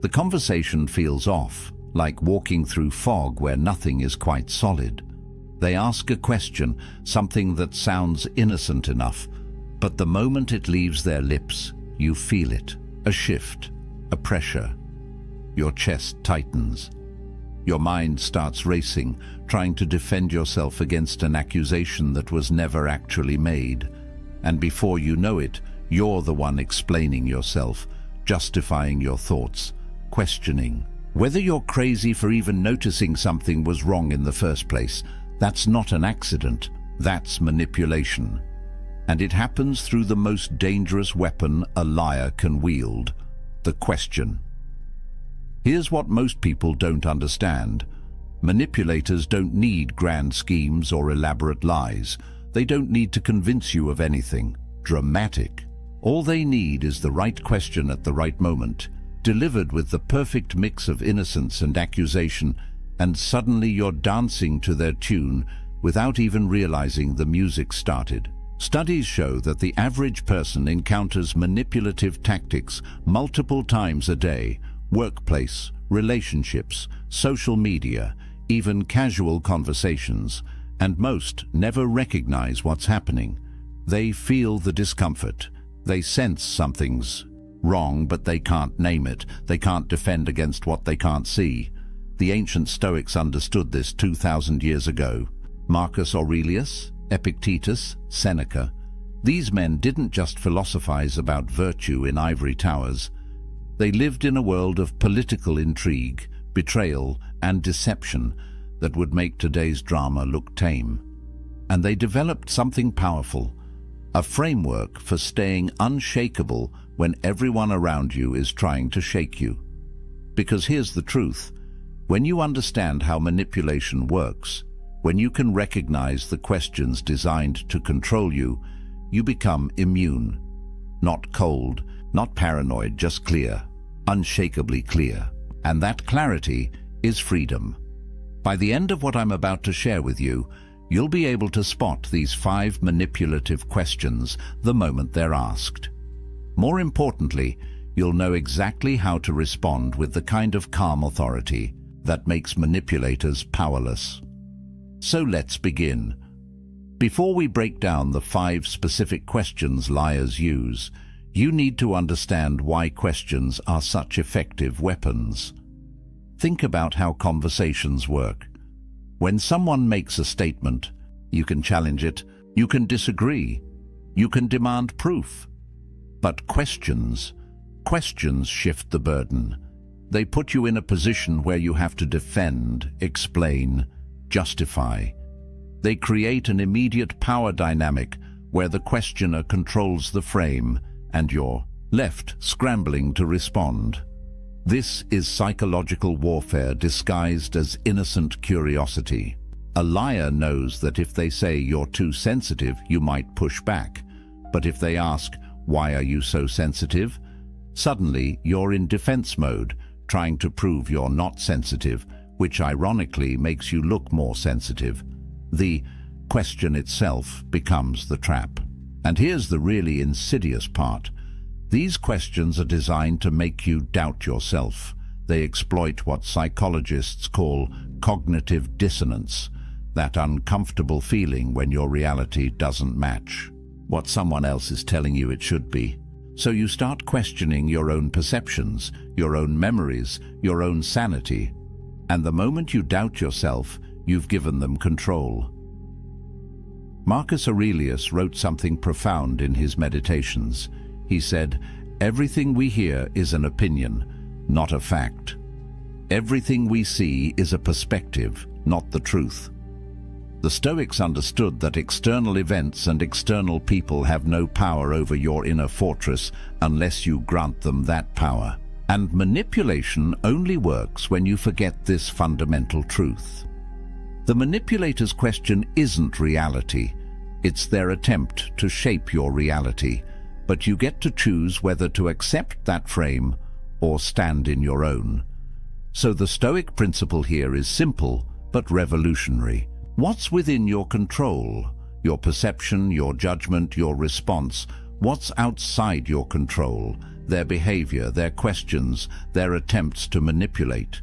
The conversation feels off, like walking through fog where nothing is quite solid. They ask a question, something that sounds innocent enough, but the moment it leaves their lips, you feel it. A shift, a pressure. Your chest tightens. Your mind starts racing, trying to defend yourself against an accusation that was never actually made. And before you know it, you're the one explaining yourself, justifying your thoughts, questioning. Whether you're crazy for even noticing something was wrong in the first place, that's not an accident, that's manipulation. And it happens through the most dangerous weapon a liar can wield, the question. Here's what most people don't understand. Manipulators don't need grand schemes or elaborate lies. They don't need to convince you of anything dramatic. All they need is the right question at the right moment, delivered with the perfect mix of innocence and accusation, and suddenly you're dancing to their tune without even realizing the music started. Studies show that the average person encounters manipulative tactics multiple times a day: workplace, relationships, social media, even casual conversations, and most never recognize what's happening. They feel the discomfort. They sense something's wrong, but they can't name it. They can't defend against what they can't see. The ancient Stoics understood this 2,000 years ago. Marcus Aurelius, Epictetus, Seneca. These men didn't just philosophize about virtue in ivory towers. They lived in a world of political intrigue, betrayal, and deception that would make today's drama look tame. And they developed something powerful, a framework for staying unshakable when everyone around you is trying to shake you. Because here's the truth: when you understand how manipulation works, when you can recognize the questions designed to control you, you become immune. Not cold, not paranoid, just clear, unshakably clear. And that clarity is freedom. By the end of what I'm about to share with you, you'll be able to spot these 5 manipulative questions the moment they're asked. More importantly, you'll know exactly how to respond with the kind of calm authority that makes manipulators powerless. So let's begin. Before we break down the 5 specific questions liars use, you need to understand why questions are such effective weapons. Think about how conversations work. When someone makes a statement, you can challenge it, you can disagree, you can demand proof. But questions shift the burden. They put you in a position where you have to defend, explain, justify. They create an immediate power dynamic where the questioner controls the frame and you're left scrambling to respond. This is psychological warfare disguised as innocent curiosity. A liar knows that if they say you're too sensitive, you might push back. But if they ask, "Why are you so sensitive?" suddenly you're in defense mode, trying to prove you're not sensitive, which ironically makes you look more sensitive. The question itself becomes the trap. And here's the really insidious part. These questions are designed to make you doubt yourself. They exploit what psychologists call cognitive dissonance, that uncomfortable feeling when your reality doesn't match what someone else is telling you it should be. So you start questioning your own perceptions, your own memories, your own sanity. And the moment you doubt yourself, you've given them control. Marcus Aurelius wrote something profound in his Meditations. He said, "Everything we hear is an opinion, not a fact. Everything we see is a perspective, not the truth." The Stoics understood that external events and external people have no power over your inner fortress unless you grant them that power. And manipulation only works when you forget this fundamental truth. The manipulator's question isn't reality. It's their attempt to shape your reality. But you get to choose whether to accept that frame or stand in your own. So the Stoic principle here is simple but revolutionary. What's within your control? Your perception, your judgment, your response. What's outside your control? their behavior, their questions, their attempts to manipulate.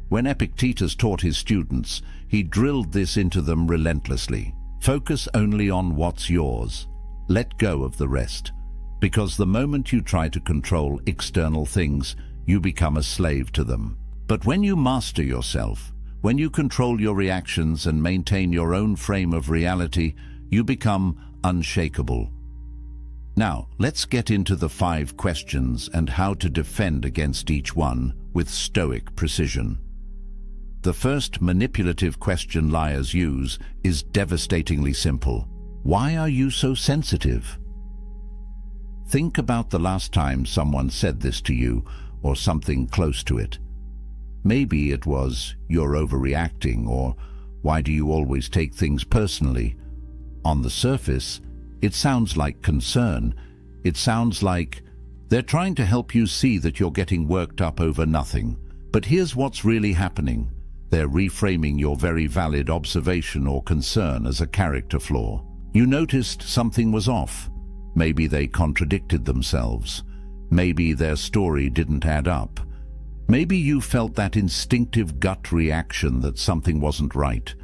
When Epictetus taught his students, he drilled this into them relentlessly. Focus only on what's yours. Let go of the rest. Because the moment you try to control external things, you become a slave to them. But when you master yourself, when you control your reactions and maintain your own frame of reality, you become unshakable. Now, let's get into the 5 questions and how to defend against each one with Stoic precision. The first manipulative question liars use is devastatingly simple. Why are you so sensitive? Think about the last time someone said this to you, or something close to it. Maybe it was, "You're overreacting," or "Why do you always take things personally?" On the surface, it sounds like concern. It sounds like they're trying to help you see that you're getting worked up over nothing. But here's what's really happening. They're reframing your very valid observation or concern as a character flaw. You noticed something was off. Maybe they contradicted themselves. Maybe their story didn't add up. Maybe you felt that instinctive gut reaction that something wasn't right.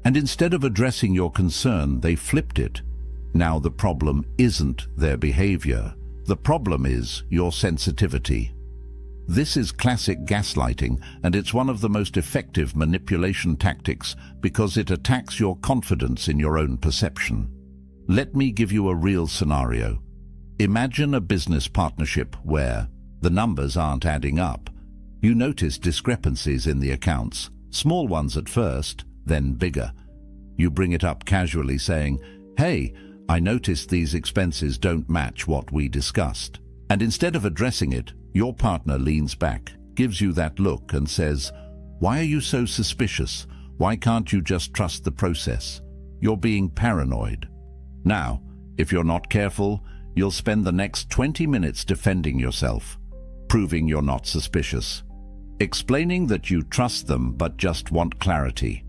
And instead of addressing your concern, they flipped it. Now the problem isn't their behavior. The problem is your sensitivity. This is classic gaslighting, and it's one of the most effective manipulation tactics because it attacks your confidence in your own perception. Let me give you a real scenario. Imagine a business partnership where the numbers aren't adding up. You notice discrepancies in the accounts, small ones at first, then bigger. You bring it up casually saying, "Hey, I noticed these expenses don't match what we discussed." And instead of addressing it, your partner leans back, gives you that look and says, "Why are you so suspicious? Why can't you just trust the process? You're being paranoid." Now, if you're not careful, you'll spend the next 20 minutes defending yourself, proving you're not suspicious, explaining that you trust them but just want clarity.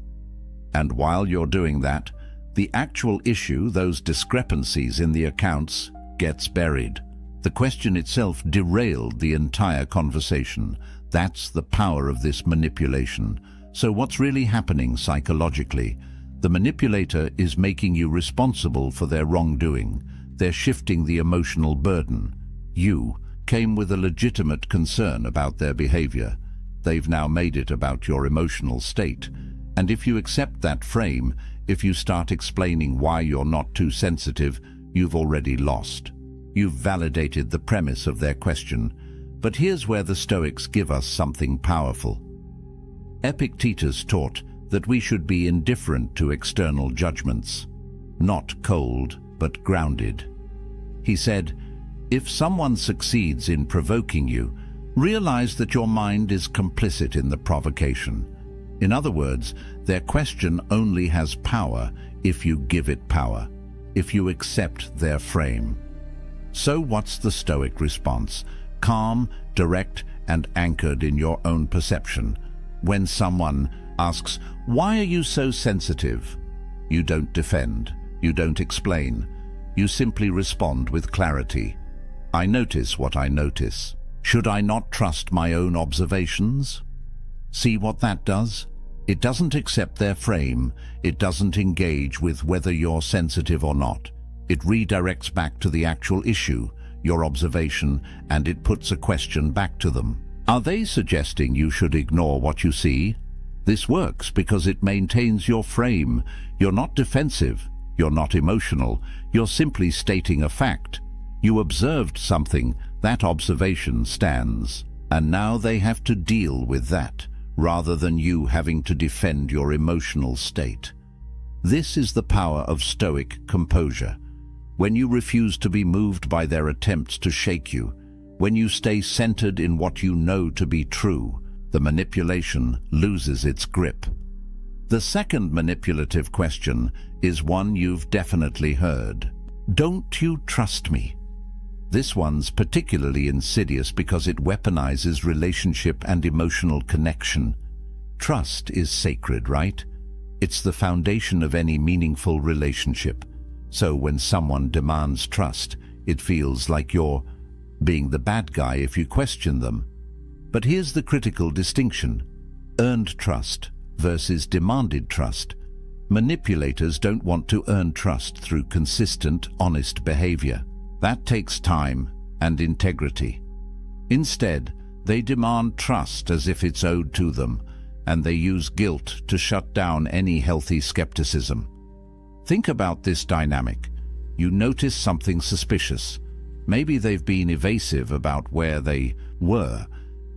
And while you're doing that, the actual issue, those discrepancies in the accounts, gets buried. The question itself derailed the entire conversation. That's the power of this manipulation. So what's really happening psychologically? The manipulator is making you responsible for their wrongdoing. They're shifting the emotional burden. You came with a legitimate concern about their behavior. They've now made it about your emotional state. And if you accept that frame, if you start explaining why you're not too sensitive, you've already lost. You've validated the premise of their question. But here's where the Stoics give us something powerful. Epictetus taught that we should be indifferent to external judgments, not cold, but grounded. He said, if someone succeeds in provoking you, realize that your mind is complicit in the provocation. In other words, their question only has power if you give it power, if you accept their frame. So what's the Stoic response? Calm, direct, and anchored in your own perception. When someone asks, "Why are you so sensitive?" you don't defend, you don't explain. You simply respond with clarity. I notice what I notice. Should I not trust my own observations? See what that does? It doesn't accept their frame. It doesn't engage with whether you're sensitive or not. It redirects back to the actual issue, your observation, and it puts a question back to them. Are they suggesting you should ignore what you see? This works because it maintains your frame. You're not defensive. You're not emotional. You're simply stating a fact. You observed something. That observation stands. And now they have to deal with that, rather than you having to defend your emotional state. This is the power of Stoic composure. When you refuse to be moved by their attempts to shake you, when you stay centered in what you know to be true, the manipulation loses its grip. The second manipulative question is one you've definitely heard. Don't you trust me? This one's particularly insidious because it weaponizes relationship and emotional connection. Trust is sacred, right? It's the foundation of any meaningful relationship. So when someone demands trust, it feels like you're being the bad guy if you question them. But here's the critical distinction: earned trust versus demanded trust. Manipulators don't want to earn trust through consistent, honest behavior. That takes time and integrity. Instead, they demand trust as if it's owed to them, and they use guilt to shut down any healthy skepticism. Think about this dynamic. You notice something suspicious. Maybe they've been evasive about where they were.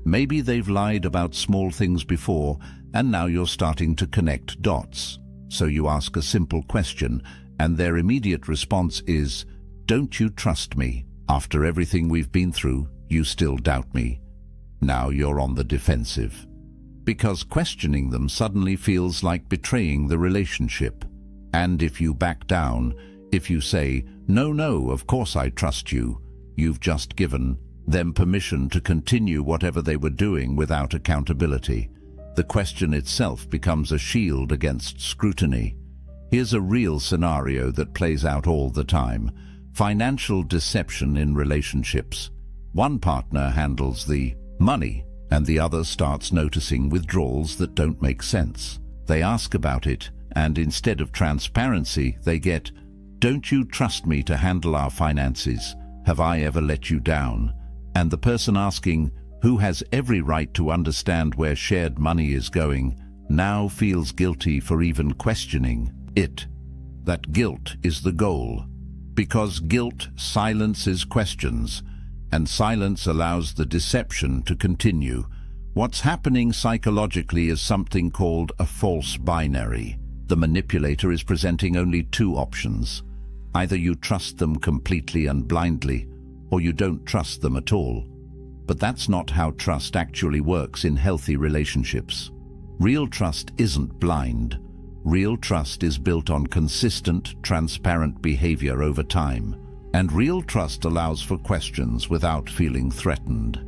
Maybe they've lied about small things before, and now you're starting to connect dots. So you ask a simple question, and their immediate response is, "Don't you trust me? After everything we've been through, you still doubt me." Now you're on the defensive. Because questioning them suddenly feels like betraying the relationship. And if you back down, if you say, "No, of course I trust you," you've just given them permission to continue whatever they were doing without accountability. The question itself becomes a shield against scrutiny. Here's a real scenario that plays out all the time: financial deception in relationships. One partner handles the money, and the other starts noticing withdrawals that don't make sense. They ask about it, and instead of transparency, they get, "Don't you trust me to handle our finances? Have I ever let you down?" And the person asking, who has every right to understand where shared money is going, now feels guilty for even questioning it. That guilt is the goal, because guilt silences questions, and silence allows the deception to continue. What's happening psychologically is something called a false binary. The manipulator is presenting only two options. Either you trust them completely and blindly, or you don't trust them at all. But that's not how trust actually works in healthy relationships. Real trust isn't blind. Real trust is built on consistent, transparent behavior over time. And real trust allows for questions without feeling threatened.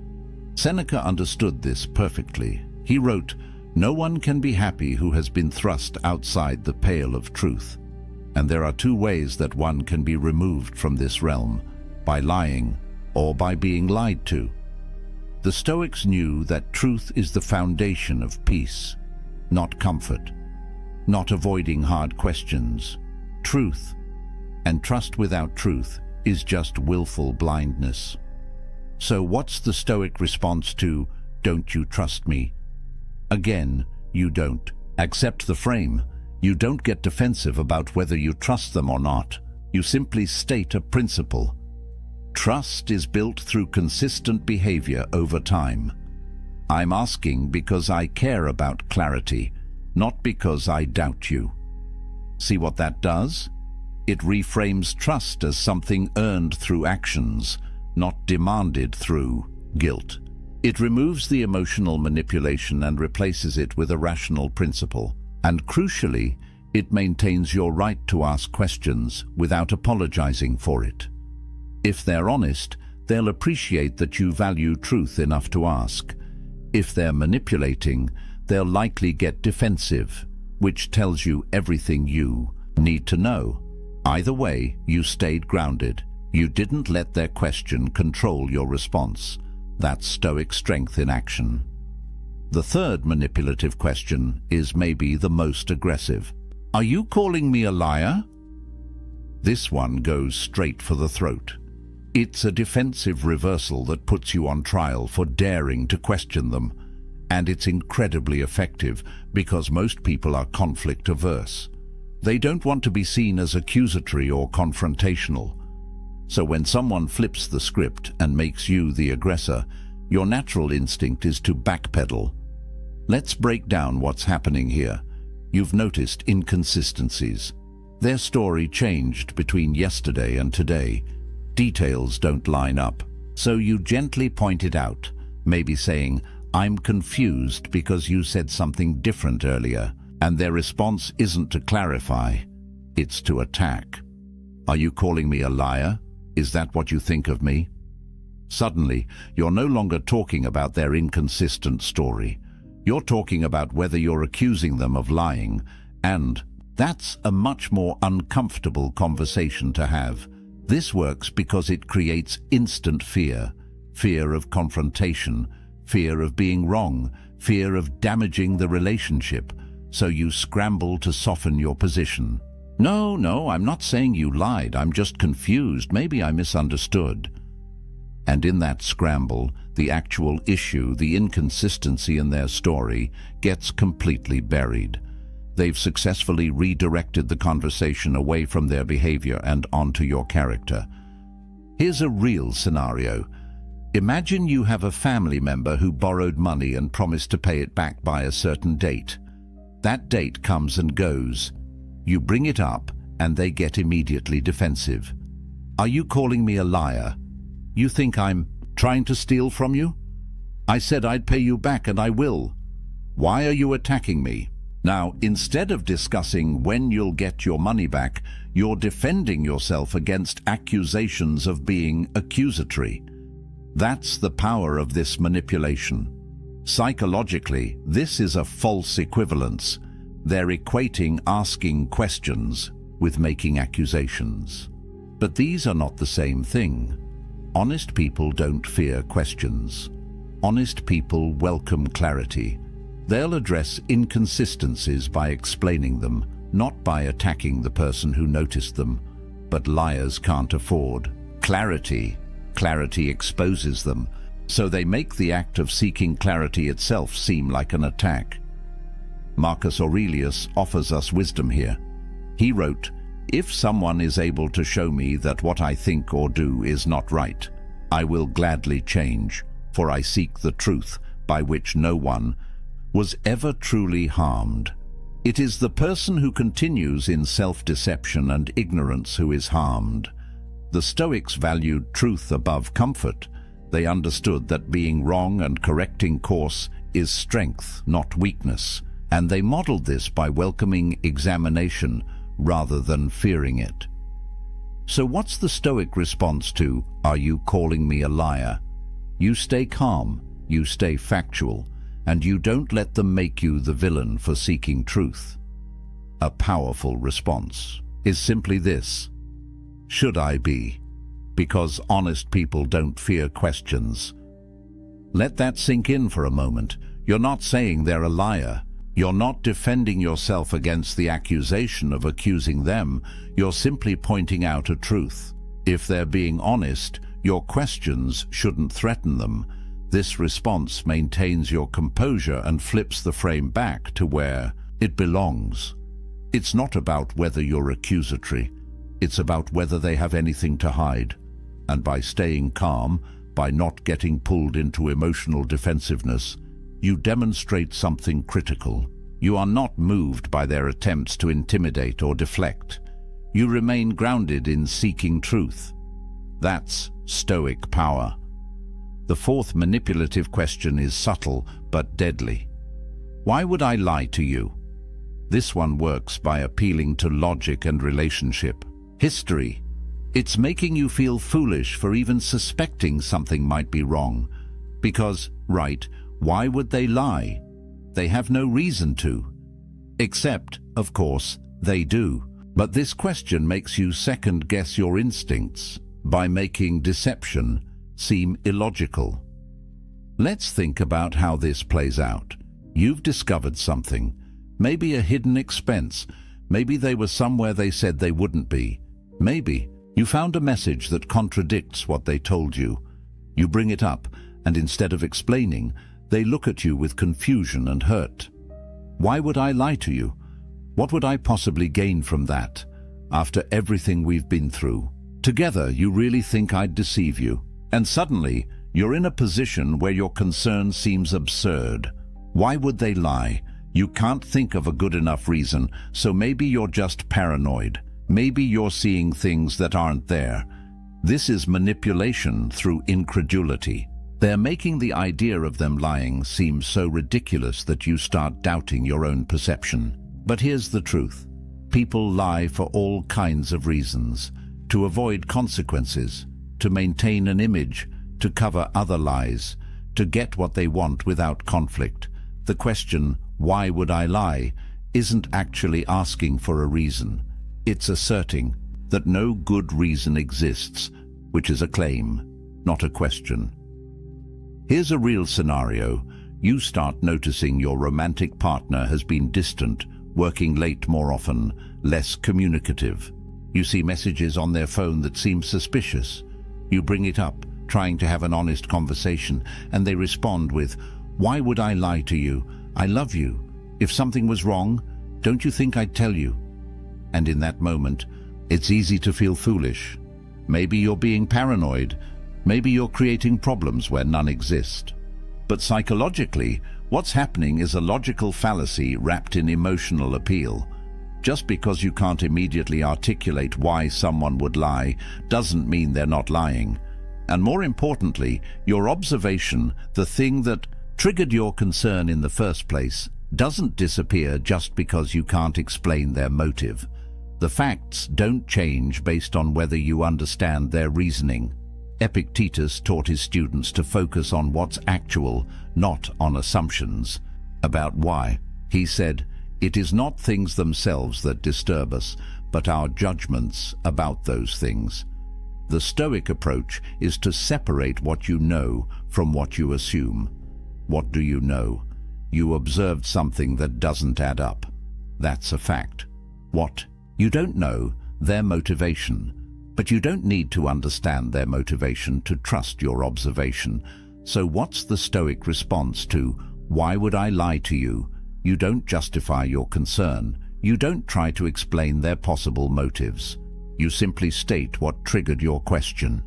Seneca understood this perfectly. He wrote, "No one can be happy who has been thrust outside the pale of truth." And there are two ways that one can be removed from this realm: by lying or by being lied to. The Stoics knew that truth is the foundation of peace, not comfort, not avoiding hard questions. Truth. And trust without truth is just willful blindness. So what's the Stoic response to, "Don't you trust me"? Again, you don't. Accept the frame. You don't get defensive about whether you trust them or not. You simply state a principle. Trust is built through consistent behavior over time. I'm asking because I care about clarity, not because I doubt you. See what that does? It reframes trust as something earned through actions, not demanded through guilt. It removes the emotional manipulation and replaces it with a rational principle. And crucially, it maintains your right to ask questions without apologizing for it. If they're honest, they'll appreciate that you value truth enough to ask. If they're manipulating, they'll likely get defensive, which tells you everything you need to know. Either way, you stayed grounded. You didn't let their question control your response. That's Stoic strength in action. The third manipulative question is maybe the most aggressive. "Are you calling me a liar?" This one goes straight for the throat. It's a defensive reversal that puts you on trial for daring to question them. And it's incredibly effective because most people are conflict averse. They don't want to be seen as accusatory or confrontational. So when someone flips the script and makes you the aggressor, your natural instinct is to backpedal. Let's break down what's happening here. You've noticed inconsistencies. Their story changed between yesterday and today. Details don't line up. So you gently point it out, maybe saying, "I'm confused because you said something different earlier." And their response isn't to clarify, it's to attack. "Are you calling me a liar? Is that what you think of me?" Suddenly, you're no longer talking about their inconsistent story. You're talking about whether you're accusing them of lying, and that's a much more uncomfortable conversation to have. This works because it creates instant fear. fear of confrontation, fear of being wrong, fear of damaging the relationship, so you scramble to soften your position. No, I'm not saying you lied, I'm just confused, maybe I misunderstood. And in that scramble, the actual issue, the inconsistency in their story, gets completely buried. They've successfully redirected the conversation away from their behavior and onto your character. Here's a real scenario. Imagine you have a family member who borrowed money and promised to pay it back by a certain date. That date comes and goes. You bring it up and they get immediately defensive. Are you calling me a liar? You think I'm trying to steal from you? I said I'd pay you back and I will. Why are you attacking me? Now, instead of discussing when you'll get your money back, you're defending yourself against accusations of being accusatory. That's the power of this manipulation. Psychologically, this is a false equivalence. They're equating asking questions with making accusations. But these are not the same thing. Honest people don't fear questions. Honest people welcome clarity. They'll address inconsistencies by explaining them, not by attacking the person who noticed them. But liars can't afford clarity. Clarity exposes them, so they make the act of seeking clarity itself seem like an attack. Marcus Aurelius offers us wisdom here. He wrote, "If someone is able to show me that what I think or do is not right, I will gladly change, for I seek the truth by which no one was ever truly harmed." It is the person who continues in self-deception and ignorance who is harmed. The Stoics valued truth above comfort. They understood that being wrong and correcting course is strength, not weakness, and they modeled this by welcoming examination rather than fearing it. So what's the Stoic response to, "Are you calling me a liar"? You stay calm, you stay factual, and you don't let them make you the villain for seeking truth. A powerful response is simply this: should I be? Because honest people don't fear questions. Let that sink in for a moment. You're not saying they're a liar. You're not defending yourself against the accusation of accusing them. You're simply pointing out a truth. If they're being honest, your questions shouldn't threaten them. This response maintains your composure and flips the frame back to where it belongs. It's not about whether you're accusatory. It's about whether they have anything to hide. And by staying calm, by not getting pulled into emotional defensiveness, you demonstrate something critical. You are not moved by their attempts to intimidate or deflect. You remain grounded in seeking truth. That's Stoic power. The fourth manipulative question is subtle but deadly. Why would I lie to you? This one works by appealing to logic and relationship. History. It's making you feel foolish for even suspecting something might be wrong. Because, right, why would they lie? They have no reason to. Except, of course, they do. But this question makes you second-guess your instincts by making deception seem illogical. Let's think about how this plays out. You've discovered something, maybe a hidden expense, maybe they were somewhere they said they wouldn't be. Maybe you found a message that contradicts what they told you. You bring it up, and instead of explaining, they look at you with confusion and hurt. Why would I lie to you? What would I possibly gain from that, after everything we've been through? Together, you really think I'd deceive you? And suddenly, you're in a position where your concern seems absurd. Why would they lie? You can't think of a good enough reason, so maybe you're just paranoid. Maybe you're seeing things that aren't there. This is manipulation through incredulity. They're making the idea of them lying seem so ridiculous that you start doubting your own perception. But here's the truth. People lie for all kinds of reasons. To avoid consequences, to maintain an image, to cover other lies, to get what they want without conflict. The question, why would I lie, isn't actually asking for a reason. It's asserting that no good reason exists, which is a claim, not a question. Here's a real scenario. You start noticing your romantic partner has been distant, working late more often, less communicative. You see messages on their phone that seem suspicious. You bring it up, trying to have an honest conversation, and they respond with, "Why would I lie to you? I love you. If something was wrong, don't you think I'd tell you?" And in that moment, it's easy to feel foolish. Maybe you're being paranoid. Maybe you're creating problems where none exist. But psychologically, what's happening is a logical fallacy wrapped in emotional appeal. Just because you can't immediately articulate why someone would lie doesn't mean they're not lying. And more importantly, your observation, the thing that triggered your concern in the first place, doesn't disappear just because you can't explain their motive. The facts don't change based on whether you understand their reasoning. Epictetus taught his students to focus on what's actual, not on assumptions. About why, he said, "It is not things themselves that disturb us, but our judgments about those things." The Stoic approach is to separate what you know from what you assume. What do you know? You observed something that doesn't add up. That's a fact. What? You don't know their motivation, but you don't need to understand their motivation to trust your observation. So what's the Stoic response to, "Why would I lie to you"? You don't justify your concern. You don't try to explain their possible motives. You simply state what triggered your question.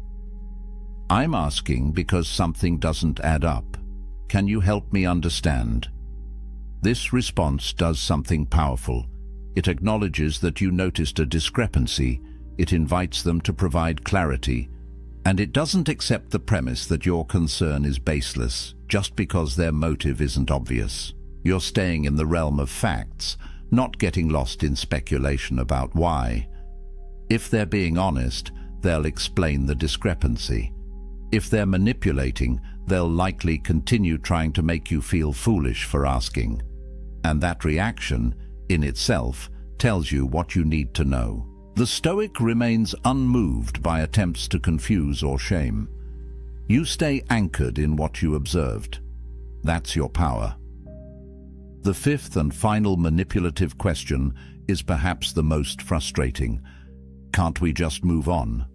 "I'm asking because something doesn't add up. Can you help me understand?" This response does something powerful. It acknowledges that you noticed a discrepancy. It invites them to provide clarity. And it doesn't accept the premise that your concern is baseless just because their motive isn't obvious. You're staying in the realm of facts, not getting lost in speculation about why. If they're being honest, they'll explain the discrepancy. If they're manipulating, they'll likely continue trying to make you feel foolish for asking. And that reaction, in itself, tells you what you need to know. The Stoic remains unmoved by attempts to confuse or shame. You stay anchored in what you observed. That's your power. The fifth and final manipulative question is perhaps the most frustrating. Can't we just move on?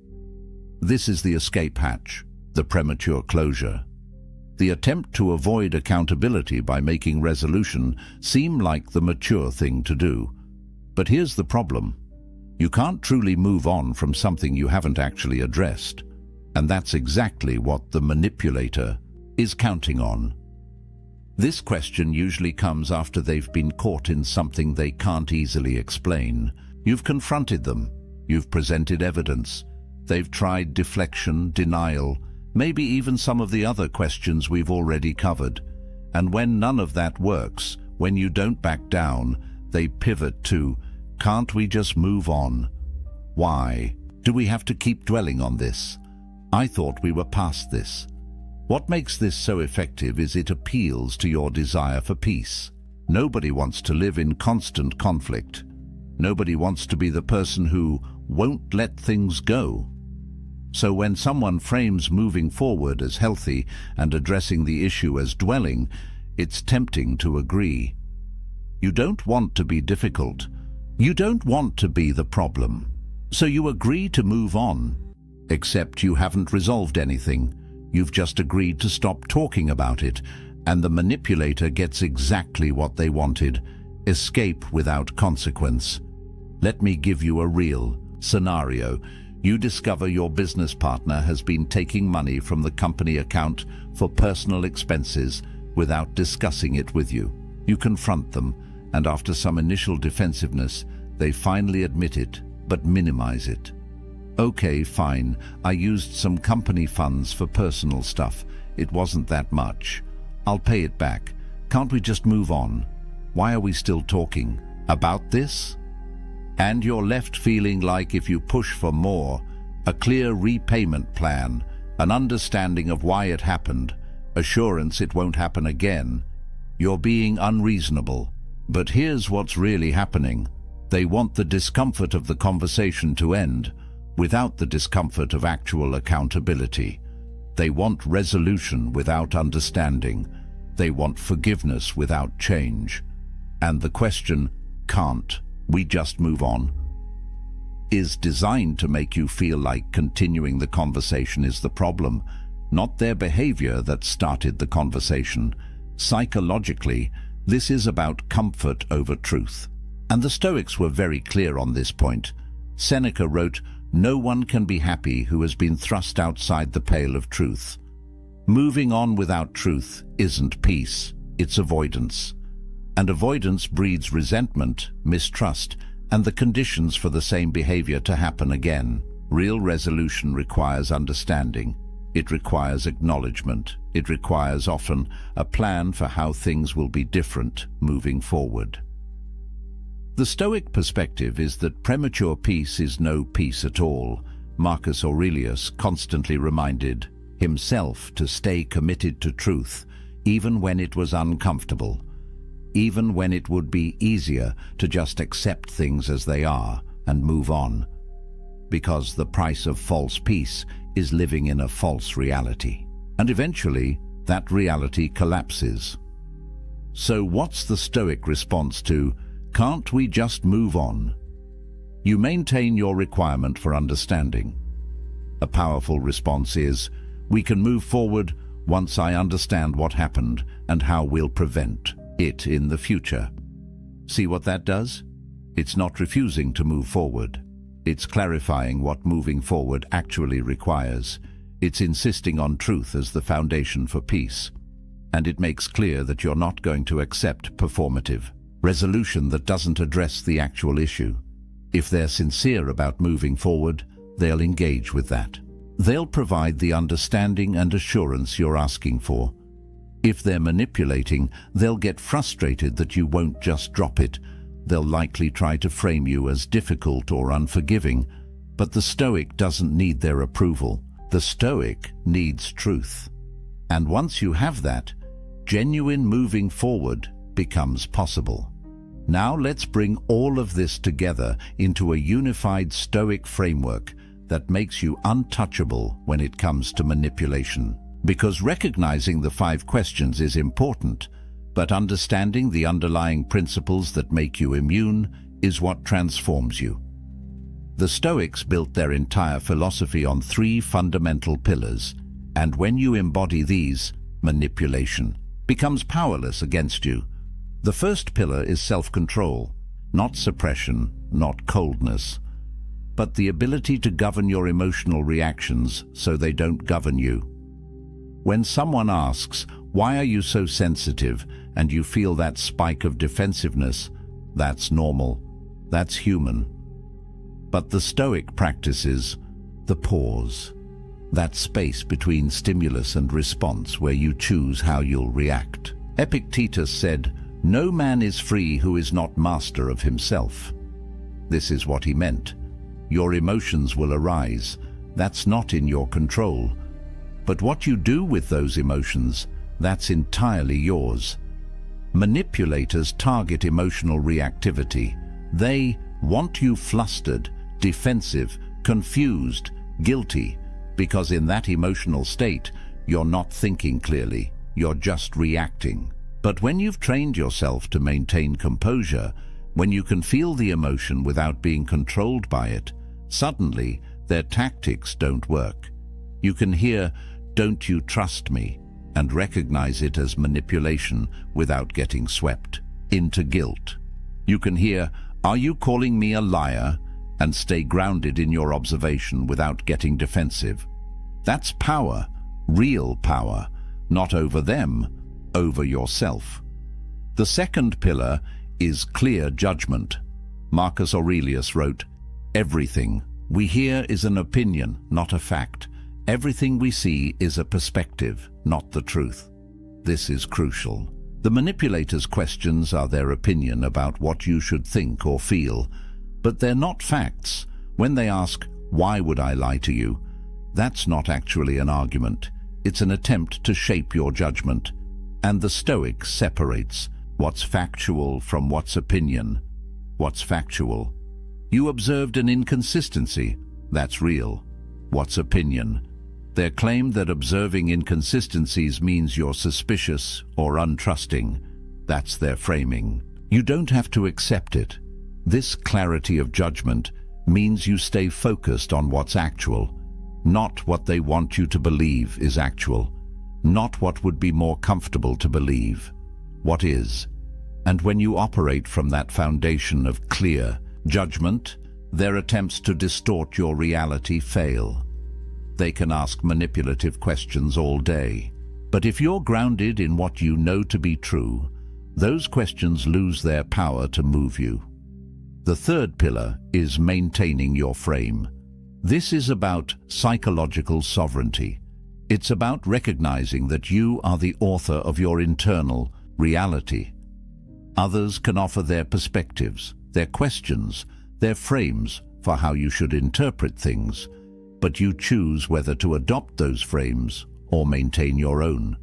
This is the escape hatch, the premature closure. The attempt to avoid accountability by making resolution seem like the mature thing to do. But here's the problem. You can't truly move on from something you haven't actually addressed. And that's exactly what the manipulator is counting on. This question usually comes after they've been caught in something they can't easily explain. You've confronted them. You've presented evidence. They've tried deflection, denial, maybe even some of the other questions we've already covered. And when none of that works, when you don't back down, they pivot to, "Can't we just move on? Why? Do we have to keep dwelling on this? I thought we were past this." What makes this so effective is it appeals to your desire for peace. Nobody wants to live in constant conflict. Nobody wants to be the person who won't let things go. So when someone frames moving forward as healthy and addressing the issue as dwelling, it's tempting to agree. You don't want to be difficult. You don't want to be the problem. So you agree to move on. Except you haven't resolved anything. You've just agreed to stop talking about it, and the manipulator gets exactly what they wanted: escape without consequence. Let me give you a real scenario. You discover your business partner has been taking money from the company account for personal expenses without discussing it with you. You confront them, and after some initial defensiveness, they finally admit it, but minimize it. "Okay, fine, I used some company funds for personal stuff. It wasn't that much. I'll pay it back. Can't we just move on? Why are we still talking about this?" And you're left feeling like if you push for more, a clear repayment plan, an understanding of why it happened, assurance it won't happen again, you're being unreasonable. But here's what's really happening. They want the discomfort of the conversation to end, without the discomfort of actual accountability. They want resolution without understanding. They want forgiveness without change. And the question, can't we just move on, is designed to make you feel like continuing the conversation is the problem, not their behavior that started the conversation. Psychologically, this is about comfort over truth. And the Stoics were very clear on this point. Seneca wrote, "No one can be happy who has been thrust outside the pale of truth." Moving on without truth isn't peace, it's avoidance. And avoidance breeds resentment, mistrust, and the conditions for the same behavior to happen again. Real resolution requires understanding. It requires acknowledgement. It requires often a plan for how things will be different moving forward. The Stoic perspective is that premature peace is no peace at all. Marcus Aurelius constantly reminded himself to stay committed to truth, even when it was uncomfortable, even when it would be easier to just accept things as they are and move on, because the price of false peace is living in a false reality. And eventually, that reality collapses. So what's the Stoic response to, "Can't we just move on?" You maintain your requirement for understanding. A powerful response is, "We can move forward once I understand what happened and how we'll prevent it in the future." See what that does? It's not refusing to move forward. It's clarifying what moving forward actually requires. It's insisting on truth as the foundation for peace. And it makes clear that you're not going to accept performative resolution that doesn't address the actual issue. If they're sincere about moving forward, they'll engage with that. They'll provide the understanding and assurance you're asking for. If they're manipulating, they'll get frustrated that you won't just drop it. They'll likely try to frame you as difficult or unforgiving. But the Stoic doesn't need their approval. The Stoic needs truth. And once you have that, genuine moving forward becomes possible. Now let's bring all of this together into a unified Stoic framework that makes you untouchable when it comes to manipulation. Because recognizing the 5 questions is important, but understanding the underlying principles that make you immune is what transforms you. The Stoics built their entire philosophy on 3 fundamental pillars, and when you embody these, manipulation becomes powerless against you. The first pillar is self-control, not suppression, not coldness, but the ability to govern your emotional reactions so they don't govern you. When someone asks, "Why are you so sensitive?" and you feel that spike of defensiveness, that's normal, that's human. But the Stoic practices the pause, that space between stimulus and response where you choose how you'll react. Epictetus said, "No man is free who is not master of himself." This is what he meant. Your emotions will arise. That's not in your control. But what you do with those emotions, that's entirely yours. Manipulators target emotional reactivity. They want you flustered, defensive, confused, guilty, because in that emotional state, you're not thinking clearly, you're just reacting. But when you've trained yourself to maintain composure, when you can feel the emotion without being controlled by it, suddenly their tactics don't work. You can hear, "Don't you trust me?" and recognize it as manipulation without getting swept into guilt. You can hear, "Are you calling me a liar?" and stay grounded in your observation without getting defensive. That's power, real power, not over them, over yourself. The second pillar is clear judgment. Marcus Aurelius wrote, "Everything we hear is an opinion, not a fact. Everything we see is a perspective, not the truth." This is crucial. The manipulator's questions are their opinion about what you should think or feel, but they're not facts. When they ask, "Why would I lie to you?" that's not actually an argument. It's an attempt to shape your judgment. And the Stoic separates what's factual from what's opinion. What's factual? You observed an inconsistency. That's real. What's opinion? Their claim that observing inconsistencies means you're suspicious or untrusting, that's their framing. You don't have to accept it. This clarity of judgment means you stay focused on what's actual, not what they want you to believe is actual, not what would be more comfortable to believe, what is. And when you operate from that foundation of clear judgment, their attempts to distort your reality fail. They can ask manipulative questions all day, but if you're grounded in what you know to be true, those questions lose their power to move you. The third pillar is maintaining your frame. This is about psychological sovereignty. It's about recognizing that you are the author of your internal reality. Others can offer their perspectives, their questions, their frames for how you should interpret things, but you choose whether to adopt those frames or maintain your own.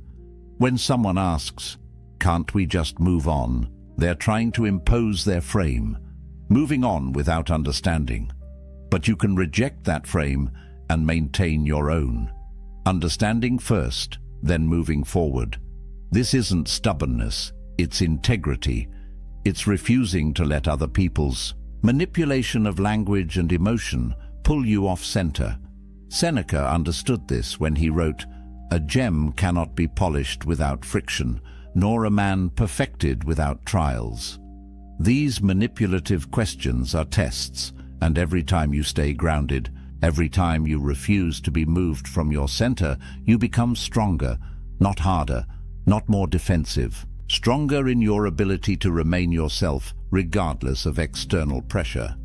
When someone asks, "Can't we just move on?" they're trying to impose their frame, moving on without understanding. But you can reject that frame and maintain your own. Understanding first, then moving forward. This isn't stubbornness, it's integrity. It's refusing to let other people's manipulation of language and emotion pull you off center. Seneca understood this when he wrote, "A gem cannot be polished without friction, nor a man perfected without trials." These manipulative questions are tests, and every time you stay grounded, every time you refuse to be moved from your center, you become stronger, not harder, not more defensive. Stronger in your ability to remain yourself regardless of external pressure.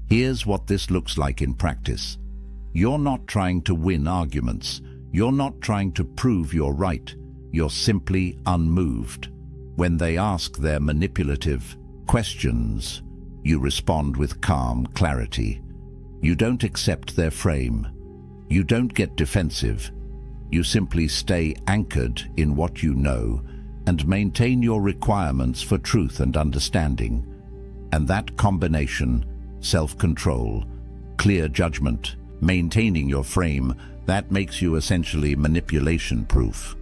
Here's what this looks like in practice. You're not trying to win arguments. You're not trying to prove you're right. You're simply unmoved. When they ask their manipulative questions, you respond with calm clarity. You don't accept their frame. You don't get defensive. You simply stay anchored in what you know and maintain your requirements for truth and understanding. And that combination, self-control, clear judgment, maintaining your frame, that makes you essentially manipulation-proof.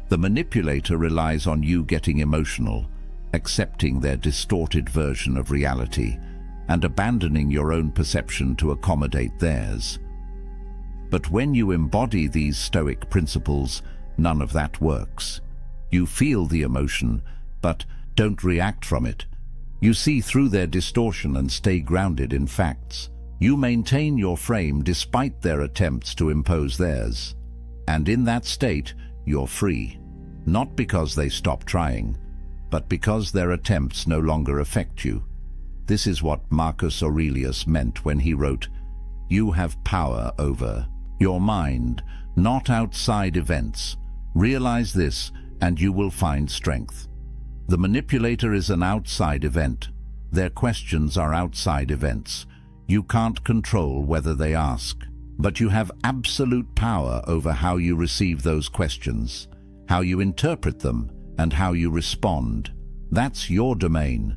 The manipulator relies on you getting emotional, accepting their distorted version of reality, and abandoning your own perception to accommodate theirs. But when you embody these Stoic principles, none of that works. You feel the emotion, but don't react from it. You see through their distortion and stay grounded in facts. You maintain your frame despite their attempts to impose theirs. And in that state, you're free. Not because they stop trying, but because their attempts no longer affect you. This is what Marcus Aurelius meant when he wrote, "You have power over your mind, not outside events. Realize this, and you will find strength." The manipulator is an outside event. Their questions are outside events. You can't control whether they ask, but you have absolute power over how you receive those questions, how you interpret them, and how you respond. That's your domain.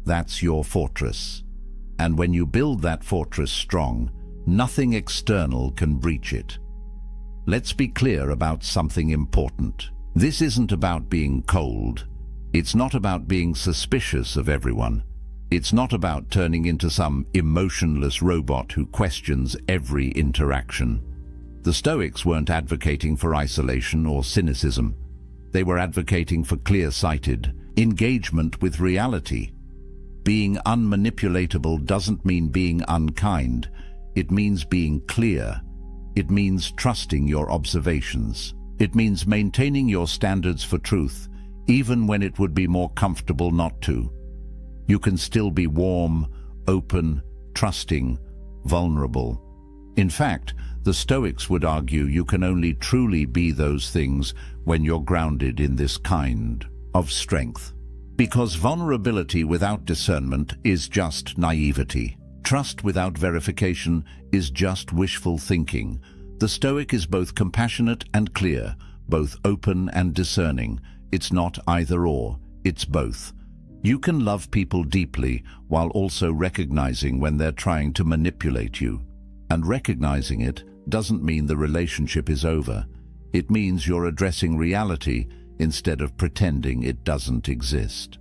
That's your fortress. And when you build that fortress strong, nothing external can breach it. Let's be clear about something important. This isn't about being cold. It's not about being suspicious of everyone. It's not about turning into some emotionless robot who questions every interaction. The Stoics weren't advocating for isolation or cynicism. They were advocating for clear-sighted engagement with reality. Being unmanipulatable doesn't mean being unkind. It means being clear. It means trusting your observations. It means maintaining your standards for truth, even when it would be more comfortable not to. You can still be warm, open, trusting, vulnerable. In fact, the Stoics would argue you can only truly be those things when you're grounded in this kind of strength. Because vulnerability without discernment is just naivety. Trust without verification is just wishful thinking. The Stoic is both compassionate and clear, both open and discerning. It's not either or, it's both. You can love people deeply while also recognizing when they're trying to manipulate you. And recognizing it doesn't mean the relationship is over. It means you're addressing reality instead of pretending it doesn't exist.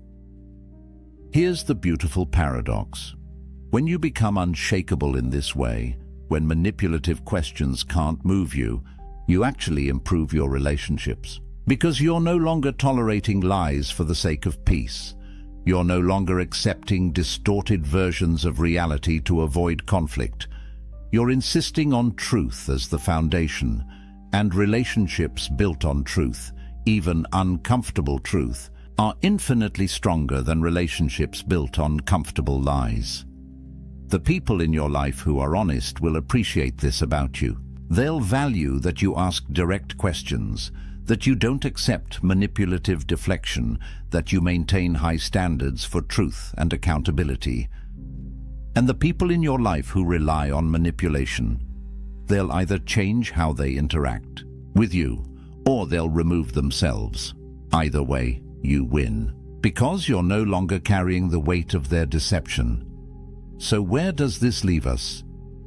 Here's the beautiful paradox. When you become unshakable in this way, when manipulative questions can't move you, you actually improve your relationships. Because you're no longer tolerating lies for the sake of peace. You're no longer accepting distorted versions of reality to avoid conflict. You're insisting on truth as the foundation, and relationships built on truth, even uncomfortable truth, are infinitely stronger than relationships built on comfortable lies. The people in your life who are honest will appreciate this about you. They'll value that you ask direct questions, that you don't accept manipulative deflection, that you maintain high standards for truth and accountability. And the people in your life who rely on manipulation, they'll either change how they interact with you, or they'll remove themselves. Either way, you win, because you're no longer carrying the weight of their deception. So where does this leave us?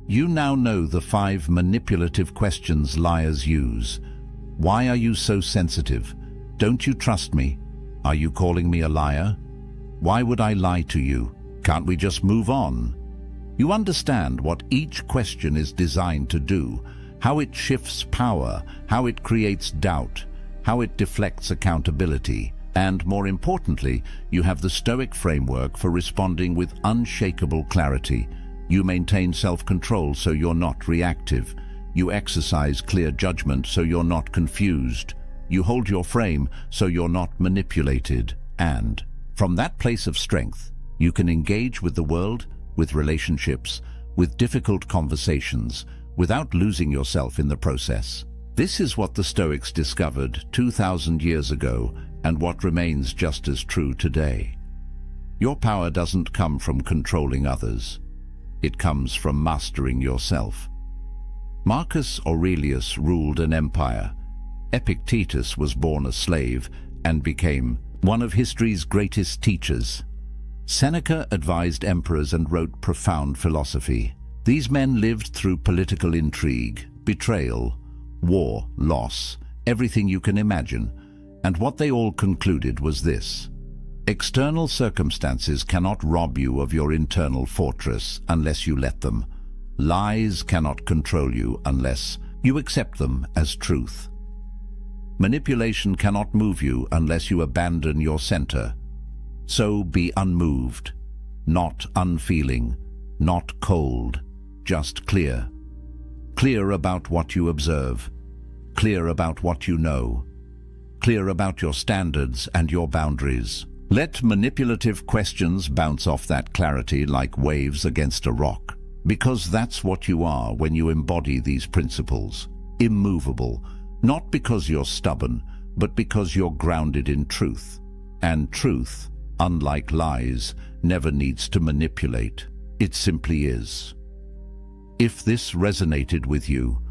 You now know the 5 manipulative questions liars use. Why are you so sensitive? Don't you trust me? Are you calling me a liar? Why would I lie to you? Can't we just move on? You understand what each question is designed to do, how it shifts power, how it creates doubt, how it deflects accountability, and more importantly, you have the Stoic framework for responding with unshakable clarity. You maintain self-control so you're not reactive. You exercise clear judgment so you're not confused. You hold your frame so you're not manipulated. And from that place of strength, you can engage with the world, with relationships, with difficult conversations, without losing yourself in the process. This is what the Stoics discovered 2,000 years ago and what remains just as true today. Your power doesn't come from controlling others. It comes from mastering yourself. Marcus Aurelius ruled an empire. Epictetus was born a slave and became one of history's greatest teachers. Seneca advised emperors and wrote profound philosophy. These men lived through political intrigue, betrayal, war, loss, everything you can imagine. And what they all concluded was this: external circumstances cannot rob you of your internal fortress unless you let them. Lies cannot control you unless you accept them as truth. Manipulation cannot move you unless you abandon your center. So be unmoved, not unfeeling, not cold, just clear. Clear about what you observe, clear about what you know, clear about your standards and your boundaries. Let manipulative questions bounce off that clarity like waves against a rock, because that's what you are when you embody these principles. Immovable, not because you're stubborn, but because you're grounded in truth. And truth, unlike lies, never needs to manipulate. It simply is. If this resonated with you,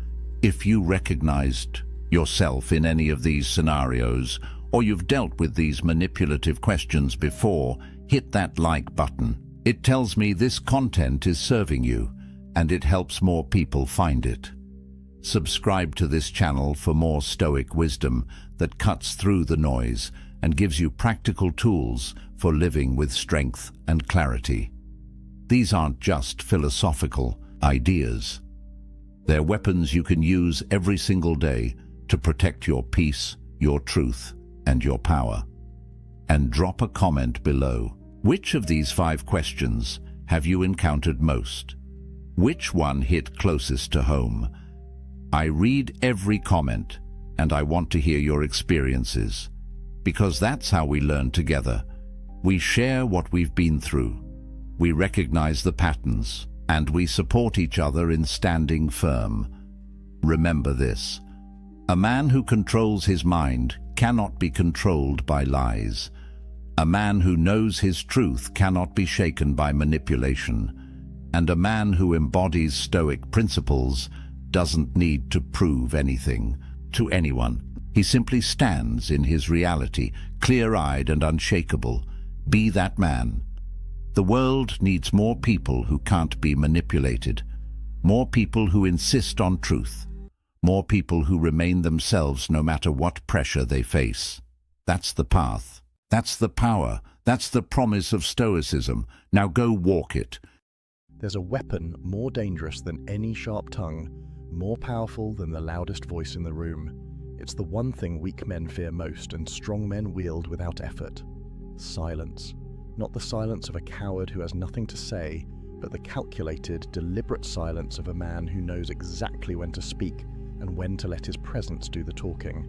if you recognized yourself in any of these scenarios, or you've dealt with these manipulative questions before, hit that like button. It tells me this content is serving you, and it helps more people find it. Subscribe to this channel for more Stoic wisdom that cuts through the noise and gives you practical tools for living with strength and clarity. These aren't just philosophical ideas. They're weapons you can use every single day to protect your peace, your truth, and your power. And drop a comment below. Which of these 5 questions have you encountered most? Which one hit closest to home? I read every comment, and I want to hear your experiences, because that's how we learn together. We share what we've been through. We recognize the patterns, and we support each other in standing firm. Remember this: a man who controls his mind cannot be controlled by lies. A man who knows his truth cannot be shaken by manipulation. And a man who embodies Stoic principles doesn't need to prove anything to anyone. He simply stands in his reality, clear-eyed and unshakable. Be that man. The world needs more people who can't be manipulated. More people who insist on truth. More people who remain themselves no matter what pressure they face. That's the path. That's the power. That's the promise of Stoicism. Now go walk it. There's a weapon more dangerous than any sharp tongue, more powerful than the loudest voice in the room. It's the one thing weak men fear most and strong men wield without effort. Silence. Not the silence of a coward who has nothing to say, but the calculated, deliberate silence of a man who knows exactly when to speak and when to let his presence do the talking.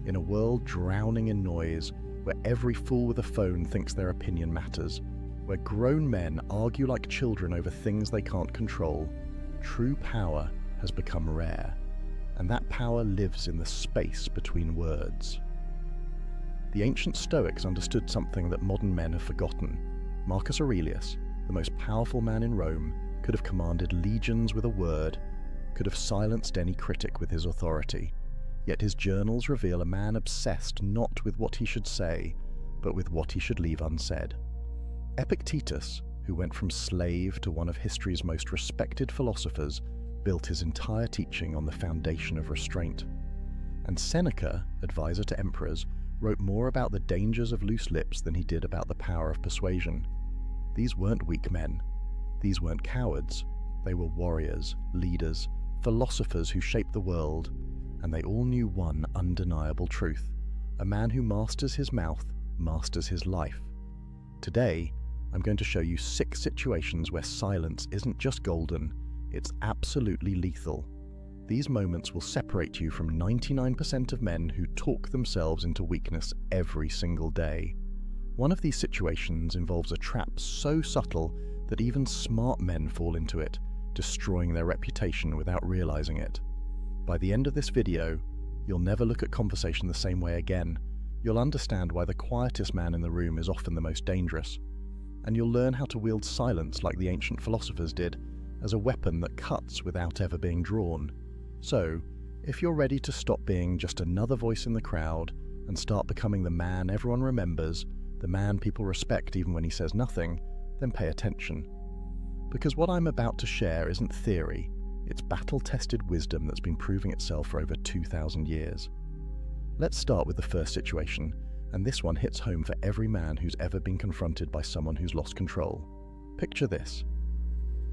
In a world drowning in noise, where every fool with a phone thinks their opinion matters, where grown men argue like children over things they can't control, true power has become rare, and that power lives in the space between words. The ancient Stoics understood something that modern men have forgotten. Marcus Aurelius, the most powerful man in Rome, could have commanded legions with a word, could have silenced any critic with his authority. Yet his journals reveal a man obsessed not with what he should say, but with what he should leave unsaid. Epictetus, who went from slave to one of history's most respected philosophers, built his entire teaching on the foundation of restraint. And Seneca, advisor to emperors, wrote more about the dangers of loose lips than he did about the power of persuasion. These weren't weak men. These weren't cowards. They were warriors, leaders, philosophers who shaped the world, and they all knew one undeniable truth. A man who masters his mouth masters his life. Today, I'm going to show you 6 situations where silence isn't just golden, it's absolutely lethal. These moments will separate you from 99% of men who talk themselves into weakness every single day. One of these situations involves a trap so subtle that even smart men fall into it, destroying their reputation without realizing it. By the end of this video, you'll never look at conversation the same way again. You'll understand why the quietest man in the room is often the most dangerous. And you'll learn how to wield silence like the ancient philosophers did, as a weapon that cuts without ever being drawn. So, if you're ready to stop being just another voice in the crowd and start becoming the man everyone remembers, the man people respect even when he says nothing, then pay attention. Because what I'm about to share isn't theory, it's battle-tested wisdom that's been proving itself for over 2,000 years. Let's start with the first situation, and this one hits home for every man who's ever been confronted by someone who's lost control. Picture this.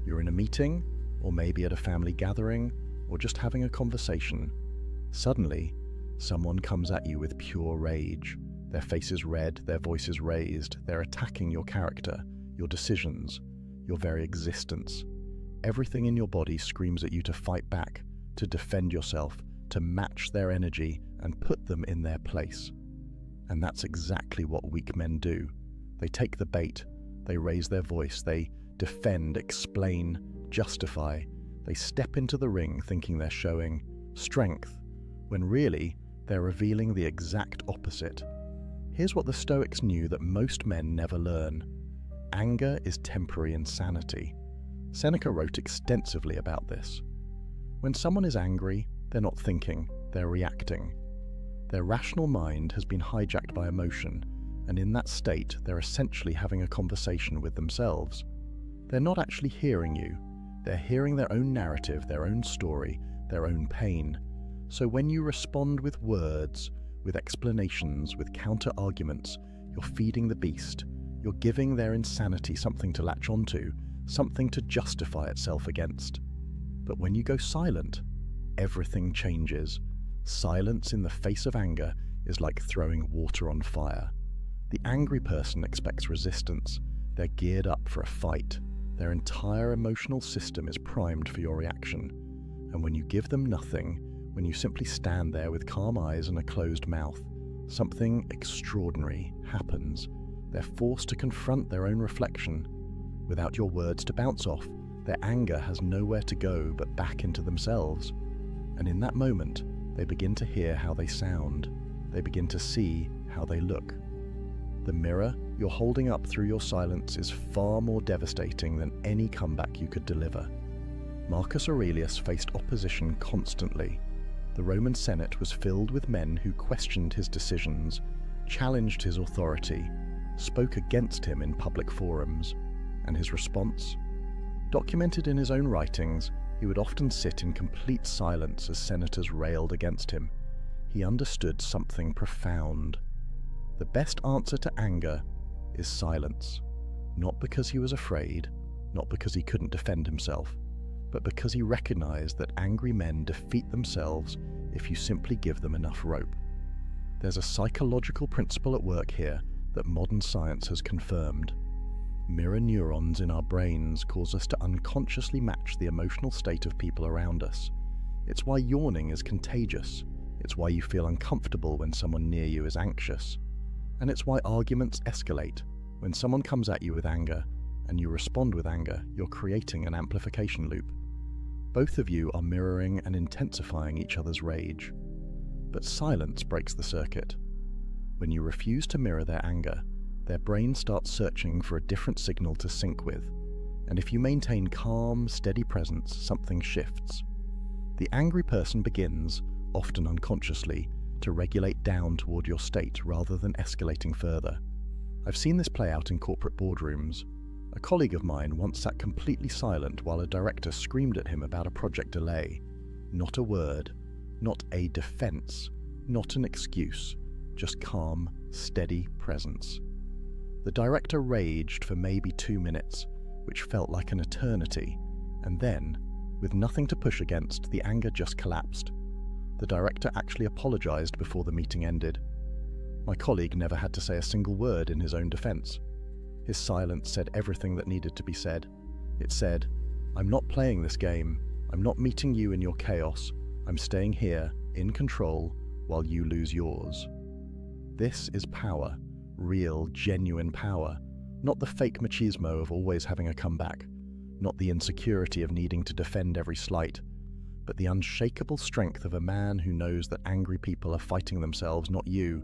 You're in a meeting, or maybe at a family gathering, or just having a conversation. Suddenly, someone comes at you with pure rage. Their face is red, their voice is raised, they're attacking your character, your decisions, your very existence. Everything in your body screams at you to fight back, to defend yourself, to match their energy and put them in their place. And that's exactly what weak men do. They take the bait, they raise their voice, they defend, explain, justify. They step into the ring thinking they're showing strength, when really they're revealing the exact opposite. Here's what the Stoics knew that most men never learn. Anger is temporary insanity. Seneca wrote extensively about this. When someone is angry, they're not thinking, they're reacting. Their rational mind has been hijacked by emotion, and in that state, they're essentially having a conversation with themselves. They're not actually hearing you. They're hearing their own narrative, their own story, their own pain. So when you respond with words, with explanations, with counter-arguments, you're feeding the beast. You're giving their insanity something to latch onto, something to justify itself against. But when you go silent, everything changes. Silence in the face of anger is like throwing water on fire. The angry person expects resistance. They're geared up for a fight. Their entire emotional system is primed for your reaction. And when you give them nothing, when you simply stand there with calm eyes and a closed mouth, something extraordinary happens. They're forced to confront their own reflection. Without your words to bounce off, their anger has nowhere to go but back into themselves. And in that moment, they begin to hear how they sound. They begin to see how they look. The mirror you're holding up through your silence is far more devastating than any comeback you could deliver. Marcus Aurelius faced opposition constantly. The Roman Senate was filled with men who questioned his decisions, challenged his authority, spoke against him in public forums. And his response? Documented in his own writings, He would often sit in complete silence as senators railed against him. He understood something profound. The best answer to anger is silence, not because he was afraid, not because he couldn't defend himself, but because he recognized that angry men defeat themselves if you simply give them enough rope. There's a psychological principle at work here that modern science has confirmed. Mirror neurons in our brains cause us to unconsciously match the emotional state of people around us. It's why yawning is contagious. It's why you feel uncomfortable when someone near you is anxious. And it's why arguments escalate. When someone comes at you with anger, and you respond with anger, you're creating an amplification loop. Both of you are mirroring and intensifying each other's rage. But silence breaks the circuit. When you refuse to mirror their anger, their brain starts searching for a different signal to sync with. And if you maintain calm, steady presence, something shifts. The angry person begins, often unconsciously, to regulate down toward your state rather than escalating further. I've seen this play out in corporate boardrooms. A colleague of mine once sat completely silent while a director screamed at him about a project delay. Not a word, not a defense, not an excuse, just calm, steady presence. The director raged for maybe 2 minutes, which felt like an eternity, and then, with nothing to push against, the anger just collapsed. The director actually apologized before the meeting ended. My colleague never had to say a single word in his own defense. His silence said everything that needed to be said. It said, "I'm not playing this game. I'm not meeting you in your chaos. I'm staying here, in control, while you lose yours." This is power, real, genuine power, not the fake machismo of always having a comeback, not the insecurity of needing to defend every slight, but the unshakable strength of a man who knows that angry people are fighting themselves, not you,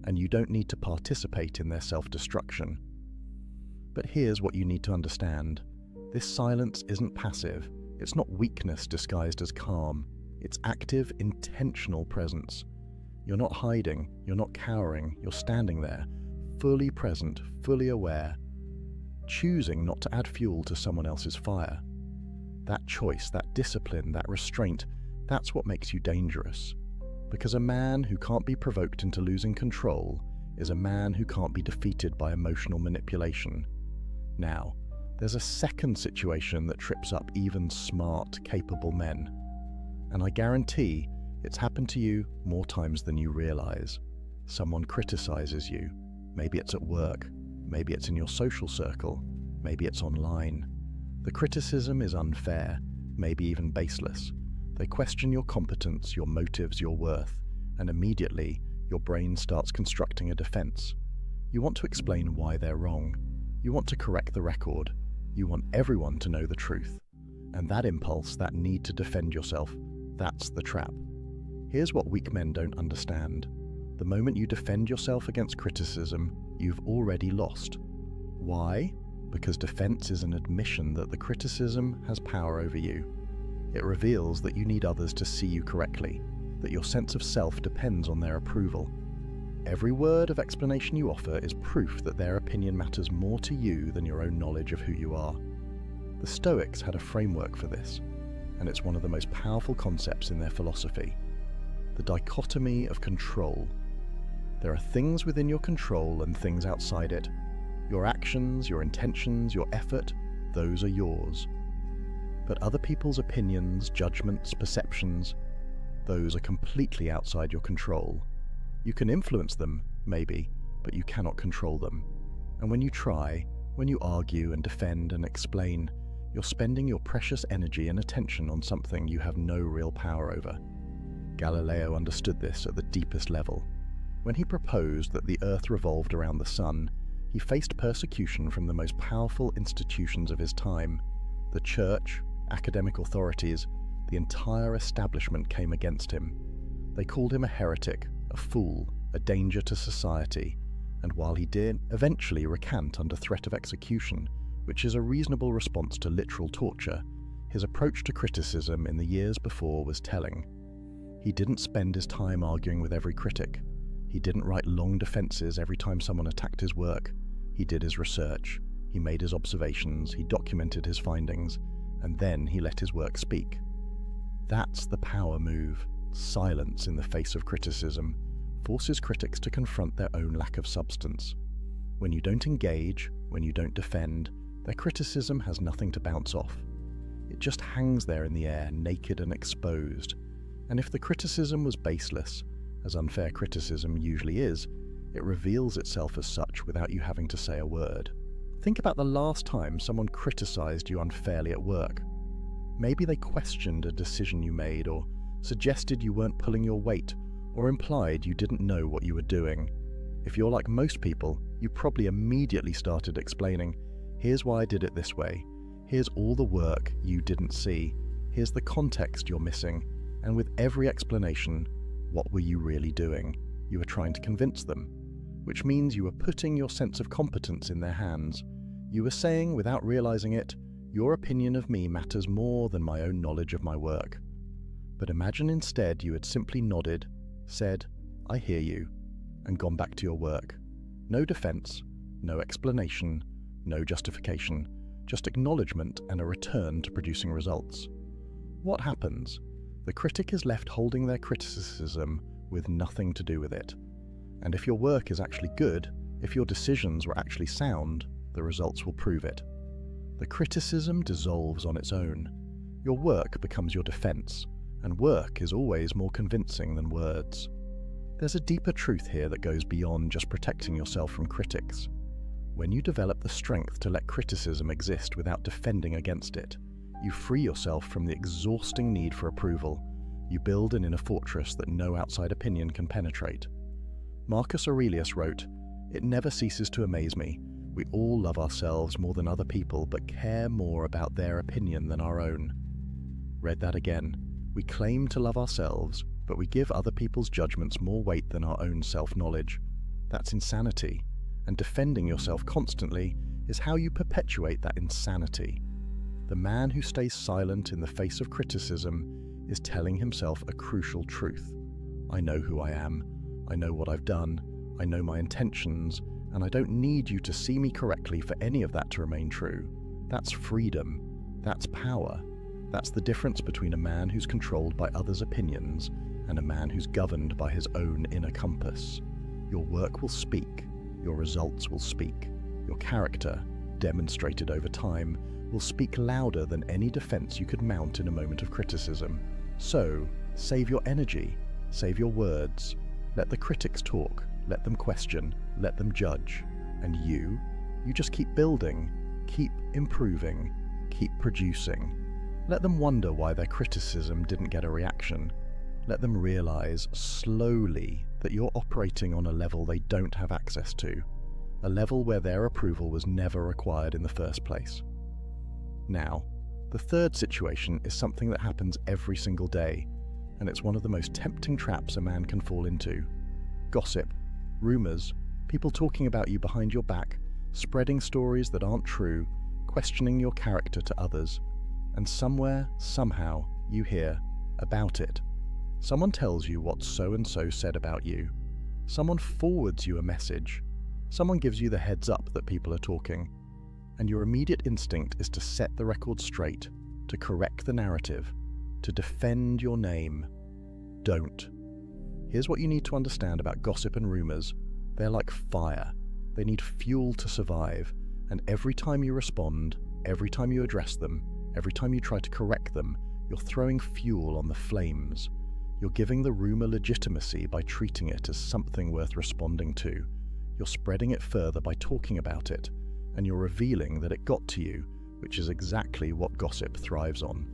and you don't need to participate in their self-destruction. But here's what you need to understand. This silence isn't passive. It's not weakness disguised as calm. It's active, intentional presence. You're not hiding, you're not cowering, you're standing there, fully present, fully aware, choosing not to add fuel to someone else's fire. That choice, that discipline, that restraint, that's what makes you dangerous. Because a man who can't be provoked into losing control is a man who can't be defeated by emotional manipulation. Now, there's a second situation that trips up even smart, capable men. And I guarantee it's happened to you more times than you realize. Someone criticizes you. Maybe it's at work. Maybe it's in your social circle. Maybe it's online. The criticism is unfair, maybe even baseless. They question your competence, your motives, your worth, and immediately your brain starts constructing a defense. You want to explain why they're wrong. You want to correct the record. You want everyone to know the truth. And that impulse, that need to defend yourself, that's the trap. Here's what weak men don't understand. The moment you defend yourself against criticism, you've already lost. Why? Because defense is an admission that the criticism has power over you. It reveals that you need others to see you correctly, that your sense of self depends on their approval. Every word of explanation you offer is proof that their opinion matters more to you than your own knowledge of who you are. The Stoics had a framework for this, and it's one of the most powerful concepts in their philosophy. The dichotomy of control. There are things within your control and things outside it. Your actions, your intentions, your effort, those are yours. But other people's opinions, judgments, perceptions, those are completely outside your control. You can influence them, maybe, but you cannot control them. And when you try, when you argue and defend and explain, you're spending your precious energy and attention on something you have no real power over. Galileo understood this at the deepest level. When he proposed that the Earth revolved around the sun, he faced persecution from the most powerful institutions of his time. The church, academic authorities, the entire establishment came against him. They called him a heretic, a fool, a danger to society, and while he did eventually recant under threat of execution, which is a reasonable response to literal torture, his approach to criticism in the years before was telling. He didn't spend his time arguing with every critic. He didn't write long defenses every time someone attacked his work. He did his research, he made his observations, he documented his findings, and then he let his work speak. That's the power move. Silence in the face of criticism forces critics to confront their own lack of substance. When you don't engage, when you don't defend, their criticism has nothing to bounce off. It just hangs there in the air, naked and exposed. And if the criticism was baseless, as unfair criticism usually is, it reveals itself as such without you having to say a word. Think about the last time someone criticized you unfairly at work. Maybe they questioned a decision you made, or suggested you weren't pulling your weight, or implied you didn't know what you were doing. If you're like most people, you probably immediately started explaining, "Here's why I did it this way. Here's all the work you didn't see. Here's the context you're missing." And with every explanation, what were you really doing? You were trying to convince them, which means you were putting your sense of competence in their hands. You were saying, without realizing it, "Your opinion of me matters more than my own knowledge of my work." But imagine instead you had simply nodded, said, "I hear you," and gone back to your work. No defense, no explanation, no justification, just acknowledgement and a return to producing results. What happens? The critic is left holding their criticism with nothing to do with it. And if your work is actually good, if your decisions were actually sound, the results will prove it. The criticism dissolves on its own. Your work becomes your defense, and work is always more convincing than words. There's a deeper truth here that goes beyond just protecting yourself from critics. When you develop the strength to let criticism exist without defending against it, you free yourself from the exhausting need for approval. You build an inner fortress that no outside opinion can penetrate. Marcus Aurelius wrote, "It never ceases to amaze me. We all love ourselves more than other people, but care more about their opinion than our own." Read that again. We claim to love ourselves, but we give other people's judgments more weight than our own self-knowledge. That's insanity, and defending yourself constantly is how you perpetuate that insanity. The man who stays silent in the face of criticism is telling himself a crucial truth. I know who I am, I know what I've done, I know my intentions, and I don't need you to see me correctly for any of that to remain true. That's freedom, that's power. That's the difference between a man who's controlled by others' opinions and a man who's governed by his own inner compass. Your work will speak, your results will speak, your character, demonstrated over time, will speak louder than any defense you could mount in a moment of criticism. So, save your energy, save your words, let the critics talk, let them question, let them judge. And you just keep building, keep improving, keep producing. Let them wonder why their criticism didn't get a reaction. Let them realize slowly that you're operating on a level they don't have access to, a level where their approval was never required in the first place. Now, the third situation is something that happens every single day, and it's one of the most tempting traps a man can fall into. Gossip, rumors, people talking about you behind your back, spreading stories that aren't true, questioning your character to others. And somewhere, somehow, you hear about it. Someone tells you what so-and-so said about you. Someone forwards you a message. Someone gives you the heads up that people are talking. And your immediate instinct is to set the record straight, to correct the narrative, to defend your name. Don't. Here's what you need to understand about gossip and rumors. They're like fire. They need fuel to survive. And every time you respond, every time you address them, every time you try to correct them, you're throwing fuel on the flames. You're giving the rumor legitimacy by treating it as something worth responding to. You're spreading it further by talking about it, and you're revealing that it got to you, which is exactly what gossip thrives on.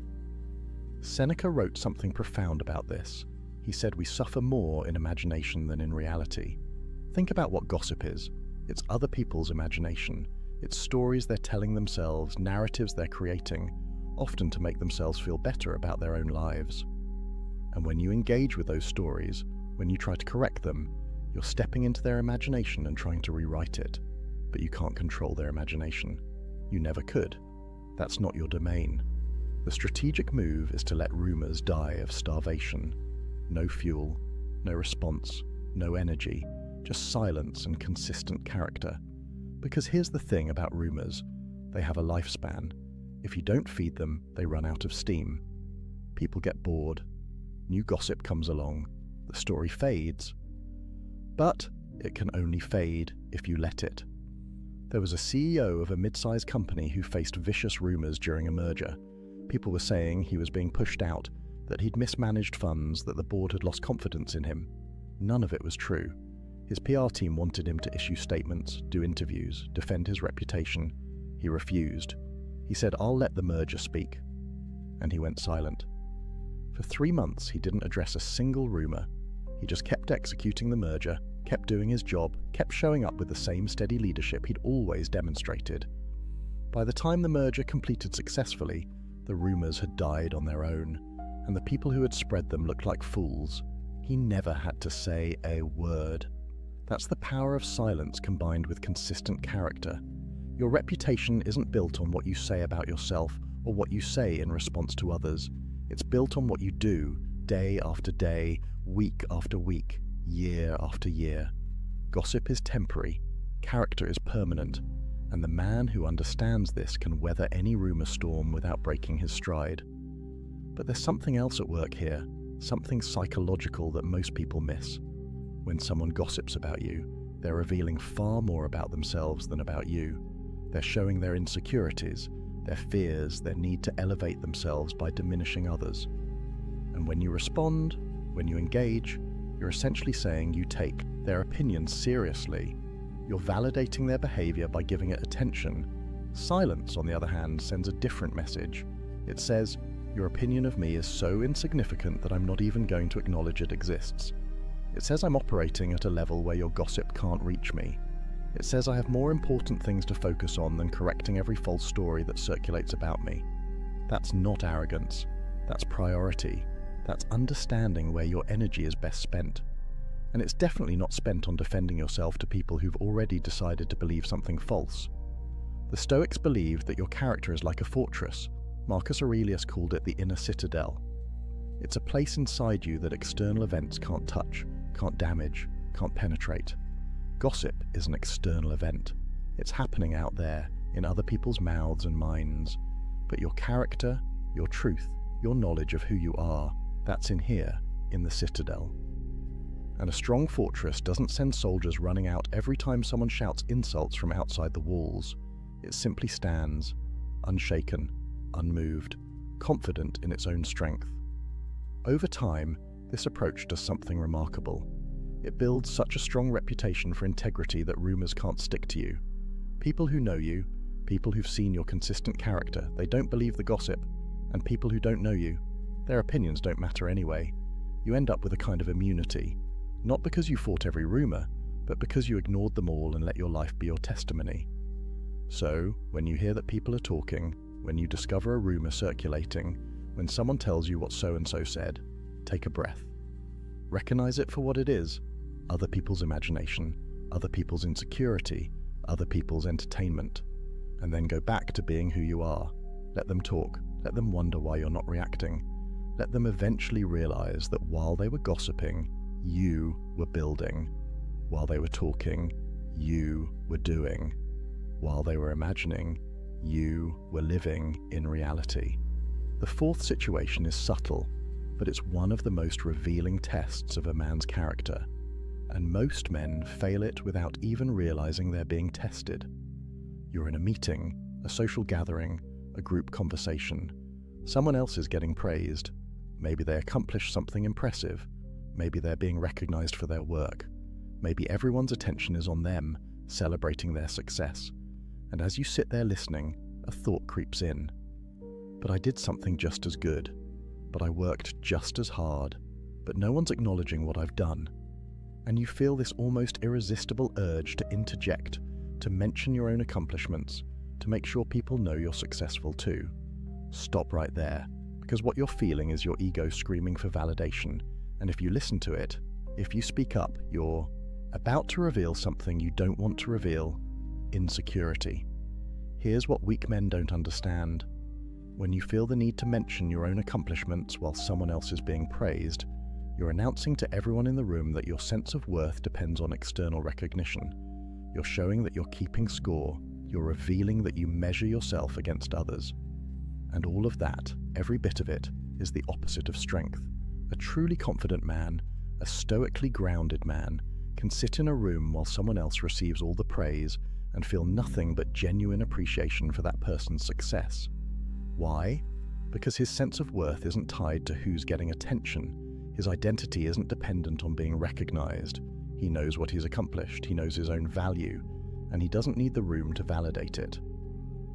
Seneca wrote something profound about this. He said we suffer more in imagination than in reality. Think about what gossip is. It's other people's imagination. It's stories they're telling themselves, narratives they're creating, often to make themselves feel better about their own lives. And when you engage with those stories, when you try to correct them, you're stepping into their imagination and trying to rewrite it. But you can't control their imagination. You never could. That's not your domain. The strategic move is to let rumors die of starvation. No fuel, no response, no energy, just silence and consistent character. Because here's the thing about rumors. They have a lifespan. If you don't feed them, they run out of steam. People get bored. New gossip comes along. The story fades. But it can only fade if you let it. There was a CEO of a mid-sized company who faced vicious rumors during a merger. People were saying he was being pushed out, that he'd mismanaged funds, that the board had lost confidence in him. None of it was true. His PR team wanted him to issue statements, do interviews, defend his reputation. He refused. He said, "I'll let the merger speak." And he went silent. For 3 months, he didn't address a single rumor. He just kept executing the merger, kept doing his job, kept showing up with the same steady leadership he'd always demonstrated. By the time the merger completed successfully, the rumors had died on their own, and the people who had spread them looked like fools. He never had to say a word. That's the power of silence combined with consistent character. Your reputation isn't built on what you say about yourself or what you say in response to others. It's built on what you do, day after day, week after week, year after year. Gossip is temporary, character is permanent, and the man who understands this can weather any rumor storm without breaking his stride. But there's something else at work here, something psychological that most people miss. When someone gossips about you, they're revealing far more about themselves than about you. They're showing their insecurities, their fears, their need to elevate themselves by diminishing others. And when you respond, when you engage, you're essentially saying you take their opinion seriously. You're validating their behavior by giving it attention. Silence, on the other hand, sends a different message. It says, your opinion of me is so insignificant that I'm not even going to acknowledge it exists. It says I'm operating at a level where your gossip can't reach me. It says I have more important things to focus on than correcting every false story that circulates about me. That's not arrogance. That's priority. That's understanding where your energy is best spent. And it's definitely not spent on defending yourself to people who've already decided to believe something false. The Stoics believed that your character is like a fortress. Marcus Aurelius called it the inner citadel. It's a place inside you that external events can't touch, can't damage, can't penetrate. Gossip is an external event. It's happening out there, in other people's mouths and minds. But your character, your truth, your knowledge of who you are, that's in here, in the citadel. And a strong fortress doesn't send soldiers running out every time someone shouts insults from outside the walls. It simply stands, unshaken, unmoved, confident in its own strength. Over time, this approach does something remarkable. It builds such a strong reputation for integrity that rumors can't stick to you. People who know you, people who've seen your consistent character, they don't believe the gossip, and people who don't know you, their opinions don't matter anyway. You end up with a kind of immunity, not because you fought every rumor, but because you ignored them all and let your life be your testimony. So, when you hear that people are talking, when you discover a rumor circulating, when someone tells you what so-and-so said, take a breath. Recognize it for what it is, other people's imagination, other people's insecurity, other people's entertainment, and then go back to being who you are. Let them talk, let them wonder why you're not reacting. Let them eventually realize that while they were gossiping, you were building. While they were talking, you were doing. While they were imagining, you were living in reality. The fourth situation is subtle, but it's one of the most revealing tests of a man's character, and most men fail it without even realizing they're being tested. You're in a meeting, a social gathering, a group conversation. Someone else is getting praised. Maybe they accomplished something impressive. Maybe they're being recognized for their work. Maybe everyone's attention is on them, celebrating their success. And as you sit there listening, a thought creeps in. But I did something just as good. But I worked just as hard. But no one's acknowledging what I've done. And you feel this almost irresistible urge to interject, to mention your own accomplishments, to make sure people know you're successful too. Stop right there, because what you're feeling is your ego screaming for validation. And if you listen to it, if you speak up, you're about to reveal something you don't want to reveal: insecurity. Here's what weak men don't understand. When you feel the need to mention your own accomplishments while someone else is being praised, you're announcing to everyone in the room that your sense of worth depends on external recognition. You're showing that you're keeping score. You're revealing that you measure yourself against others. And all of that, every bit of it, is the opposite of strength. A truly confident man, a stoically grounded man, can sit in a room while someone else receives all the praise and feel nothing but genuine appreciation for that person's success. Why? Because his sense of worth isn't tied to who's getting attention. His identity isn't dependent on being recognized. He knows what he's accomplished, he knows his own value, and he doesn't need the room to validate it.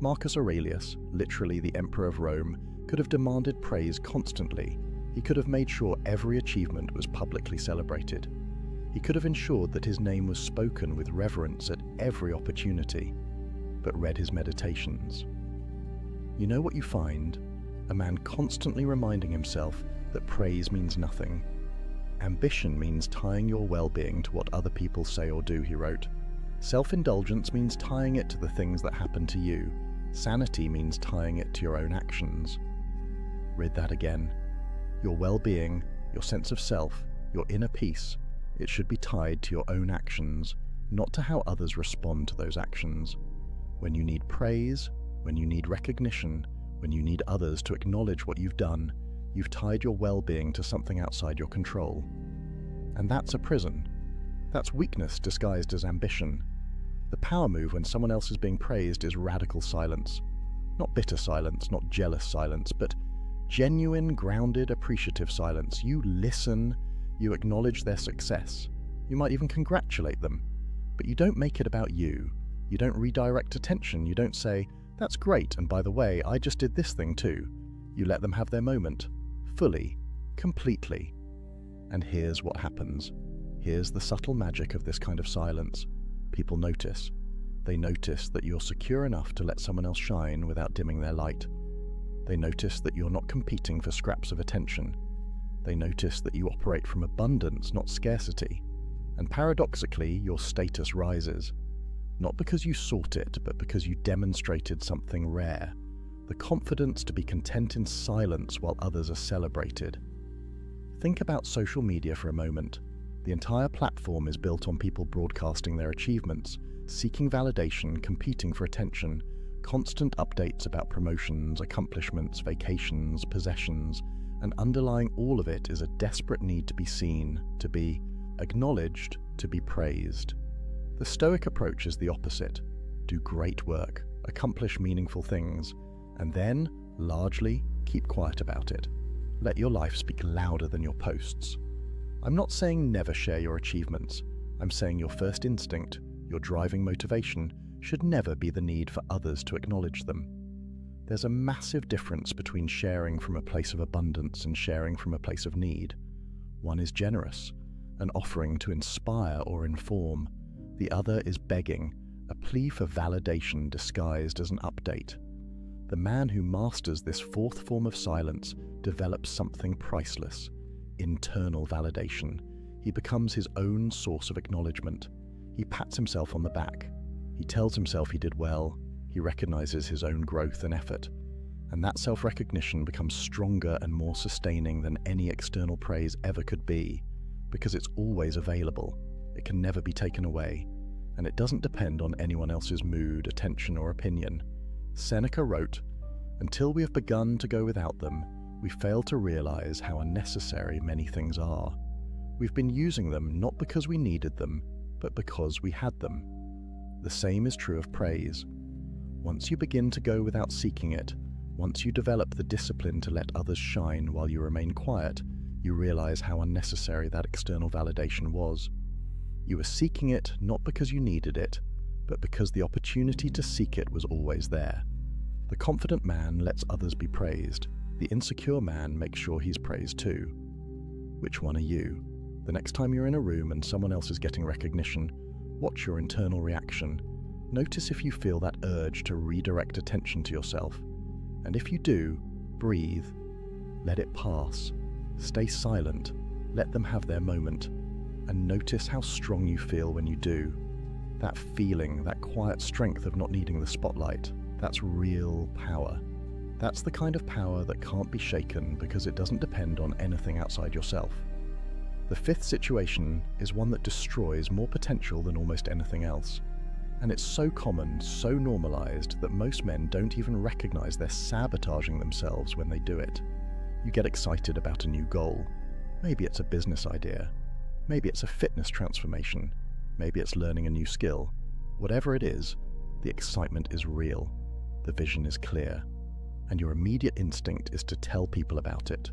Marcus Aurelius, literally the Emperor of Rome, could have demanded praise constantly. He could have made sure every achievement was publicly celebrated. He could have ensured that his name was spoken with reverence at every opportunity, but read his meditations. You know what you find? A man constantly reminding himself that praise means nothing. Ambition means tying your well-being to what other people say or do, he wrote. Self-indulgence means tying it to the things that happen to you. Sanity means tying it to your own actions. Read that again. Your well-being, your sense of self, your inner peace, it should be tied to your own actions, not to how others respond to those actions. When you need praise, when you need recognition, when you need others to acknowledge what you've done, you've tied your well-being to something outside your control. And that's a prison. That's weakness disguised as ambition. The power move when someone else is being praised is radical silence. Not bitter silence, not jealous silence, but genuine, grounded, appreciative silence. You listen, you acknowledge their success. You might even congratulate them, but you don't make it about you. You don't redirect attention. You don't say, "That's great, and by the way, I just did this thing too." You let them have their moment, fully, completely. And here's what happens. Here's the subtle magic of this kind of silence. People notice. They notice that you're secure enough to let someone else shine without dimming their light. They notice that you're not competing for scraps of attention. They notice that you operate from abundance, not scarcity. And paradoxically, your status rises. Not because you sought it, but because you demonstrated something rare. The confidence to be content in silence while others are celebrated. Think about social media for a moment. The entire platform is built on people broadcasting their achievements, seeking validation, competing for attention, constant updates about promotions, accomplishments, vacations, possessions, and underlying all of it is a desperate need to be seen, to be acknowledged, to be praised. The Stoic approach is the opposite. Do great work, accomplish meaningful things, and then, largely, keep quiet about it. Let your life speak louder than your posts. I'm not saying never share your achievements. I'm saying your first instinct, your driving motivation, should never be the need for others to acknowledge them. There's a massive difference between sharing from a place of abundance and sharing from a place of need. One is generous, an offering to inspire or inform. The other is begging, a plea for validation disguised as an update. The man who masters this fourth form of silence develops something priceless, internal validation. He becomes his own source of acknowledgement. He pats himself on the back. He tells himself he did well. He recognizes his own growth and effort. And that self-recognition becomes stronger and more sustaining than any external praise ever could be, because it's always available. It can never be taken away, and it doesn't depend on anyone else's mood, attention, or opinion. Seneca wrote, "Until we have begun to go without them, we fail to realize how unnecessary many things are. We've been using them not because we needed them, but because we had them." The same is true of praise. Once you begin to go without seeking it, once you develop the discipline to let others shine while you remain quiet, you realize how unnecessary that external validation was. You were seeking it not because you needed it, but because the opportunity to seek it was always there. The confident man lets others be praised. The insecure man makes sure he's praised too. Which one are you? The next time you're in a room and someone else is getting recognition, watch your internal reaction. Notice if you feel that urge to redirect attention to yourself. And if you do, breathe. Let it pass. Stay silent. Let them have their moment. And notice how strong you feel when you do. That feeling, that quiet strength of not needing the spotlight, that's real power. That's the kind of power that can't be shaken because it doesn't depend on anything outside yourself. The fifth situation is one that destroys more potential than almost anything else. And it's so common, so normalized, that most men don't even recognize they're sabotaging themselves when they do it. You get excited about a new goal. Maybe it's a business idea. Maybe it's a fitness transformation. Maybe it's learning a new skill. Whatever it is, the excitement is real. The vision is clear. And your immediate instinct is to tell people about it.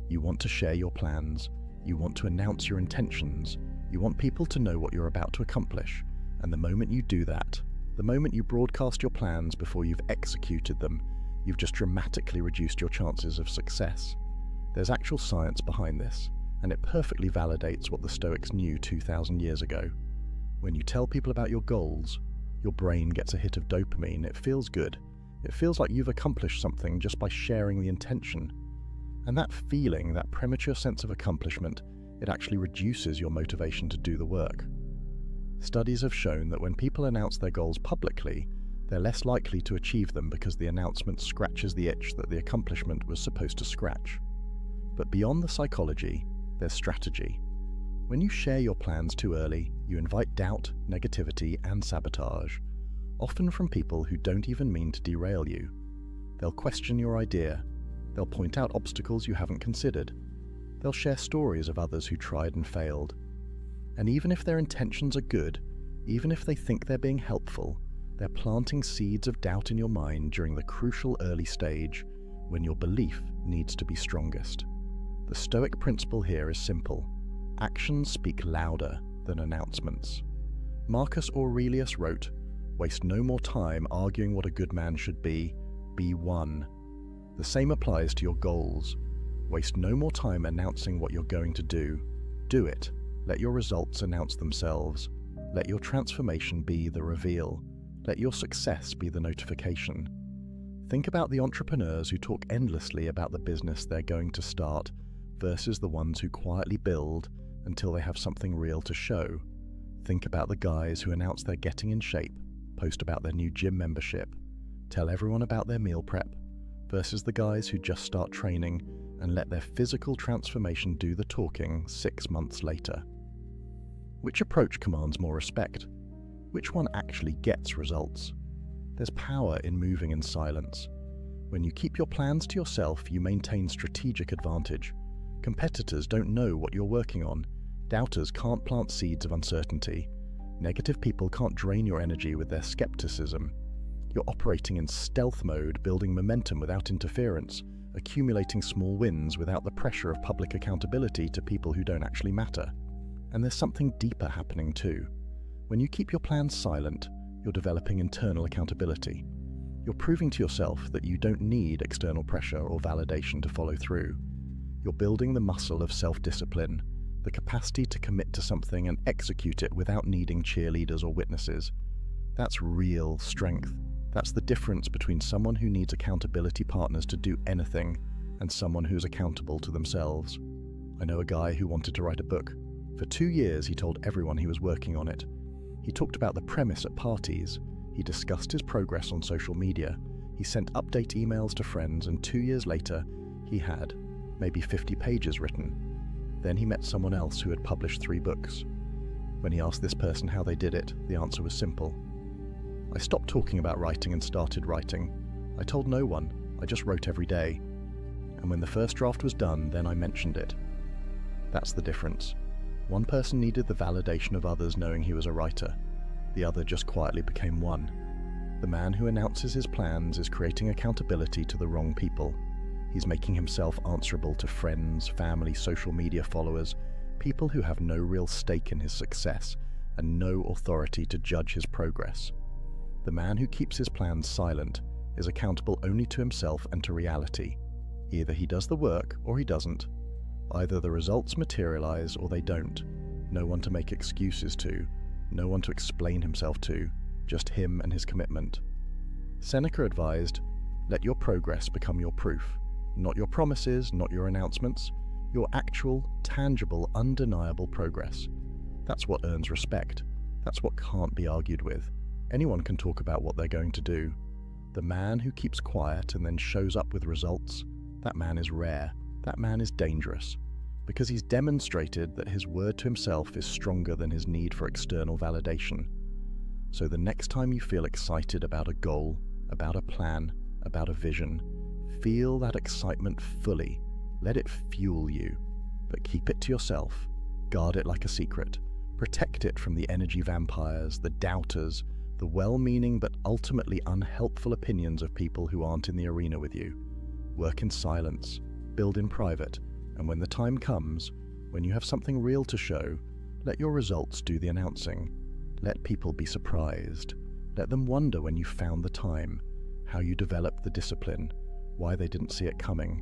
You want to share your plans. You want to announce your intentions. You want people to know what you're about to accomplish. And the moment you do that, the moment you broadcast your plans before you've executed them, you've just dramatically reduced your chances of success. There's actual science behind this, and it perfectly validates what the Stoics knew 2,000 years ago. When you tell people about your goals, your brain gets a hit of dopamine. It feels good. It feels like you've accomplished something just by sharing the intention. And that feeling, that premature sense of accomplishment, it actually reduces your motivation to do the work. Studies have shown that when people announce their goals publicly, they're less likely to achieve them because the announcement scratches the itch that the accomplishment was supposed to scratch. But beyond the psychology, there's strategy. When you share your plans too early, you invite doubt, negativity, and sabotage, often from people who don't even mean to derail you. They'll question your idea. They'll point out obstacles you haven't considered. They'll share stories of others who tried and failed. And even if their intentions are good, even if they think they're being helpful, they're planting seeds of doubt in your mind during the crucial early stage when your belief needs to be strongest. The Stoic principle here is simple. Actions speak louder than announcements. Marcus Aurelius wrote, "Waste no more time arguing what a good man should be one." The same applies to your goals. Waste no more time announcing what you're going to do it. Let your results announce themselves. Let your transformation be the reveal. Let your success be the notification. Think about the entrepreneurs who talk endlessly about the business they're going to start versus the ones who quietly build until they have something real to show. Think about the guys who announce they're getting in shape, post about their new gym membership, tell everyone about their meal prep, versus the guys who just start training and let their physical transformation do the talking 6 months later. Which approach commands more respect? Which one actually gets results? There's power in moving in silence. When you keep your plans to yourself, you maintain strategic advantage. Competitors don't know what you're working on. Doubters can't plant seeds of uncertainty. Negative people can't drain your energy with their skepticism. You're operating in stealth mode, building momentum without interference, accumulating small wins without the pressure of public accountability to people who don't actually matter. And there's something deeper happening too. When you keep your plans silent, you're developing internal accountability. You're proving to yourself that you don't need external pressure or validation to follow through. You're building the muscle of self-discipline, the capacity to commit to something and execute it without needing cheerleaders or witnesses. That's real strength. That's the difference between someone who needs accountability partners to do anything and someone who's accountable to themselves. I know a guy who wanted to write a book. For 2 years, he told everyone he was working on it. He talked about the premise at parties. He discussed his progress on social media. He sent update emails to friends, and 2 years later, he had maybe 50 pages written. Then he met someone else who had published 3 books. When he asked this person how they did it, the answer was simple. I stopped talking about writing and started writing. I told no one. I just wrote every day. And when the first draft was done, then I mentioned it. That's the difference. One person needed the validation of others knowing he was a writer. The other just quietly became one. The man who announces his plans is creating accountability to the wrong people. He's making himself answerable to friends, family, social media followers, people who have no real stake in his success and no authority to judge his progress. The man who keeps his plans silent is accountable only to himself and to reality. Either he does the work or he doesn't. Either the results materialize or they don't. No one to make excuses to, no one to explain himself to, just him and his commitment. Seneca advised, "Let your progress become your proof. Not your promises, not your announcements, your actual, tangible, undeniable progress. That's what earns respect. That's what can't be argued with. Anyone can talk about what they're going to do. The man who keeps quiet and then shows up with results, that man is rare. That man is dangerous, because he's demonstrated that his word to himself is stronger than his need for external validation. So the next time you feel excited about a goal, about a plan, about a vision, feel that excitement fully. Let it fuel you, but keep it to yourself. Guard it like a secret. Protect it from the energy vampires, the doubters, the well-meaning but ultimately unhelpful opinions of people who aren't in the arena with you. Work in silence, build in private, and when the time comes, when you have something real to show, let your results do the announcing. Let people be surprised. Let them wonder when you found the time, how you developed the discipline, why they didn't see it coming.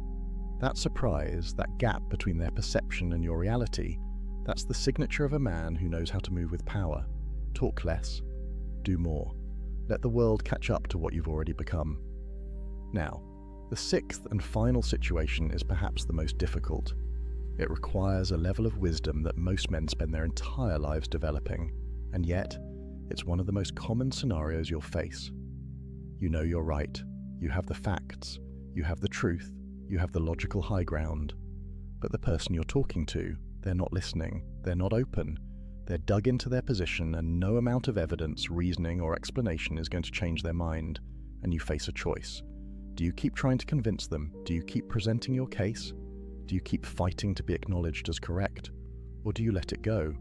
That surprise, that gap between their perception and your reality, that's the signature of a man who knows how to move with power. Talk less, do more. Let the world catch up to what you've already become. Now, the sixth and final situation is perhaps the most difficult. It requires a level of wisdom that most men spend their entire lives developing, and yet, it's one of the most common scenarios you'll face. You know you're right, you have the facts, you have the truth, you have the logical high ground, but the person you're talking to, they're not listening, they're not open, they're dug into their position, and no amount of evidence, reasoning, or explanation is going to change their mind, and you face a choice. Do you keep trying to convince them? Do you keep presenting your case? Do you keep fighting to be acknowledged as correct? Or do you let it go?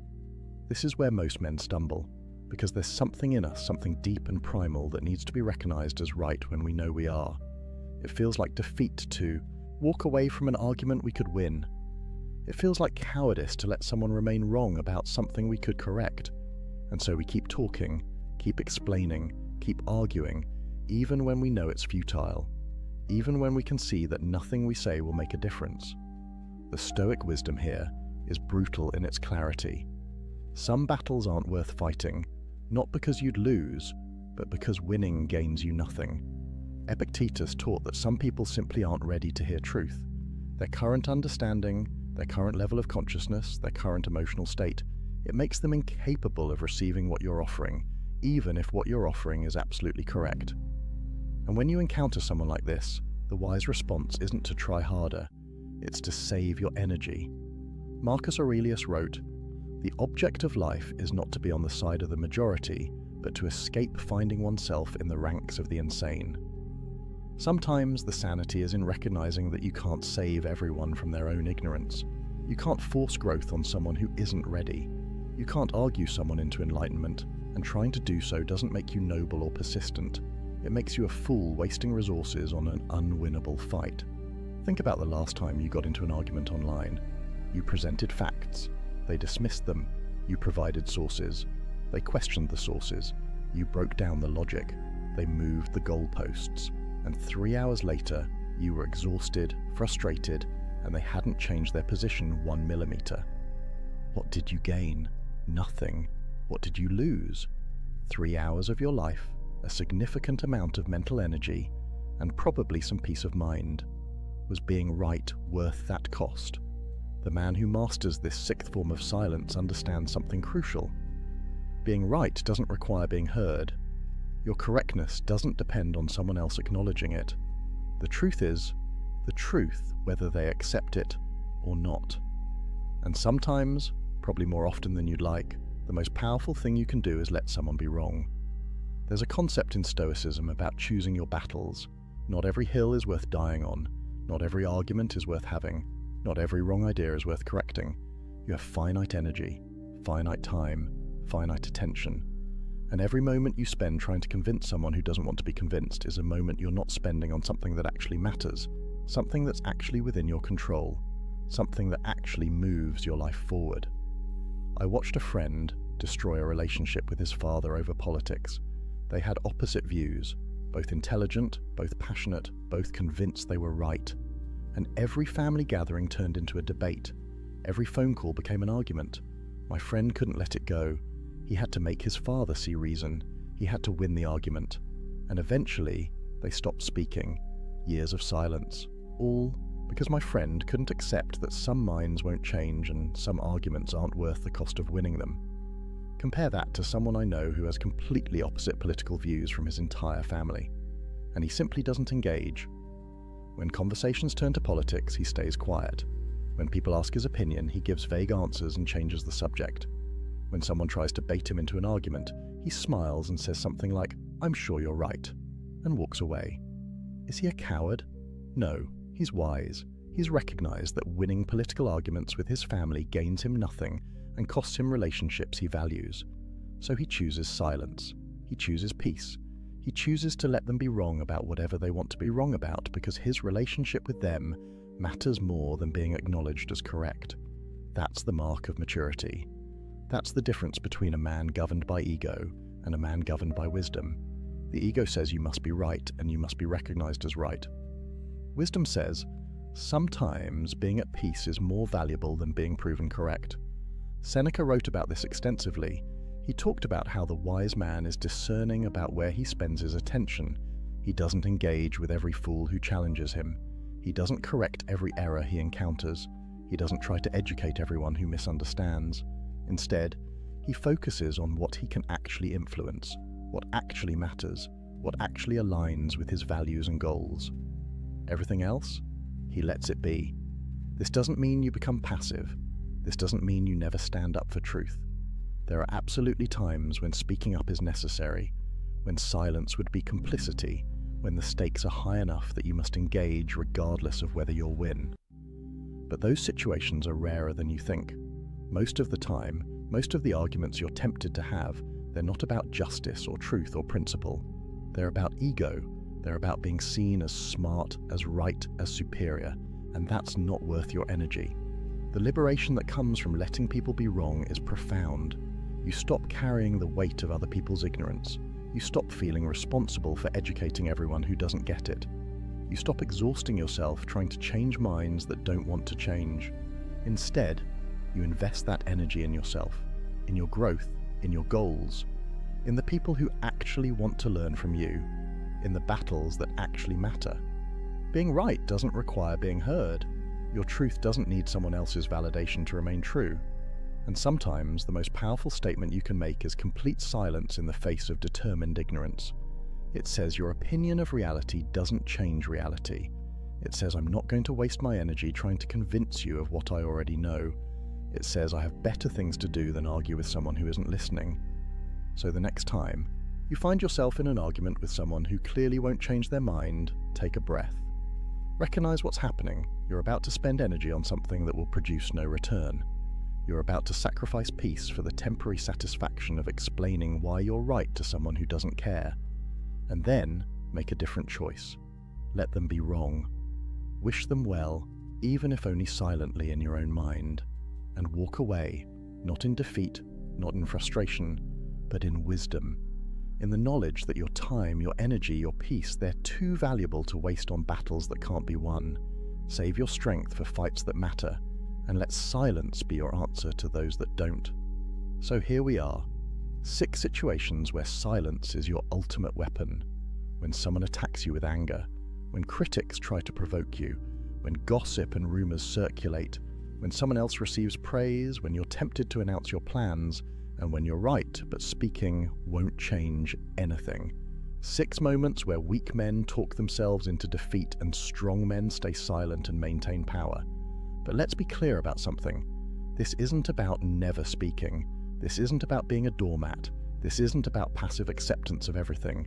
This is where most men stumble, because there's something in us, something deep and primal that needs to be recognized as right when we know we are. It feels like defeat to walk away from an argument we could win. It feels like cowardice to let someone remain wrong about something we could correct. And so we keep talking, keep explaining, keep arguing, even when we know it's futile, even when we can see that nothing we say will make a difference. The Stoic wisdom here is brutal in its clarity. Some battles aren't worth fighting, not because you'd lose, but because winning gains you nothing. Epictetus taught that some people simply aren't ready to hear truth. Their current understanding, their current level of consciousness, their current emotional state, it makes them incapable of receiving what you're offering, even if what you're offering is absolutely correct. And when you encounter someone like this, the wise response isn't to try harder, it's to save your energy. Marcus Aurelius wrote, "The object of life is not to be on the side of the majority, but to escape finding oneself in the ranks of the insane." Sometimes the sanity is in recognizing that you can't save everyone from their own ignorance. You can't force growth on someone who isn't ready. You can't argue someone into enlightenment, and trying to do so doesn't make you noble or persistent. It makes you a fool wasting resources on an unwinnable fight. Think about the last time you got into an argument online. You presented facts. They dismissed them. You provided sources. They questioned the sources. You broke down the logic. They moved the goalposts. And 3 hours later, you were exhausted, frustrated, and they hadn't changed their position 1 millimeter. What did you gain? Nothing. What did you lose? 3 hours of your life, a significant amount of mental energy, and probably some peace of mind. Was being right worth that cost? The man who masters this sixth form of silence understands something crucial. Being right doesn't require being heard. Your correctness doesn't depend on someone else acknowledging it. The truth is the truth, whether they accept it or not. And sometimes, probably more often than you'd like, the most powerful thing you can do is let someone be wrong. There's a concept in Stoicism about choosing your battles. Not every hill is worth dying on. Not every argument is worth having. Not every wrong idea is worth correcting. You have finite energy, finite time, finite attention. And every moment you spend trying to convince someone who doesn't want to be convinced is a moment you're not spending on something that actually matters, something that's actually within your control, something that actually moves your life forward. I watched a friend destroy a relationship with his father over politics. They had opposite views, both intelligent, both passionate, both convinced they were right. And every family gathering turned into a debate. Every phone call became an argument. My friend couldn't let it go. He had to make his father see reason. He had to win the argument. And eventually, they stopped speaking. Years of silence. All because my friend couldn't accept that some minds won't change and some arguments aren't worth the cost of winning them. Compare that to someone I know who has completely opposite political views from his entire family. And he simply doesn't engage. When conversations turn to politics, he stays quiet. When people ask his opinion, he gives vague answers and changes the subject. When someone tries to bait him into an argument, he smiles and says something like, "I'm sure you're right," and walks away. Is he a coward? No, he's wise. He's recognized that winning political arguments with his family gains him nothing and costs him relationships he values. So he chooses silence. He chooses peace. He chooses to let them be wrong about whatever they want to be wrong about because his relationship with them matters more than being acknowledged as correct. That's the mark of maturity. That's the difference between a man governed by ego and a man governed by wisdom. The ego says you must be right and you must be recognized as right. Wisdom says, sometimes being at peace is more valuable than being proven correct. Seneca wrote about this extensively. He talked about how the wise man is discerning about where he spends his attention. He doesn't engage with every fool who challenges him. He doesn't correct every error he encounters. He doesn't try to educate everyone who misunderstands. Instead, he focuses on what he can actually influence, what actually matters, what actually aligns with his values and goals. Everything else, he lets it be. This doesn't mean you become passive. This doesn't mean you never stand up for truth. There are absolutely times when speaking up is necessary, when silence would be complicity, when the stakes are high enough that you must engage regardless of whether you'll win. But those situations are rarer than you think. Most of the time, most of the arguments you're tempted to have, they're not about justice or truth or principle. They're about ego. They're about being seen as smart, as right, as superior, and that's not worth your energy. The liberation that comes from letting people be wrong is profound. You stop carrying the weight of other people's ignorance. You stop feeling responsible for educating everyone who doesn't get it. You stop exhausting yourself trying to change minds that don't want to change. Instead, you invest that energy in yourself, in your growth, in your goals, in the people who actually want to learn from you, in the battles that actually matter. Being right doesn't require being heard. Your truth doesn't need someone else's validation to remain true. And sometimes the most powerful statement you can make is complete silence in the face of determined ignorance. It says your opinion of reality doesn't change reality. It says I'm not going to waste my energy trying to convince you of what I already know. It says I have better things to do than argue with someone who isn't listening. So the next time you find yourself in an argument with someone who clearly won't change their mind, take a breath. Recognize what's happening. You're about to spend energy on something that will produce no return. You're about to sacrifice peace for the temporary satisfaction of explaining why you're right to someone who doesn't care. And then make a different choice. Let them be wrong. Wish them well, even if only silently in your own mind. And walk away, not in defeat, not in frustration, but in wisdom. In the knowledge that your time, your energy, your peace, they're too valuable to waste on battles that can't be won. Save your strength for fights that matter, and let silence be your answer to those that don't. So here we are, 6 situations where silence is your ultimate weapon. When someone attacks you with anger, when critics try to provoke you, when gossip and rumors circulate, when someone else receives praise, when you're tempted to announce your plans, and when you're right, but speaking won't change anything. 6 moments where weak men talk themselves into defeat and strong men stay silent and maintain power. But let's be clear about something. This isn't about never speaking. This isn't about being a doormat. This isn't about passive acceptance of everything.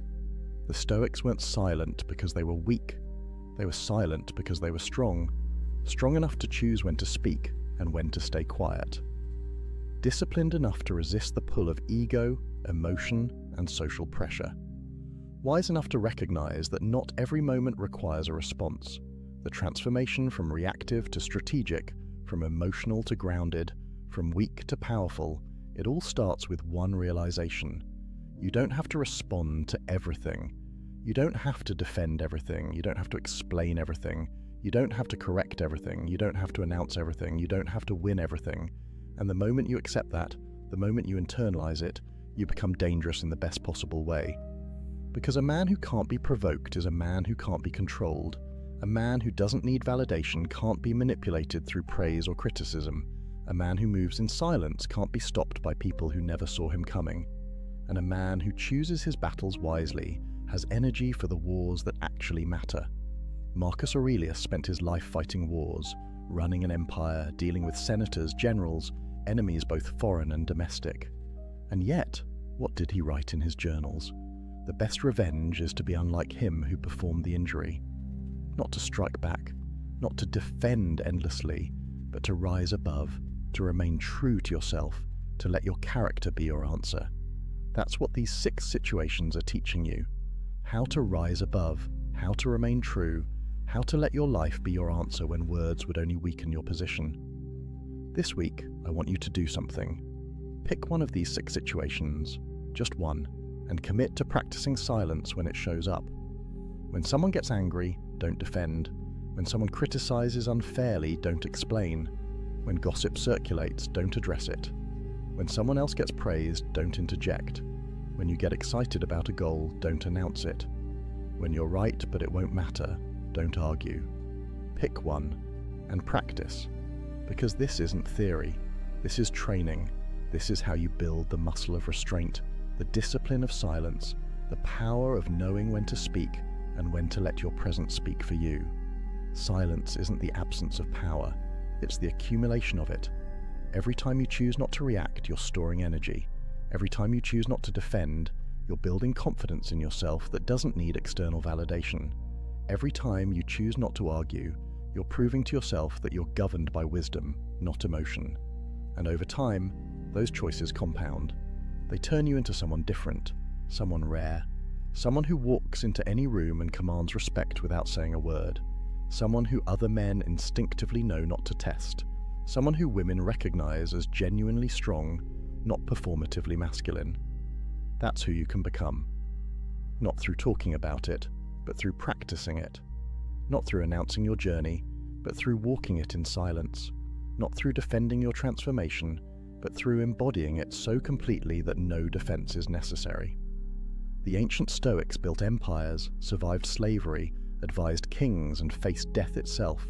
The Stoics weren't silent because they were weak. They were silent because they were strong. Strong enough to choose when to speak and when to stay quiet. Disciplined enough to resist the pull of ego, emotion, and social pressure. Wise enough to recognize that not every moment requires a response. The transformation from reactive to strategic, from emotional to grounded, from weak to powerful, it all starts with one realization. You don't have to respond to everything. You don't have to defend everything. You don't have to explain everything. You don't have to correct everything. You don't have to announce everything. You don't have to win everything. And the moment you accept that, the moment you internalize it, you become dangerous in the best possible way. Because a man who can't be provoked is a man who can't be controlled. A man who doesn't need validation can't be manipulated through praise or criticism. A man who moves in silence can't be stopped by people who never saw him coming. And a man who chooses his battles wisely has energy for the wars that actually matter. Marcus Aurelius spent his life fighting wars, running an empire, dealing with senators, generals. enemies both foreign and domestic. And yet, what did he write in his journals? The best revenge is to be unlike him who performed the injury. Not to strike back, not to defend endlessly, but to rise above, to remain true to yourself, to let your character be your answer. That's what these 6 situations are teaching you. How to rise above, how to remain true, how to let your life be your answer when words would only weaken your position. This week, I want you to do something. Pick one of these 6 situations, just one, and commit to practicing silence when it shows up. When someone gets angry, don't defend. When someone criticizes unfairly, don't explain. When gossip circulates, don't address it. When someone else gets praised, don't interject. When you get excited about a goal, don't announce it. When you're right but it won't matter, don't argue. Pick one and practice. Because this isn't theory. This is training. This is how you build the muscle of restraint, the discipline of silence, the power of knowing when to speak and when to let your presence speak for you. Silence isn't the absence of power, it's the accumulation of it. Every time you choose not to react, you're storing energy. Every time you choose not to defend, you're building confidence in yourself that doesn't need external validation. Every time you choose not to argue, you're proving to yourself that you're governed by wisdom, not emotion. And over time, those choices compound. They turn you into someone different, someone rare, someone who walks into any room and commands respect without saying a word, someone who other men instinctively know not to test, someone who women recognize as genuinely strong, not performatively masculine. That's who you can become. Not through talking about it, but through practicing it. Not through announcing your journey, but through walking it in silence. Not through defending your transformation, but through embodying it so completely that no defense is necessary. The ancient Stoics built empires, survived slavery, advised kings, and faced death itself.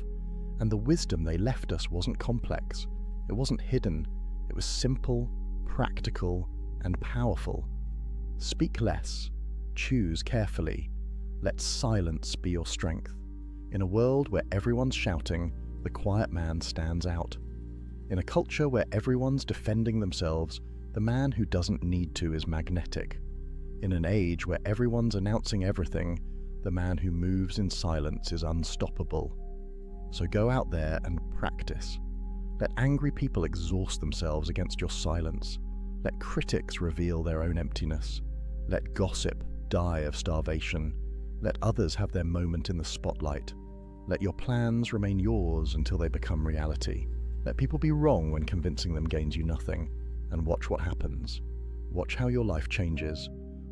And the wisdom they left us wasn't complex. It wasn't hidden. It was simple, practical, and powerful. Speak less. Choose carefully. Let silence be your strength. In a world where everyone's shouting, the quiet man stands out. In a culture where everyone's defending themselves, the man who doesn't need to is magnetic. In an age where everyone's announcing everything, the man who moves in silence is unstoppable. So go out there and practice. Let angry people exhaust themselves against your silence. Let critics reveal their own emptiness. Let gossip die of starvation. Let others have their moment in the spotlight. Let your plans remain yours until they become reality. Let people be wrong when convincing them gains you nothing. And watch what happens. Watch how your life changes.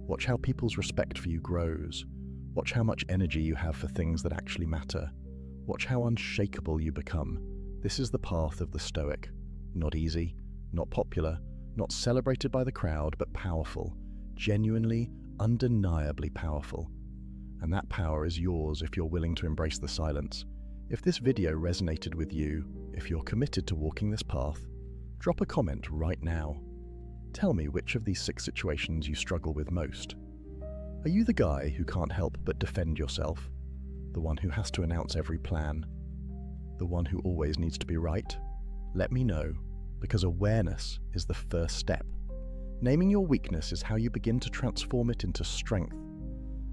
Watch how people's respect for you grows. Watch how much energy you have for things that actually matter. Watch how unshakable you become. This is the path of the Stoic. Not easy, not popular, not celebrated by the crowd, but powerful. Genuinely, undeniably powerful. And that power is yours if you're willing to embrace the silence. If this video resonated with you, if you're committed to walking this path, drop a comment right now. Tell me which of these 6 situations you struggle with most. Are you the guy who can't help but defend yourself? The one who has to announce every plan? The one who always needs to be right? Let me know, because awareness is the first step. Naming your weakness is how you begin to transform it into strength.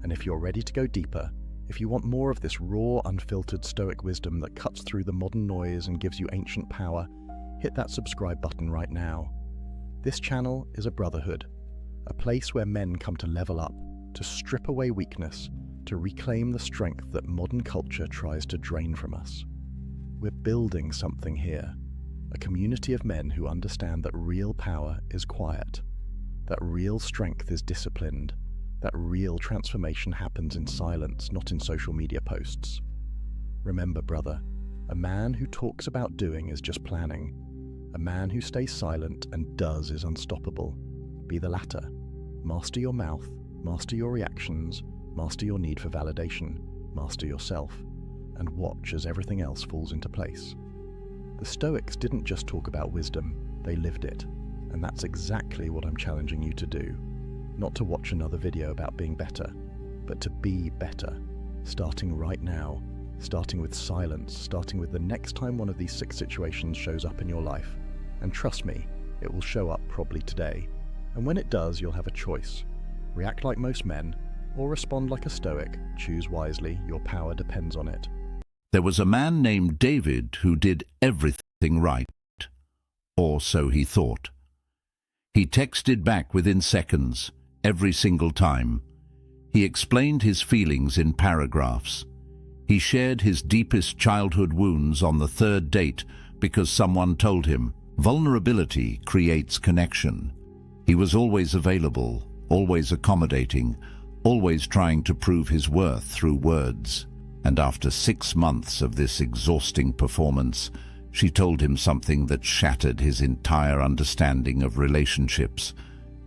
And if you're ready to go deeper, if you want more of this raw, unfiltered Stoic wisdom that cuts through the modern noise and gives you ancient power, hit that subscribe button right now. This channel is a brotherhood, a place where men come to level up, to strip away weakness, to reclaim the strength that modern culture tries to drain from us. We're building something here, a community of men who understand that real power is quiet, that real strength is disciplined, that real transformation happens in silence, not in social media posts. Remember, brother, a man who talks about doing is just planning. A man who stays silent and does is unstoppable. Be the latter. Master your mouth, master your reactions, master your need for validation, master yourself, and watch as everything else falls into place. The Stoics didn't just talk about wisdom, they lived it. And that's exactly what I'm challenging you to do. Not to watch another video about being better, but to be better. Starting right now, starting with silence, starting with the next time one of these 6 situations shows up in your life. And trust me, it will show up probably today. And when it does, you'll have a choice. React like most men, or respond like a Stoic. Choose wisely, your power depends on it. There was a man named David who did everything right. Or so he thought. He texted back within seconds, every single time. He explained his feelings in paragraphs. He shared his deepest childhood wounds on the third date because someone told him, vulnerability creates connection. He was always available, always accommodating, always trying to prove his worth through words. And after 6 months of this exhausting performance, she told him something that shattered his entire understanding of relationships.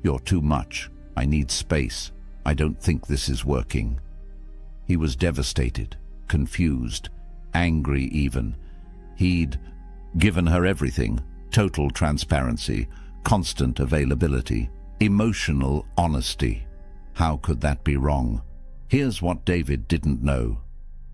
You're too much. I need space. I don't think this is working. He was devastated, confused, angry even. He'd given her everything, total transparency, constant availability, emotional honesty. How could that be wrong? Here's what David didn't know.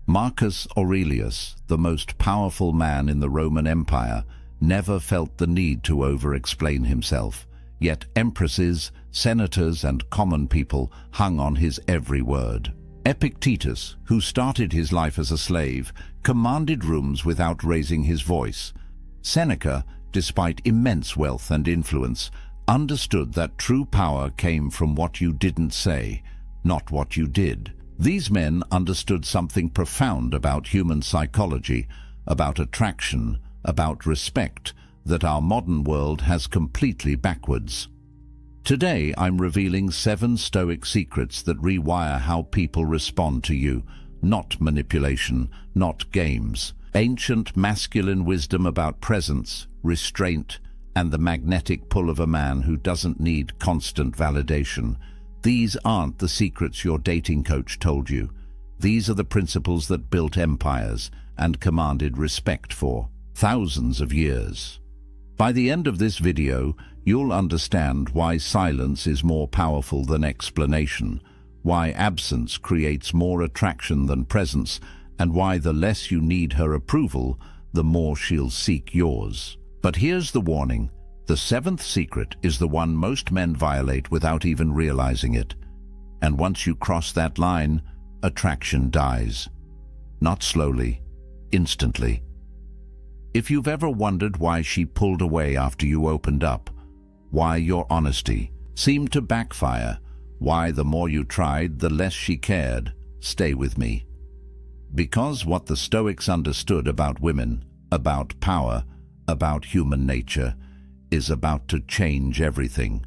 Marcus Aurelius, the most powerful man in the Roman Empire, never felt the need to over-explain himself. Yet empresses, senators, and common people hung on his every word. Epictetus, who started his life as a slave, commanded rooms without raising his voice. Seneca, despite immense wealth and influence, understood that true power came from what you didn't say, not what you did. These men understood something profound about human psychology, about attraction, about respect, that our modern world has completely backwards. Today, I'm revealing 7 Stoic secrets that rewire how people respond to you, not manipulation, not games. Ancient masculine wisdom about presence, restraint, and the magnetic pull of a man who doesn't need constant validation. These aren't the secrets your dating coach told you. These are the principles that built empires and commanded respect for thousands of years. By the end of this video, you'll understand why silence is more powerful than explanation, why absence creates more attraction than presence, and why the less you need her approval, the more she'll seek yours. But here's the warning. The 7th secret is the one most men violate without even realizing it. And once you cross that line, attraction dies. Not slowly, instantly. If you've ever wondered why she pulled away after you opened up, why your honesty seemed to backfire, why the more you tried, the less she cared, stay with me. Because what the Stoics understood about women, about power, about human nature, is about to change everything.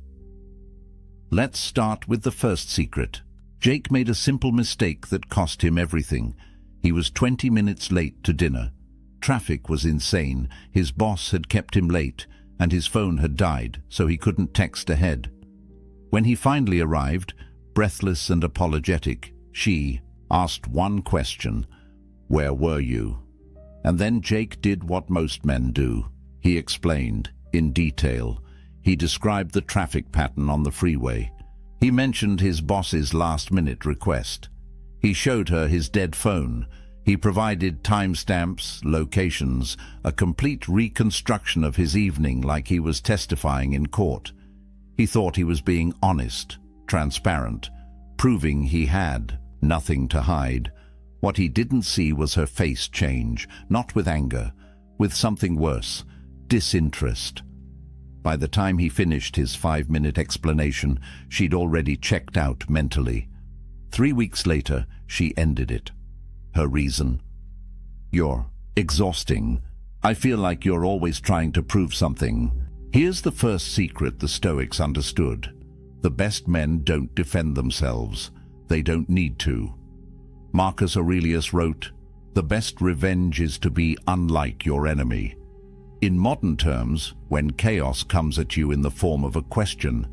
Let's start with the first secret. Jake made a simple mistake that cost him everything. He was 20 minutes late to dinner. Traffic was insane, his boss had kept him late, and his phone had died, so he couldn't text ahead. When he finally arrived, breathless and apologetic, she asked one question: "Where were you?" And then Jake did what most men do. He explained, in detail. He described the traffic pattern on the freeway. He mentioned his boss's last-minute request. He showed her his dead phone. He provided timestamps, locations, a complete reconstruction of his evening like he was testifying in court. He thought he was being honest, transparent, proving he had nothing to hide. What he didn't see was her face change, not with anger, with something worse, disinterest. By the time he finished his 5-minute explanation, she'd already checked out mentally. 3 weeks later, she ended it. Her reason? "You're exhausting. I feel like you're always trying to prove something." Here's the first secret the Stoics understood. The best men don't defend themselves. They don't need to. Marcus Aurelius wrote, "The best revenge is to be unlike your enemy." In modern terms, when chaos comes at you in the form of a question,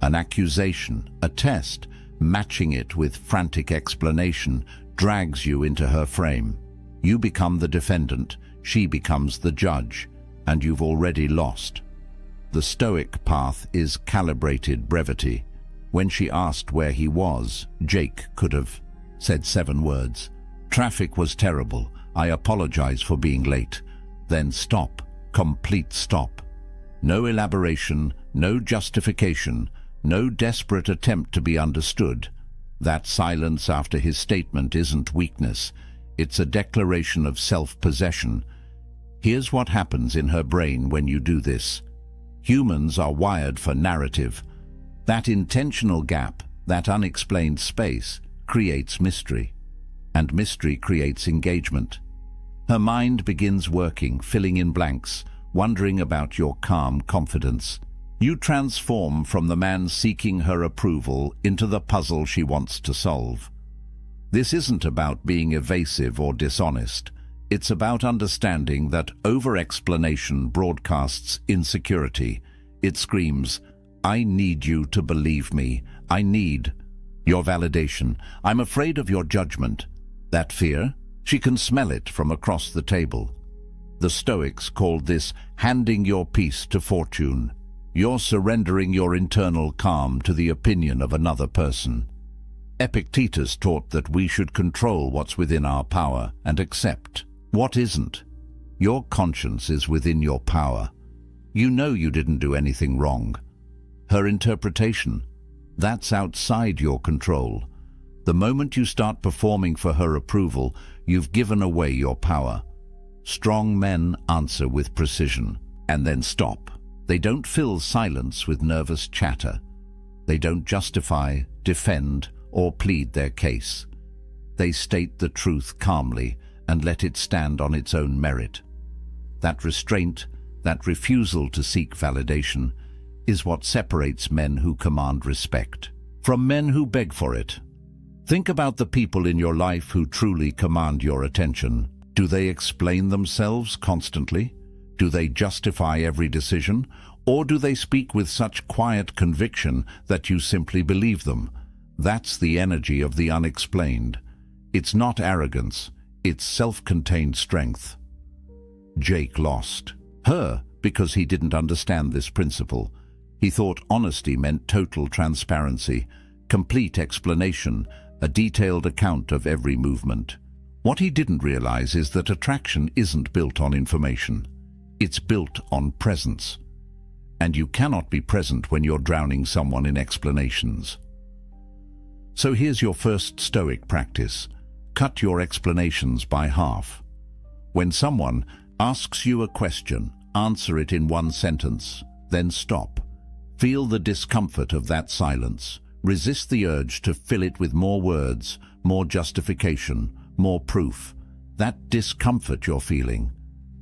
an accusation, a test, matching it with frantic explanation drags you into her frame. You become the defendant, she becomes the judge, and you've already lost. The Stoic path is calibrated brevity. When she asked where he was, Jake could have said 7 words. "Traffic was terrible. I apologize for being late." Then stop. Complete stop. No elaboration, no justification, no desperate attempt to be understood. That silence after his statement isn't weakness. It's a declaration of self-possession. Here's what happens in her brain when you do this. Humans are wired for narrative. That intentional gap, that unexplained space, creates mystery. And mystery creates engagement. Her mind begins working, filling in blanks, wondering about your calm confidence. You transform from the man seeking her approval into the puzzle she wants to solve. This isn't about being evasive or dishonest. It's about understanding that over-explanation broadcasts insecurity. It screams, "I need you to believe me. I need your validation. I'm afraid of your judgment." That fear, she can smell it from across the table. The Stoics called this handing your peace to fortune. You're surrendering your internal calm to the opinion of another person. Epictetus taught that we should control what's within our power and accept what isn't. Your conscience is within your power. You know you didn't do anything wrong. Her interpretation, that's outside your control. The moment you start performing for her approval, you've given away your power. Strong men answer with precision, and then stop. They don't fill silence with nervous chatter. They don't justify, defend, or plead their case. They state the truth calmly and let it stand on its own merit. That restraint, that refusal to seek validation, is what separates men who command respect from men who beg for it. Think about the people in your life who truly command your attention. Do they explain themselves constantly? Do they justify every decision? Or do they speak with such quiet conviction that you simply believe them? That's the energy of the unexplained. It's not arrogance, it's self-contained strength. Jake lost. Her because he didn't understand this principle. He thought honesty meant total transparency, complete explanation, a detailed account of every movement. What he didn't realize is that attraction isn't built on information. It's built on presence. And you cannot be present when you're drowning someone in explanations. So here's your first Stoic practice. Cut your explanations by half. When someone asks you a question, answer it in one sentence, then stop. Feel the discomfort of that silence. Resist the urge to fill it with more words, more justification, more proof. That discomfort you're feeling,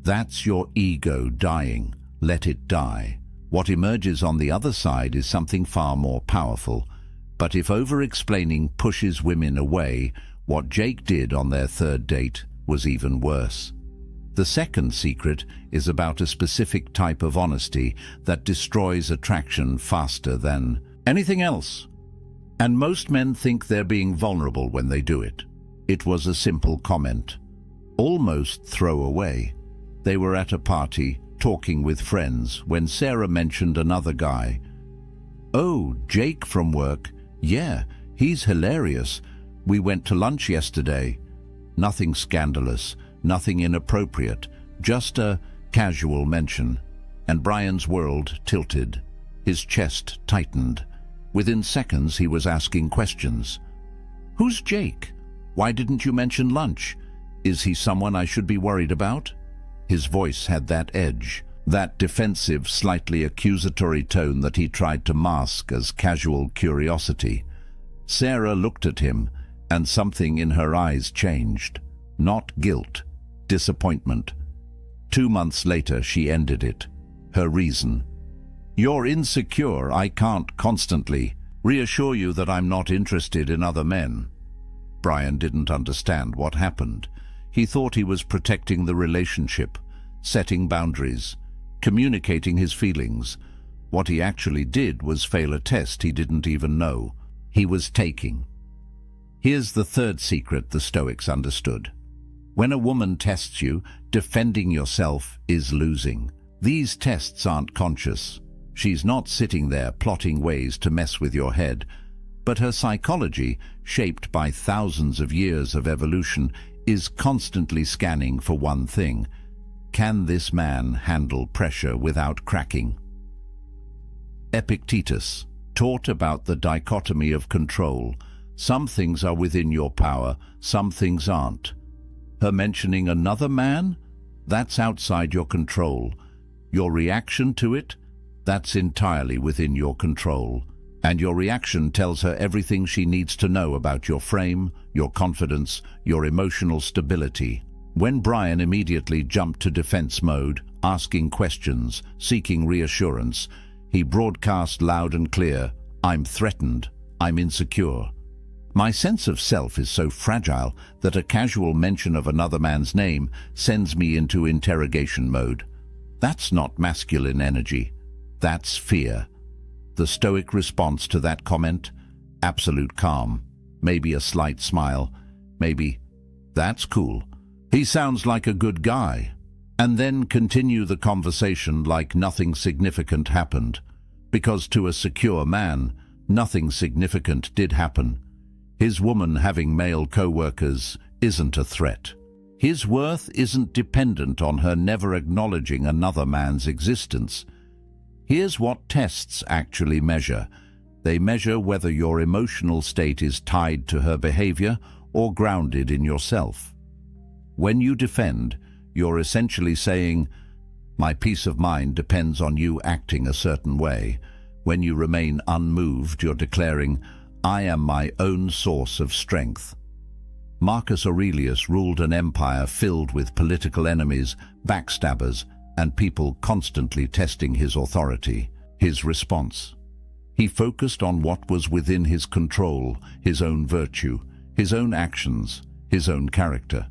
that's your ego dying. Let it die. What emerges on the other side is something far more powerful. But if over-explaining pushes women away, what Jake did on their third date was even worse. The second secret is about a specific type of honesty that destroys attraction faster than anything else. And most men think they're being vulnerable when they do it. It was a simple comment, almost throwaway. They were at a party, talking with friends, when Sarah mentioned another guy. "Oh, Jake from work. Yeah, he's hilarious. We went to lunch yesterday." Nothing scandalous, nothing inappropriate, just a casual mention. And Brian's world tilted. His chest tightened. Within seconds, he was asking questions. "Who's Jake? Why didn't you mention lunch? Is he someone I should be worried about?" His voice had that edge, that defensive, slightly accusatory tone that he tried to mask as casual curiosity. Sarah looked at him, and something in her eyes changed. Not guilt, disappointment. 2 months later, she ended it. Her reason: "You're insecure. I can't constantly reassure you that I'm not interested in other men." Brian didn't understand what happened. He thought he was protecting the relationship, setting boundaries, communicating his feelings. What he actually did was fail a test he didn't even know he was taking. Here's the third secret the Stoics understood. When a woman tests you, defending yourself is losing. These tests aren't conscious. She's not sitting there plotting ways to mess with your head, but her psychology, shaped by thousands of years of evolution, is constantly scanning for one thing: can this man handle pressure without cracking? Epictetus taught about the dichotomy of control. Some things are within your power, some things aren't. Her mentioning another man? That's outside your control. Your reaction to it? That's entirely within your control. And your reaction tells her everything she needs to know about your frame, your confidence, your emotional stability. When Brian immediately jumped to defense mode, asking questions, seeking reassurance, he broadcast loud and clear, "I'm threatened, I'm insecure. My sense of self is so fragile that a casual mention of another man's name sends me into interrogation mode." That's not masculine energy. That's fear. The Stoic response to that comment? Absolute calm. Maybe a slight smile. Maybe, "That's cool. He sounds like a good guy." And then continue the conversation like nothing significant happened. Because to a secure man, nothing significant did happen. His woman having male co-workers isn't a threat. His worth isn't dependent on her never acknowledging another man's existence. Here's what tests actually measure. They measure whether your emotional state is tied to her behavior or grounded in yourself. When you defend, you're essentially saying, "My peace of mind depends on you acting a certain way." When you remain unmoved, you're declaring, "I am my own source of strength." Marcus Aurelius ruled an empire filled with political enemies, backstabbers, and people constantly testing his authority. His response? He focused on what was within his control, his own virtue, his own actions, his own character.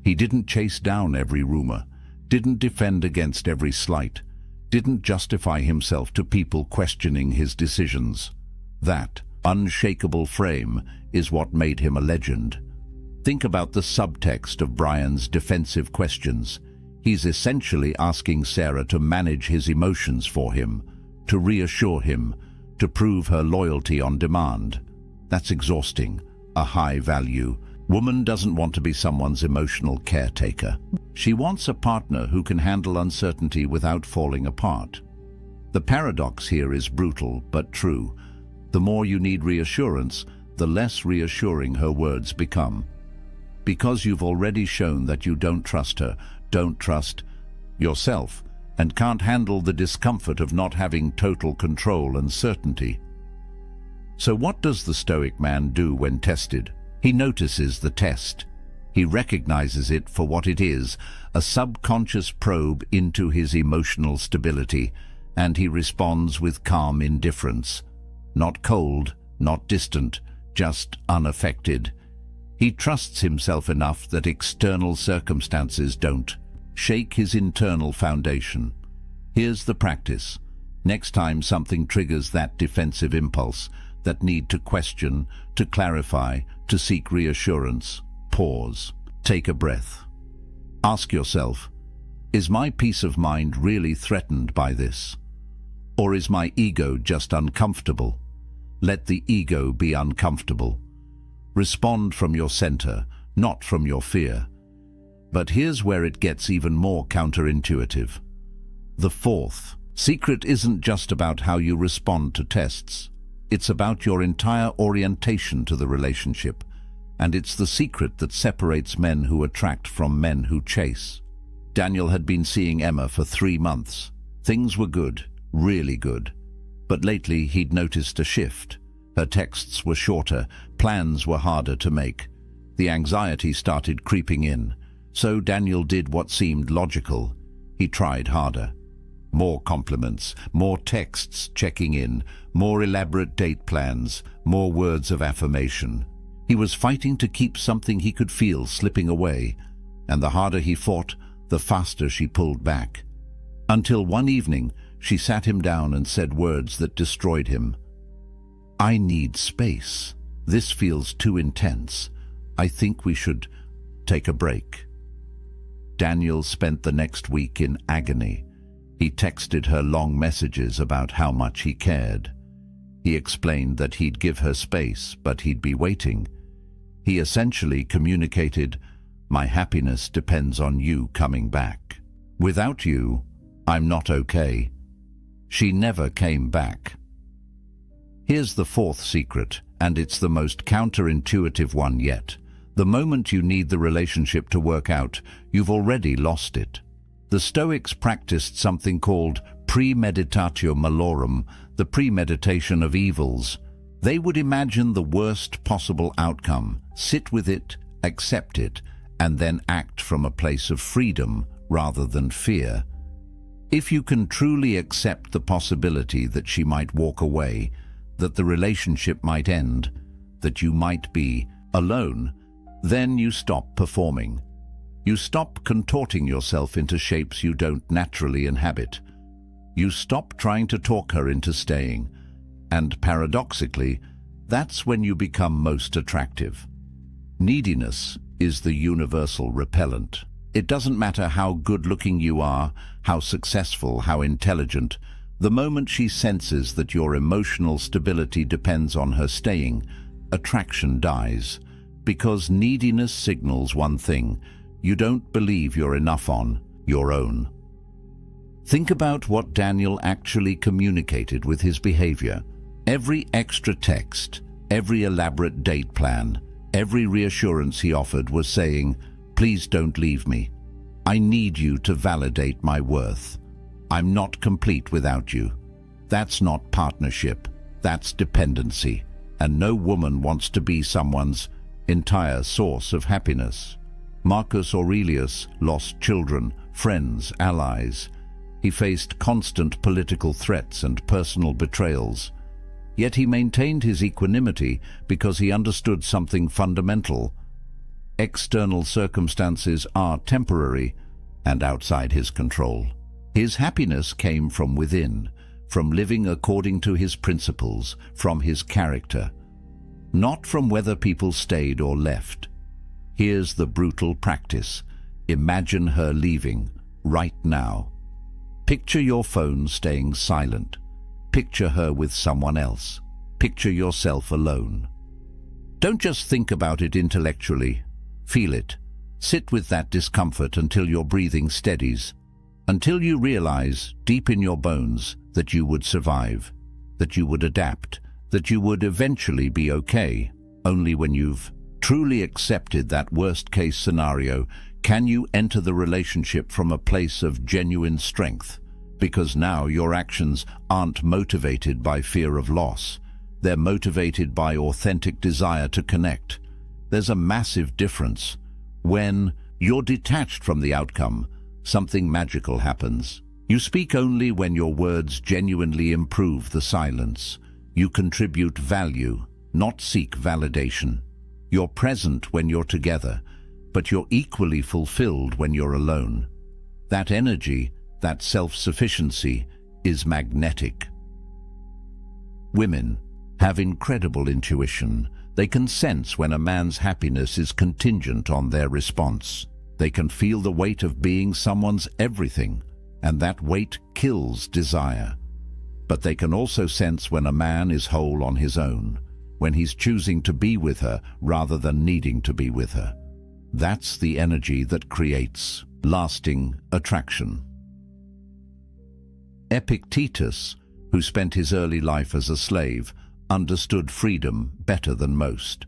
He didn't chase down every rumor, didn't defend against every slight, didn't justify himself to people questioning his decisions. That unshakable frame is what made him a legend. Think about the subtext of Brian's defensive questions. He's essentially asking Sarah to manage his emotions for him, to reassure him, to prove her loyalty on demand. That's exhausting, a high value. Woman doesn't want to be someone's emotional caretaker. She wants a partner who can handle uncertainty without falling apart. The paradox here is brutal but true. The more you need reassurance, the less reassuring her words become. Because you've already shown that you don't trust her, don't trust yourself, and can't handle the discomfort of not having total control and certainty. So what does the Stoic man do when tested? He notices the test. He recognizes it for what it is, a subconscious probe into his emotional stability, and he responds with calm indifference. Not cold, not distant, just unaffected. He trusts himself enough that external circumstances don't shake his internal foundation. Here's the practice. Next time something triggers that defensive impulse, that need to question, to clarify, to seek reassurance, pause. Take a breath. Ask yourself, is my peace of mind really threatened by this? Or is my ego just uncomfortable? Let the ego be uncomfortable. Respond from your center, not from your fear. But here's where it gets even more counterintuitive. The fourth secret isn't just about how you respond to tests. It's about your entire orientation to the relationship. And it's the secret that separates men who attract from men who chase. Daniel had been seeing Emma for 3 months. Things were good, really good. But lately he'd noticed a shift. Her texts were shorter, plans were harder to make. The anxiety started creeping in. So Daniel did what seemed logical. He tried harder. More compliments, more texts checking in, more elaborate date plans, more words of affirmation. He was fighting to keep something he could feel slipping away, and the harder he fought, the faster she pulled back. Until one evening, she sat him down and said words that destroyed him. "I need space. This feels too intense. I think we should take a break." Daniel spent the next week in agony. He texted her long messages about how much he cared. He explained that he'd give her space, but he'd be waiting. He essentially communicated, "My happiness depends on you coming back. Without you, I'm not okay." She never came back. Here's the fourth secret, and it's the most counterintuitive one yet. The moment you need the relationship to work out, you've already lost it. The Stoics practiced something called premeditatio malorum, the premeditation of evils. They would imagine the worst possible outcome, sit with it, accept it, and then act from a place of freedom rather than fear. If you can truly accept the possibility that she might walk away, that the relationship might end, that you might be alone, then you stop performing. You stop contorting yourself into shapes you don't naturally inhabit. You stop trying to talk her into staying. And paradoxically, that's when you become most attractive. Neediness is the universal repellent. It doesn't matter how good-looking you are, how successful, how intelligent. The moment she senses that your emotional stability depends on her staying, attraction dies. Because neediness signals one thing: you don't believe you're enough on your own. Think about what Daniel actually communicated with his behavior. Every extra text, every elaborate date plan, every reassurance he offered was saying, "Please don't leave me. I need you to validate my worth. I'm not complete without you." That's not partnership, that's dependency. And no woman wants to be someone's entire source of happiness. Marcus Aurelius lost children, friends, allies. He faced constant political threats and personal betrayals. Yet he maintained his equanimity because he understood something fundamental. External circumstances are temporary and outside his control. His happiness came from within, from living according to his principles, from his character, not from whether people stayed or left. Here's the brutal practice. Imagine her leaving, right now. Picture your phone staying silent. Picture her with someone else. Picture yourself alone. Don't just think about it intellectually. Feel it. Sit with that discomfort until your breathing steadies, until you realize, deep in your bones, that you would survive, that you would adapt, that you would eventually be okay. Only when you've truly accepted that worst-case scenario can you enter the relationship from a place of genuine strength, because now your actions aren't motivated by fear of loss. They're motivated by authentic desire to connect. There's a massive difference. When you're detached from the outcome, something magical happens. You speak only when your words genuinely improve the silence. You contribute value, not seek validation. You're present when you're together, but you're equally fulfilled when you're alone. That energy, that self-sufficiency, is magnetic. Women have incredible intuition. They can sense when a man's happiness is contingent on their response. They can feel the weight of being someone's everything, and that weight kills desire. But they can also sense when a man is whole on his own, when he's choosing to be with her rather than needing to be with her. That's the energy that creates lasting attraction. Epictetus, who spent his early life as a slave, understood freedom better than most.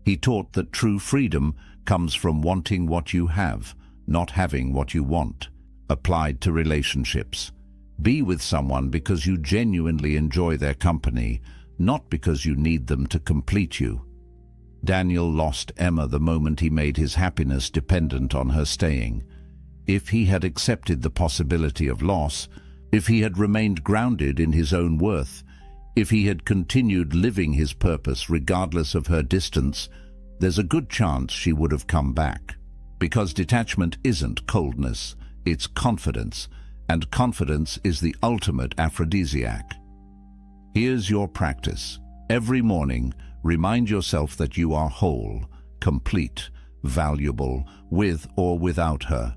He taught that true freedom comes from wanting what you have, not having what you want. Applied to relationships. Be with someone because you genuinely enjoy their company, not because you need them to complete you. Daniel lost Emma the moment he made his happiness dependent on her staying. If he had accepted the possibility of loss, if he had remained grounded in his own worth, if he had continued living his purpose regardless of her distance, there's a good chance she would have come back. Because detachment isn't coldness, it's confidence, and confidence is the ultimate aphrodisiac. Here's your practice. Every morning, remind yourself that you are whole, complete, valuable, with or without her.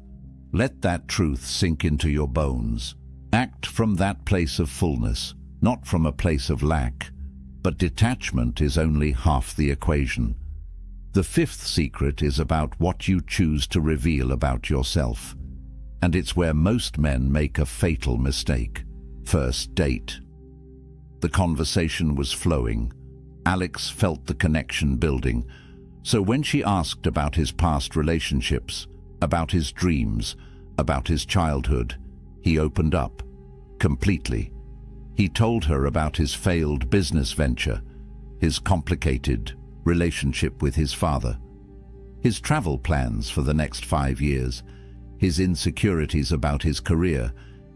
Let that truth sink into your bones. Act from that place of fullness, not from a place of lack. But detachment is only half the equation. The fifth secret is about what you choose to reveal about yourself. And it's where most men make a fatal mistake. First date. The conversation was flowing. Alex felt the connection building. So when she asked about his past relationships, about his dreams, about his childhood, he opened up completely. He told her about his failed business venture, his complicated relationship with his father, his travel plans for the next 5 years, his insecurities about his career,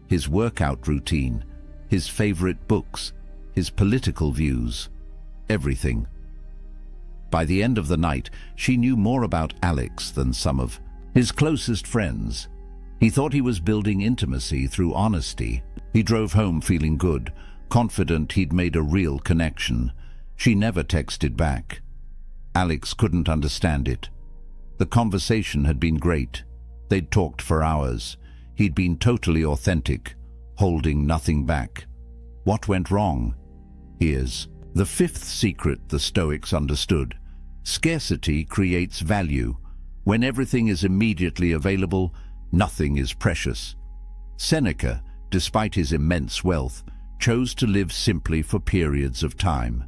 his workout routine, his favorite books, his political views, everything. By the end of the night, she knew more about Alex than some of his closest friends. He thought he was building intimacy through honesty. He drove home feeling good, confident he'd made a real connection. She never texted back. Alex couldn't understand it. The conversation had been great. They'd talked for hours. He'd been totally authentic, holding nothing back. What went wrong? Here's the fifth secret the Stoics understood. Scarcity creates value. When everything is immediately available, nothing is precious. Seneca, despite his immense wealth, chose to live simply for periods of time.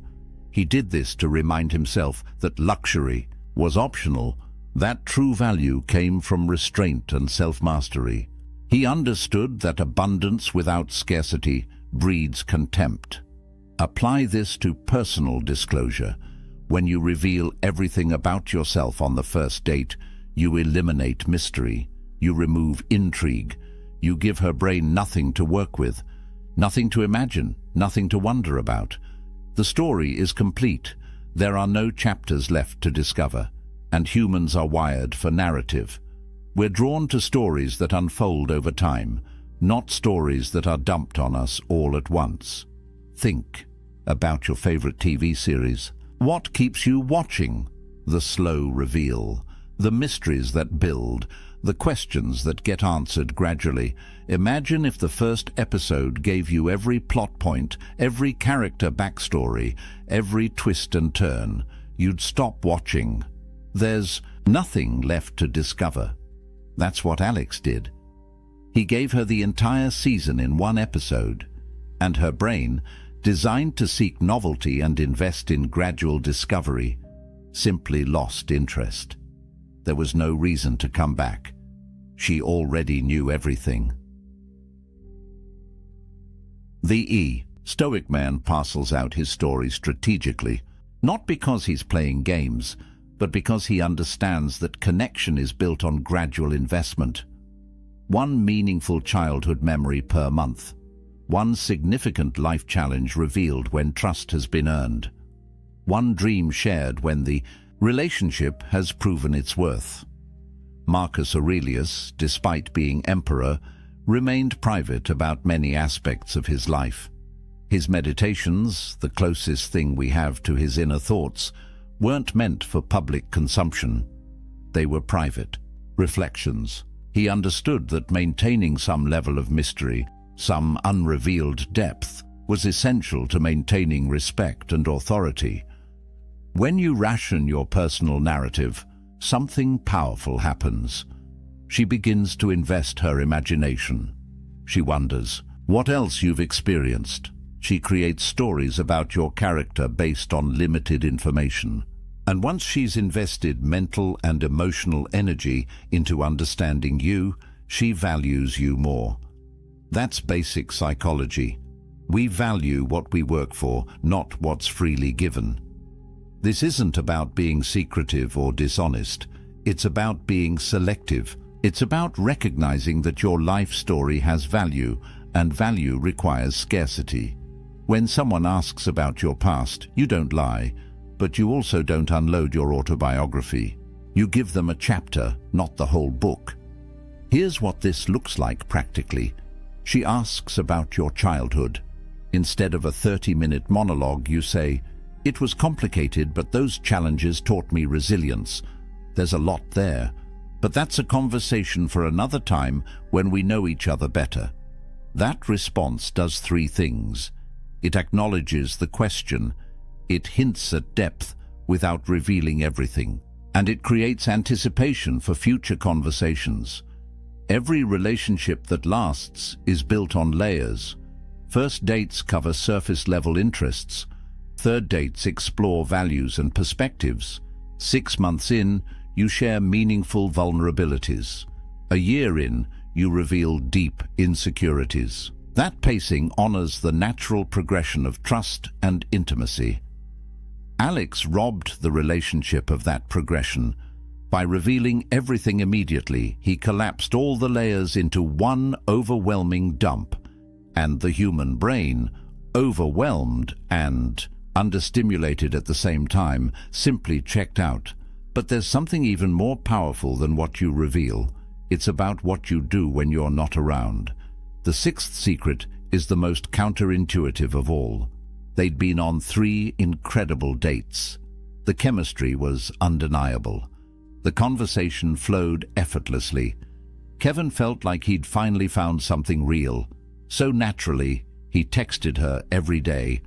He did this to remind himself that luxury was optional, that true value came from restraint and self-mastery. He understood that abundance without scarcity breeds contempt. Apply this to personal disclosure. When you reveal everything about yourself on the first date, you eliminate mystery. You remove intrigue. You give her brain nothing to work with, nothing to imagine, nothing to wonder about. The story is complete. There are no chapters left to discover, and humans are wired for narrative. We're drawn to stories that unfold over time, not stories that are dumped on us all at once. Think about your favorite TV series. What keeps you watching? The slow reveal, the mysteries that build, the questions that get answered gradually. Imagine if the first episode gave you every plot point, every character backstory, every twist and turn. You'd stop watching. There's nothing left to discover. That's what Alex did. He gave her the entire season in one episode, and her brain, designed to seek novelty and invest in gradual discovery, simply lost interest. There was no reason to come back. She already knew everything. The Stoic man parcels out his story strategically, not because he's playing games, but because he understands that connection is built on gradual investment. One meaningful childhood memory per month. One significant life challenge revealed when trust has been earned. One dream shared when the relationship has proven its worth. Marcus Aurelius, despite being emperor, remained private about many aspects of his life. His meditations, the closest thing we have to his inner thoughts, weren't meant for public consumption. They were private reflections. He understood that maintaining some level of mystery, some unrevealed depth, was essential to maintaining respect and authority. When you ration your personal narrative, something powerful happens. She begins to invest her imagination. She wonders what else you've experienced. She creates stories about your character based on limited information. And once she's invested mental and emotional energy into understanding you, she values you more. That's basic psychology. We value what we work for, not what's freely given. This isn't about being secretive or dishonest. It's about being selective. It's about recognizing that your life story has value, and value requires scarcity. When someone asks about your past, you don't lie, but you also don't unload your autobiography. You give them a chapter, not the whole book. Here's what this looks like practically. She asks about your childhood. Instead of a 30-minute monologue, you say, "It was complicated, but those challenges taught me resilience." There's a lot there, but that's a conversation for another time when we know each other better. That response does 3 things. It acknowledges the question, it hints at depth without revealing everything, and it creates anticipation for future conversations. Every relationship that lasts is built on layers. First dates cover surface-level interests. Third dates explore values and perspectives. 6 months in, you share meaningful vulnerabilities. A year in, you reveal deep insecurities. That pacing honors the natural progression of trust and intimacy. Alex robbed the relationship of that progression. By revealing everything immediately, he collapsed all the layers into one overwhelming dump. And the human brain, overwhelmed and understimulated at the same time, simply checked out. But there's something even more powerful than what you reveal. It's about what you do when you're not around. The sixth secret is the most counterintuitive of all. They'd been on 3 incredible dates. The chemistry was undeniable. The conversation flowed effortlessly. Kevin felt like he'd finally found something real. So naturally, he texted her every day.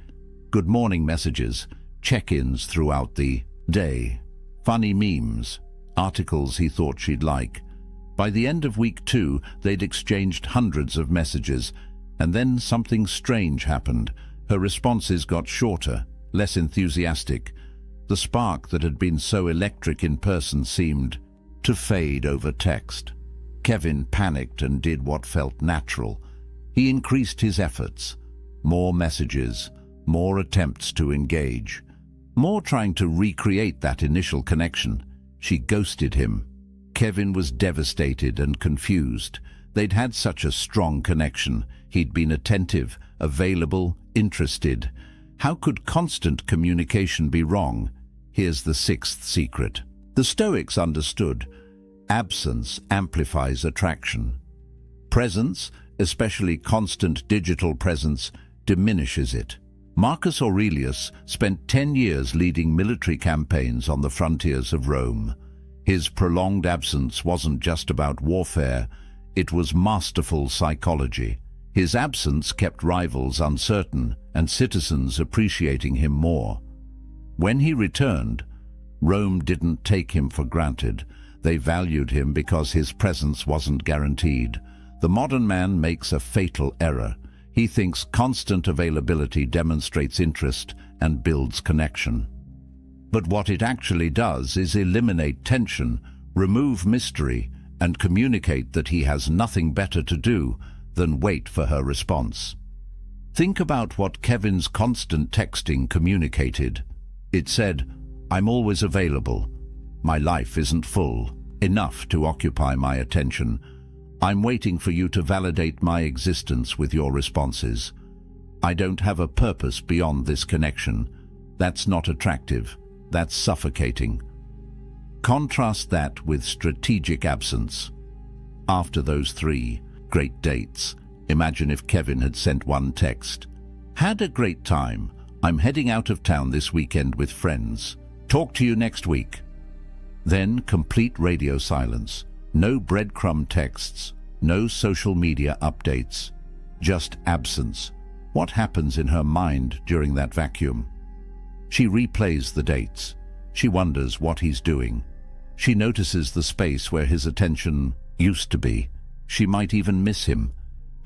Good morning messages, check-ins throughout the day, funny memes, articles he thought she'd like. By the end of week 2, they'd exchanged hundreds of messages, and then something strange happened. Her responses got shorter, less enthusiastic. The spark that had been so electric in person seemed to fade over text. Kevin panicked and did what felt natural. He increased his efforts. More messages, more attempts to engage, more trying to recreate that initial connection. She ghosted him. Kevin was devastated and confused. They'd had such a strong connection. He'd been attentive, available, interested. How could constant communication be wrong? Here's the sixth secret. The Stoics understood. Absence amplifies attraction. Presence, especially constant digital presence, diminishes it. Marcus Aurelius spent 10 years leading military campaigns on the frontiers of Rome. His prolonged absence wasn't just about warfare, it was masterful psychology. His absence kept rivals uncertain and citizens appreciating him more. When he returned, Rome didn't take him for granted. They valued him because his presence wasn't guaranteed. The modern man makes a fatal error. He thinks constant availability demonstrates interest and builds connection. But what it actually does is eliminate tension, remove mystery, and communicate that he has nothing better to do than wait for her response. Think about what Kevin's constant texting communicated. It said, "I'm always available. My life isn't full enough to occupy my attention. I'm waiting for you to validate my existence with your responses. I don't have a purpose beyond this connection. That's not attractive. That's suffocating." Contrast that with strategic absence. After those 3 great dates, imagine if Kevin had sent one text. "Had a great time. I'm heading out of town this weekend with friends. Talk to you next week." Then complete radio silence. No breadcrumb texts, no social media updates, just absence. What happens in her mind during that vacuum? She replays the dates. She wonders what he's doing. She notices the space where his attention used to be. She might even miss him.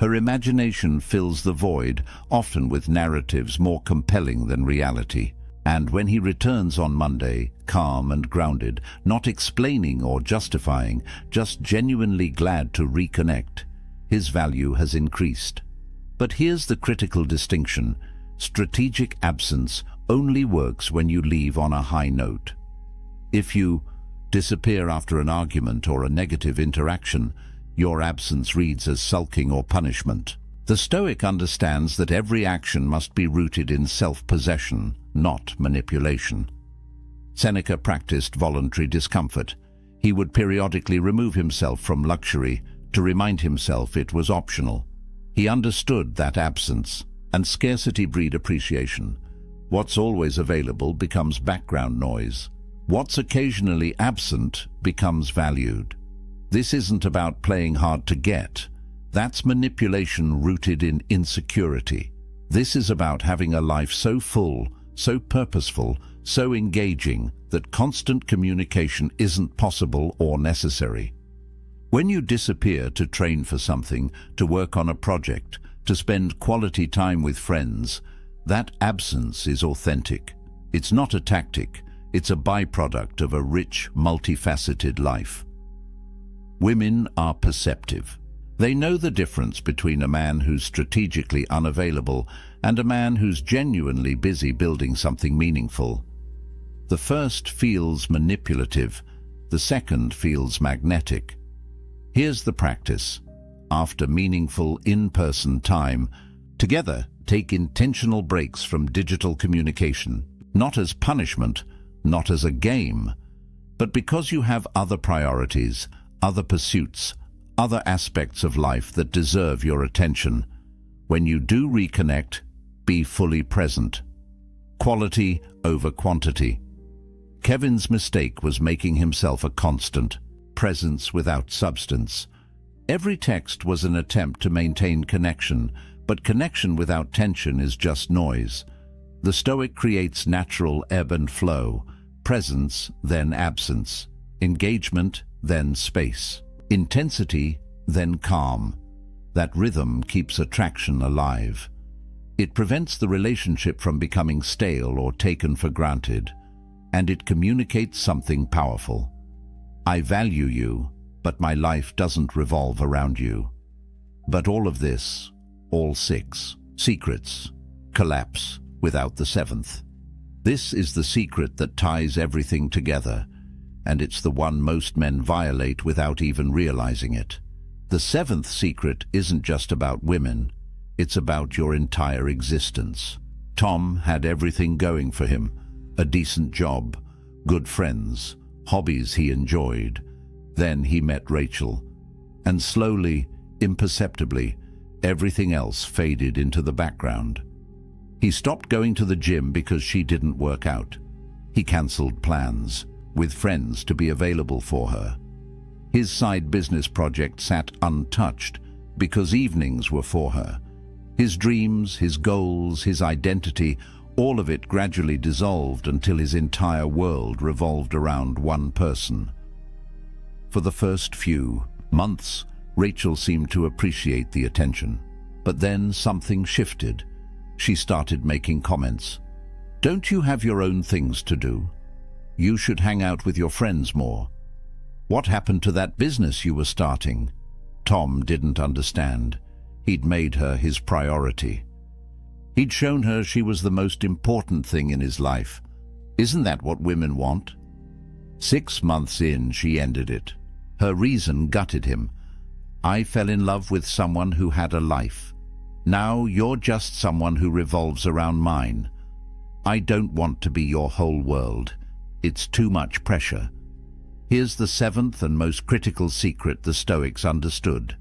Her imagination fills the void, often with narratives more compelling than reality. And when he returns on Monday, calm and grounded, not explaining or justifying, just genuinely glad to reconnect, his value has increased. But here's the critical distinction. Strategic absence only works when you leave on a high note. If you disappear after an argument or a negative interaction, your absence reads as sulking or punishment. The Stoic understands that every action must be rooted in self-possession, not manipulation. Seneca practiced voluntary discomfort. He would periodically remove himself from luxury to remind himself it was optional. He understood that absence, and scarcity breed appreciation. What's always available becomes background noise. What's occasionally absent becomes valued. This isn't about playing hard to get. That's manipulation rooted in insecurity. This is about having a life so full, so purposeful, so engaging that constant communication isn't possible or necessary. When you disappear to train for something, to work on a project, to spend quality time with friends, that absence is authentic. It's not a tactic, it's a byproduct of a rich, multifaceted life. Women are perceptive. They know the difference between a man who's strategically unavailable and a man who's genuinely busy building something meaningful. The first feels manipulative, the second feels magnetic. Here's the practice. After meaningful in-person time, together take intentional breaks from digital communication, not as punishment, not as a game, but because you have other priorities, other pursuits, other aspects of life that deserve your attention. When you do reconnect, be fully present. Quality over quantity. Kevin's mistake was making himself a constant, presence without substance. Every text was an attempt to maintain connection, but connection without tension is just noise. The Stoic creates natural ebb and flow, presence, then absence, engagement, then space, intensity, then calm. That rhythm keeps attraction alive. It prevents the relationship from becoming stale or taken for granted, and it communicates something powerful. I value you, but my life doesn't revolve around you. But all of this, all six secrets, collapse without the seventh. This is the secret that ties everything together, and it's the one most men violate without even realizing it. The seventh secret isn't just about women, it's about your entire existence. Tom had everything going for him: a decent job, good friends, hobbies he enjoyed. Then he met Rachel, and slowly, imperceptibly, everything else faded into the background. He stopped going to the gym because she didn't work out. He cancelled plans with friends to be available for her. His side business project sat untouched because evenings were for her. His dreams, his goals, his identity, all of it gradually dissolved until his entire world revolved around one person. For the first few months, Rachel seemed to appreciate the attention. But then something shifted. She started making comments. "Don't you have your own things to do? You should hang out with your friends more. What happened to that business you were starting?" Tom didn't understand. He'd made her his priority. He'd shown her she was the most important thing in his life. Isn't that what women want? 6 months in, she ended it. Her reason gutted him. "I fell in love with someone who had a life. Now you're just someone who revolves around mine. I don't want to be your whole world. It's too much pressure." Here's the seventh and most critical secret the Stoics understood.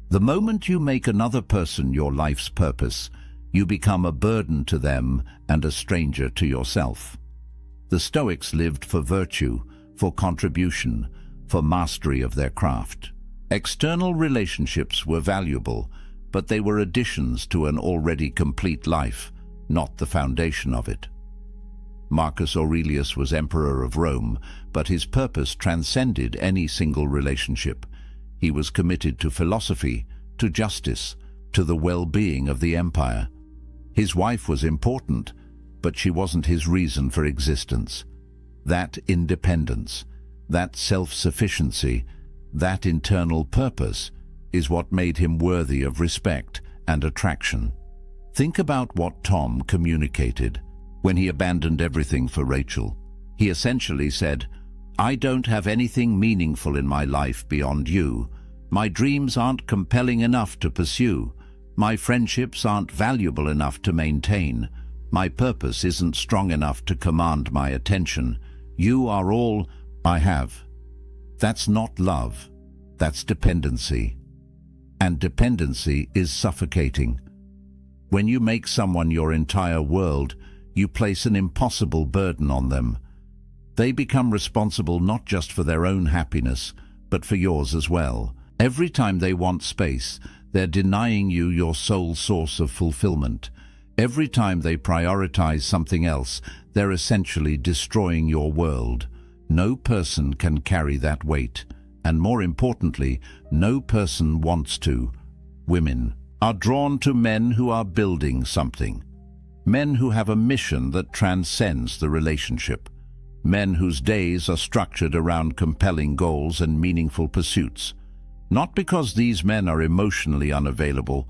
The moment you make another person your life's purpose, you become a burden to them and a stranger to yourself. The Stoics lived for virtue, for contribution, for mastery of their craft. External relationships were valuable, but they were additions to an already complete life, not the foundation of it. Marcus Aurelius was emperor of Rome, but his purpose transcended any single relationship. He was committed to philosophy, to justice, to the well-being of the empire. His wife was important, but she wasn't his reason for existence. That independence, that self-sufficiency, that internal purpose is what made him worthy of respect and attraction. Think about what Tom communicated when he abandoned everything for Rachel. He essentially said, "I don't have anything meaningful in my life beyond you. My dreams aren't compelling enough to pursue. My friendships aren't valuable enough to maintain. My purpose isn't strong enough to command my attention. You are all I have." That's not love. That's dependency. And dependency is suffocating. When you make someone your entire world, you place an impossible burden on them. They become responsible not just for their own happiness, but for yours as well. Every time they want space, they're denying you your sole source of fulfillment. Every time they prioritize something else, they're essentially destroying your world. No person can carry that weight, and more importantly, no person wants to. Women are drawn to men who are building something. Men who have a mission that transcends the relationship. Men whose days are structured around compelling goals and meaningful pursuits. Not because these men are emotionally unavailable,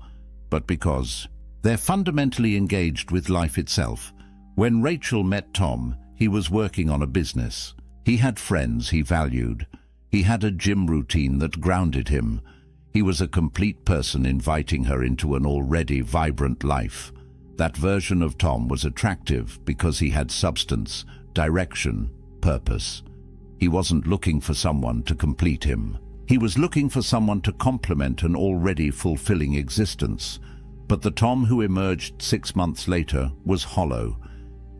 but because they're fundamentally engaged with life itself. When Rachel met Tom, he was working on a business. He had friends he valued. He had a gym routine that grounded him. He was a complete person inviting her into an already vibrant life. That version of Tom was attractive because he had substance, direction, purpose. He wasn't looking for someone to complete him. He was looking for someone to complement an already fulfilling existence. But the Tom who emerged 6 months later was hollow,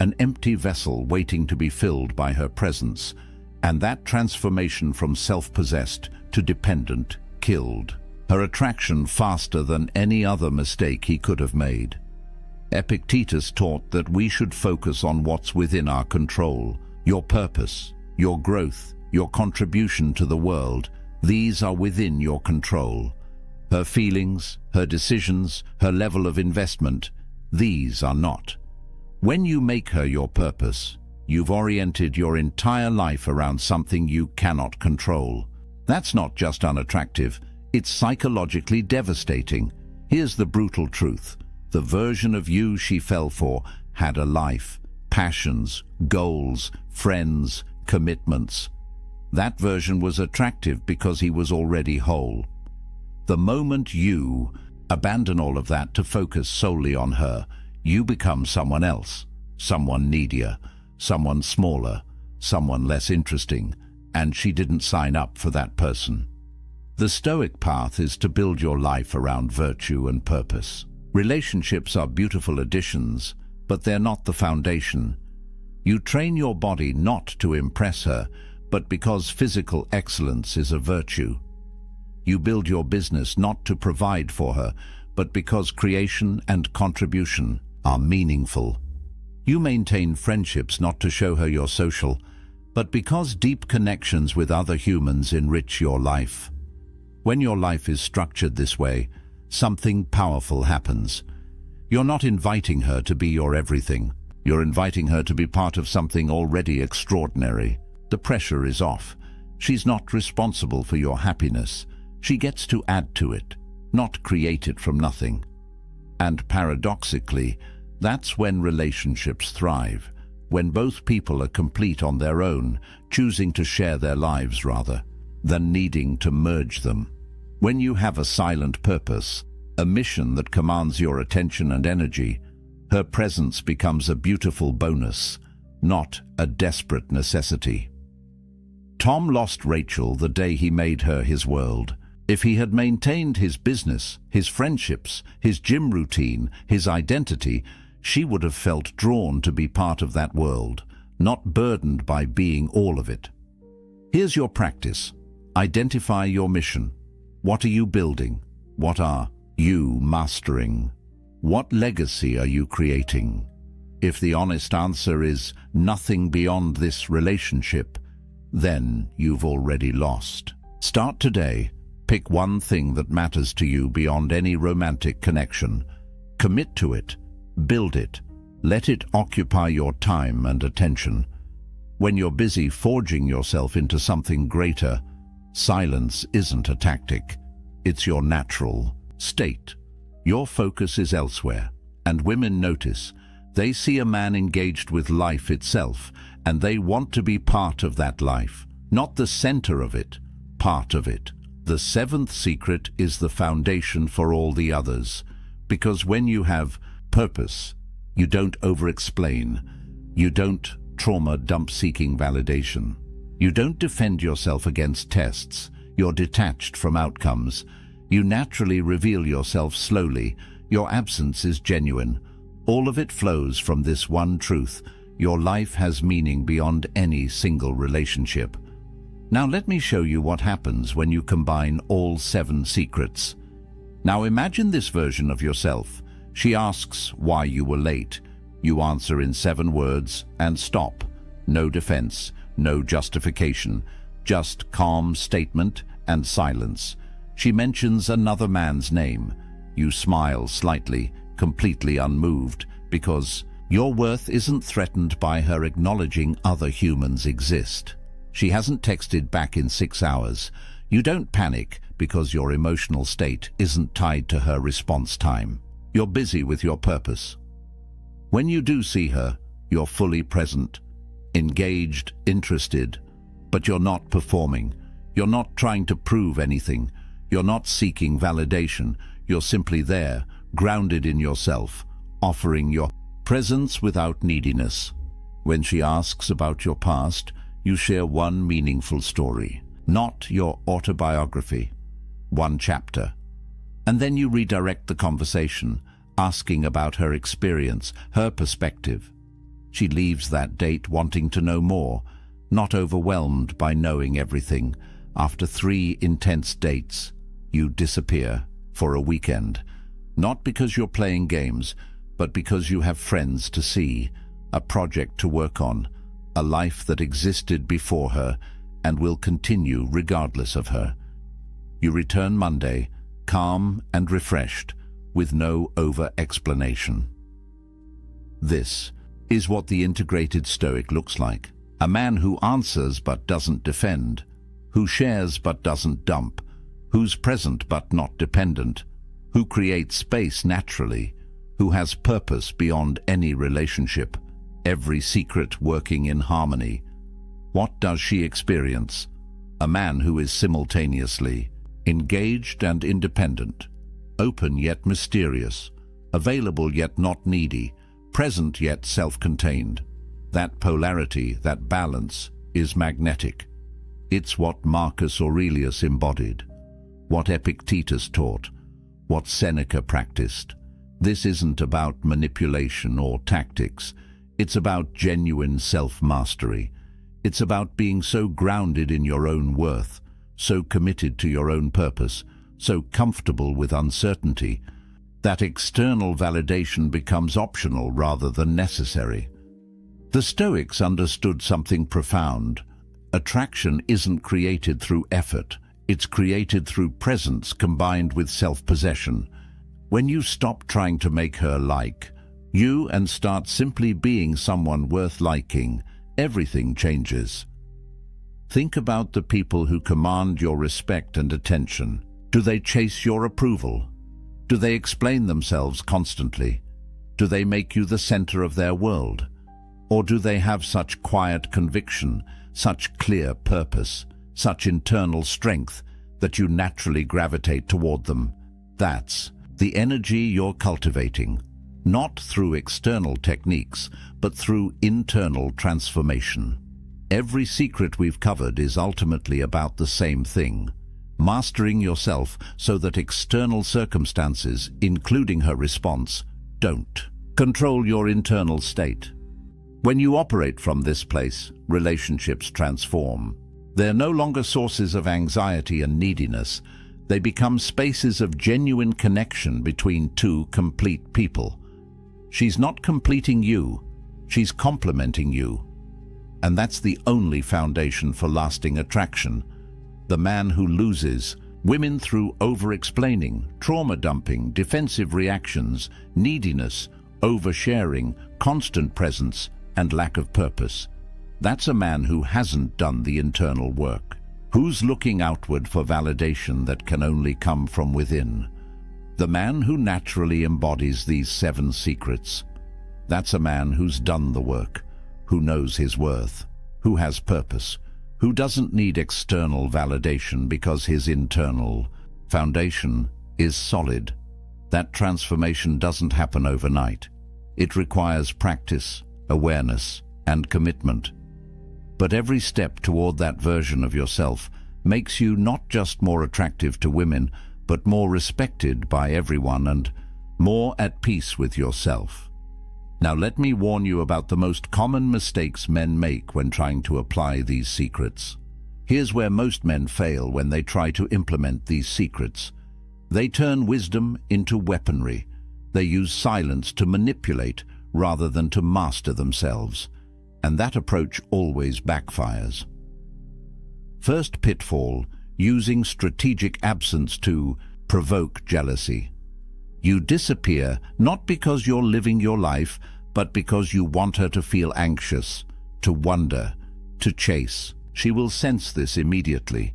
an empty vessel waiting to be filled by her presence, and that transformation from self-possessed to dependent killed her attraction faster than any other mistake he could have made. Epictetus taught that we should focus on what's within our control. Your purpose, your growth, your contribution to the world, these are within your control. Her feelings, her decisions, her level of investment, these are not. When you make her your purpose, you've oriented your entire life around something you cannot control. That's not just unattractive, it's psychologically devastating. Here's the brutal truth. The version of you she fell for had a life, passions, goals, friends, commitments. That version was attractive because he was already whole. The moment you abandon all of that to focus solely on her, you become someone else, someone needier, someone smaller, someone less interesting, and she didn't sign up for that person. The Stoic path is to build your life around virtue and purpose. Relationships are beautiful additions, but they're not the foundation. You train your body not to impress her, but because physical excellence is a virtue. You build your business not to provide for her, but because creation and contribution are meaningful. You maintain friendships not to show her you're social, but because deep connections with other humans enrich your life. When your life is structured this way, something powerful happens. You're not inviting her to be your everything. You're inviting her to be part of something already extraordinary. The pressure is off. She's not responsible for your happiness. She gets to add to it, not create it from nothing. And paradoxically, that's when relationships thrive, when both people are complete on their own, choosing to share their lives rather than needing to merge them. When you have a silent purpose, a mission that commands your attention and energy, her presence becomes a beautiful bonus, not a desperate necessity. Tom lost Rachel the day he made her his world. If he had maintained his business, his friendships, his gym routine, his identity, she would have felt drawn to be part of that world, not burdened by being all of it. Here's your practice. Identify your mission. What are you building? What are you mastering? What legacy are you creating? If the honest answer is nothing beyond this relationship, then you've already lost. Start today. Pick one thing that matters to you beyond any romantic connection. Commit to it. Build it. Let it occupy your time and attention. When you're busy forging yourself into something greater, silence isn't a tactic. It's your natural state. Your focus is elsewhere, and women notice. They see a man engaged with life itself, and they want to be part of that life, not the center of it, part of it. The seventh secret is the foundation for all the others, because when you have purpose, you don't over-explain, you don't trauma dump seeking validation, you don't defend yourself against tests, you're detached from outcomes, you naturally reveal yourself slowly, your absence is genuine. All of it flows from this one truth: your life has meaning beyond any single relationship. Now let me show you what happens when you combine all 7 secrets. Now imagine this version of yourself. She asks why you were late. You answer in 7 words and stop. No defense, no justification, just calm statement and silence. She mentions another man's name. You smile slightly, completely unmoved, because your worth isn't threatened by her acknowledging other humans exist. She hasn't texted back in 6 hours. You don't panic because your emotional state isn't tied to her response time. You're busy with your purpose. When you do see her, you're fully present, engaged, interested, but you're not performing. You're not trying to prove anything. You're not seeking validation. You're simply there, grounded in yourself, offering your presence without neediness. When she asks about your past, you share one meaningful story, not your autobiography, one chapter. And then you redirect the conversation, asking about her experience, her perspective. She leaves that date wanting to know more, not overwhelmed by knowing everything. After 3 intense dates, you disappear for a weekend, not because you're playing games, but because you have friends to see, a project to work on, a life that existed before her and will continue regardless of her. You return Monday, calm and refreshed, with no over-explanation. This is what the integrated Stoic looks like. A man who answers but doesn't defend, who shares but doesn't dump, who's present but not dependent, who creates space naturally, who has purpose beyond any relationship, every secret working in harmony. What does she experience? A man who is simultaneously engaged and independent, open yet mysterious, available yet not needy, present yet self-contained. That polarity, that balance, is magnetic. It's what Marcus Aurelius embodied, what Epictetus taught, what Seneca practiced. This isn't about manipulation or tactics. It's about genuine self-mastery. It's about being so grounded in your own worth, so committed to your own purpose, so comfortable with uncertainty, that external validation becomes optional rather than necessary. The Stoics understood something profound. Attraction isn't created through effort. It's created through presence combined with self-possession. When you stop trying to make her like you and start simply being someone worth liking, everything changes. Think about the people who command your respect and attention. Do they chase your approval? Do they explain themselves constantly? Do they make you the center of their world? Or do they have such quiet conviction, such clear purpose, such internal strength that you naturally gravitate toward them? That's the energy you're cultivating, not through external techniques, but through internal transformation. Every secret we've covered is ultimately about the same thing: mastering yourself so that external circumstances, including her response, don't control your internal state. When you operate from this place, relationships transform. They're no longer sources of anxiety and neediness. They become spaces of genuine connection between two complete people. She's not completing you, she's complementing you. And that's the only foundation for lasting attraction. The man who loses women through over-explaining, trauma-dumping, defensive reactions, neediness, oversharing, constant presence, and lack of purpose. That's a man who hasn't done the internal work, who's looking outward for validation that can only come from within. The man who naturally embodies these 7 secrets. That's a man who's done the work, who knows his worth, who has purpose, who doesn't need external validation because his internal foundation is solid. That transformation doesn't happen overnight. It requires practice, awareness, and commitment. But every step toward that version of yourself makes you not just more attractive to women, but more respected by everyone and more at peace with yourself. Now let me warn you about the most common mistakes men make when trying to apply these secrets. Here's where most men fail when they try to implement these secrets. They turn wisdom into weaponry. They use silence to manipulate rather than to master themselves. And that approach always backfires. First pitfall: using strategic absence to provoke jealousy. You disappear not because you're living your life, but because you want her to feel anxious, to wonder, to chase. She will sense this immediately.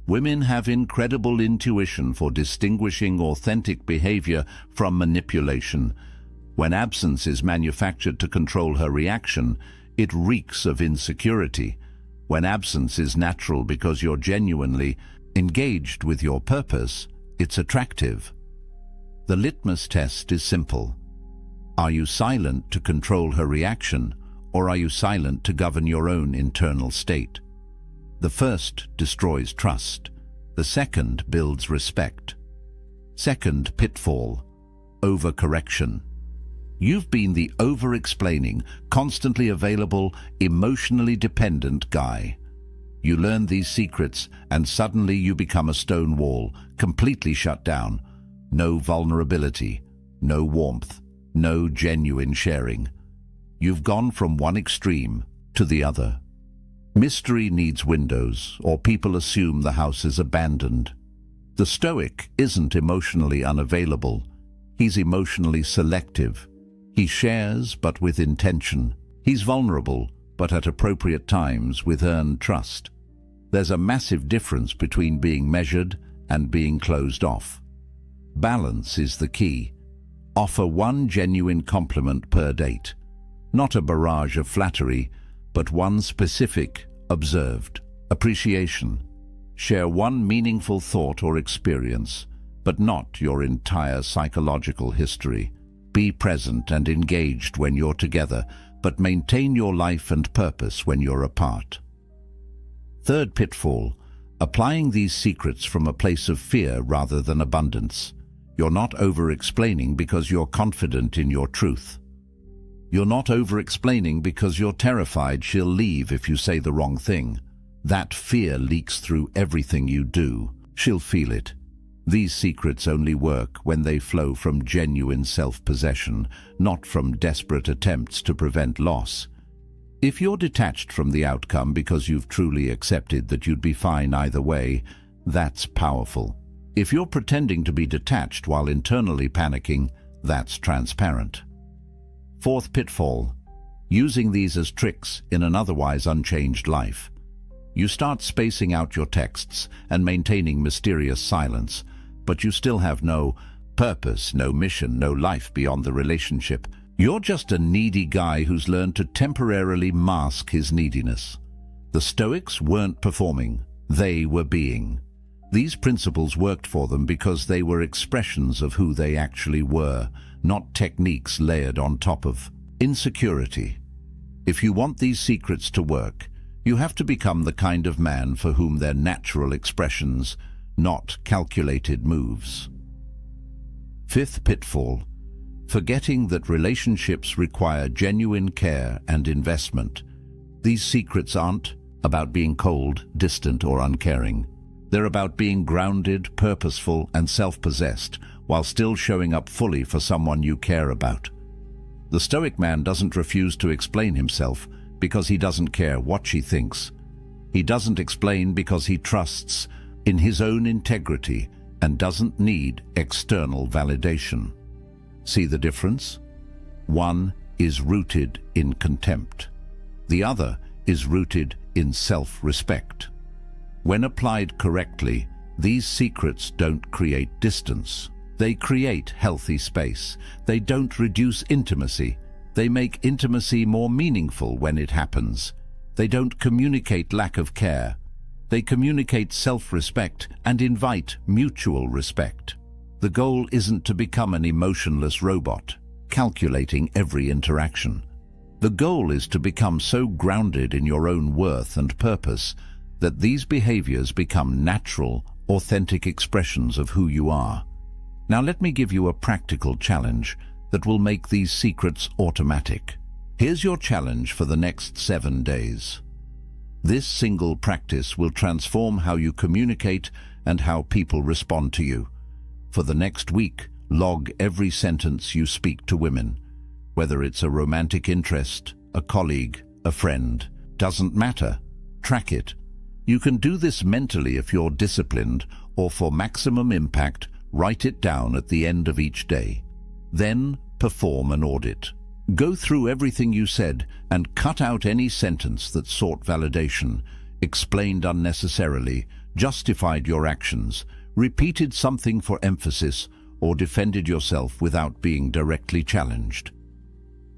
Women have incredible intuition for distinguishing authentic behavior from manipulation. When absence is manufactured to control her reaction, it reeks of insecurity. When absence is natural because you're genuinely engaged with your purpose, it's attractive. The litmus test is simple. Are you silent to control her reaction, or are you silent to govern your own internal state? The first destroys trust. The second builds respect. Second pitfall: overcorrection. You've been the over-explaining, constantly available, emotionally dependent guy. You learn these secrets and suddenly you become a stone wall, completely shut down. No vulnerability, no warmth, no genuine sharing. You've gone from one extreme to the other. Mystery needs windows, or people assume the house is abandoned. The Stoic isn't emotionally unavailable. He's emotionally selective. He shares, but with intention. He's vulnerable, but at appropriate times with earned trust. There's a massive difference between being measured and being closed off. Balance is the key. Offer one genuine compliment per date. Not a barrage of flattery, but one specific, observed appreciation. Share one meaningful thought or experience, but not your entire psychological history. Be present and engaged when you're together, but maintain your life and purpose when you're apart. Third pitfall: applying these secrets from a place of fear rather than abundance. You're not over-explaining because you're confident in your truth. You're not over-explaining because you're terrified she'll leave if you say the wrong thing. That fear leaks through everything you do. She'll feel it. These secrets only work when they flow from genuine self-possession, not from desperate attempts to prevent loss. If you're detached from the outcome because you've truly accepted that you'd be fine either way, that's powerful. If you're pretending to be detached while internally panicking, that's transparent. Fourth pitfall: using these as tricks in an otherwise unchanged life. You start spacing out your texts and maintaining mysterious silence, but you still have no purpose, no mission, no life beyond the relationship. You're just a needy guy who's learned to temporarily mask his neediness. The Stoics weren't performing, they were being. These principles worked for them because they were expressions of who they actually were, not techniques layered on top of insecurity. If you want these secrets to work, you have to become the kind of man for whom they're natural expressions, not calculated moves. Fifth pitfall: forgetting that relationships require genuine care and investment. These secrets aren't about being cold, distant, or uncaring. They're about being grounded, purposeful, and self-possessed, while still showing up fully for someone you care about. The Stoic man doesn't refuse to explain himself because he doesn't care what she thinks. He doesn't explain because he trusts in his own integrity and doesn't need external validation. See the difference? One is rooted in contempt. The other is rooted in self-respect. When applied correctly, these secrets don't create distance. They create healthy space. They don't reduce intimacy. They make intimacy more meaningful when it happens. They don't communicate lack of care. They communicate self-respect and invite mutual respect. The goal isn't to become an emotionless robot, calculating every interaction. The goal is to become so grounded in your own worth and purpose that these behaviors become natural, authentic expressions of who you are. Now let me give you a practical challenge that will make these secrets automatic. Here's your challenge for the next 7 days. This single practice will transform how you communicate and how people respond to you. For the next week, log every sentence you speak to women. Whether it's a romantic interest, a colleague, a friend, doesn't matter. Track it. You can do this mentally if you're disciplined, or for maximum impact, Write it down at the end of each day. Then perform an audit. Go through everything you said and cut out any sentence that sought validation, explained unnecessarily, justified your actions, repeated something for emphasis, or defended yourself without being directly challenged.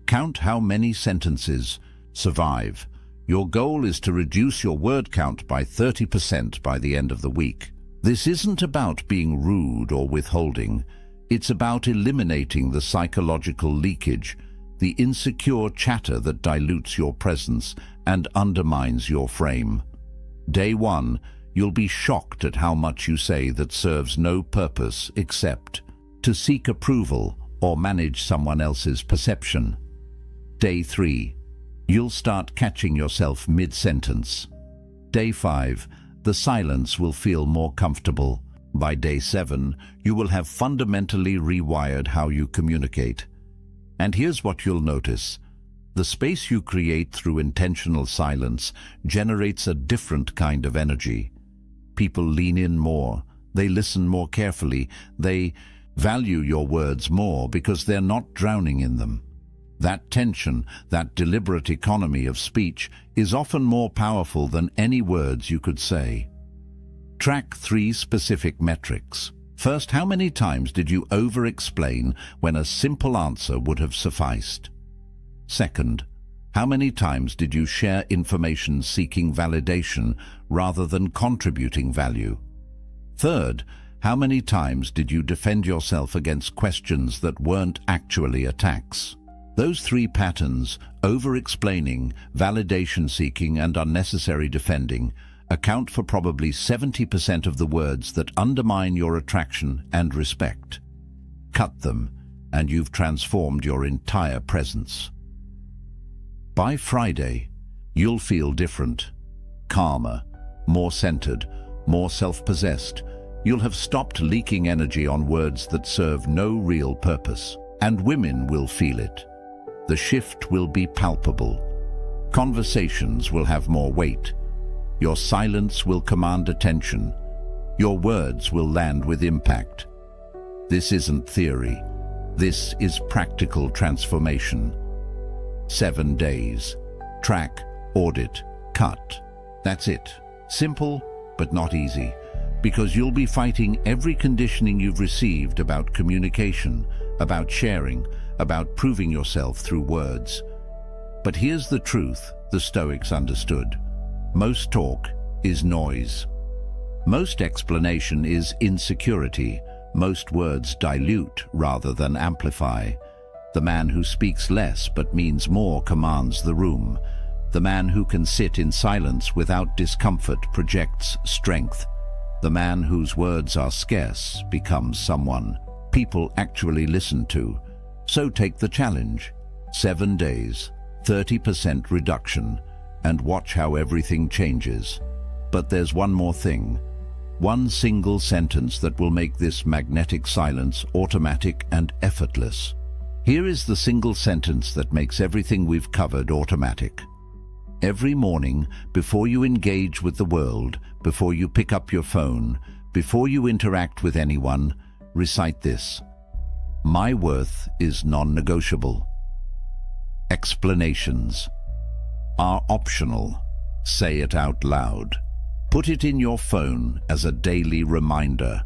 Count how many sentences survive. Your goal is to reduce your word count by 30% by the end of the week. This isn't about being rude or withholding. It's about eliminating the psychological leakage, the insecure chatter that dilutes your presence and undermines your frame. Day 1, you'll be shocked at how much you say that serves no purpose except to seek approval or manage someone else's perception. Day 3, you'll start catching yourself mid-sentence. Day 5, the silence will feel more comfortable. By day 7, you will have fundamentally rewired how you communicate. And here's what you'll notice. The space you create through intentional silence generates a different kind of energy. People lean in more, they listen more carefully, they value your words more because they're not drowning in them. That tension, that deliberate economy of speech, is often more powerful than any words you could say. Track 3 specific metrics. First, how many times did you over-explain when a simple answer would have sufficed? Second, how many times did you share information seeking validation rather than contributing value? Third, how many times did you defend yourself against questions that weren't actually attacks? Those 3 patterns, over-explaining, validation-seeking, and unnecessary defending, account for probably 70% of the words that undermine your attraction and respect. Cut them, and you've transformed your entire presence. By Friday, you'll feel different, calmer, more centered, more self-possessed. You'll have stopped leaking energy on words that serve no real purpose, and women will feel it. The shift will be palpable. Conversations will have more weight. Your silence will command attention. Your words will land with impact. This isn't theory. This is practical transformation. 7 days. Track, audit, cut. That's it. Simple, but not easy. Because you'll be fighting every conditioning you've received about communication, about sharing, about proving yourself through words. But here's the truth the Stoics understood. Most talk is noise. Most explanation is insecurity. Most words dilute rather than amplify. The man who speaks less but means more commands the room. The man who can sit in silence without discomfort projects strength. The man whose words are scarce becomes someone people actually listen to. So take the challenge. 7 days, 30% reduction, and watch how everything changes. But there's one more thing. One single sentence that will make this magnetic silence automatic and effortless. Here is the single sentence that makes everything we've covered automatic. Every morning, before you engage with the world, before you pick up your phone, before you interact with anyone, recite this. My worth is non-negotiable. Explanations are optional. Say it out loud. Put it in your phone as a daily reminder.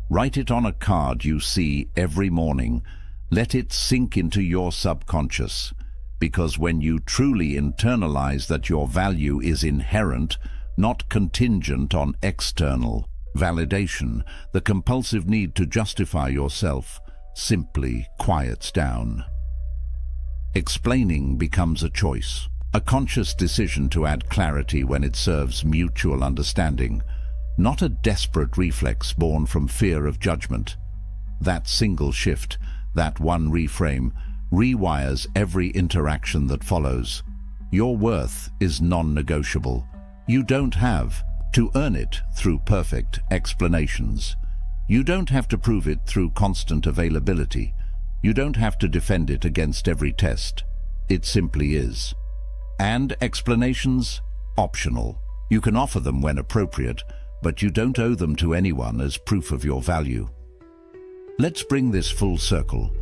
Write it on a card you see every morning. Let it sink into your subconscious. Because when you truly internalize that your value is inherent, not contingent on external validation, the compulsive need to justify yourself simply quiets down. Explaining becomes a choice, a conscious decision to add clarity when it serves mutual understanding, not a desperate reflex born from fear of judgment. That single shift, that one reframe, rewires every interaction that follows. Your worth is non-negotiable. You don't have to earn it through perfect explanations. You don't have to prove it through constant availability. You don't have to defend it against every test. It simply is. And explanations? Optional. You can offer them when appropriate, but you don't owe them to anyone as proof of your value. Let's bring this full circle.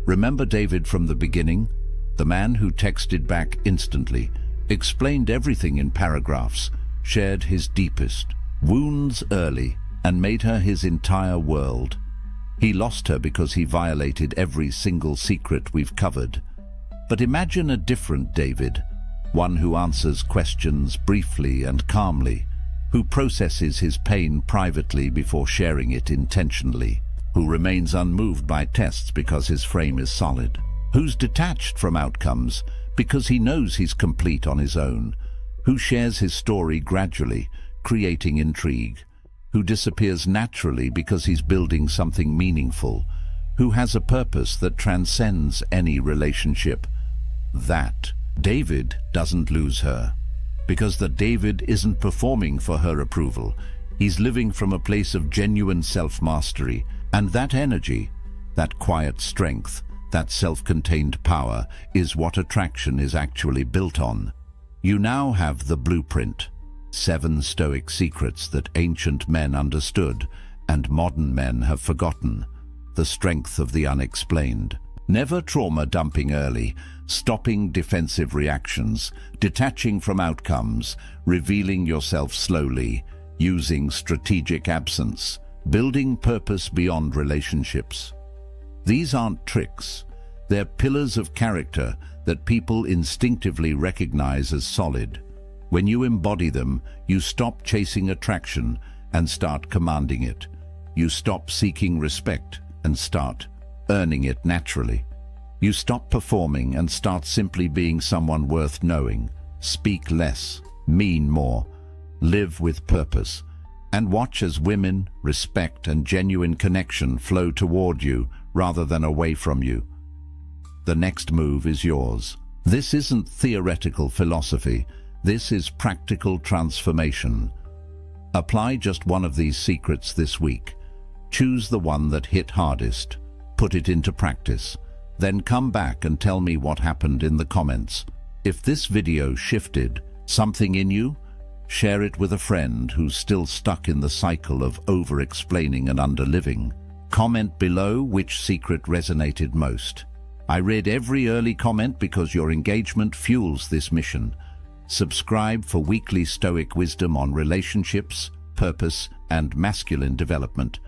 Remember David from the beginning? The man who texted back instantly, explained everything in paragraphs, shared his deepest wounds early, and made her his entire world. He lost her because he violated every single secret we've covered. But imagine a different David, one who answers questions briefly and calmly, who processes his pain privately before sharing it intentionally, who remains unmoved by tests because his frame is solid, who's detached from outcomes because he knows he's complete on his own, who shares his story gradually, creating intrigue, who disappears naturally because he's building something meaningful, who has a purpose that transcends any relationship. That David doesn't lose her, because the David isn't performing for her approval. He's living from a place of genuine self-mastery, and that energy, that quiet strength, that self-contained power is what attraction is actually built on. You now have the blueprint, 7 Stoic secrets that ancient men understood and modern men have forgotten, the strength of the unexplained. Never trauma dumping early, stopping defensive reactions, detaching from outcomes, revealing yourself slowly, using strategic absence, building purpose beyond relationships. These aren't tricks. They're pillars of character that people instinctively recognize as solid. When you embody them, you stop chasing attraction and start commanding it. You stop seeking respect and start earning it naturally. You stop performing and start simply being someone worth knowing. Speak less, mean more, live with purpose, and watch as women, respect, and genuine connection flow toward you rather than away from you. The next move is yours. This isn't theoretical philosophy. This is practical transformation. Apply just one of these secrets this week. Choose the one that hit hardest. Put it into practice. Then come back and tell me what happened in the comments. If this video shifted something in you, share it with a friend who's still stuck in the cycle of over-explaining and under-living. Comment below which secret resonated most. I read every early comment because your engagement fuels this mission. Subscribe for weekly Stoic wisdom on relationships, purpose, and masculine development.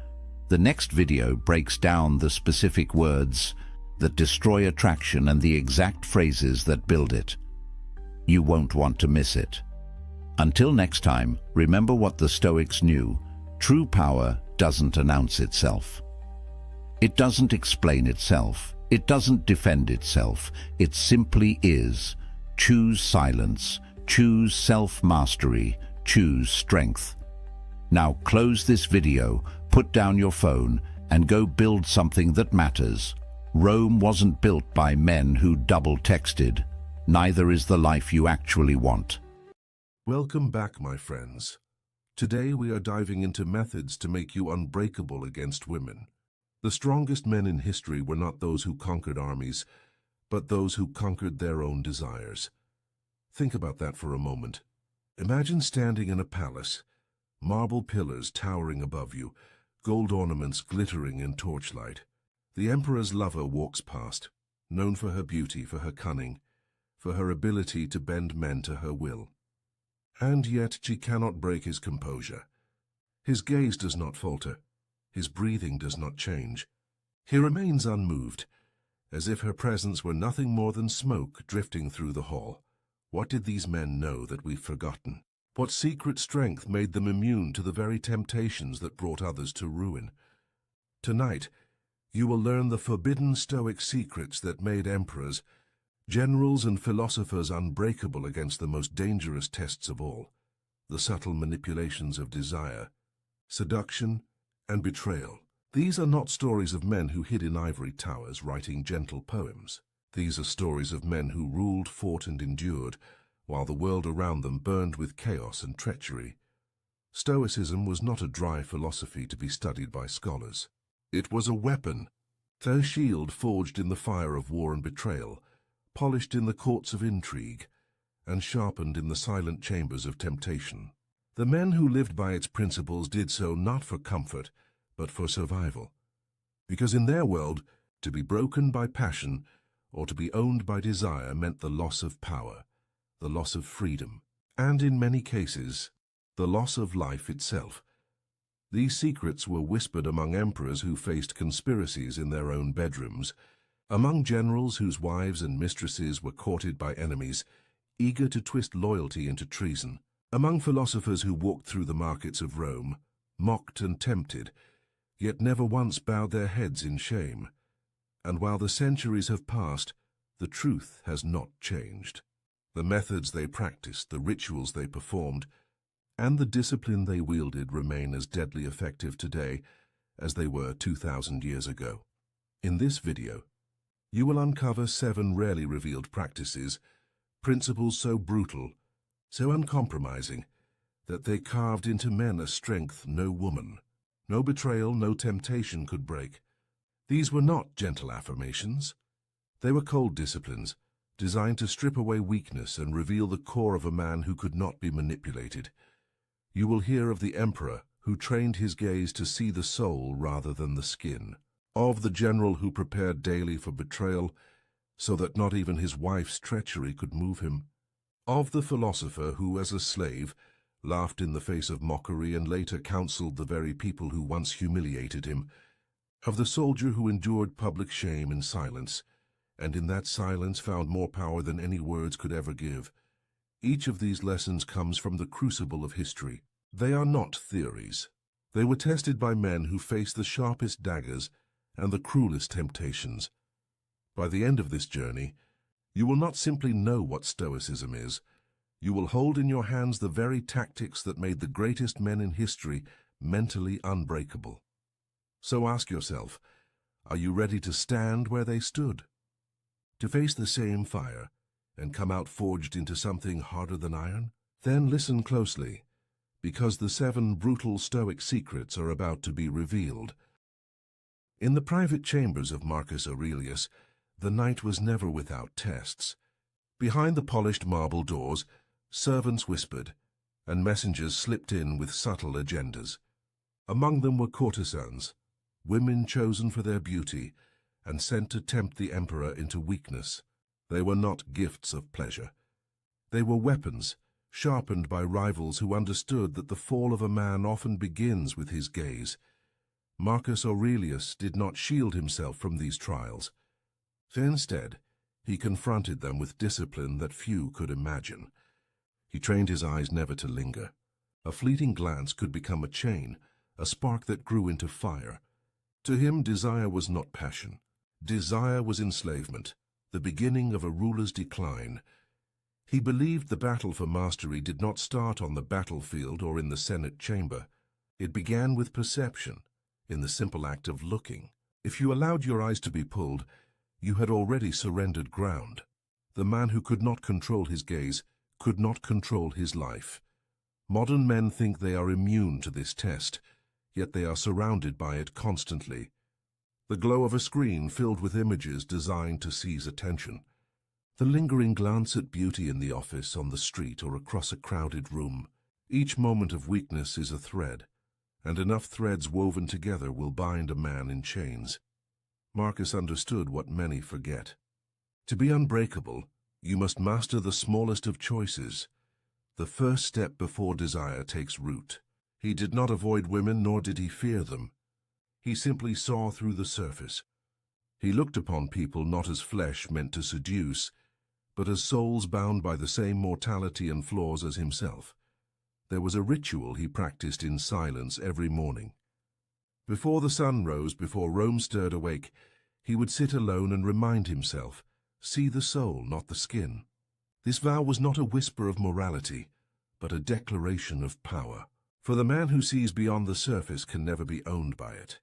The next video breaks down the specific words that destroy attraction and the exact phrases that build it. You won't want to miss it. Until next time, remember what the Stoics knew. True power doesn't announce itself. It doesn't explain itself. It doesn't defend itself. It simply is. Choose silence. Choose self-mastery. Choose strength. Now close this video, put down your phone, and go build something that matters. Rome wasn't built by men who double-texted. Neither is the life you actually want. Welcome back, my friends. Today we are diving into methods to make you unbreakable against women. The strongest men in history were not those who conquered armies, but those who conquered their own desires. Think about that for a moment. Imagine standing in a palace, marble pillars towering above you, gold ornaments glittering in torchlight. The emperor's lover walks past, known for her beauty, for her cunning, for her ability to bend men to her will. And yet she cannot break his composure. His gaze does not falter. His breathing does not change. He remains unmoved, as if her presence were nothing more than smoke drifting through the hall. What did these men know that we've forgotten? What secret strength made them immune to the very temptations that brought others to ruin? Tonight, you will learn the forbidden Stoic secrets that made emperors, generals and philosophers unbreakable against the most dangerous tests of all, the subtle manipulations of desire, seduction, and betrayal. These are not stories of men who hid in ivory towers writing gentle poems. These are stories of men who ruled, fought, and endured, while the world around them burned with chaos and treachery. Stoicism was not a dry philosophy to be studied by scholars. It was a weapon, their shield forged in the fire of war and betrayal, polished in the courts of intrigue, and sharpened in the silent chambers of temptation. The men who lived by its principles did so not for comfort, but for survival. Because in their world, to be broken by passion or to be owned by desire meant the loss of power, the loss of freedom, and in many cases, the loss of life itself. These secrets were whispered among emperors who faced conspiracies in their own bedrooms, among generals whose wives and mistresses were courted by enemies, eager to twist loyalty into treason, among philosophers who walked through the markets of Rome, mocked and tempted, yet never once bowed their heads in shame. And while the centuries have passed, the truth has not changed. The methods they practiced, the rituals they performed, and the discipline they wielded remain as deadly effective today as they were 2,000 years ago. In this video, you will uncover 7 rarely revealed practices, principles so brutal, so uncompromising, that they carved into men a strength no woman, no betrayal, no temptation could break. These were not gentle affirmations. They were cold disciplines, designed to strip away weakness and reveal the core of a man who could not be manipulated. You will hear of the emperor who trained his gaze to see the soul rather than the skin, of the general who prepared daily for betrayal so that not even his wife's treachery could move him, of the philosopher who, as a slave, laughed in the face of mockery and later counseled the very people who once humiliated him, of the soldier who endured public shame in silence, and in that silence found more power than any words could ever give. Each of these lessons comes from the crucible of history. They are not theories. They were tested by men who faced the sharpest daggers and the cruelest temptations. By the end of this journey, you will not simply know what Stoicism is. You will hold in your hands the very tactics that made the greatest men in history mentally unbreakable. So ask yourself, are you ready to stand where they stood? To face the same fire and come out forged into something harder than iron? Then listen closely, because the 7 brutal Stoic secrets are about to be revealed. In the private chambers of Marcus Aurelius, the night was never without tests. Behind the polished marble doors, servants whispered, and messengers slipped in with subtle agendas. Among them were courtesans, women chosen for their beauty, and sent to tempt the emperor into weakness. They were not gifts of pleasure. They were weapons, sharpened by rivals who understood that the fall of a man often begins with his gaze. Marcus Aurelius did not shield himself from these trials. Instead, he confronted them with discipline that few could imagine. He trained his eyes never to linger. A fleeting glance could become a chain, a spark that grew into fire. To him, desire was not passion. Desire was enslavement, the beginning of a ruler's decline. He believed the battle for mastery did not start on the battlefield or in the Senate chamber. It began with perception, in the simple act of looking. If you allowed your eyes to be pulled, you had already surrendered ground. The man who could not control his gaze could not control his life. Modern men think they are immune to this test, yet they are surrounded by it constantly. The glow of a screen filled with images designed to seize attention. The lingering glance at beauty in the office, on the street, or across a crowded room. Each moment of weakness is a thread, and enough threads woven together will bind a man in chains. Marcus understood what many forget. To be unbreakable, you must master the smallest of choices. The first step before desire takes root. He did not avoid women, nor did he fear them. He simply saw through the surface. He looked upon people not as flesh meant to seduce, but as souls bound by the same mortality and flaws as himself. There was a ritual he practiced in silence every morning. Before the sun rose, before Rome stirred awake, he would sit alone and remind himself, see the soul, not the skin. This vow was not a whisper of morality, but a declaration of power. For the man who sees beyond the surface can never be owned by it.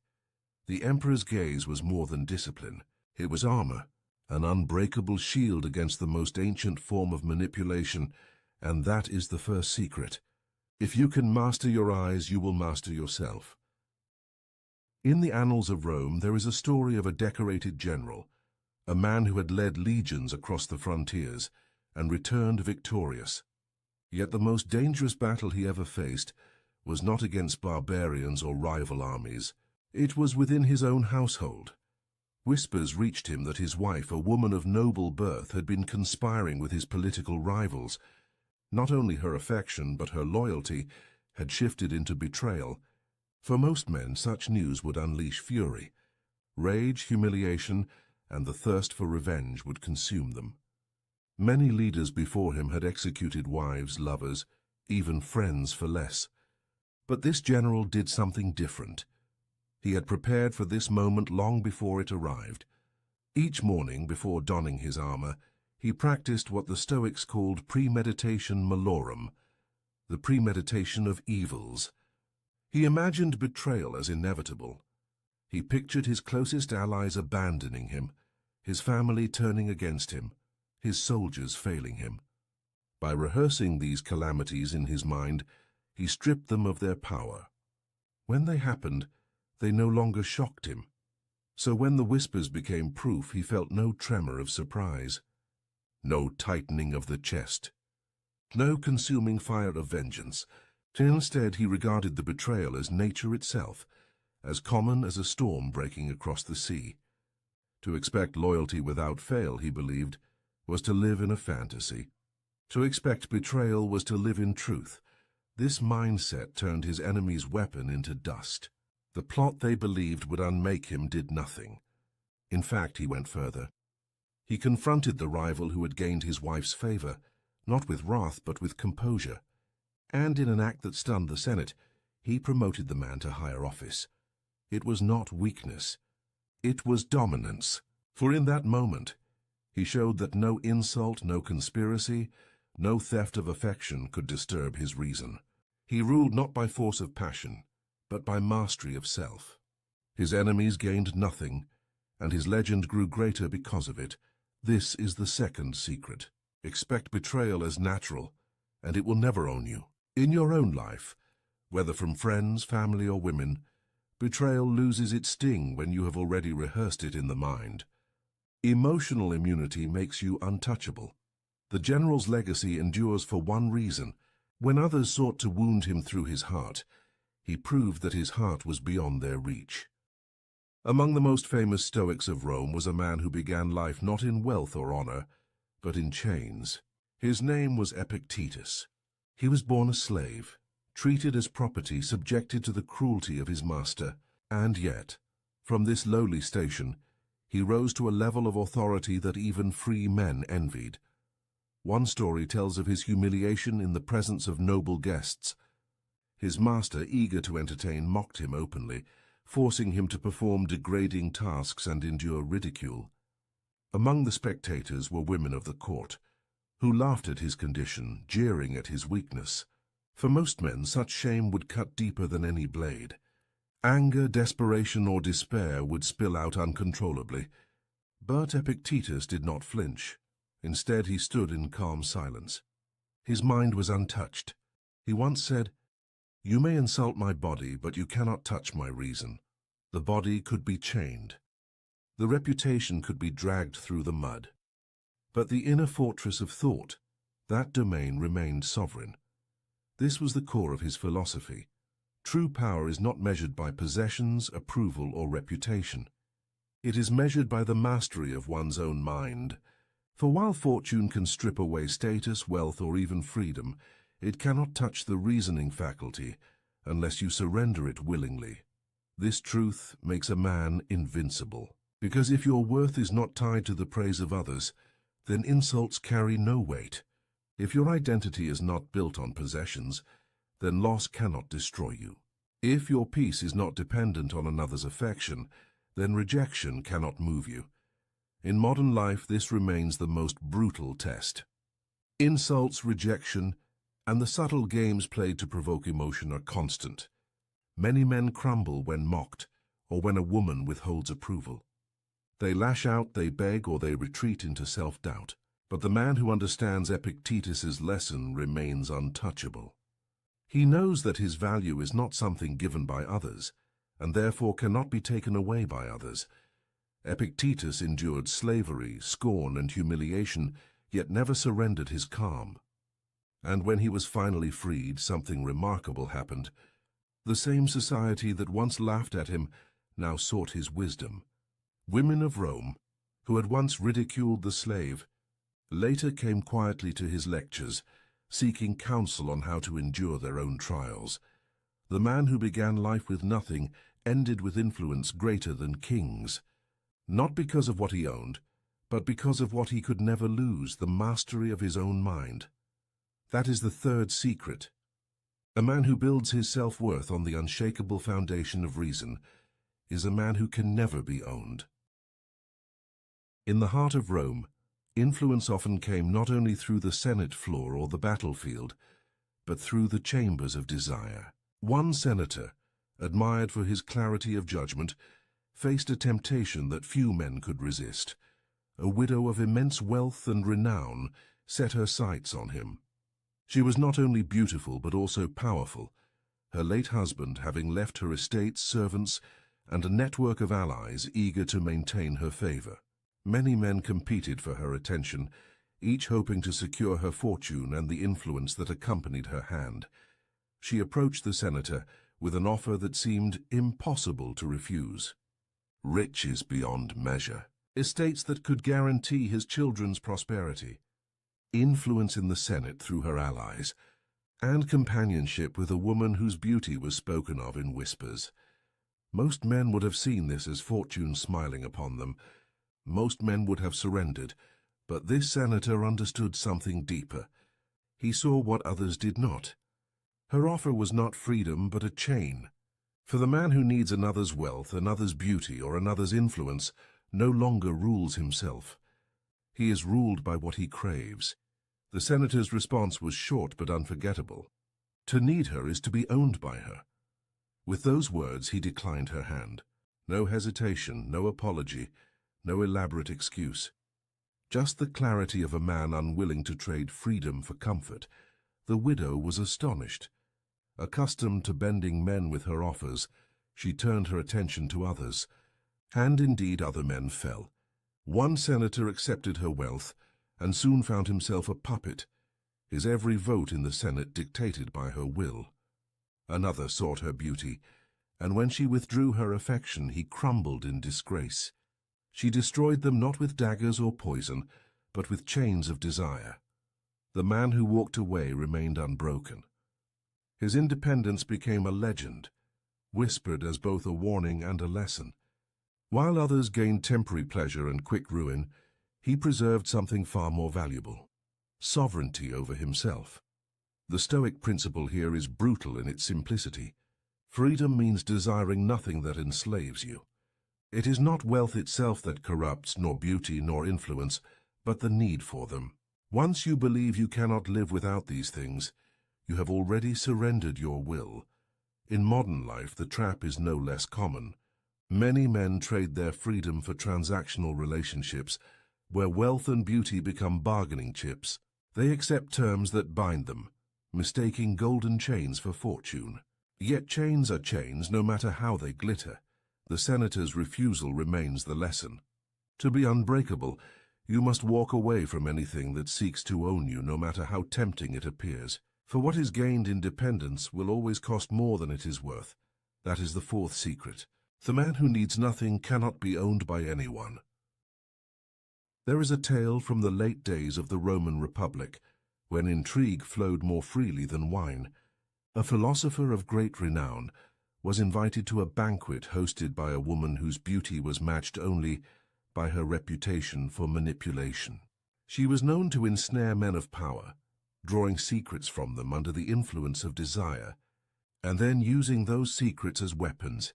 The emperor's gaze was more than discipline. It was armor, an unbreakable shield against the most ancient form of manipulation, and that is the first secret. If you can master your eyes, you will master yourself. In the annals of Rome, there is a story of a decorated general, a man who had led legions across the frontiers and returned victorious. Yet the most dangerous battle he ever faced was not against barbarians or rival armies, It was within his own household. Whispers reached him that his wife, a woman of noble birth, had been conspiring with his political rivals. Not only her affection, but her loyalty had shifted into betrayal. For most men, such news would unleash fury. Rage, humiliation, and the thirst for revenge would consume them. Many leaders before him had executed wives, lovers, even friends for less. But this general did something different. He had prepared for this moment long before it arrived. Each morning, before donning his armor, he practiced what the Stoics called premeditation malorum, the premeditation of evils. He imagined betrayal as inevitable. He pictured his closest allies abandoning him, his family turning against him, his soldiers failing him. By rehearsing these calamities in his mind, he stripped them of their power. When they happened, they no longer shocked him. So when the whispers became proof, he felt no tremor of surprise, no tightening of the chest, no consuming fire of vengeance. Instead, he regarded the betrayal as nature itself, as common as a storm breaking across the sea. To expect loyalty without fail, he believed, was to live in a fantasy. To expect betrayal was to live in truth. This mindset turned his enemy's weapon into dust. The plot they believed would unmake him did nothing. In fact, he went further. He confronted the rival who had gained his wife's favor, not with wrath but with composure. And in an act that stunned the Senate, he promoted the man to higher office. It was not weakness. It was dominance. For in that moment, he showed that no insult, no conspiracy, no theft of affection could disturb his reason. He ruled not by force of passion, but by mastery of self. His enemies gained nothing, and his legend grew greater because of it. This is the second secret. Expect betrayal as natural, and it will never own you. In your own life, whether from friends, family, or women, betrayal loses its sting when you have already rehearsed it in the mind. Emotional immunity makes you untouchable. The general's legacy endures for one reason. When others sought to wound him through his heart, he proved that his heart was beyond their reach. Among the most famous Stoics of Rome was a man who began life not in wealth or honor, but in chains. His name was Epictetus. He was born a slave, treated as property, subjected to the cruelty of his master, and yet, from this lowly station, he rose to a level of authority that even free men envied. One story tells of his humiliation in the presence of noble guests. His master, eager to entertain, mocked him openly, forcing him to perform degrading tasks and endure ridicule. Among the spectators were women of the court, who laughed at his condition, jeering at his weakness. For most men, such shame would cut deeper than any blade. Anger, desperation, or despair would spill out uncontrollably. But Epictetus did not flinch. Instead, he stood in calm silence. His mind was untouched. He once said, "You may insult my body, but you cannot touch my reason." The body could be chained. The reputation could be dragged through the mud. But the inner fortress of thought, that domain remained sovereign. This was the core of his philosophy. True power is not measured by possessions, approval, or reputation. It is measured by the mastery of one's own mind. For while fortune can strip away status, wealth, or even freedom, it cannot touch the reasoning faculty unless you surrender it willingly. This truth makes a man invincible. Because if your worth is not tied to the praise of others, then insults carry no weight. If your identity is not built on possessions, then loss cannot destroy you. If your peace is not dependent on another's affection, then rejection cannot move you. In modern life, this remains the most brutal test. Insults, rejection, and the subtle games played to provoke emotion are constant. Many men crumble when mocked, or when a woman withholds approval. They lash out, they beg, or they retreat into self-doubt. But the man who understands Epictetus's lesson remains untouchable. He knows that his value is not something given by others, and therefore cannot be taken away by others. Epictetus endured slavery, scorn, and humiliation, yet never surrendered his calm. And when he was finally freed, something remarkable happened. The same society that once laughed at him now sought his wisdom. Women of Rome, who had once ridiculed the slave, later came quietly to his lectures, seeking counsel on how to endure their own trials. The man who began life with nothing ended with influence greater than kings, not because of what he owned, but because of what he could never lose, the mastery of his own mind. That is the third secret. A man who builds his self-worth on the unshakable foundation of reason is a man who can never be owned. In the heart of Rome, influence often came not only through the Senate floor or the battlefield, but through the chambers of desire. One senator, admired for his clarity of judgment, faced a temptation that few men could resist. A widow of immense wealth and renown set her sights on him. She was not only beautiful but also powerful, her late husband having left her estates, servants, and a network of allies eager to maintain her favor. Many men competed for her attention, each hoping to secure her fortune and the influence that accompanied her hand. She approached the senator with an offer that seemed impossible to refuse. Riches beyond measure, estates that could guarantee his children's prosperity, influence in the Senate through her allies, and companionship with a woman whose beauty was spoken of in whispers. Most men would have seen this as fortune smiling upon them. Most men would have surrendered, but this senator understood something deeper. He saw what others did not. Her offer was not freedom, but a chain. For the man who needs another's wealth, another's beauty, or another's influence no longer rules himself. He is ruled by what he craves. The senator's response was short but unforgettable. To need her is to be owned by her. With those words, he declined her hand. No hesitation, no apology, no elaborate excuse. Just the clarity of a man unwilling to trade freedom for comfort. The widow was astonished. Accustomed to bending men with her offers, she turned her attention to others. And indeed other men fell. One senator accepted her wealth, and soon found himself a puppet, his every vote in the Senate dictated by her will. Another sought her beauty, and when she withdrew her affection, he crumbled in disgrace. She destroyed them not with daggers or poison, but with chains of desire. The man who walked away remained unbroken. His independence became a legend, whispered as both a warning and a lesson. While others gained temporary pleasure and quick ruin, he preserved something far more valuable: sovereignty over himself. The Stoic principle here is brutal in its simplicity. Freedom means desiring nothing that enslaves you. It is not wealth itself that corrupts, nor beauty, nor influence, but the need for them. Once you believe you cannot live without these things, you have already surrendered your will. In modern life, the trap is no less common. Many men trade their freedom for transactional relationships, where wealth and beauty become bargaining chips. They accept terms that bind them, mistaking golden chains for fortune. Yet chains are chains, no matter how they glitter. The senator's refusal remains the lesson. To be unbreakable, you must walk away from anything that seeks to own you, no matter how tempting it appears. For what is gained in dependence will always cost more than it is worth. That is the fourth secret. The man who needs nothing cannot be owned by anyone. There is a tale from the late days of the Roman Republic, when intrigue flowed more freely than wine. A philosopher of great renown was invited to a banquet hosted by a woman whose beauty was matched only by her reputation for manipulation. She was known to ensnare men of power, drawing secrets from them under the influence of desire, and then using those secrets as weapons.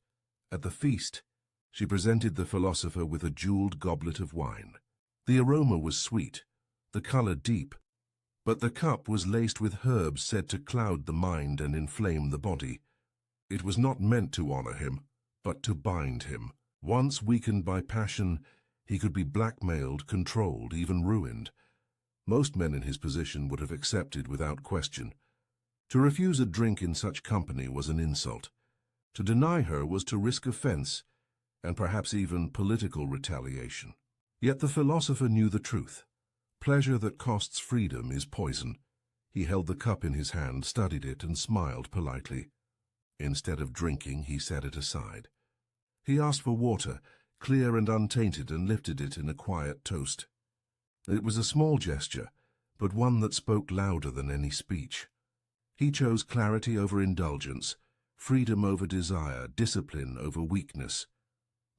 At the feast, she presented the philosopher with a jeweled goblet of wine. The aroma was sweet, the color deep, but the cup was laced with herbs said to cloud the mind and inflame the body. It was not meant to honor him, but to bind him. Once weakened by passion, he could be blackmailed, controlled, even ruined. Most men in his position would have accepted without question. To refuse a drink in such company was an insult. To deny her was to risk offense, and perhaps even political retaliation. Yet the philosopher knew the truth. Pleasure that costs freedom is poison. He held the cup in his hand, studied it, and smiled politely. Instead of drinking, he set it aside. He asked for water, clear and untainted, and lifted it in a quiet toast. It was a small gesture, but one that spoke louder than any speech. He chose clarity over indulgence, freedom over desire, discipline over weakness.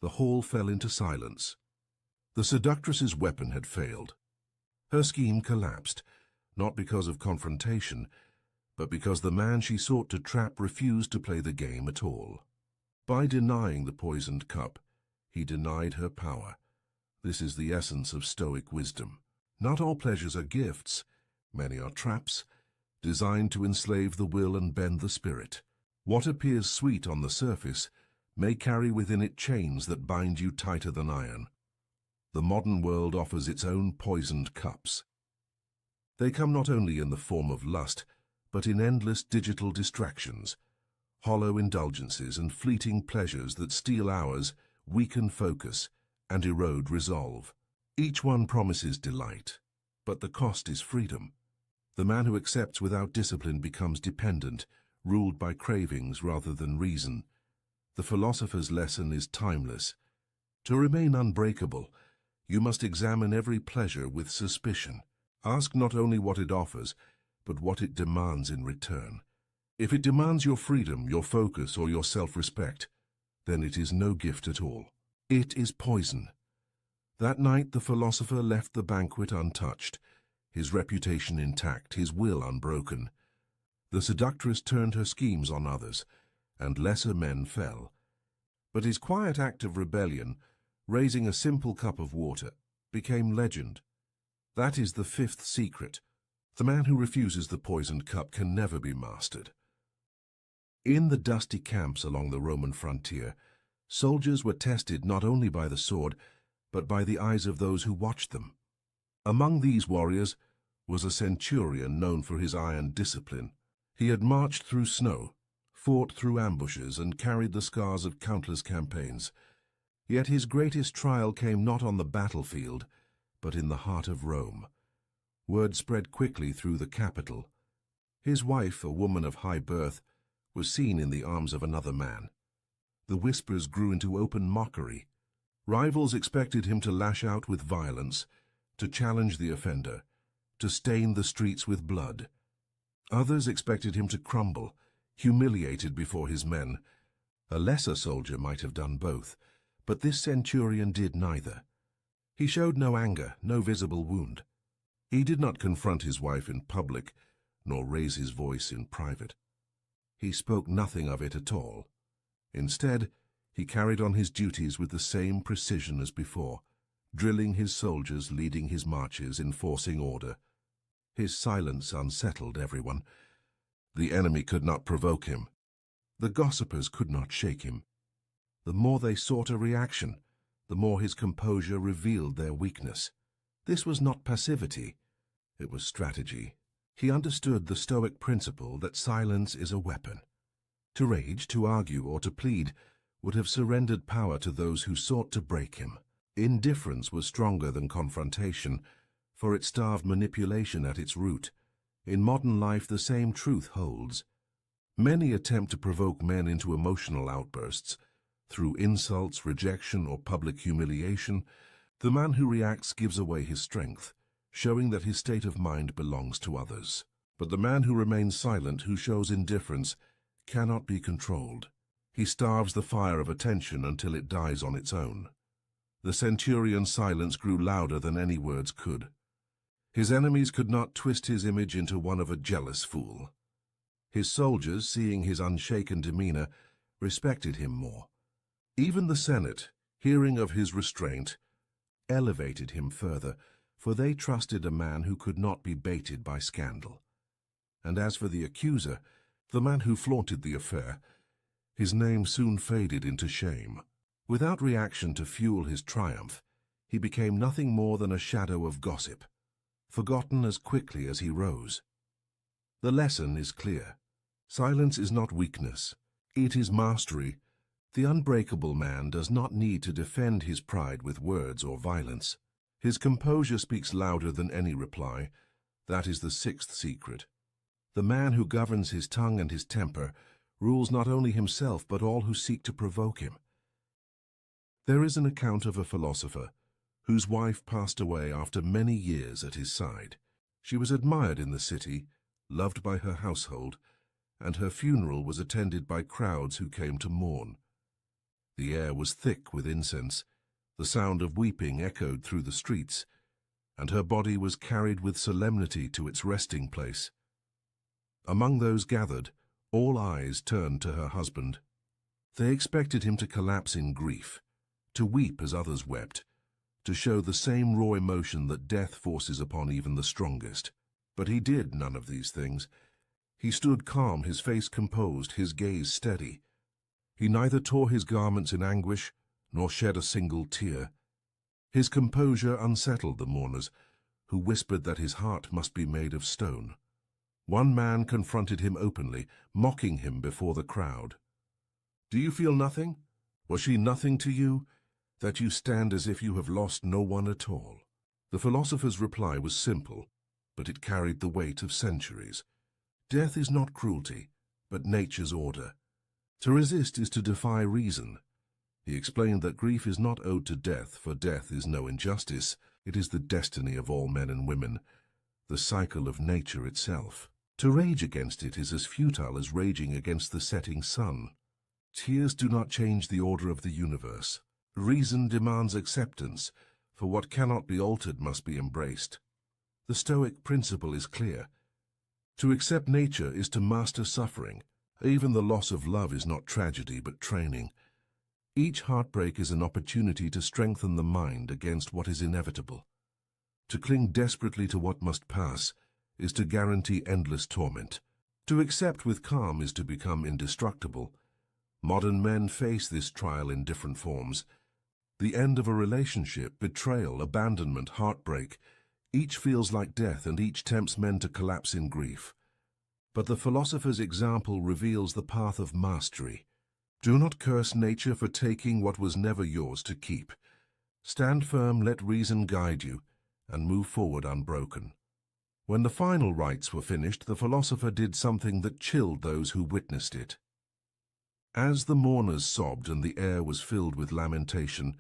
The hall fell into silence. The seductress's weapon had failed. Her scheme collapsed, not because of confrontation, but because the man she sought to trap refused to play the game at all. By denying the poisoned cup, he denied her power. This is the essence of Stoic wisdom. Not all pleasures are gifts. Many are traps, designed to enslave the will and bend the spirit. What appears sweet on the surface may carry within it chains that bind you tighter than iron. The modern world offers its own poisoned cups. They come not only in the form of lust, but in endless digital distractions, hollow indulgences and fleeting pleasures that steal hours, weaken focus, and erode resolve. Each one promises delight, but the cost is freedom. The man who accepts without discipline becomes dependent, ruled by cravings rather than reason. The philosopher's lesson is timeless. To remain unbreakable, you must examine every pleasure with suspicion. Ask not only what it offers, but what it demands in return. If it demands your freedom, your focus, or your self-respect, then it is no gift at all. It is poison. That night the philosopher left the banquet untouched, his reputation intact, his will unbroken. The seductress turned her schemes on others, and lesser men fell. But his quiet act of rebellion, raising a simple cup of water, became legend. That is the fifth secret. The man who refuses the poisoned cup can never be mastered. In the dusty camps along the Roman frontier, soldiers were tested not only by the sword, but by the eyes of those who watched them. Among these warriors was a centurion known for his iron discipline. He had marched through snow, fought through ambushes, and carried the scars of countless campaigns. Yet his greatest trial came not on the battlefield, but in the heart of Rome. Word spread quickly through the capital. His wife, a woman of high birth, was seen in the arms of another man. The whispers grew into open mockery. Rivals expected him to lash out with violence, to challenge the offender, to stain the streets with blood. Others expected him to crumble, humiliated before his men. A lesser soldier might have done both, but this centurion did neither. He showed no anger, no visible wound. He did not confront his wife in public, nor raise his voice in private. He spoke nothing of it at all. Instead, he carried on his duties with the same precision as before, drilling his soldiers, leading his marches, enforcing order. His silence unsettled everyone. The enemy could not provoke him. The gossipers could not shake him. The more they sought a reaction, the more his composure revealed their weakness. This was not passivity, it was strategy. He understood the Stoic principle that silence is a weapon. To rage, to argue, or to plead would have surrendered power to those who sought to break him. Indifference was stronger than confrontation, for it starved manipulation at its root. In modern life, the same truth holds. Many attempt to provoke men into emotional outbursts. Through insults, rejection, or public humiliation, the man who reacts gives away his strength, showing that his state of mind belongs to others. But the man who remains silent, who shows indifference, cannot be controlled. He starves the fire of attention until it dies on its own. The centurion's silence grew louder than any words could. His enemies could not twist his image into one of a jealous fool. His soldiers, seeing his unshaken demeanor, respected him more. Even the Senate, hearing of his restraint, elevated him further, for they trusted a man who could not be baited by scandal. And as for the accuser, the man who flaunted the affair, his name soon faded into shame. Without reaction to fuel his triumph, he became nothing more than a shadow of gossip, forgotten as quickly as he rose. The lesson is clear. Silence is not weakness. It is mastery. The unbreakable man does not need to defend his pride with words or violence. His composure speaks louder than any reply. That is the sixth secret. The man who governs his tongue and his temper rules not only himself but all who seek to provoke him. There is an account of a philosopher whose wife passed away after many years at his side. She was admired in the city, loved by her household, and her funeral was attended by crowds who came to mourn. The air was thick with incense, the sound of weeping echoed through the streets, and her body was carried with solemnity to its resting place. Among those gathered, all eyes turned to her husband. They expected him to collapse in grief, to weep as others wept, to show the same raw emotion that death forces upon even the strongest. But he did none of these things. He stood calm, his face composed, his gaze steady. He neither tore his garments in anguish, nor shed a single tear. His composure unsettled the mourners, who whispered that his heart must be made of stone. One man confronted him openly, mocking him before the crowd. "Do you feel nothing? Was she nothing to you, that you stand as if you have lost no one at all?" The philosopher's reply was simple, but it carried the weight of centuries. Death is not cruelty, but nature's order. To resist is to defy reason. He explained that grief is not owed to death, for death is no injustice. It is the destiny of all men and women, the cycle of nature itself. To rage against it is as futile as raging against the setting sun. Tears do not change the order of the universe. Reason demands acceptance, for what cannot be altered must be embraced. The Stoic principle is clear. To accept nature is to master suffering. Even the loss of love is not tragedy but training. Each heartbreak is an opportunity to strengthen the mind against what is inevitable. To cling desperately to what must pass is to guarantee endless torment. To accept with calm is to become indestructible. Modern men face this trial in different forms. The end of a relationship, betrayal, abandonment, heartbreak. Each feels like death and each tempts men to collapse in grief. But the philosopher's example reveals the path of mastery. Do not curse nature for taking what was never yours to keep. Stand firm, let reason guide you, and move forward unbroken. When the final rites were finished, the philosopher did something that chilled those who witnessed it. As the mourners sobbed and the air was filled with lamentation,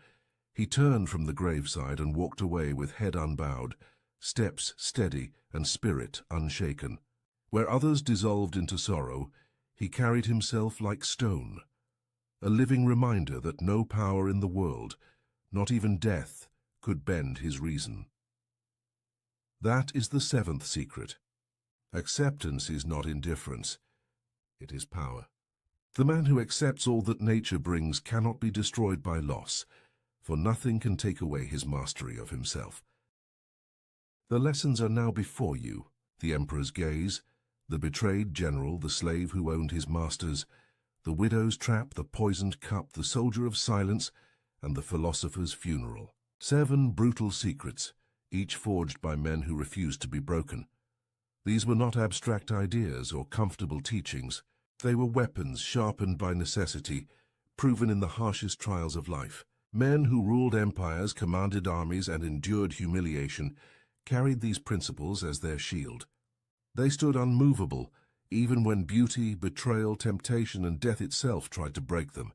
he turned from the graveside and walked away with head unbowed, steps steady and spirit unshaken. Where others dissolved into sorrow, he carried himself like stone, a living reminder that no power in the world, not even death, could bend his reason. That is the seventh secret. Acceptance is not indifference, it is power. The man who accepts all that nature brings cannot be destroyed by loss, for nothing can take away his mastery of himself. The lessons are now before you: the emperor's gaze, the betrayed general, the slave who owned his masters, the widow's trap, the poisoned cup, the soldier of silence, and the philosopher's funeral. 7 brutal secrets, each forged by men who refused to be broken. These were not abstract ideas or comfortable teachings. They were weapons sharpened by necessity, proven in the harshest trials of life. Men who ruled empires, commanded armies, and endured humiliation carried these principles as their shield. They stood unmovable, even when beauty, betrayal, temptation, and death itself tried to break them.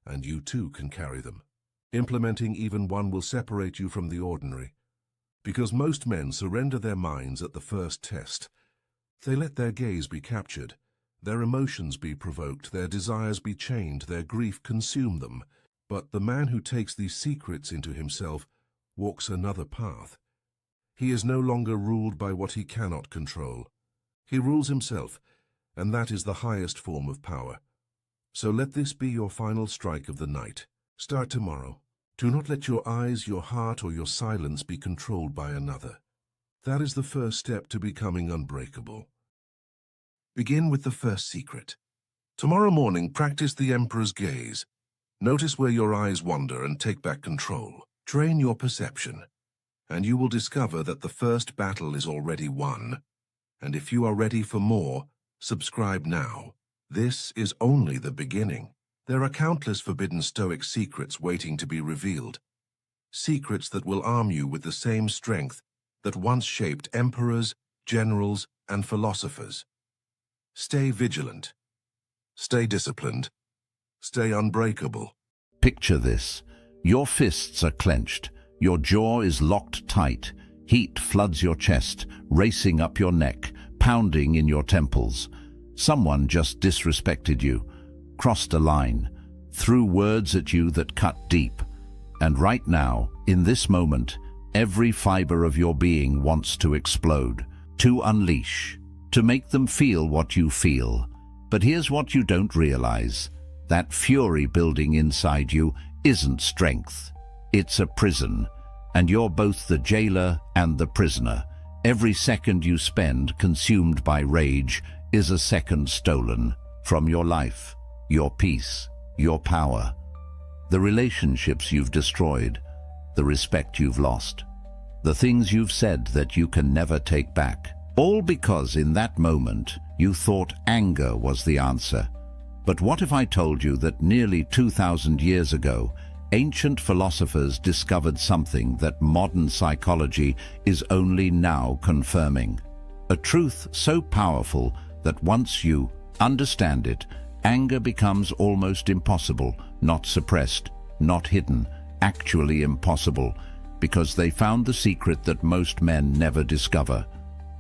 And you too can carry them. Implementing even one will separate you from the ordinary. Because most men surrender their minds at the first test. They let their gaze be captured, their emotions be provoked, their desires be chained, their grief consume them. But the man who takes these secrets into himself walks another path. He is no longer ruled by what he cannot control. He rules himself, and that is the highest form of power. So let this be your final strike of the night. Start tomorrow. Do not let your eyes, your heart, or your silence be controlled by another. That is the first step to becoming unbreakable. Begin with the first secret. Tomorrow morning, practice the emperor's gaze. Notice where your eyes wander and take back control. Train your perception, and you will discover that the first battle is already won. And if you are ready for more, subscribe now. This is only the beginning. There are countless forbidden Stoic secrets waiting to be revealed. Secrets that will arm you with the same strength that once shaped emperors, generals, and philosophers. Stay vigilant. Stay disciplined. Stay unbreakable. Picture this. Your fists are clenched, your jaw is locked tight, heat floods your chest, racing up your neck, pounding in your temples. Someone just disrespected you, crossed a line, threw words at you that cut deep. And right now, in this moment, every fiber of your being wants to explode, to unleash, to make them feel what you feel. But here's what you don't realize. That fury building inside you isn't strength. It's a prison, and you're both the jailer and the prisoner. Every second you spend consumed by rage is a second stolen from your life, your peace, your power, the relationships you've destroyed, the respect you've lost, the things you've said that you can never take back. All because in that moment you thought anger was the answer. But what if I told you that nearly 2,000 years ago, ancient philosophers discovered something that modern psychology is only now confirming? A truth so powerful that once you understand it, anger becomes almost impossible, not suppressed, not hidden, actually impossible, because they found the secret that most men never discover.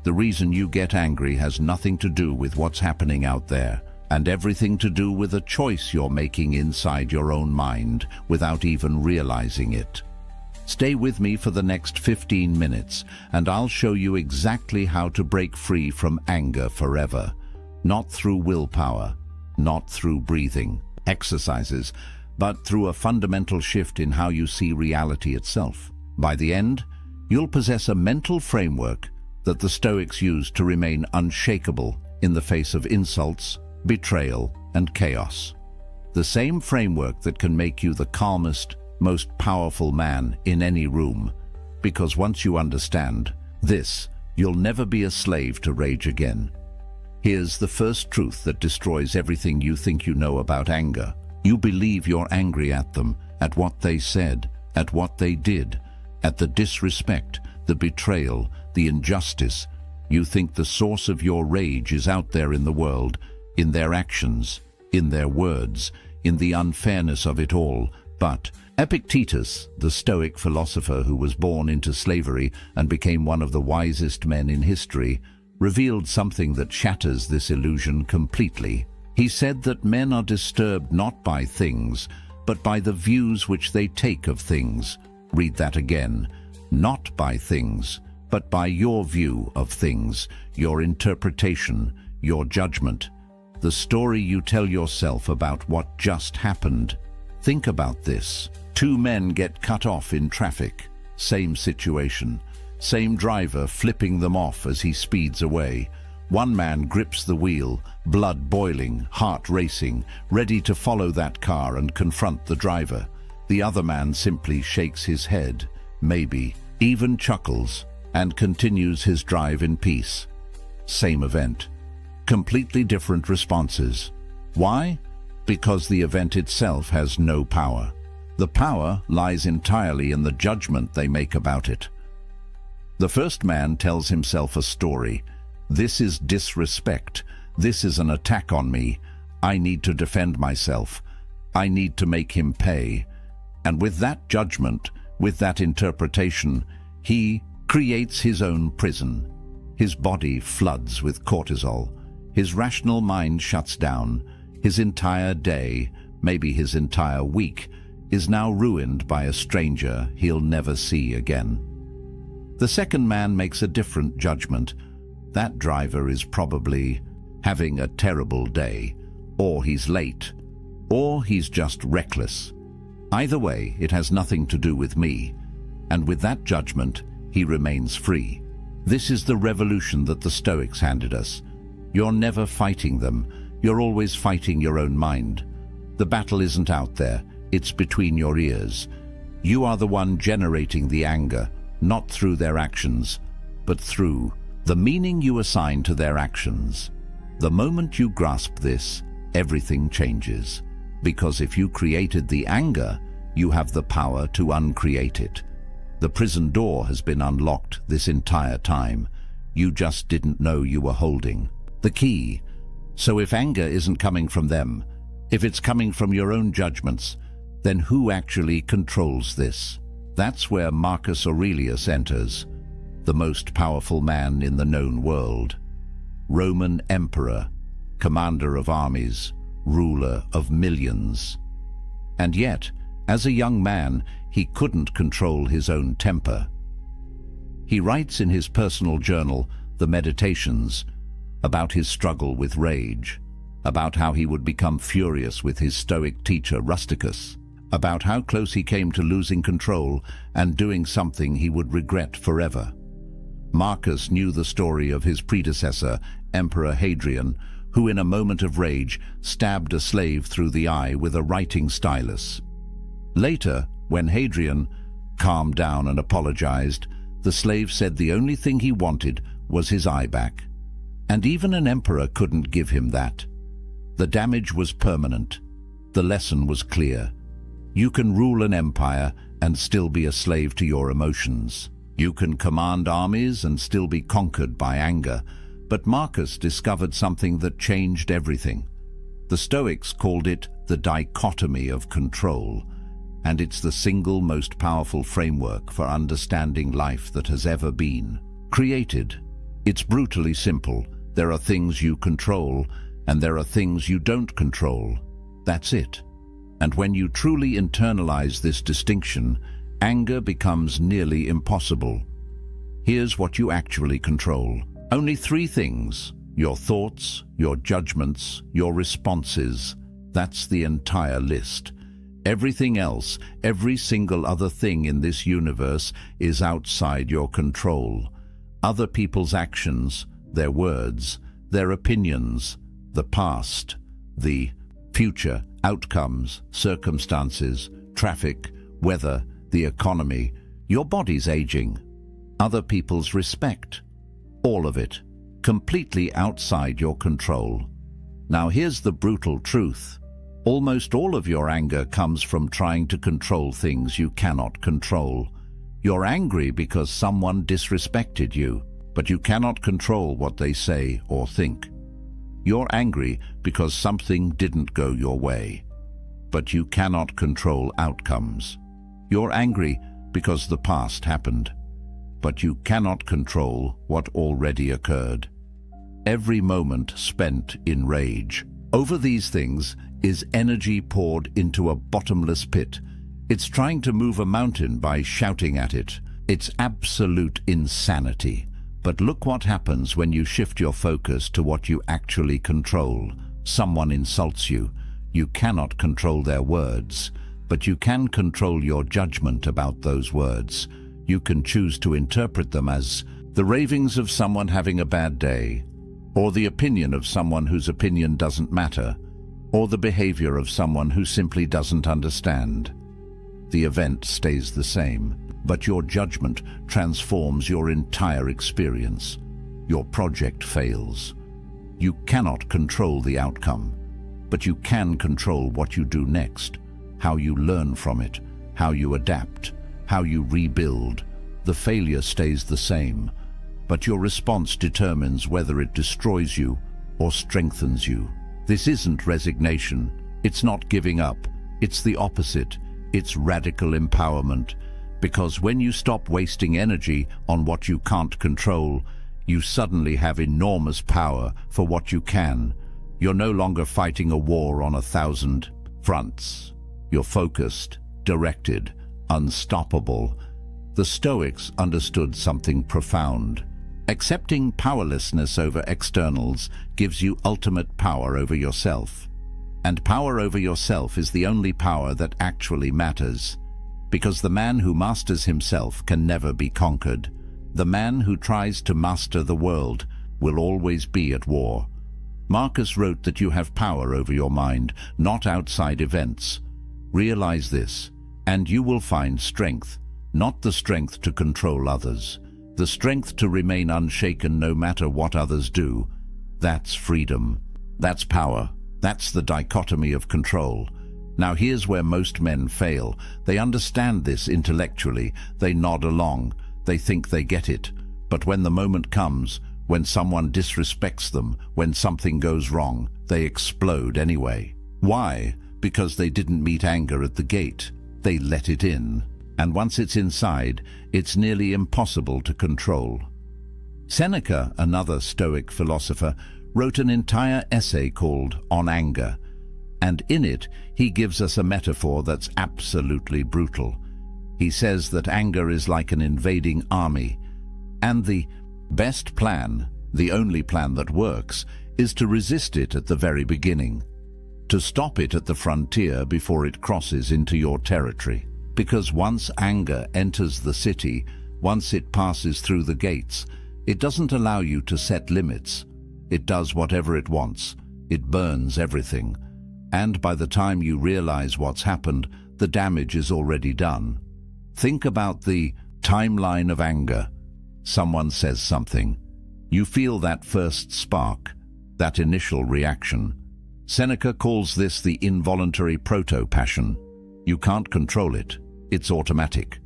The reason you get angry has nothing to do with what's happening out there, and everything to do with a choice you're making inside your own mind without even realizing it. Stay with me for the next 15 minutes, and I'll show you exactly how to break free from anger forever. Not through willpower, not through breathing exercises, but through a fundamental shift in how you see reality itself. By the end, you'll possess a mental framework that the Stoics used to remain unshakable in the face of insults, betrayal, and chaos. The same framework that can make you the calmest, most powerful man in any room. Because once you understand this, you'll never be a slave to rage again. Here's the first truth that destroys everything you think you know about anger. You believe you're angry at them, at what they said, at what they did, at the disrespect, the betrayal, the injustice. You think the source of your rage is out there in the world, in their actions, in their words, in the unfairness of it all. But Epictetus, the Stoic philosopher who was born into slavery and became one of the wisest men in history, revealed something that shatters this illusion completely. He said that men are disturbed not by things, but by the views which they take of things. Read that again. Not by things, but by your view of things, your interpretation, your judgment, the story you tell yourself about what just happened. Think about this. Two men get cut off in traffic. Same situation. Same driver flipping them off as he speeds away. One man grips the wheel, blood boiling, heart racing, ready to follow that car and confront the driver. The other man simply shakes his head, maybe even chuckles, and continues his drive in peace. Same event. Completely different responses. Why? Because the event itself has no power. The power lies entirely in the judgment they make about it. The first man tells himself a story. This is disrespect. This is an attack on me. I need to defend myself. I need to make him pay. And with that judgment, with that interpretation, he creates his own prison. His body floods with cortisol. His rational mind shuts down. His entire day, maybe his entire week, is now ruined by a stranger he'll never see again. The second man makes a different judgment. That driver is probably having a terrible day, or he's late, or he's just reckless. Either way, it has nothing to do with me, and with that judgment, he remains free. This is the revolution that the Stoics handed us. You're never fighting them. You're always fighting your own mind. The battle isn't out there, it's between your ears. You are the one generating the anger, not through their actions, but through the meaning you assign to their actions. The moment you grasp this, everything changes. Because if you created the anger, you have the power to uncreate it. The prison door has been unlocked this entire time. You just didn't know you were holding the key. So if anger isn't coming from them, if it's coming from your own judgments, then who actually controls this? That's where Marcus Aurelius enters, the most powerful man in the known world. Roman emperor, commander of armies, ruler of millions. And yet, as a young man, he couldn't control his own temper. He writes in his personal journal, The Meditations, about his struggle with rage, about how he would become furious with his Stoic teacher Rusticus, about how close he came to losing control and doing something he would regret forever. Marcus knew the story of his predecessor, Emperor Hadrian, who in a moment of rage stabbed a slave through the eye with a writing stylus. Later, when Hadrian calmed down and apologized, the slave said the only thing he wanted was his eye back. And even an emperor couldn't give him that. The damage was permanent. The lesson was clear. You can rule an empire and still be a slave to your emotions. You can command armies and still be conquered by anger. But Marcus discovered something that changed everything. The Stoics called it the dichotomy of control, and it's the single most powerful framework for understanding life that has ever been created. It's brutally simple. There are things you control, and there are things you don't control. That's it. And when you truly internalize this distinction, anger becomes nearly impossible. Here's what you actually control. Only 3 things: your thoughts, your judgments, your responses. That's the entire list. Everything else, every single other thing in this universe is outside your control. Other people's actions, their words, their opinions, the past, the future, outcomes, circumstances, traffic, weather, the economy, your body's aging, other people's respect. All of it, completely outside your control. Now here's the brutal truth. Almost all of your anger comes from trying to control things you cannot control. You're angry because someone disrespected you, but you cannot control what they say or think. You're angry because something didn't go your way, but you cannot control outcomes. You're angry because the past happened, but you cannot control what already occurred. Every moment spent in rage over these things is energy poured into a bottomless pit. It's trying to move a mountain by shouting at it. It's absolute insanity. But look what happens when you shift your focus to what you actually control. Someone insults you. You cannot control their words, but you can control your judgment about those words. You can choose to interpret them as the ravings of someone having a bad day, or the opinion of someone whose opinion doesn't matter, or the behavior of someone who simply doesn't understand. The event stays the same, but your judgment transforms your entire experience. Your project fails. You cannot control the outcome, but you can control what you do next, how you learn from it, how you adapt, how you rebuild. The failure stays the same, but your response determines whether it destroys you or strengthens you. This isn't resignation. It's not giving up. It's the opposite. It's radical empowerment. Because when you stop wasting energy on what you can't control, you suddenly have enormous power for what you can. You're no longer fighting a war on 1,000 fronts. You're focused, directed, unstoppable. The Stoics understood something profound. Accepting powerlessness over externals gives you ultimate power over yourself. And power over yourself is the only power that actually matters. Because the man who masters himself can never be conquered. The man who tries to master the world will always be at war. Marcus wrote that you have power over your mind, not outside events. Realize this, and you will find strength, not the strength to control others, the strength to remain unshaken no matter what others do. That's freedom. That's power. That's the dichotomy of control. Now here's where most men fail. They understand this intellectually. They nod along. They think they get it. But when the moment comes, when someone disrespects them, when something goes wrong, they explode anyway. Why? because they didn't meet anger at the gate. They let it in. And once it's inside, it's nearly impossible to control. Seneca, another Stoic philosopher, wrote an entire essay called On Anger, and in it he gives us a metaphor that's absolutely brutal. He says that anger is like an invading army, and the best plan, the only plan that works, is to resist it at the very beginning, to stop it at the frontier before it crosses into your territory. Because once anger enters the city, once it passes through the gates, it doesn't allow you to set limits. It does whatever it wants. It burns everything. And by the time you realize what's happened, the damage is already done. Think about the timeline of anger. Someone says something. You feel that first spark, that initial reaction. Seneca calls this the involuntary proto-passion. You can't control it. It's automatic.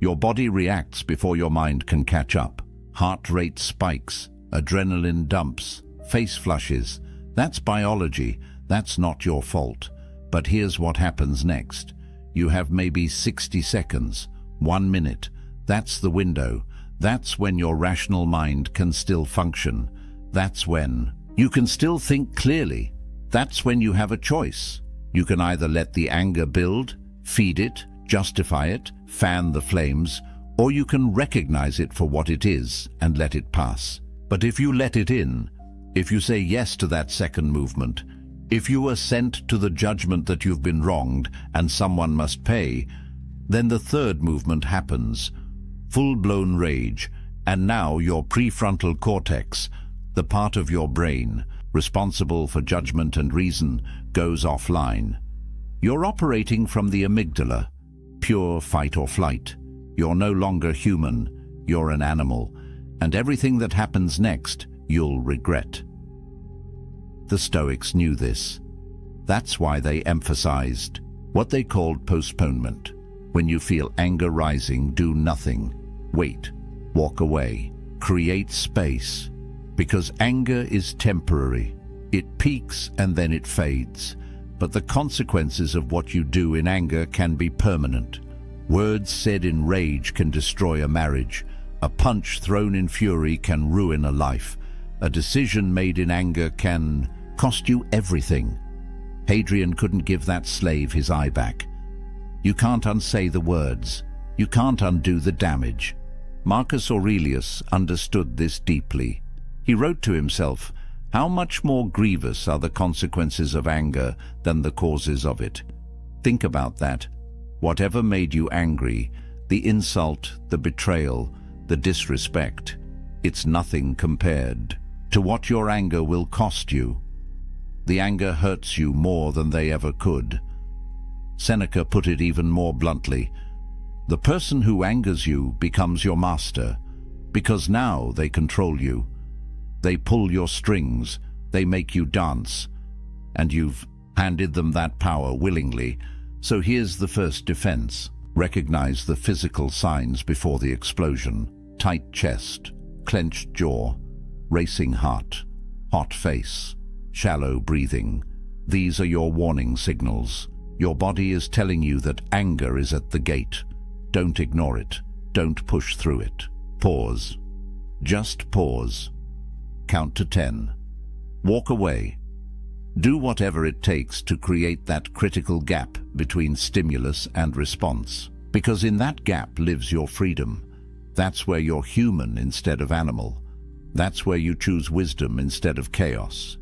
Your body reacts before your mind can catch up. Heart rate spikes, adrenaline dumps, face flushes. That's biology. That's not your fault. But here's what happens next. You have maybe 60 seconds, 1 minute. That's the window. That's when your rational mind can still function. That's when you can still think clearly. That's when you have a choice. You can either let the anger build, feed it, justify it, fan the flames, or you can recognize it for what it is and let it pass. But if you let it in, if you say yes to that second movement, if you assent to the judgment that you've been wronged and someone must pay, then the third movement happens, full-blown rage, and now your prefrontal cortex, the part of your brain responsible for judgment and reason, goes offline. You're operating from the amygdala, pure fight or flight. You're no longer human, you're an animal, and everything that happens next, you'll regret. The Stoics knew this. That's why they emphasized what they called postponement. When you feel anger rising, do nothing. Wait, walk away, create space. Because anger is temporary. It peaks and then it fades. But the consequences of what you do in anger can be permanent. Words said in rage can destroy a marriage. A punch thrown in fury can ruin a life. A decision made in anger can cost you everything. Hadrian couldn't give that slave his eye back. You can't unsay the words. You can't undo the damage. Marcus Aurelius understood this deeply. He wrote to himself, "How much more grievous are the consequences of anger than the causes of it?" Think about that. Whatever made you angry, the insult, the betrayal, the disrespect, it's nothing compared to what your anger will cost you. The anger hurts you more than they ever could. Seneca put it even more bluntly. The person who angers you becomes your master, because now they control you. They pull your strings, they make you dance, and you've handed them that power willingly. So here's the first defense. Recognize the physical signs before the explosion. Tight chest, clenched jaw, racing heart, hot face, shallow breathing. These are your warning signals. Your body is telling you that anger is at the gate. Don't ignore it. Don't push through it. Pause. Just pause. Count to 10. Walk away. Do whatever it takes to create that critical gap between stimulus and response. Because in that gap lives your freedom. That's where you're human instead of animal. That's where you choose wisdom instead of chaos.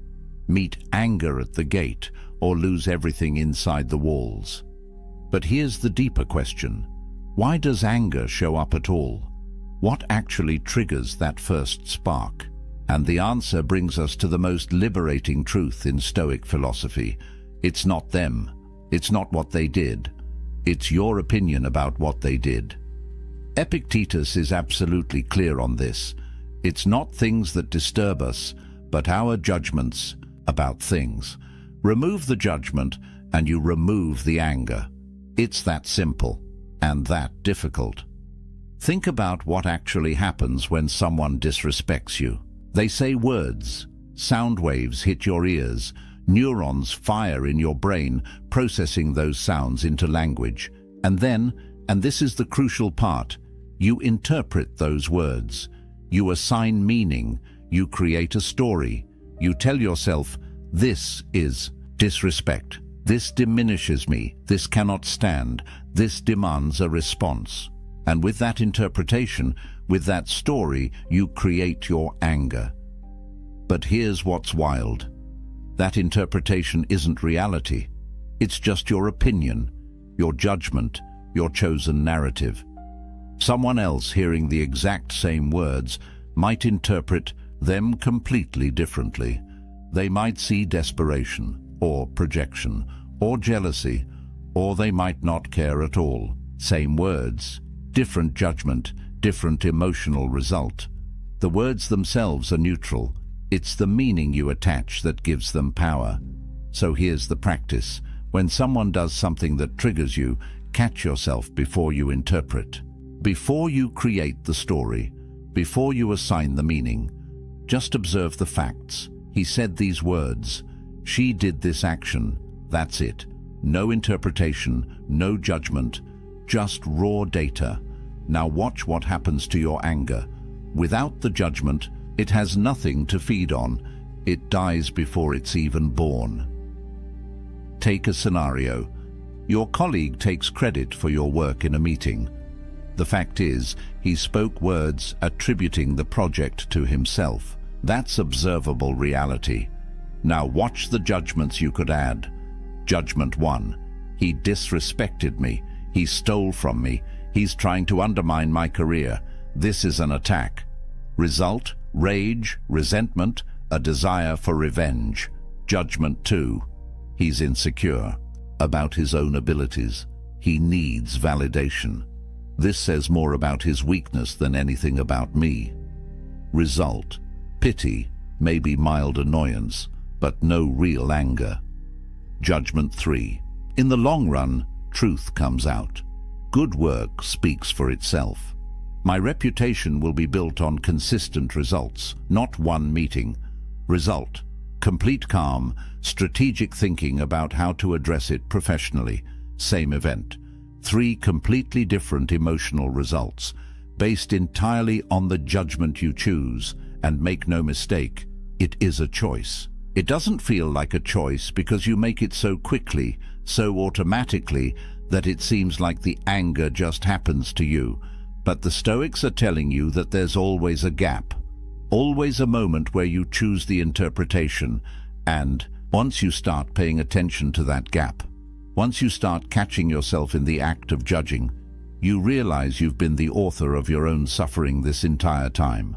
Meet anger at the gate or lose everything inside the walls. But here's the deeper question. Why does anger show up at all? What actually triggers that first spark? And the answer brings us to the most liberating truth in Stoic philosophy. It's not them. It's not what they did. It's your opinion about what they did. Epictetus is absolutely clear on this. It's not things that disturb us, but our judgments about things. Remove the judgment and you remove the anger. It's that simple and that difficult. Think about what actually happens when someone disrespects you. They say words, sound waves hit your ears, Neurons fire in your brain, processing those sounds into language. And then, and this is the crucial part, you interpret those words. You assign meaning. You create a story. You tell yourself, this is disrespect. This diminishes me. This cannot stand. This demands a response. And with that interpretation, with that story, you create your anger. But here's what's wild. That interpretation isn't reality. It's just your opinion, your judgment, your chosen narrative. Someone else hearing the exact same words might interpret them completely differently. They might see desperation, or projection, or jealousy, or they might not care at all. Same words, different judgment, different emotional result. The words themselves are neutral. It's the meaning you attach that gives them power. So here's the practice. When someone does something that triggers you, catch yourself before you interpret. Before you create the story, before you assign the meaning, just observe the facts. He said these words. She did this action. That's it. No interpretation, no judgment, just raw data. Now watch what happens to your anger. Without the judgment, it has nothing to feed on. It dies before it's even born. Take a scenario. Your colleague takes credit for your work in a meeting. The fact is, he spoke words attributing the project to himself. That's observable reality. Now watch the judgments you could add. Judgment 1. He disrespected me. He stole from me. He's trying to undermine my career. This is an attack. Result: rage, resentment, a desire for revenge. Judgment 2. He's insecure about his own abilities. He needs validation. This says more about his weakness than anything about me. Result: pity, maybe mild annoyance, but no real anger. Judgment 3. In the long run, truth comes out. Good work speaks for itself. My reputation will be built on consistent results, not one meeting. Result: complete calm, strategic thinking about how to address it professionally. Same event. 3 completely different emotional results, based entirely on the judgment you choose. And make no mistake, it is a choice. It doesn't feel like a choice because you make it so quickly, so automatically, that it seems like the anger just happens to you. But the Stoics are telling you that there's always a gap, always a moment where you choose the interpretation. And once you start paying attention to that gap, once you start catching yourself in the act of judging, you realize you've been the author of your own suffering this entire time.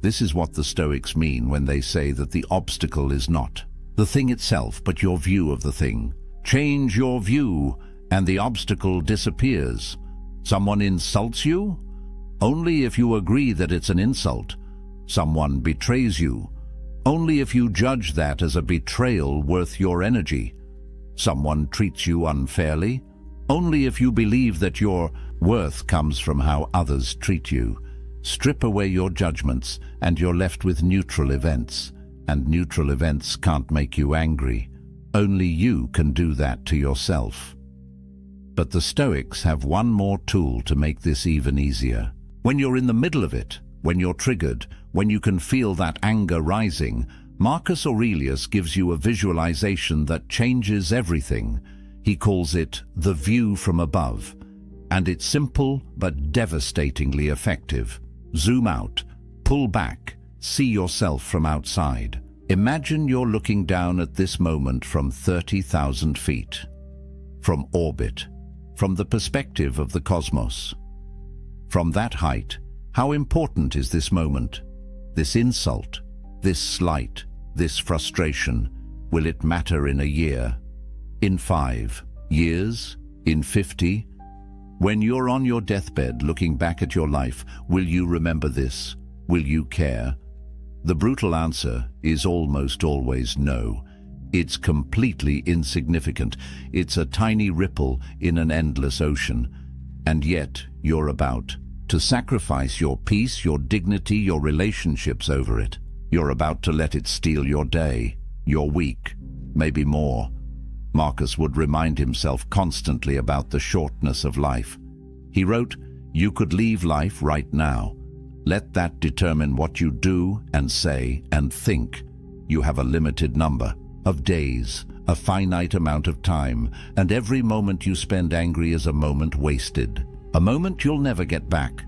This is what the Stoics mean when they say that the obstacle is not the thing itself, but your view of the thing. Change your view, and the obstacle disappears. Someone insults you? Only if you agree that it's an insult. Someone betrays you? Only if you judge that as a betrayal worth your energy. Someone treats you unfairly? Only if you believe that your worth comes from how others treat you. Strip away your judgments, and you're left with neutral events. And neutral events can't make you angry. Only you can do that to yourself. But the Stoics have one more tool to make this even easier. When you're in the middle of it, when you're triggered, when you can feel that anger rising, Marcus Aurelius gives you a visualization that changes everything. He calls it the view from above. And it's simple but devastatingly effective. Zoom out, pull back, see yourself from outside. Imagine you're looking down at this moment from 30,000 feet. From orbit, from the perspective of the cosmos. From that height, how important is this moment? This insult, this slight, this frustration, will it matter in a year? In 5 years? In 50? When you're on your deathbed looking back at your life, will you remember this? Will you care? The brutal answer is almost always no. It's completely insignificant. It's a tiny ripple in an endless ocean. And yet, you're about to sacrifice your peace, your dignity, your relationships over it. You're about to let it steal your day, your week, maybe more. Marcus would remind himself constantly about the shortness of life. He wrote, "You could leave life right now. Let that determine what you do and say and think. You have a limited number of days, a finite amount of time, and every moment you spend angry is a moment wasted. A moment you'll never get back.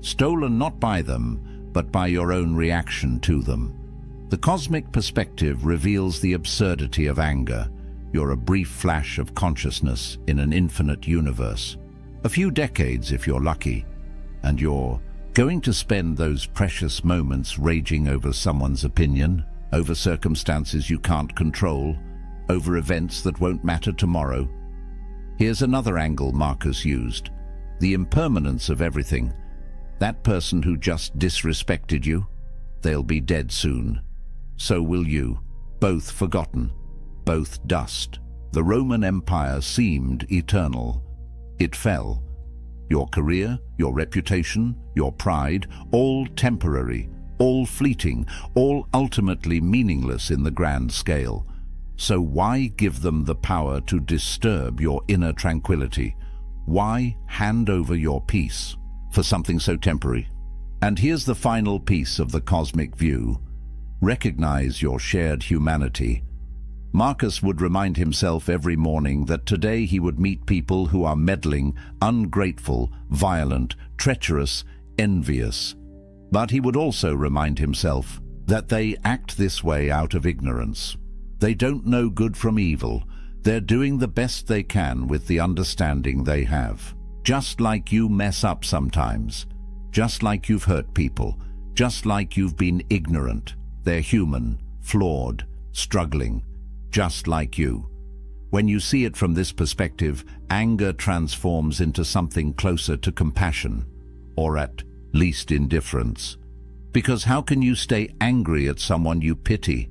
Stolen not by them, but by your own reaction to them." The cosmic perspective reveals the absurdity of anger. You're a brief flash of consciousness in an infinite universe. A few decades if you're lucky, and you're going to spend those precious moments raging over someone's opinion, over circumstances you can't control, over events that won't matter tomorrow. Here's another angle Marcus used: the impermanence of everything. That person who just disrespected you, they'll be dead soon. So will you, both forgotten, both dust. The Roman Empire seemed eternal. It fell. Your career, your reputation, your pride, all temporary, all fleeting, all ultimately meaningless in the grand scale. So why give them the power to disturb your inner tranquility? Why hand over your peace for something so temporary? And here's the final piece of the cosmic view. Recognize your shared humanity. Marcus would remind himself every morning that today he would meet people who are meddling, ungrateful, violent, treacherous, envious. But he would also remind himself that they act this way out of ignorance. They don't know good from evil. They're doing the best they can with the understanding they have. Just like you mess up sometimes. Just like you've hurt people. Just like you've been ignorant. They're human, flawed, struggling. Just like you. When you see it from this perspective, anger transforms into something closer to compassion, or at least indifference. Because how can you stay angry at someone you pity?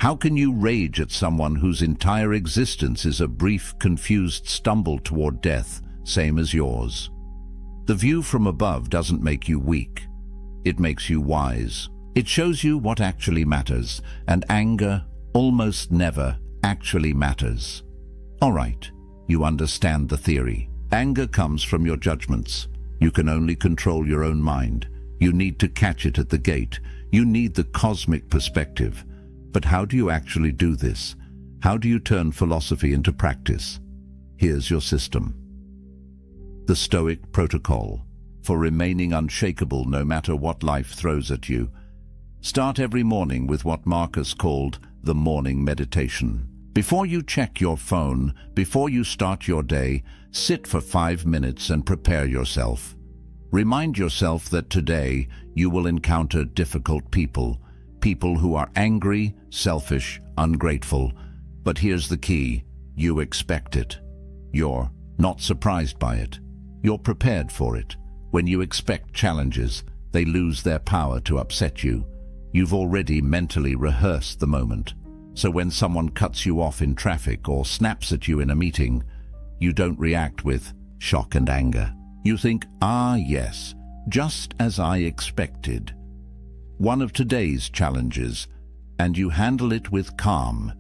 How can you rage at someone whose entire existence is a brief, confused stumble toward death, same as yours? The view from above doesn't make you weak. It makes you wise. It shows you what actually matters, and anger almost never actually matters. All right, you understand the theory. Anger comes from your judgments. You can only control your own mind. You need to catch it at the gate. You need the cosmic perspective. But how do you actually do this? How do you turn philosophy into practice? Here's your system. The Stoic protocol for remaining unshakable no matter what life throws at you. Start every morning with what Marcus called the morning meditation. Before you check your phone, before you start your day, sit for 5 minutes and prepare yourself. Remind yourself that today you will encounter difficult people, people who are angry, selfish, ungrateful. But here's the key: you expect it. You're not surprised by it. You're prepared for it. When you expect challenges, they lose their power to upset you. You've already mentally rehearsed the moment. So when someone cuts you off in traffic or snaps at you in a meeting, you don't react with shock and anger. You think, ah yes, just as I expected. One of today's challenges, and you handle it with calm.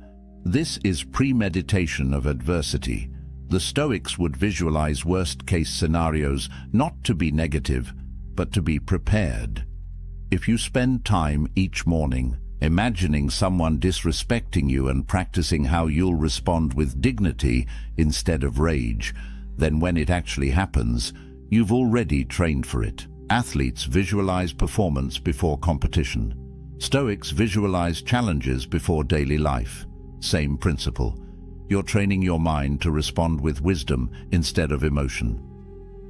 This is premeditation of adversity. The Stoics would visualize worst-case scenarios not to be negative, but to be prepared. If you spend time each morning imagining someone disrespecting you and practicing how you'll respond with dignity instead of rage, then when it actually happens, you've already trained for it. Athletes visualize performance before competition. Stoics visualize challenges before daily life. Same principle. You're training your mind to respond with wisdom instead of emotion.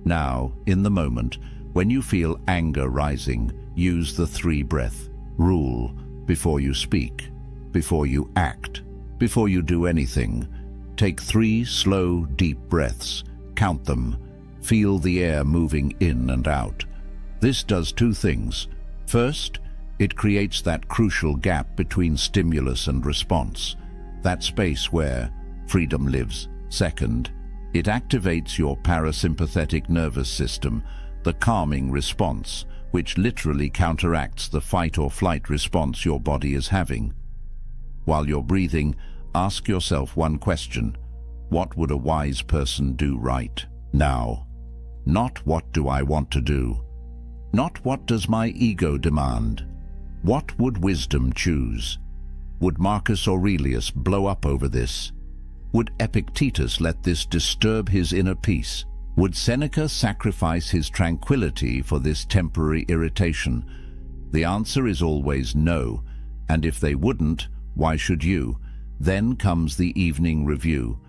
Now, in the moment, when you feel anger rising, use the 3-breath rule before you speak, before you act, before you do anything. Take 3 slow, deep breaths. Count them. Feel the air moving in and out. This does 2 things. First, it creates that crucial gap between stimulus and response, that space where freedom lives. Second, it activates your parasympathetic nervous system, the calming response, which literally counteracts the fight or flight response your body is having. While you're breathing, ask yourself one question. What would a wise person do right now? Not what do I want to do? Not what does my ego demand? What would wisdom choose? Would Marcus Aurelius blow up over this? Would Epictetus let this disturb his inner peace? Would Seneca sacrifice his tranquility for this temporary irritation? The answer is always no, and if they wouldn't, why should you? Then comes the evening review.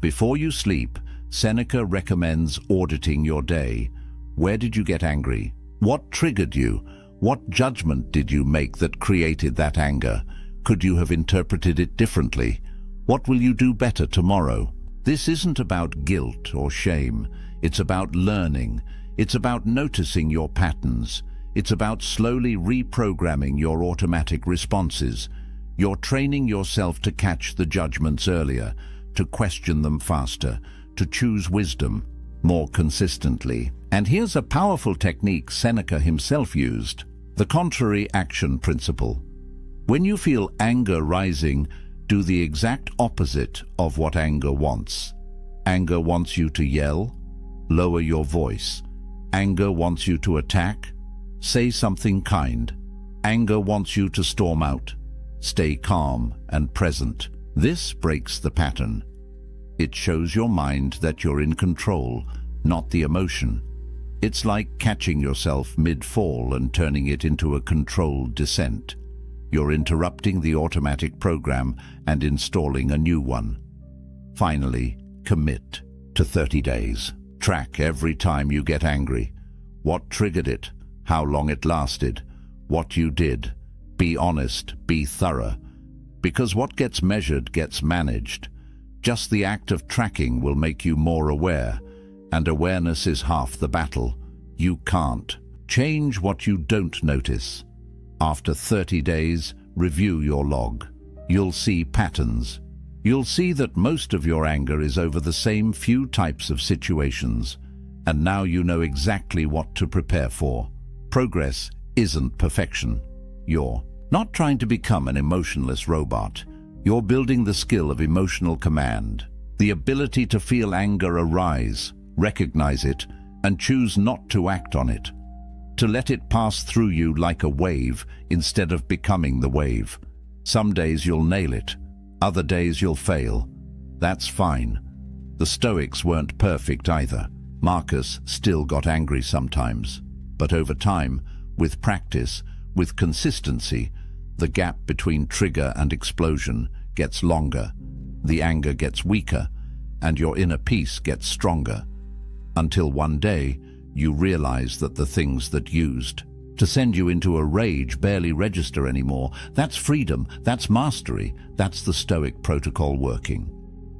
Before you sleep, Seneca recommends auditing your day. Where did you get angry? What triggered you? What judgment did you make that created that anger? Could you have interpreted it differently? What will you do better tomorrow? This isn't about guilt or shame. It's about learning. It's about noticing your patterns. It's about slowly reprogramming your automatic responses. You're training yourself to catch the judgments earlier, to question them faster, to choose wisdom more consistently. And here's a powerful technique Seneca himself used: the contrary action principle. When you feel anger rising, do the exact opposite of what anger wants. Anger wants you to yell. Lower your voice. Anger wants you to attack. Say something kind. Anger wants you to storm out. Stay calm and present. This breaks the pattern. It shows your mind that you're in control, not the emotion. It's like catching yourself mid-fall and turning it into a controlled descent. You're interrupting the automatic program and installing a new one. Finally, commit to 30 days. Track every time you get angry. What triggered it? How long it lasted? What you did? Be honest, be thorough. Because what gets measured gets managed. Just the act of tracking will make you more aware, and awareness is half the battle. You can't change what you don't notice. After 30 days, review your log. You'll see patterns. You'll see that most of your anger is over the same few types of situations, and now you know exactly what to prepare for. Progress isn't perfection. You're not trying to become an emotionless robot. You're building the skill of emotional command, the ability to feel anger arise, recognize it, and choose not to act on it. To let it pass through you like a wave instead of becoming the wave. Some days you'll nail it, other days you'll fail. That's fine. The Stoics weren't perfect either. Marcus still got angry sometimes. But over time, with practice, with consistency, the gap between trigger and explosion gets longer, the anger gets weaker, and your inner peace gets stronger. Until one day, you realize that the things that used to send you into a rage barely register anymore. That's freedom, that's mastery, that's the Stoic protocol working.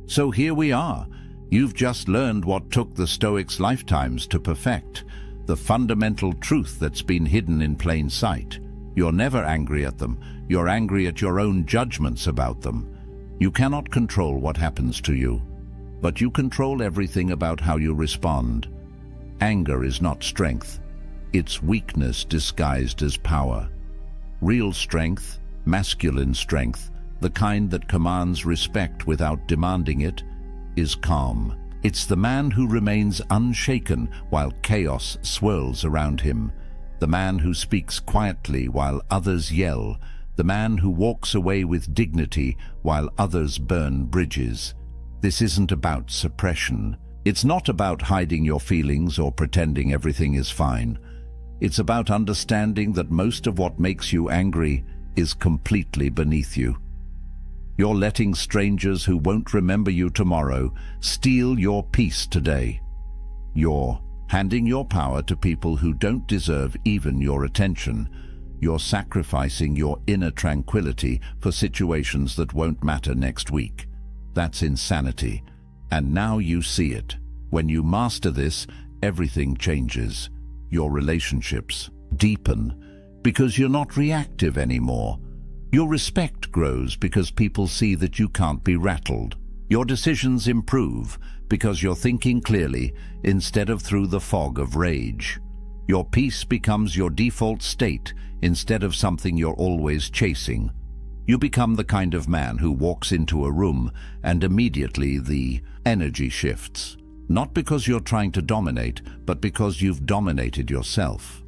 So here we are. You've just learned what took the Stoics' lifetimes to perfect, the fundamental truth that's been hidden in plain sight. You're never angry at them. You're angry at your own judgments about them. You cannot control what happens to you, but you control everything about how you respond. Anger is not strength. It's weakness disguised as power. Real strength, masculine strength, the kind that commands respect without demanding it, is calm. It's the man who remains unshaken while chaos swirls around him. The man who speaks quietly while others yell. The man who walks away with dignity while others burn bridges. This isn't about suppression. It's not about hiding your feelings or pretending everything is fine. It's about understanding that most of what makes you angry is completely beneath you. You're letting strangers who won't remember you tomorrow steal your peace today. You're handing your power to people who don't deserve even your attention. You're sacrificing your inner tranquility for situations that won't matter next week. That's insanity. And now you see it. When you master this, everything changes. Your relationships deepen because you're not reactive anymore. Your respect grows because people see that you can't be rattled. Your decisions improve because you're thinking clearly instead of through the fog of rage. Your peace becomes your default state instead of something you're always chasing. You become the kind of man who walks into a room and immediately the energy shifts. Not because you're trying to dominate, but because you've dominated yourself.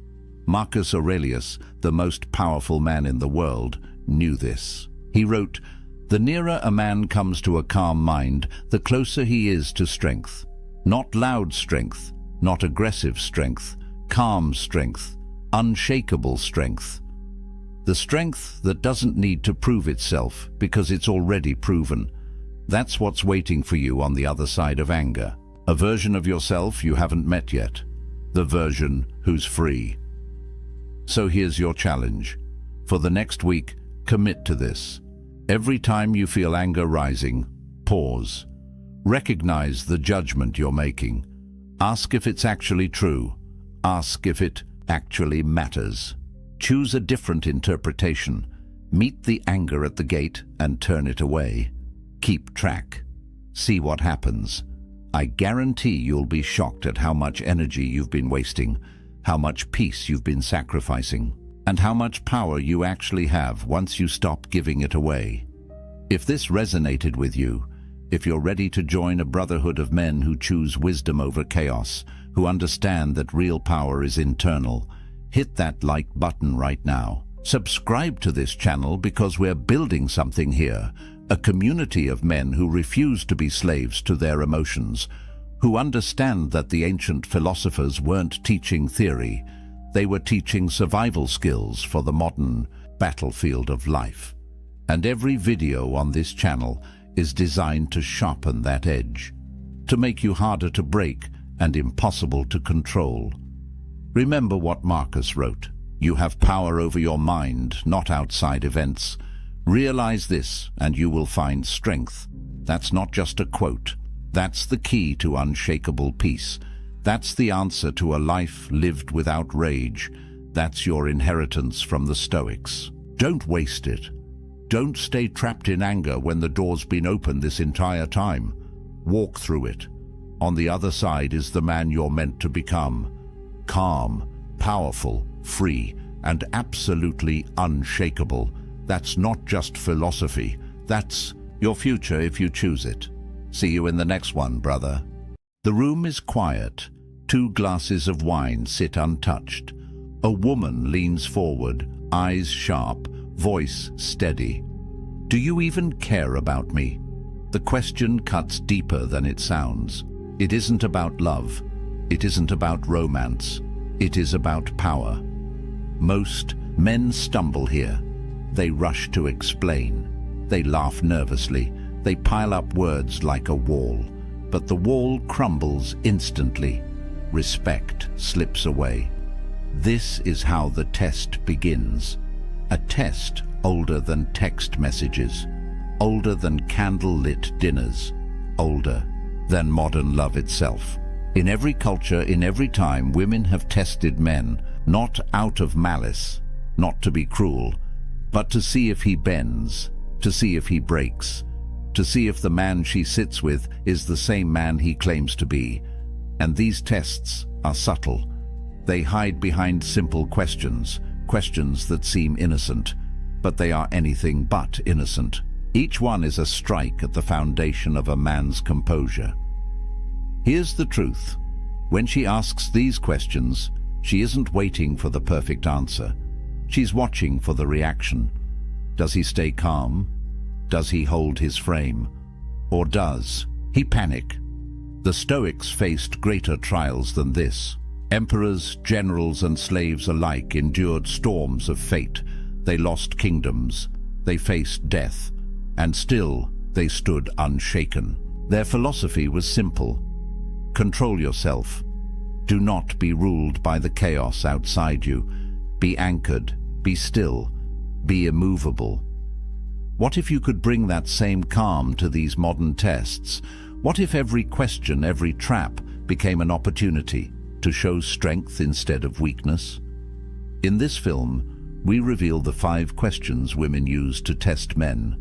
Marcus Aurelius, the most powerful man in the world, knew this. He wrote, "The nearer a man comes to a calm mind, the closer he is to strength. Not loud strength, not aggressive strength, calm strength, unshakable strength. The strength that doesn't need to prove itself because it's already proven. That's what's waiting for you on the other side of anger. A version of yourself you haven't met yet. The version who's free." So here's your challenge. For the next week, commit to this. Every time you feel anger rising, pause. Recognize the judgment you're making. Ask if it's actually true. Ask if it actually matters. Choose a different interpretation. Meet the anger at the gate and turn it away. Keep track. See what happens. I guarantee you'll be shocked at how much energy you've been wasting, how much peace you've been sacrificing, and how much power you actually have once you stop giving it away. If this resonated with you, if you're ready to join a brotherhood of men who choose wisdom over chaos, who understand that real power is internal, hit that like button right now. Subscribe to this channel because we're building something here, a community of men who refuse to be slaves to their emotions, who understand that the ancient philosophers weren't teaching theory, they were teaching survival skills for the modern battlefield of life. And every video on this channel is designed to sharpen that edge, to make you harder to break and impossible to control. Remember what Marcus wrote. You have power over your mind, not outside events. Realize this and you will find strength. That's not just a quote. That's the key to unshakable peace. That's the answer to a life lived without rage. That's your inheritance from the Stoics. Don't waste it. Don't stay trapped in anger when the door's been open this entire time. Walk through it. On the other side is the man you're meant to become. Calm, powerful, free, and absolutely unshakable. That's not just philosophy. That's your future if you choose it. See you in the next one, brother. The room is quiet. 2 glasses of wine sit untouched. A woman leans forward, eyes sharp, voice steady. Do you even care about me? The question cuts deeper than it sounds. It isn't about love. It isn't about romance. It is about power. Most men stumble here. They rush to explain. They laugh nervously. They pile up words like a wall. But the wall crumbles instantly. Respect slips away. This is how the test begins. A test older than text messages, older than candle-lit dinners, older than modern love itself. In every culture, in every time, women have tested men, not out of malice, not to be cruel, but to see if he bends, to see if he breaks, to see if the man she sits with is the same man he claims to be. And these tests are subtle. They hide behind simple questions, questions that seem innocent, but they are anything but innocent. Each one is a strike at the foundation of a man's composure. Here's the truth. When she asks these questions, she isn't waiting for the perfect answer. She's watching for the reaction. Does he stay calm? Does he hold his frame? Or does he panic? The Stoics faced greater trials than this. Emperors, generals, and slaves alike endured storms of fate. They lost kingdoms. They faced death. And still, they stood unshaken. Their philosophy was simple. Control yourself. Do not be ruled by the chaos outside you. Be anchored. Be still. Be immovable. What if you could bring that same calm to these modern tests? What if every question, every trap, became an opportunity to show strength instead of weakness? In this film, we reveal the 5 questions women use to test men.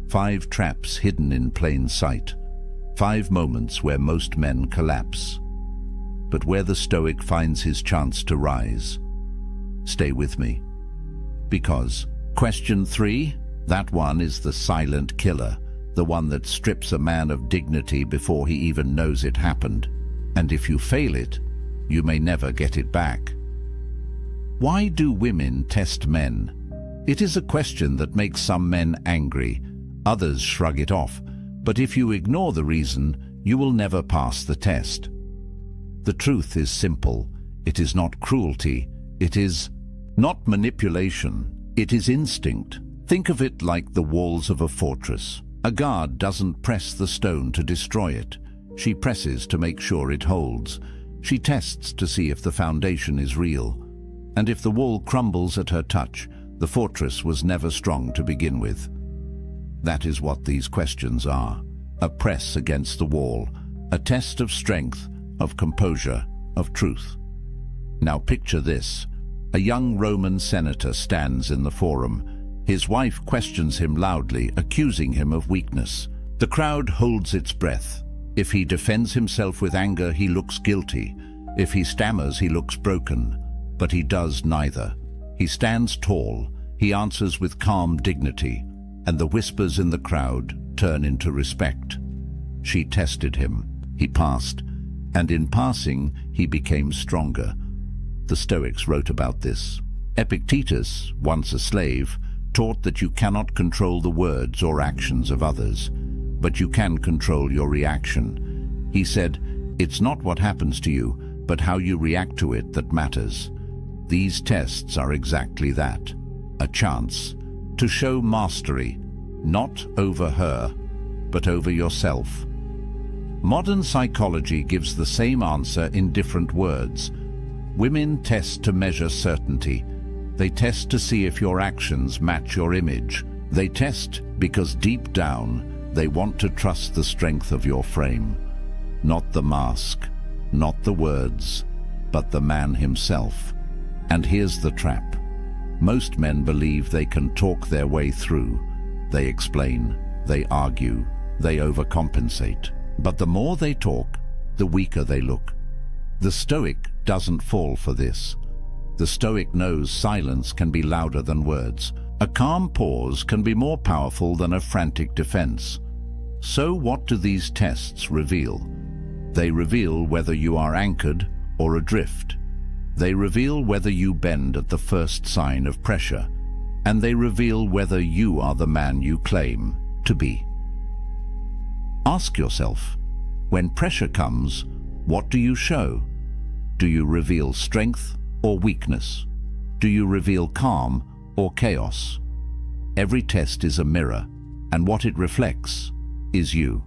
5 traps hidden in plain sight. 5 moments where most men collapse, but where the Stoic finds his chance to rise. Stay with me. Because question 3, That one is the silent killer, the one that strips a man of dignity before he even knows it happened. And if you fail it, you may never get it back. Why do women test men? It is a question that makes some men angry. Others shrug it off. But if you ignore the reason, you will never pass the test. The truth is simple. It is not cruelty. It is not manipulation. It is instinct. Think of it like the walls of a fortress. A guard doesn't press the stone to destroy it. She presses to make sure it holds. She tests to see if the foundation is real. And if the wall crumbles at her touch, the fortress was never strong to begin with. That is what these questions are. A press against the wall. A test of strength, of composure, of truth. Now picture this. A young Roman senator stands in the forum. His wife questions him loudly, accusing him of weakness. The crowd holds its breath. If he defends himself with anger, he looks guilty. If he stammers, he looks broken. But he does neither. He stands tall. He answers with calm dignity. And the whispers in the crowd turn into respect. She tested him. He passed. And in passing, he became stronger. The Stoics wrote about this. Epictetus, once a slave, taught that you cannot control the words or actions of others, but you can control your reaction. He said, "It's not what happens to you, but how you react to it that matters." These tests are exactly that, a chance to show mastery, not over her, but over yourself. Modern psychology gives the same answer in different words. Women test to measure certainty. They test to see if your actions match your image. They test because deep down, they want to trust the strength of your frame. Not the mask, not the words, but the man himself. And here's the trap. Most men believe they can talk their way through. They explain, they argue, they overcompensate. But the more they talk, the weaker they look. The Stoic doesn't fall for this. The Stoic knows silence can be louder than words. A calm pause can be more powerful than a frantic defense. So what do these tests reveal? They reveal whether you are anchored or adrift. They reveal whether you bend at the first sign of pressure. And they reveal whether you are the man you claim to be. Ask yourself, when pressure comes, what do you show? Do you reveal strength or weakness? Do you reveal calm or chaos? Every test is a mirror, and what it reflects is you.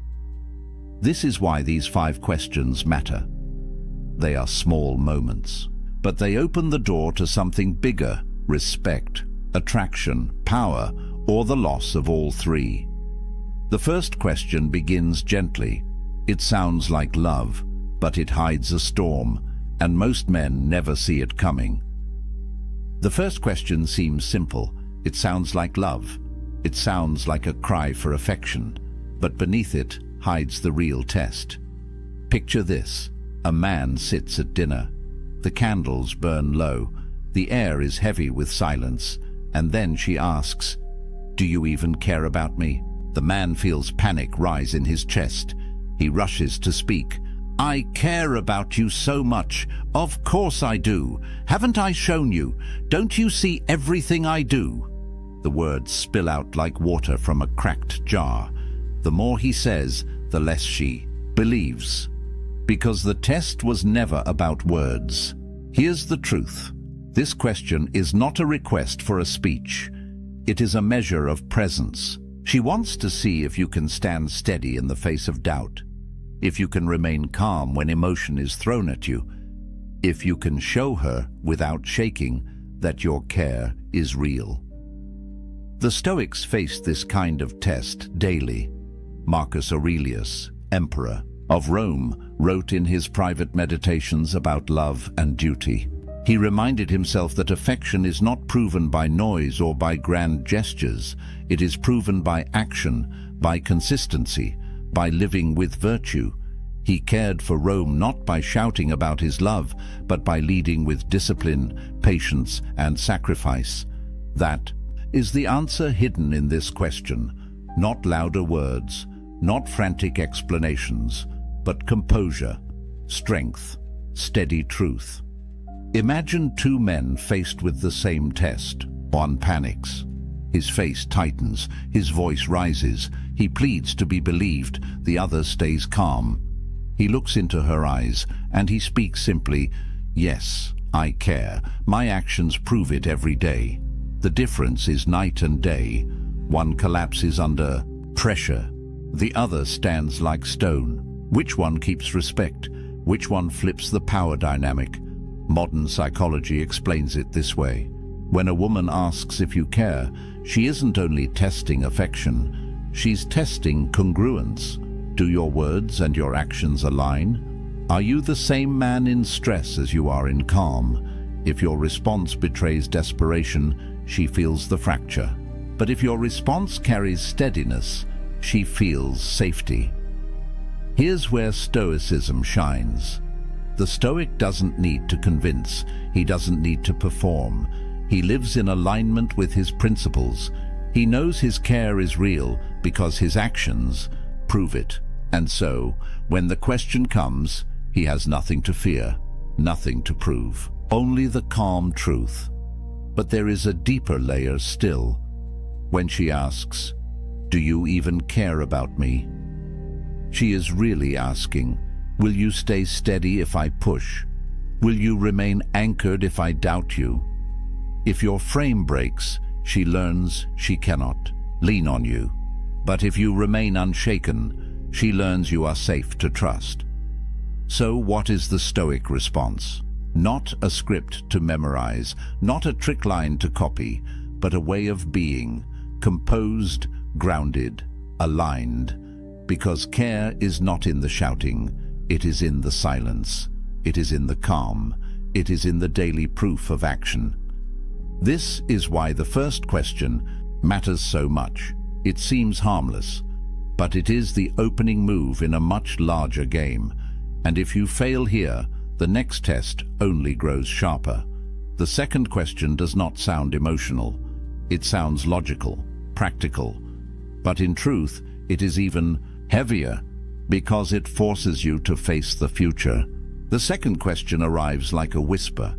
This is why these 5 questions matter. They are small moments, but they open the door to something bigger: respect, attraction, power, or the loss of all 3. The first question begins gently. It sounds like love, but it hides a storm, and most men never see it coming. The first question seems simple. It sounds like love. It sounds like a cry for affection, but beneath it hides the real test. Picture this. A man sits at dinner. The candles burn low. The air is heavy with silence. And then she asks, "Do you even care about me?" The man feels panic rise in his chest. He rushes to speak. "I care about you so much. Of course I do. Haven't I shown you? Don't you see everything I do?" The words spill out like water from a cracked jar. The more he says, the less she believes. Because the test was never about words. Here's the truth. This question is not a request for a speech. It is a measure of presence. She wants to see if you can stand steady in the face of doubt, if you can remain calm when emotion is thrown at you, if you can show her without shaking that your care is real. The Stoics faced this kind of test daily. Marcus Aurelius, emperor of Rome, wrote in his private meditations about love and duty. He reminded himself that affection is not proven by noise or by grand gestures. It is proven by action, by consistency, by living with virtue. He cared for Rome not by shouting about his love, but by leading with discipline, patience, and sacrifice. That Is the answer hidden in this question? Not louder words, not frantic explanations, but composure, strength, steady truth. Imagine two men faced with the same test. One panics. His face tightens, his voice rises. He pleads to be believed. The other stays calm. He looks into her eyes, and he speaks simply, "Yes, I care. My actions prove it every day." The difference is night and day. One collapses under pressure. The other stands like stone. Which one keeps respect? Which one flips the power dynamic? Modern psychology explains it this way. When a woman asks if you care, she isn't only testing affection, she's testing congruence. Do your words and your actions align? Are you the same man in stress as you are in calm? If your response betrays desperation, she feels the fracture. But if your response carries steadiness, she feels safety. Here's where Stoicism shines. The Stoic doesn't need to convince, he doesn't need to perform. He lives in alignment with his principles. He knows his care is real because his actions prove it. And so, when the question comes, he has nothing to fear, nothing to prove, only the calm truth. But there is a deeper layer still. When she asks, "Do you even care about me?" she is really asking, "Will you stay steady if I push? Will you remain anchored if I doubt you?" If your frame breaks, she learns she cannot lean on you. But if you remain unshaken, she learns you are safe to trust. So what is the Stoic response? Not a script to memorize, not a trick line to copy, but a way of being, composed, grounded, aligned. Because care is not in the shouting, it is in the silence, it is in the calm, it is in the daily proof of action. This is why the first question matters so much. It seems harmless, but it is the opening move in a much larger game. And if you fail here, the next test only grows sharper. The second question does not sound emotional. It sounds logical, practical. But in truth, it is even heavier because it forces you to face the future. The second question arrives like a whisper,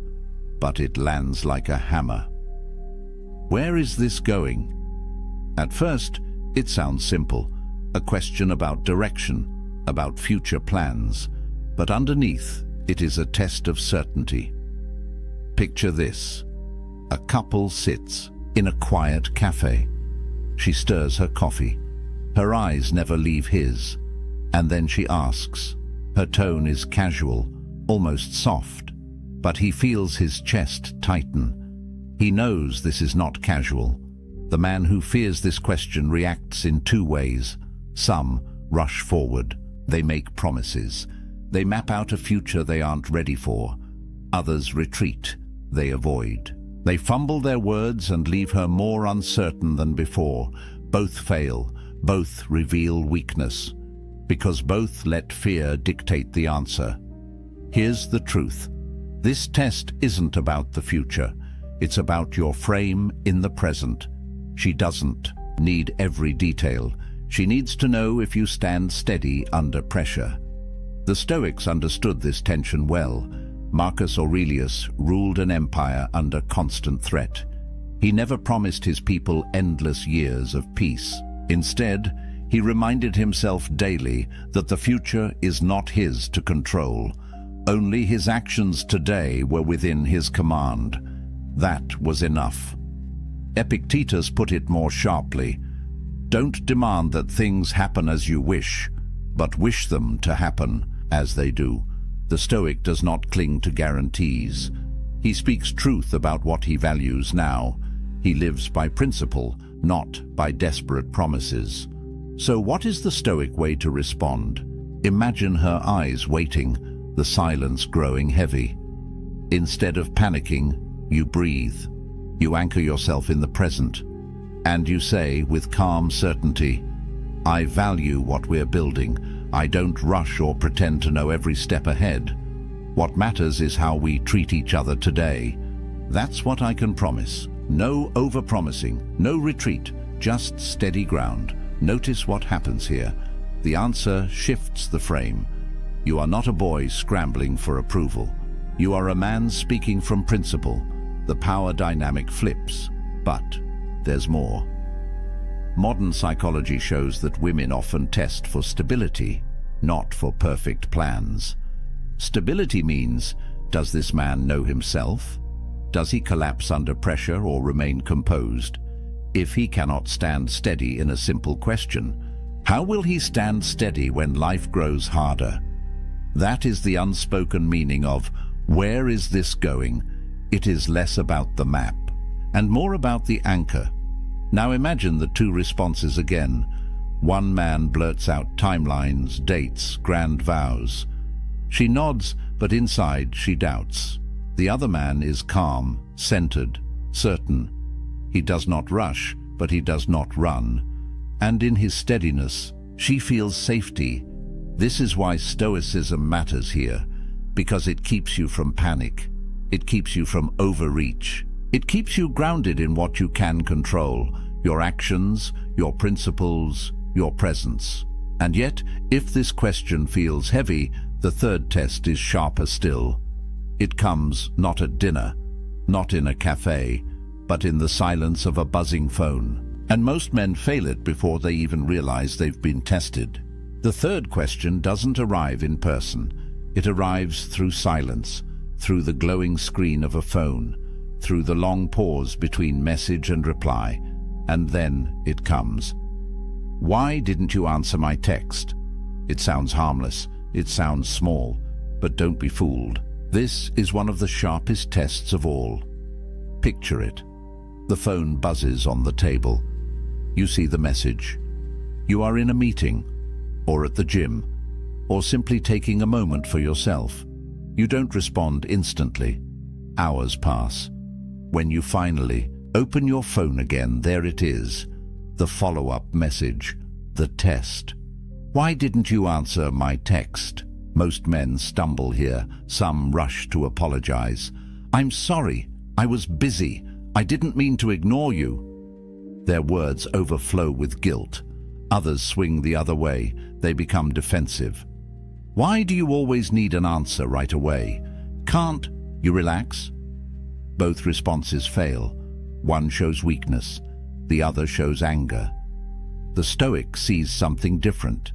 but it lands like a hammer. Where is this going? At first, it sounds simple, a question about direction, about future plans. But underneath, it is a test of certainty. Picture this. A couple sits in a quiet cafe. She stirs her coffee. Her eyes never leave his. And then she asks. Her tone is casual, almost soft. But he feels his chest tighten. He knows this is not casual. The man who fears this question reacts in two ways. Some rush forward. They make promises. They map out a future they aren't ready for. Others retreat. They avoid. They fumble their words and leave her more uncertain than before. Both fail. Both reveal weakness. Because both let fear dictate the answer. Here's the truth. This test isn't about the future. It's about your frame in the present. She doesn't need every detail. She needs to know if you stand steady under pressure. The Stoics understood this tension well. Marcus Aurelius ruled an empire under constant threat. He never promised his people endless years of peace. Instead, he reminded himself daily that the future is not his to control. Only his actions today were within his command. That was enough. Epictetus put it more sharply. Don't demand that things happen as you wish, but wish them to happen as they do. The Stoic does not cling to guarantees. He speaks truth about what he values now. He lives by principle, not by desperate promises. So what is the Stoic way to respond? Imagine her eyes waiting, the silence growing heavy. Instead of panicking, you breathe. You anchor yourself in the present. And you say with calm certainty, I value what we're building. I don't rush or pretend to know every step ahead. What matters is how we treat each other today. That's what I can promise. No overpromising, no retreat, just steady ground. Notice what happens here. The answer shifts the frame. You are not a boy scrambling for approval. You are a man speaking from principle. The power dynamic flips. But there's more. Modern psychology shows that women often test for stability, not for perfect plans. Stability means, does this man know himself? Does he collapse under pressure or remain composed? If he cannot stand steady in a simple question, how will he stand steady when life grows harder? That is the unspoken meaning of, where is this going? It is less about the map and more about the anchor. Now imagine the two responses again. One man blurts out timelines, dates, grand vows. She nods, but inside she doubts. The other man is calm, centered, certain. He does not rush, but he does not run. And in his steadiness, she feels safety. This is why Stoicism matters here, because it keeps you from panic. It keeps you from overreach. It keeps you grounded in what you can control, your actions, your principles, your presence. And yet, if this question feels heavy, the third test is sharper still. It comes not at dinner, not in a cafe, but in the silence of a buzzing phone. And most men fail it before they even realize they've been tested. The third question doesn't arrive in person. It arrives through silence, through the glowing screen of a phone, through the long pause between message and reply. And then it comes. Why didn't you answer my text? It sounds harmless, it sounds small, but don't be fooled. This is one of the sharpest tests of all. Picture it. The phone buzzes on the table. You see the message. You are in a meeting, or at the gym, or simply taking a moment for yourself. You don't respond instantly. Hours pass. When you finally open your phone again, there it is. The follow-up message, the test. Why didn't you answer my text? Most men stumble here. Some rush to apologize. I'm sorry. I was busy. I didn't mean to ignore you. Their words overflow with guilt. Others swing the other way. They become defensive. Why do you always need an answer right away? Can't you relax? Both responses fail. One shows weakness. The other shows anger. The Stoic sees something different.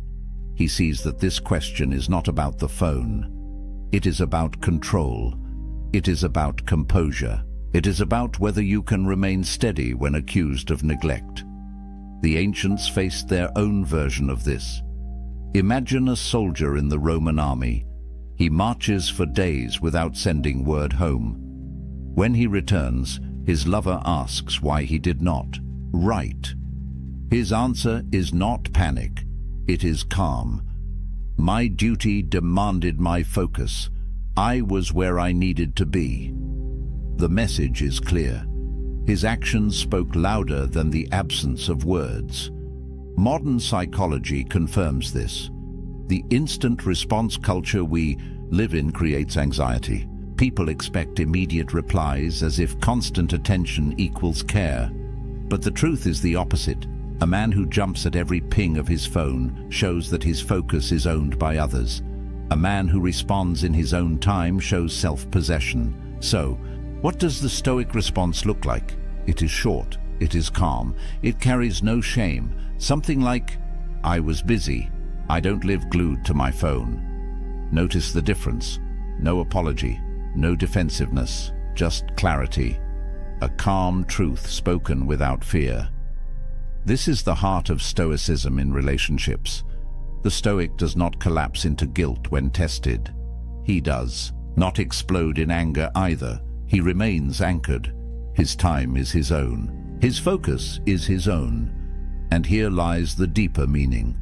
He sees that this question is not about the phone. It is about control. It is about composure. It is about whether you can remain steady when accused of neglect. The ancients faced their own version of this. Imagine a soldier in the Roman army. He marches for days without sending word home. When he returns, his lover asks why he did not write. His answer is not panic. It is calm. My duty demanded my focus. I was where I needed to be. The message is clear. His actions spoke louder than the absence of words. Modern psychology confirms this. The instant response culture we live in creates anxiety. People expect immediate replies as if constant attention equals care. But the truth is the opposite. A man who jumps at every ping of his phone shows that his focus is owned by others. A man who responds in his own time shows self-possession. So, what does the Stoic response look like? It is short, it is calm, it carries no shame. Something like, I was busy, I don't live glued to my phone. Notice the difference. No apology, no defensiveness, just clarity. A calm truth spoken without fear. This is the heart of Stoicism in relationships. The Stoic does not collapse into guilt when tested. He does not explode in anger either. He remains anchored. His time is his own. His focus is his own. And here lies the deeper meaning.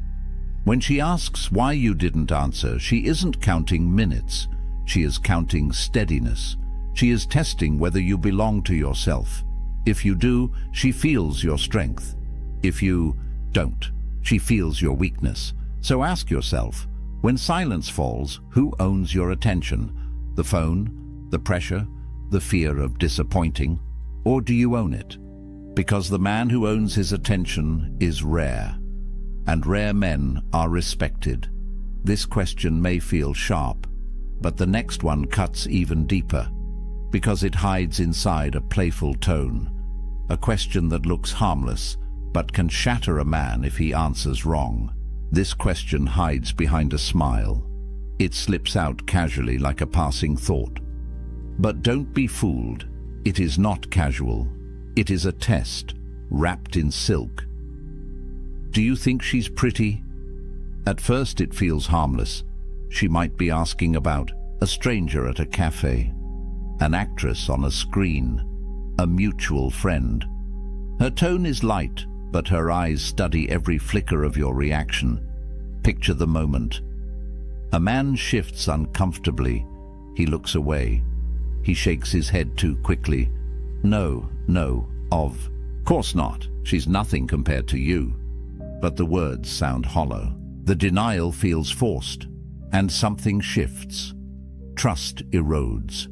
When she asks why you didn't answer, she isn't counting minutes. She is counting steadiness. She is testing whether you belong to yourself. If you do, she feels your strength. If you don't, she feels your weakness. So ask yourself, when silence falls, who owns your attention? The phone, the pressure, the fear of disappointing? Or do you own it? Because the man who owns his attention is rare, and rare men are respected. This question may feel sharp, but the next one cuts even deeper, because it hides inside a playful tone, a question that looks harmless, but can shatter a man if he answers wrong. This question hides behind a smile. It slips out casually like a passing thought. But don't be fooled. It is not casual. It is a test, wrapped in silk. Do you think she's pretty? At first it feels harmless. She might be asking about a stranger at a cafe, an actress on a screen, a mutual friend. Her tone is light, but her eyes study every flicker of your reaction. Picture the moment. A man shifts uncomfortably. He looks away. He shakes his head too quickly. No, of course not. She's nothing compared to you. But the words sound hollow. The denial feels forced, and something shifts. Trust erodes.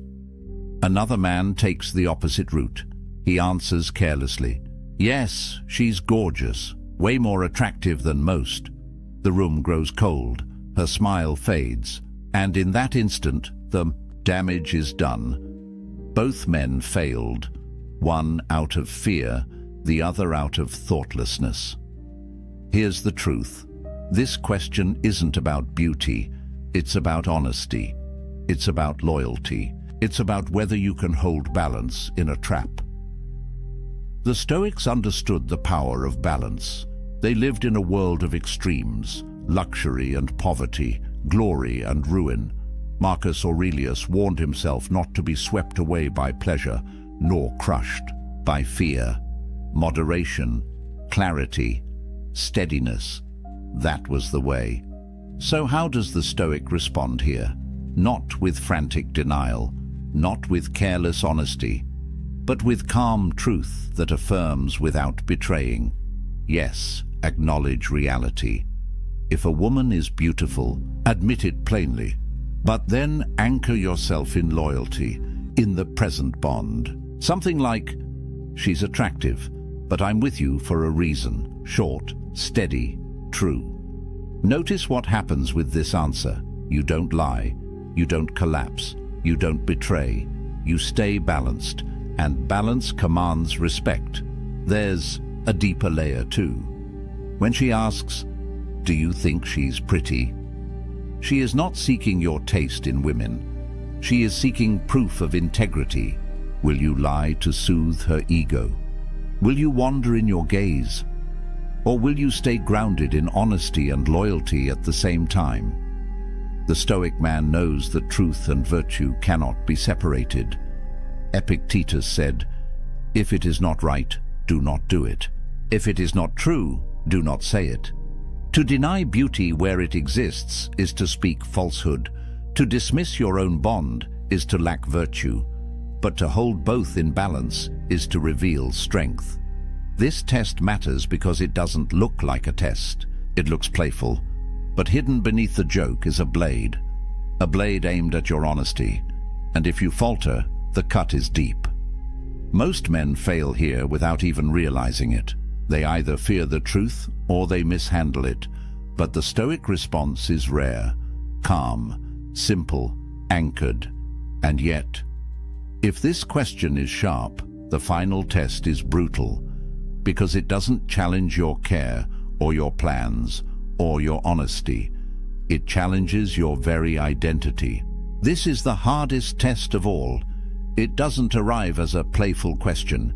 Another man takes the opposite route. He answers carelessly. Yes, she's gorgeous, way more attractive than most. The room grows cold, her smile fades, and in that instant, the damage is done. Both men failed, one out of fear, the other out of thoughtlessness. Here's the truth. This question isn't about beauty, it's about honesty. It's about loyalty. It's about whether you can hold balance in a trap. The Stoics understood the power of balance. They lived in a world of extremes, luxury and poverty, glory and ruin. Marcus Aurelius warned himself not to be swept away by pleasure, nor crushed by fear. Moderation, clarity, steadiness, that was the way. So how does the Stoic respond here? Not with frantic denial, not with careless honesty, but with calm truth that affirms without betraying. Yes, acknowledge reality. If a woman is beautiful, admit it plainly, but then anchor yourself in loyalty, in the present bond. Something like, she's attractive, but I'm with you for a reason, short, steady, true. Notice what happens with this answer. You don't lie, you don't collapse, you don't betray, you stay balanced, and balance commands respect. There's a deeper layer too. When she asks, do you think she's pretty? She is not seeking your taste in women. She is seeking proof of integrity. Will you lie to soothe her ego? Will you wander in your gaze? Or will you stay grounded in honesty and loyalty at the same time? The Stoic man knows that truth and virtue cannot be separated. Epictetus said, if it is not right, do not do it. If it is not true, do not say it. To deny beauty where it exists is to speak falsehood. To dismiss your own bond is to lack virtue. But to hold both in balance is to reveal strength. This test matters because it doesn't look like a test. It looks playful, but hidden beneath the joke is a blade aimed at your honesty. And if you falter, the cut is deep. Most men fail here without even realizing it. They either fear the truth or they mishandle it. But the Stoic response is rare, calm, simple, anchored. And yet, if this question is sharp, the final test is brutal, because it doesn't challenge your care or your plans or your honesty. It challenges your very identity. This is the hardest test of all. It doesn't arrive as a playful question.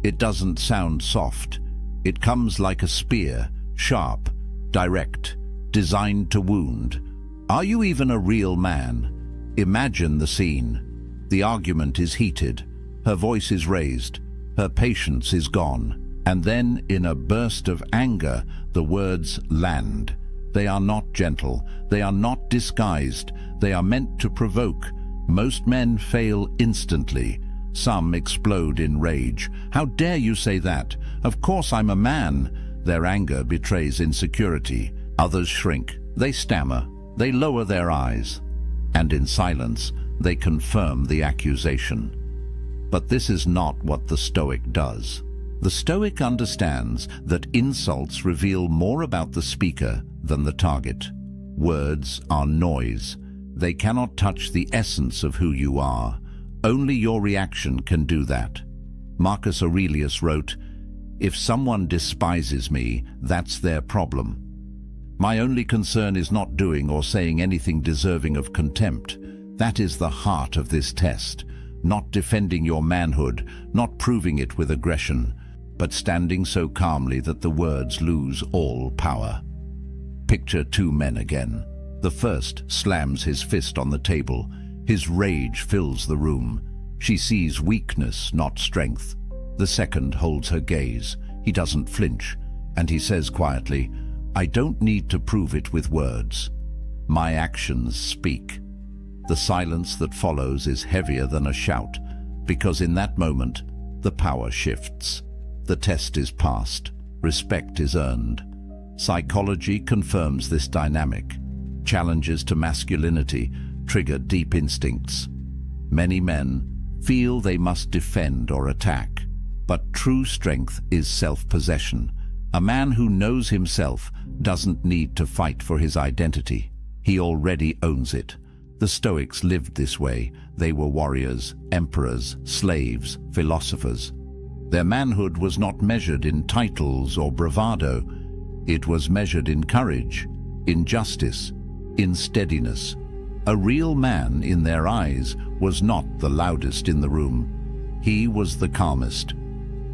It doesn't sound soft. It comes like a spear, sharp, direct, designed to wound. Are you even a real man? Imagine the scene. The argument is heated. Her voice is raised. Her patience is gone. And then, in a burst of anger, the words land. They are not gentle. They are not disguised. They are meant to provoke. Most men fail instantly. Some explode in rage. How dare you say that? Of course I'm a man. Their anger betrays insecurity. Others shrink. They stammer. They lower their eyes. And in silence, they confirm the accusation. But this is not what the Stoic does. The Stoic understands that insults reveal more about the speaker than the target. Words are noise. They cannot touch the essence of who you are. Only your reaction can do that. Marcus Aurelius wrote, "If someone despises me, that's their problem. My only concern is not doing or saying anything deserving of contempt. That is the heart of this test. Not defending your manhood, not proving it with aggression, but standing so calmly that the words lose all power." Picture two men again. The first slams his fist on the table. His rage fills the room. She sees weakness, not strength. The second holds her gaze. He doesn't flinch, and he says quietly, "I don't need to prove it with words. My actions speak." The silence that follows is heavier than a shout, because in that moment, the power shifts. The test is passed. Respect is earned. Psychology confirms this dynamic. Challenges to masculinity trigger deep instincts. Many men feel they must defend or attack, but true strength is self-possession. A man who knows himself doesn't need to fight for his identity. He already owns it. The Stoics lived this way. They were warriors, emperors, slaves, philosophers. Their manhood was not measured in titles or bravado. It was measured in courage, in justice, in steadiness. A real man, in their eyes, was not the loudest in the room. He was the calmest,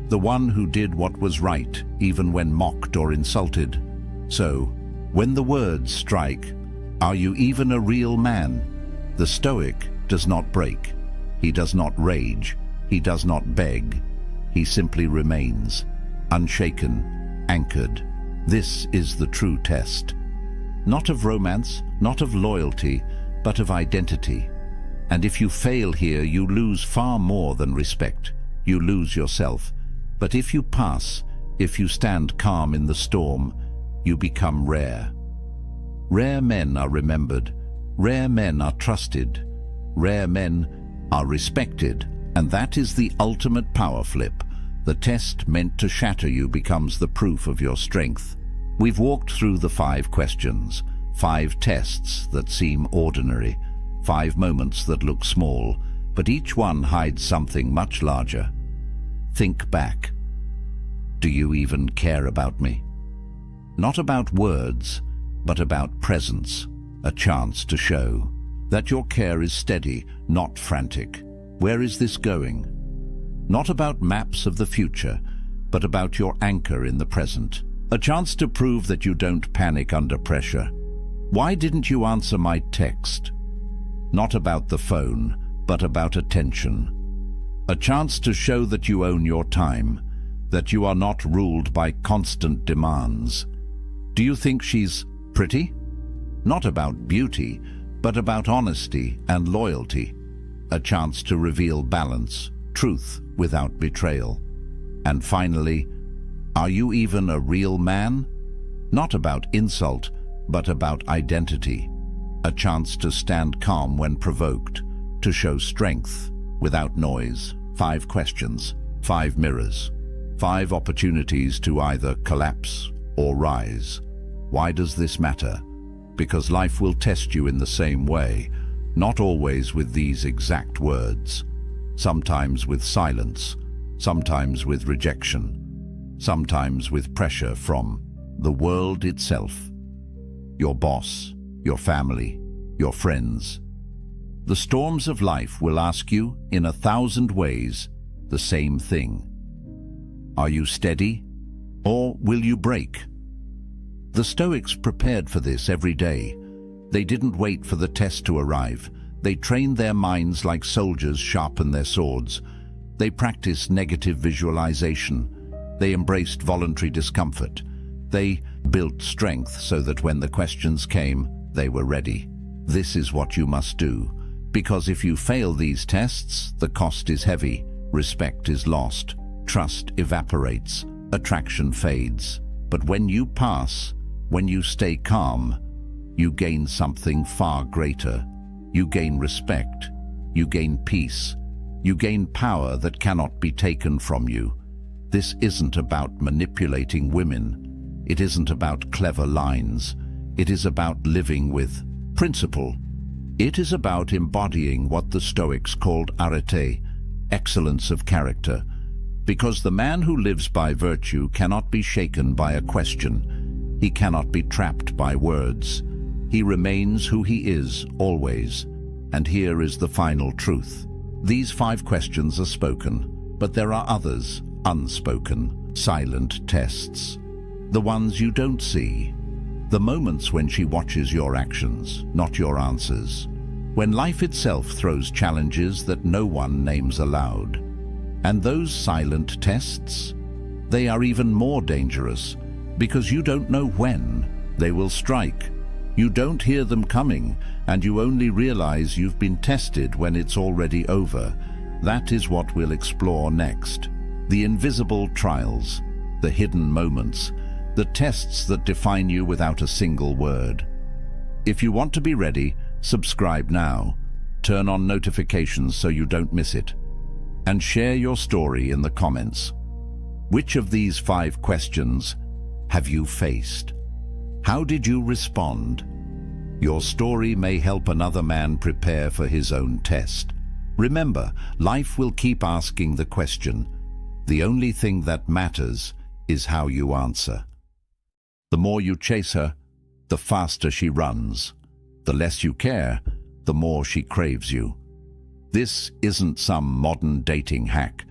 the one who did what was right, even when mocked or insulted. So, when the words strike, "Are you even a real man?" the Stoic does not break. He does not rage. He does not beg. He simply remains, unshaken, anchored. This is the true test. Not of romance, not of loyalty, but of identity. And if you fail here, you lose far more than respect. You lose yourself. But if you pass, if you stand calm in the storm, you become rare. Rare men are remembered. Rare men are trusted. Rare men are respected. And that is the ultimate power flip. The test meant to shatter you becomes the proof of your strength. We've walked through the 5 questions, 5 tests that seem ordinary, 5 moments that look small, but each one hides something much larger. Think back. Do you even care about me? Not about words, but about presence, a chance to show that your care is steady, not frantic. Where is this going? Not about maps of the future, but about your anchor in the present. A chance to prove that you don't panic under pressure. Why didn't you answer my text? Not about the phone, but about attention. A chance to show that you own your time, that you are not ruled by constant demands. Do you think she's pretty? Not about beauty, but about honesty and loyalty. A chance to reveal balance, truth without betrayal. And finally, are you even a real man? Not about insult, but about identity. A chance to stand calm when provoked, to show strength without noise. 5 questions, 5 mirrors, 5 opportunities to either collapse or rise. Why does this matter? Because life will test you in the same way, not always with these exact words. Sometimes with silence, sometimes with rejection, sometimes with pressure from the world itself, your boss, your family, your friends. The storms of life will ask you, in 1,000 ways, the same thing. Are you steady, or will you break? The Stoics prepared for this every day. They didn't wait for the test to arrive. They trained their minds like soldiers sharpen their swords. They practiced negative visualization. They embraced voluntary discomfort. They built strength so that when the questions came, they were ready. This is what you must do, because if you fail these tests, the cost is heavy, respect is lost, trust evaporates, attraction fades. But when you pass, when you stay calm, you gain something far greater. You gain respect, you gain peace, You gain power that cannot be taken from you. This isn't about manipulating women. It isn't about clever lines. It is about living with principle. It is about embodying what the Stoics called arete, excellence of character, because the man who lives by virtue cannot be shaken by a question. He cannot be trapped by words. He remains who he is, always. And here is the final truth. These 5 questions are spoken, but there are others, unspoken, silent tests. The ones you don't see. The moments when she watches your actions, not your answers. When life itself throws challenges that no one names aloud. And those silent tests? They are even more dangerous, because you don't know when they will strike. You don't hear them coming, and you only realize you've been tested when it's already over. That is what we'll explore next. The invisible trials, the hidden moments, the tests that define you without a single word. If you want to be ready, subscribe now. Turn on notifications so you don't miss it. And share your story in the comments. Which of these 5 questions have you faced? How did you respond? Your story may help another man prepare for his own test. Remember, life will keep asking the question. The only thing that matters is how you answer. The more you chase her, the faster she runs. The less you care, the more she craves you. This isn't some modern dating hack.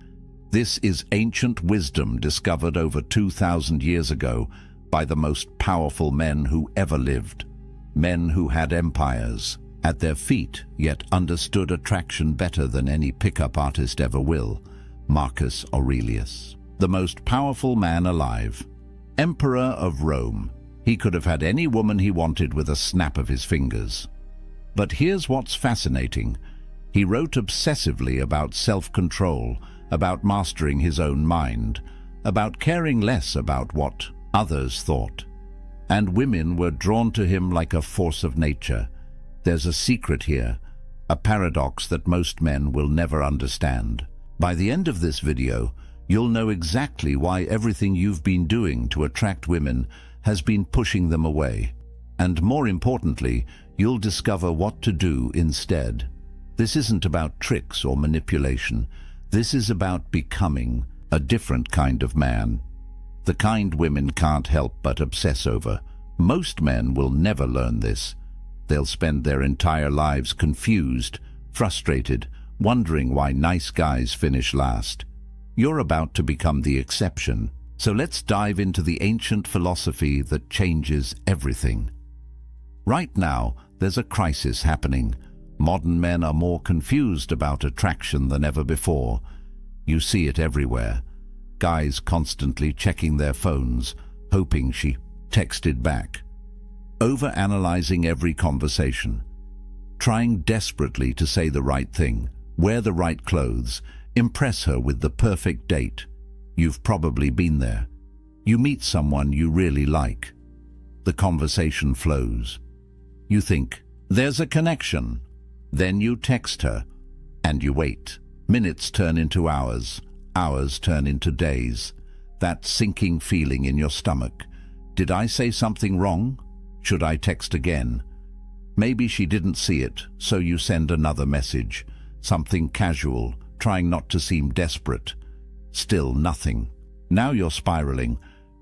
This is ancient wisdom discovered over 2,000 years ago by the most powerful men who ever lived. Men who had empires at their feet, yet understood attraction better than any pickup artist ever will. Marcus Aurelius, the most powerful man alive. Emperor of Rome. He could have had any woman he wanted with a snap of his fingers. But here's what's fascinating. He wrote obsessively about self-control, about mastering his own mind, about caring less about what others thought. And women were drawn to him like a force of nature. There's a secret here, a paradox that most men will never understand. By the end of this video, you'll know exactly why everything you've been doing to attract women has been pushing them away. And more importantly, you'll discover what to do instead. This isn't about tricks or manipulation. This is about becoming a different kind of man. The kind women can't help but obsess over. Most men will never learn this. They'll spend their entire lives confused, frustrated, wondering why nice guys finish last. You're about to become the exception. So let's dive into the ancient philosophy that changes everything. Right now, there's a crisis happening. Modern men are more confused about attraction than ever before. You see it everywhere. Guys constantly checking their phones, hoping she texted back. Overanalyzing every conversation. Trying desperately to say the right thing, wear the right clothes, impress her with the perfect date. You've probably been there. You meet someone you really like. The conversation flows. You think, there's a connection. Then you text her, and you wait. Minutes turn into hours. Hours turn into days. That sinking feeling in your stomach. Did I say something wrong? Should I text again? Maybe she didn't see it, so you send another message. Something casual, trying not to seem desperate. Still nothing. Now you're spiraling.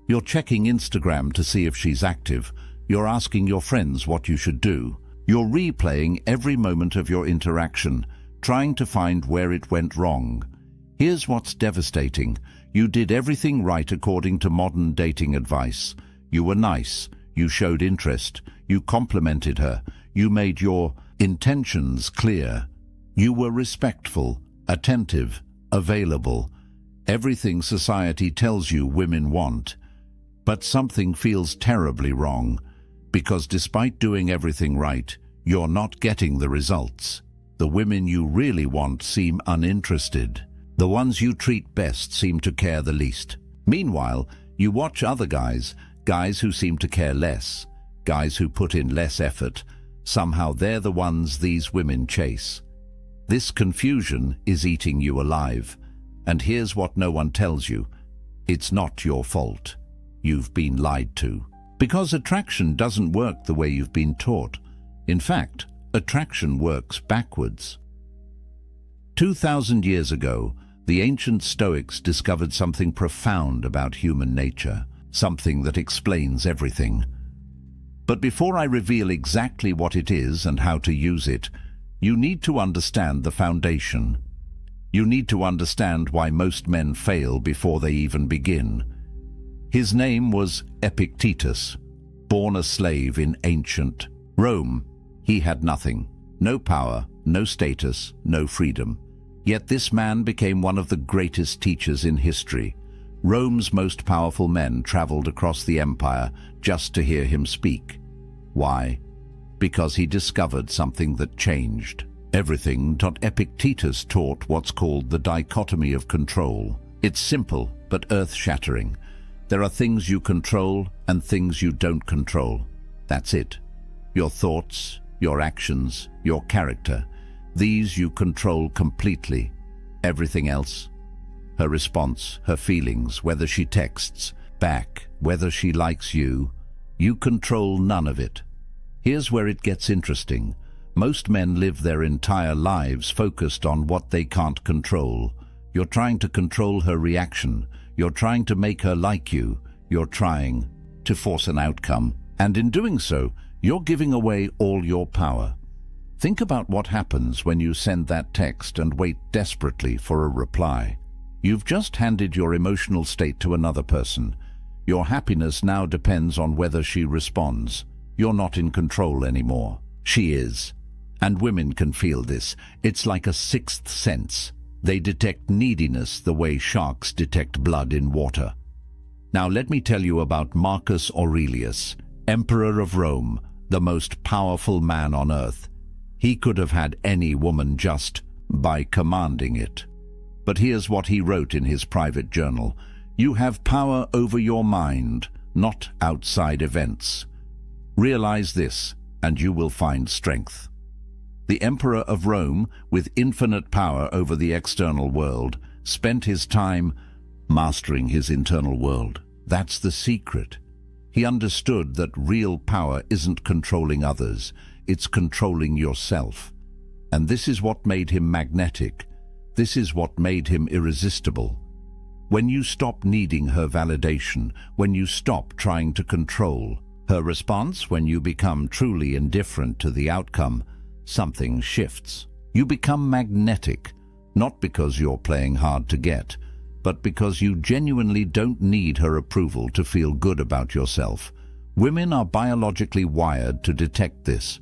You're checking Instagram to see if she's active. You're asking your friends what you should do. You're replaying every moment of your interaction, trying to find where it went wrong. Here's what's devastating. You did everything right according to modern dating advice. You were nice. You showed interest. You complimented her. You made your intentions clear. You were respectful, attentive, available. Everything society tells you women want. But something feels terribly wrong, because despite doing everything right, you're not getting the results. The women you really want seem uninterested. The ones you treat best seem to care the least. Meanwhile, you watch other guys who seem to care less, guys who put in less effort. Somehow they're the ones these women chase. This confusion is eating you alive. And here's what no one tells you. It's not your fault. You've been lied to. Because attraction doesn't work the way you've been taught. In fact, attraction works backwards. 2,000 years ago, the ancient Stoics discovered something profound about human nature, something that explains everything. But before I reveal exactly what it is and how to use it, you need to understand the foundation. You need to understand why most men fail before they even begin. His name was Epictetus, born a slave in ancient Rome. He had nothing, no power, no status, no freedom. Yet this man became one of the greatest teachers in history. Rome's most powerful men traveled across the empire just to hear him speak. Why? Because he discovered something that changed everything. Epictetus taught what's called the dichotomy of control. It's simple but earth-shattering. There are things you control and things you don't control. That's it. Your thoughts, your actions, your character. These you control completely. Everything else, her response, her feelings, whether she texts back, whether she likes you control none of it. Here's where it gets interesting. Most men live their entire lives focused on what they can't control. You're trying to control her reaction. You're trying to make her like you. You're trying to force an outcome. And in doing so, you're giving away all your power. Think about what happens when you send that text and wait desperately for a reply. You've just handed your emotional state to another person. Your happiness now depends on whether she responds. You're not in control anymore. She is. And women can feel this. It's like a sixth sense. They detect neediness the way sharks detect blood in water. Now let me tell you about Marcus Aurelius, Emperor of Rome, the most powerful man on earth. He could have had any woman just by commanding it. But here's what he wrote in his private journal. You have power over your mind, not outside events. Realize this, and you will find strength. The Emperor of Rome, with infinite power over the external world, spent his time mastering his internal world. That's the secret. He understood that real power isn't controlling others, it's controlling yourself. And this is what made him magnetic. This is what made him irresistible. When you stop needing her validation, when you stop trying to control her response, when you become truly indifferent to the outcome, something shifts. You become magnetic, not because you're playing hard to get, but because you genuinely don't need her approval to feel good about yourself. Women are biologically wired to detect this.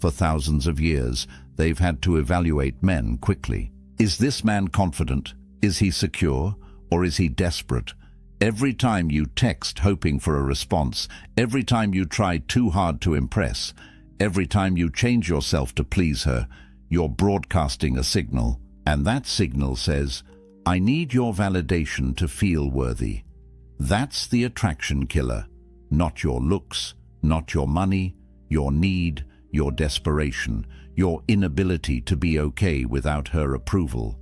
For thousands of years, they've had to evaluate men quickly. Is this man confident? Is he secure? Or is he desperate? Every time you text hoping for a response, every time you try too hard to impress, every time you change yourself to please her, you're broadcasting a signal. And that signal says, I need your validation to feel worthy. That's the attraction killer. Not your looks, not your money, your need, your desperation, your inability to be okay without her approval.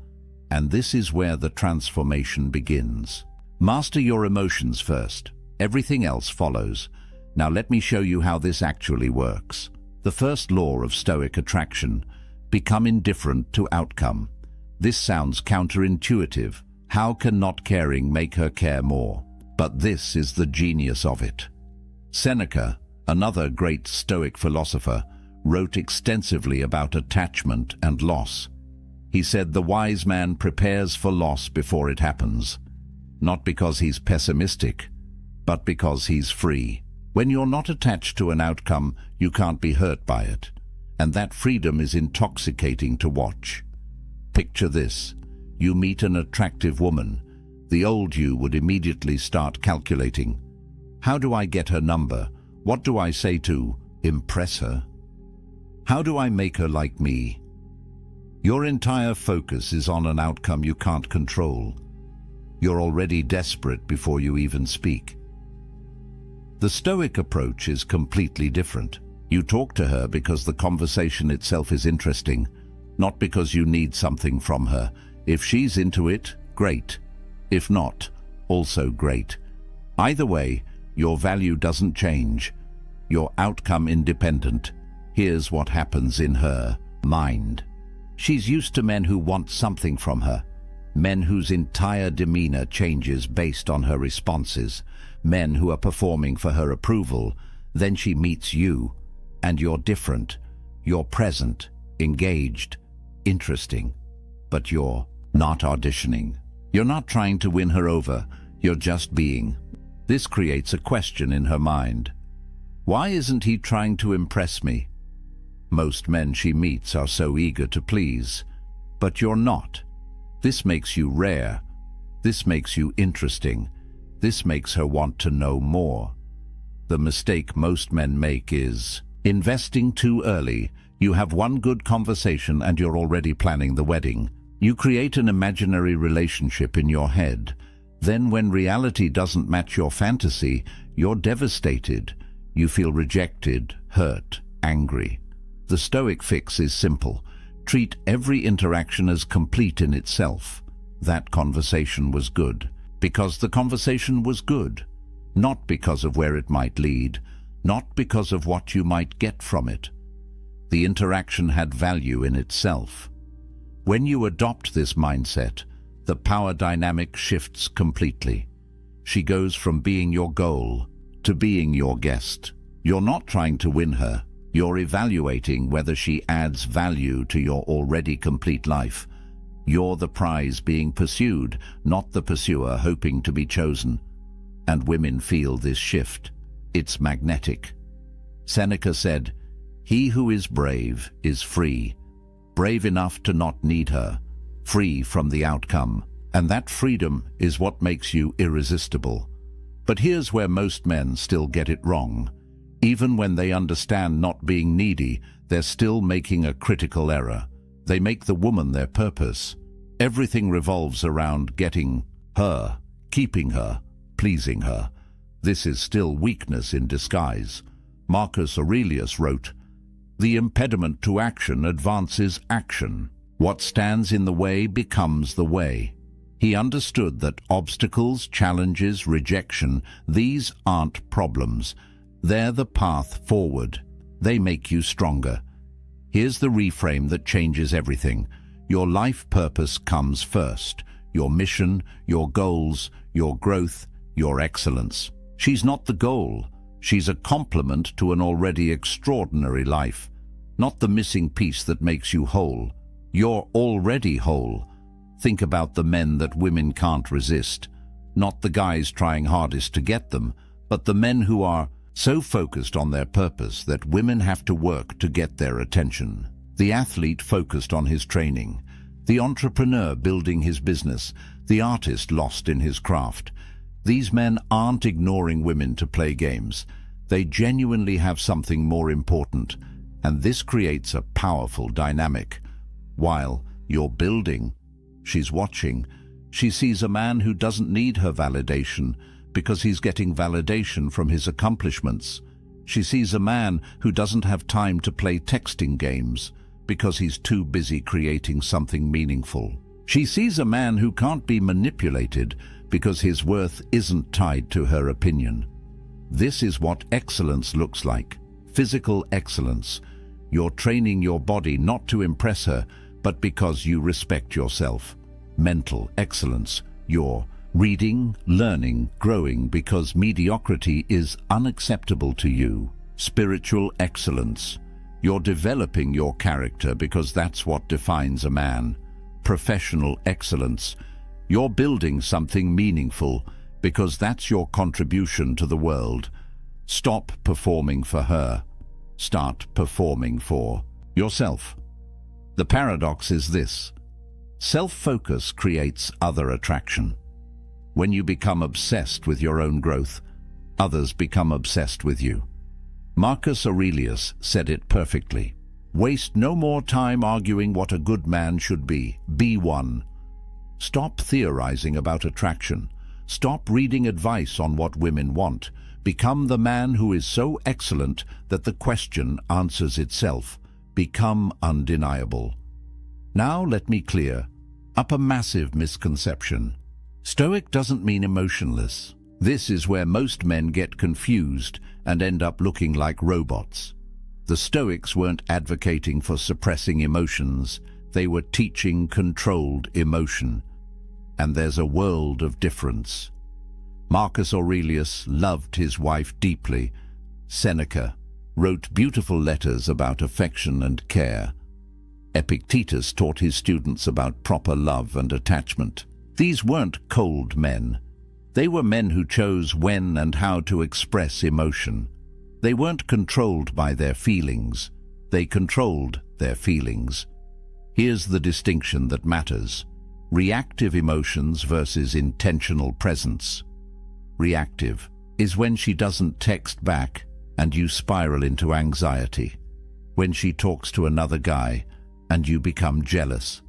And this is where the transformation begins. Master your emotions first. Everything else follows. Now let me show you how this actually works. The first law of Stoic attraction: become indifferent to outcome. This sounds counterintuitive. How can not caring make her care more? But this is the genius of it. Seneca, another great Stoic philosopher, wrote extensively about attachment and loss. He said the wise man prepares for loss before it happens, not because he's pessimistic, but because he's free. When you're not attached to an outcome, you can't be hurt by it, and that freedom is intoxicating to watch. Picture this. You meet an attractive woman. The old you would immediately start calculating. How do I get her number? What do I say to impress her? How do I make her like me? Your entire focus is on an outcome you can't control. You're already desperate before you even speak. The Stoic approach is completely different. You talk to her because the conversation itself is interesting, not because you need something from her. If she's into it, great. If not, also great. Either way, your value doesn't change. Your outcome independent. Here's what happens in her mind. She's used to men who want something from her. Men whose entire demeanor changes based on her responses. Men who are performing for her approval. Then she meets you, and you're different. You're present, engaged, interesting. But you're not auditioning. You're not trying to win her over. You're just being. This creates a question in her mind. Why isn't he trying to impress me? Most men she meets are so eager to please. But you're not. This makes you rare. This makes you interesting. This makes her want to know more. The mistake most men make is investing too early. You have one good conversation and you're already planning the wedding. You create an imaginary relationship in your head. Then when reality doesn't match your fantasy, you're devastated. You feel rejected, hurt, angry. The Stoic fix is simple. Treat every interaction as complete in itself. That conversation was good. Because the conversation was good. Not because of where it might lead. Not because of what you might get from it. The interaction had value in itself. When you adopt this mindset, the power dynamic shifts completely. She goes from being your goal to being your guest. You're not trying to win her. You're evaluating whether she adds value to your already complete life. You're the prize being pursued, not the pursuer hoping to be chosen. And women feel this shift. It's magnetic. Seneca said, "He who is brave is free. Brave enough to not need her. Free from the outcome." And that freedom is what makes you irresistible. But here's where most men still get it wrong. Even when they understand not being needy, they're still making a critical error. They make the woman their purpose. Everything revolves around getting her, keeping her, pleasing her. This is still weakness in disguise. Marcus Aurelius wrote, "The impediment to action advances action. What stands in the way becomes the way." He understood that obstacles, challenges, rejection, these aren't problems. They're the path forward. They make you stronger. Here's the reframe that changes everything. Your life purpose comes first. Your mission, your goals, your growth, your excellence. She's not the goal. She's a complement to an already extraordinary life. Not the missing piece that makes you whole. You're already whole. Think about the men that women can't resist. Not the guys trying hardest to get them, but the men who are so focused on their purpose that women have to work to get their attention. The athlete focused on his training. The entrepreneur building his business. The artist lost in his craft. These men aren't ignoring women to play games. They genuinely have something more important, and this creates a powerful dynamic. While you're building, she's watching. She sees a man who doesn't need her validation because he's getting validation from his accomplishments. She sees a man who doesn't have time to play texting games because he's too busy creating something meaningful. She sees a man who can't be manipulated because his worth isn't tied to her opinion. This is what excellence looks like. Physical excellence. You're training your body not to impress her, but because you respect yourself. Mental excellence. You're reading, learning, growing because mediocrity is unacceptable to you. Spiritual excellence. You're developing your character because that's what defines a man. Professional excellence. You're building something meaningful because that's your contribution to the world. Stop performing for her. Start performing for yourself. The paradox is this. Self-focus creates other attraction. When you become obsessed with your own growth, others become obsessed with you. Marcus Aurelius said it perfectly. Waste no more time arguing what a good man should be. Be one. Stop theorizing about attraction. Stop reading advice on what women want. Become the man who is so excellent that the question answers itself. Become undeniable. Now let me clear up a massive misconception. Stoic doesn't mean emotionless. This is where most men get confused and end up looking like robots. The Stoics weren't advocating for suppressing emotions. They were teaching controlled emotion. And there's a world of difference. Marcus Aurelius loved his wife deeply. Seneca wrote beautiful letters about affection and care. Epictetus taught his students about proper love and attachment. These weren't cold men. They were men who chose when and how to express emotion. They weren't controlled by their feelings. They controlled their feelings. Here's the distinction that matters. Reactive emotions versus intentional presence. Reactive is when she doesn't text back and you spiral into anxiety. When she talks to another guy and you become jealous.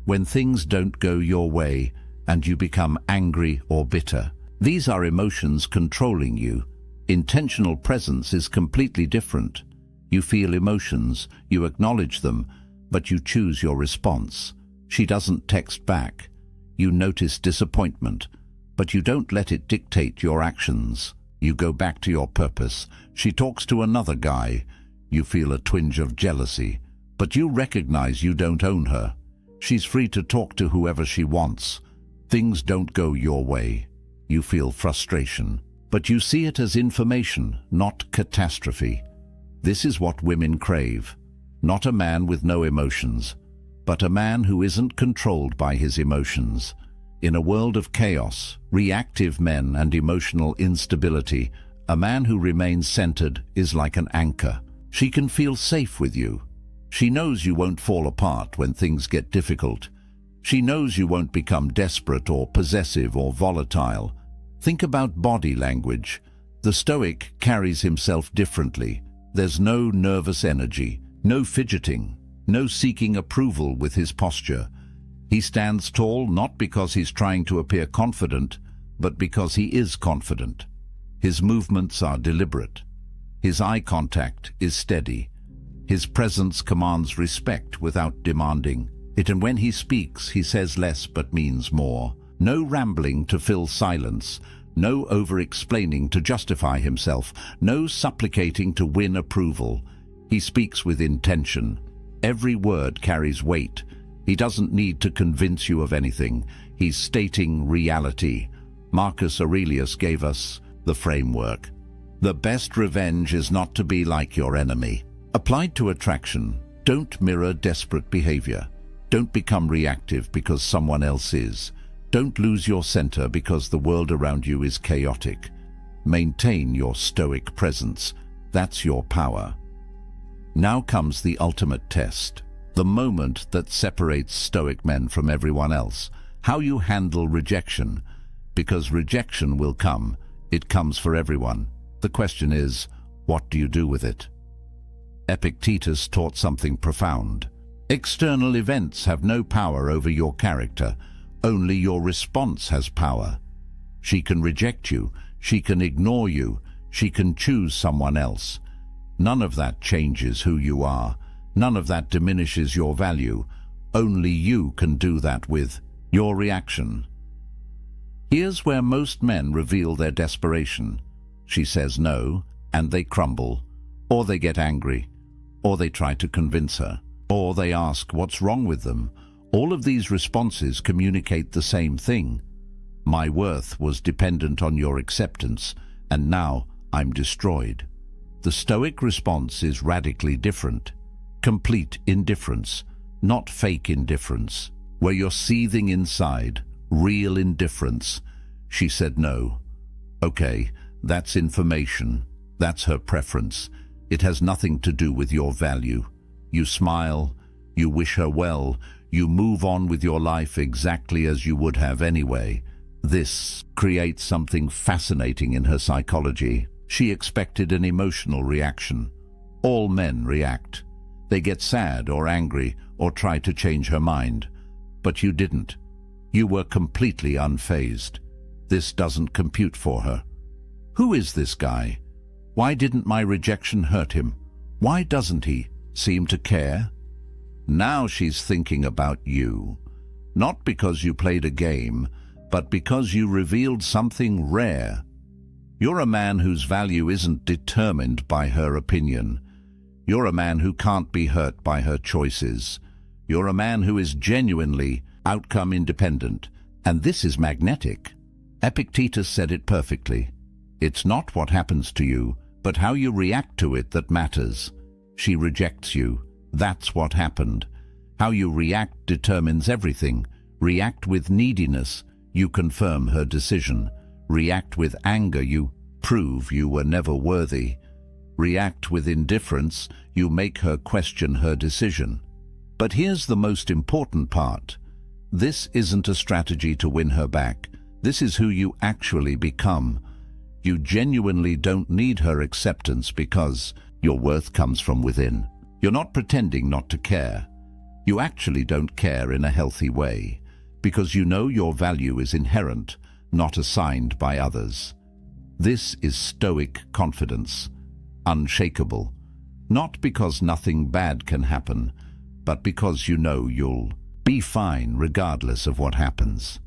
When things don't go your way and you become angry or bitter. These are emotions controlling you. Intentional presence is completely different. You feel emotions, you acknowledge them, but you choose your response. She doesn't text back. You notice disappointment, but you don't let it dictate your actions. You go back to your purpose. She talks to another guy. You feel a twinge of jealousy, but you recognize you don't own her. She's free to talk to whoever she wants. Things don't go your way. You feel frustration, but you see it as information, not catastrophe. This is what women crave. Not a man with no emotions, but a man who isn't controlled by his emotions. In a world of chaos, reactive men and emotional instability, a man who remains centered is like an anchor. She can feel safe with you. She knows you won't fall apart when things get difficult. She knows you won't become desperate or possessive or volatile. Think about body language. The Stoic carries himself differently. There's no nervous energy, no fidgeting, no seeking approval with his posture. He stands tall not because he's trying to appear confident, but because he is confident. His movements are deliberate. His eye contact is steady. His presence commands respect without demanding it, and when he speaks, he says less but means more. No rambling to fill silence, no over-explaining to justify himself, no supplicating to win approval. He speaks with intention. Every word carries weight. He doesn't need to convince you of anything. He's stating reality. Marcus Aurelius gave us the framework. The best revenge is not to be like your enemy. Applied to attraction, don't mirror desperate behavior. Don't become reactive because someone else is. Don't lose your center because the world around you is chaotic. Maintain your stoic presence. That's your power. Now comes the ultimate test. The moment that separates stoic men from everyone else. How you handle rejection. Because rejection will come. It comes for everyone. The question is, what do you do with it? Epictetus taught something profound. External events have no power over your character. Only your response has power. She can reject you. She can ignore you. She can choose someone else. None of that changes who you are. None of that diminishes your value. Only you can do that with your reaction. Here's where most men reveal their desperation. She says no, and they crumble, or they get angry, or they try to convince her, or they ask what's wrong with them. All of these responses communicate the same thing. My worth was dependent on your acceptance, and now I'm destroyed. The Stoic response is radically different. Complete indifference, not fake indifference, where you're seething inside, real indifference. She said no. Okay, that's information. That's her preference. It has nothing to do with your value. You smile, you wish her well, you move on with your life exactly as you would have anyway. This creates something fascinating in her psychology. She expected an emotional reaction. All men react. They get sad or angry or try to change her mind. But you didn't. You were completely unfazed. This doesn't compute for her. Who is this guy? Why didn't my rejection hurt him? Why doesn't he seem to care? Now she's thinking about you. Not because you played a game, but because you revealed something rare. You're a man whose value isn't determined by her opinion. You're a man who can't be hurt by her choices. You're a man who is genuinely outcome independent, and this is magnetic. Epictetus said it perfectly. It's not what happens to you, but how you react to it that matters. She rejects you. That's what happened. How you react determines everything. React with neediness, you confirm her decision. React with anger, you prove you were never worthy. React with indifference, you make her question her decision. But here's the most important part. This isn't a strategy to win her back. This is who you actually become. You genuinely don't need her acceptance because your worth comes from within. You're not pretending not to care. You actually don't care in a healthy way, because you know your value is inherent, not assigned by others. This is Stoic confidence, unshakable, not because nothing bad can happen, but because you know you'll be fine regardless of what happens.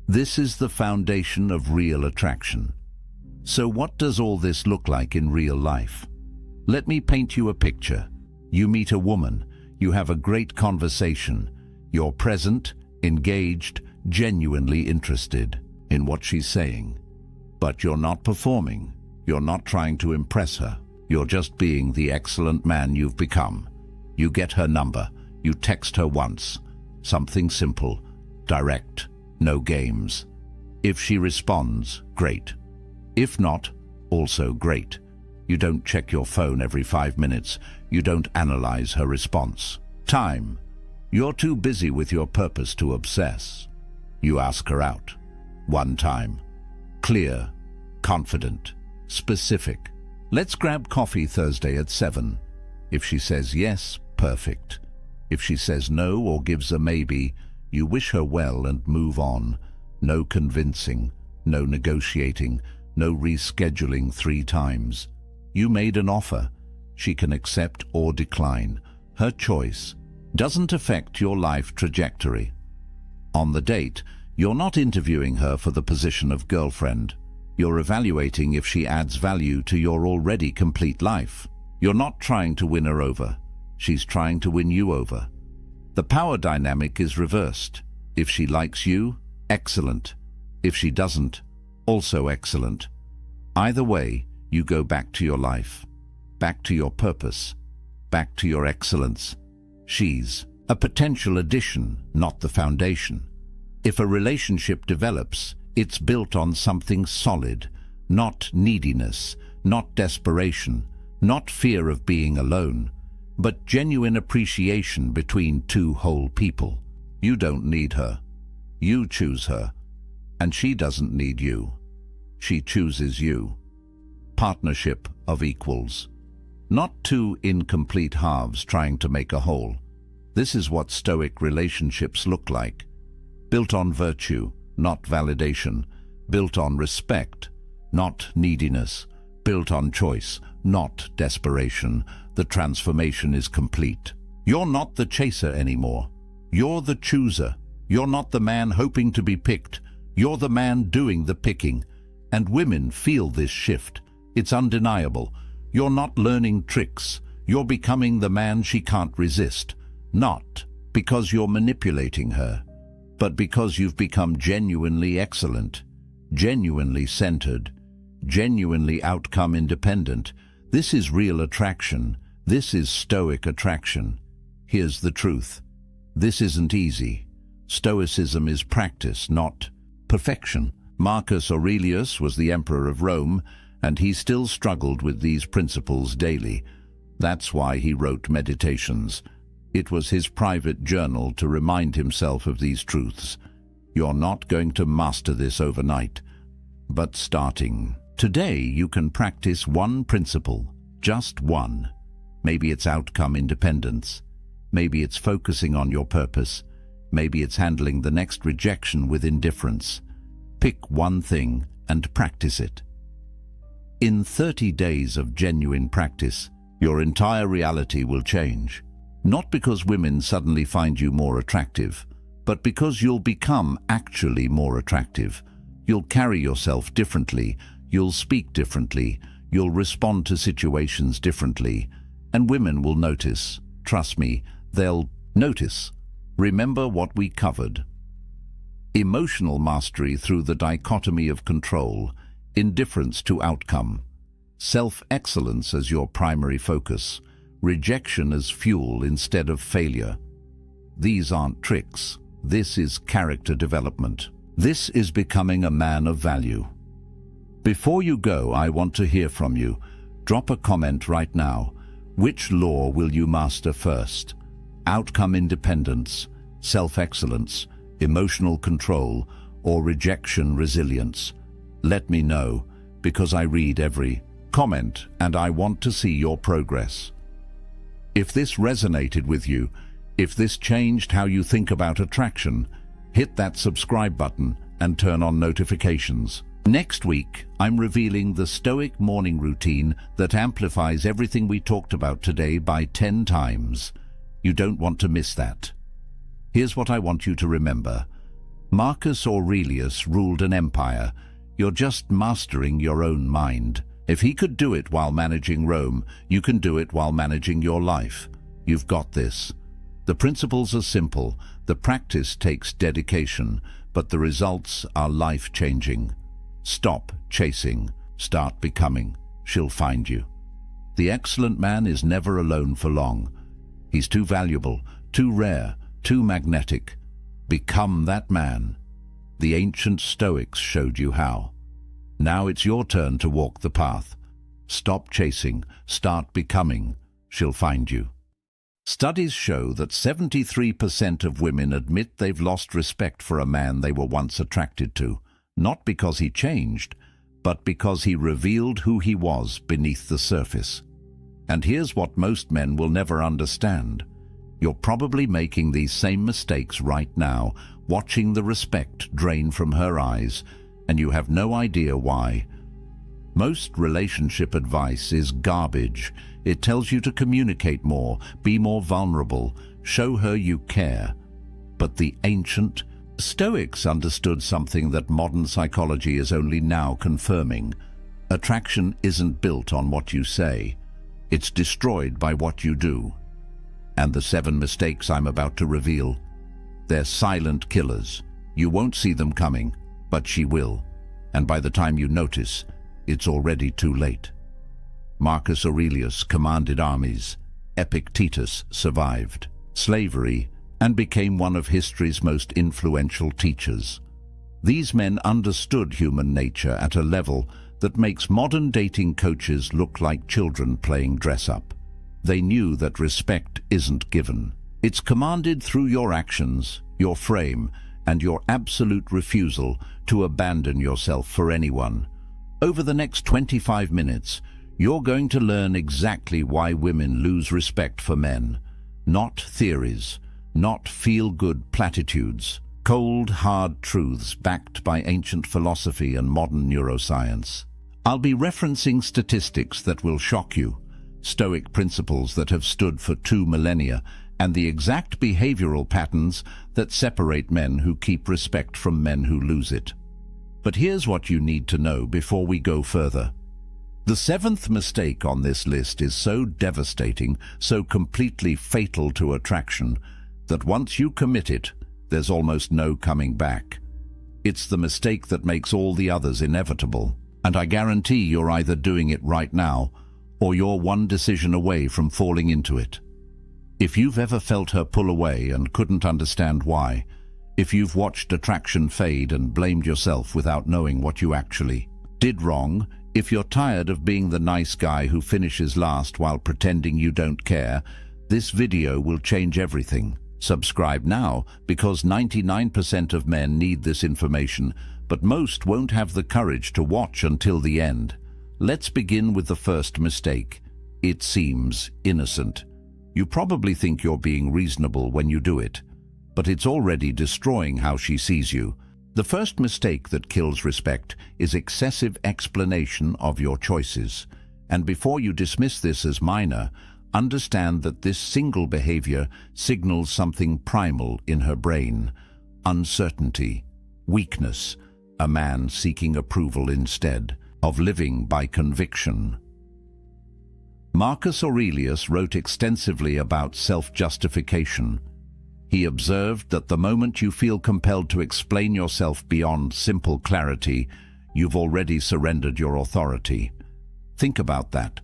This is the foundation of real attraction. So what does all this look like in real life? Let me paint you a picture. You meet a woman, you have a great conversation, you're present, engaged, genuinely interested in what she's saying. But you're not performing, you're not trying to impress her, you're just being the excellent man you've become. You get her number, you text her once, something simple, direct, no games. If she responds, great. If not, also great. You don't check your phone every 5 minutes, you don't analyze her response. Time. You're too busy with your purpose to obsess. You ask her out. One time. Clear, confident, specific. Let's grab coffee Thursday at 7. If she says yes, perfect. If she says no or gives a maybe, you wish her well and move on. No convincing, no negotiating, no rescheduling 3 times. You made an offer. She can accept or decline. Her choice doesn't affect your life trajectory. On the date, you're not interviewing her for the position of girlfriend. You're evaluating if she adds value to your already complete life. You're not trying to win her over. She's trying to win you over. The power dynamic is reversed. If she likes you, excellent. If she doesn't, also excellent. Either way, you go back to your life, back to your purpose, back to your excellence. She's a potential addition, not the foundation. If a relationship develops, it's built on something solid, not neediness, not desperation, not fear of being alone, but genuine appreciation between 2 whole people. You don't need her. You choose her. And she doesn't need you. She chooses you. Partnership of equals. Not 2 incomplete halves trying to make a whole. This is what Stoic relationships look like. Built on virtue, not validation. Built on respect, not neediness. Built on choice, not desperation. The transformation is complete. You're not the chaser anymore. You're the chooser. You're not the man hoping to be picked. You're the man doing the picking. And women feel this shift. It's undeniable. You're not learning tricks. You're becoming the man she can't resist. Not because you're manipulating her, but because you've become genuinely excellent, genuinely centered, genuinely outcome independent. This is real attraction. This is Stoic attraction. Here's the truth. This isn't easy. Stoicism is practice, not perfection. Marcus Aurelius was the emperor of Rome, and he still struggled with these principles daily. That's why he wrote Meditations. It was his private journal to remind himself of these truths. You're not going to master this overnight, but starting today you can practice one principle, just one. Maybe it's outcome independence. Maybe it's focusing on your purpose. Maybe it's handling the next rejection with indifference. Pick one thing and practice it. In 30 days of genuine practice, your entire reality will change. Not because women suddenly find you more attractive, but because you'll become actually more attractive. You'll carry yourself differently, you'll speak differently, you'll respond to situations differently, and women will notice. Trust me, they'll notice. Remember what we covered. Emotional mastery through the dichotomy of control, indifference to outcome, self-excellence as your primary focus, rejection as fuel instead of failure. These aren't tricks. This is character development. This is becoming a man of value. Before you go, I want to hear from you. Drop a comment right now. Which law will you master first? Outcome independence, self-excellence, emotional control, or rejection resilience? Let me know, because I read every comment and I want to see your progress. If this resonated with you, if this changed how you think about attraction, hit that subscribe button and turn on notifications. Next week, I'm revealing the Stoic morning routine that amplifies everything we talked about today by 10 times. You don't want to miss that. Here's what I want you to remember. Marcus Aurelius ruled an empire. You're just mastering your own mind. If he could do it while managing Rome, you can do it while managing your life. You've got this. The principles are simple, the practice takes dedication, but the results are life-changing. Stop chasing, start becoming. She'll find you. The excellent man is never alone for long. He's too valuable, too rare, too magnetic. Become that man. The ancient Stoics showed you how. Now it's your turn to walk the path. Stop chasing, start becoming. She'll find you. Studies show that 73% of women admit they've lost respect for a man they were once attracted to, not because he changed, but because he revealed who he was beneath the surface. And here's what most men will never understand. You're probably making these same mistakes right now, watching the respect drain from her eyes, and you have no idea why. Most relationship advice is garbage. It tells you to communicate more, be more vulnerable, show her you care. But the ancient Stoics understood something that modern psychology is only now confirming. Attraction isn't built on what you say. It's destroyed by what you do. And the 7 mistakes I'm about to reveal, they're silent killers. You won't see them coming, but she will. And by the time you notice, it's already too late. Marcus Aurelius commanded armies. Epictetus survived slavery and became one of history's most influential teachers. These men understood human nature at a level that makes modern dating coaches look like children playing dress-up. They knew that respect isn't given. It's commanded through your actions, your frame, and your absolute refusal to abandon yourself for anyone. Over the next 25 minutes, you're going to learn exactly why women lose respect for men. Not theories, not feel-good platitudes, cold, hard truths backed by ancient philosophy and modern neuroscience. I'll be referencing statistics that will shock you, Stoic principles that have stood for 2 millennia, and the exact behavioral patterns that separate men who keep respect from men who lose it. But here's what you need to know before we go further. The 7th mistake on this list is so devastating, so completely fatal to attraction, that once you commit it, there's almost no coming back. It's the mistake that makes all the others inevitable, and I guarantee you're either doing it right now, or you're one decision away from falling into it. If you've ever felt her pull away and couldn't understand why, if you've watched attraction fade and blamed yourself without knowing what you actually did wrong, if you're tired of being the nice guy who finishes last while pretending you don't care, this video will change everything. Subscribe now, because 99% of men need this information, but most won't have the courage to watch until the end. Let's begin with the first mistake. It seems innocent. You probably think you're being reasonable when you do it, but it's already destroying how she sees you. The first mistake that kills respect is excessive explanation of your choices. And before you dismiss this as minor, understand that this single behavior signals something primal in her brain: uncertainty, weakness, a man seeking approval instead of living by conviction. Marcus Aurelius wrote extensively about self-justification. He observed that the moment you feel compelled to explain yourself beyond simple clarity, you've already surrendered your authority. Think about that.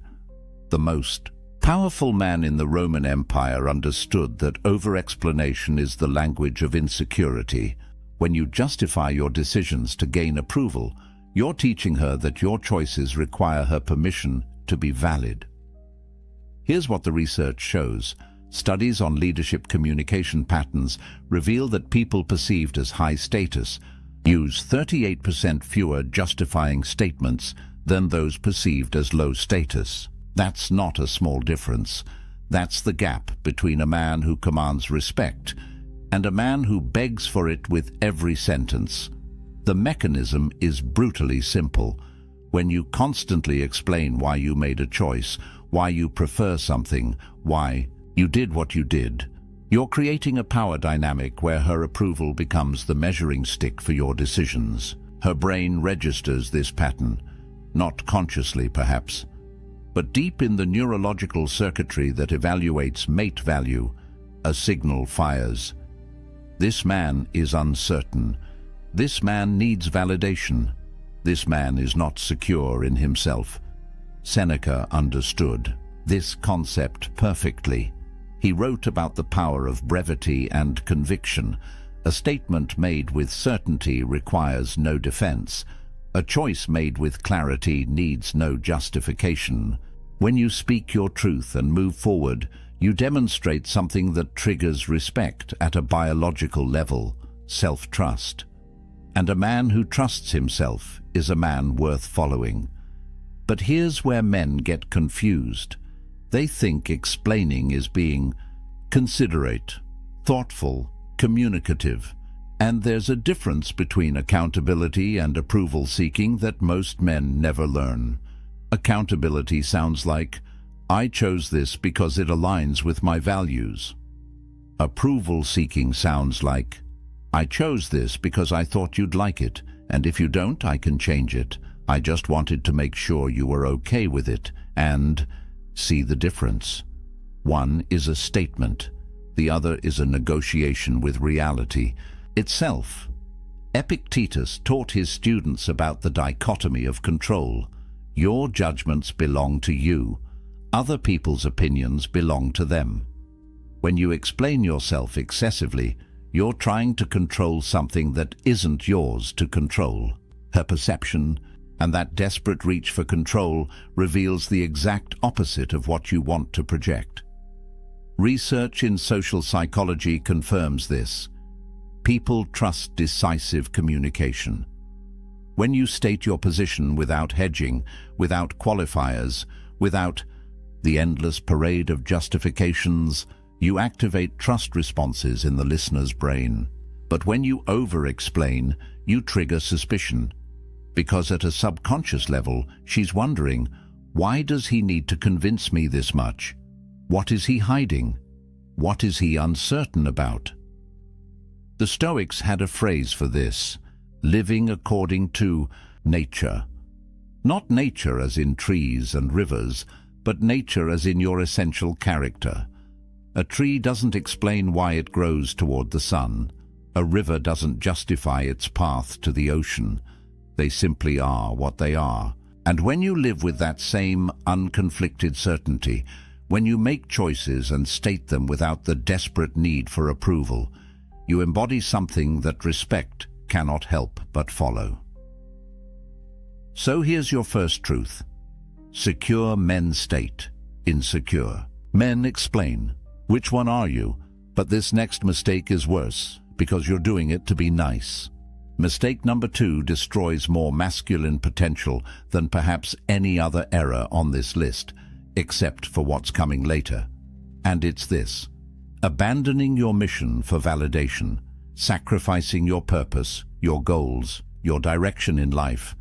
The most powerful man in the Roman Empire understood that over-explanation is the language of insecurity. When you justify your decisions to gain approval, you're teaching her that your choices require her permission to be valid. Here's what the research shows. Studies on leadership communication patterns reveal that people perceived as high status use 38% fewer justifying statements than those perceived as low status. That's not a small difference. That's the gap between a man who commands respect and a man who begs for it with every sentence. The mechanism is brutally simple. When you constantly explain why you made a choice, why you prefer something, why you did what you did, you're creating a power dynamic where her approval becomes the measuring stick for your decisions. Her brain registers this pattern, not consciously perhaps, but deep in the neurological circuitry that evaluates mate value, a signal fires. This man is uncertain. This man needs validation. This man is not secure in himself. Seneca understood this concept perfectly. He wrote about the power of brevity and conviction. A statement made with certainty requires no defense. A choice made with clarity needs no justification. When you speak your truth and move forward, you demonstrate something that triggers respect at a biological level: self-trust. And a man who trusts himself is a man worth following. But here's where men get confused. They think explaining is being considerate, thoughtful, communicative. And there's a difference between accountability and approval seeking that most men never learn. Accountability sounds like, I chose this because it aligns with my values. Approval seeking sounds like, I chose this because I thought you'd like it, and if you don't, I can change it. I just wanted to make sure you were okay with it. And see the difference. One is a statement. The other is a negotiation with reality itself. Epictetus taught his students about the dichotomy of control. Your judgments belong to you. Other people's opinions belong to them. When you explain yourself excessively, you're trying to control something that isn't yours to control. Her perception and that desperate reach for control reveals the exact opposite of what you want to project. Research in social psychology confirms this. People trust decisive communication. When you state your position without hedging, without qualifiers, without the endless parade of justifications, you activate trust responses in the listener's brain. But when you over-explain, you trigger suspicion. Because at a subconscious level, she's wondering, why does he need to convince me this much? What is he hiding? What is he uncertain about? The Stoics had a phrase for this: living according to nature. Not nature as in trees and rivers, but nature as in your essential character. A tree doesn't explain why it grows toward the sun. A river doesn't justify its path to the ocean. They simply are what they are. And when you live with that same unconflicted certainty, when you make choices and state them without the desperate need for approval, you embody something that respect cannot help but follow. So here's your first truth. Secure men state, insecure. Men explain. Which one are you? But this next mistake is worse, because you're doing it to be nice. Mistake number 2 destroys more masculine potential than perhaps any other error on this list, except for what's coming later. And it's this: abandoning your mission for validation, sacrificing your purpose, your goals, your direction in life,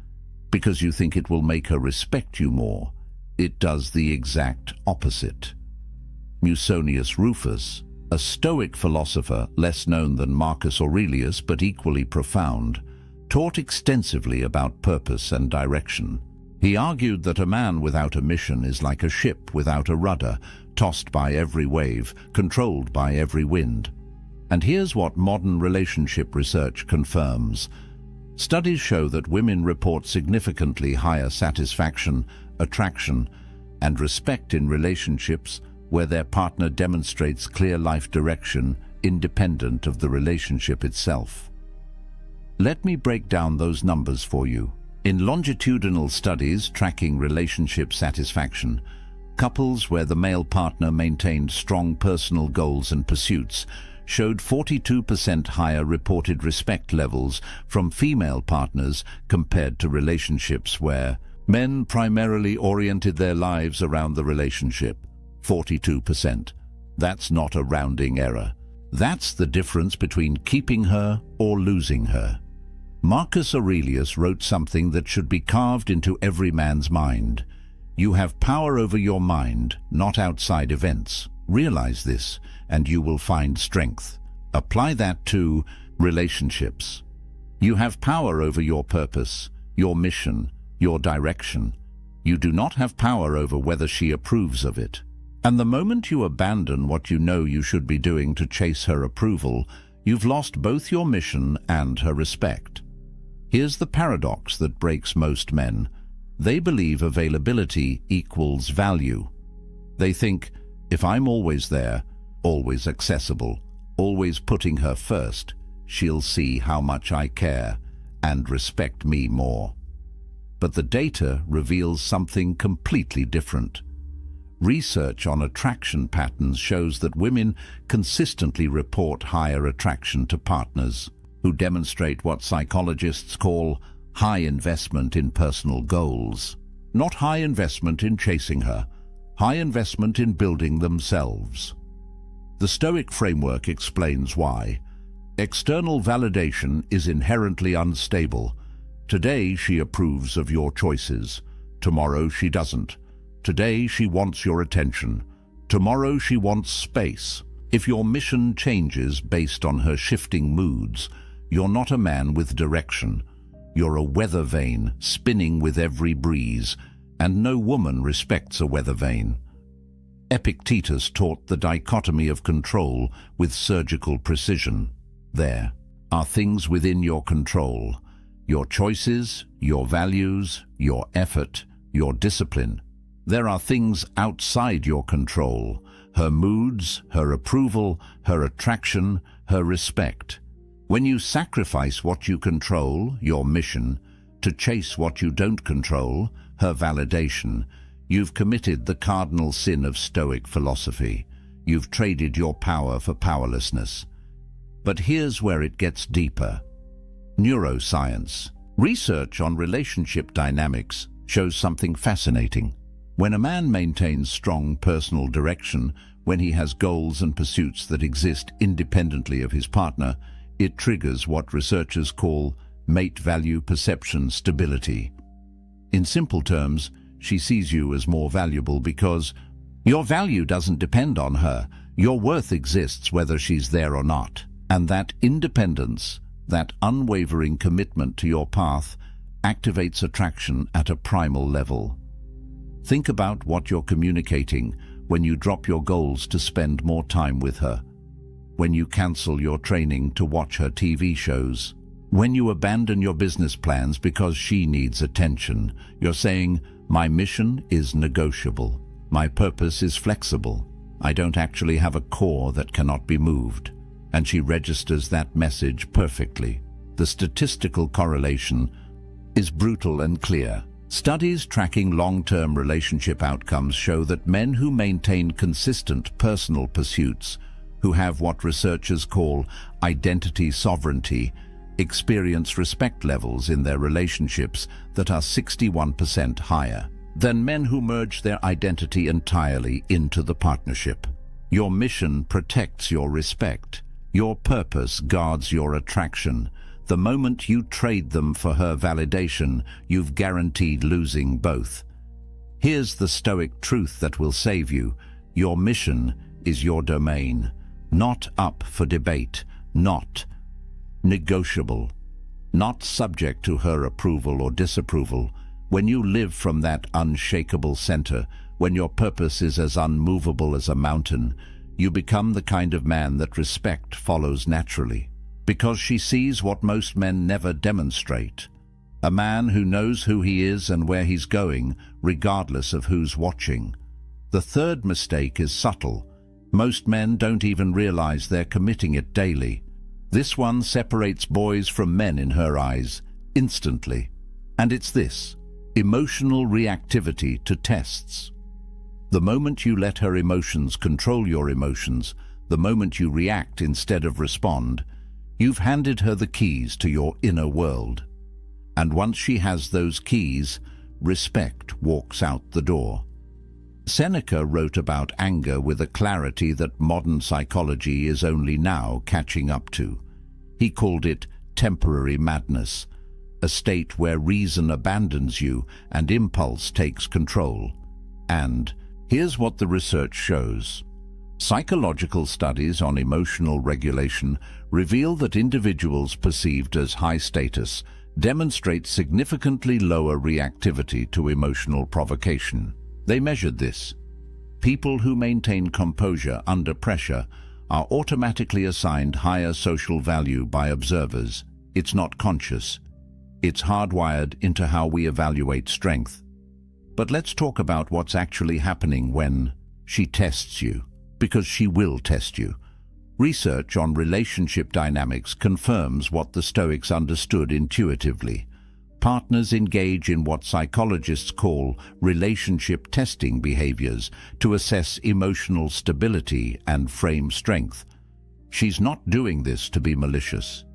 because you think it will make her respect you more. It does the exact opposite. Musonius Rufus, a Stoic philosopher less known than Marcus Aurelius but equally profound, taught extensively about purpose and direction. He argued that a man without a mission is like a ship without a rudder, tossed by every wave, controlled by every wind. And here's what modern relationship research confirms. Studies show that women report significantly higher satisfaction, attraction, and respect in relationships where their partner demonstrates clear life direction independent of the relationship itself. Let me break down those numbers for you. In longitudinal studies tracking relationship satisfaction, couples where the male partner maintained strong personal goals and pursuits showed 42% higher reported respect levels from female partners compared to relationships where men primarily oriented their lives around the relationship. 42%. That's not a rounding error. That's the difference between keeping her or losing her. Marcus Aurelius wrote something that should be carved into every man's mind. You have power over your mind, not outside events. Realize this, and you will find strength. Apply that to relationships. You have power over your purpose, your mission, your direction. You do not have power over whether she approves of it. And the moment you abandon what you know you should be doing to chase her approval, you've lost both your mission and her respect. Here's the paradox that breaks most men. They believe availability equals value. They think, if I'm always there, always accessible, always putting her first, she'll see how much I care and respect me more. But the data reveals something completely different. Research on attraction patterns shows that women consistently report higher attraction to partners who demonstrate what psychologists call high investment in personal goals. Not high investment in chasing her, high investment in building themselves. The Stoic framework explains why. External validation is inherently unstable. Today she approves of your choices. Tomorrow she doesn't. Today she wants your attention. Tomorrow she wants space. If your mission changes based on her shifting moods, you're not a man with direction. You're a weather vane spinning with every breeze, and no woman respects a weather vane. Epictetus taught the dichotomy of control with surgical precision. There are things within your control: your choices, your values, your effort, your discipline. There are things outside your control: her moods, her approval, her attraction, her respect. When you sacrifice what you control, your mission, to chase what you don't control, her validation, you've committed the cardinal sin of Stoic philosophy. You've traded your power for powerlessness. But here's where it gets deeper. Neuroscience. Research on relationship dynamics shows something fascinating. When a man maintains strong personal direction, when he has goals and pursuits that exist independently of his partner, it triggers what researchers call mate value perception stability. In simple terms, she sees you as more valuable because your value doesn't depend on her. Your worth exists whether she's there or not. And that independence, that unwavering commitment to your path, activates attraction at a primal level. Think about what you're communicating when you drop your goals to spend more time with her, when you cancel your training to watch her TV shows, when you abandon your business plans because she needs attention. You're saying, my mission is negotiable. My purpose is flexible. I don't actually have a core that cannot be moved. And she registers that message perfectly. The statistical correlation is brutal and clear. Studies tracking long-term relationship outcomes show that men who maintain consistent personal pursuits, who have what researchers call identity sovereignty, experience respect levels in their relationships that are 61% higher than men who merge their identity entirely into the partnership. Your mission protects your respect. Your purpose guards your attraction. The moment you trade them for her validation, you've guaranteed losing both. Here's the Stoic truth that will save you. Your mission is your domain, not up for debate, not negotiable, not subject to her approval or disapproval. When you live from that unshakable center, when your purpose is as unmovable as a mountain, you become the kind of man that respect follows naturally, because she sees what most men never demonstrate. A man who knows who he is and where he's going, regardless of who's watching. The third mistake is subtle. Most men don't even realize they're committing it daily. This one separates boys from men in her eyes, instantly. And it's this: emotional reactivity to tests. The moment you let her emotions control your emotions, the moment you react instead of respond, you've handed her the keys to your inner world. And once she has those keys, respect walks out the door. Seneca wrote about anger with a clarity that modern psychology is only now catching up to. He called it temporary madness, a state where reason abandons you and impulse takes control. And here's what the research shows. Psychological studies on emotional regulation reveal that individuals perceived as high status demonstrate significantly lower reactivity to emotional provocation. They measured this. People who maintain composure under pressure are automatically assigned higher social value by observers. It's not conscious. It's hardwired into how we evaluate strength. But let's talk about what's actually happening when she tests you, because she will test you. Research on relationship dynamics confirms what the Stoics understood intuitively. Partners engage in what psychologists call relationship testing behaviors to assess emotional stability and frame strength. She's not doing this to be malicious.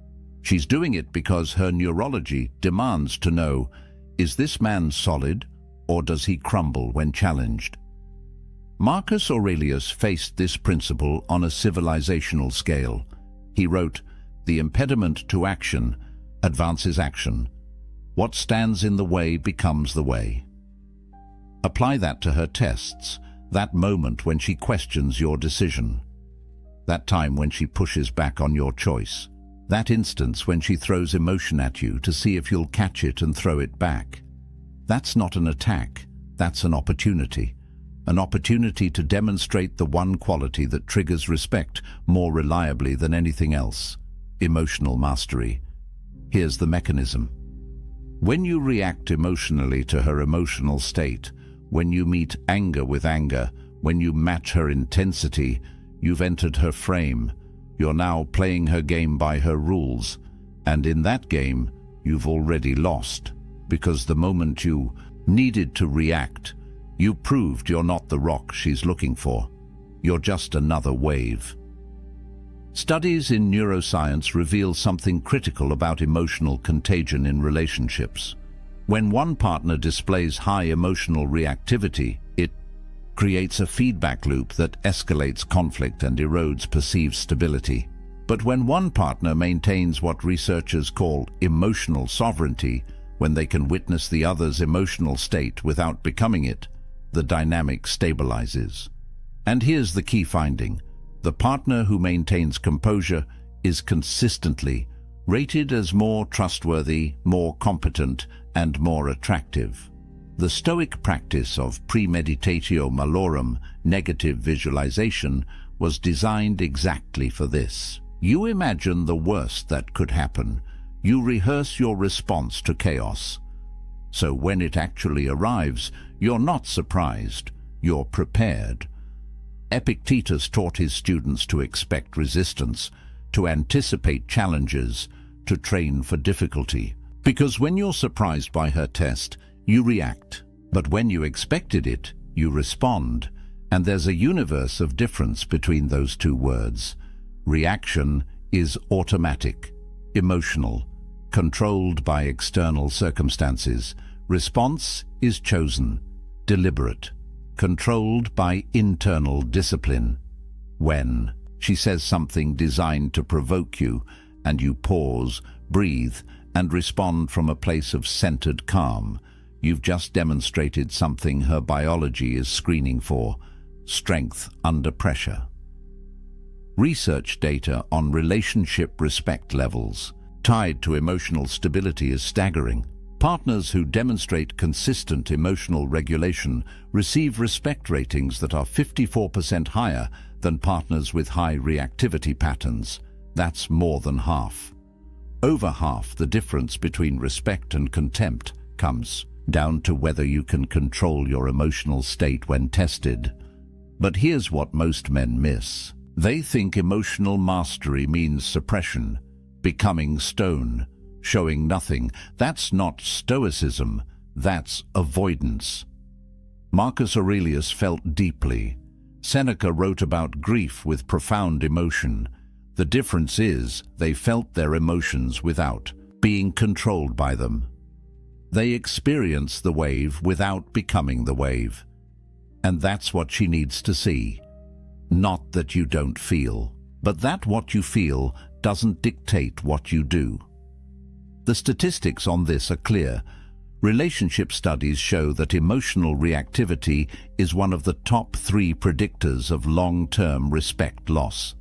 She's doing it because her neurology demands to know, is this man solid or does he crumble when challenged? Marcus Aurelius faced this principle on a civilizational scale. He wrote, "The impediment to action advances action. What stands in the way becomes the way." Apply that to her tests, that moment when she questions your decision, that time when she pushes back on your choice, that instance when she throws emotion at you to see if you'll catch it and throw it back. That's not an attack, that's an opportunity. An opportunity to demonstrate the one quality that triggers respect more reliably than anything else: emotional mastery. Here's the mechanism. When you react emotionally to her emotional state, when you meet anger with anger, when you match her intensity, you've entered her frame. You're now playing her game by her rules. And in that game, you've already lost. Because the moment you needed to react, you proved you're not the rock she's looking for. You're just another wave. Studies in neuroscience reveal something critical about emotional contagion in relationships. When one partner displays high emotional reactivity, it creates a feedback loop that escalates conflict and erodes perceived stability. But when one partner maintains what researchers call emotional sovereignty, when they can witness the other's emotional state without becoming it, the dynamic stabilizes. And here's the key finding. The partner who maintains composure is consistently rated as more trustworthy, more competent, and more attractive. The Stoic practice of premeditatio malorum, negative visualization, was designed exactly for this. You imagine the worst that could happen. You rehearse your response to chaos. So when it actually arrives, you're not surprised, you're prepared. Epictetus taught his students to expect resistance, to anticipate challenges, to train for difficulty. Because when you're surprised by her test, you react. But when you expected it, you respond. And there's a universe of difference between those two words. Reaction is automatic, emotional, controlled by external circumstances. Response is chosen, deliberate, controlled by internal discipline. When she says something designed to provoke you, and you pause, breathe, and respond from a place of centered calm, you've just demonstrated something her biology is screening for: strength under pressure. Research data on relationship respect levels tied to emotional stability is staggering. Partners who demonstrate consistent emotional regulation receive respect ratings that are 54% higher than partners with high reactivity patterns. That's more than half. Over half the difference between respect and contempt comes down to whether you can control your emotional state when tested. But here's what most men miss. They think emotional mastery means suppression, becoming stone, showing nothing. That's not stoicism, that's avoidance. Marcus Aurelius felt deeply. Seneca wrote about grief with profound emotion. The difference is they felt their emotions without being controlled by them. They experience the wave without becoming the wave. And that's what she needs to see. Not that you don't feel, but that what you feel doesn't dictate what you do. The statistics on this are clear. Relationship studies show that emotional reactivity is one of the top 3 predictors of long-term respect loss.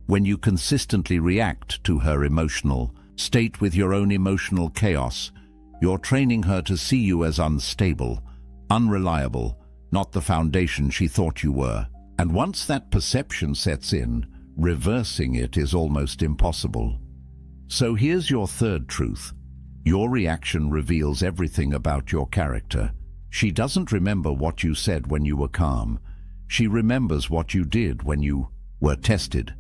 When you consistently react to her emotional state with your own emotional chaos, you're training her to see you as unstable, unreliable, not the foundation she thought you were. And once that perception sets in, reversing it is almost impossible. So here's your third truth. Your reaction reveals everything about your character. She doesn't remember what you said when you were calm. She remembers what you did when you were tested.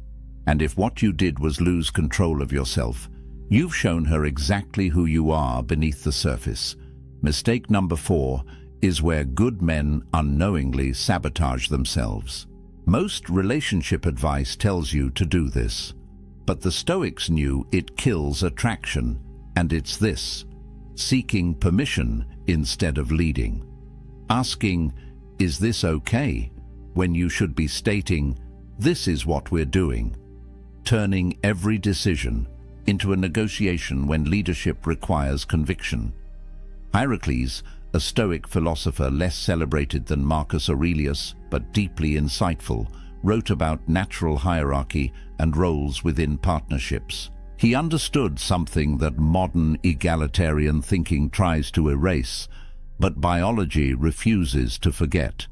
And if what you did was lose control of yourself, you've shown her exactly who you are beneath the surface. Mistake number 4 is where good men unknowingly sabotage themselves. Most relationship advice tells you to do this, but the Stoics knew it kills attraction, and it's this: seeking permission instead of leading. Asking, "Is this okay?" when you should be stating, "This is what we're doing." Turning every decision into a negotiation when leadership requires conviction. Heracles, a Stoic philosopher less celebrated than Marcus Aurelius, but deeply insightful, wrote about natural hierarchy and roles within partnerships. He understood something that modern egalitarian thinking tries to erase, but biology refuses to forget.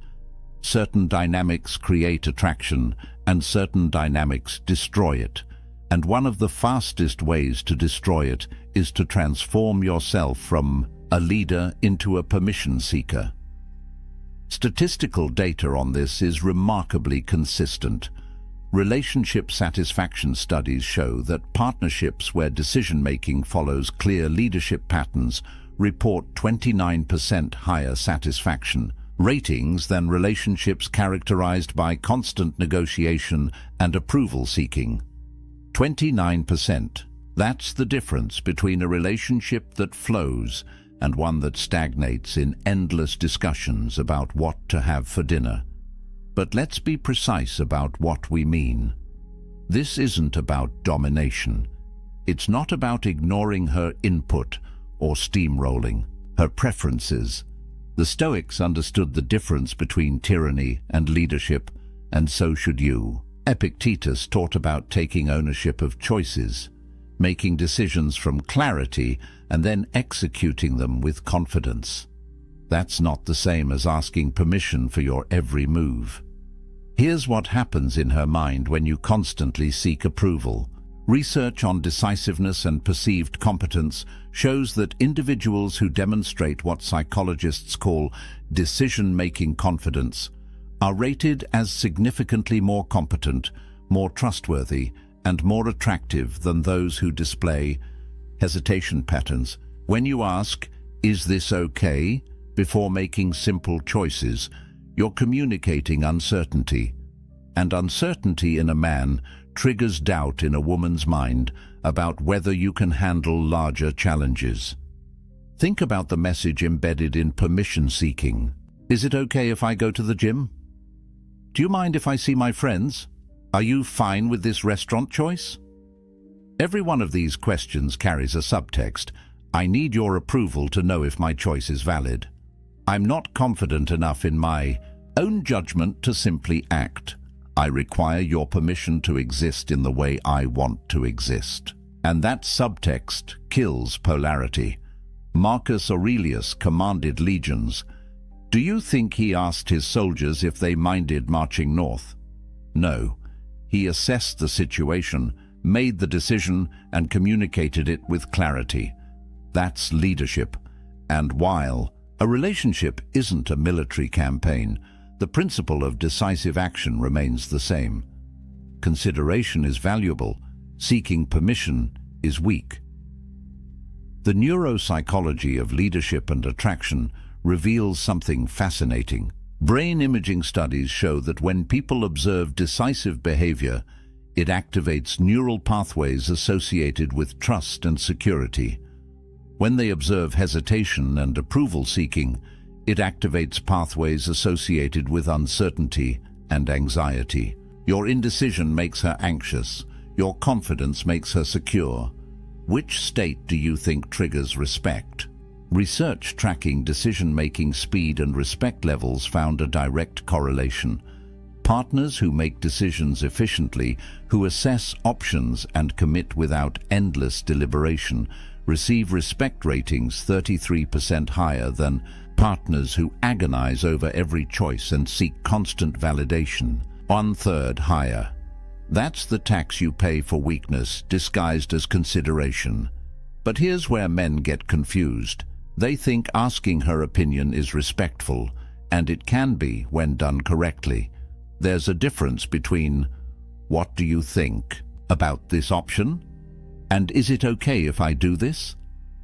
Certain dynamics create attraction, and certain dynamics destroy it. And one of the fastest ways to destroy it is to transform yourself from a leader into a permission seeker. Statistical data on this is remarkably consistent. Relationship satisfaction studies show that partnerships where decision-making follows clear leadership patterns report 29% higher satisfaction ratings than relationships characterized by constant negotiation and approval seeking. 29%. That's the difference between a relationship that flows and one that stagnates in endless discussions about what to have for dinner. But let's be precise about what we mean. This isn't about domination. It's not about ignoring her input or steamrolling her preferences. The Stoics understood the difference between tyranny and leadership, and so should you. Epictetus taught about taking ownership of choices, making decisions from clarity, and then executing them with confidence. That's not the same as asking permission for your every move. Here's what happens in her mind when you constantly seek approval. Research on decisiveness and perceived competence shows that individuals who demonstrate what psychologists call decision-making confidence are rated as significantly more competent, more trustworthy, and more attractive than those who display hesitation patterns. When you ask, "Is this okay?" before making simple choices, you're communicating uncertainty. And uncertainty in a man triggers doubt in a woman's mind about whether you can handle larger challenges. Think about the message embedded in permission seeking. Is it okay if I go to the gym? Do you mind if I see my friends? Are you fine with this restaurant choice? Every one of these questions carries a subtext. I need your approval to know if my choice is valid. I'm not confident enough in my own judgment to simply act. I require your permission to exist in the way I want to exist. And that subtext kills polarity. Marcus Aurelius commanded legions. Do you think he asked his soldiers if they minded marching north? No. He assessed the situation, made the decision, and communicated it with clarity. That's leadership. And while a relationship isn't a military campaign, the principle of decisive action remains the same. Consideration is valuable. Seeking permission is weak. The neuropsychology of leadership and attraction reveals something fascinating. Brain imaging studies show that when people observe decisive behavior, it activates neural pathways associated with trust and security. When they observe hesitation and approval-seeking, it activates pathways associated with uncertainty and anxiety. Your indecision makes her anxious. Your confidence makes her secure. Which state do you think triggers respect? Research tracking decision-making speed and respect levels found a direct correlation. Partners who make decisions efficiently, who assess options and commit without endless deliberation, receive respect ratings 33% higher than partners who agonize over every choice and seek constant validation, 1/3 higher. That's the tax you pay for weakness disguised as consideration. But here's where men get confused. They think asking her opinion is respectful, and it can be when done correctly. There's a difference between, "What do you think about this option?" and "Is it okay if I do this?"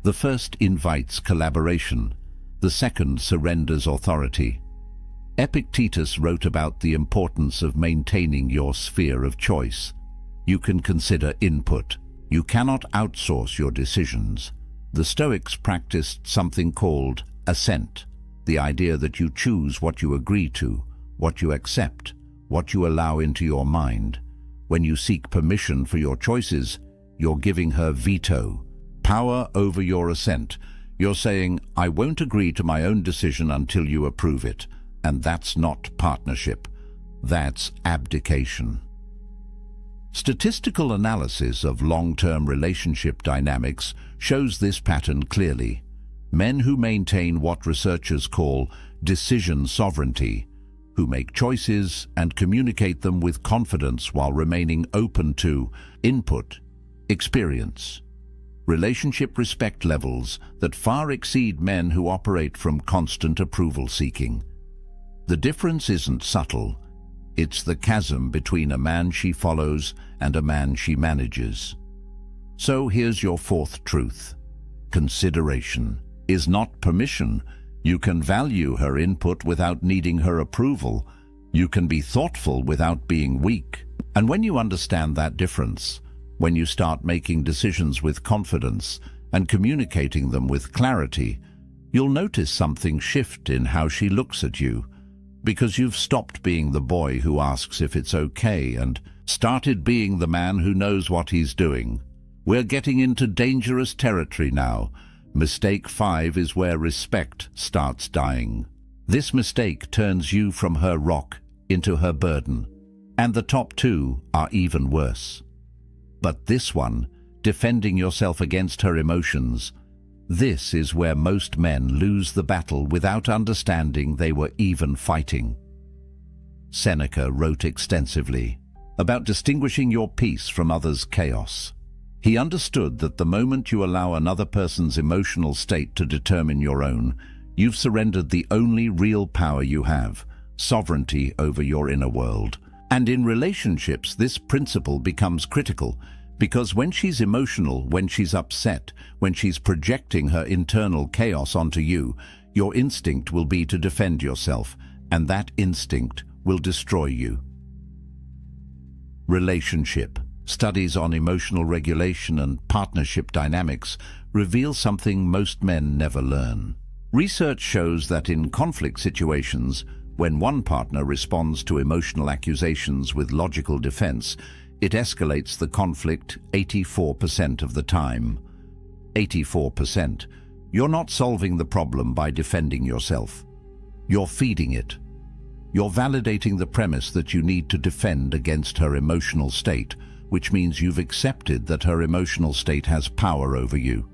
The first invites collaboration. The second surrenders authority. Epictetus wrote about the importance of maintaining your sphere of choice. You can consider input. You cannot outsource your decisions. The Stoics practiced something called assent, the idea that you choose what you agree to, what you accept, what you allow into your mind. When you seek permission for your choices, you're giving her veto, power over your assent. You're saying, "I won't agree to my own decision until you approve it." And that's not partnership. That's abdication. Statistical analysis of long-term relationship dynamics shows this pattern clearly. Men who maintain what researchers call decision sovereignty, who make choices and communicate them with confidence while remaining open to input, experience, relationship respect levels that far exceed men who operate from constant approval seeking. The difference isn't subtle. It's the chasm between a man she follows and a man she manages. So here's your fourth truth. Consideration is not permission. You can value her input without needing her approval. You can be thoughtful without being weak. And when you understand that difference, when you start making decisions with confidence and communicating them with clarity, you'll notice something shift in how she looks at you, because you've stopped being the boy who asks if it's okay and started being the man who knows what he's doing. We're getting into dangerous territory now. Mistake 5 is where respect starts dying. This mistake turns you from her rock into her burden. And the top 2 are even worse. But this one, defending yourself against her emotions, this is where most men lose the battle without understanding they were even fighting. Seneca wrote extensively about distinguishing your peace from others' chaos. He understood that the moment you allow another person's emotional state to determine your own, you've surrendered the only real power you have, sovereignty over your inner world. And in relationships, this principle becomes critical, because when she's emotional, when she's upset, when she's projecting her internal chaos onto you, your instinct will be to defend yourself, and that instinct will destroy you. Relationship. Studies on emotional regulation and partnership dynamics reveal something most men never learn. Research shows that in conflict situations, when one partner responds to emotional accusations with logical defense, it escalates the conflict 84% of the time. 84%. You're not solving the problem by defending yourself. You're feeding it. You're validating the premise that you need to defend against her emotional state, which means you've accepted that her emotional state has power over you.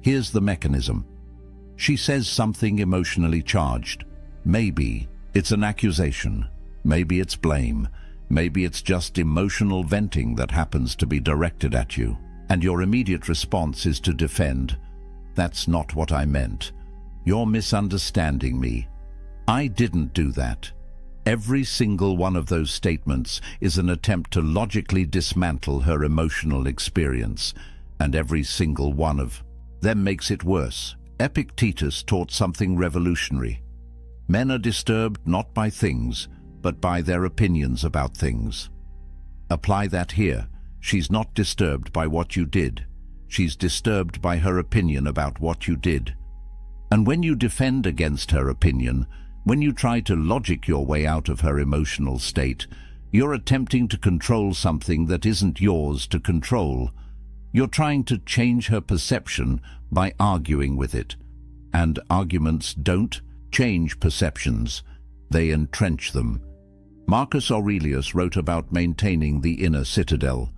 Here's the mechanism. She says something emotionally charged. Maybe it's an accusation. Maybe it's blame. Maybe it's just emotional venting that happens to be directed at you. And your immediate response is to defend. That's not what I meant. You're misunderstanding me. I didn't do that. Every single one of those statements is an attempt to logically dismantle her emotional experience, and every single one of them makes it worse. Epictetus taught something revolutionary. Men are disturbed not by things, but by their opinions about things. Apply that here. She's not disturbed by what you did. She's disturbed by her opinion about what you did. And when you defend against her opinion, when you try to logic your way out of her emotional state, you're attempting to control something that isn't yours to control. You're trying to change her perception by arguing with it. And arguments don't change perceptions, they entrench them. Marcus Aurelius wrote about maintaining the inner citadel,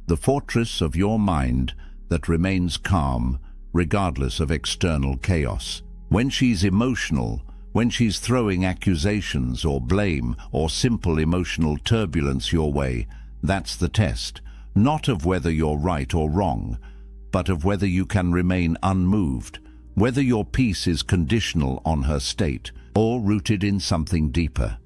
the fortress of your mind that remains calm regardless of external chaos. When she's emotional, when she's throwing accusations or blame or simple emotional turbulence your way, that's the test, not of whether you're right or wrong, but of whether you can remain unmoved, whether your peace is conditional on her state or rooted in something deeper.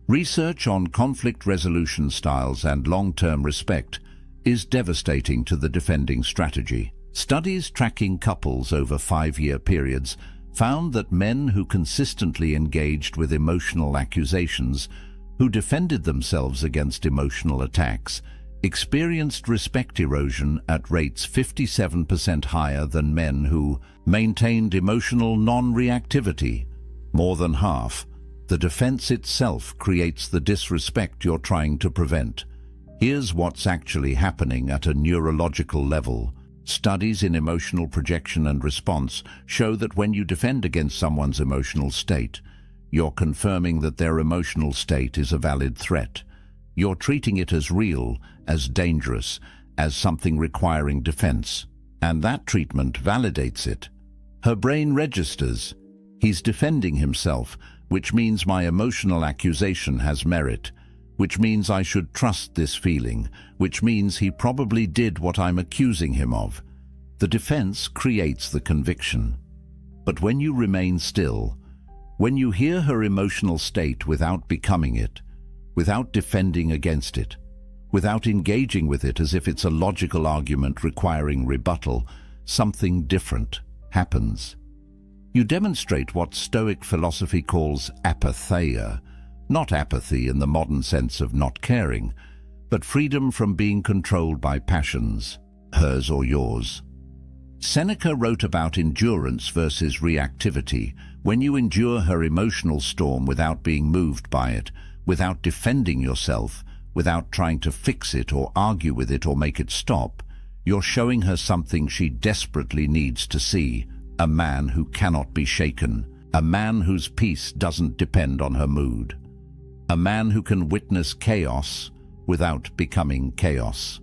Research on conflict resolution styles and long-term respect is devastating to the defending strategy. Studies tracking couples over 5-year periods found that men who consistently engaged with emotional accusations, who defended themselves against emotional attacks, experienced respect erosion at rates 57% higher than men who maintained emotional non-reactivity. More than half. The defense itself creates the disrespect you're trying to prevent. Here's what's actually happening at a neurological level. Studies in emotional projection and response show that when you defend against someone's emotional state, you're confirming that their emotional state is a valid threat. You're treating it as real, as dangerous, as something requiring defense. And that treatment validates it. Her brain registers. He's defending himself, which means my emotional accusation has merit, which means I should trust this feeling, which means he probably did what I'm accusing him of. The defense creates the conviction. But when you remain still, when you hear her emotional state without becoming it, without defending against it, without engaging with it as if it's a logical argument requiring rebuttal, something different happens. You demonstrate what Stoic philosophy calls apatheia, not apathy in the modern sense of not caring, but freedom from being controlled by passions, hers or yours. Seneca wrote about endurance versus reactivity. When you endure her emotional storm without being moved by it, without defending yourself, without trying to fix it or argue with it or make it stop, you're showing her something she desperately needs to see. A man who cannot be shaken, a man whose peace doesn't depend on her mood, a man who can witness chaos without becoming chaos.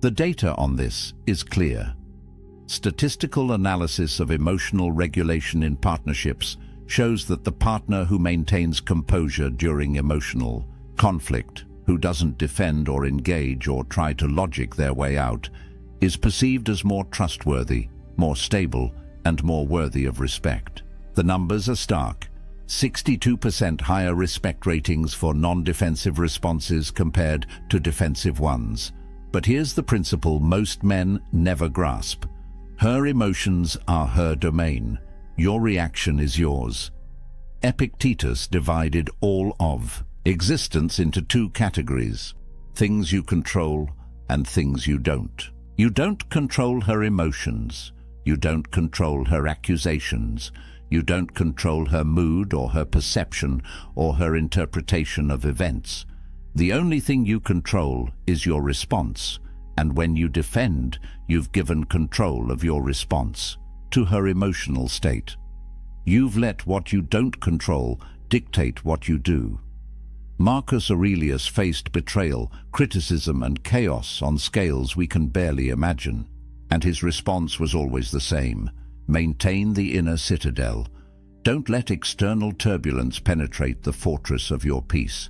The data on this is clear. Statistical analysis of emotional regulation in partnerships shows that the partner who maintains composure during emotional conflict, who doesn't defend or engage or try to logic their way out, is perceived as more trustworthy, more stable, and more worthy of respect. The numbers are stark. 62% higher respect ratings for non-defensive responses compared to defensive ones. But here's the principle most men never grasp. Her emotions are her domain. Your reaction is yours. Epictetus divided all of existence into 2 categories: things you control and things you don't. You don't control her emotions. You don't control her accusations. You don't control her mood or her perception or her interpretation of events. The only thing you control is your response, and when you defend, you've given control of your response to her emotional state. You've let what you don't control dictate what you do. Marcus Aurelius faced betrayal, criticism, and chaos on scales we can barely imagine. And his response was always the same: maintain the inner citadel. Don't let external turbulence penetrate the fortress of your peace.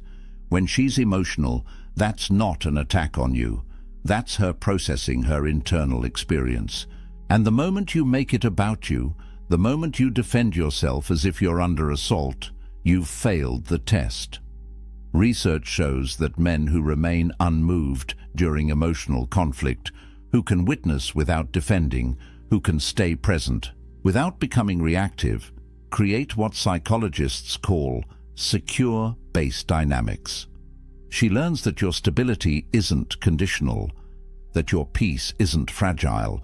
When she's emotional, that's not an attack on you. That's her processing her internal experience. And the moment you make it about you, the moment you defend yourself as if you're under assault, you've failed the test. Research shows that men who remain unmoved during emotional conflict, who can witness without defending, who can stay present without becoming reactive, create what psychologists call secure base dynamics. She learns that your stability isn't conditional, that your peace isn't fragile,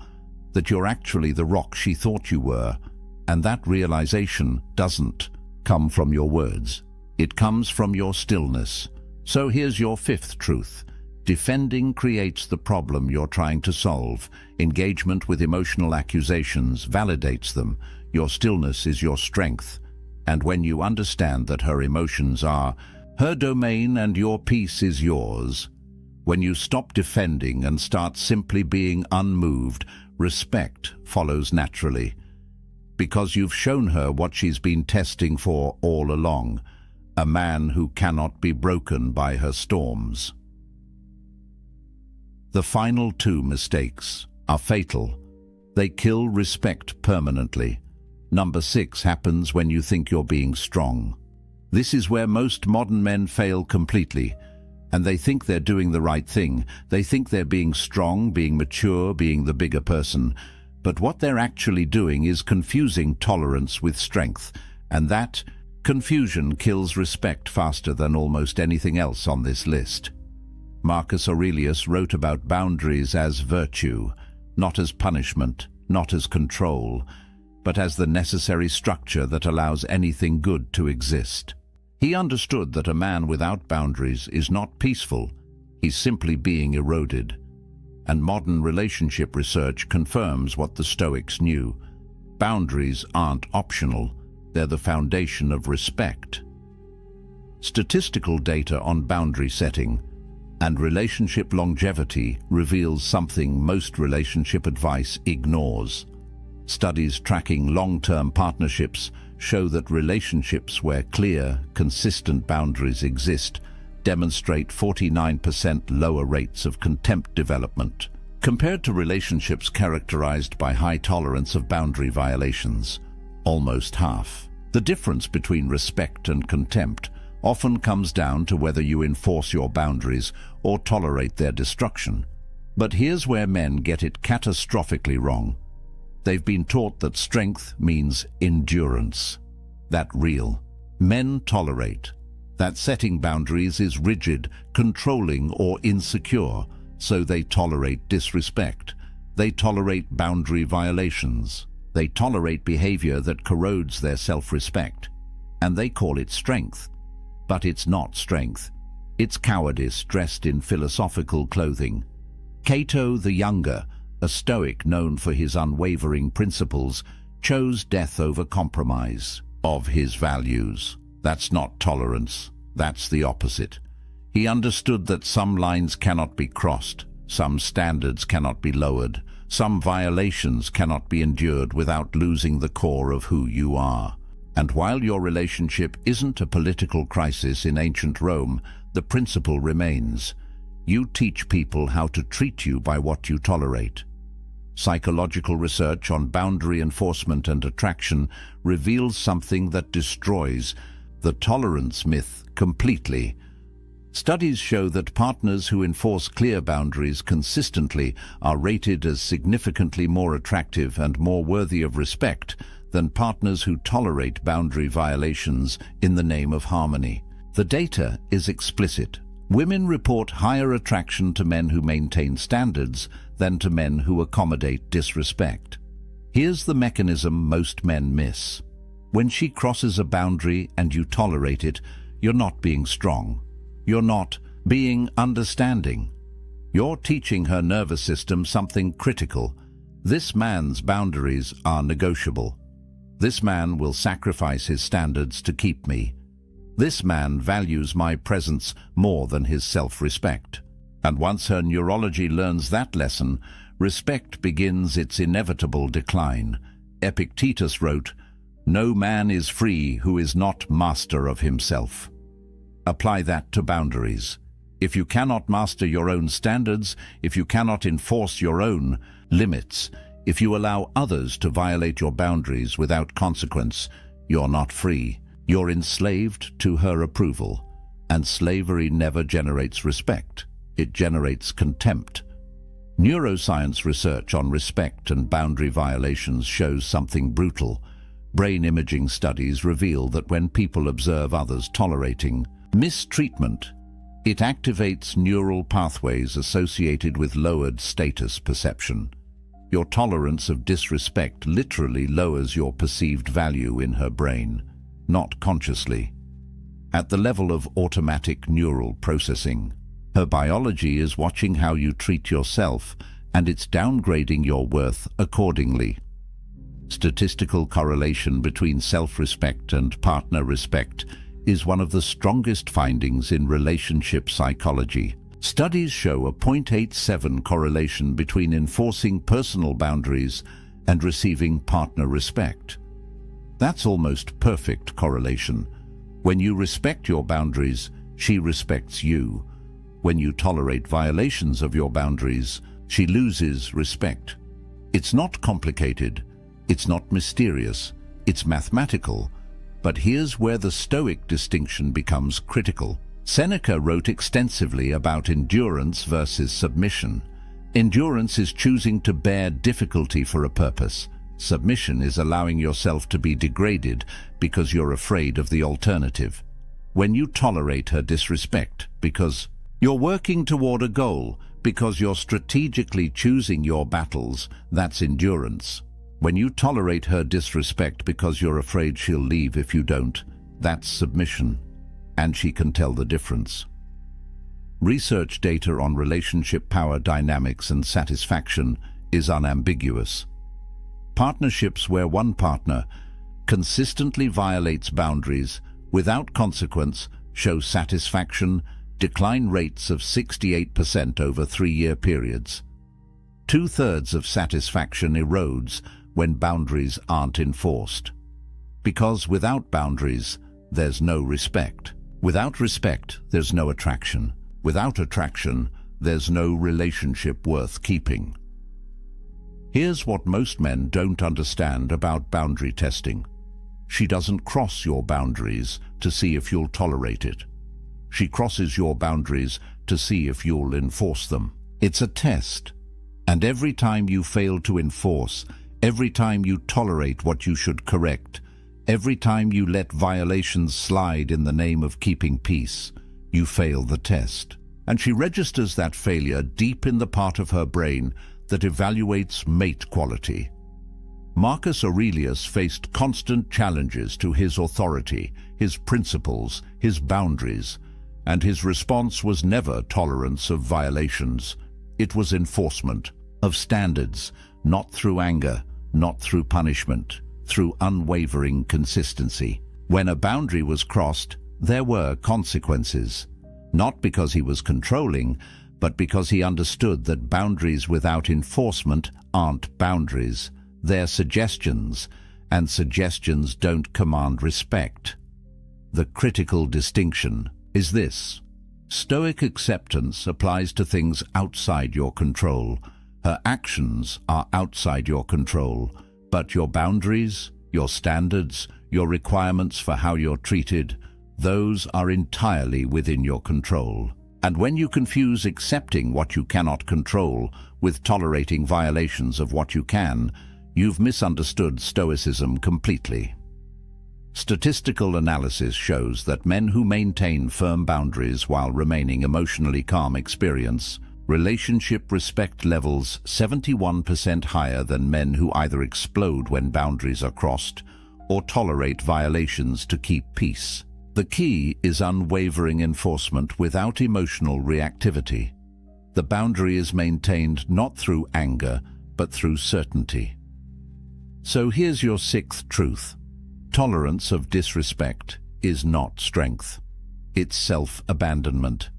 that you're actually the rock she thought you were, and that realization doesn't come from your words. It comes from your stillness. So here's your fifth truth. Defending creates the problem you're trying to solve. Engagement with emotional accusations validates them. Your stillness is your strength. And when you understand that her emotions are her domain and your peace is yours, when you stop defending and start simply being unmoved, respect follows naturally. Because you've shown her what she's been testing for all along, a man who cannot be broken by her storms. The final two mistakes are fatal. They kill respect permanently. Number 6 happens when you think you're being strong. This is where most modern men fail completely, and they think they're doing the right thing. They think they're being strong, being mature, being the bigger person. But what they're actually doing is confusing tolerance with strength, and that confusion kills respect faster than almost anything else on this list. Marcus Aurelius wrote about boundaries as virtue, not as punishment, not as control, but as the necessary structure that allows anything good to exist. He understood that a man without boundaries is not peaceful, he's simply being eroded. And modern relationship research confirms what the Stoics knew. Boundaries aren't optional, they're the foundation of respect. Statistical data on boundary setting and relationship longevity reveals something most relationship advice ignores. Studies tracking long-term partnerships show that relationships where clear, consistent boundaries exist demonstrate 49% lower rates of contempt development, compared to relationships characterized by high tolerance of boundary violations, almost half. The difference between respect and contempt often comes down to whether you enforce your boundaries or tolerate their destruction. But here's where men get it catastrophically wrong. They've been taught that strength means endurance. That real. Men tolerate. That setting boundaries is rigid, controlling, or insecure, so they tolerate disrespect. They tolerate boundary violations. They tolerate behavior that corrodes their self-respect. And they call it strength. But it's not strength. It's cowardice dressed in philosophical clothing. Cato the Younger, a Stoic known for his unwavering principles, chose death over compromise of his values. That's not tolerance. That's the opposite. He understood that some lines cannot be crossed, some standards cannot be lowered, some violations cannot be endured without losing the core of who you are. And while your relationship isn't a political crisis in ancient Rome, the principle remains. You teach people how to treat you by what you tolerate. Psychological research on boundary enforcement and attraction reveals something that destroys the tolerance myth completely. Studies show that partners who enforce clear boundaries consistently are rated as significantly more attractive and more worthy of respect than partners who tolerate boundary violations in the name of harmony. The data is explicit. Women report higher attraction to men who maintain standards than to men who accommodate disrespect. Here's the mechanism most men miss. When she crosses a boundary and you tolerate it, you're not being strong. You're not being understanding. You're teaching her nervous system something critical. This man's boundaries are negotiable. This man will sacrifice his standards to keep me. This man values my presence more than his self-respect. And once her neurology learns that lesson, respect begins its inevitable decline. Epictetus wrote, "No man is free who is not master of himself." Apply that to boundaries. If you cannot master your own standards, if you cannot enforce your own limits, if you allow others to violate your boundaries without consequence, you're not free. You're enslaved to her approval. And slavery never generates respect. It generates contempt. Neuroscience research on respect and boundary violations shows something brutal. Brain imaging studies reveal that when people observe others tolerating mistreatment, it activates neural pathways associated with lowered status perception. Your tolerance of disrespect literally lowers your perceived value in her brain, not consciously. At the level of automatic neural processing, her biology is watching how you treat yourself, and it's downgrading your worth accordingly. Statistical correlation between self-respect and partner respect is one of the strongest findings in relationship psychology. Studies show a 0.87 correlation between enforcing personal boundaries and receiving partner respect. That's almost perfect correlation. When you respect your boundaries, she respects you. When you tolerate violations of your boundaries, she loses respect. It's not complicated, it's not mysterious, it's mathematical. But here's where the Stoic distinction becomes critical. Seneca wrote extensively about endurance versus submission. Endurance is choosing to bear difficulty for a purpose. Submission is allowing yourself to be degraded because you're afraid of the alternative. When you tolerate her disrespect because you're working toward a goal, because you're strategically choosing your battles, that's endurance. When you tolerate her disrespect because you're afraid she'll leave if you don't, that's submission. And she can tell the difference. Research data on relationship power dynamics and satisfaction is unambiguous. Partnerships where one partner consistently violates boundaries without consequence show satisfaction decline rates of 68% over 3-year periods. 2/3 of satisfaction erodes when boundaries aren't enforced. Because without boundaries, there's no respect. Without respect, there's no attraction. Without attraction, there's no relationship worth keeping. Here's what most men don't understand about boundary testing. She doesn't cross your boundaries to see if you'll tolerate it. She crosses your boundaries to see if you'll enforce them. It's a test. And every time you fail to enforce, every time you tolerate what you should correct, every time you let violations slide in the name of keeping peace, you fail the test. And she registers that failure deep in the part of her brain that evaluates mate quality. Marcus Aurelius faced constant challenges to his authority, his principles, his boundaries, and his response was never tolerance of violations. It was enforcement of standards, not through anger, not through punishment, through unwavering consistency. When a boundary was crossed, there were consequences, not because he was controlling, but because he understood that boundaries without enforcement aren't boundaries. They're suggestions, and suggestions don't command respect. The critical distinction is this. Stoic acceptance applies to things outside your control. Her actions are outside your control, but your boundaries, your standards, your requirements for how you're treated, those are entirely within your control. And when you confuse accepting what you cannot control with tolerating violations of what you can, you've misunderstood Stoicism completely. Statistical analysis shows that men who maintain firm boundaries while remaining emotionally calm experience relationship respect levels 71% higher than men who either explode when boundaries are crossed or tolerate violations to keep peace. The key is unwavering enforcement without emotional reactivity. The boundary is maintained not through anger, but through certainty. So here's your 6th truth. Tolerance of disrespect is not strength. It's self-abandonment.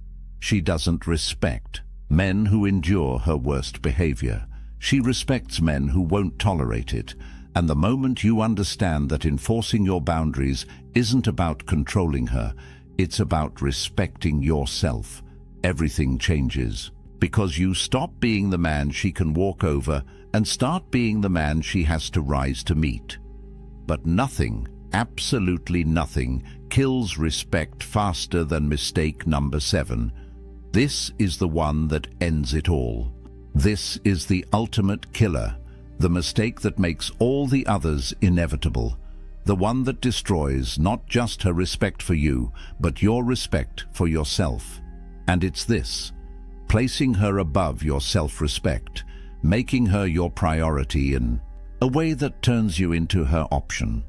She doesn't respect men who endure her worst behavior. She respects men who won't tolerate it. And the moment you understand that enforcing your boundaries isn't about controlling her, it's about respecting yourself, everything changes. Because you stop being the man she can walk over and start being the man she has to rise to meet. But nothing, absolutely nothing, kills respect faster than mistake number 7. This is the one that ends it all. This is the ultimate killer, the mistake that makes all the others inevitable, the one that destroys not just her respect for you, but your respect for yourself. And it's this: placing her above your self-respect, making her your priority in a way that turns you into her option.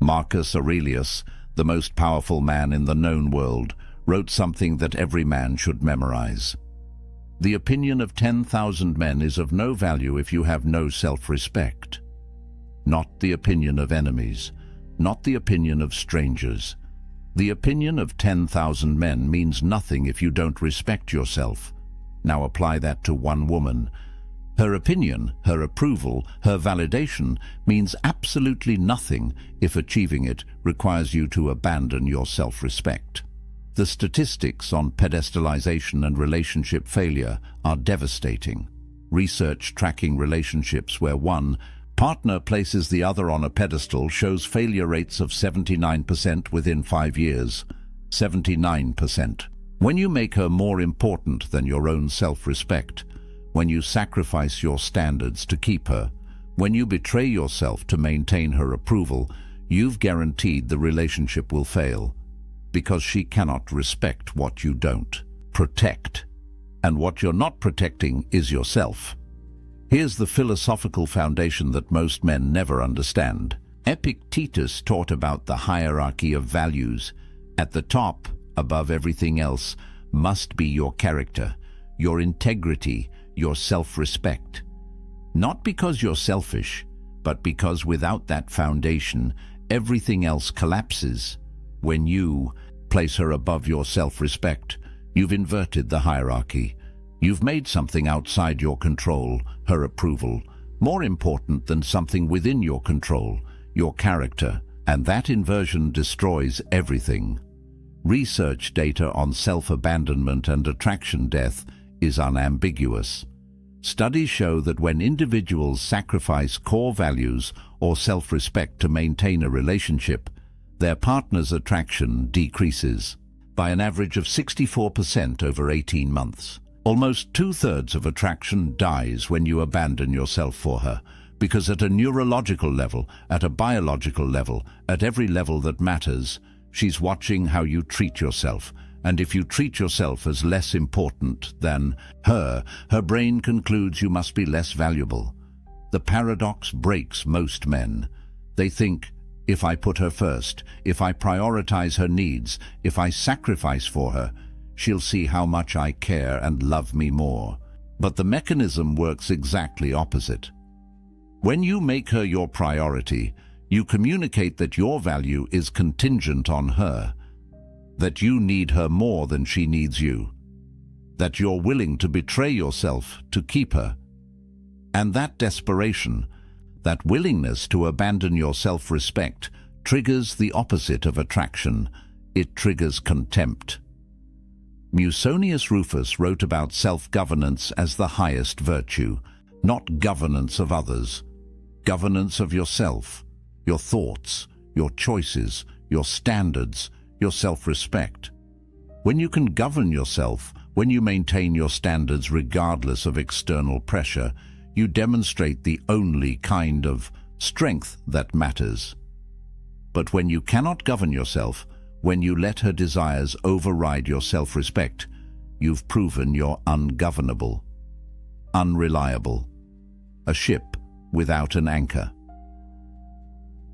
Marcus Aurelius, the most powerful man in the known world, wrote something that every man should memorize. The opinion of 10,000 men is of no value if you have no self-respect. Not the opinion of enemies, not the opinion of strangers. The opinion of 10,000 men means nothing if you don't respect yourself. Now apply that to one woman. Her opinion, her approval, her validation means absolutely nothing if achieving it requires you to abandon your self-respect. The statistics on pedestalization and relationship failure are devastating. Research tracking relationships where one partner places the other on a pedestal shows failure rates of 79% within 5 years. 79%. When you make her more important than your own self-respect, when you sacrifice your standards to keep her, when you betray yourself to maintain her approval, you've guaranteed the relationship will fail, because she cannot respect what you don't protect. And what you're not protecting is yourself. Here's the philosophical foundation that most men never understand. Epictetus taught about the hierarchy of values. At the top, above everything else, must be your character, your integrity, your self-respect. Not because you're selfish, but because without that foundation, everything else collapses. When you place her above your self-respect, you've inverted the hierarchy. You've made something outside your control, her approval, more important than something within your control, your character, and that inversion destroys everything. Research data on self-abandonment and attraction death is unambiguous. Studies show that when individuals sacrifice core values or self-respect to maintain a relationship, their partner's attraction decreases by an average of 64% over 18 months. Almost 2/3 of attraction dies when you abandon yourself for her, because at a neurological level, at a biological level, at every level that matters, she's watching how you treat yourself. And if you treat yourself as less important than her brain concludes you must be less valuable. The paradox breaks most men. They think, if I put her first, if I prioritize her needs, if I sacrifice for her, she'll see how much I care and love me more. But the mechanism works exactly opposite. When you make her your priority, you communicate that your value is contingent on her, that you need her more than she needs you, that you're willing to betray yourself to keep her. And that desperation, that willingness to abandon your self-respect, triggers the opposite of attraction. It triggers contempt. Musonius Rufus wrote about self-governance as the highest virtue, not governance of others, governance of yourself, your thoughts, your choices, your standards, your self-respect. When you can govern yourself, when you maintain your standards regardless of external pressure, you demonstrate the only kind of strength that matters. But when you cannot govern yourself, when you let her desires override your self-respect, you've proven you're ungovernable, unreliable, a ship without an anchor.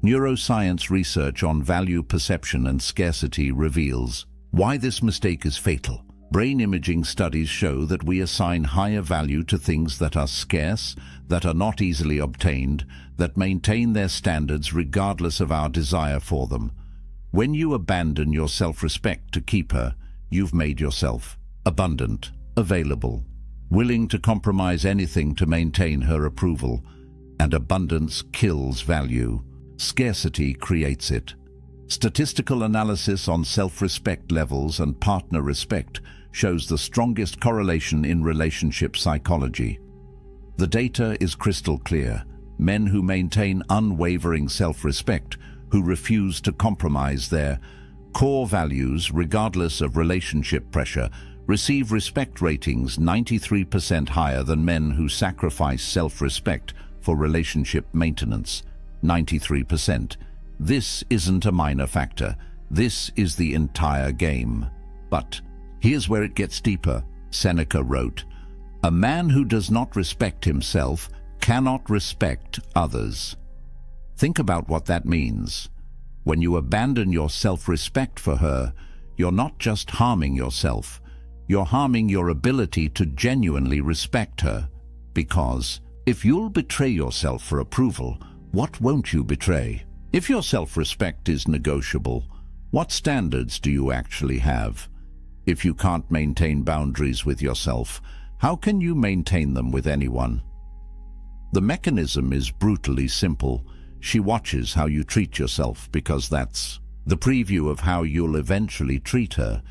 Neuroscience research on value perception and scarcity reveals why this mistake is fatal. Brain imaging studies show that we assign higher value to things that are scarce, that are not easily obtained, that maintain their standards regardless of our desire for them. When you abandon your self-respect to keep her, you've made yourself abundant, available, willing to compromise anything to maintain her approval. And abundance kills value. Scarcity creates it. Statistical analysis on self-respect levels and partner respect shows the strongest correlation in relationship psychology. The data is crystal clear. Men who maintain unwavering self-respect, who refuse to compromise their core values regardless of relationship pressure, receive respect ratings 93% higher than men who sacrifice self-respect for relationship maintenance. 93%. This isn't a minor factor. This is the entire game. But here's where it gets deeper. Seneca wrote, "A man who does not respect himself cannot respect others." Think about what that means. When you abandon your self-respect for her, you're not just harming yourself, you're harming your ability to genuinely respect her. Because if you'll betray yourself for approval, what won't you betray? If your self-respect is negotiable, what standards do you actually have? If you can't maintain boundaries with yourself, how can you maintain them with anyone? The mechanism is brutally simple. She watches how you treat yourself because that's the preview of how you'll eventually treat her.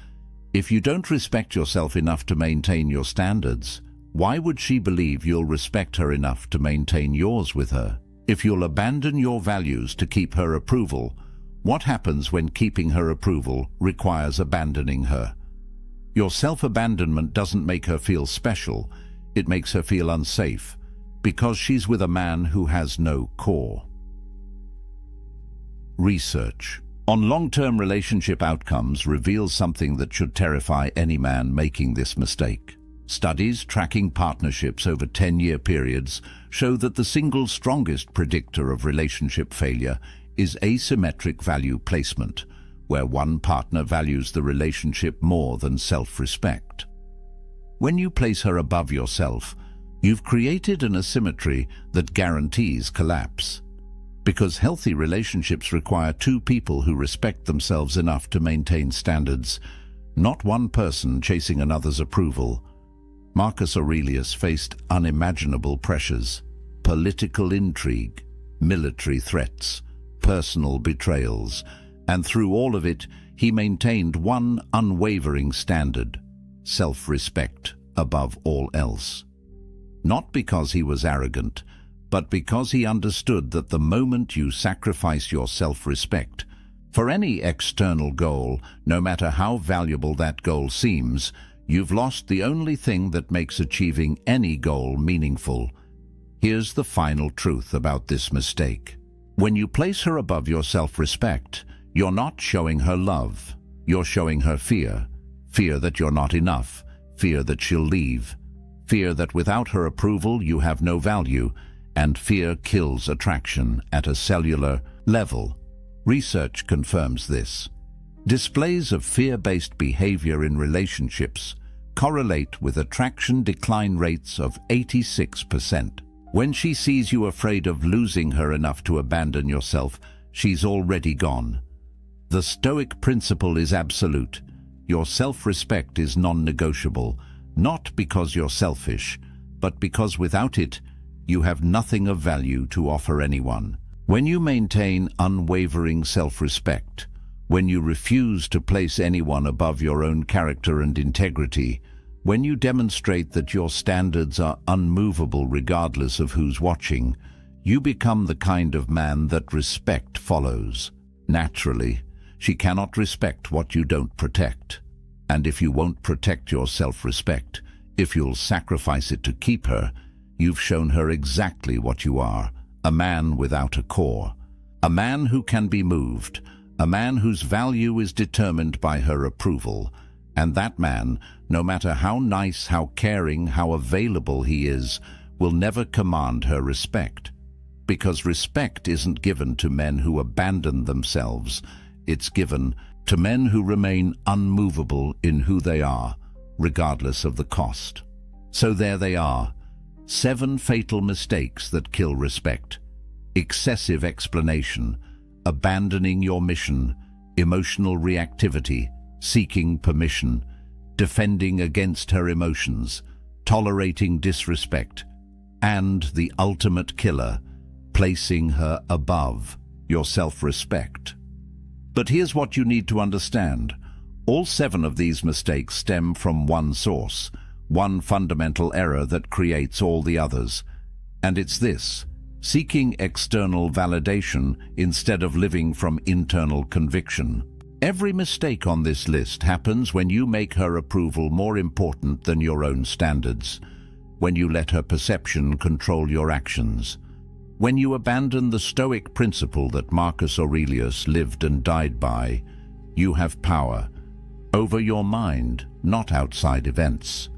If you don't respect yourself enough to maintain your standards, why would she believe you'll respect her enough to maintain yours with her? If you'll abandon your values to keep her approval, what happens when keeping her approval requires abandoning her? Your self-abandonment doesn't make her feel special, it makes her feel unsafe, because she's with a man who has no core. Research on long-term relationship outcomes reveals something that should terrify any man making this mistake. Studies tracking partnerships over 10-year periods show that the single strongest predictor of relationship failure is asymmetric value placement, where one partner values the relationship more than self-respect. When you place her above yourself, you've created an asymmetry that guarantees collapse. Because healthy relationships require two people who respect themselves enough to maintain standards, not one person chasing another's approval. Marcus Aurelius faced unimaginable pressures: political intrigue, military threats, personal betrayals, and through all of it, he maintained one unwavering standard: self-respect above all else. Not because he was arrogant, but because he understood that the moment you sacrifice your self-respect for any external goal, no matter how valuable that goal seems, you've lost the only thing that makes achieving any goal meaningful. Here's the final truth about this mistake. When you place her above your self-respect, you're not showing her love. You're showing her fear. Fear that you're not enough. Fear that she'll leave. Fear that without her approval you have no value. And fear kills attraction at a cellular level. Research confirms this. Displays of fear-based behavior in relationships correlate with attraction decline rates of 86%. When she sees you afraid of losing her enough to abandon yourself, she's already gone. The Stoic principle is absolute. Your self-respect is non-negotiable, not because you're selfish, but because without it, you have nothing of value to offer anyone. When you maintain unwavering self-respect, when you refuse to place anyone above your own character and integrity, when you demonstrate that your standards are unmovable regardless of who's watching, you become the kind of man that respect follows. Naturally, she cannot respect what you don't protect. And if you won't protect your self-respect, if you'll sacrifice it to keep her, you've shown her exactly what you are: a man without a core, a man who can be moved, a man whose value is determined by her approval. And that man, no matter how nice, how caring, how available he is, will never command her respect. Because respect isn't given to men who abandon themselves, it's given to men who remain unmovable in who they are, regardless of the cost. So there they are. 7 fatal mistakes that kill respect. Excessive explanation, abandoning your mission, emotional reactivity, seeking permission, defending against her emotions, tolerating disrespect, and the ultimate killer, placing her above your self-respect. But here's what you need to understand. All 7 of these mistakes stem from one source, one fundamental error that creates all the others. And it's this: seeking external validation instead of living from internal conviction. Every mistake on this list happens when you make her approval more important than your own standards, when you let her perception control your actions, when you abandon the Stoic principle that Marcus Aurelius lived and died by. You have power over your mind, not outside events.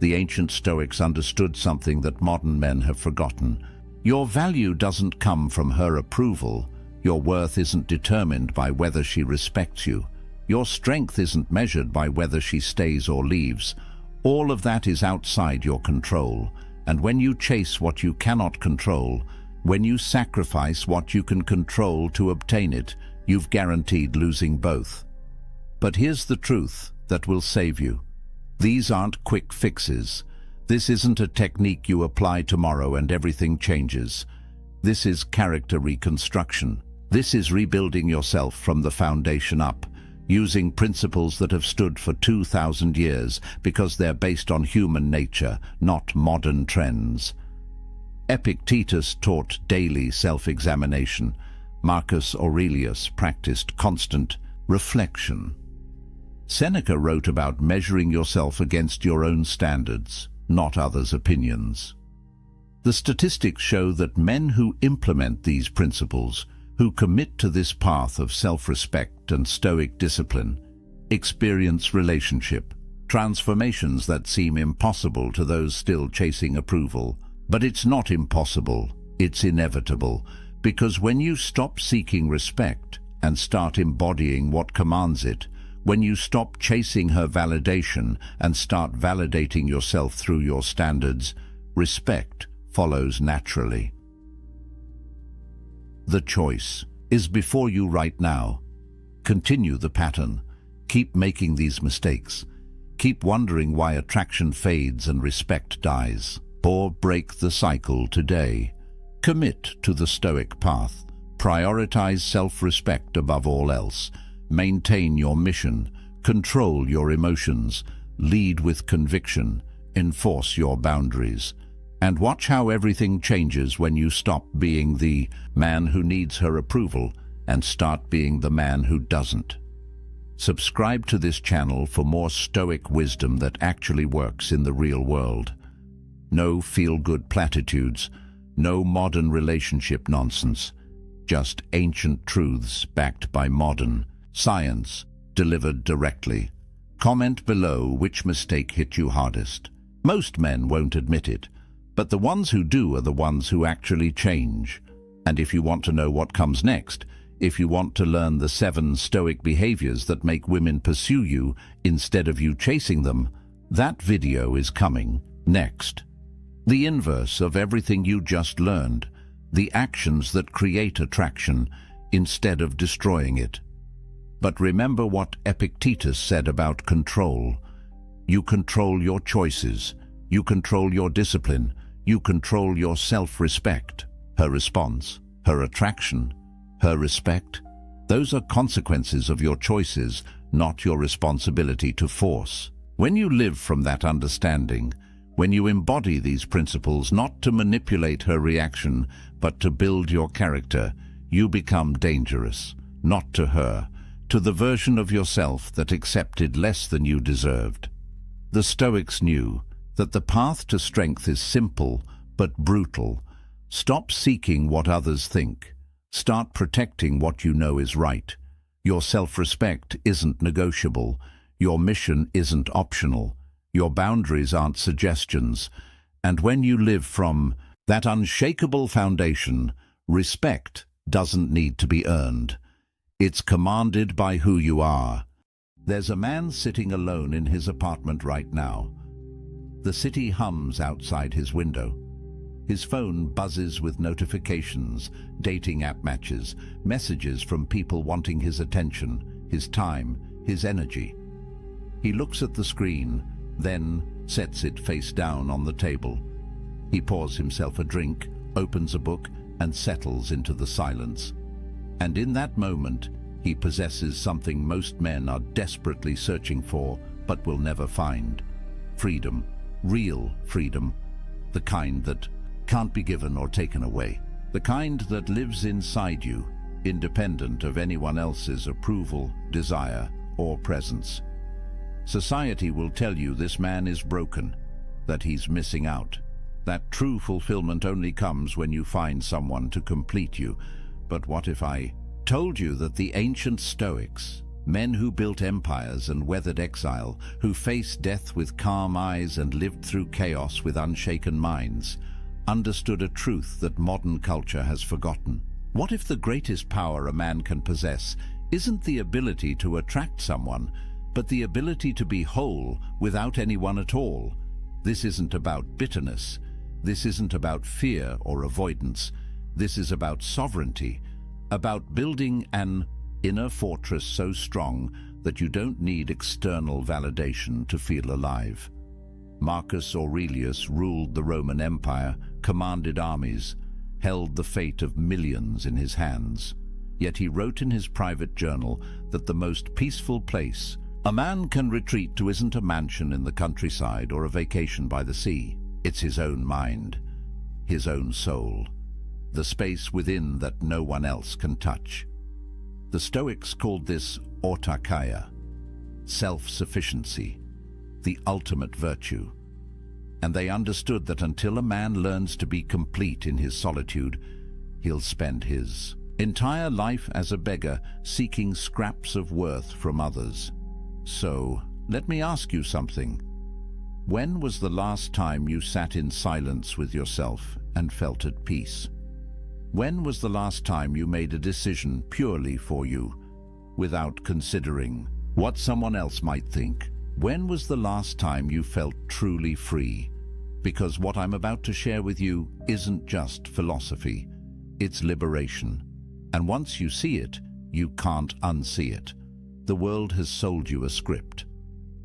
The ancient Stoics understood something that modern men have forgotten. Your value doesn't come from her approval. Your worth isn't determined by whether she respects you. Your strength isn't measured by whether she stays or leaves. All of that is outside your control. And when you chase what you cannot control, when you sacrifice what you can control to obtain it, you've guaranteed losing both. But here's the truth that will save you. These aren't quick fixes. This isn't a technique you apply tomorrow and everything changes. This is character reconstruction. This is rebuilding yourself from the foundation up, using principles that have stood for 2,000 years because they're based on human nature, not modern trends. Epictetus taught daily self-examination. Marcus Aurelius practiced constant reflection. Seneca wrote about measuring yourself against your own standards, not others' opinions. The statistics show that men who implement these principles, who commit to this path of self-respect and Stoic discipline, experience relationship transformations that seem impossible to those still chasing approval. But it's not impossible, it's inevitable, because when you stop seeking respect and start embodying what commands it, when you stop chasing her validation and start validating yourself through your standards, respect follows naturally. The choice is before you right now. Continue the pattern. Keep making these mistakes. Keep wondering why attraction fades and respect dies. Or break the cycle today. Commit to the Stoic path. Prioritize self-respect above all else. Maintain your mission. Control your emotions. Lead with conviction. Enforce your boundaries. And watch how everything changes when you stop being the man who needs her approval and start being the man who doesn't. Subscribe to this channel for more Stoic wisdom that actually works in the real world. No feel-good platitudes, no modern relationship nonsense, just ancient truths backed by modern science, delivered directly. Comment below which mistake hit you hardest. Most men won't admit it, but the ones who do are the ones who actually change. And if you want to know what comes next, if you want to learn the 7 Stoic behaviors that make women pursue you instead of you chasing them, that video is coming next. The inverse of everything you just learned, the actions that create attraction instead of destroying it. But remember what Epictetus said about control. You control your choices, you control your discipline, you control your self-respect. Her response, her attraction, her respect, those are consequences of your choices, not your responsibility to force. When you live from that understanding, when you embody these principles not to manipulate her reaction, but to build your character, you become dangerous, not to her, to the version of yourself that accepted less than you deserved. The Stoics knew that the path to strength is simple but brutal. Stop seeking what others think. Start protecting what you know is right. Your self-respect isn't negotiable. Your mission isn't optional. Your boundaries aren't suggestions. And when you live from that unshakable foundation, respect doesn't need to be earned. It's commanded by who you are. There's a man sitting alone in his apartment right now. The city hums outside his window. His phone buzzes with notifications, dating app matches, messages from people wanting his attention. his time, his energy. He looks at the screen, then sets it face down on the table. He pours himself a drink, opens a book, and settles into the silence. And in that moment, he possesses something most men are desperately searching for, but will never find. Freedom, real freedom, the kind that can't be given or taken away, the kind that lives inside you, independent of anyone else's approval, desire, or presence. Society will tell you this man is broken, that he's missing out, that true fulfillment only comes when you find someone to complete you. But what if I told you that the ancient Stoics, men who built empires and weathered exile, who faced death with calm eyes and lived through chaos with unshaken minds, understood a truth that modern culture has forgotten? What if the greatest power a man can possess isn't the ability to attract someone, but the ability to be whole without anyone at all? This isn't about bitterness. This isn't about fear or avoidance. This is about sovereignty, about building an inner fortress so strong that you don't need external validation to feel alive. Marcus Aurelius ruled the Roman Empire, commanded armies, held the fate of millions in his hands. Yet he wrote in his private journal that the most peaceful place a man can retreat to isn't a mansion in the countryside or a vacation by the sea. It's his own mind, his own soul, the space within that no one else can touch. The Stoics called this autarkia, self-sufficiency, the ultimate virtue. And they understood that until a man learns to be complete in his solitude, he'll spend his entire life as a beggar seeking scraps of worth from others. So, let me ask you something. When was the last time you sat in silence with yourself and felt at peace? When was the last time you made a decision purely for you, without considering what someone else might think? When was the last time you felt truly free? Because what I'm about to share with you isn't just philosophy, it's liberation. And once you see it, you can't unsee it. The world has sold you a script.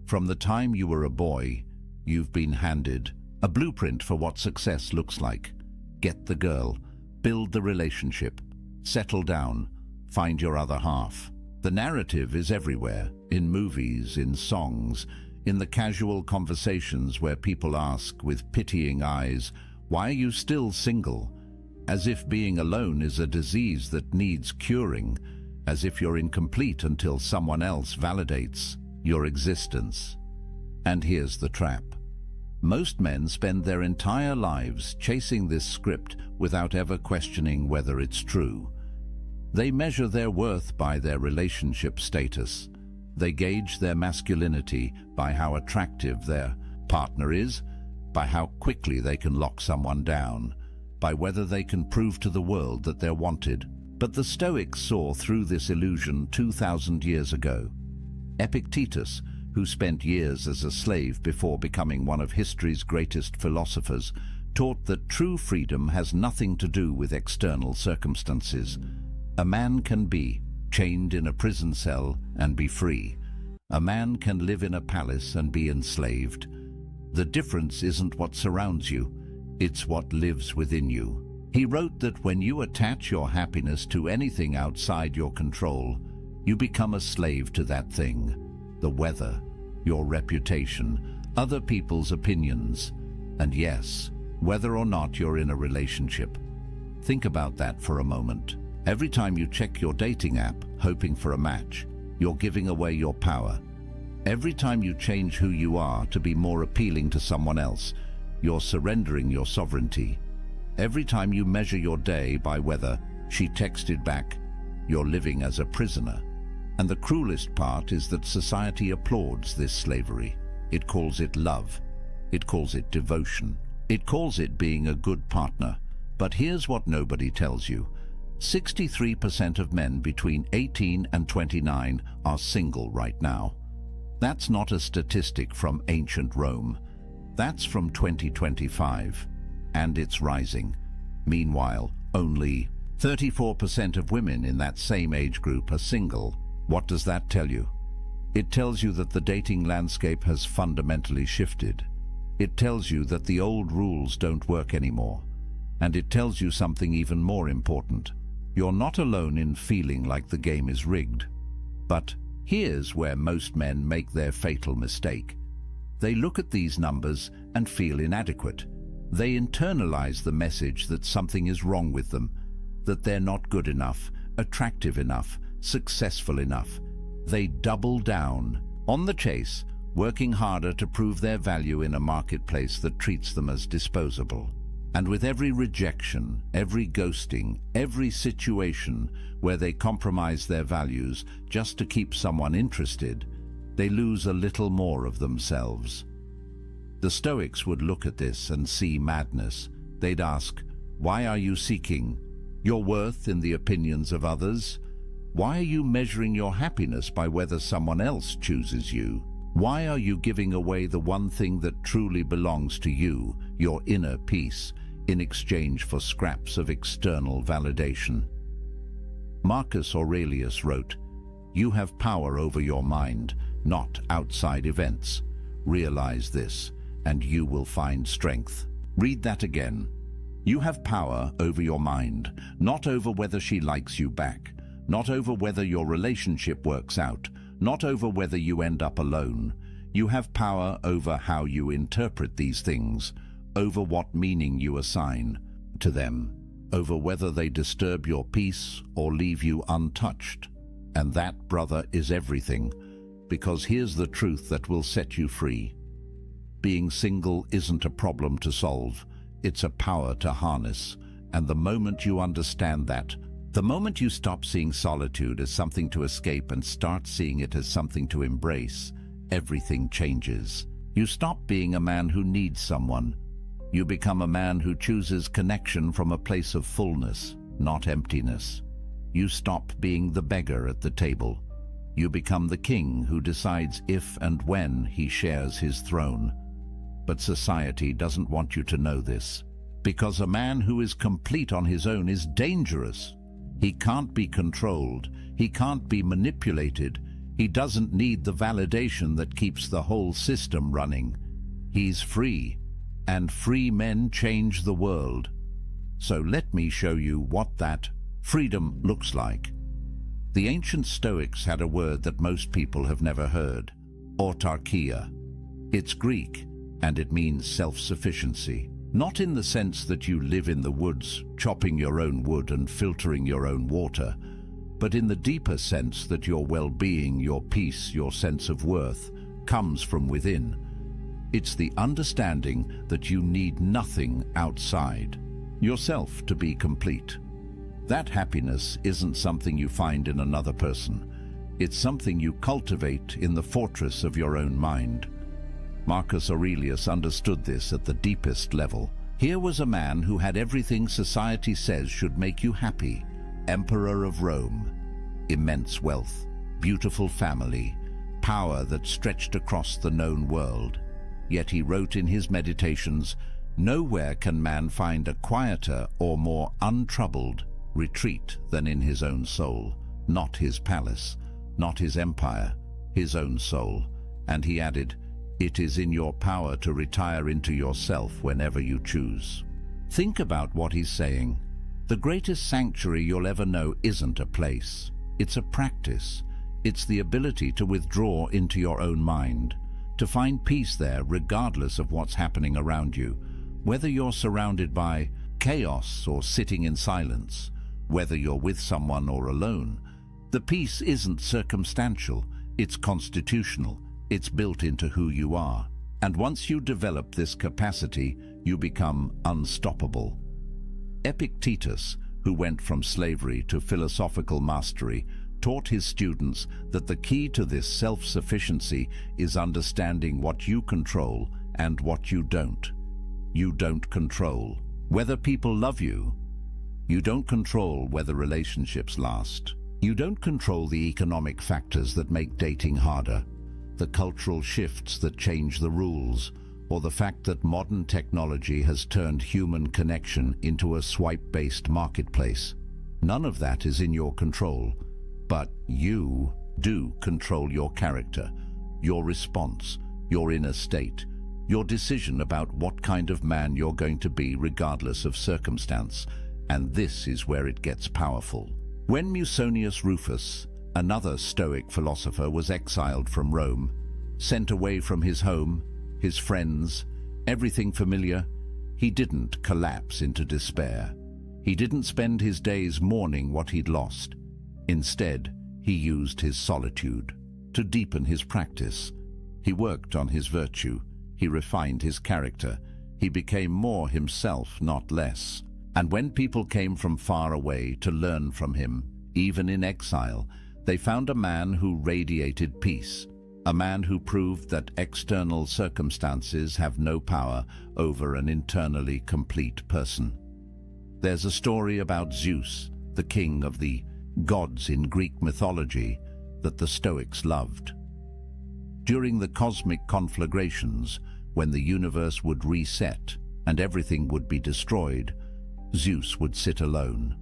From the time you were a boy, you've been handed a blueprint for what success looks like. Get the girl, build the relationship, settle down, find your other half. The narrative is everywhere, in movies, in songs, in the casual conversations where people ask with pitying eyes, "Why are you still single?" As if being alone is a disease that needs curing, as if you're incomplete until someone else validates your existence. And here's the trap. Most men spend their entire lives chasing this script without ever questioning whether it's true. They measure their worth by their relationship status. They gauge their masculinity by how attractive their partner is, by how quickly they can lock someone down, by whether they can prove to the world that they're wanted. But the Stoics saw through this illusion 2,000 years ago. Epictetus, who spent years as a slave before becoming one of history's greatest philosophers, taught that true freedom has nothing to do with external circumstances. A man can be chained in a prison cell and be free. A man can live in a palace and be enslaved. The difference isn't what surrounds you, it's what lives within you. He wrote that when you attach your happiness to anything outside your control, you become a slave to that thing. The weather, your reputation, other people's opinions, and yes, whether or not you're in a relationship. Think about that for a moment. Every time you check your dating app, hoping for a match, you're giving away your power. Every time you change who you are to be more appealing to someone else, you're surrendering your sovereignty. Every time you measure your day by whether she texted back, you're living as a prisoner. And the cruelest part is that society applauds this slavery. It calls it love. It calls it devotion. It calls it being a good partner. But here's what nobody tells you. 63% of men between 18 and 29 are single right now. That's not a statistic from ancient Rome. That's from 2025. And it's rising. Meanwhile, only 34% of women in that same age group are single. What does that tell you? It tells you that the dating landscape has fundamentally shifted. It tells you that the old rules don't work anymore. And it tells you something even more important. You're not alone in feeling like the game is rigged. But here's where most men make their fatal mistake. They look at these numbers and feel inadequate. They internalize the message that something is wrong with them, that they're not good enough, attractive enough, successful enough. They double down on the chase, working harder to prove their value in a marketplace that treats them as disposable. And with every rejection, every ghosting, every situation where they compromise their values just to keep someone interested, they lose a little more of themselves. The Stoics would look at this and see madness. They'd ask, why are you seeking your worth in the opinions of others? Why are you measuring your happiness by whether someone else chooses you? Why are you giving away the one thing that truly belongs to you, your inner peace, in exchange for scraps of external validation? Marcus Aurelius wrote, "You have power over your mind, not outside events. Realize this, and you will find strength." Read that again. You have power over your mind, not over whether she likes you back, not over whether your relationship works out, not over whether you end up alone. You have power over how you interpret these things, over what meaning you assign to them, over whether they disturb your peace or leave you untouched. And that, brother, is everything, because here's the truth that will set you free. Being single isn't a problem to solve, it's a power to harness. And the moment you understand that, the moment you stop seeing solitude as something to escape and start seeing it as something to embrace, everything changes. You stop being a man who needs someone. You become a man who chooses connection from a place of fullness, not emptiness. You stop being the beggar at the table. You become the king who decides if and when he shares his throne. But society doesn't want you to know this, because a man who is complete on his own is dangerous. He can't be controlled. He can't be manipulated. He doesn't need the validation that keeps the whole system running. He's free, and free men change the world. So let me show you what that freedom looks like. The ancient Stoics had a word that most people have never heard: autarkia. It's Greek, and it means self-sufficiency. Not in the sense that you live in the woods, chopping your own wood and filtering your own water, but in the deeper sense that your well-being, your peace, your sense of worth comes from within. It's the understanding that you need nothing outside yourself to be complete. That happiness isn't something you find in another person. It's something you cultivate in the fortress of your own mind. Marcus Aurelius understood this at the deepest level. Here was a man who had everything society says should make you happy. Emperor of Rome, immense wealth, beautiful family, power that stretched across the known world. Yet he wrote in his meditations, "Nowhere can man find a quieter or more untroubled retreat than in his own soul, not his palace, not his empire, his own soul." And he added, "It is in your power to retire into yourself whenever you choose." Think about what he's saying. The greatest sanctuary you'll ever know isn't a place. It's a practice. It's the ability to withdraw into your own mind, to find peace there regardless of what's happening around you, whether you're surrounded by chaos or sitting in silence, whether you're with someone or alone. The peace isn't circumstantial, it's constitutional. It's built into who you are. And once you develop this capacity, you become unstoppable. Epictetus, who went from slavery to philosophical mastery, taught his students that the key to this self-sufficiency is understanding what you control and what you don't. You don't control whether people love you. You don't control whether relationships last. You don't control the economic factors that make dating harder, the cultural shifts that change the rules, or the fact that modern technology has turned human connection into a swipe-based marketplace. None of that is in your control, but you do control your character, your response, your inner state, your decision about what kind of man you're going to be regardless of circumstance, and this is where it gets powerful. When Musonius Rufus, another Stoic philosopher, was exiled from Rome, sent away from his home, his friends, everything familiar, he didn't collapse into despair. He didn't spend his days mourning what he'd lost. Instead, he used his solitude to deepen his practice. He worked on his virtue. He refined his character. He became more himself, not less. And when people came from far away to learn from him, even in exile, they found a man who radiated peace, a man who proved that external circumstances have no power over an internally complete person. There's a story about Zeus, the king of the gods in Greek mythology, that the Stoics loved. During the cosmic conflagrations, when the universe would reset and everything would be destroyed, Zeus would sit alone.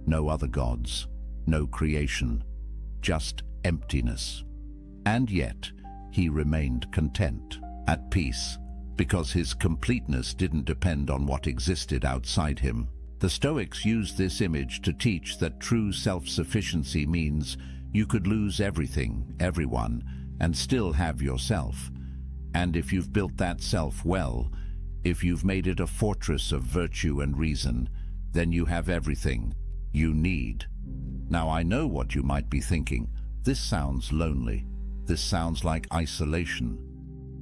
No other gods, no creation, just emptiness. And yet, he remained content, at peace, because his completeness didn't depend on what existed outside him. The Stoics used this image to teach that true self-sufficiency means you could lose everything, everyone, and still have yourself. And if you've built that self well, if you've made it a fortress of virtue and reason, then you have everything you need. Now, I know what you might be thinking. This sounds lonely. This sounds like isolation.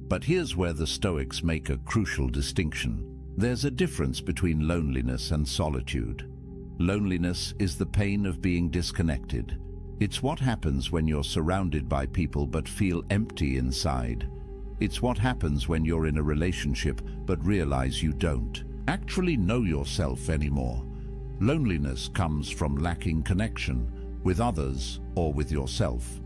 But here's where the Stoics make a crucial distinction. There's a difference between loneliness and solitude. Loneliness is the pain of being disconnected. It's what happens when you're surrounded by people but feel empty inside. It's what happens when you're in a relationship but realize you don't actually know yourself anymore. Loneliness comes from lacking connection with others or with yourself.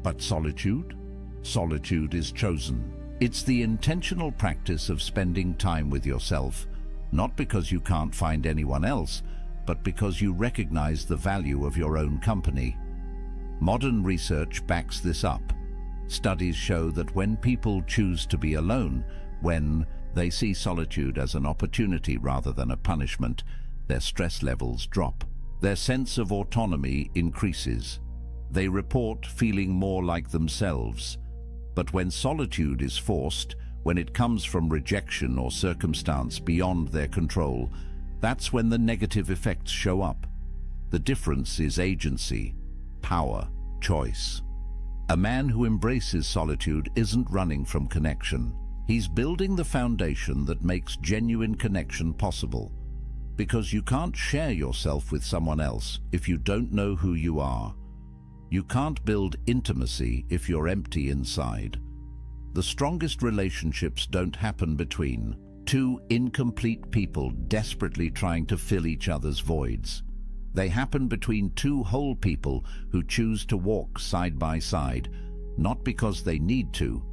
But solitude? Solitude is chosen. It's the intentional practice of spending time with yourself, not because you can't find anyone else, but because you recognize the value of your own company. Modern research backs this up. Studies show that when people choose to be alone, when they see solitude as an opportunity rather than a punishment, their stress levels drop. Their sense of autonomy increases. They report feeling more like themselves. But when solitude is forced, when it comes from rejection or circumstance beyond their control, that's when the negative effects show up. The difference is agency, power, choice. A man who embraces solitude isn't running from connection. He's building the foundation that makes genuine connection possible. Because you can't share yourself with someone else if you don't know who you are. You can't build intimacy if you're empty inside. The strongest relationships don't happen between two incomplete people desperately trying to fill each other's voids. They happen between two whole people who choose to walk side by side, not because they need to,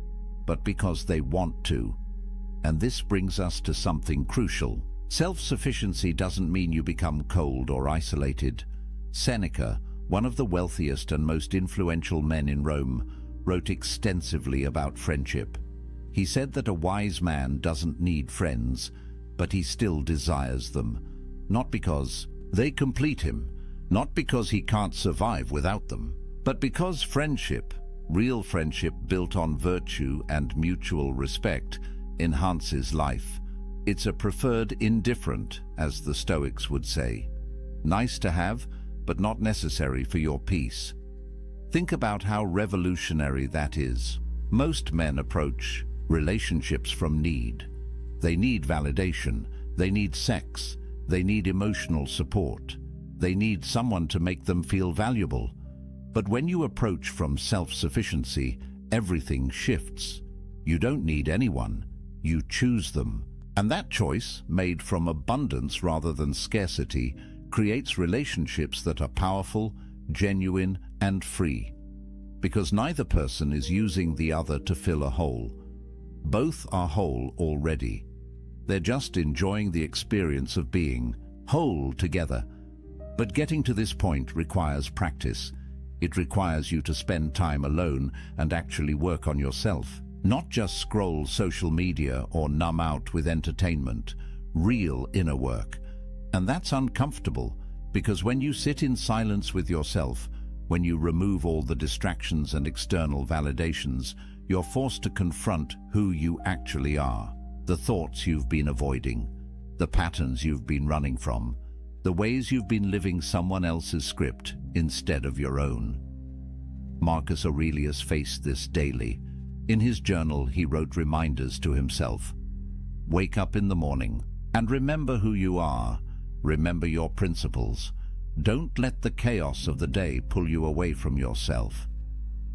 but because they want to. And this brings us to something crucial. Self-sufficiency doesn't mean you become cold or isolated. Seneca, one of the wealthiest and most influential men in Rome, wrote extensively about friendship. He said that a wise man doesn't need friends, but he still desires them, not because they complete him, not because he can't survive without them, but because friendship, real friendship built on virtue and mutual respect, enhances life. It's a preferred indifferent, as the Stoics would say. Nice to have, but not necessary for your peace. Think about how revolutionary that is. Most men approach relationships from need. They need validation, they need sex, they need emotional support, they need someone to make them feel valuable. But when you approach from self-sufficiency, everything shifts. You don't need anyone, you choose them. And that choice, made from abundance rather than scarcity, creates relationships that are powerful, genuine, and free. Because neither person is using the other to fill a hole. Both are whole already. They're just enjoying the experience of being whole together. But getting to this point requires practice. It requires you to spend time alone and actually work on yourself. Not just scroll social media or numb out with entertainment. Real inner work. And that's uncomfortable, because when you sit in silence with yourself, when you remove all the distractions and external validations, you're forced to confront who you actually are. The thoughts you've been avoiding, the patterns you've been running from, the ways you've been living someone else's script instead of your own. Marcus Aurelius faced this daily. In his journal, he wrote reminders to himself. Wake up in the morning and remember who you are. Remember your principles. Don't let the chaos of the day pull you away from yourself.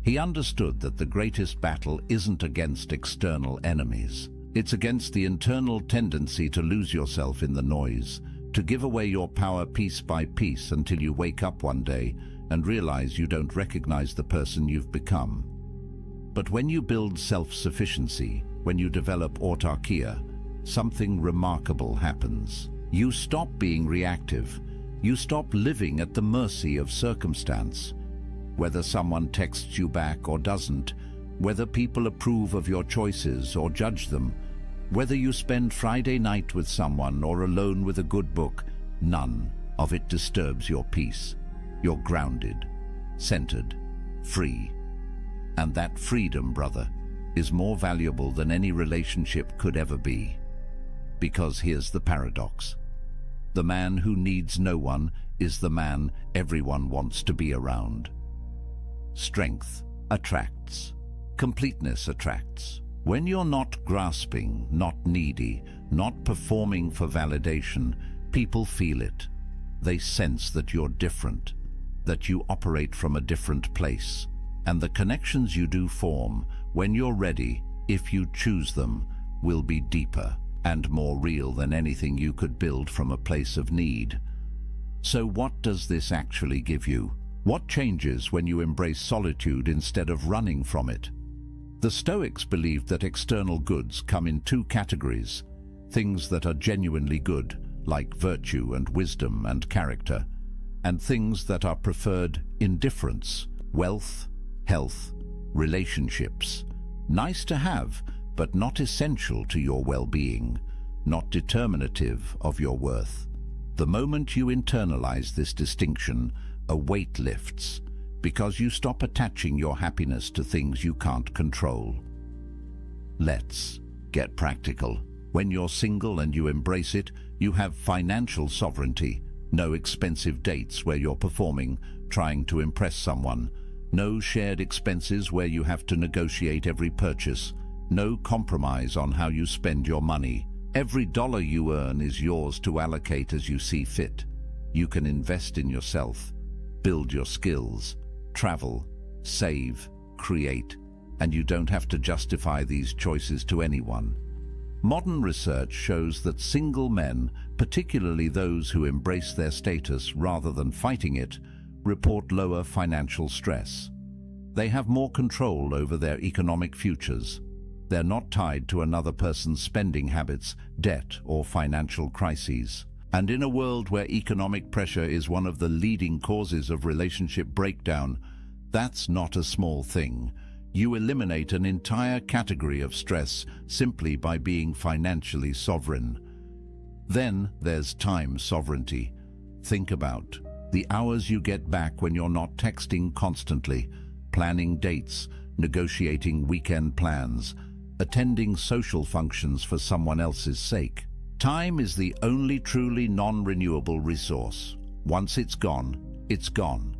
He understood that the greatest battle isn't against external enemies. It's against the internal tendency to lose yourself in the noise, to give away your power piece by piece until you wake up one day and realize you don't recognize the person you've become. But when you build self-sufficiency, when you develop autarkia, something remarkable happens. You stop being reactive. You stop living at the mercy of circumstance. Whether someone texts you back or doesn't, whether people approve of your choices or judge them, whether you spend Friday night with someone or alone with a good book, none of it disturbs your peace. You're grounded, centered, free. And that freedom, brother, is more valuable than any relationship could ever be. Because here's the paradox. The man who needs no one is the man everyone wants to be around. Strength attracts. Completeness attracts. When you're not grasping, not needy, not performing for validation, people feel it. They sense that you're different, that you operate from a different place. And the connections you do form, when you're ready, if you choose them, will be deeper and more real than anything you could build from a place of need. So what does this actually give you? What changes when you embrace solitude instead of running from it? The Stoics believed that external goods come in two categories: things that are genuinely good, like virtue and wisdom and character, and things that are preferred indifference, wealth, health, relationships. Nice to have, but not essential to your well-being, not determinative of your worth. The moment you internalize this distinction, a weight lifts, because you stop attaching your happiness to things you can't control. Let's get practical. When you're single and you embrace it, you have financial sovereignty. No expensive dates where you're performing, trying to impress someone. No shared expenses where you have to negotiate every purchase. No compromise on how you spend your money. Every dollar you earn is yours to allocate as you see fit. You can invest in yourself, build your skills, travel, save, create, and you don't have to justify these choices to anyone. Modern research shows that single men, particularly those who embrace their status rather than fighting it, report lower financial stress. They have more control over their economic futures. They're not tied to another person's spending habits, debt, or financial crises. And in a world where economic pressure is one of the leading causes of relationship breakdown, that's not a small thing. You eliminate an entire category of stress simply by being financially sovereign. Then there's time sovereignty. Think about the hours you get back when you're not texting constantly, planning dates, negotiating weekend plans, attending social functions for someone else's sake. Time is the only truly non-renewable resource. Once it's gone, it's gone.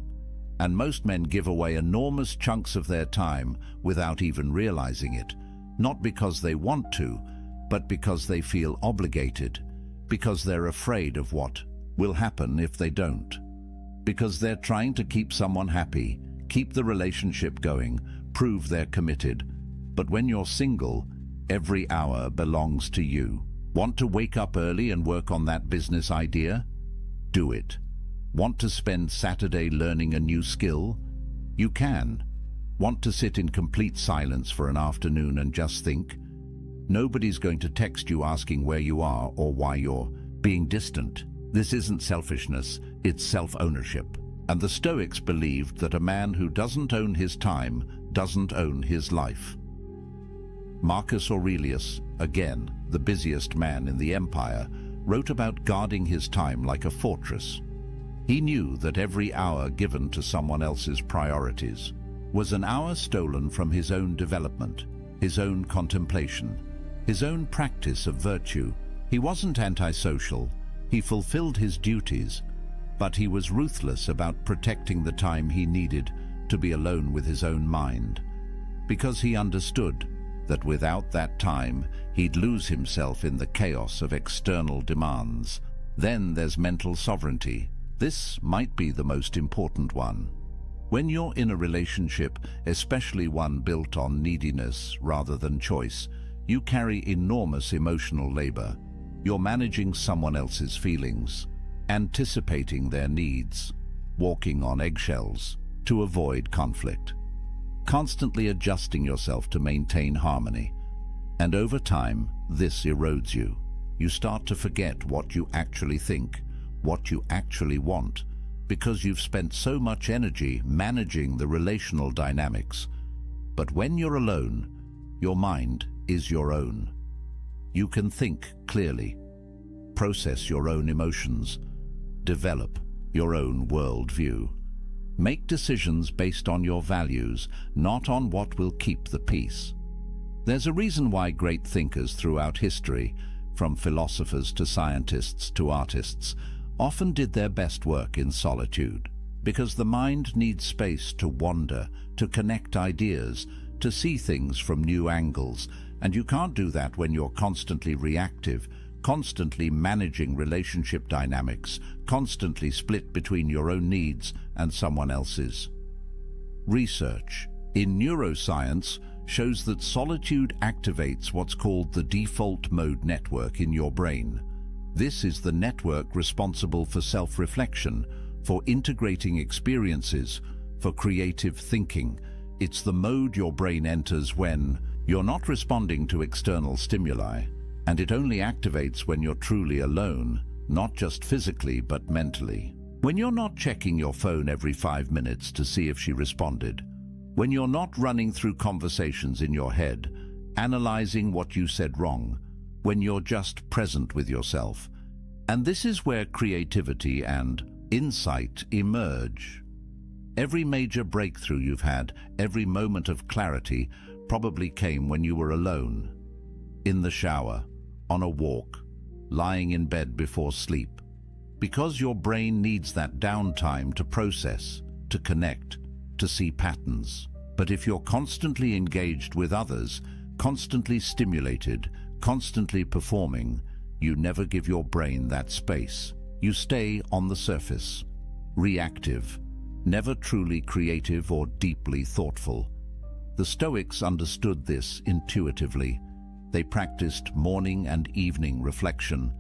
And most men give away enormous chunks of their time without even realizing it, not because they want to, but because they feel obligated, because they're afraid of what will happen if they don't, because they're trying to keep someone happy, keep the relationship going, prove they're committed. But when you're single, every hour belongs to you. Want to wake up early and work on that business idea? Do it. Want to spend Saturday learning a new skill? You can. Want to sit in complete silence for an afternoon and just think? Nobody's going to text you asking where you are or why you're being distant. This isn't selfishness, it's self-ownership. And the Stoics believed that a man who doesn't own his time doesn't own his life. Marcus Aurelius, again the busiest man in the empire, wrote about guarding his time like a fortress. He knew that every hour given to someone else's priorities was an hour stolen from his own development, his own contemplation, his own practice of virtue. He wasn't antisocial, he fulfilled his duties, but he was ruthless about protecting the time he needed to be alone with his own mind, because he understood that without that time, he'd lose himself in the chaos of external demands. Then there's mental sovereignty. This might be the most important one. When you're in a relationship, especially one built on neediness rather than choice, you carry enormous emotional labor. You're managing someone else's feelings, anticipating their needs, walking on eggshells to avoid conflict, constantly adjusting yourself to maintain harmony. And over time, this erodes you. You start to forget what you actually think, what you actually want, because you've spent so much energy managing the relational dynamics. But when you're alone, your mind is your own. You can think clearly, process your own emotions, develop your own worldview. Make decisions based on your values, not on what will keep the peace. There's a reason why great thinkers throughout history, from philosophers to scientists to artists, often did their best work in solitude, because the mind needs space to wander, to connect ideas, to see things from new angles, and you can't do that when you're constantly reactive, constantly managing relationship dynamics, constantly split between your own needs and someone else's. Research in neuroscience shows that solitude activates what's called the default mode network in your brain. This is the network responsible for self-reflection, for integrating experiences, for creative thinking. It's the mode your brain enters when you're not responding to external stimuli, and it only activates when you're truly alone, not just physically but mentally. When you're not checking your phone every 5 minutes to see if she responded, when you're not running through conversations in your head, analyzing what you said wrong, when you're just present with yourself. And this is where creativity and insight emerge. Every major breakthrough you've had, every moment of clarity, probably came when you were alone, in the shower, on a walk, lying in bed before sleep, because your brain needs that downtime to process, to connect, to see patterns. But if you're constantly engaged with others, constantly stimulated, constantly performing, you never give your brain that space. You stay on the surface, reactive, never truly creative or deeply thoughtful. The Stoics understood this intuitively. They practiced morning and evening reflection,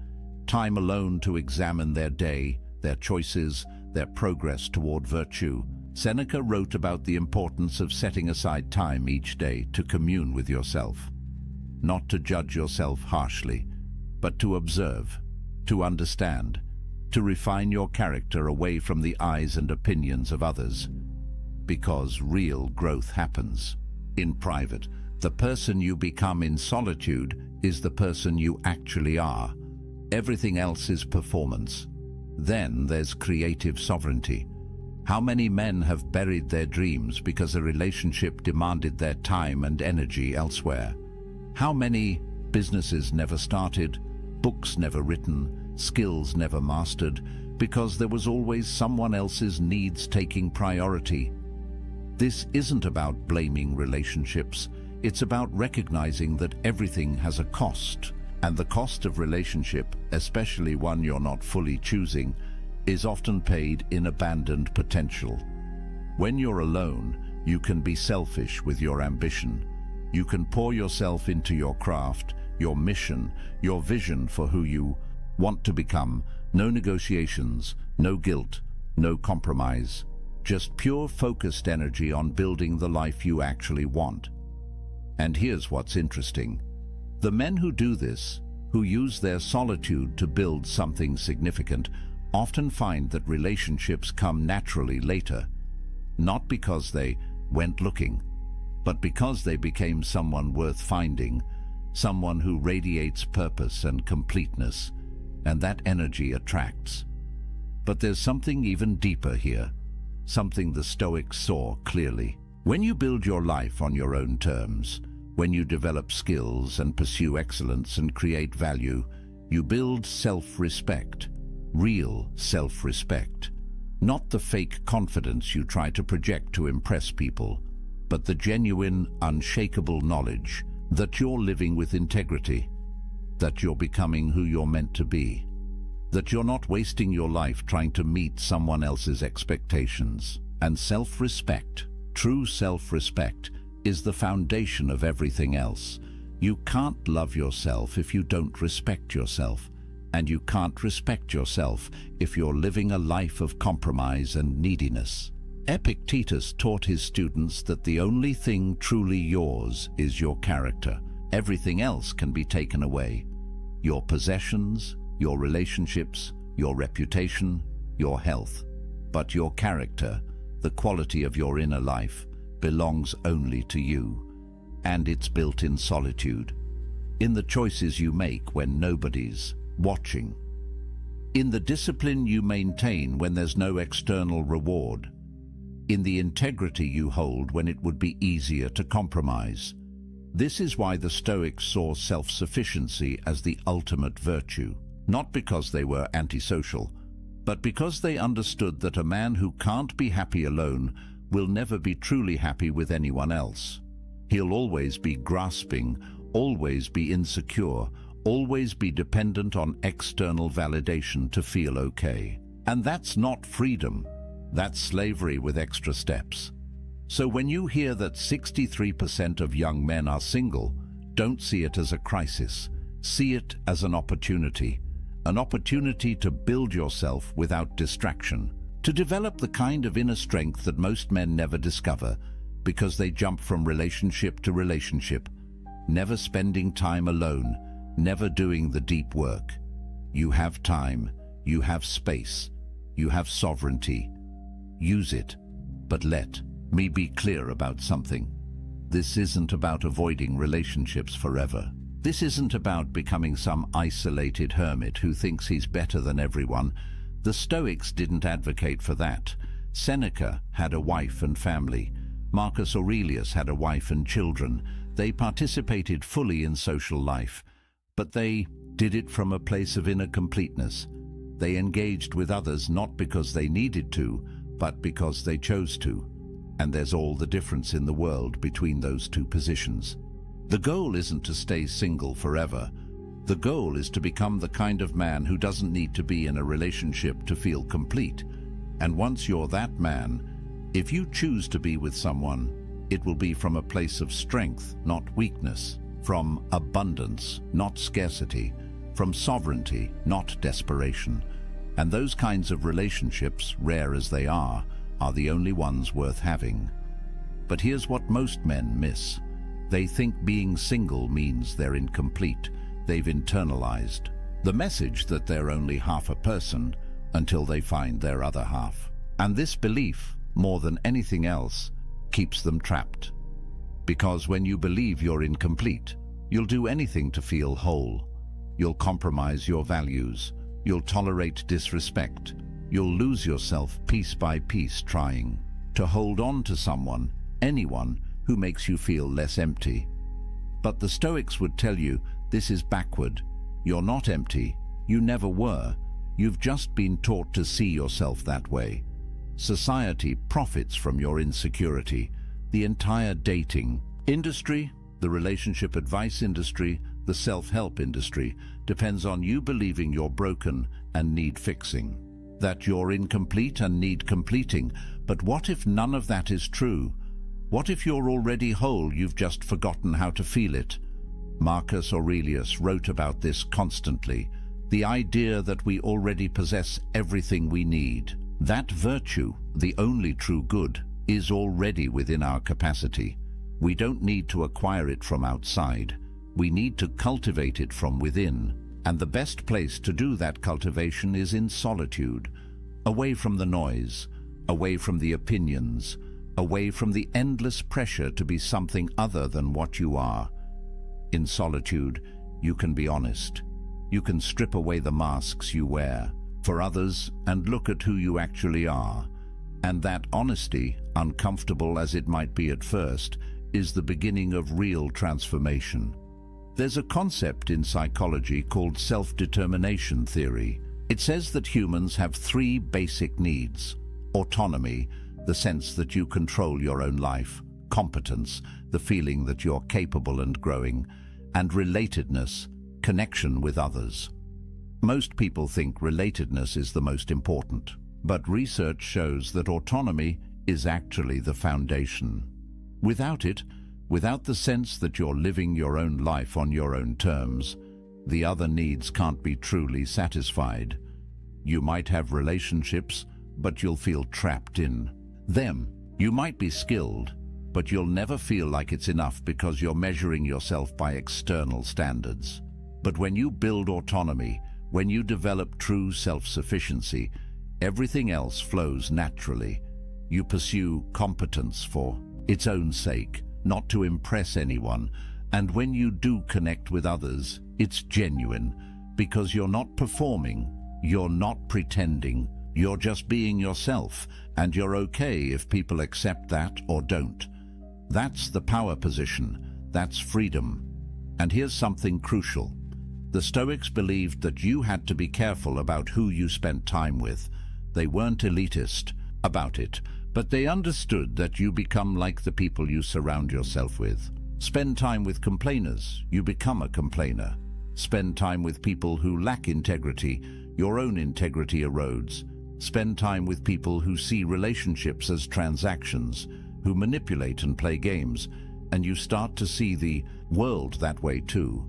time alone to examine their day, their choices, their progress toward virtue. Seneca wrote about the importance of setting aside time each day to commune with yourself, not to judge yourself harshly, but to observe, to understand, to refine your character away from the eyes and opinions of others. Because real growth happens in private. The person you become in solitude is the person you actually are. Everything else is performance. Then there's creative sovereignty. How many men have buried their dreams because a relationship demanded their time and energy elsewhere? How many businesses never started, books never written, skills never mastered, because there was always someone else's needs taking priority? This isn't about blaming relationships. It's about recognizing that everything has a cost, and the cost of relationship, especially one you're not fully choosing, is often paid in abandoned potential. When you're alone, you can be selfish with your ambition. You can pour yourself into your craft, your mission, your vision for who you want to become. No negotiations, no guilt, no compromise. Just pure focused energy on building the life you actually want. And here's what's interesting. The men who do this, who use their solitude to build something significant, often find that relationships come naturally later, not because they went looking, but because they became someone worth finding, someone who radiates purpose and completeness, and that energy attracts. But there's something even deeper here, something the Stoics saw clearly. When you build your life on your own terms, when you develop skills and pursue excellence and create value, you build self-respect, real self-respect. Not the fake confidence you try to project to impress people, but the genuine, unshakable knowledge that you're living with integrity, that you're becoming who you're meant to be, that you're not wasting your life trying to meet someone else's expectations. And self-respect, true self-respect, is the foundation of everything else. You can't love yourself if you don't respect yourself, and you can't respect yourself if you're living a life of compromise and neediness. Epictetus taught his students that the only thing truly yours is your character. Everything else can be taken away. Your possessions, your relationships, your reputation, your health. But your character, the quality of your inner life, belongs only to you. And it's built in solitude, in the choices you make when nobody's watching, in the discipline you maintain when there's no external reward, in the integrity you hold when it would be easier to compromise. This is why the Stoics saw self-sufficiency as the ultimate virtue, not because they were antisocial, but because they understood that a man who can't be happy alone will never be truly happy with anyone else. He'll always be grasping, always be insecure, always be dependent on external validation to feel okay. And that's not freedom. That's slavery with extra steps. So when you hear that 63% of young men are single, don't see it as a crisis. See it as an opportunity to build yourself without distraction, to develop the kind of inner strength that most men never discover because they jump from relationship to relationship, never spending time alone, never doing the deep work. You have time, you have space, you have sovereignty. Use it, but let me be clear about something. This isn't about avoiding relationships forever. This isn't about becoming some isolated hermit who thinks he's better than everyone. The Stoics didn't advocate for that. Seneca had a wife and family. Marcus Aurelius had a wife and children. They participated fully in social life, but they did it from a place of inner completeness. They engaged with others not because they needed to, but because they chose to. And there's all the difference in the world between those two positions. The goal isn't to stay single forever. The goal is to become the kind of man who doesn't need to be in a relationship to feel complete. And once you're that man, if you choose to be with someone, it will be from a place of strength, not weakness, from abundance, not scarcity, from sovereignty, not desperation. And those kinds of relationships, rare as they are the only ones worth having. But here's what most men miss. They think being single means they're incomplete. They've internalized the message that they're only half a person until they find their other half. And this belief, more than anything else, keeps them trapped. Because when you believe you're incomplete, you'll do anything to feel whole. You'll compromise your values. You'll tolerate disrespect. You'll lose yourself piece by piece trying to hold on to someone, anyone, who makes you feel less empty. But the Stoics would tell you this is backward. You're not empty. You never were. You've just been taught to see yourself that way. Society profits from your insecurity. The entire dating industry, the relationship advice industry, the self-help industry depends on you believing you're broken and need fixing, that you're incomplete and need completing. But what if none of that is true? What if you're already whole, you've just forgotten how to feel it? Marcus Aurelius wrote about this constantly, the idea that we already possess everything we need. That virtue, the only true good, is already within our capacity. We don't need to acquire it from outside. We need to cultivate it from within. And the best place to do that cultivation is in solitude, away from the noise, away from the opinions, away from the endless pressure to be something other than what you are. In solitude, you can be honest. You can strip away the masks you wear for others and look at who you actually are. And that honesty, uncomfortable as it might be at first, is the beginning of real transformation. There's a concept in psychology called self-determination theory. It says that humans have three basic needs: autonomy, the sense that you control your own life; competence, the feeling that you're capable and growing; and relatedness, connection with others. Most people think relatedness is the most important, but research shows that autonomy is actually the foundation. Without it, without the sense that you're living your own life on your own terms, the other needs can't be truly satisfied. You might have relationships, but you'll feel trapped in them. You might be skilled, but you'll never feel like it's enough because you're measuring yourself by external standards. But when you build autonomy, when you develop true self-sufficiency, everything else flows naturally. You pursue competence for its own sake, not to impress anyone. And when you do connect with others, it's genuine, because you're not performing, you're not pretending, you're just being yourself, and you're okay if people accept that or don't. That's the power position, that's freedom. And here's something crucial. The Stoics believed that you had to be careful about who you spent time with. They weren't elitist about it, but they understood that you become like the people you surround yourself with. Spend time with complainers, you become a complainer. Spend time with people who lack integrity, your own integrity erodes. Spend time with people who see relationships as transactions, who manipulate and play games, and you start to see the world that way too.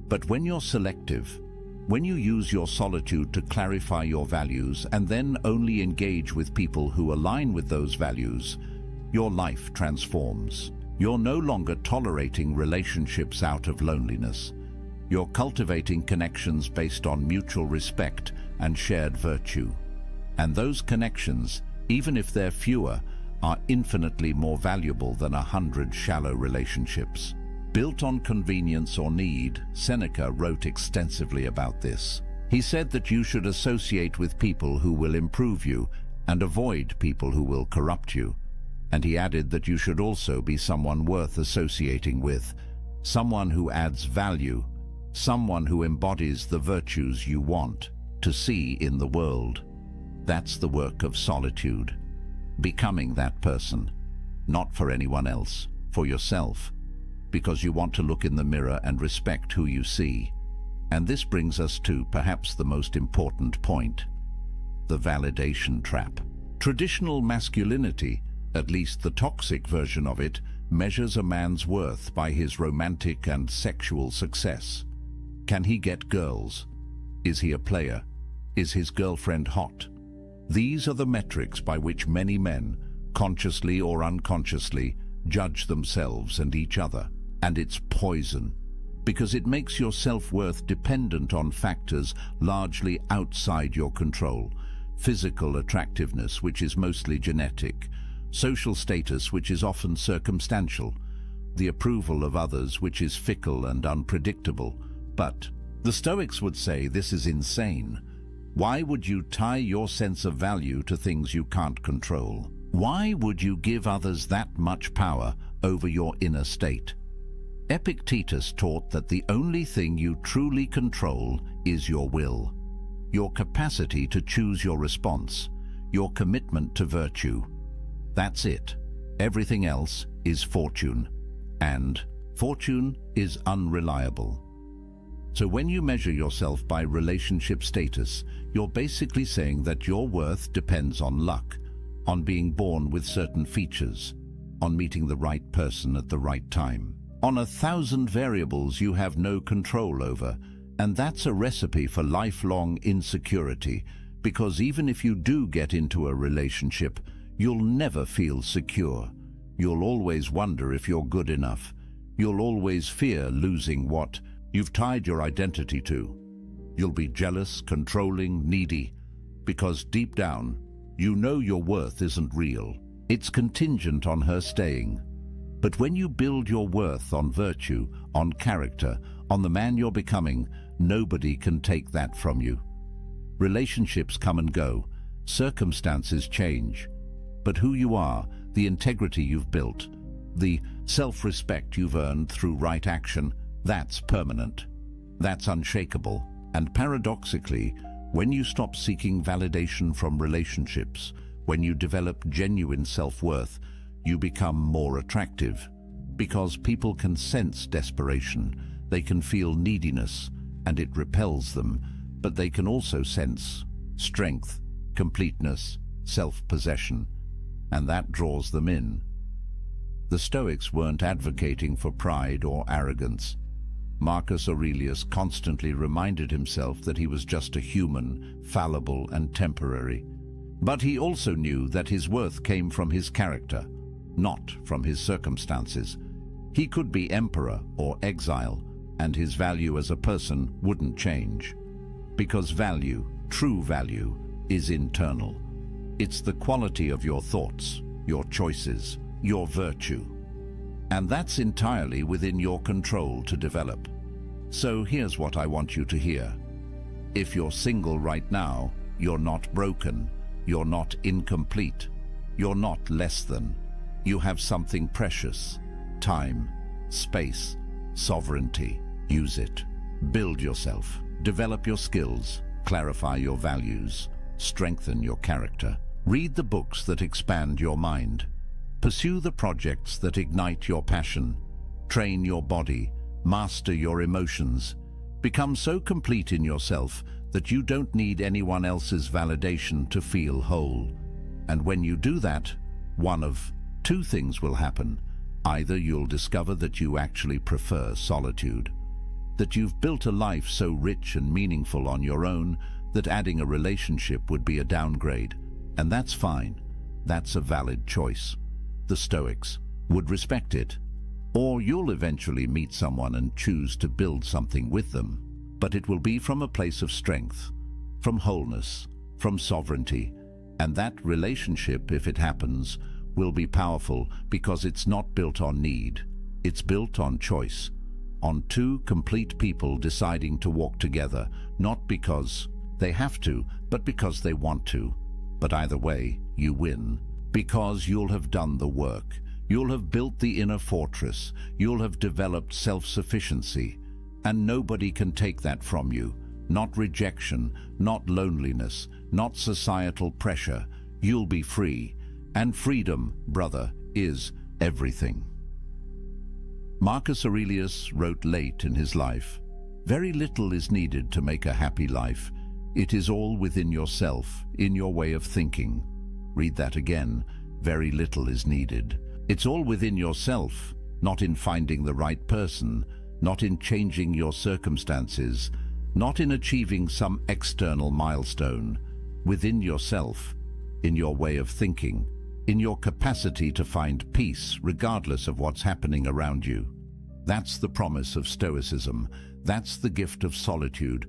But when you're selective, when you use your solitude to clarify your values and then only engage with people who align with those values, your life transforms. You're no longer tolerating relationships out of loneliness. You're cultivating connections based on mutual respect and shared virtue. And those connections, even if they're fewer, are infinitely more valuable than 100 shallow relationships. Built on convenience or need, Seneca wrote extensively about this. He said that you should associate with people who will improve you and avoid people who will corrupt you. And he added that you should also be someone worth associating with, someone who adds value, someone who embodies the virtues you want to see in the world. That's the work of solitude. Becoming that person, not for anyone else, for yourself, because you want to look in the mirror and respect who you see. And this brings us to perhaps the most important point: the validation trap. Traditional masculinity, at least the toxic version of it, measures a man's worth by his romantic and sexual success. Can he get girls? Is he a player? Is his girlfriend hot? These are the metrics by which many men, consciously or unconsciously, judge themselves and each other. And it's poison, because it makes your self-worth dependent on factors largely outside your control. Physical attractiveness, which is mostly genetic; social status, which is often circumstantial; the approval of others, which is fickle and unpredictable. But the Stoics would say this is insane. Why would you tie your sense of value to things you can't control? Why would you give others that much power over your inner state? Epictetus taught that the only thing you truly control is your will, your capacity to choose your response, your commitment to virtue. That's it. Everything else is fortune, and fortune is unreliable. So when you measure yourself by relationship status, you're basically saying that your worth depends on luck, on being born with certain features, on meeting the right person at the right time, on 1,000 variables you have no control over. And that's a recipe for lifelong insecurity, because even if you do get into a relationship, you'll never feel secure. You'll always wonder if you're good enough. You'll always fear losing what you've tied your identity to. You'll be jealous, controlling, needy, because deep down, you know your worth isn't real. It's contingent on her staying. But when you build your worth on virtue, on character, on the man you're becoming, nobody can take that from you. Relationships come and go, circumstances change, but who you are, the integrity you've built, the self-respect you've earned through right action, that's permanent. That's unshakable. And paradoxically, when you stop seeking validation from relationships, when you develop genuine self-worth, you become more attractive. Because people can sense desperation, they can feel neediness, and it repels them, but they can also sense strength, completeness, self-possession, and that draws them in. The Stoics weren't advocating for pride or arrogance. Marcus Aurelius constantly reminded himself that he was just a human, fallible and temporary. But he also knew that his worth came from his character, not from his circumstances. He could be emperor or exile, and his value as a person wouldn't change. Because value, true value, is internal. It's the quality of your thoughts, your choices, your virtue. And that's entirely within your control to develop. So here's what I want you to hear. If you're single right now, you're not broken, you're not incomplete, you're not less than. You have something precious: time, space, sovereignty. Use it. Build yourself, develop your skills, clarify your values, strengthen your character. Read the books that expand your mind. Pursue the projects that ignite your passion. Train your body, master your emotions. Become so complete in yourself that you don't need anyone else's validation to feel whole. And when you do that, one of two things will happen. Either you'll discover that you actually prefer solitude, that you've built a life so rich and meaningful on your own that adding a relationship would be a downgrade. And that's fine. That's a valid choice. The Stoics would respect it. Or you'll eventually meet someone and choose to build something with them. But it will be from a place of strength, from wholeness, from sovereignty. And that relationship, if it happens, will be powerful because it's not built on need. It's built on choice, on two complete people deciding to walk together, not because they have to, but because they want to. But either way, you win, because you'll have done the work. You'll have built the inner fortress. You'll have developed self-sufficiency. And nobody can take that from you. Not rejection, not loneliness, not societal pressure. You'll be free. And freedom, brother, is everything. Marcus Aurelius wrote late in his life, "Very little is needed to make a happy life. It is all within yourself, in your way of thinking." Read that again. Very little is needed. It's all within yourself, not in finding the right person, not in changing your circumstances, not in achieving some external milestone. Within yourself, in your way of thinking, in your capacity to find peace regardless of what's happening around you. That's the promise of Stoicism. That's the gift of solitude.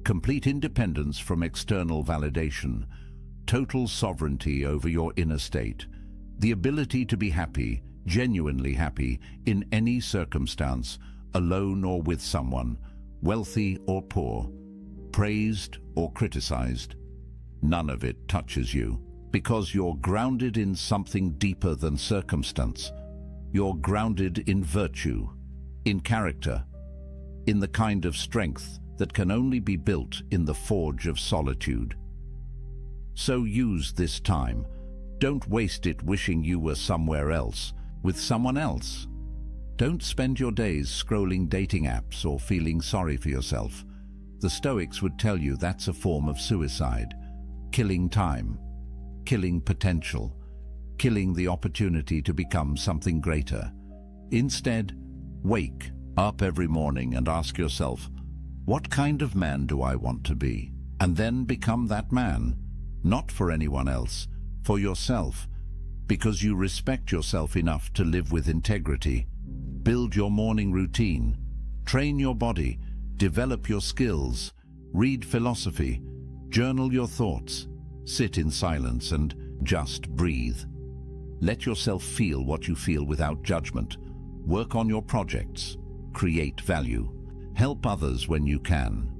Complete independence from external validation, total sovereignty over your inner state, the ability to be happy, genuinely happy, in any circumstance, alone or with someone, wealthy or poor, praised or criticized. None of it touches you, because you're grounded in something deeper than circumstance. You're grounded in virtue, in character, in the kind of strength that can only be built in the forge of solitude. So use this time. Don't waste it wishing you were somewhere else, with someone else. Don't spend your days scrolling dating apps or feeling sorry for yourself. The Stoics would tell you that's a form of suicide, killing time, killing potential, killing the opportunity to become something greater. Instead, wake up every morning and ask yourself, what kind of man do I want to be? And then become that man, not for anyone else, for yourself, because you respect yourself enough to live with integrity. Build your morning routine, train your body, develop your skills, Read philosophy, journal your thoughts, sit in silence and just breathe. Let yourself feel what you feel without judgment. Work on your projects, create value, help others when you can.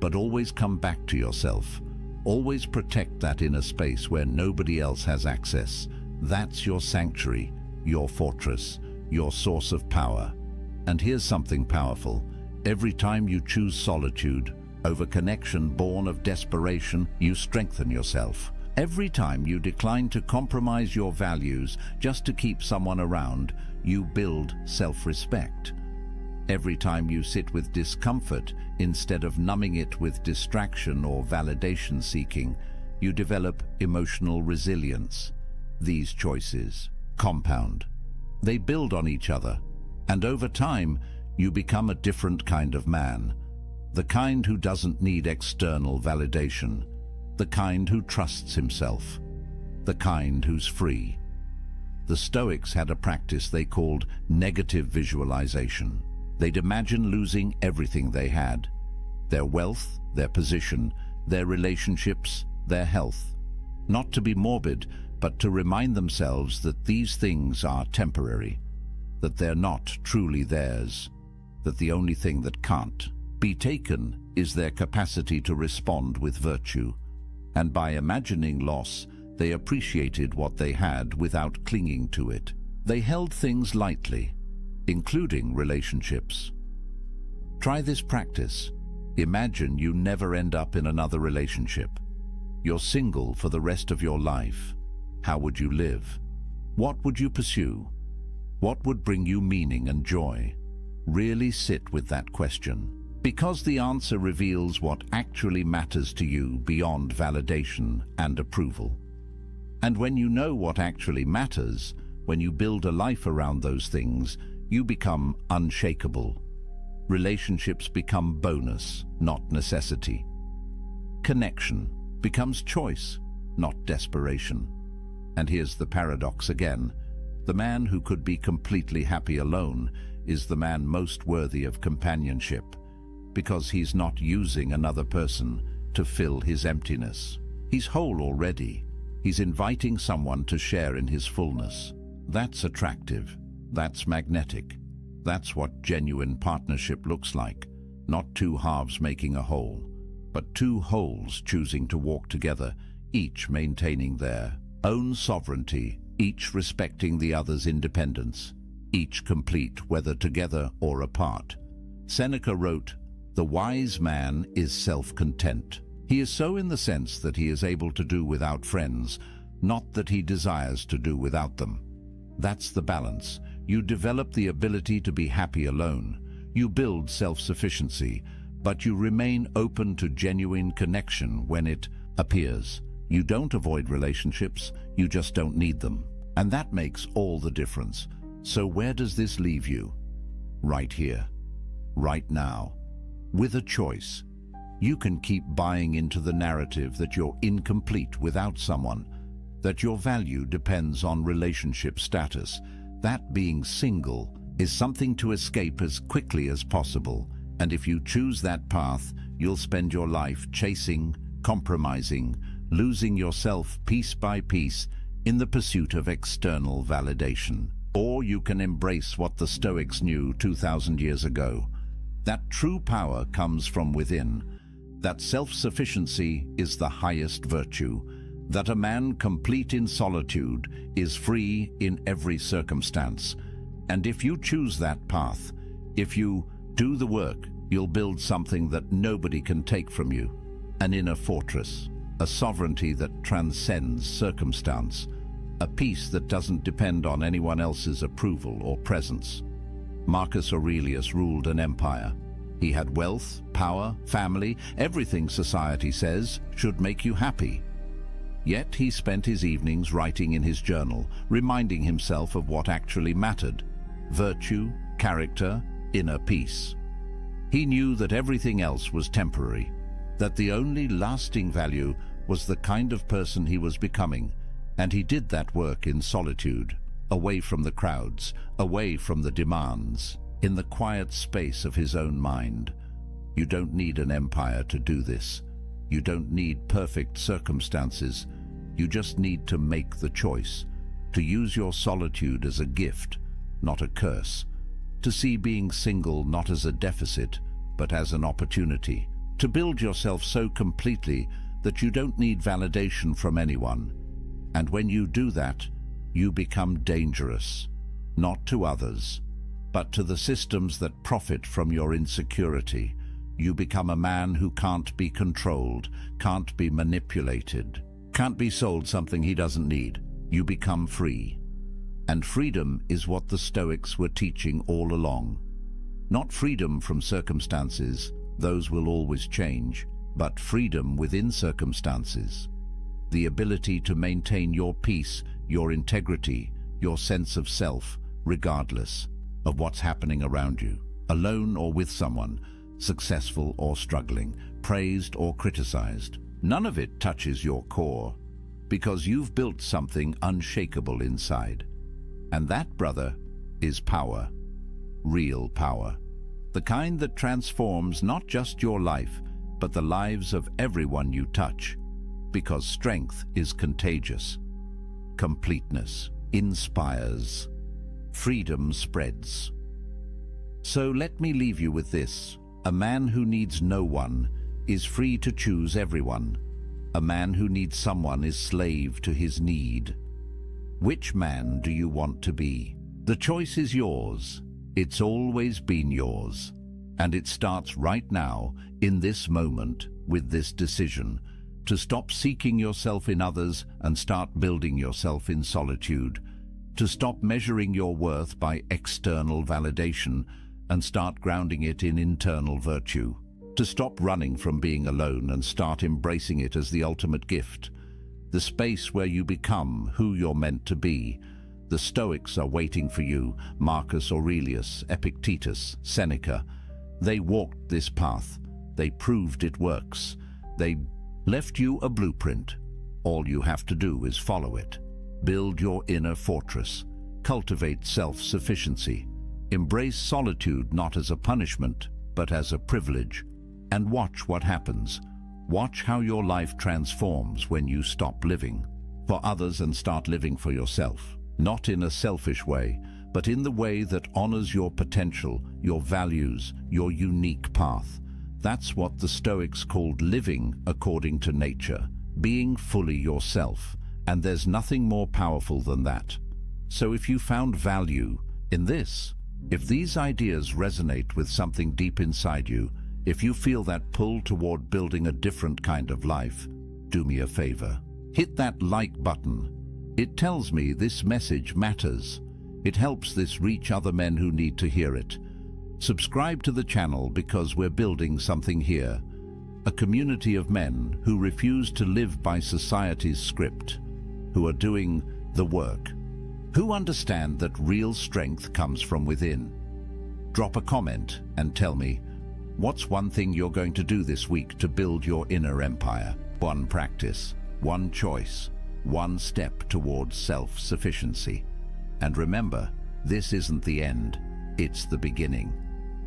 But always come back to yourself. Always protect that inner space where nobody else has access. That's your sanctuary, your fortress, your source of power. And here's something powerful. Every time you choose solitude over connection born of desperation, you strengthen yourself. Every time you decline to compromise your values just to keep someone around, you build self-respect. Every time you sit with discomfort instead of numbing it with distraction or validation seeking, you develop emotional resilience. These choices compound. They build on each other, and over time, you become a different kind of man. The kind who doesn't need external validation. The kind who trusts himself. The kind who's free. The Stoics had a practice they called negative visualization. They'd imagine losing everything they had. Their wealth, their position, their relationships, their health. Not to be morbid, but to remind themselves that these things are temporary, that they're not truly theirs, that the only thing that can't be taken is their capacity to respond with virtue. And by imagining loss, they appreciated what they had without clinging to it. They held things lightly, including relationships. Try this practice. Imagine you never end up in another relationship. You're single for the rest of your life. How would you live? What would you pursue? What would bring you meaning and joy? Really sit with that question, because the answer reveals what actually matters to you beyond validation and approval. And when you know what actually matters, when you build a life around those things, you become unshakable. Relationships become bonus, not necessity. Connection becomes choice, not desperation. And here's the paradox again. The man who could be completely happy alone is the man most worthy of companionship, because he's not using another person to fill his emptiness. He's whole already. He's inviting someone to share in his fullness. That's attractive. That's magnetic. That's what genuine partnership looks like. Not two halves making a whole, but two wholes choosing to walk together, each maintaining their own sovereignty, each respecting the other's independence, each complete whether together or apart. Seneca wrote, "The wise man is self-content. He is so in the sense that he is able to do without friends, not that he desires to do without them." That's the balance. You develop the ability to be happy alone. You build self-sufficiency, but you remain open to genuine connection when it appears. You don't avoid relationships, you just don't need them. And that makes all the difference. So where does this leave you? Right here, right now, with a choice. You can keep buying into the narrative that you're incomplete without someone, that your value depends on relationship status. That being single is something to escape as quickly as possible. And if you choose that path, you'll spend your life chasing, compromising, losing yourself piece by piece in the pursuit of external validation. Or you can embrace what the Stoics knew 2,000 years ago. That true power comes from within. That self-sufficiency is the highest virtue. That a man complete in solitude is free in every circumstance. And if you choose that path, if you do the work, you'll build something that nobody can take from you. An inner fortress, a sovereignty that transcends circumstance, a peace that doesn't depend on anyone else's approval or presence. Marcus Aurelius ruled an empire. He had wealth, power, family, everything society says should make you happy. Yet he spent his evenings writing in his journal, reminding himself of what actually mattered: virtue, character, inner peace. He knew that everything else was temporary, that the only lasting value was the kind of person he was becoming, and he did that work in solitude, away from the crowds, away from the demands, in the quiet space of his own mind. You don't need an empire to do this. You don't need perfect circumstances. You just need to make the choice, to use your solitude as a gift, not a curse, to see being single not as a deficit, but as an opportunity, to build yourself so completely that you don't need validation from anyone. And when you do that, you become dangerous, not to others, but to the systems that profit from your insecurity. You become a man who can't be controlled, can't be manipulated, can't be sold something he doesn't need. You become free. And freedom is what the Stoics were teaching all along. Not freedom from circumstances, those will always change, but freedom within circumstances. The ability to maintain your peace, your integrity, your sense of self, regardless of what's happening around you, alone or with someone, successful or struggling, praised or criticized. None of it touches your core, because you've built something unshakable inside. And that, brother, is power. Real power. The kind that transforms not just your life, but the lives of everyone you touch. Because strength is contagious. Completeness inspires. Freedom spreads. So let me leave you with this. A man who needs no one is free to choose everyone. A man who needs someone is slave to his need. Which man do you want to be? The choice is yours. It's always been yours. And it starts right now, in this moment, with this decision, to stop seeking yourself in others and start building yourself in solitude, to stop measuring your worth by external validation and start grounding it in internal virtue, to stop running from being alone and start embracing it as the ultimate gift, the space where you become who you're meant to be. The Stoics are waiting for you. Marcus Aurelius, Epictetus, Seneca. They walked this path. They proved it works. They left you a blueprint. All you have to do is follow it. Build your inner fortress. Cultivate self-sufficiency. Embrace solitude not as a punishment, but as a privilege. And watch what happens. Watch how your life transforms when you stop living for others and start living for yourself. Not in a selfish way, but in the way that honors your potential, your values, your unique path. That's what the Stoics called living according to nature, being fully yourself, and there's nothing more powerful than that. So if you found value in this, if these ideas resonate with something deep inside you, if you feel that pull toward building a different kind of life, do me a favor. Hit that like button. It tells me this message matters. It helps this reach other men who need to hear it. Subscribe to the channel because we're building something here. A community of men who refuse to live by society's script, who are doing the work, who understand that real strength comes from within. Drop a comment and tell me, what's one thing you're going to do this week to build your inner empire? One practice, one choice, one step towards self-sufficiency. And remember, this isn't the end, it's the beginning.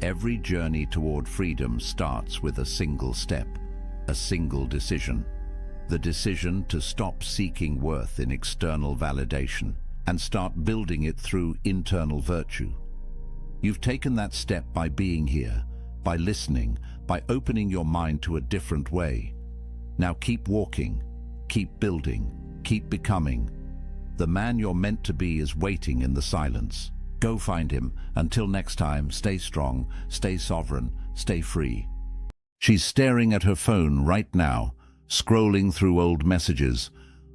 Every journey toward freedom starts with a single step, a single decision. The decision to stop seeking worth in external validation and start building it through internal virtue. You've taken that step by being here, by listening, by opening your mind to a different way. Now keep walking, keep building, keep becoming. The man you're meant to be is waiting in the silence. Go find him. Until next time, stay strong, stay sovereign, stay free. She's staring at her phone right now, scrolling through old messages,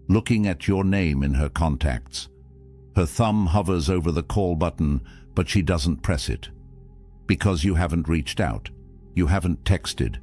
looking at your name in her contacts. Her thumb hovers over the call button, but she doesn't press it. Because you haven't reached out. You haven't texted.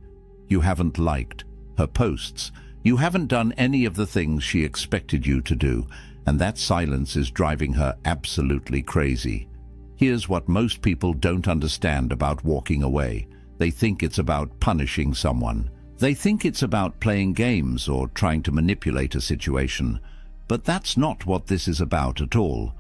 You haven't liked her posts. You haven't done any of the things she expected you to do, and that silence is driving her absolutely crazy. Here's what most people don't understand about walking away. They think it's about punishing someone. They think it's about playing games or trying to manipulate a situation. But that's not what this is about at all.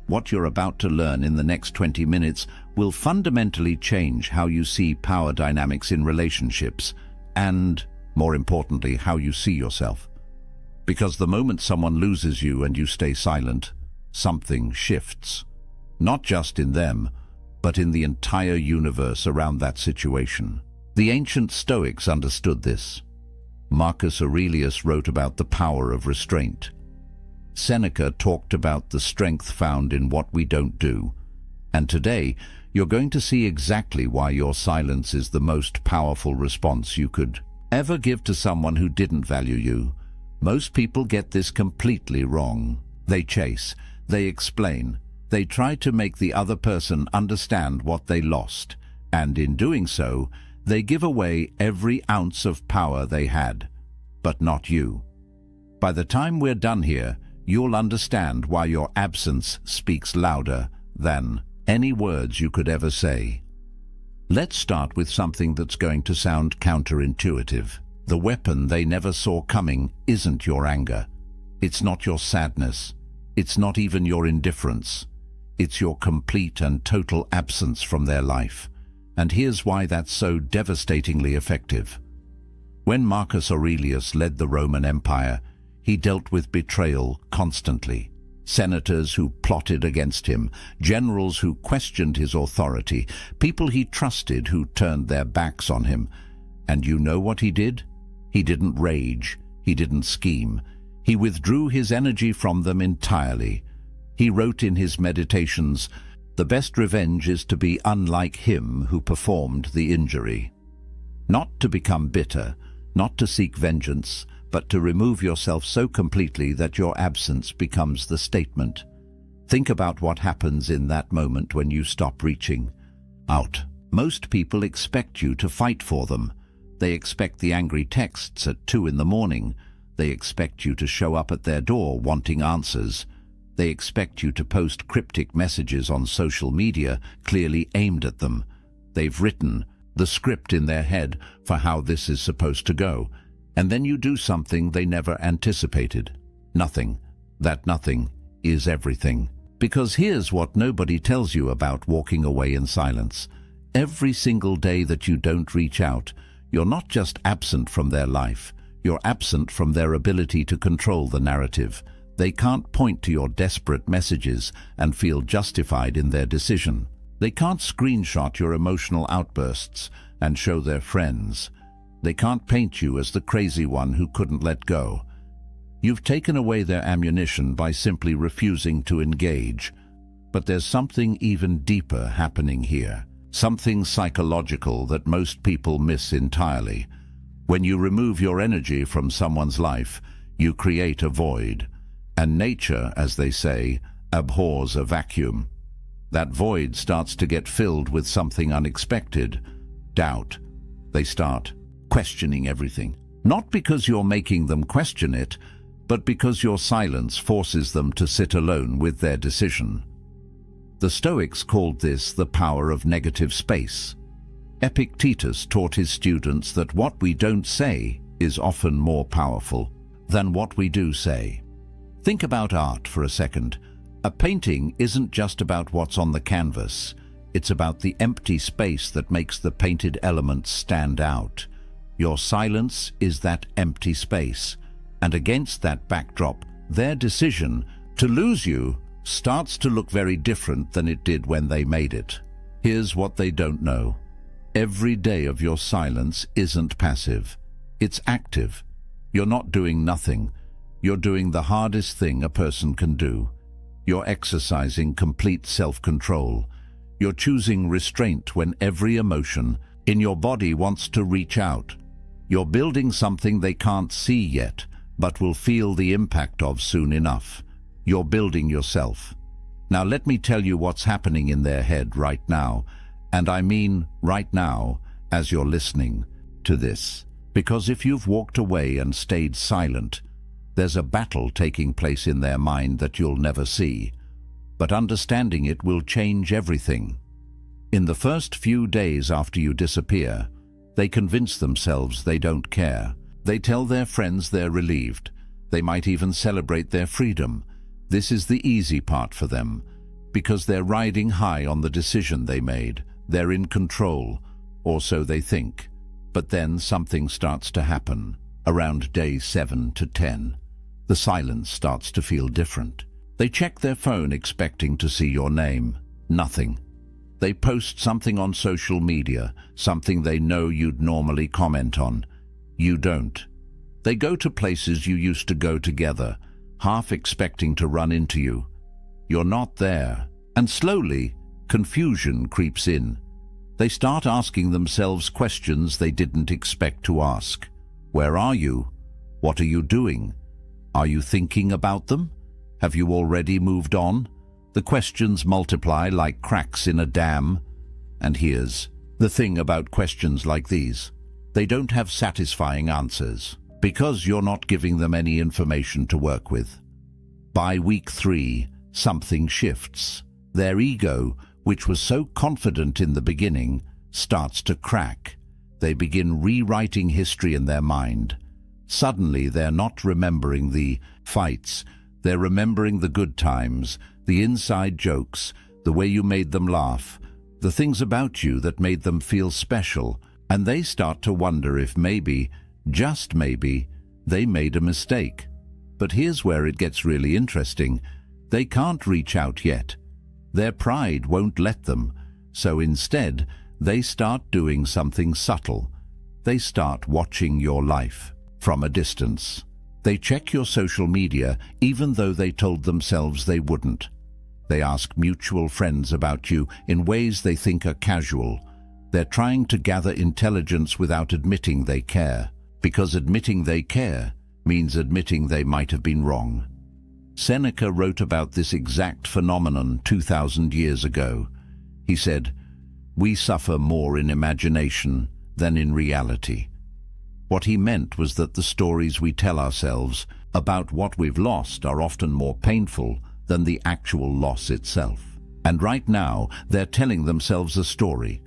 What you're about to learn in the next 20 minutes will fundamentally change how you see power dynamics in relationships and, more importantly, how you see yourself. Because the moment someone loses you and you stay silent, something shifts. Not just in them, but in the entire universe around that situation. The ancient Stoics understood this. Marcus Aurelius wrote about the power of restraint. Seneca talked about the strength found in what we don't do. And today, you're going to see exactly why your silence is the most powerful response you could ever give to someone who didn't value you. Most people get this completely wrong. They chase, they explain, they try to make the other person understand what they lost, and in doing so, they give away every ounce of power they had, but not you. By the time we're done here, you'll understand why your absence speaks louder than any words you could ever say. Let's start with something that's going to sound counterintuitive. The weapon they never saw coming isn't your anger. It's not your sadness. It's not even your indifference. It's your complete and total absence from their life. And here's why that's so devastatingly effective. When Marcus Aurelius led the Roman Empire, he dealt with betrayal constantly. Senators who plotted against him, generals who questioned his authority, people he trusted who turned their backs on him. And you know what he did? He didn't rage. He didn't scheme. He withdrew his energy from them entirely. He wrote in his meditations, "The best revenge is to be unlike him who performed the injury." Not to become bitter, not to seek vengeance, but to remove yourself so completely that your absence becomes the statement. Think about what happens in that moment when you stop reaching out. Most people expect you to fight for them. They expect the angry texts at 2 a.m. They expect you to show up at their door wanting answers. They expect you to post cryptic messages on social media clearly aimed at them. They've written the script in their head for how this is supposed to go. And then you do something they never anticipated. Nothing. That nothing is everything. Because here's what nobody tells you about walking away in silence. Every single day that you don't reach out, you're not just absent from their life, you're absent from their ability to control the narrative. They can't point to your desperate messages and feel justified in their decision. They can't screenshot your emotional outbursts and show their friends. They can't paint you as the crazy one who couldn't let go. You've taken away their ammunition by simply refusing to engage. But there's something even deeper happening here. Something psychological that most people miss entirely. When you remove your energy from someone's life, you create a void. And nature, as they say, abhors a vacuum. That void starts to get filled with something unexpected. Doubt. They start questioning everything. Not because you're making them question it, but because your silence forces them to sit alone with their decision. The Stoics called this the power of negative space. Epictetus taught his students that what we don't say is often more powerful than what we do say. Think about art for a second. A painting isn't just about what's on the canvas. It's about the empty space that makes the painted elements stand out. Your silence is that empty space, and against that backdrop, their decision to lose you starts to look very different than it did when they made it. Here's what they don't know. Every day of your silence isn't passive. It's active. You're not doing nothing. You're doing the hardest thing a person can do. You're exercising complete self-control. You're choosing restraint when every emotion in your body wants to reach out. You're building something they can't see yet, but will feel the impact of soon enough. You're building yourself. Now let me tell you what's happening in their head right now, and I mean right now as you're listening to this. Because if you've walked away and stayed silent, there's a battle taking place in their mind that you'll never see. But understanding it will change everything. In the first few days after you disappear, they convince themselves they don't care. They tell their friends they're relieved. They might even celebrate their freedom. This is the easy part for them, because they're riding high on the decision they made. They're in control, or so they think. But then something starts to happen. Around day 7 to 10, the silence starts to feel different. They check their phone expecting to see your name. Nothing. They post something on social media, something they know you'd normally comment on. You don't. They go to places you used to go together, half expecting to run into you. You're not there. And slowly, confusion creeps in. They start asking themselves questions they didn't expect to ask. Where are you? What are you doing? Are you thinking about them? Have you already moved on? The questions multiply like cracks in a dam. And here's the thing about questions like these. They don't have satisfying answers, because you're not giving them any information to work with. By week 3, something shifts. Their ego, which was so confident in the beginning, starts to crack. They begin rewriting history in their mind. Suddenly, they're not remembering the fights. They're remembering the good times, the inside jokes, the way you made them laugh, the things about you that made them feel special, and they start to wonder if maybe, just maybe, they made a mistake. But here's where it gets really interesting. They can't reach out yet. Their pride won't let them, so instead, they start doing something subtle. They start watching your life from a distance. They check your social media even though they told themselves they wouldn't. They ask mutual friends about you in ways they think are casual. They're trying to gather intelligence without admitting they care, because admitting they care means admitting they might have been wrong. Seneca wrote about this exact phenomenon 2,000 years ago. He said, "We suffer more in imagination than in reality." What he meant was that the stories we tell ourselves about what we've lost are often more painful than the actual loss itself. And right now, they're telling themselves a story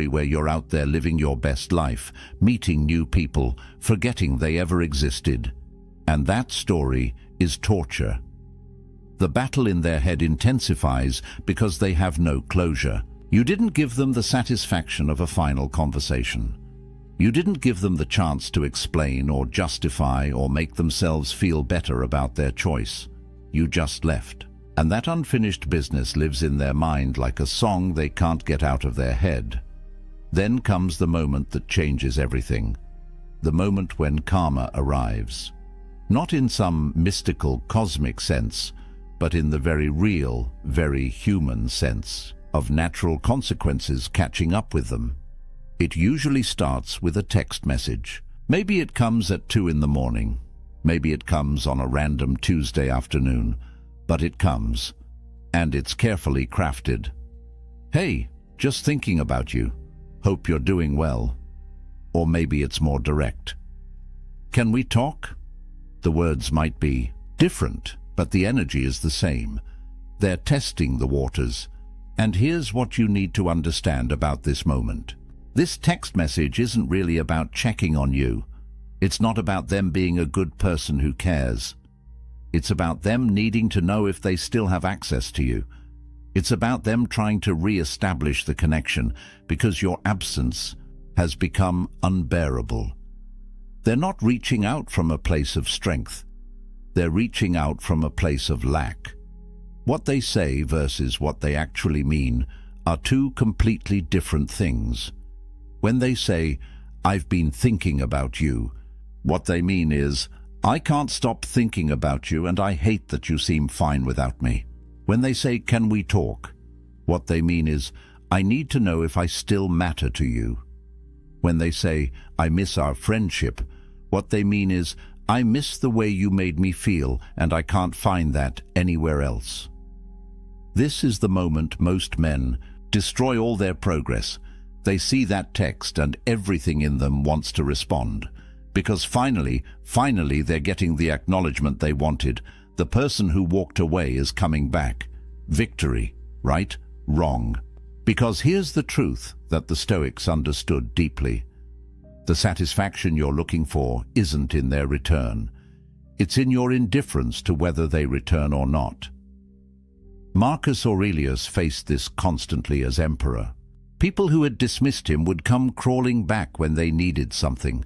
where you're out there living your best life, meeting new people, forgetting they ever existed. And that story is torture. The battle in their head intensifies because they have no closure. You didn't give them the satisfaction of a final conversation. You didn't give them the chance to explain or justify or make themselves feel better about their choice. You just left. And that unfinished business lives in their mind like a song they can't get out of their head. Then comes the moment that changes everything. The moment when karma arrives. Not in some mystical, cosmic sense, but in the very real, very human sense of natural consequences catching up with them. It usually starts with a text message. Maybe it comes at 2 in the morning. Maybe it comes on a random Tuesday afternoon. But it comes, and it's carefully crafted. "Hey, just thinking about you. Hope you're doing well." Or maybe it's more direct. "Can we talk?" The words might be different, but the energy is the same. They're testing the waters. And here's what you need to understand about this moment. This text message isn't really about checking on you. It's not about them being a good person who cares. It's about them needing to know if they still have access to you. It's about them trying to re-establish the connection because your absence has become unbearable. They're not reaching out from a place of strength. They're reaching out from a place of lack. What they say versus what they actually mean are two completely different things. When they say, "I've been thinking about you," what they mean is, "I can't stop thinking about you and I hate that you seem fine without me." When they say, "Can we talk?" what they mean is, "I need to know if I still matter to you." When they say, "I miss our friendship," what they mean is, "I miss the way you made me feel and I can't find that anywhere else." This is the moment most men destroy all their progress. They see that text and everything in them wants to respond. Because finally they're getting the acknowledgement they wanted. The person who walked away is coming back. Victory, right? Wrong. Because here's the truth that the Stoics understood deeply. The satisfaction you're looking for isn't in their return. It's in your indifference to whether they return or not. Marcus Aurelius faced this constantly as emperor. People who had dismissed him would come crawling back when they needed something,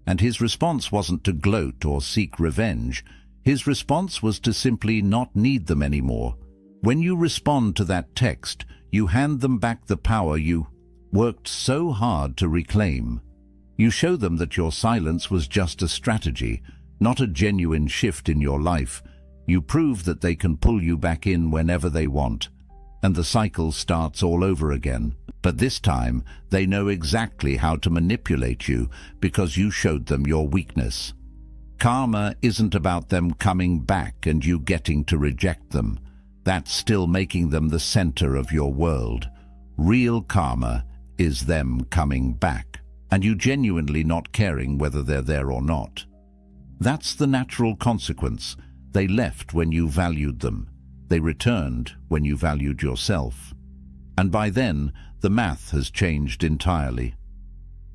and his response wasn't to gloat or seek revenge. His response was to simply not need them anymore. When you respond to that text, you hand them back the power you worked so hard to reclaim. You show them that your silence was just a strategy, not a genuine shift in your life. You prove that they can pull you back in whenever they want, and the cycle starts all over again. But this time, they know exactly how to manipulate you because you showed them your weakness. Karma isn't about them coming back and you getting to reject them. That's still making them the center of your world. Real karma is them coming back, and you genuinely not caring whether they're there or not. That's the natural consequence. They left when you valued them. They returned when you valued yourself. And by then, the math has changed entirely.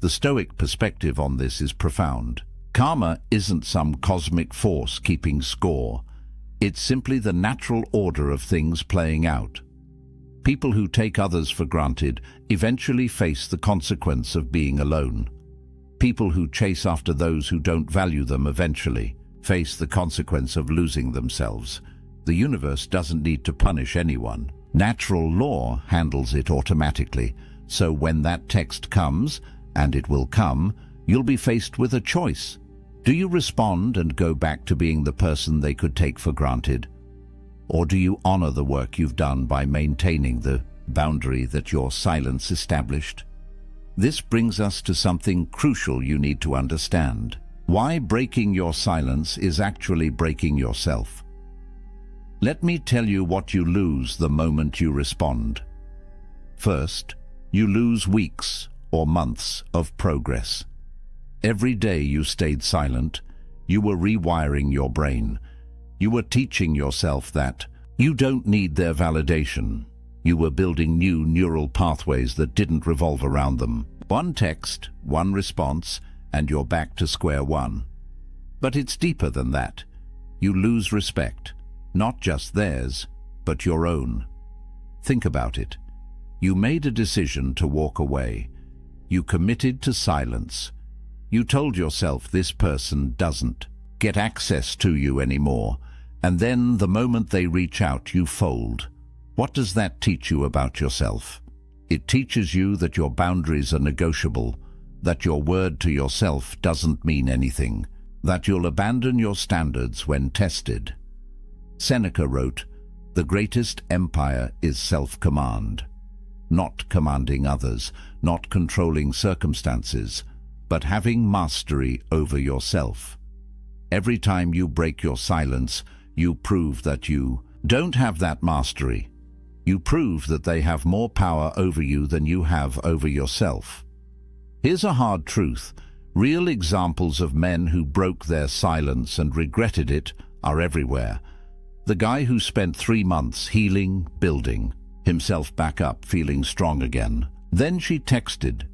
The Stoic perspective on this is profound. Karma isn't some cosmic force keeping score. It's simply the natural order of things playing out. People who take others for granted eventually face the consequence of being alone. People who chase after those who don't value them eventually face the consequence of losing themselves. The universe doesn't need to punish anyone. Natural law handles it automatically. So when that text comes, and it will come, you'll be faced with a choice. Do you respond and go back to being the person they could take for granted? Or do you honor the work you've done by maintaining the boundary that your silence established? This brings us to something crucial you need to understand. Why breaking your silence is actually breaking yourself. Let me tell you what you lose the moment you respond. First, you lose weeks or months of progress. Every day you stayed silent, you were rewiring your brain. You were teaching yourself that you don't need their validation. You were building new neural pathways that didn't revolve around them. One text, one response, and you're back to square one. But it's deeper than that. You lose respect. Not just theirs, but your own. Think about it. You made a decision to walk away. You committed to silence. You told yourself this person doesn't get access to you anymore, and then the moment they reach out, you fold. What does that teach you about yourself? It teaches you that your boundaries are negotiable, that your word to yourself doesn't mean anything, that you'll abandon your standards when tested. Seneca wrote, "The greatest empire is self-command." Not commanding others, not controlling circumstances, but having mastery over yourself. Every time you break your silence, you prove that you don't have that mastery. You prove that they have more power over you than you have over yourself. Here's a hard truth. Real examples of men who broke their silence and regretted it are everywhere. The guy who spent 3 months healing, building himself back up, feeling strong again. Then she texted.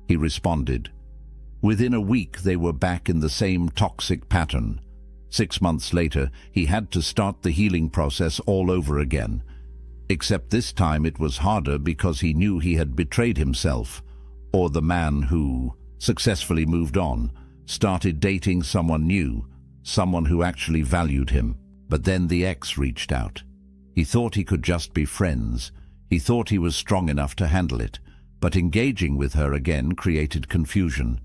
He responded. Within a week, they were back in the same toxic pattern. 6 months later, he had to start the healing process all over again. Except this time it was harder because he knew he had betrayed himself, or the man who successfully moved on, started dating someone new, someone who actually valued him. But then the ex reached out. He thought he could just be friends. He thought he was strong enough to handle it, but engaging with her again created confusion.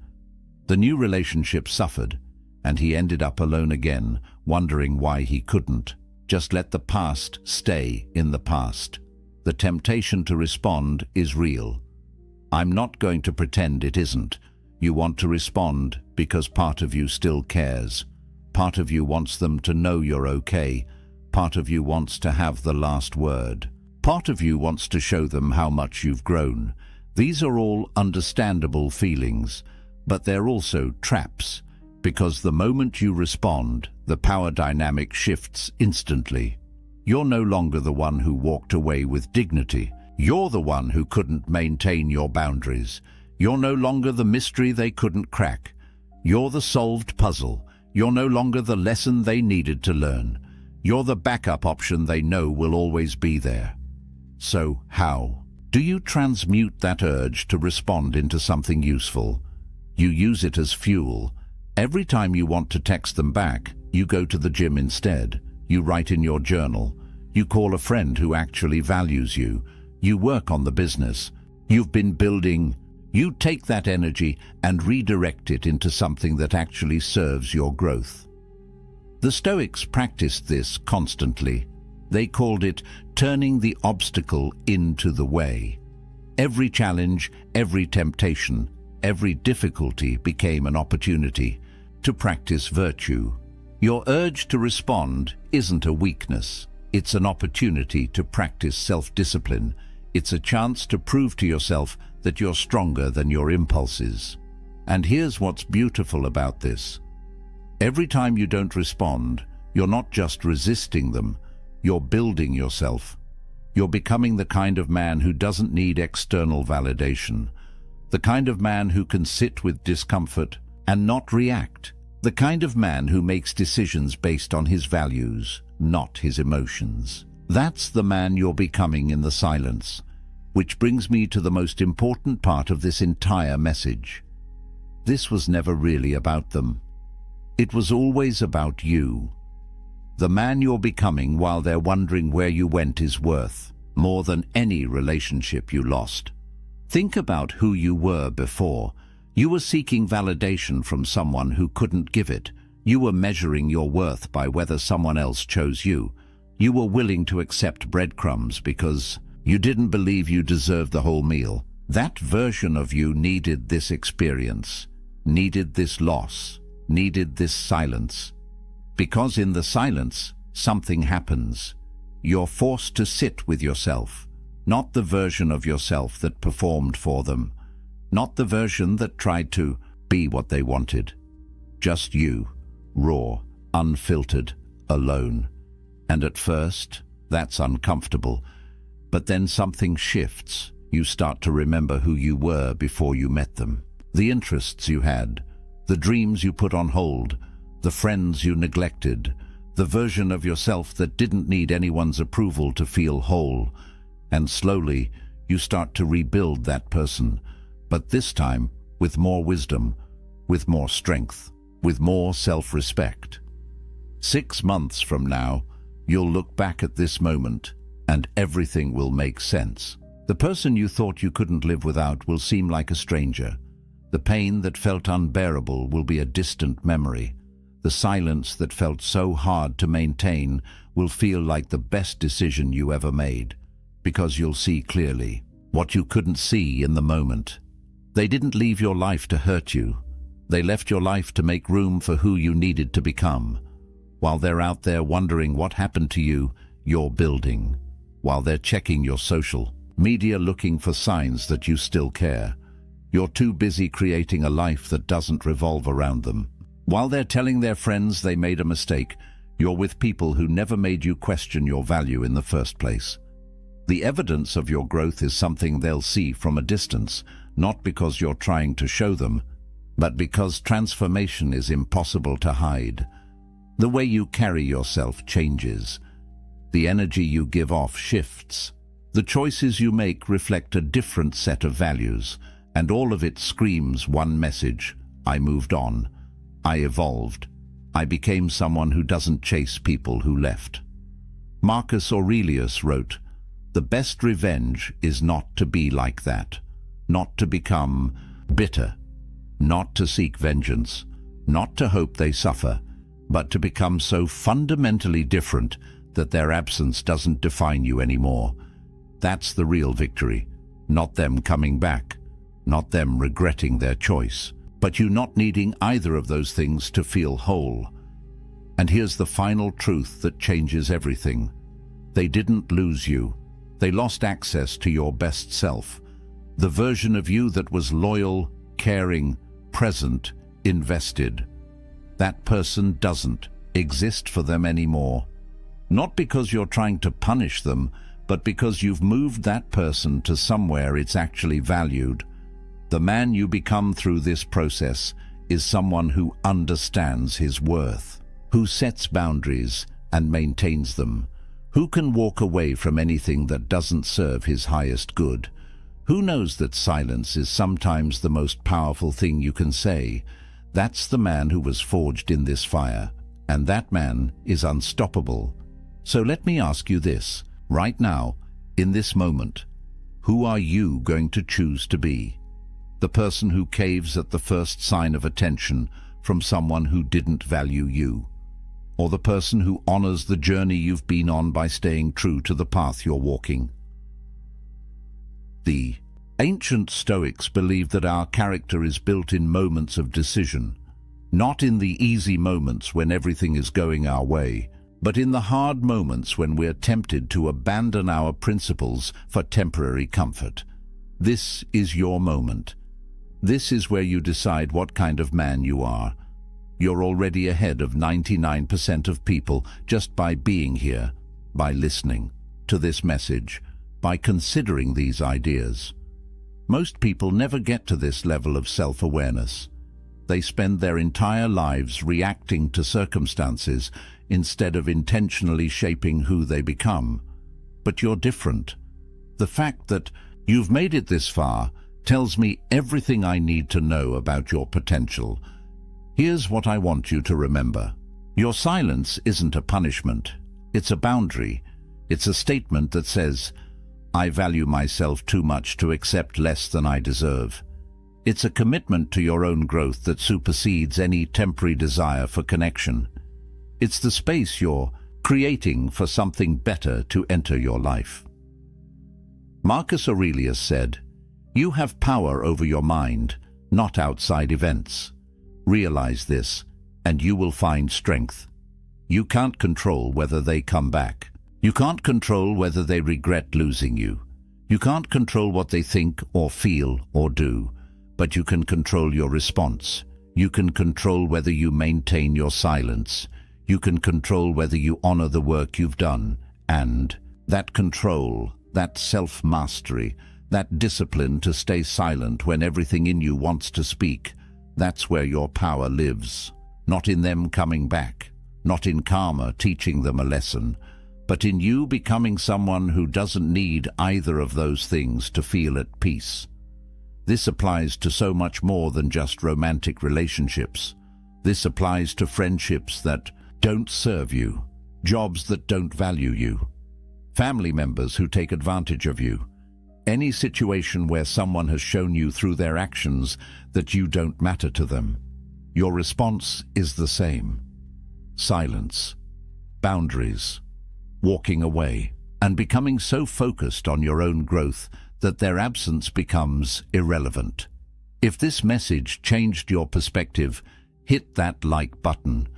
The new relationship suffered, and he ended up alone again, wondering why he couldn't just let the past stay in the past. The temptation to respond is real. I'm not going to pretend it isn't. You want to respond because part of you still cares. Part of you wants them to know you're okay. Part of you wants to have the last word. Part of you wants to show them how much you've grown. These are all understandable feelings, but they're also traps, because the moment you respond, the power dynamic shifts instantly. You're no longer the one who walked away with dignity. You're the one who couldn't maintain your boundaries. You're no longer the mystery they couldn't crack. You're the solved puzzle. You're no longer the lesson they needed to learn. You're the backup option they know will always be there. So how? Do you transmute that urge to respond into something useful? You use it as fuel. Every time you want to text them back, you go to the gym instead. You write in your journal. You call a friend who actually values you. You work on the business you've been building. You take that energy and redirect it into something that actually serves your growth. The Stoics practiced this constantly. They called it turning the obstacle into the way. Every challenge, every temptation, every difficulty became an opportunity to practice virtue. Your urge to respond isn't a weakness. It's an opportunity to practice self-discipline. It's a chance to prove to yourself that you're stronger than your impulses. And here's what's beautiful about this. Every time you don't respond, you're not just resisting them, you're building yourself. You're becoming the kind of man who doesn't need external validation, the kind of man who can sit with discomfort and not react, the kind of man who makes decisions based on his values, not his emotions. That's the man you're becoming in the silence, which brings me to the most important part of this entire message. This was never really about them. It was always about you. The man you're becoming while they're wondering where you went is worth more than any relationship you lost. Think about who you were before. You were seeking validation from someone who couldn't give it. You were measuring your worth by whether someone else chose you. You were willing to accept breadcrumbs because you didn't believe you deserved the whole meal. That version of you needed this experience, needed this loss, needed this silence. Because in the silence, something happens. You're forced to sit with yourself, not the version of yourself that performed for them, not the version that tried to be what they wanted. Just you, raw, unfiltered, alone. And at first, that's uncomfortable. But then something shifts. You start to remember who you were before you met them. The interests you had, the dreams you put on hold, the friends you neglected, the version of yourself that didn't need anyone's approval to feel whole. And slowly, you start to rebuild that person, but this time with more wisdom, with more strength, with more self-respect. 6 months from now, you'll look back at this moment, and everything will make sense. The person you thought you couldn't live without will seem like a stranger. The pain that felt unbearable will be a distant memory. The silence that felt so hard to maintain will feel like the best decision you ever made, because you'll see clearly what you couldn't see in the moment. They didn't leave your life to hurt you. They left your life to make room for who you needed to become. While they're out there wondering what happened to you, you're building. While they're checking your social media looking for signs that you still care, you're too busy creating a life that doesn't revolve around them. While they're telling their friends they made a mistake, you're with people who never made you question your value in the first place. The evidence of your growth is something they'll see from a distance, not because you're trying to show them, but because transformation is impossible to hide. The way you carry yourself changes. The energy you give off shifts. The choices you make reflect a different set of values, and all of it screams one message: I moved on. I evolved. I became someone who doesn't chase people who left. Marcus Aurelius wrote, "The best revenge is not to be like that, not to become bitter, not to seek vengeance, not to hope they suffer, but to become so fundamentally different that their absence doesn't define you anymore. That's the real victory, not them coming back, not them regretting their choice, but you not needing either of those things to feel whole." And here's the final truth that changes everything. They didn't lose you. They lost access to your best self, the version of you that was loyal, caring, present, invested. That person doesn't exist for them anymore. Not because you're trying to punish them, but because you've moved that person to somewhere it's actually valued. The man you become through this process is someone who understands his worth, who sets boundaries and maintains them? Who can walk away from anything that doesn't serve his highest good? Who knows that silence is sometimes the most powerful thing you can say? That's the man who was forged in this fire, and that man is unstoppable. So let me ask you this, right now, in this moment, who are you going to choose to be? The person who caves at the first sign of attention from someone who didn't value you? Or the person who honors the journey you've been on by staying true to the path you're walking? The ancient Stoics believed that our character is built in moments of decision, not in the easy moments when everything is going our way, but in the hard moments when we're tempted to abandon our principles for temporary comfort. This is your moment. This is where you decide what kind of man you are. You're already ahead of 99% of people just by being here, by listening to this message, by considering these ideas. Most people never get to this level of self-awareness. They spend their entire lives reacting to circumstances instead of intentionally shaping who they become. But you're different. The fact that you've made it this far tells me everything I need to know about your potential. Here's what I want you to remember. Your silence isn't a punishment. It's a boundary. It's a statement that says, I value myself too much to accept less than I deserve. It's a commitment to your own growth that supersedes any temporary desire for connection. It's the space you're creating for something better to enter your life. Marcus Aurelius said, "You have power over your mind, not outside events. Realize this, and you will find strength. You can't control whether they come back. You can't control whether they regret losing you. You can't control what they think or feel or do, but you can control your response. You can control whether you maintain your silence. You can control whether you honor the work you've done. And that control, that self-mastery, that discipline to stay silent when everything in you wants to speak, that's where your power lives. Not in them coming back, not in karma teaching them a lesson, but in you becoming someone who doesn't need either of those things to feel at peace. This applies to so much more than just romantic relationships. This applies to friendships that don't serve you, jobs that don't value you, family members who take advantage of you, any situation where someone has shown you through their actions that you don't matter to them. Your response is the same. Silence, boundaries, walking away, and becoming so focused on your own growth that their absence becomes irrelevant. If this message changed your perspective, hit that like button.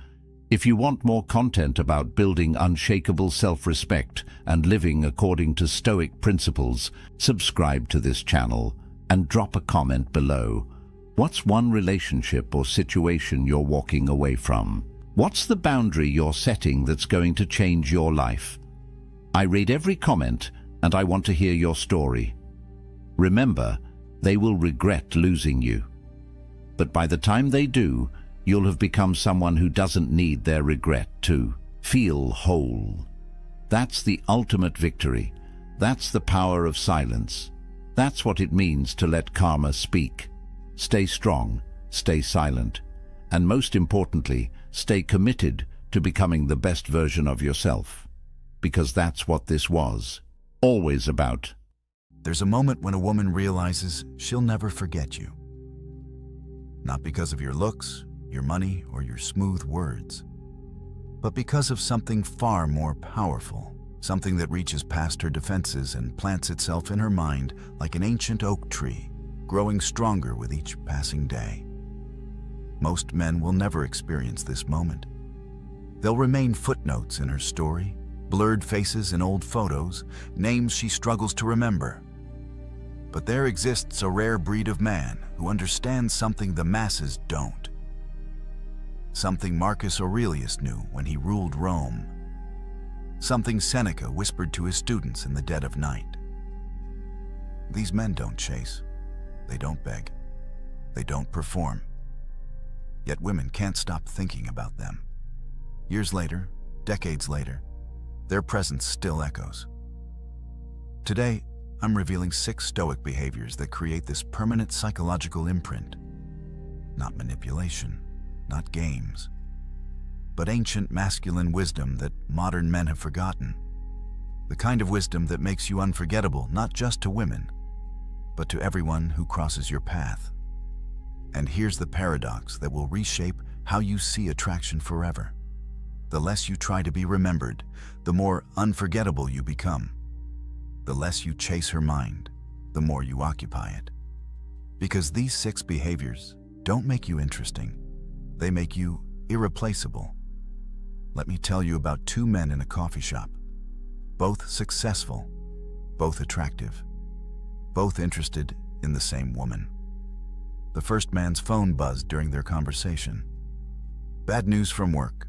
If you want more content about building unshakable self-respect and living according to Stoic principles, subscribe to this channel and drop a comment below. What's one relationship or situation you're walking away from? What's the boundary you're setting that's going to change your life? I read every comment and I want to hear your story. Remember, they will regret losing you. But by the time they do, you'll have become someone who doesn't need their regret to feel whole. That's the ultimate victory. That's the power of silence. That's what it means to let karma speak. Stay strong, stay silent, and most importantly, stay committed to becoming the best version of yourself. Because that's what this was always about. There's a moment when a woman realizes she'll never forget you. Not because of your looks, your money, or your smooth words, but because of something far more powerful, something that reaches past her defenses and plants itself in her mind like an ancient oak tree, growing stronger with each passing day. Most men will never experience this moment. They'll remain footnotes in her story, blurred faces in old photos, names she struggles to remember. But there exists a rare breed of man who understands something the masses don't. Something Marcus Aurelius knew when he ruled Rome. Something Seneca whispered to his students in the dead of night. These men don't chase. They don't beg. They don't perform. Yet women can't stop thinking about them. Years later, decades later, their presence still echoes. Today, I'm revealing 6 Stoic behaviors that create this permanent psychological imprint. Not manipulation, not games, but ancient masculine wisdom that modern men have forgotten. The kind of wisdom that makes you unforgettable, not just to women, but to everyone who crosses your path. And here's the paradox that will reshape how you see attraction forever. The less you try to be remembered, the more unforgettable you become. The less you chase her mind, the more you occupy it. Because these 6 behaviors don't make you interesting, they make you irreplaceable. Let me tell you about 2 men in a coffee shop. Both successful, both attractive, both interested in the same woman. The first man's phone buzzed during their conversation. Bad news from work.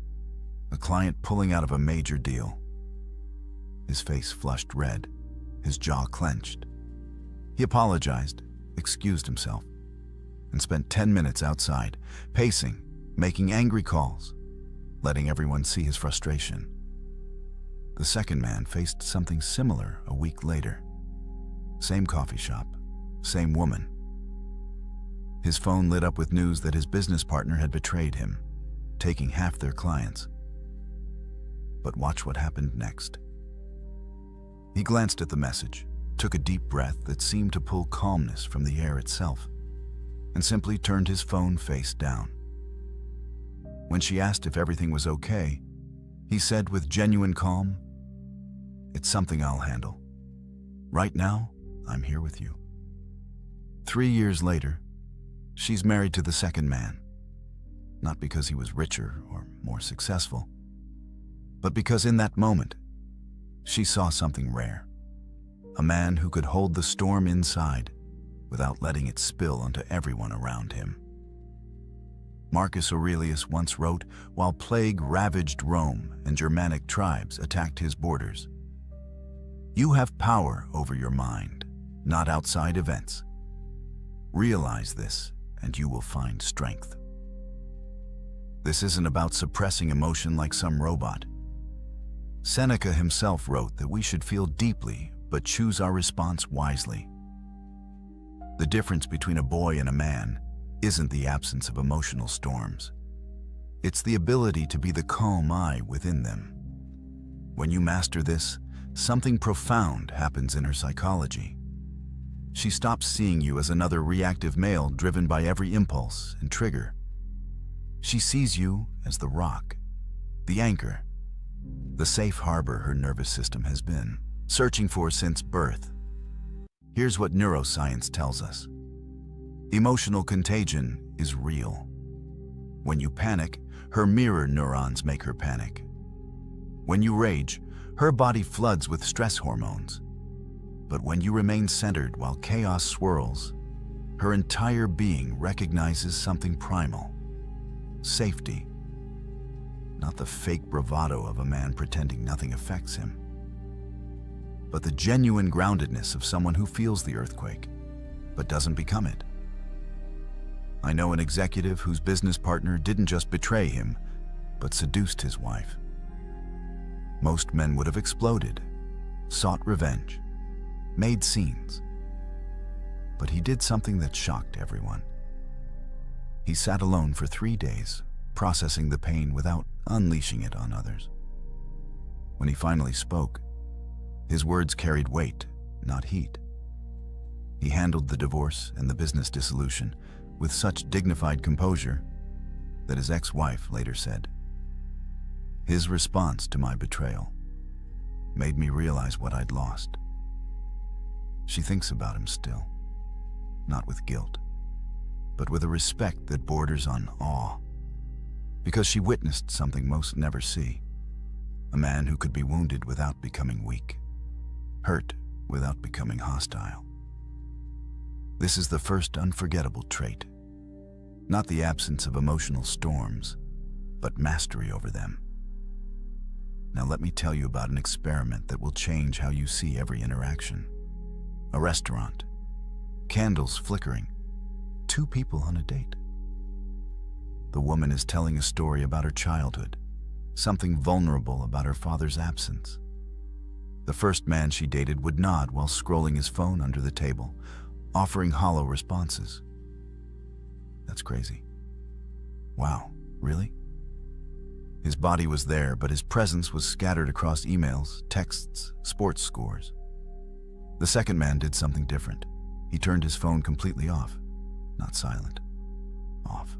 A client pulling out of a major deal. His face flushed red, his jaw clenched. He apologized, excused himself, and spent 10 minutes outside, pacing, making angry calls, letting everyone see his frustration. The second man faced something similar a week later. Same coffee shop, same woman. His phone lit up with news that his business partner had betrayed him, taking half their clients. But watch what happened next. He glanced at the message, took a deep breath that seemed to pull calmness from the air itself, and simply turned his phone face down. When she asked if everything was okay, he said with genuine calm, "It's something I'll handle. Right now, I'm here with you." 3 years later, she's married to the second man, not because he was richer or more successful, but because in that moment, she saw something rare. A man who could hold the storm inside without letting it spill onto everyone around him. Marcus Aurelius once wrote, while plague ravaged Rome and Germanic tribes attacked his borders, "You have power over your mind, not outside events. Realize this, and you will find strength." This isn't about suppressing emotion like some robot. Seneca himself wrote that we should feel deeply, but choose our response wisely. The difference between a boy and a man isn't the absence of emotional storms. It's the ability to be the calm eye within them. When you master this, something profound happens in her psychology. She stops seeing you as another reactive male driven by every impulse and trigger. She sees you as the rock, the anchor, the safe harbor her nervous system has been searching for since birth. Here's what neuroscience tells us. Emotional contagion is real. When you panic, her mirror neurons make her panic. When you rage, her body floods with stress hormones. But when you remain centered while chaos swirls, her entire being recognizes something primal: safety. Not the fake bravado of a man pretending nothing affects him, but the genuine groundedness of someone who feels the earthquake, but doesn't become it. I know an executive whose business partner didn't just betray him, but seduced his wife. Most men would have exploded, sought revenge, made scenes. But he did something that shocked everyone. He sat alone for 3 days, processing the pain without unleashing it on others. When he finally spoke, his words carried weight, not heat. He handled the divorce and the business dissolution with such dignified composure that his ex-wife later said, "His response to my betrayal made me realize what I'd lost." She thinks about him still, not with guilt, but with a respect that borders on awe, because she witnessed something most never see: a man who could be wounded without becoming weak, hurt without becoming hostile. This is the first unforgettable trait. Not the absence of emotional storms, but mastery over them. Now let me tell you about an experiment that will change how you see every interaction. A restaurant, candles flickering, 2 people on a date. The woman is telling a story about her childhood, something vulnerable about her father's absence. The first man she dated would nod while scrolling his phone under the table, offering hollow responses. That's crazy. Wow, really? His body was there, but his presence was scattered across emails, texts, sports scores. The second man did something different. He turned his phone completely off. Not silent. Off.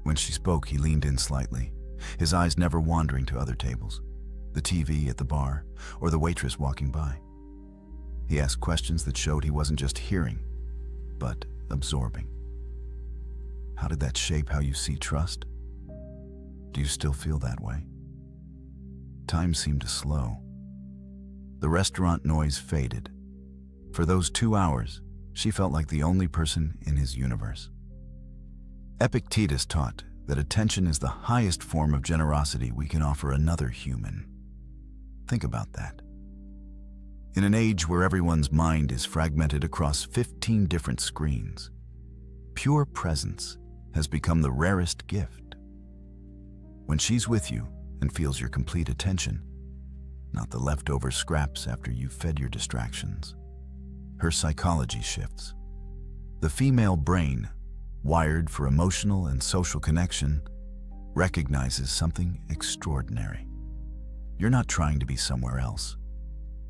When she spoke, he leaned in slightly, his eyes never wandering to other tables, the TV at the bar, or the waitress walking by. He asked questions that showed he wasn't just hearing, but absorbing. How did that shape how you see trust? Do you still feel that way? Time seemed to slow. The restaurant noise faded. For those 2 hours, she felt like the only person in his universe. Epictetus taught that attention is the highest form of generosity we can offer another human. Think about that. In an age where everyone's mind is fragmented across 15 different screens, pure presence has become the rarest gift. When she's with you and feels your complete attention, not the leftover scraps after you've fed your distractions, her psychology shifts. The female brain, wired for emotional and social connection, recognizes something extraordinary. You're not trying to be somewhere else.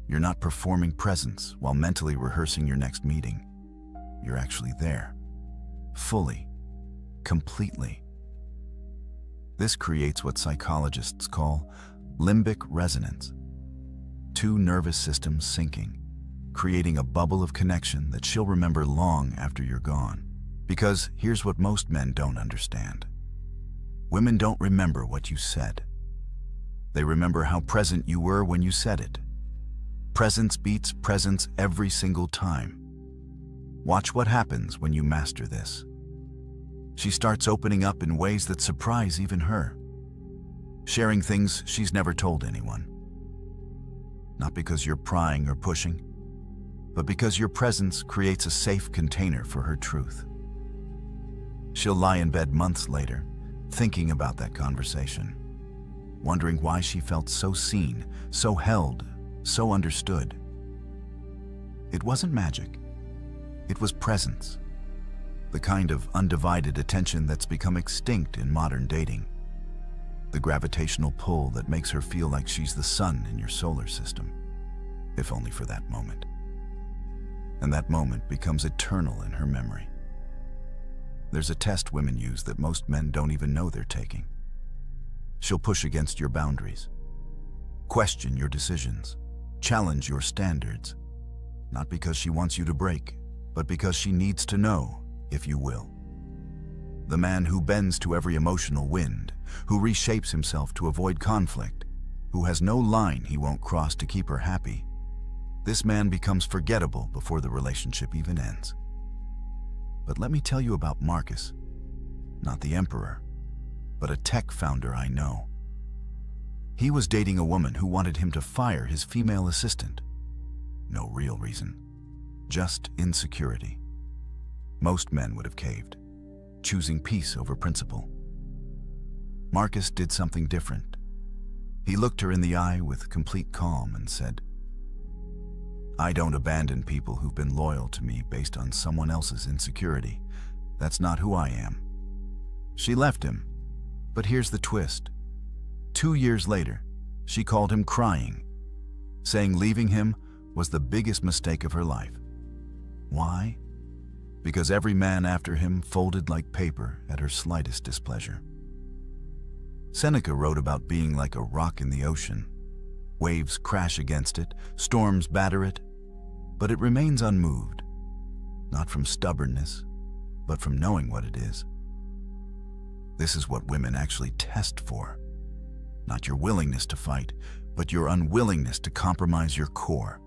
You're not performing presence while mentally rehearsing your next meeting. You're actually there, fully, completely. This creates what psychologists call limbic resonance. Two nervous systems syncing, creating a bubble of connection that she'll remember long after you're gone. Because here's what most men don't understand. Women don't remember what you said. They remember how present you were when you said it. Presence beats presence every single time. Watch what happens when you master this. She starts opening up in ways that surprise even her, sharing things she's never told anyone. Not because you're prying or pushing, but because your presence creates a safe container for her truth. She'll lie in bed months later, thinking about that conversation, wondering why she felt so seen, so held, so understood. It wasn't magic. It was presence. The kind of undivided attention that's become extinct in modern dating. The gravitational pull that makes her feel like she's the sun in your solar system, if only for that moment. And that moment becomes eternal in her memory. There's a test women use that most men don't even know they're taking. She'll push against your boundaries, question your decisions, challenge your standards, not because she wants you to break, but because she needs to know if you will. The man who bends to every emotional wind, who reshapes himself to avoid conflict, who has no line he won't cross to keep her happy, this man becomes forgettable before the relationship even ends. But let me tell you about Marcus, not the emperor, but a tech founder I know. He was dating a woman who wanted him to fire his female assistant. No real reason, just insecurity. Most men would have caved, choosing peace over principle. Marcus did something different. He looked her in the eye with complete calm and said, "I don't abandon people who've been loyal to me based on someone else's insecurity. That's not who I am." She left him, but here's the twist. 2 years later, she called him crying, saying leaving him was the biggest mistake of her life. Why? Because every man after him folded like paper at her slightest displeasure. Seneca wrote about being like a rock in the ocean. Waves crash against it, storms batter it, but it remains unmoved, not from stubbornness, but from knowing what it is. This is what women actually test for. Not your willingness to fight, but your unwillingness to compromise your core.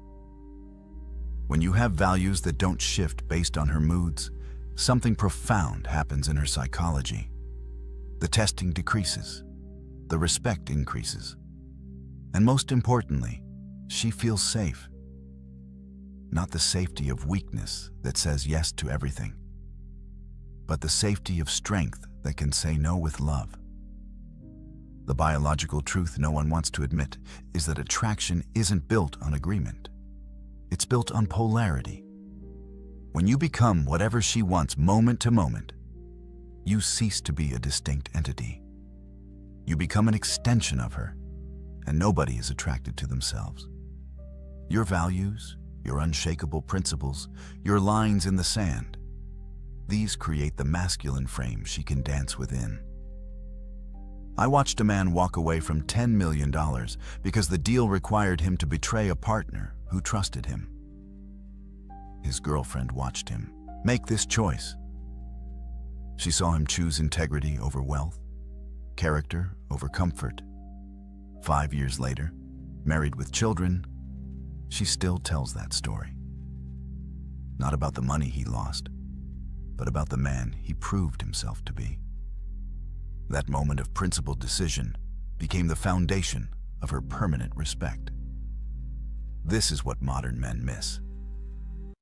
When you have values that don't shift based on her moods, something profound happens in her psychology. The testing decreases, the respect increases, and most importantly, she feels safe. Not the safety of weakness that says yes to everything, but the safety of strength that can say no with love. The biological truth no one wants to admit is that attraction isn't built on agreement. It's built on polarity. When you become whatever she wants moment to moment, you cease to be a distinct entity. You become an extension of her, and nobody is attracted to themselves. Your values, your unshakable principles, your lines in the sand, these create the masculine frame she can dance within. I watched a man walk away from $10 million because the deal required him to betray a partner who trusted him. His girlfriend watched him make this choice. She saw him choose integrity over wealth, character over comfort. 5 years later, married with children, she still tells that story. Not about the money he lost, but about the man he proved himself to be. That moment of principled decision became the foundation of her permanent respect. This is what modern men miss.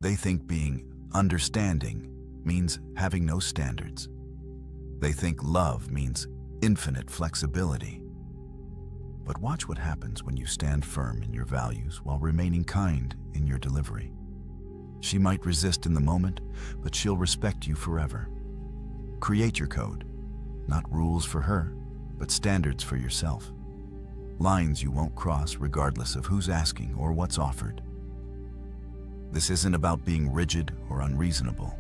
They think being understanding means having no standards. They think love means infinite flexibility. But watch what happens when you stand firm in your values while remaining kind in your delivery. She might resist in the moment, but she'll respect you forever. Create your code. Not rules for her, but standards for yourself. Lines you won't cross regardless of who's asking or what's offered. This isn't about being rigid or unreasonable.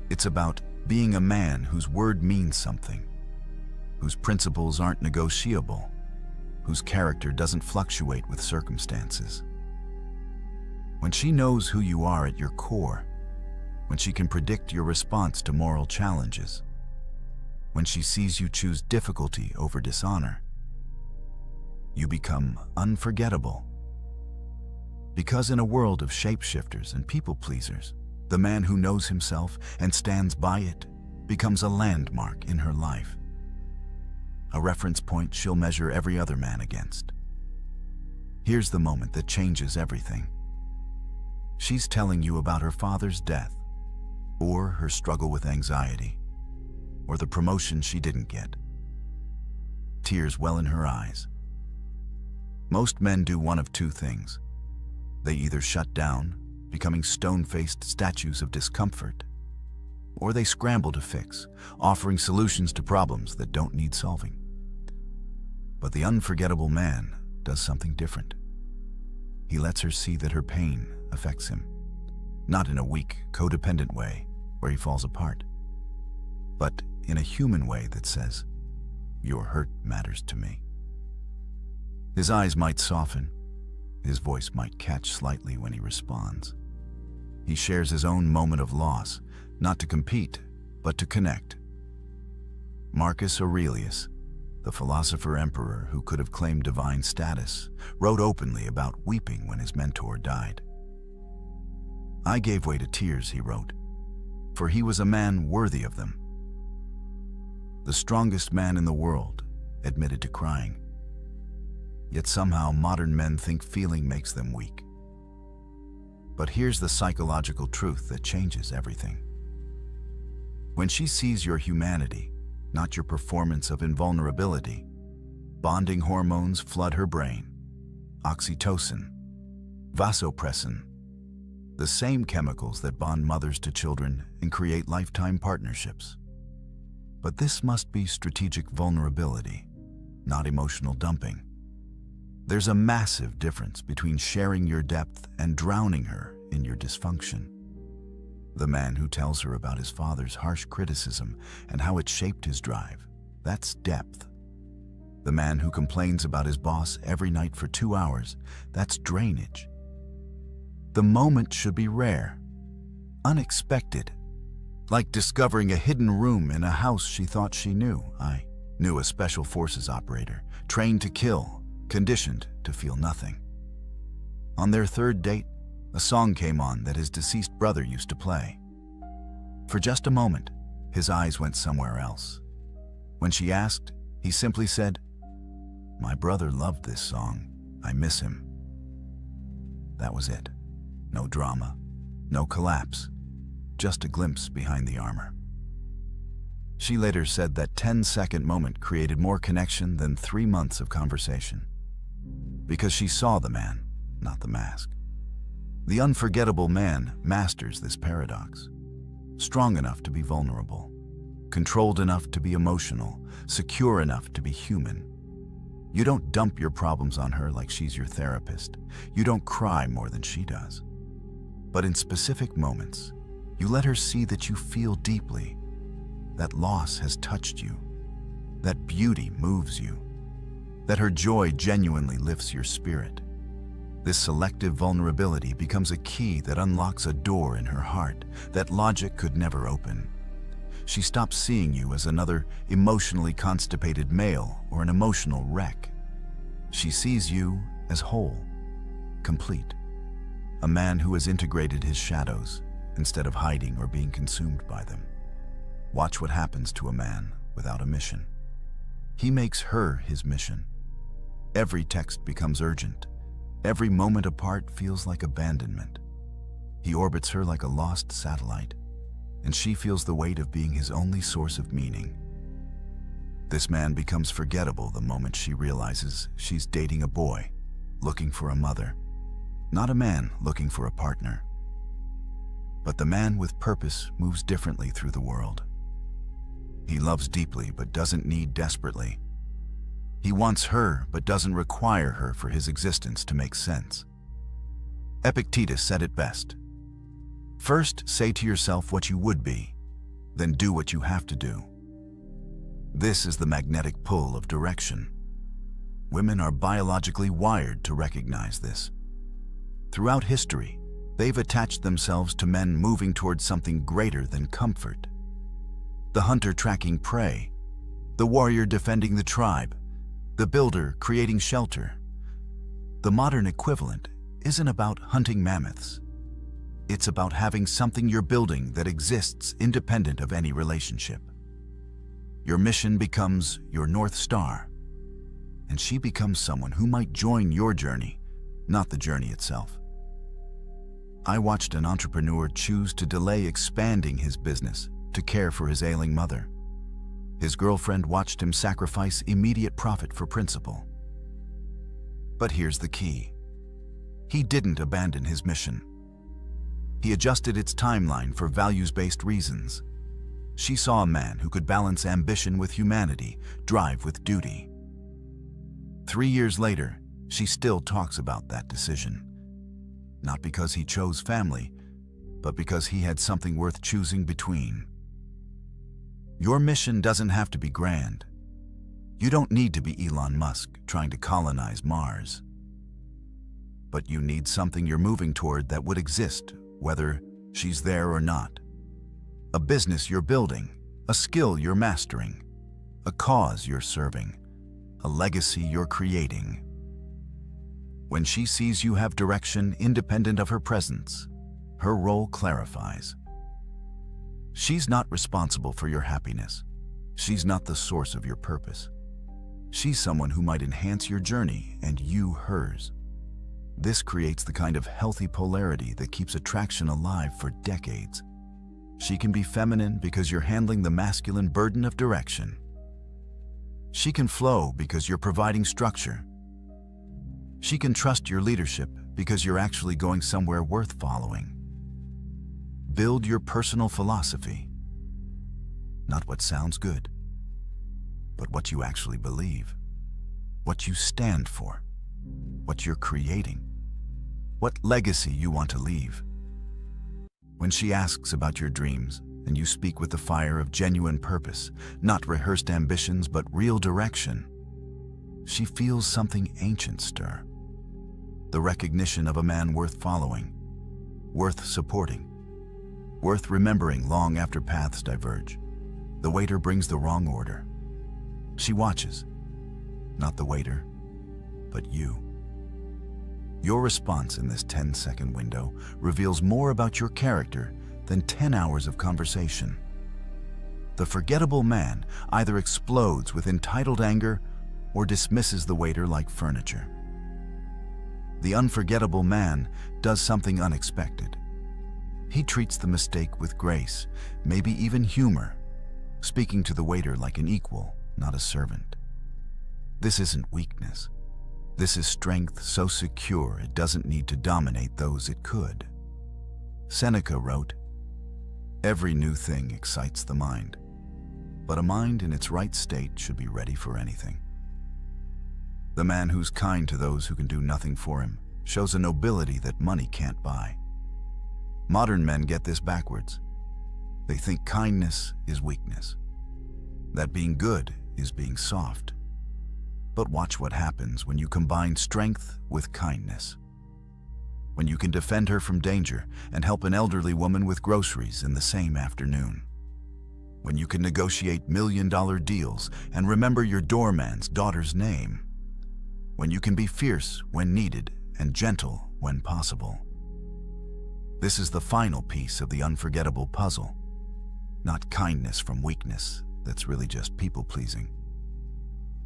It's about being a man whose word means something, whose principles aren't negotiable, whose character doesn't fluctuate with circumstances. When she knows who you are at your core, when she can predict your response to moral challenges, when she sees you choose difficulty over dishonor, you become unforgettable. Because in a world of shapeshifters and people-pleasers, the man who knows himself and stands by it becomes a landmark in her life. A reference point she'll measure every other man against. Here's the moment that changes everything. She's telling you about her father's death, or her struggle with anxiety, or the promotion she didn't get. Tears well in her eyes. Most men do one of two things. They either shut down, becoming stone-faced statues of discomfort, or they scramble to fix, offering solutions to problems that don't need solving. But the unforgettable man does something different. He lets her see that her pain affects him, not in a weak, codependent way where he falls apart, but in a human way that says, "Your hurt matters to me." His eyes might soften, his voice might catch slightly when he responds. He shares his own moment of loss, not to compete, but to connect. Marcus Aurelius, the philosopher-emperor who could have claimed divine status, wrote openly about weeping when his mentor died. "I gave way to tears," he wrote, "for he was a man worthy of them." The strongest man in the world admitted to crying. Yet somehow modern men think feeling makes them weak. But here's the psychological truth that changes everything. When she sees your humanity, not your performance of invulnerability, bonding hormones flood her brain. Oxytocin, vasopressin, the same chemicals that bond mothers to children and create lifetime partnerships. But this must be strategic vulnerability, not emotional dumping. There's a massive difference between sharing your depth and drowning her in your dysfunction. The man who tells her about his father's harsh criticism and how it shaped his drive, that's depth. The man who complains about his boss every night for 2 hours, that's drainage. The moment should be rare, unexpected, like discovering a hidden room in a house she thought she knew. I knew a special forces operator, trained to kill, conditioned to feel nothing. On their third date, a song came on that his deceased brother used to play. For just a moment, his eyes went somewhere else. When she asked, he simply said, "My brother loved this song. I miss him." That was it. No drama, no collapse, just a glimpse behind the armor. She later said that 10-second moment created more connection than 3 months of conversation. Because she saw the man, not the mask. The unforgettable man masters this paradox. Strong enough to be vulnerable, controlled enough to be emotional, secure enough to be human. You don't dump your problems on her like she's your therapist. You don't cry more than she does. But in specific moments, you let her see that you feel deeply, that loss has touched you, that beauty moves you, that her joy genuinely lifts your spirit. This selective vulnerability becomes a key that unlocks a door in her heart that logic could never open. She stops seeing you as another emotionally constipated male or an emotional wreck. She sees you as whole, complete, a man who has integrated his shadows instead of hiding or being consumed by them. Watch what happens to a man without a mission. He makes her his mission. Every text becomes urgent. Every moment apart feels like abandonment. He orbits her like a lost satellite, and she feels the weight of being his only source of meaning. This man becomes forgettable the moment she realizes she's dating a boy, looking for a mother, not a man looking for a partner. But the man with purpose moves differently through the world. He loves deeply but doesn't need desperately. He wants her but doesn't require her for his existence to make sense. Epictetus said it best. First, say to yourself what you would be, then do what you have to do. This is the magnetic pull of direction. Women are biologically wired to recognize this. Throughout history, they've attached themselves to men moving towards something greater than comfort. The hunter tracking prey, the warrior defending the tribe, the builder creating shelter. The modern equivalent isn't about hunting mammoths. It's about having something you're building that exists independent of any relationship. Your mission becomes your North Star, and she becomes someone who might join your journey, not the journey itself. I watched an entrepreneur choose to delay expanding his business to care for his ailing mother. His girlfriend watched him sacrifice immediate profit for principle. But here's the key. He didn't abandon his mission. He adjusted its timeline for values-based reasons. She saw a man who could balance ambition with humanity, drive with duty. 3 years later, she still talks about that decision. Not because he chose family, but because he had something worth choosing between. Your mission doesn't have to be grand. You don't need to be Elon Musk trying to colonize Mars. But you need something you're moving toward that would exist, whether she's there or not. A business you're building, a skill you're mastering, a cause you're serving, a legacy you're creating. When she sees you have direction independent of her presence, her role clarifies. She's not responsible for your happiness. She's not the source of your purpose. She's someone who might enhance your journey and you hers. This creates the kind of healthy polarity that keeps attraction alive for decades. She can be feminine because you're handling the masculine burden of direction. She can flow because you're providing structure. She can trust your leadership because you're actually going somewhere worth following. Build your personal philosophy. Not what sounds good, but what you actually believe, what you stand for, what you're creating, what legacy you want to leave. When she asks about your dreams, and you speak with the fire of genuine purpose, not rehearsed ambitions but real direction, she feels something ancient stir. The recognition of a man worth following, worth supporting, worth remembering long after paths diverge. The waiter brings the wrong order. She watches, not the waiter, but you. Your response in this 10-second window reveals more about your character than 10 hours of conversation. The forgettable man either explodes with entitled anger or dismisses the waiter like furniture. The unforgettable man does something unexpected. He treats the mistake with grace, maybe even humor, speaking to the waiter like an equal, not a servant. This isn't weakness. This is strength so secure it doesn't need to dominate those it could. Seneca wrote, "Every new thing excites the mind, but a mind in its right state should be ready for anything." The man who's kind to those who can do nothing for him shows a nobility that money can't buy. Modern men get this backwards. They think kindness is weakness, that being good is being soft. But watch what happens when you combine strength with kindness. When you can defend her from danger and help an elderly woman with groceries in the same afternoon. When you can negotiate million-dollar deals and remember your doorman's daughter's name. When you can be fierce when needed and gentle when possible. This is the final piece of the unforgettable puzzle. Not kindness from weakness that's really just people-pleasing,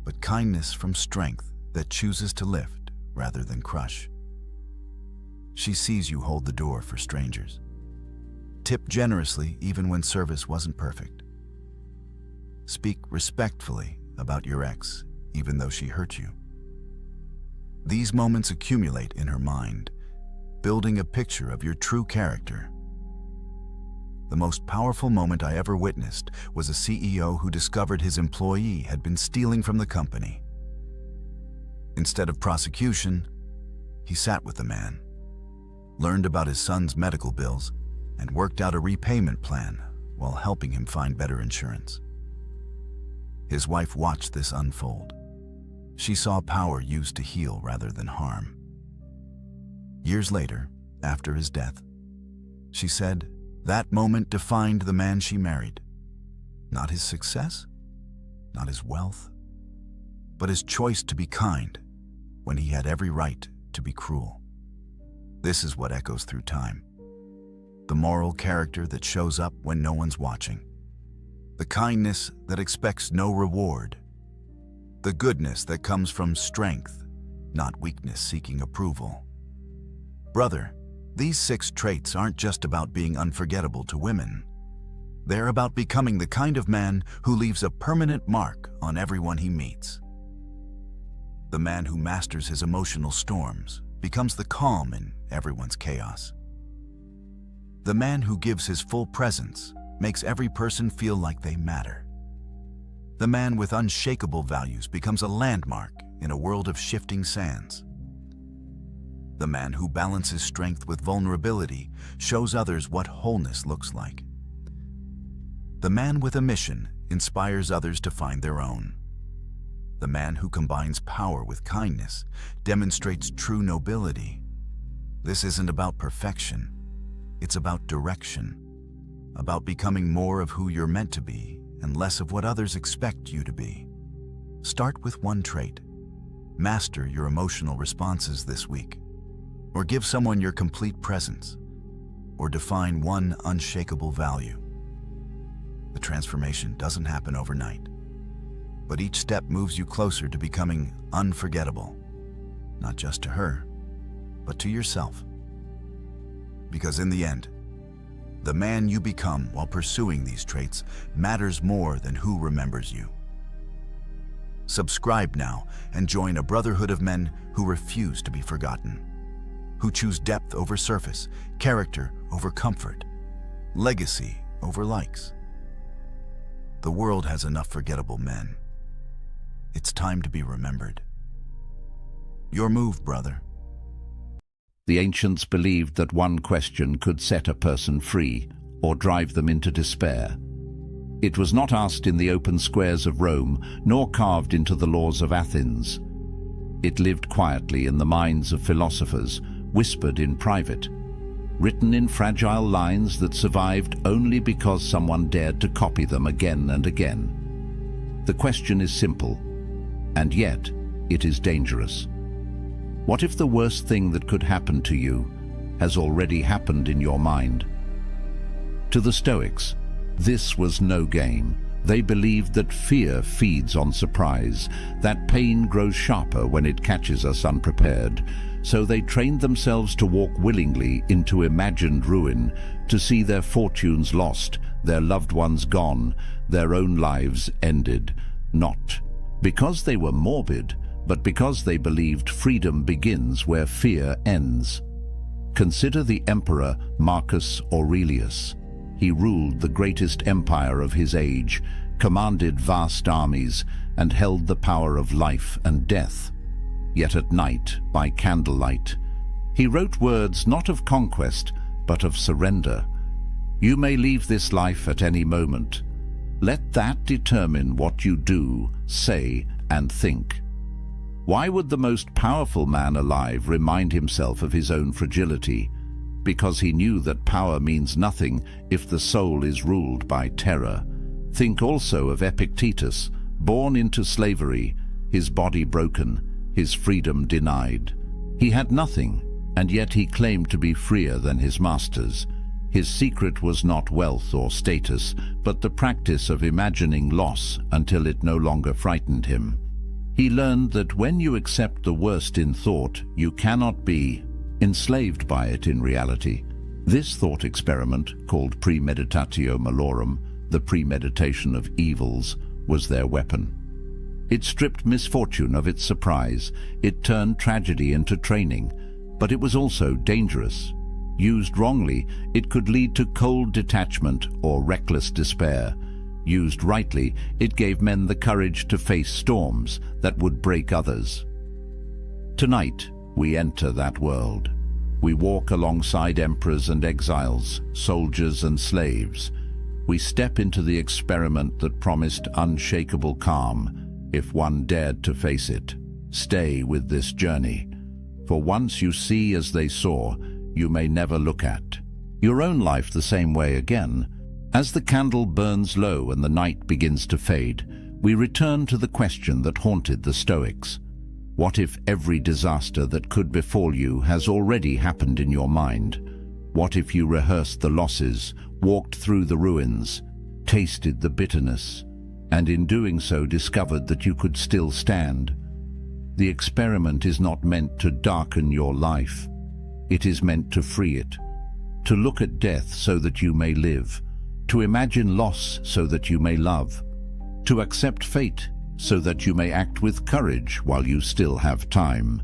but kindness from strength that chooses to lift rather than crush. She sees you hold the door for strangers. Tip generously even when service wasn't perfect. Speak respectfully about your ex even though she hurt you. These moments accumulate in her mind, building a picture of your true character. The most powerful moment I ever witnessed was a CEO who discovered his employee had been stealing from the company. Instead of prosecution, he sat with the man, learned about his son's medical bills, and worked out a repayment plan while helping him find better insurance. His wife watched this unfold. She saw power used to heal rather than harm. Years later, after his death, she said, that moment defined the man she married. Not his success, not his wealth, but his choice to be kind when he had every right to be cruel. This is what echoes through time. The moral character that shows up when no one's watching. The kindness that expects no reward. The goodness that comes from strength, not weakness seeking approval. Brother, these 6 traits aren't just about being unforgettable to women. They're about becoming the kind of man who leaves a permanent mark on everyone he meets. The man who masters his emotional storms becomes the calm in everyone's chaos. The man who gives his full presence makes every person feel like they matter. The man with unshakable values becomes a landmark in a world of shifting sands. The man who balances strength with vulnerability shows others what wholeness looks like. The man with a mission inspires others to find their own. The man who combines power with kindness demonstrates true nobility. This isn't about perfection. It's about direction, about becoming more of who you're meant to be and less of what others expect you to be. Start with one trait. Master your emotional responses this week. Or give someone your complete presence, or define one unshakable value. The transformation doesn't happen overnight, but each step moves you closer to becoming unforgettable, not just to her, but to yourself. Because in the end, the man you become while pursuing these traits matters more than who remembers you. Subscribe now and join a brotherhood of men who refuse to be forgotten. Who choose depth over surface, character over comfort, legacy over likes. The world has enough forgettable men. It's time to be remembered. Your move, brother. The ancients believed that one question could set a person free or drive them into despair. It was not asked in the open squares of Rome, nor carved into the laws of Athens. It lived quietly in the minds of philosophers, whispered in private, written in fragile lines that survived only because someone dared to copy them again and again. The question is simple, and yet it is dangerous. What if the worst thing that could happen to you has already happened in your mind? To the Stoics, this was no game. They believed that fear feeds on surprise, that pain grows sharper when it catches us unprepared. So they trained themselves to walk willingly into imagined ruin, to see their fortunes lost, their loved ones gone, their own lives ended, not because they were morbid, but because they believed freedom begins where fear ends. Consider the Emperor Marcus Aurelius. He ruled the greatest empire of his age, commanded vast armies, and held the power of life and death. Yet at night, by candlelight, he wrote words not of conquest, but of surrender. You may leave this life at any moment. Let that determine what you do, say, and think. Why would the most powerful man alive remind himself of his own fragility? Because he knew that power means nothing if the soul is ruled by terror. Think also of Epictetus, born into slavery, his body broken, his freedom denied. He had nothing, and yet he claimed to be freer than his masters. His secret was not wealth or status, but the practice of imagining loss until it no longer frightened him. He learned that when you accept the worst in thought, you cannot be enslaved by it in reality. This thought experiment, called premeditatio malorum, the premeditation of evils, was their weapon. It stripped misfortune of its surprise. It turned tragedy into training, but it was also dangerous. Used wrongly, it could lead to cold detachment or reckless despair. Used rightly, it gave men the courage to face storms that would break others. Tonight, we enter that world. We walk alongside emperors and exiles, soldiers and slaves. We step into the experiment that promised unshakable calm, if one dared to face it. Stay with this journey, for once you see as they saw, you may never look at your own life the same way again. As the candle burns low and the night begins to fade, we return to the question that haunted the Stoics. What if every disaster that could befall you has already happened in your mind? What if you rehearsed the losses, walked through the ruins, tasted the bitterness, and in doing so discovered that you could still stand? The experiment is not meant to darken your life. It is meant to free it, to look at death so that you may live, to imagine loss so that you may love, to accept fate so that you may act with courage while you still have time.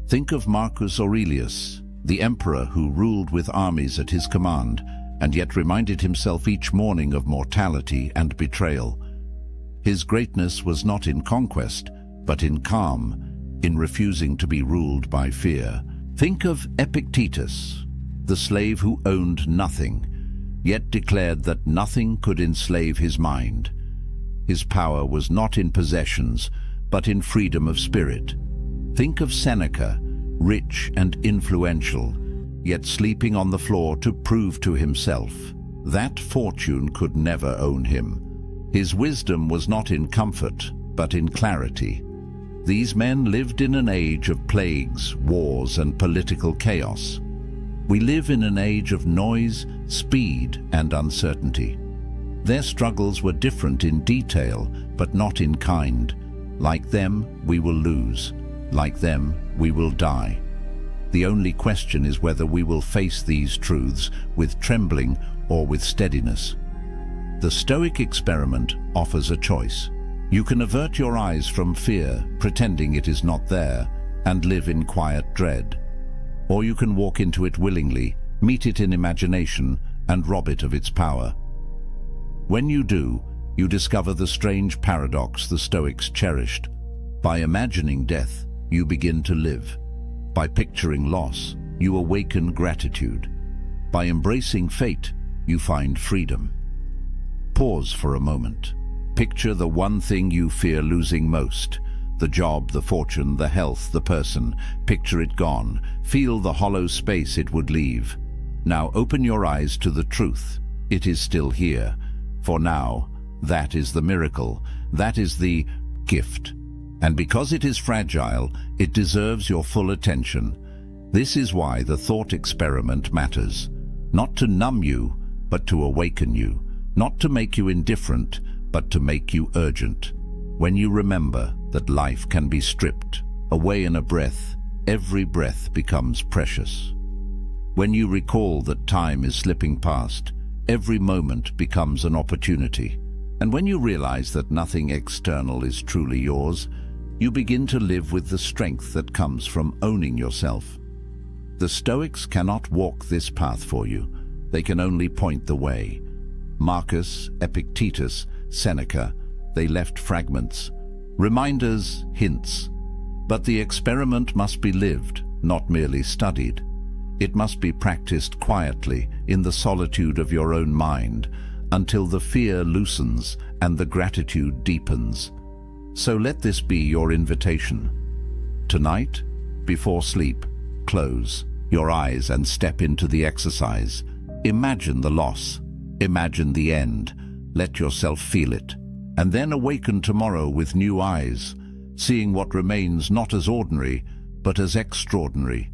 Think of Marcus Aurelius, the emperor who ruled with armies at his command, and yet reminded himself each morning of mortality and betrayal. His greatness was not in conquest, but in calm, in refusing to be ruled by fear. Think of Epictetus, the slave who owned nothing, yet declared that nothing could enslave his mind. His power was not in possessions, but in freedom of spirit. Think of Seneca, rich and influential, yet sleeping on the floor to prove to himself that fortune could never own him. His wisdom was not in comfort, but in clarity. These men lived in an age of plagues, wars, and political chaos. We live in an age of noise, speed, and uncertainty. Their struggles were different in detail, but not in kind. Like them, we will lose. Like them, we will die. The only question is whether we will face these truths with trembling or with steadiness. The Stoic experiment offers a choice. You can avert your eyes from fear, pretending it is not there, and live in quiet dread. Or you can walk into it willingly, meet it in imagination, and rob it of its power. When you do, you discover the strange paradox the Stoics cherished. By imagining death, you begin to live. By picturing loss, you awaken gratitude. By embracing fate, you find freedom. Pause for a moment. Picture the one thing you fear losing most. The job, the fortune, the health, the person. Picture it gone. Feel the hollow space it would leave. Now open your eyes to the truth. It is still here. For now, that is the miracle. That is the gift. And because it is fragile, it deserves your full attention. This is why the thought experiment matters. Not to numb you, but to awaken you. Not to make you indifferent, but to make you urgent. When you remember that life can be stripped away in a breath, every breath becomes precious. When you recall that time is slipping past, every moment becomes an opportunity. And when you realize that nothing external is truly yours, you begin to live with the strength that comes from owning yourself. The Stoics cannot walk this path for you. They can only point the way. Marcus, Epictetus, Seneca, they left fragments, reminders, hints. But the experiment must be lived, not merely studied. It must be practiced quietly in the solitude of your own mind until the fear loosens and the gratitude deepens. So let this be your invitation. Tonight, before sleep, close your eyes and step into the exercise. Imagine the loss. Imagine the end. Let yourself feel it. And then awaken tomorrow with new eyes, seeing what remains not as ordinary, but as extraordinary.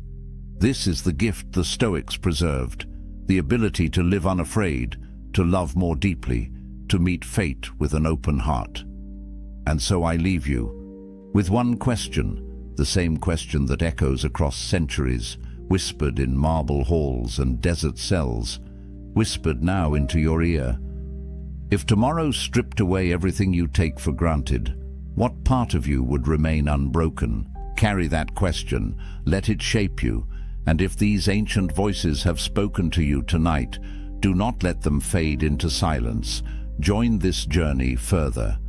This is the gift the Stoics preserved, the ability to live unafraid, to love more deeply, to meet fate with an open heart. And so I leave you with one question, the same question that echoes across centuries, whispered in marble halls and desert cells, whispered now into your ear. If tomorrow stripped away everything you take for granted, what part of you would remain unbroken? Carry that question, let it shape you, and if these ancient voices have spoken to you tonight, do not let them fade into silence. Join this journey further.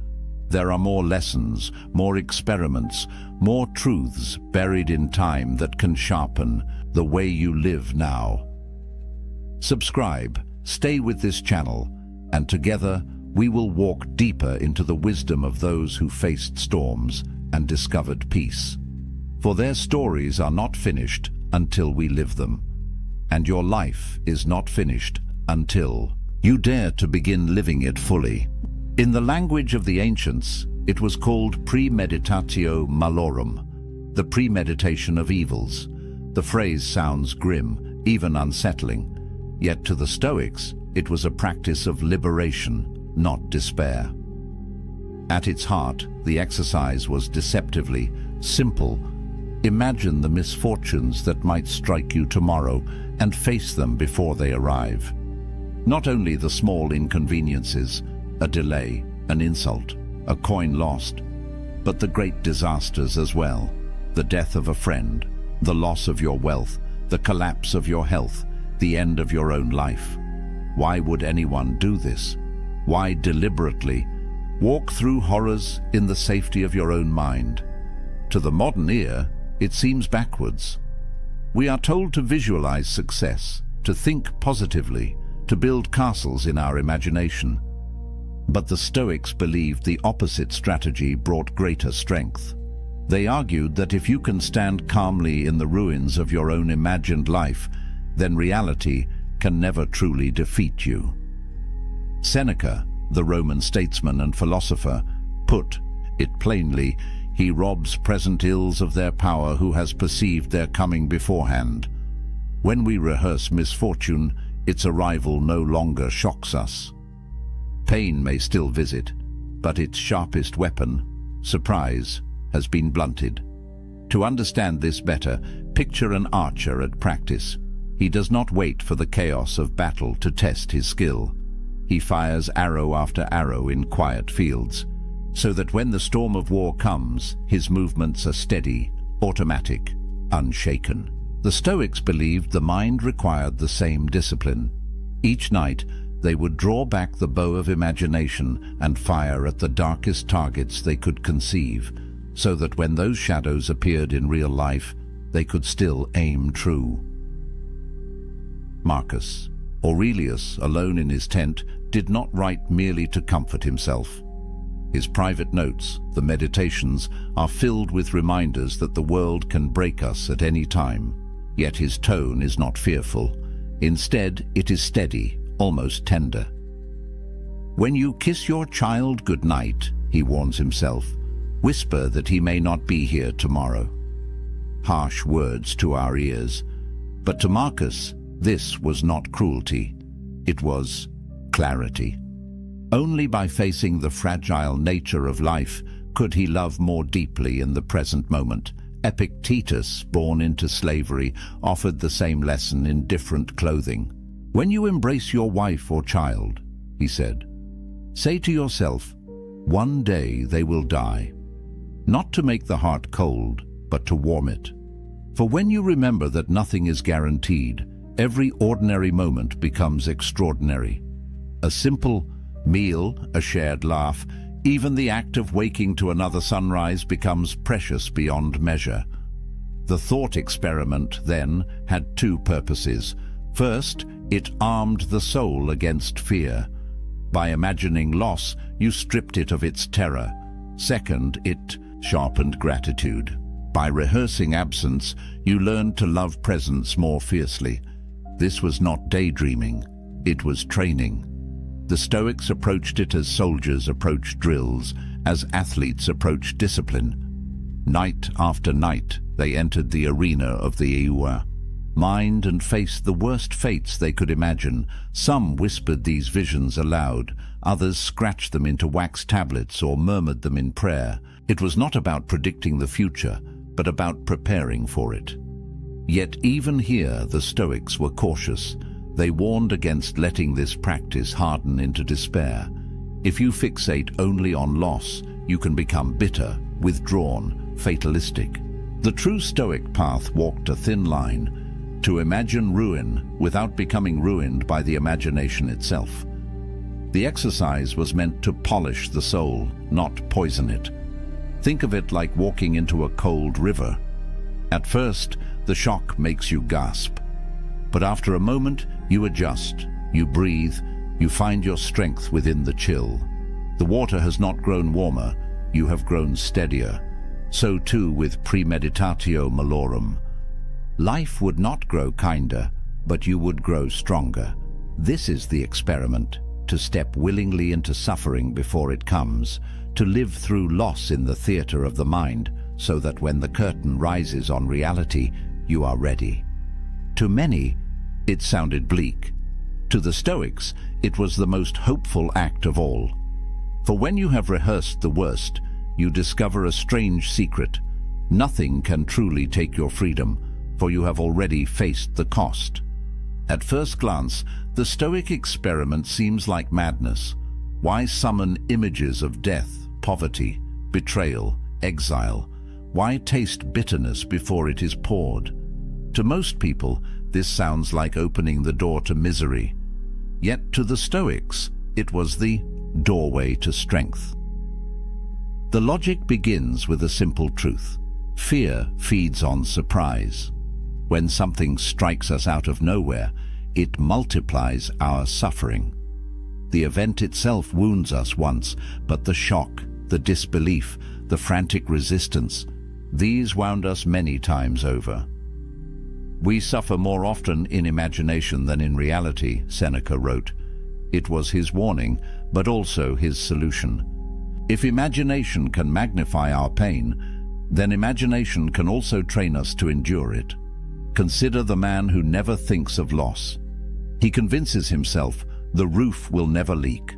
There are more lessons, more experiments, more truths buried in time that can sharpen the way you live now. Subscribe, stay with this channel, and together we will walk deeper into the wisdom of those who faced storms and discovered peace. For their stories are not finished until we live them, and your life is not finished until you dare to begin living it fully. In the language of the ancients, it was called premeditatio malorum, the premeditation of evils. The phrase sounds grim, even unsettling, yet to the Stoics, it was a practice of liberation, not despair. At its heart, the exercise was deceptively simple. Imagine the misfortunes that might strike you tomorrow and face them before they arrive. Not only the small inconveniences, a delay, an insult, a coin lost, but the great disasters as well. The death of a friend, the loss of your wealth, the collapse of your health, the end of your own life. Why would anyone do this? Why deliberately walk through horrors in the safety of your own mind? To the modern ear, it seems backwards. We are told to visualize success, to think positively, to build castles in our imagination. But the Stoics believed the opposite strategy brought greater strength. They argued that if you can stand calmly in the ruins of your own imagined life, then reality can never truly defeat you. Seneca, the Roman statesman and philosopher, put it plainly: he robs present ills of their power who has perceived their coming beforehand. When we rehearse misfortune, its arrival no longer shocks us. Pain may still visit, but its sharpest weapon, surprise, has been blunted. To understand this better, picture an archer at practice. He does not wait for the chaos of battle to test his skill. He fires arrow after arrow in quiet fields, so that when the storm of war comes, his movements are steady, automatic, unshaken. The Stoics believed the mind required the same discipline. Each night, they would draw back the bow of imagination and fire at the darkest targets they could conceive, so that when those shadows appeared in real life, they could still aim true. Marcus Aurelius, alone in his tent, did not write merely to comfort himself. His private notes, the Meditations, are filled with reminders that the world can break us at any time. Yet his tone is not fearful. Instead, it is steady, almost tender. When you kiss your child goodnight, he warns himself, whisper that he may not be here tomorrow. Harsh words to our ears, but to Marcus, this was not cruelty. It was clarity. Only by facing the fragile nature of life could he love more deeply in the present moment. Epictetus, born into slavery, offered the same lesson in different clothing. When you embrace your wife or child, he said, Say to yourself, one day they will die. Not to make the heart cold, but to warm it. For when you remember that nothing is guaranteed, every ordinary moment becomes extraordinary. A simple meal, a shared laugh, even the act of waking to another sunrise becomes precious beyond measure. The thought experiment, then, had two purposes. First, it armed the soul against fear. By imagining loss, you stripped it of its terror. Second, it sharpened gratitude. By rehearsing absence, you learned to love presence more fiercely. This was not daydreaming, it was training. The Stoics approached it as soldiers approach drills, as athletes approach discipline. Night after night, they entered the arena of the Eua, mined and faced the worst fates they could imagine. Some whispered these visions aloud, others scratched them into wax tablets or murmured them in prayer. It was not about predicting the future, but about preparing for it. Yet even here the Stoics were cautious. They warned against letting this practice harden into despair. If you fixate only on loss, you can become bitter, withdrawn, fatalistic. The true Stoic path walked a thin line, to imagine ruin without becoming ruined by the imagination itself. The exercise was meant to polish the soul, not poison it. Think of it like walking into a cold river. At first, the shock makes you gasp. But after a moment, you adjust, you breathe, you find your strength within the chill. The water has not grown warmer, you have grown steadier. So too with premeditatio malorum. Life would not grow kinder, but you would grow stronger. This is the experiment, to step willingly into suffering before it comes, to live through loss in the theater of the mind, so that when the curtain rises on reality, you are ready. To many, it sounded bleak. To the Stoics, it was the most hopeful act of all. For when you have rehearsed the worst, you discover a strange secret. Nothing can truly take your freedom, for you have already faced the cost. At first glance, the Stoic experiment seems like madness. Why summon images of death, poverty, betrayal, exile? Why taste bitterness before it is poured? To most people, this sounds like opening the door to misery. Yet to the Stoics, it was the doorway to strength. The logic begins with a simple truth. Fear feeds on surprise. When something strikes us out of nowhere, it multiplies our suffering. The event itself wounds us once, but the shock, the disbelief, the frantic resistance, these wound us many times over. We suffer more often in imagination than in reality, Seneca wrote. It was his warning, but also his solution. If imagination can magnify our pain, then imagination can also train us to endure it. Consider the man who never thinks of loss. He convinces himself the roof will never leak,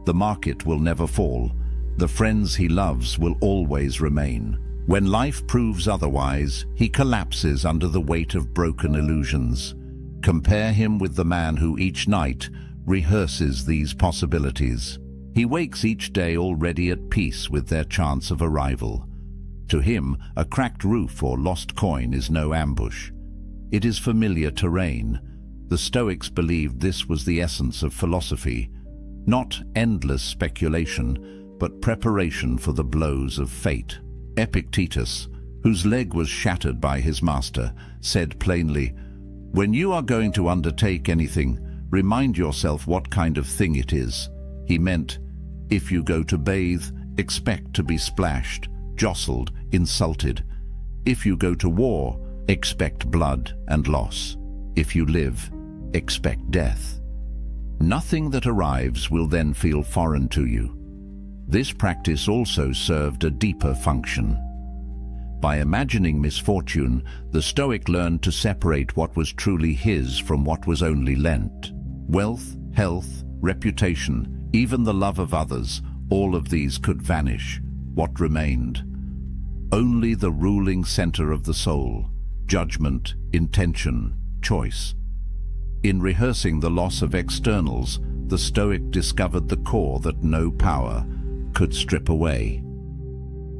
the market will never fall, the friends he loves will always remain. When life proves otherwise, he collapses under the weight of broken illusions. Compare him with the man who each night rehearses these possibilities. He wakes each day already at peace with their chance of arrival. To him, a cracked roof or lost coin is no ambush. It is familiar terrain. The Stoics believed this was the essence of philosophy, not endless speculation, but preparation for the blows of fate. Epictetus, whose leg was shattered by his master, said plainly, "When you are going to undertake anything, remind yourself what kind of thing it is." He meant, if you go to bathe, expect to be splashed, jostled, insulted. If you go to war, expect blood and loss. If you live, expect death. Nothing that arrives will then feel foreign to you. This practice also served a deeper function. By imagining misfortune, the Stoic learned to separate what was truly his from what was only lent. Wealth, health, reputation, even the love of others, all of these could vanish. What remained? Only the ruling center of the soul, judgment, intention, choice. In rehearsing the loss of externals, the Stoic discovered the core that no power could strip away.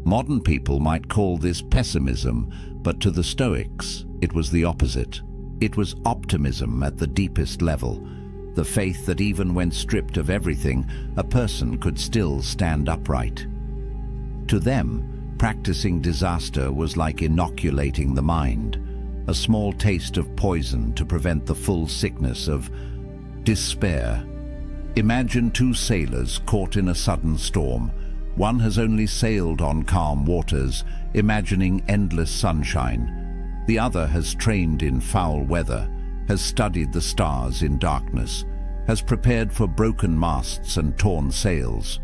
Modern people might call this pessimism, but to the Stoics, it was the opposite. It was optimism at the deepest level, the faith that even when stripped of everything, a person could still stand upright. To them, practicing disaster was like inoculating the mind, a small taste of poison to prevent the full sickness of despair. Imagine two sailors caught in a sudden storm. One has only sailed on calm waters, imagining endless sunshine. The other has trained in foul weather, has studied the stars in darkness, has prepared for broken masts and torn sails.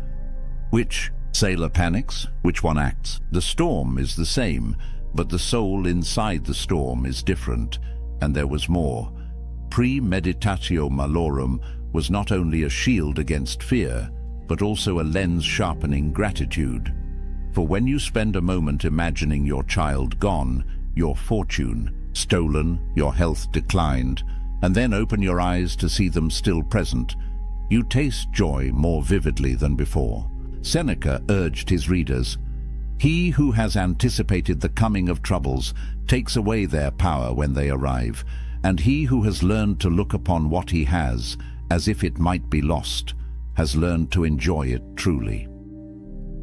Which sailor panics? Which one acts? The storm is the same, but the soul inside the storm is different, and there was more. Premeditatio malorum was not only a shield against fear, but also a lens-sharpening gratitude. For when you spend a moment imagining your child gone, your fortune stolen, your health declined, and then open your eyes to see them still present, you taste joy more vividly than before. Seneca urged his readers, "He who has anticipated the coming of troubles takes away their power when they arrive, and he who has learned to look upon what he has as if it might be lost, has learned to enjoy it truly."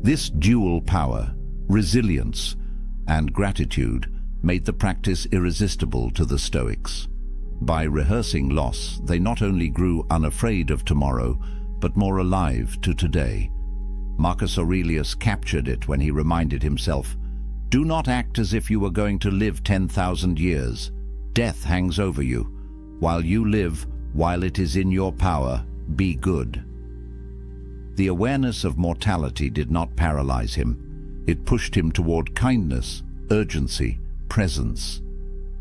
This dual power, resilience and gratitude, made the practice irresistible to the Stoics. By rehearsing loss, they not only grew unafraid of tomorrow, but more alive to today. Marcus Aurelius captured it when he reminded himself, "Do not act as if you were going to live 10,000 years. Death hangs over you. While you live, while it is in your power, be good." The awareness of mortality did not paralyze him. It pushed him toward kindness, urgency, presence.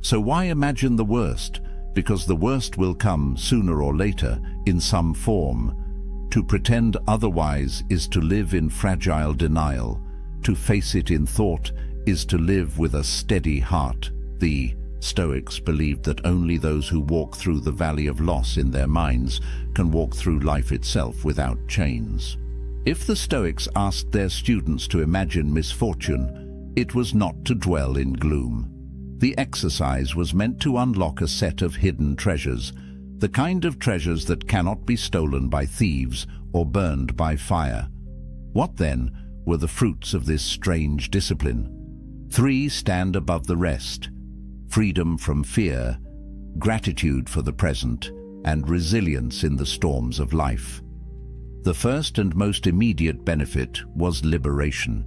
So why imagine the worst? Because the worst will come sooner or later in some form. To pretend otherwise is to live in fragile denial. To face it in thought is to live with a steady heart. The Stoics believed that only those who walk through the valley of loss in their minds can walk through life itself without chains. If the Stoics asked their students to imagine misfortune, it was not to dwell in gloom. The exercise was meant to unlock a set of hidden treasures, the kind of treasures that cannot be stolen by thieves or burned by fire. What then were the fruits of this strange discipline? 3 stand above the rest: freedom from fear, gratitude for the present, and resilience in the storms of life. The first and most immediate benefit was liberation.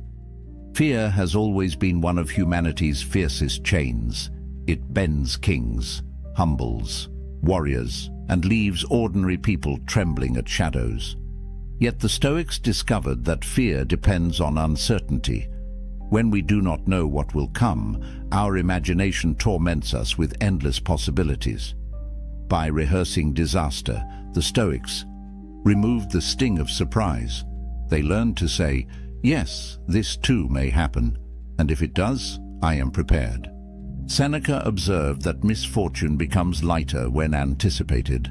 Fear has always been one of humanity's fiercest chains. It bends kings, humbles warriors, and leaves ordinary people trembling at shadows. Yet the Stoics discovered that fear depends on uncertainty. When we do not know what will come, our imagination torments us with endless possibilities. By rehearsing disaster, the Stoics removed the sting of surprise. They learned to say, "Yes, this too may happen, and if it does, I am prepared." Seneca observed that misfortune becomes lighter when anticipated.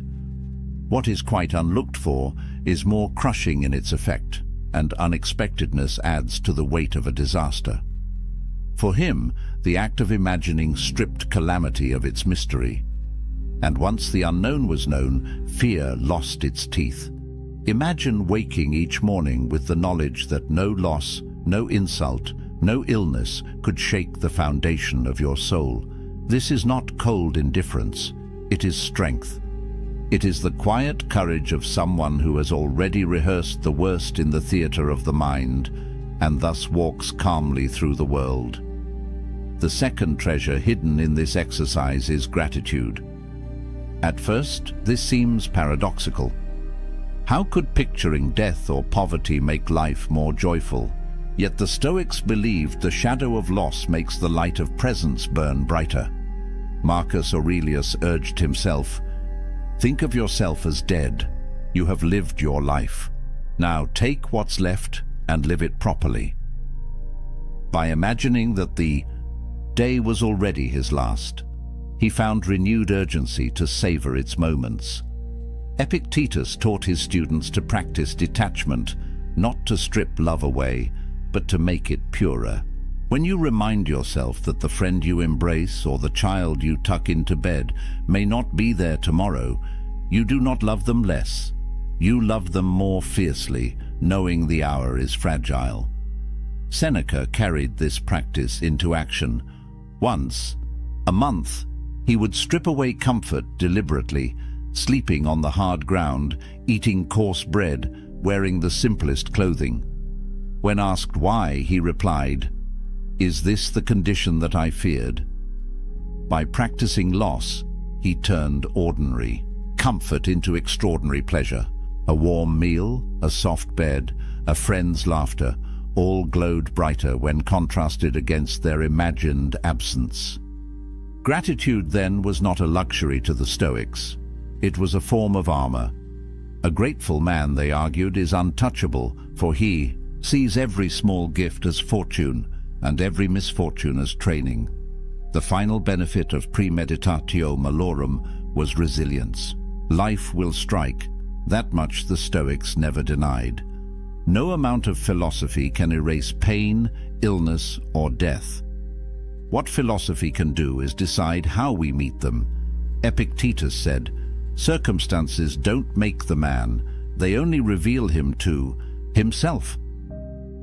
What is quite unlooked for is more crushing in its effect, and unexpectedness adds to the weight of a disaster. For him, the act of imagining stripped calamity of its mystery. And once the unknown was known, fear lost its teeth. Imagine waking each morning with the knowledge that no loss, no insult, no illness could shake the foundation of your soul. This is not cold indifference, it is strength. It is the quiet courage of someone who has already rehearsed the worst in the theater of the mind, and thus walks calmly through the world. The second treasure hidden in this exercise is gratitude. At first, this seems paradoxical. How could picturing death or poverty make life more joyful? Yet the Stoics believed the shadow of loss makes the light of presence burn brighter. Marcus Aurelius urged himself, "Think of yourself as dead. You have lived your life. Now take what's left and live it properly." By imagining that the day was already his last, he found renewed urgency to savor its moments. Epictetus taught his students to practice detachment, not to strip love away, but to make it purer. When you remind yourself that the friend you embrace or the child you tuck into bed may not be there tomorrow, you do not love them less. You love them more fiercely, knowing the hour is fragile. Seneca carried this practice into action. Once a month, he would strip away comfort deliberately, sleeping on the hard ground, eating coarse bread, wearing the simplest clothing. When asked why, he replied, "Is this the condition that I feared?" By practicing loss, he turned ordinary comfort into extraordinary pleasure. A warm meal, a soft bed, a friend's laughter, all glowed brighter when contrasted against their imagined absence. Gratitude, then, was not a luxury to the Stoics. It was a form of armor. A grateful man, they argued, is untouchable, for he sees every small gift as fortune and every misfortune as training. The final benefit of premeditatio malorum was resilience. Life will strike. That much the Stoics never denied. No amount of philosophy can erase pain, illness, or death. What philosophy can do is decide how we meet them. Epictetus said, "Circumstances don't make the man, they only reveal him to himself."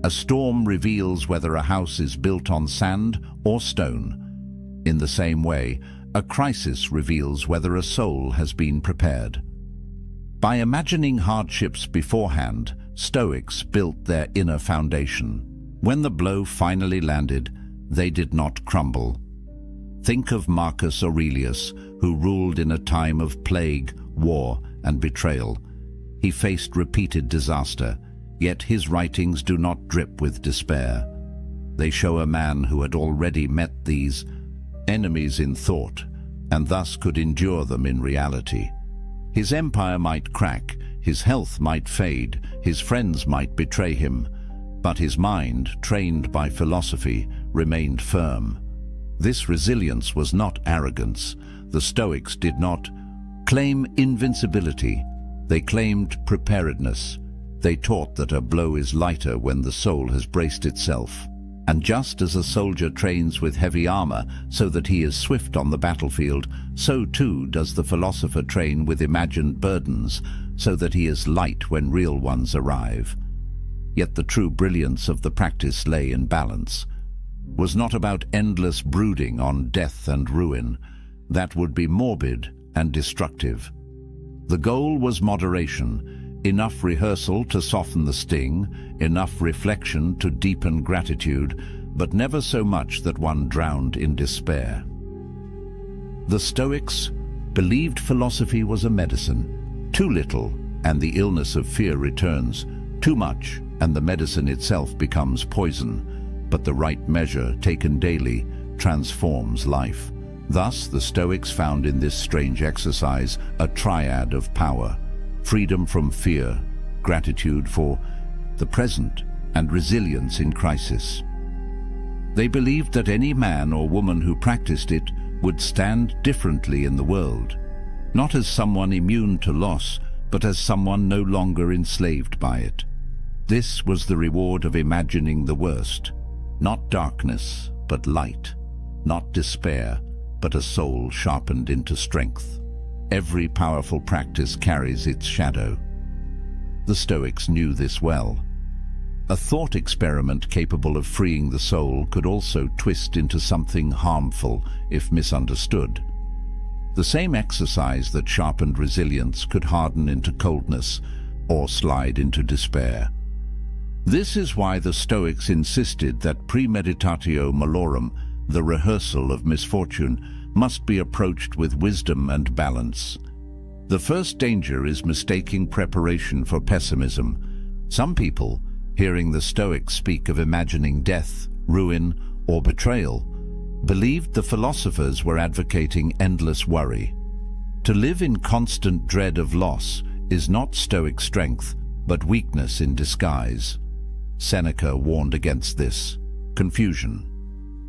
A storm reveals whether a house is built on sand or stone. In the same way, a crisis reveals whether a soul has been prepared. By imagining hardships beforehand, Stoics built their inner foundation. When the blow finally landed, they did not crumble. Think of Marcus Aurelius, who ruled in a time of plague, war, and betrayal. He faced repeated disaster, yet his writings do not drip with despair. They show a man who had already met these enemies in thought, and thus could endure them in reality. His empire might crack, his health might fade, his friends might betray him, but his mind, trained by philosophy, remained firm. This resilience was not arrogance. The Stoics did not claim invincibility. They claimed preparedness. They taught that a blow is lighter when the soul has braced itself. And just as a soldier trains with heavy armor so that he is swift on the battlefield, so too does the philosopher train with imagined burdens so that he is light when real ones arrive. Yet the true brilliance of the practice lay in balance. Was not about endless brooding on death and ruin. That would be morbid and destructive. The goal was moderation. Enough rehearsal to soften the sting, enough reflection to deepen gratitude, but never so much that one drowned in despair. The Stoics believed philosophy was a medicine. Too little, and the illness of fear returns. Too much, and the medicine itself becomes poison. But the right measure, taken daily, transforms life. Thus, the Stoics found in this strange exercise a triad of power: freedom from fear, gratitude for the present, and resilience in crisis. They believed that any man or woman who practiced it would stand differently in the world, not as someone immune to loss, but as someone no longer enslaved by it. This was the reward of imagining the worst: not darkness, but light; not despair, but a soul sharpened into strength. Every powerful practice carries its shadow. The Stoics knew this well. A thought experiment capable of freeing the soul could also twist into something harmful if misunderstood. The same exercise that sharpened resilience could harden into coldness or slide into despair. This is why the Stoics insisted that premeditatio malorum, the rehearsal of misfortune, must be approached with wisdom and balance. The first danger is mistaking preparation for pessimism. Some people, hearing the Stoics speak of imagining death, ruin, or betrayal, believed the philosophers were advocating endless worry. To live in constant dread of loss is not Stoic strength, but weakness in disguise. Seneca warned against this confusion.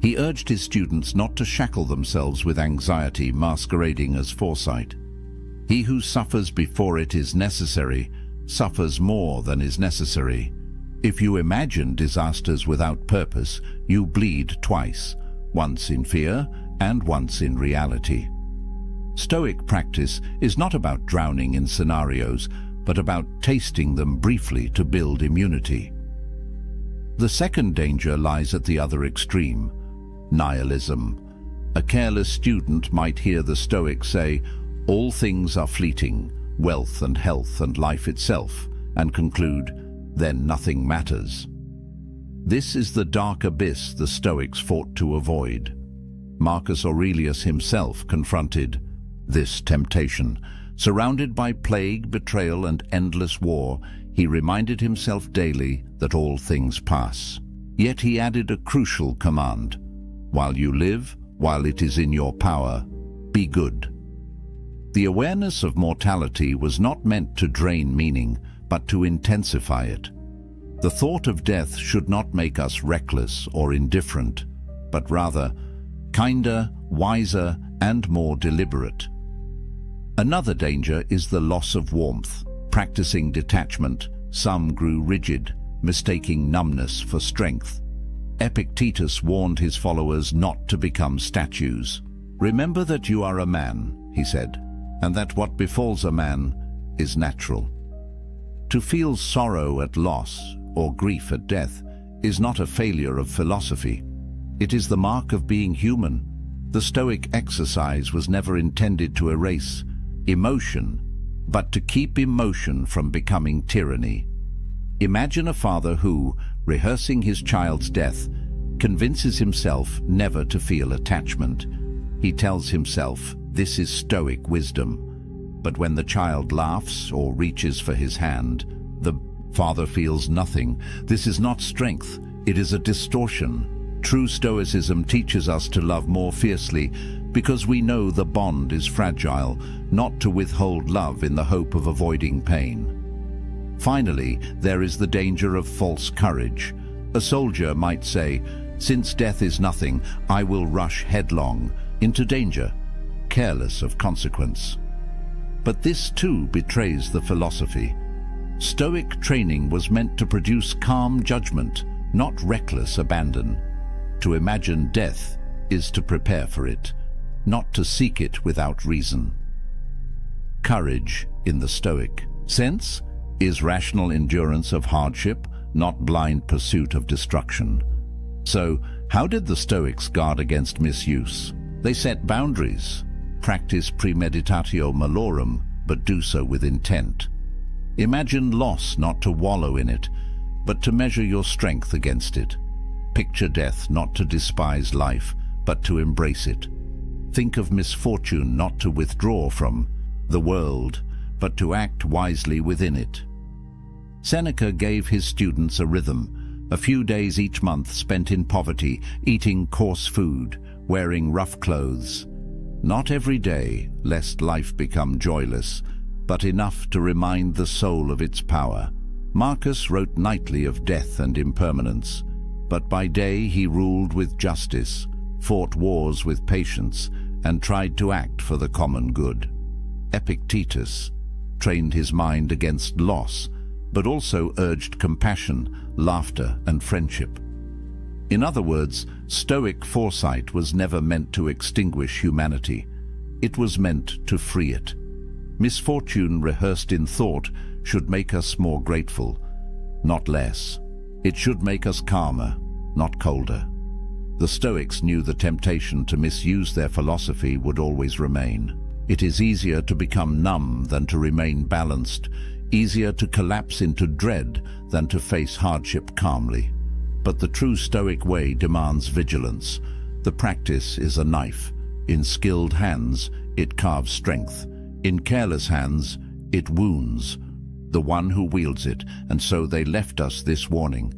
He urged his students not to shackle themselves with anxiety masquerading as foresight. He who suffers before it is necessary suffers more than is necessary. If you imagine disasters without purpose, you bleed twice, once in fear and once in reality. Stoic practice is not about drowning in scenarios, but about tasting them briefly to build immunity. The second danger lies at the other extreme: nihilism. A careless student might hear the Stoics say, "All things are fleeting, wealth and health and life itself," and conclude, "Then nothing matters." This is the dark abyss the Stoics fought to avoid. Marcus Aurelius himself confronted this temptation. Surrounded by plague, betrayal, and endless war, he reminded himself daily that all things pass. Yet he added a crucial command: while you live, while it is in your power, be good. The awareness of mortality was not meant to drain meaning, but to intensify it. The thought of death should not make us reckless or indifferent, but rather kinder, wiser, and more deliberate. Another danger is the loss of warmth. Practicing detachment, some grew rigid, mistaking numbness for strength. Epictetus warned his followers not to become statues. "Remember that you are a man," he said, "and that what befalls a man is natural." To feel sorrow at loss or grief at death is not a failure of philosophy. It is the mark of being human. The Stoic exercise was never intended to erase emotion, but to keep emotion from becoming tyranny. Imagine a father who, rehearsing his child's death, convinces himself never to feel attachment. He tells himself, "This is Stoic wisdom." But when the child laughs or reaches for his hand, the father feels nothing. This is not strength, it is a distortion. True Stoicism teaches us to love more fiercely because we know the bond is fragile, not to withhold love in the hope of avoiding pain. Finally, there is the danger of false courage. A soldier might say, "Since death is nothing, I will rush headlong into danger," careless of consequence. But this too betrays the philosophy. Stoic training was meant to produce calm judgment, not reckless abandon. To imagine death is to prepare for it, not to seek it without reason. Courage, in the Stoic sense, is rational endurance of hardship, not blind pursuit of destruction. So, how did the Stoics guard against misuse? They set boundaries, practice premeditatio malorum, but do so with intent. Imagine loss not to wallow in it, but to measure your strength against it. Picture death not to despise life, but to embrace it. Think of misfortune not to withdraw from the world, but to act wisely within it. Seneca gave his students a rhythm, a few days each month spent in poverty, eating coarse food, wearing rough clothes. Not every day, lest life become joyless, but enough to remind the soul of its power. Marcus wrote nightly of death and impermanence, but by day he ruled with justice, fought wars with patience, and tried to act for the common good. Epictetus trained his mind against loss, but also urged compassion, laughter, and friendship. In other words, Stoic foresight was never meant to extinguish humanity. It was meant to free it. Misfortune rehearsed in thought should make us more grateful, not less. It should make us calmer, not colder. The Stoics knew the temptation to misuse their philosophy would always remain. It is easier to become numb than to remain balanced, easier to collapse into dread than to face hardship calmly. But the true Stoic way demands vigilance. The practice is a knife. In skilled hands, it carves strength. In careless hands, it wounds the one who wields it, and so they left us this warning.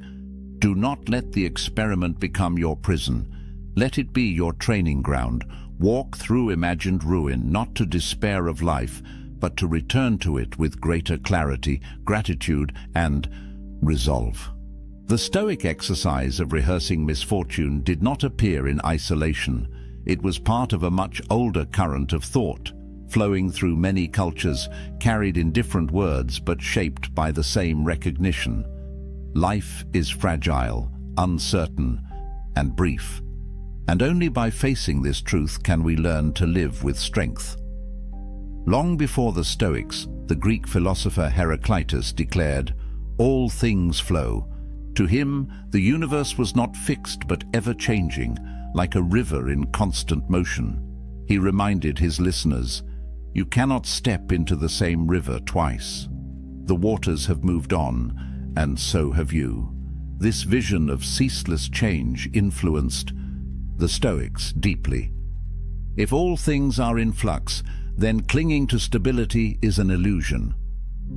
Do not let the experiment become your prison. Let it be your training ground. Walk through imagined ruin, not to despair of life, but to return to it with greater clarity, gratitude, and resolve. The Stoic exercise of rehearsing misfortune did not appear in isolation. It was part of a much older current of thought, flowing through many cultures, carried in different words but shaped by the same recognition. Life is fragile, uncertain, and brief. And only by facing this truth can we learn to live with strength. Long before the Stoics, the Greek philosopher Heraclitus declared, "All things flow." To him, the universe was not fixed but ever-changing, like a river in constant motion. He reminded his listeners, "You cannot step into the same river twice. The waters have moved on, and so have you." This vision of ceaseless change influenced the Stoics deeply. If all things are in flux, then clinging to stability is an illusion.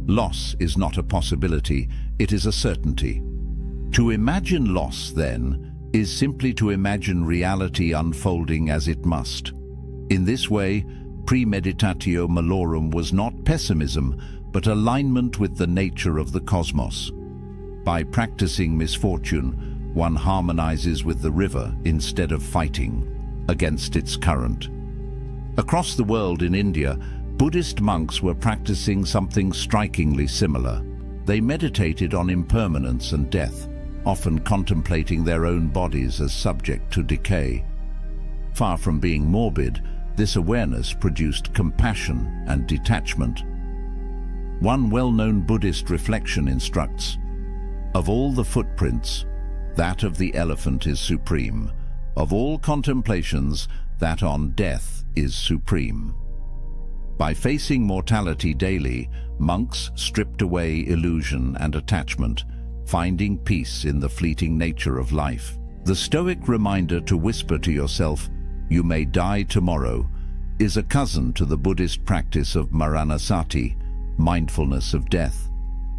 Loss is not a possibility, it is a certainty. To imagine loss, then, is simply to imagine reality unfolding as it must. In this way, premeditatio malorum was not pessimism, but alignment with the nature of the cosmos. By practicing misfortune, one harmonizes with the river instead of fighting against its current. Across the world in India, Buddhist monks were practicing something strikingly similar. They meditated on impermanence and death, often contemplating their own bodies as subject to decay. Far from being morbid, this awareness produced compassion and detachment. One well-known Buddhist reflection instructs, "Of all the footprints, that of the elephant is supreme. Of all contemplations, that on death is supreme." By facing mortality daily, monks stripped away illusion and attachment, finding peace in the fleeting nature of life. The Stoic reminder to whisper to yourself, "You may die tomorrow," is a cousin to the Buddhist practice of maranasati, mindfulness of death.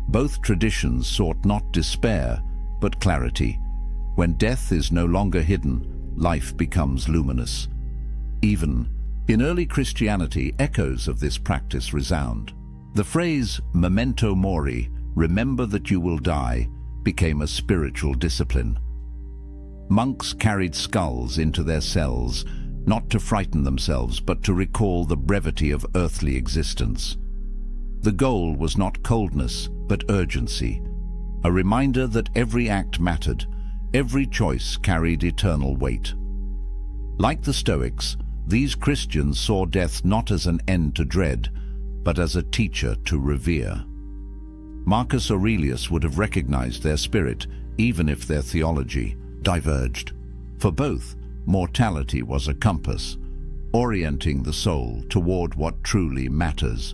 Both traditions sought not despair, but clarity. When death is no longer hidden, life becomes luminous. Even in early Christianity, echoes of this practice resound. The phrase memento mori, remember that you will die, became a spiritual discipline. Monks carried skulls into their cells, not to frighten themselves, but to recall the brevity of earthly existence. The goal was not coldness, but urgency, a reminder that every act mattered, every choice carried eternal weight. Like the Stoics, these Christians saw death not as an end to dread, but as a teacher to revere. Marcus Aurelius would have recognized their spirit, even if their theology diverged. For both, mortality was a compass, orienting the soul toward what truly matters.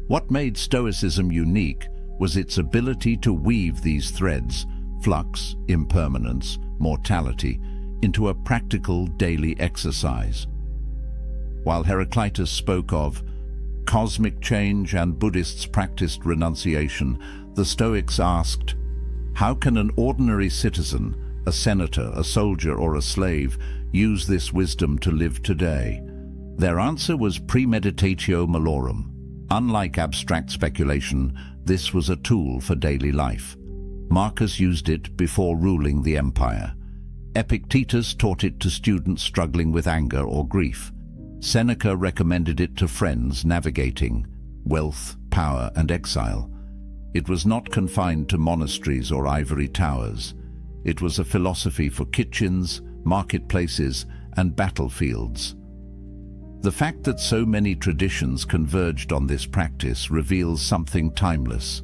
What made Stoicism unique was its ability to weave these threads, flux, impermanence, mortality, into a practical daily exercise. While Heraclitus spoke of cosmic change and Buddhists practiced renunciation, the Stoics asked, how can an ordinary citizen, a senator, a soldier, or a slave use this wisdom to live today? Their answer was premeditatio malorum. Unlike abstract speculation, this was a tool for daily life. Marcus used it before ruling the empire. Epictetus taught it to students struggling with anger or grief. Seneca recommended it to friends navigating wealth, power, and exile. It was not confined to monasteries or ivory towers. It was a philosophy for kitchens, marketplaces, and battlefields. The fact that so many traditions converged on this practice reveals something timeless.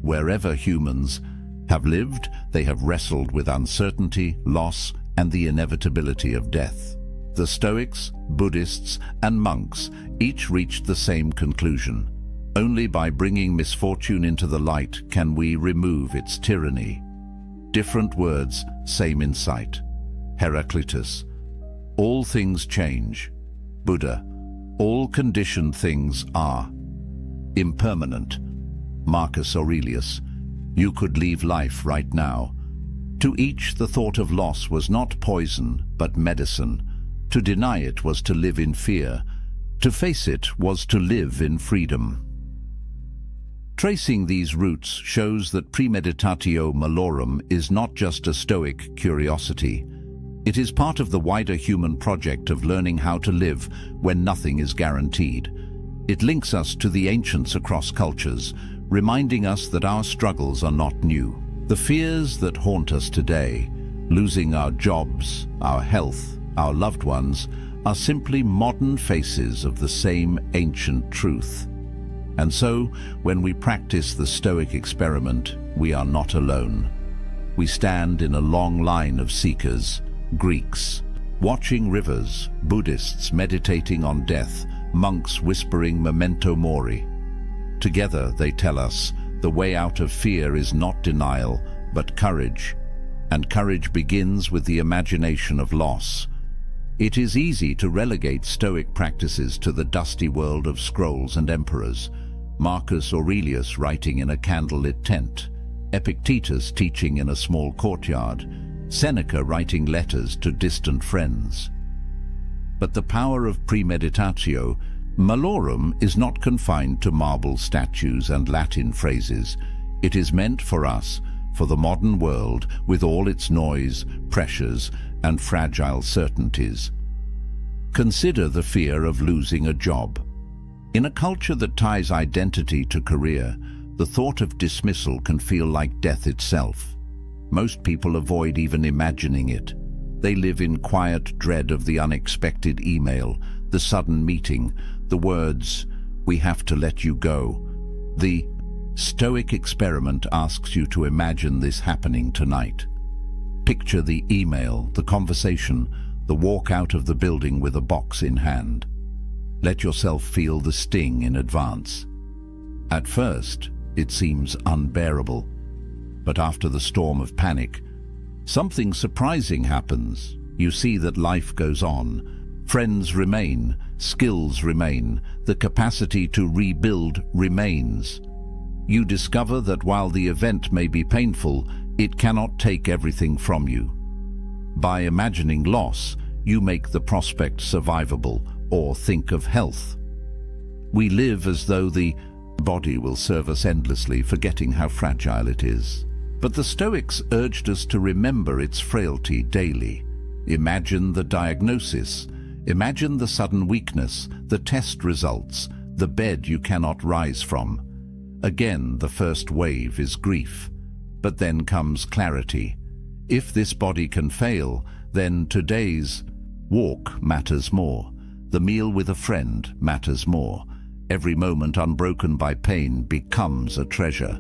Wherever humans have lived, they have wrestled with uncertainty, loss, and the inevitability of death. The Stoics, Buddhists, and monks each reached the same conclusion. Only by bringing misfortune into the light can we remove its tyranny. Different words, same insight. Heraclitus, all things change. Buddha, all conditioned things are impermanent. Marcus Aurelius, you could leave life right now. To each, the thought of loss was not poison, but medicine. To deny it was to live in fear. To face it was to live in freedom. Tracing these roots shows that premeditatio malorum is not just a Stoic curiosity. It is part of the wider human project of learning how to live when nothing is guaranteed. It links us to the ancients across cultures, reminding us that our struggles are not new. The fears that haunt us today, losing our jobs, our health, our loved ones, are simply modern faces of the same ancient truth. And so, when we practice the Stoic experiment, we are not alone. We stand in a long line of seekers, Greeks, watching rivers, Buddhists meditating on death, monks whispering memento mori. Together they tell us the way out of fear is not denial, but courage. And courage begins with the imagination of loss. It is easy to relegate Stoic practices to the dusty world of scrolls and emperors. Marcus Aurelius writing in a candlelit tent, Epictetus teaching in a small courtyard, Seneca writing letters to distant friends. But the power of premeditatio malorum is not confined to marble statues and Latin phrases. It is meant for us, for the modern world, with all its noise, pressures, and fragile certainties. Consider the fear of losing a job. In a culture that ties identity to career, the thought of dismissal can feel like death itself. Most people avoid even imagining it. They live in quiet dread of the unexpected email, the sudden meeting, the words, "We have to let you go." The Stoic experiment asks you to imagine this happening tonight. Picture the email, the conversation, the walk out of the building with a box in hand. Let yourself feel the sting in advance. At first, it seems unbearable. But after the storm of panic, something surprising happens. You see that life goes on. Friends remain, skills remain, the capacity to rebuild remains. You discover that while the event may be painful, it cannot take everything from you. By imagining loss, you make the prospect survivable, or think of health. We live as though the body will serve us endlessly, forgetting how fragile it is. But the Stoics urged us to remember its frailty daily. Imagine the diagnosis. Imagine the sudden weakness, the test results, the bed you cannot rise from. Again, the first wave is grief. But then comes clarity. If this body can fail, then today's walk matters more. The meal with a friend matters more. Every moment unbroken by pain becomes a treasure.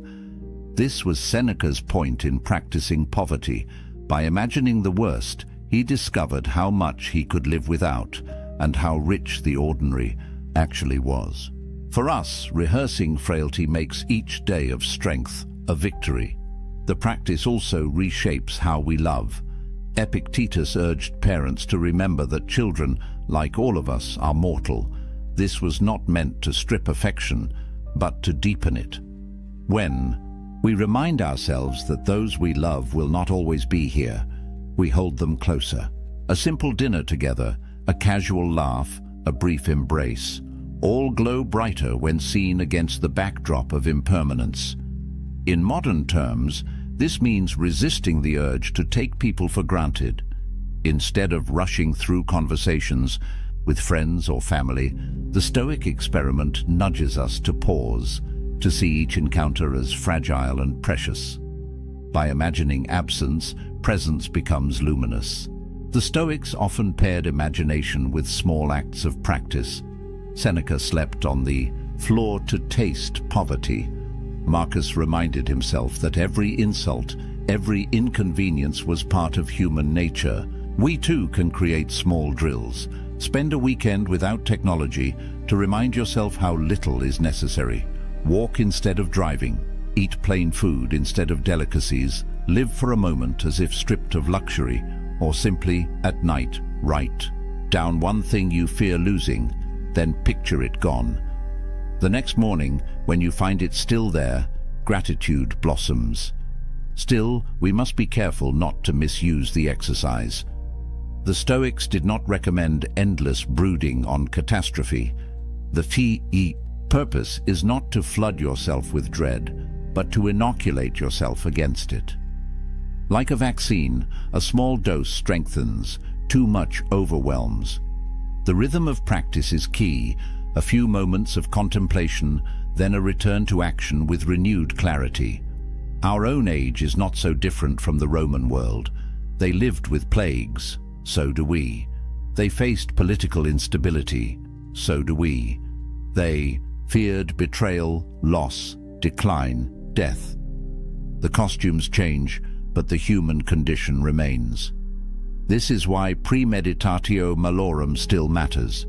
This was Seneca's point in practicing poverty. By imagining the worst, he discovered how much he could live without and how rich the ordinary actually was. For us, rehearsing frailty makes each day of strength a victory. The practice also reshapes how we love. Epictetus urged parents to remember that children, like all of us, are mortal. This was not meant to strip affection, but to deepen it. When we remind ourselves that those we love will not always be here, we hold them closer. A simple dinner together, a casual laugh, a brief embrace, all glow brighter when seen against the backdrop of impermanence. In modern terms, this means resisting the urge to take people for granted. Instead of rushing through conversations with friends or family, the Stoic experiment nudges us to pause, to see each encounter as fragile and precious. By imagining absence, presence becomes luminous. The Stoics often paired imagination with small acts of practice. Seneca slept on the floor to taste poverty. Marcus reminded himself that every insult, every inconvenience was part of human nature. We too can create small drills. Spend a weekend without technology to remind yourself how little is necessary. Walk instead of driving. Eat plain food instead of delicacies. Live for a moment as if stripped of luxury, or simply, at night, write down one thing you fear losing, then picture it gone. The next morning, when you find it still there, gratitude blossoms. Still, we must be careful not to misuse the exercise. The Stoics did not recommend endless brooding on catastrophe. The purpose is not to flood yourself with dread, but to inoculate yourself against it. Like a vaccine, a small dose strengthens, too much overwhelms. The rhythm of practice is key, a few moments of contemplation, then a return to action with renewed clarity. Our own age is not so different from the Roman world. They lived with plagues, so do we. They faced political instability, so do we. They feared betrayal, loss, decline, death. The costumes change, but the human condition remains. This is why premeditatio malorum still matters.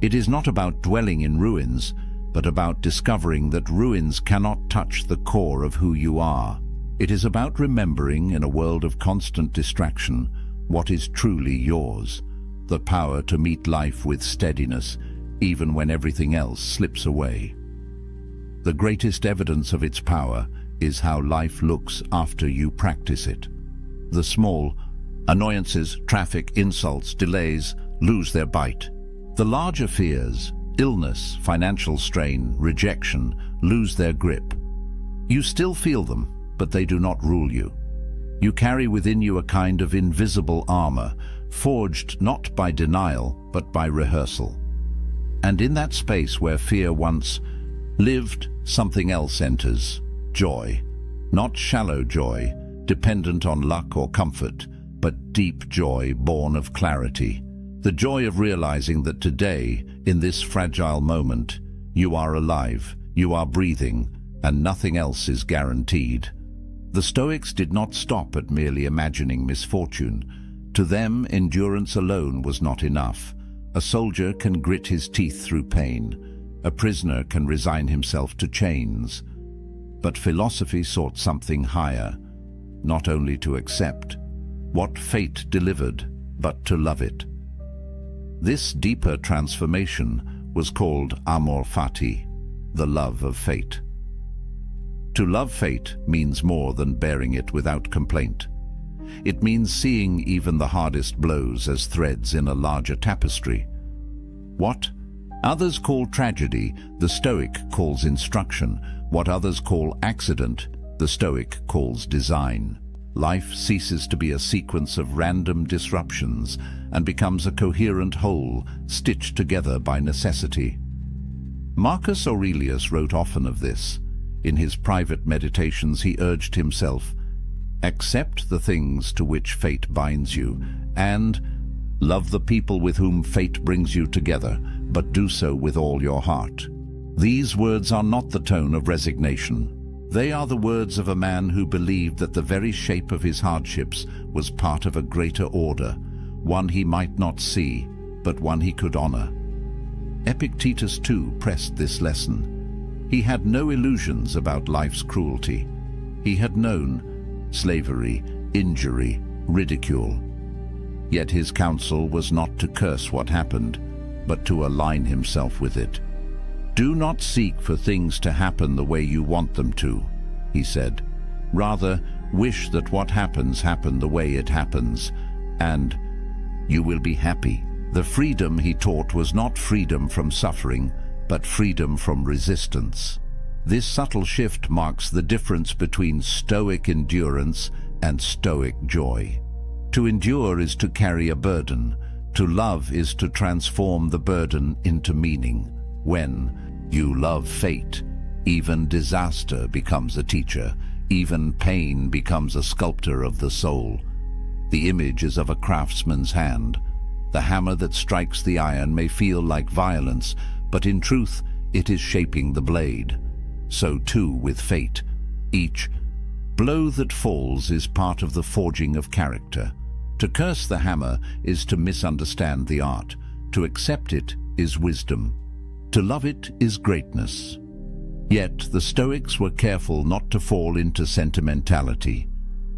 It is not about dwelling in ruins, but about discovering that ruins cannot touch the core of who you are. It is about remembering, in a world of constant distraction, what is truly yours, the power to meet life with steadiness, even when everything else slips away. The greatest evidence of its power is how life looks after you practice it. The small annoyances, traffic, insults, delays, lose their bite. The larger fears, illness, financial strain, rejection, lose their grip. You still feel them, but they do not rule you. You carry within you a kind of invisible armor, forged not by denial, but by rehearsal. And in that space where fear once lived, something else enters, joy. Not shallow joy, dependent on luck or comfort, but deep joy born of clarity. The joy of realizing that today, in this fragile moment, you are alive, you are breathing, and nothing else is guaranteed. The Stoics did not stop at merely imagining misfortune. To them, endurance alone was not enough. A soldier can grit his teeth through pain. A prisoner can resign himself to chains. But philosophy sought something higher, not only to accept what fate delivered, but to love it. This deeper transformation was called amor fati, the love of fate. To love fate means more than bearing it without complaint. It means seeing even the hardest blows as threads in a larger tapestry. What others call tragedy, the Stoic calls instruction. What others call accident, the Stoic calls design. Life ceases to be a sequence of random disruptions and becomes a coherent whole, stitched together by necessity. Marcus Aurelius wrote often of this. In his private meditations he urged himself, accept the things to which fate binds you, and love the people with whom fate brings you together, but do so with all your heart. These words are not the tone of resignation. They are the words of a man who believed that the very shape of his hardships was part of a greater order, one he might not see, but one he could honor. Epictetus too pressed this lesson. He had no illusions about life's cruelty. He had known slavery, injury, ridicule. Yet his counsel was not to curse what happened, but to align himself with it. Do not seek for things to happen the way you want them to, he said. Rather, wish that what happens happen the way it happens, and you will be happy. The freedom he taught was not freedom from suffering, but freedom from resistance. This subtle shift marks the difference between Stoic endurance and Stoic joy. To endure is to carry a burden. To love is to transform the burden into meaning. When you love fate, even disaster becomes a teacher, even pain becomes a sculptor of the soul. The image is of a craftsman's hand. The hammer that strikes the iron may feel like violence, but in truth it is shaping the blade. So too with fate. Each blow that falls is part of the forging of character. To curse the hammer is to misunderstand the art. To accept it is wisdom. To love it is greatness. Yet the Stoics were careful not to fall into sentimentality.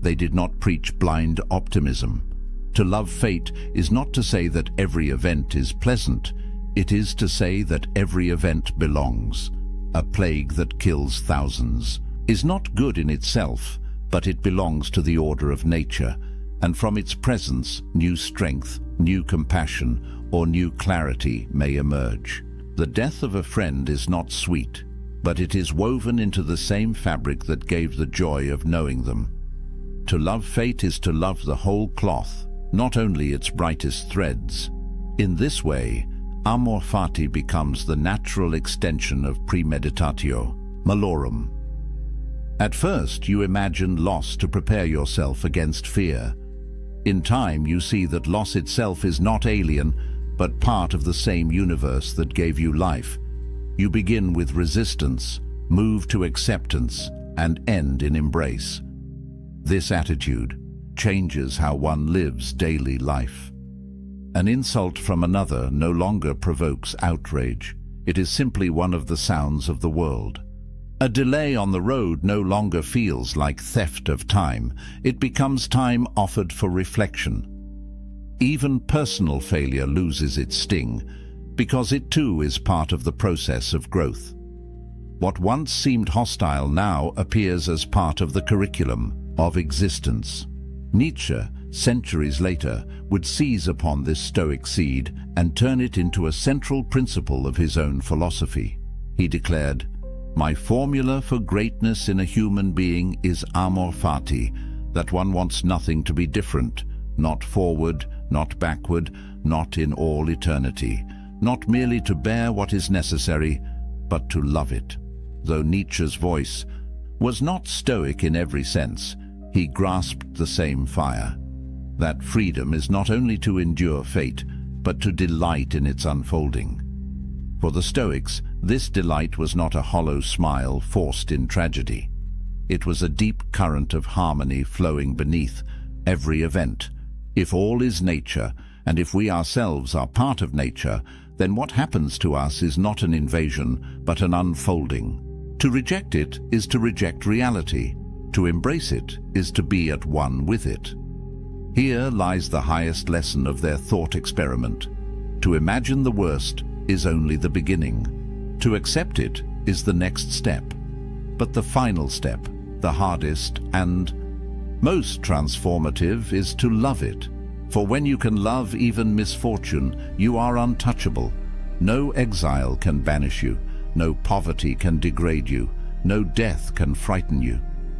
They did not preach blind optimism. To love fate is not to say that every event is pleasant. It is to say that every event belongs. A plague that kills thousands is not good in itself, but it belongs to the order of nature, and from its presence, new strength, new compassion, or new clarity may emerge. The death of a friend is not sweet, but it is woven into the same fabric that gave the joy of knowing them. To love fate is to love the whole cloth, not only its brightest threads. In this way, amor fati becomes the natural extension of premeditatio malorum. At first, you imagine loss to prepare yourself against fear. In time, you see that loss itself is not alien, but part of the same universe that gave you life. You begin with resistance, move to acceptance, and end in embrace. This attitude changes how one lives daily life. An insult from another no longer provokes outrage. It is simply one of the sounds of the world. A delay on the road no longer feels like theft of time. It becomes time offered for reflection. Even personal failure loses its sting, because it too is part of the process of growth. What once seemed hostile now appears as part of the curriculum of existence. Nietzsche, centuries later, would seize upon this Stoic seed and turn it into a central principle of his own philosophy. He declared, "My formula for greatness in a human being is amor fati, that one wants nothing to be different, not forward, not backward, not in all eternity, not merely to bear what is necessary, but to love it." Though Nietzsche's voice was not Stoic in every sense, he grasped the same fire. That freedom is not only to endure fate, but to delight in its unfolding. For the Stoics, this delight was not a hollow smile forced in tragedy. It was a deep current of harmony flowing beneath every event. If all is nature, and if we ourselves are part of nature, then what happens to us is not an invasion, but an unfolding. To reject it is to reject reality. To embrace it is to be at one with it. Here lies the highest lesson of their thought experiment. To imagine the worst is only the beginning. To accept it is the next step. But the final step, the hardest and most transformative, is to love it. For when you can love even misfortune, you are untouchable. No exile can banish you. No poverty can degrade you. No death can frighten you.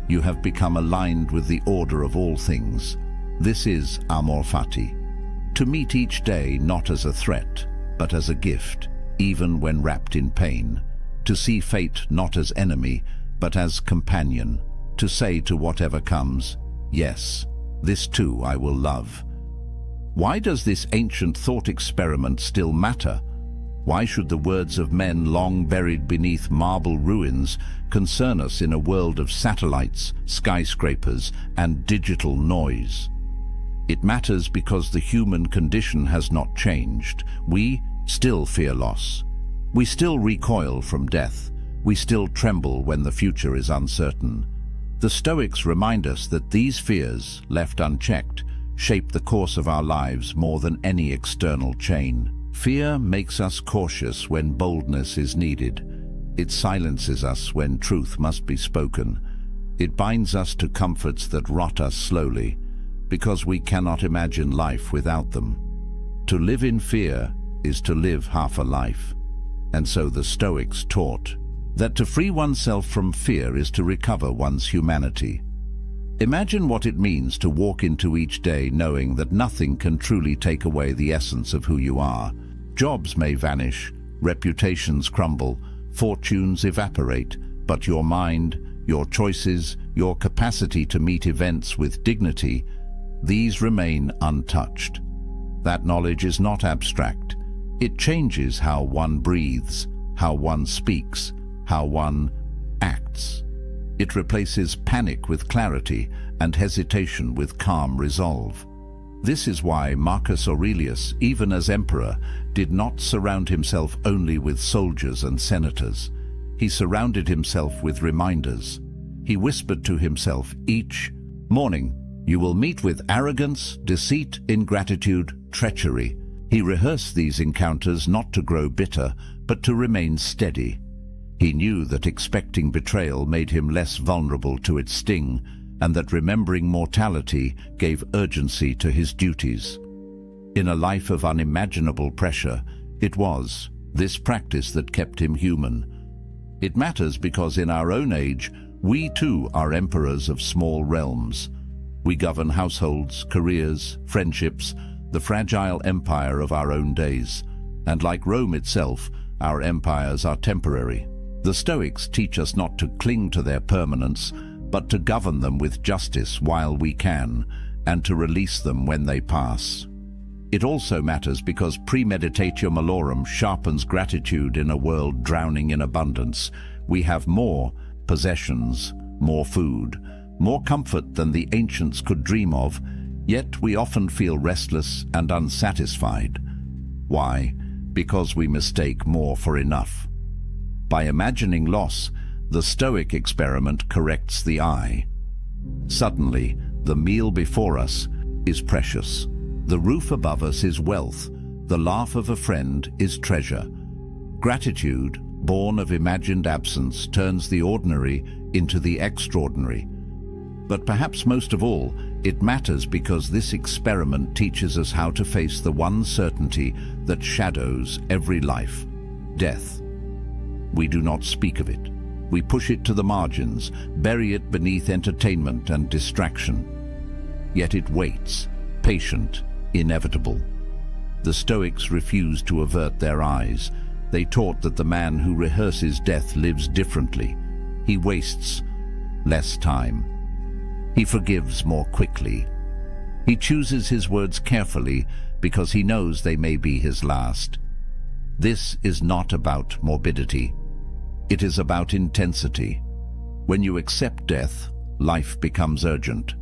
You have become aligned with the order of all things. This is amor fati. To meet each day not as a threat, but as a gift, even when wrapped in pain. To see fate not as enemy, but as companion. To say to whatever comes, yes, this too I will love. Why does this ancient thought experiment still matter? Why should the words of men long buried beneath marble ruins concern us in a world of satellites, skyscrapers, and digital noise? It matters because the human condition has not changed. We still fear loss. We still recoil from death. We still tremble when the future is uncertain. The Stoics remind us that these fears, left unchecked, shape the course of our lives more than any external chain. Fear makes us cautious when boldness is needed. It silences us when truth must be spoken. It binds us to comforts that rot us slowly, because we cannot imagine life without them. To live in fear is to live half a life. And so the Stoics taught that to free oneself from fear is to recover one's humanity. Imagine what it means to walk into each day knowing that nothing can truly take away the essence of who you are. Jobs may vanish, reputations crumble, fortunes evaporate, but your mind, your choices, your capacity to meet events with dignity, these remain untouched. That knowledge is not abstract. It changes how one breathes, how one speaks, how one acts. It replaces panic with clarity and hesitation with calm resolve. This is why Marcus Aurelius, even as emperor, did not surround himself only with soldiers and senators. He surrounded himself with reminders. He whispered to himself each morning, "You will meet with arrogance, deceit, ingratitude, treachery." He rehearsed these encounters not to grow bitter, but to remain steady. He knew that expecting betrayal made him less vulnerable to its sting, and that remembering mortality gave urgency to his duties. In a life of unimaginable pressure, it was this practice that kept him human. It matters because in our own age, we too are emperors of small realms. We govern households, careers, friendships, the fragile empire of our own days. And like Rome itself, our empires are temporary. The Stoics teach us not to cling to their permanence, but to govern them with justice while we can, and to release them when they pass. It also matters because premeditatio malorum sharpens gratitude in a world drowning in abundance. We have more possessions, more food, more comfort than the ancients could dream of, yet we often feel restless and unsatisfied. Why? Because we mistake more for enough. By imagining loss, the Stoic experiment corrects the eye. Suddenly, the meal before us is precious. The roof above us is wealth. The laugh of a friend is treasure. Gratitude, born of imagined absence, turns the ordinary into the extraordinary. But perhaps most of all, it matters because this experiment teaches us how to face the one certainty that shadows every life: death. We do not speak of it. We push it to the margins, bury it beneath entertainment and distraction. Yet it waits, patient, inevitable. The Stoics refused to avert their eyes. They taught that the man who rehearses death lives differently. He wastes less time. He forgives more quickly. He chooses his words carefully because he knows they may be his last. This is not about morbidity. It is about intensity. When you accept death, life becomes urgent.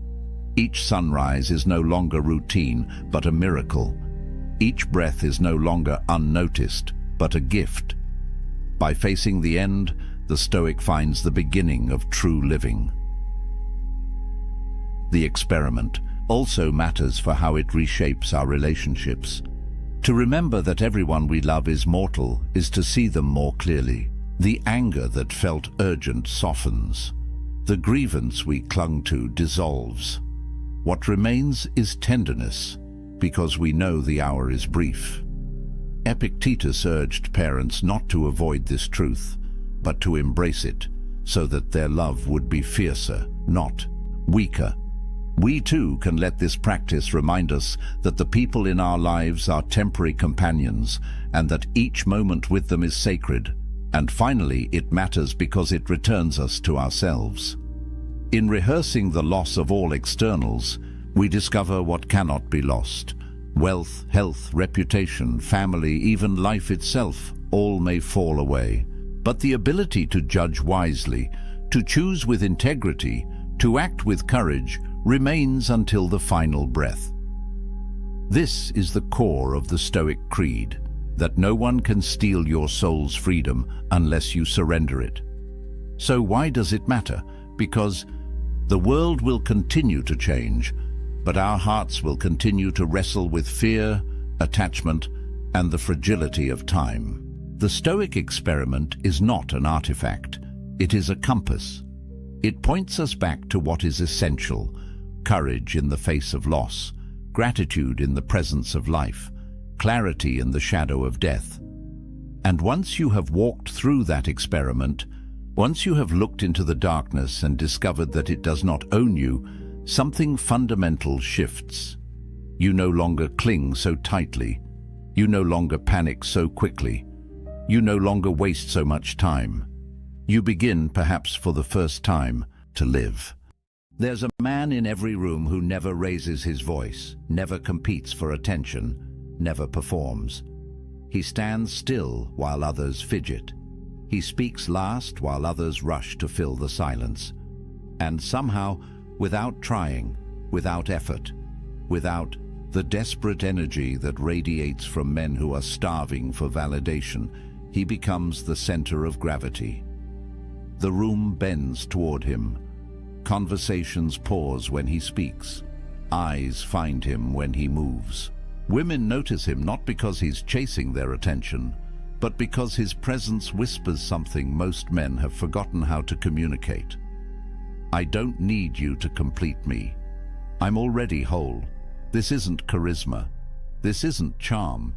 Each sunrise is no longer routine, but a miracle. Each breath is no longer unnoticed, but a gift. By facing the end, the Stoic finds the beginning of true living. The experiment also matters for how it reshapes our relationships. To remember that everyone we love is mortal is to see them more clearly. The anger that felt urgent softens. The grievance we clung to dissolves. What remains is tenderness, because we know the hour is brief. Epictetus urged parents not to avoid this truth, but to embrace it, so that their love would be fiercer, not weaker. We too can let this practice remind us that the people in our lives are temporary companions, and that each moment with them is sacred. And finally, it matters because it returns us to ourselves. In rehearsing the loss of all externals, we discover what cannot be lost. Wealth, health, reputation, family, even life itself, all may fall away. But the ability to judge wisely, to choose with integrity, to act with courage, remains until the final breath. This is the core of the Stoic creed, that no one can steal your soul's freedom unless you surrender it. So why does it matter? Because the world will continue to change, but our hearts will continue to wrestle with fear, attachment, and the fragility of time. The Stoic experiment is not an artifact. It is a compass. It points us back to what is essential: courage in the face of loss, gratitude in the presence of life, clarity in the shadow of death. And once you have walked through that experiment, once you have looked into the darkness and discovered that it does not own you, something fundamental shifts. You no longer cling so tightly. You no longer panic so quickly. You no longer waste so much time. You begin, perhaps for the first time, to live. There's a man in every room who never raises his voice, never competes for attention, never performs. He stands still while others fidget. He speaks last while others rush to fill the silence. And somehow, without trying, without effort, without the desperate energy that radiates from men who are starving for validation, he becomes the center of gravity. The room bends toward him. Conversations pause when he speaks. Eyes find him when he moves. Women notice him not because he's chasing their attention, but because his presence whispers something most men have forgotten how to communicate. I don't need you to complete me. I'm already whole. This isn't charisma. This isn't charm.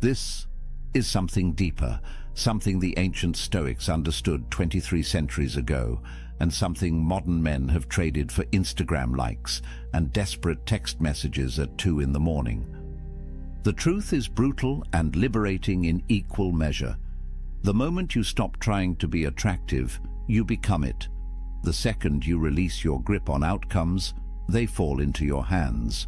This is something deeper, something the ancient Stoics understood 23 centuries ago, and something modern men have traded for Instagram likes and desperate text messages at 2 in the morning. The truth is brutal and liberating in equal measure. The moment you stop trying to be attractive, you become it. The second you release your grip on outcomes, they fall into your hands.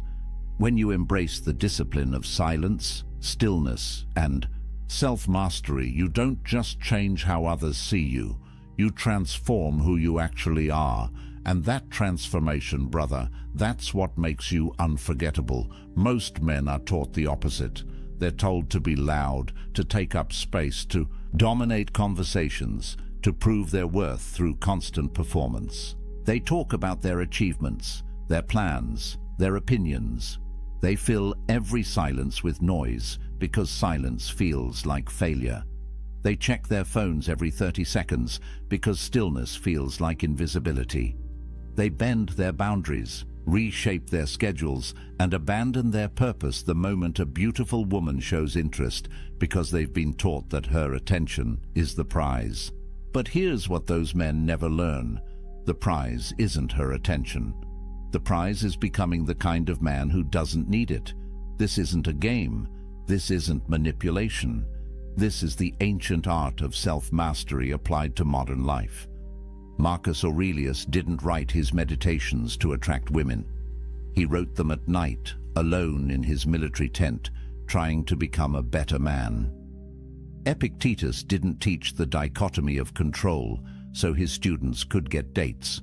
When you embrace the discipline of silence, stillness, and self-mastery, you don't just change how others see you, you transform who you actually are. And that transformation, brother, that's what makes you unforgettable. Most men are taught the opposite. They're told to be loud, to take up space, to dominate conversations, to prove their worth through constant performance. They talk about their achievements, their plans, their opinions. They fill every silence with noise because silence feels like failure. They check their phones every 30 seconds because stillness feels like invisibility. They bend their boundaries, reshape their schedules, and abandon their purpose the moment a beautiful woman shows interest because they've been taught that her attention is the prize. But here's what those men never learn. The prize isn't her attention. The prize is becoming the kind of man who doesn't need it. This isn't a game. This isn't manipulation. This is the ancient art of self-mastery applied to modern life. Marcus Aurelius didn't write his meditations to attract women. He wrote them at night, alone in his military tent, trying to become a better man. Epictetus didn't teach the dichotomy of control so his students could get dates.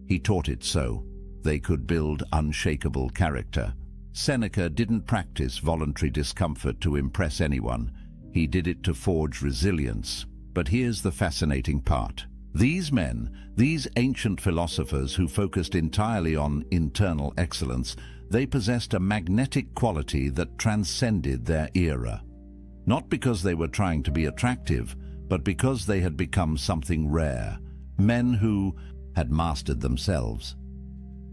He taught it so they could build unshakable character. Seneca didn't practice voluntary discomfort to impress anyone. He did it to forge resilience. But here's the fascinating part. These men, these ancient philosophers who focused entirely on internal excellence, they possessed a magnetic quality that transcended their era. Not because they were trying to be attractive, but because they had become something rare. Men who had mastered themselves.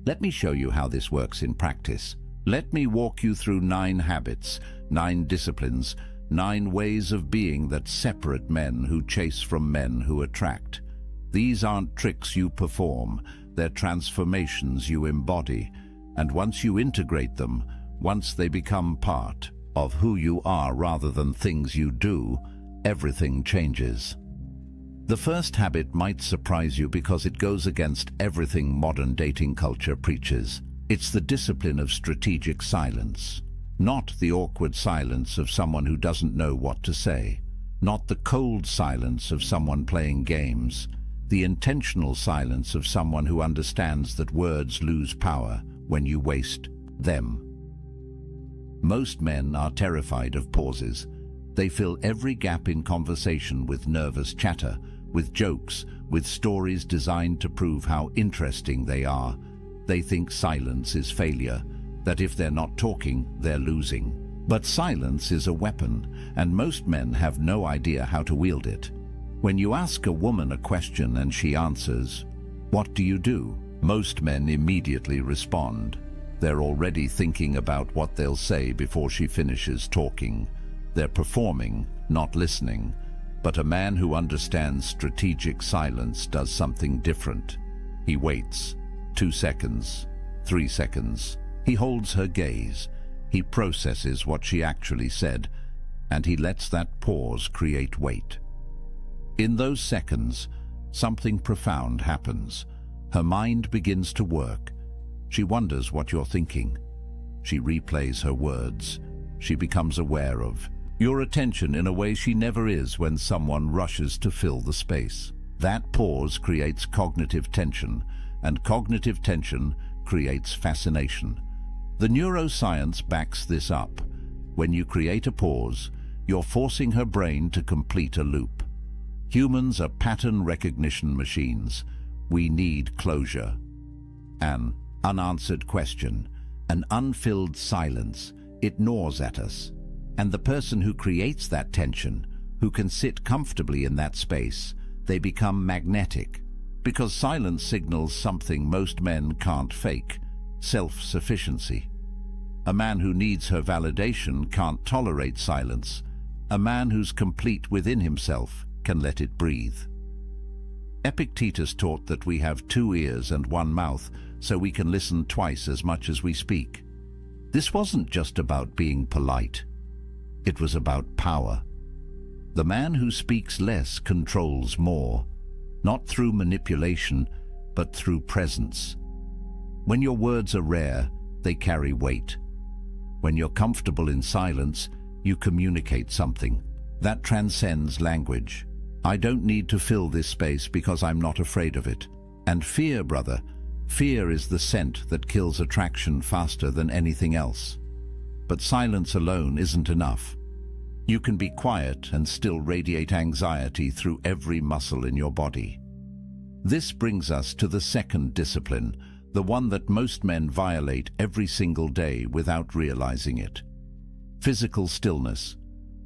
Let me show you how this works in practice. Let me walk you through 9 habits, 9 disciplines, 9 ways of being that separate men who chase from men who attract. These aren't tricks you perform, they're transformations you embody. And once you integrate them, once they become part of who you are rather than things you do, everything changes. The first habit might surprise you because it goes against everything modern dating culture preaches. It's the discipline of strategic silence. Not the awkward silence of someone who doesn't know what to say. Not the cold silence of someone playing games. The intentional silence of someone who understands that words lose power when you waste them. Most men are terrified of pauses. They fill every gap in conversation with nervous chatter, with jokes, with stories designed to prove how interesting they are. They think silence is failure, that if they're not talking, they're losing. But silence is a weapon, and most men have no idea how to wield it. When you ask a woman a question and she answers, "What do you do?" most men immediately respond. They're already thinking about what they'll say before she finishes talking. They're performing, not listening. But a man who understands strategic silence does something different. He waits. 2 seconds, 3 seconds. He holds her gaze. He processes what she actually said, and he lets that pause create weight. In those seconds, something profound happens. Her mind begins to work. She wonders what you're thinking. She replays her words. She becomes aware of your attention in a way she never is when someone rushes to fill the space. That pause creates cognitive tension, and cognitive tension creates fascination. The neuroscience backs this up. When you create a pause, you're forcing her brain to complete a loop. Humans are pattern recognition machines. We need closure. An unanswered question, an unfilled silence, it gnaws at us. And the person who creates that tension, who can sit comfortably in that space, they become magnetic. Because silence signals something most men can't fake: self-sufficiency. A man who needs her validation can't tolerate silence. A man who's complete within himself can let it breathe. Epictetus taught that we have 2 ears and 1 mouth, so we can listen twice as much as we speak. This wasn't just about being polite. It was about power. The man who speaks less controls more, not through manipulation, but through presence. When your words are rare, they carry weight. When you're comfortable in silence, you communicate something that transcends language. I don't need to fill this space because I'm not afraid of it. And fear, brother, fear is the scent that kills attraction faster than anything else. But silence alone isn't enough. You can be quiet and still radiate anxiety through every muscle in your body. This brings us to the second discipline, the one that most men violate every single day without realizing it. Physical stillness.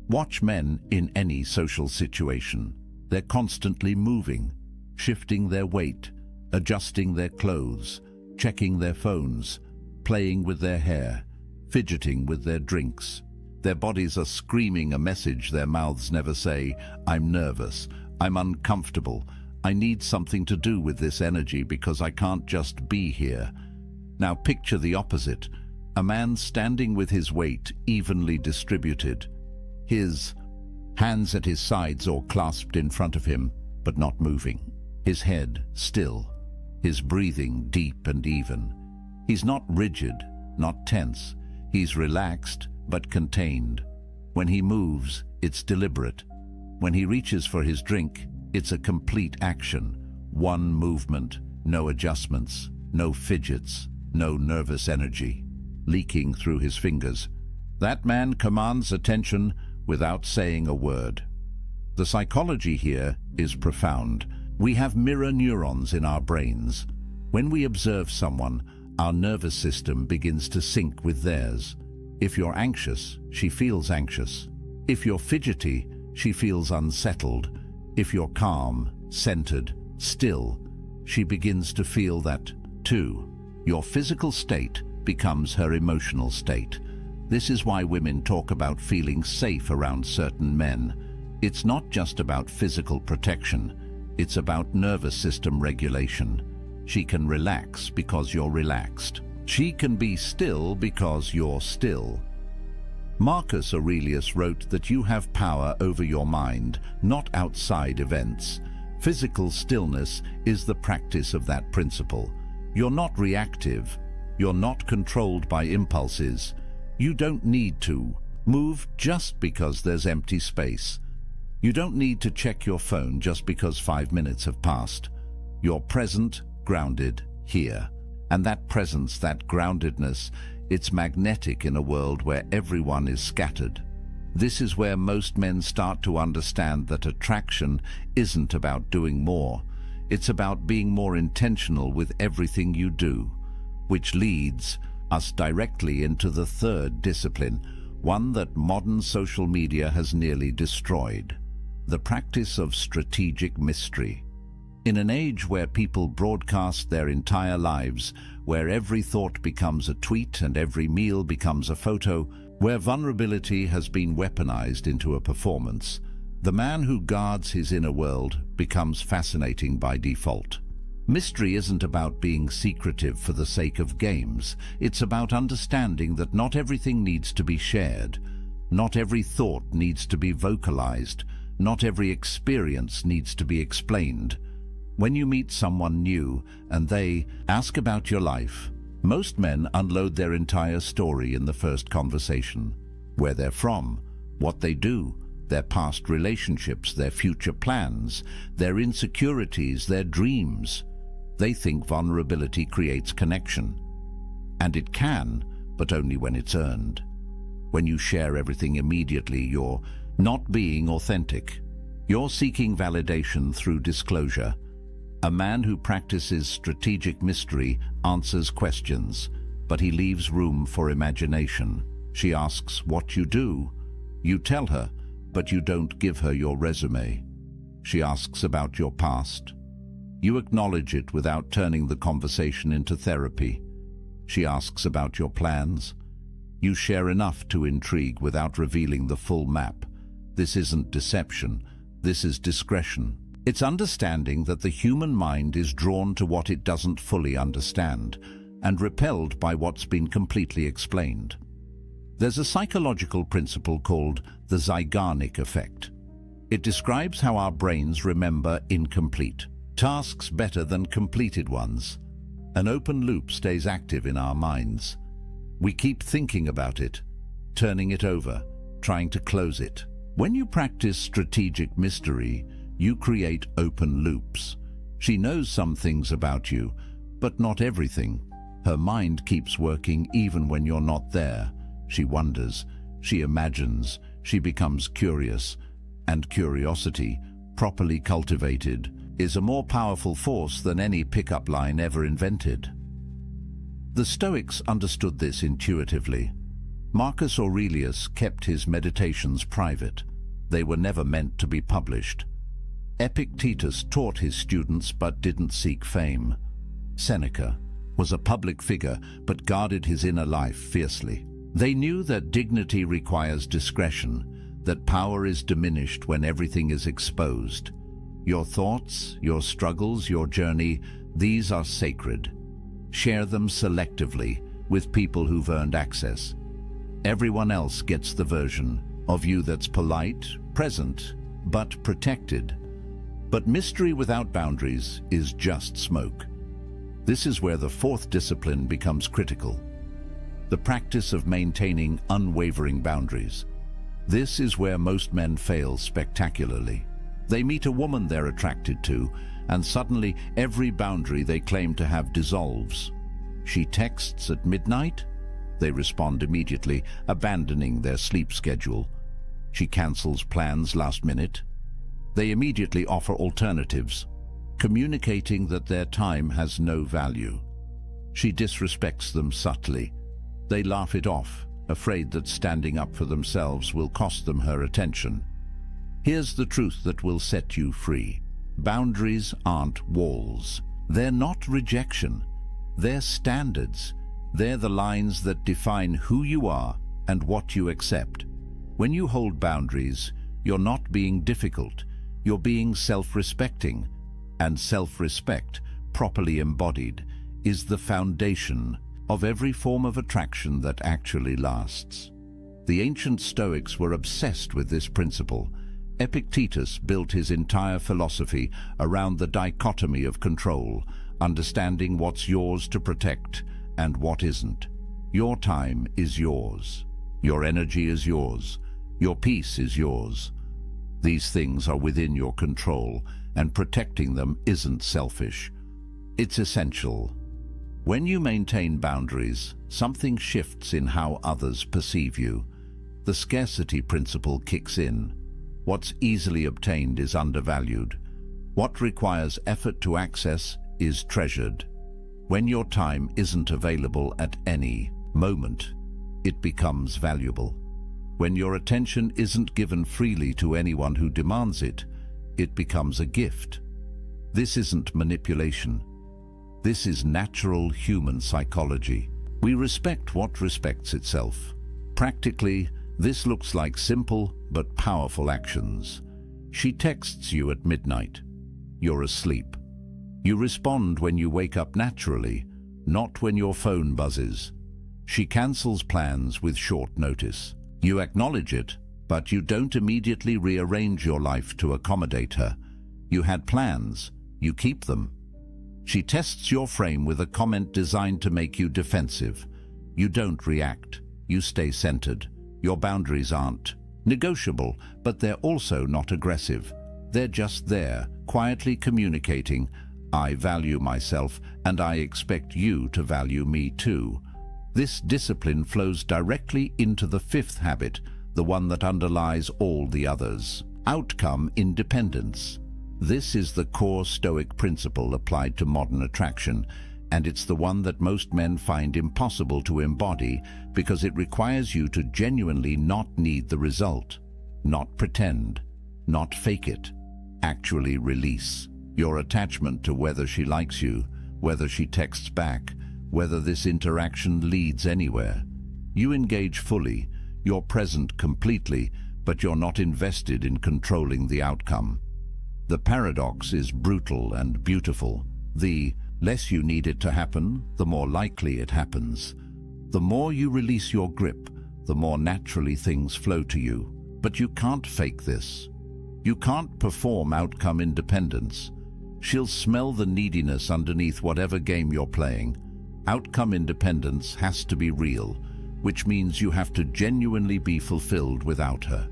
Watch men in any social situation. They're constantly moving, shifting their weight, adjusting their clothes, checking their phones, playing with their hair, fidgeting with their drinks. Their bodies are screaming a message their mouths never say. I'm nervous, I'm uncomfortable, I need something to do with this energy because I can't just be here. Now picture the opposite, a man standing with his weight evenly distributed, his hands at his sides or clasped in front of him, but not moving. His head still, his breathing deep and even. He's not rigid, not tense. He's relaxed, but contained. When he moves, it's deliberate. When he reaches for his drink, it's a complete action. One movement, no adjustments, no fidgets, no nervous energy leaking through his fingers. That man commands attention without saying a word. The psychology here is profound. We have mirror neurons in our brains. When we observe someone, our nervous system begins to sync with theirs. If you're anxious, she feels anxious. If you're fidgety, she feels unsettled. If you're calm, centered, still, she begins to feel that too. Your physical state becomes her emotional state. This is why women talk about feeling safe around certain men. It's not just about physical protection, it's about nervous system regulation. She can relax because you're relaxed. She can be still because you're still. Marcus Aurelius wrote that you have power over your mind, not outside events. Physical stillness is the practice of that principle. You're not reactive. You're not controlled by impulses. You don't need to move just because there's empty space. You don't need to check your phone just because 5 minutes have passed. You're present, grounded, here. And that presence, that groundedness, it's magnetic in a world where everyone is scattered. This is where most men start to understand that attraction isn't about doing more. It's about being more intentional with everything you do, which leads us directly into the third discipline, one that modern social media has nearly destroyed: the practice of strategic mystery. In an age where people broadcast their entire lives, where every thought becomes a tweet and every meal becomes a photo, where vulnerability has been weaponized into a performance, the man who guards his inner world becomes fascinating by default. Mystery isn't about being secretive for the sake of games. It's about understanding that not everything needs to be shared. Not every thought needs to be vocalized. Not every experience needs to be explained. When you meet someone new and they ask about your life, most men unload their entire story in the first conversation. Where they're from, what they do, their past relationships, their future plans, their insecurities, their dreams. They think vulnerability creates connection. And it can, but only when it's earned. When you share everything immediately, you're not being authentic. You're seeking validation through disclosure. A man who practices strategic mystery answers questions, but he leaves room for imagination. She asks what you do. You tell her, but you don't give her your resume. She asks about your past. You acknowledge it without turning the conversation into therapy. She asks about your plans. You share enough to intrigue without revealing the full map. This isn't deception. This is discretion. It's understanding that the human mind is drawn to what it doesn't fully understand and repelled by what's been completely explained. There's a psychological principle called the Zeigarnik effect. It describes how our brains remember incomplete tasks better than completed ones. An open loop stays active in our minds. We keep thinking about it, turning it over, trying to close it. When you practice strategic mystery, you create open loops. She knows some things about you, but not everything. Her mind keeps working even when you're not there. She wonders, she imagines, she becomes curious. And curiosity, properly cultivated, is a more powerful force than any pickup line ever invented. The Stoics understood this intuitively. Marcus Aurelius kept his meditations private. They were never meant to be published. Epictetus taught his students but didn't seek fame. Seneca was a public figure but guarded his inner life fiercely. They knew that dignity requires discretion, that power is diminished when everything is exposed. Your thoughts, your struggles, your journey, these are sacred. Share them selectively with people who've earned access. Everyone else gets the version of you that's polite, present, but protected. But mystery without boundaries is just smoke. This is where the fourth discipline becomes critical: the practice of maintaining unwavering boundaries. This is where most men fail spectacularly. They meet a woman they're attracted to, and suddenly every boundary they claim to have dissolves. She texts at midnight? They respond immediately, abandoning their sleep schedule. She cancels plans last minute. They immediately offer alternatives, communicating that their time has no value. She disrespects them subtly. They laugh it off, afraid that standing up for themselves will cost them her attention. Here's the truth that will set you free. Boundaries aren't walls. They're not rejection. They're standards. They're the lines that define who you are and what you accept. When you hold boundaries, you're not being difficult. You're being self-respecting. And self-respect, properly embodied, is the foundation of every form of attraction that actually lasts. The ancient Stoics were obsessed with this principle. Epictetus built his entire philosophy around the dichotomy of control, understanding what's yours to protect and what isn't. Your time is yours. Your energy is yours. Your peace is yours. These things are within your control, and protecting them isn't selfish. It's essential. When you maintain boundaries, something shifts in how others perceive you. The scarcity principle kicks in. What's easily obtained is undervalued. What requires effort to access is treasured. When your time isn't available at any moment, it becomes valuable. When your attention isn't given freely to anyone who demands it, it becomes a gift. This isn't manipulation. This is natural human psychology. We respect what respects itself. Practically, this looks like simple but powerful actions. She texts you at midnight. You're asleep. You respond when you wake up naturally, not when your phone buzzes. She cancels plans with short notice. You acknowledge it, but you don't immediately rearrange your life to accommodate her. You had plans. You keep them. She tests your frame with a comment designed to make you defensive. You don't react. You stay centered. Your boundaries aren't negotiable, but they're also not aggressive. They're just there, quietly communicating, I value myself and I expect you to value me too. This discipline flows directly into the fifth habit, the one that underlies all the others: outcome independence. This is the core Stoic principle applied to modern attraction, and it's the one that most men find impossible to embody because it requires you to genuinely not need the result, not pretend, not fake it, actually release your attachment to whether she likes you, whether she texts back, whether this interaction leads anywhere. You engage fully, you're present completely, but you're not invested in controlling the outcome. The paradox is brutal and beautiful. The less you need it to happen, the more likely it happens. The more you release your grip, the more naturally things flow to you. But you can't fake this. You can't perform outcome independence. She'll smell the neediness underneath whatever game you're playing. Outcome independence has to be real, which means you have to genuinely be fulfilled without her.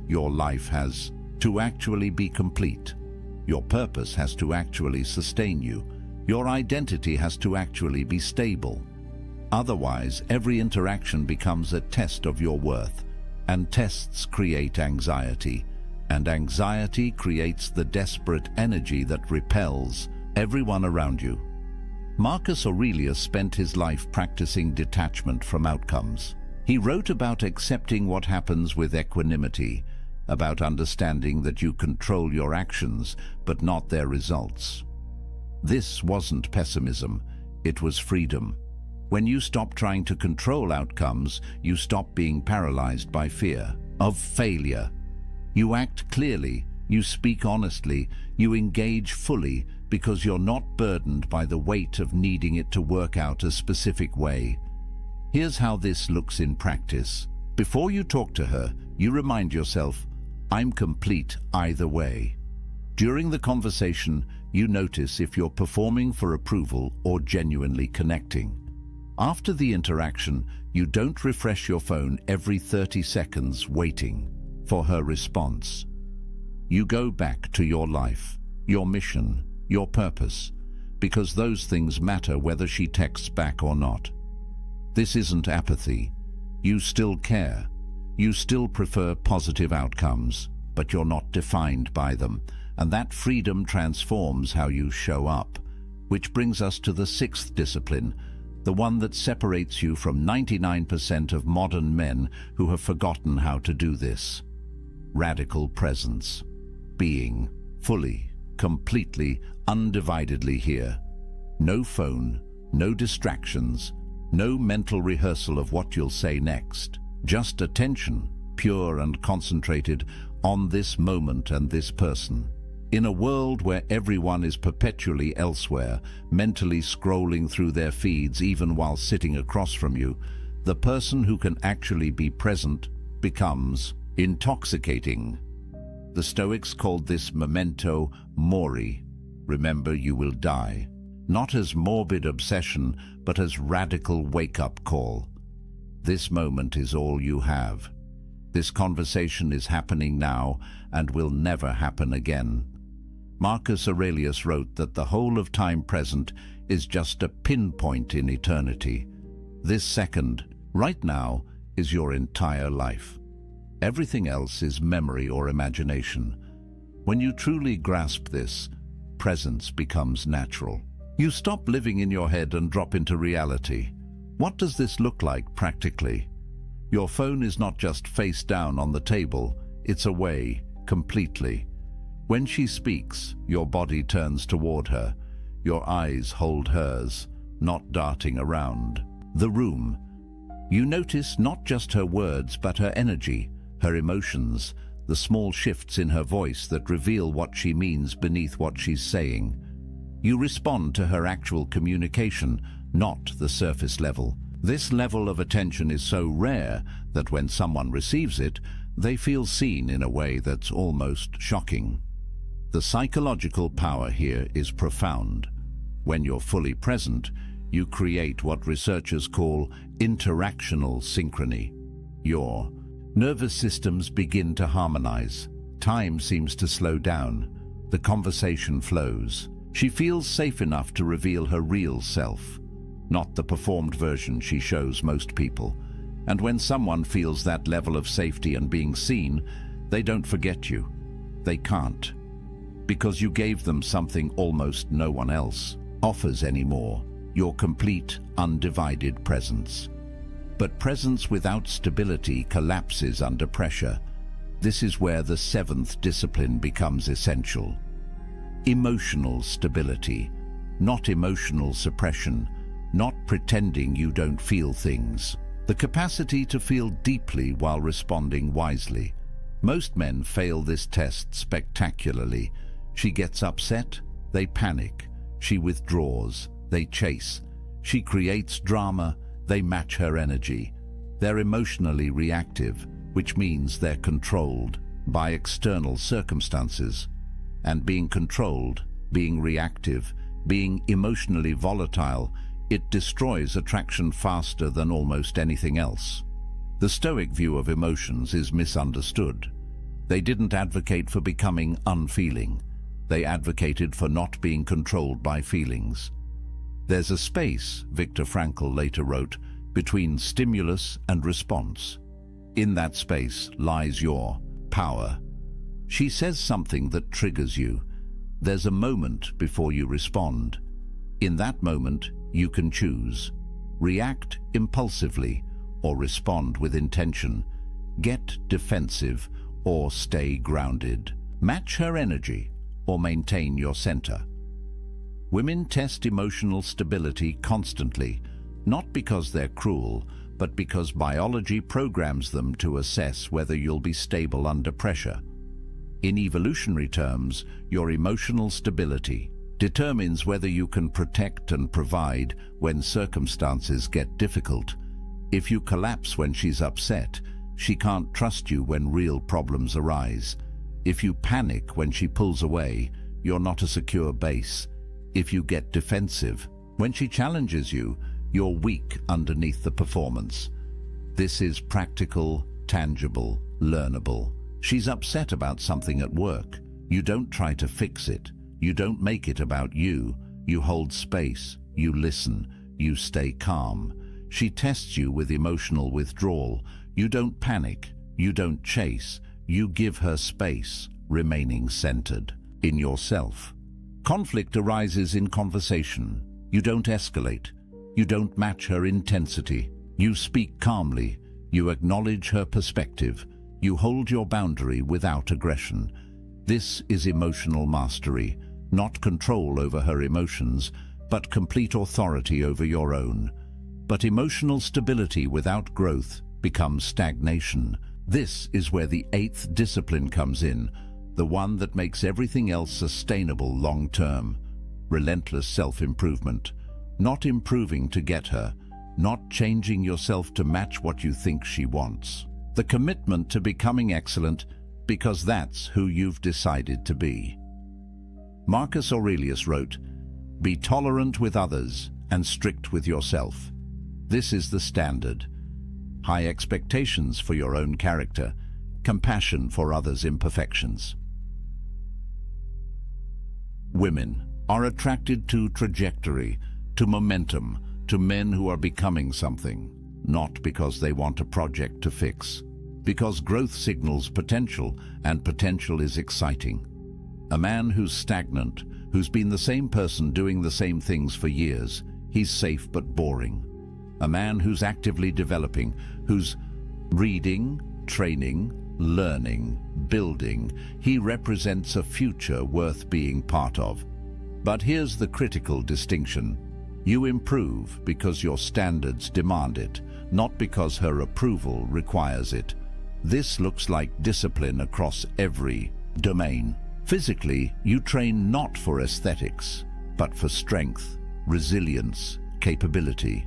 Your life has to actually be complete. Your purpose has to actually sustain you. Your identity has to actually be stable. Otherwise, every interaction becomes a test of your worth, and tests create anxiety, and anxiety creates the desperate energy that repels everyone around you. Marcus Aurelius spent his life practicing detachment from outcomes. He wrote about accepting what happens with equanimity, about understanding that you control your actions but not their results. This wasn't pessimism, it was freedom. When you stop trying to control outcomes, you stop being paralyzed by fear of failure. You act clearly, you speak honestly, you engage fully because you're not burdened by the weight of needing it to work out a specific way. Here's how this looks in practice. Before you talk to her, you remind yourself, I'm complete either way. During the conversation, you notice if you're performing for approval or genuinely connecting. After the interaction, you don't refresh your phone every 30 seconds waiting for her response. You go back to your life, your mission, your purpose, because those things matter whether she texts back or not. This isn't apathy. You still care. You still prefer positive outcomes, but you're not defined by them, and that freedom transforms how you show up. Which brings us to the sixth discipline, the one that separates you from 99% of modern men who have forgotten how to do this. Radical presence. Being fully, completely, undividedly here. No phone, no distractions, no mental rehearsal of what you'll say next. Just attention, pure and concentrated, on this moment and this person. In a world where everyone is perpetually elsewhere, mentally scrolling through their feeds even while sitting across from you, the person who can actually be present becomes intoxicating. The Stoics called this memento mori. Remember, you will die. Not as morbid obsession, but as radical wake-up call. This moment is all you have. This conversation is happening now and will never happen again. Marcus Aurelius wrote that the whole of time present is just a pinpoint in eternity. This second, right now, is your entire life. Everything else is memory or imagination. When you truly grasp this, presence becomes natural. You stop living in your head and drop into reality. What does this look like practically? Your phone is not just face down on the table, it's away, completely. When she speaks, your body turns toward her. Your eyes hold hers, not darting around. The room. You notice not just her words, but her energy, her emotions, the small shifts in her voice that reveal what she means beneath what she's saying. You respond to her actual communication, not the surface level. This level of attention is so rare that when someone receives it, they feel seen in a way that's almost shocking. The psychological power here is profound. When you're fully present, you create what researchers call interactional synchrony. Your nervous systems begin to harmonize. Time seems to slow down. The conversation flows. She feels safe enough to reveal her real self, not the performed version she shows most people. And when someone feels that level of safety and being seen, they don't forget you. They can't. Because you gave them something almost no one else offers anymore, your complete, undivided presence. But presence without stability collapses under pressure. This is where the seventh discipline becomes essential. Emotional stability, not emotional suppression, not pretending you don't feel things. The capacity to feel deeply while responding wisely. Most men fail this test spectacularly. She gets upset, they panic. She withdraws, they chase. She creates drama, they match her energy. They're emotionally reactive, which means they're controlled by external circumstances. And being controlled, being reactive, being emotionally volatile, it destroys attraction faster than almost anything else. The Stoic view of emotions is misunderstood. They didn't advocate for becoming unfeeling. They advocated for not being controlled by feelings. There's a space, Viktor Frankl later wrote, between stimulus and response. In that space lies your power. She says something that triggers you. There's a moment before you respond. In that moment, you can choose. React impulsively or respond with intention. Get defensive or stay grounded. Match her energy or maintain your center. Women test emotional stability constantly, not because they're cruel, but because biology programs them to assess whether you'll be stable under pressure. In evolutionary terms, your emotional stability determines whether you can protect and provide when circumstances get difficult. If you collapse when she's upset, she can't trust you when real problems arise. If you panic when she pulls away, you're not a secure base. If you get defensive, when she challenges you, you're weak underneath the performance. This is practical, tangible, learnable. She's upset about something at work. You don't try to fix it. You don't make it about you. You hold space. You listen. You stay calm. She tests you with emotional withdrawal. You don't panic. You don't chase. You give her space, remaining centered in yourself. Conflict arises in conversation. You don't escalate. You don't match her intensity. You speak calmly. You acknowledge her perspective. You hold your boundary without aggression. This is emotional mastery, not control over her emotions, but complete authority over your own. But emotional stability without growth becomes stagnation. This is where the eighth discipline comes in, the one that makes everything else sustainable long-term. Relentless self-improvement. Not improving to get her, not changing yourself to match what you think she wants. The commitment to becoming excellent because that's who you've decided to be. Marcus Aurelius wrote, "Be tolerant with others and strict with yourself. This is the standard. High expectations for your own character, compassion for others' imperfections." Women are attracted to trajectory, to momentum, to men who are becoming something, not because they want a project to fix, because growth signals potential, and potential is exciting. A man who's stagnant, who's been the same person doing the same things for years, he's safe but boring. A man who's actively developing, who's reading, training, learning, building, he represents a future worth being part of. But here's the critical distinction. You improve because your standards demand it, not because her approval requires it. This looks like discipline across every domain. Physically, you train not for aesthetics, but for strength, resilience, capability.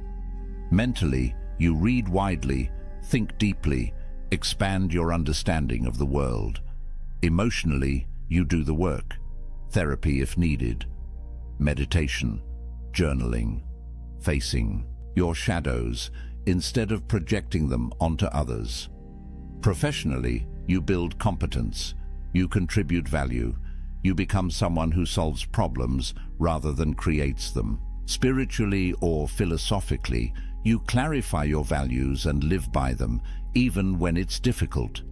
Mentally, you read widely, think deeply, expand your understanding of the world. Emotionally, you do the work, therapy if needed, meditation, journaling, facing your shadows instead of projecting them onto others. Professionally, you build competence, you contribute value, you become someone who solves problems rather than creates them. Spiritually or philosophically, you clarify your values and live by them, even when it's difficult.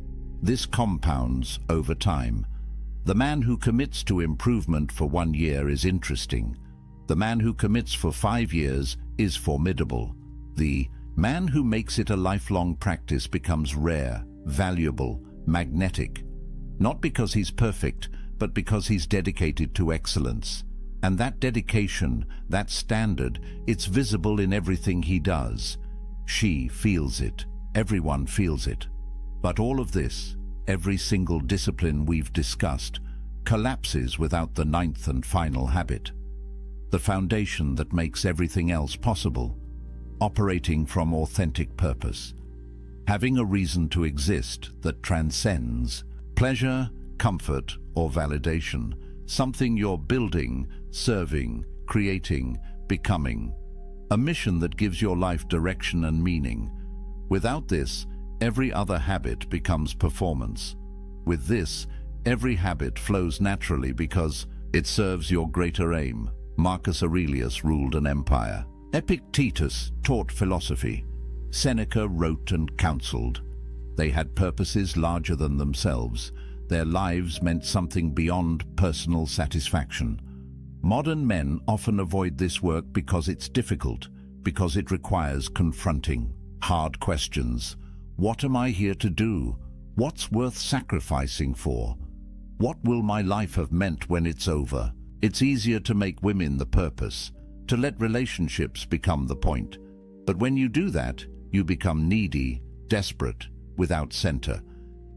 This compounds over time. The man who commits to improvement for 1 year is interesting. The man who commits for 5 years is formidable. The man who makes it a lifelong practice becomes rare, valuable, magnetic. Not because he's perfect, but because he's dedicated to excellence. And that dedication, that standard, it's visible in everything he does. She feels it. Everyone feels it. But all of this, every single discipline we've discussed, collapses without the ninth and final habit, the foundation that makes everything else possible, operating from authentic purpose, having a reason to exist that transcends pleasure, comfort, or validation, something you're building, serving, creating, becoming, a mission that gives your life direction and meaning. Without this, every other habit becomes performance. With this, every habit flows naturally because it serves your greater aim. Marcus Aurelius ruled an empire. Epictetus taught philosophy. Seneca wrote and counseled. They had purposes larger than themselves. Their lives meant something beyond personal satisfaction. Modern men often avoid this work because it's difficult, because it requires confronting hard questions. What am I here to do? What's worth sacrificing for? What will my life have meant when it's over? It's easier to make women the purpose, to let relationships become the point. But when you do that, you become needy, desperate, without center.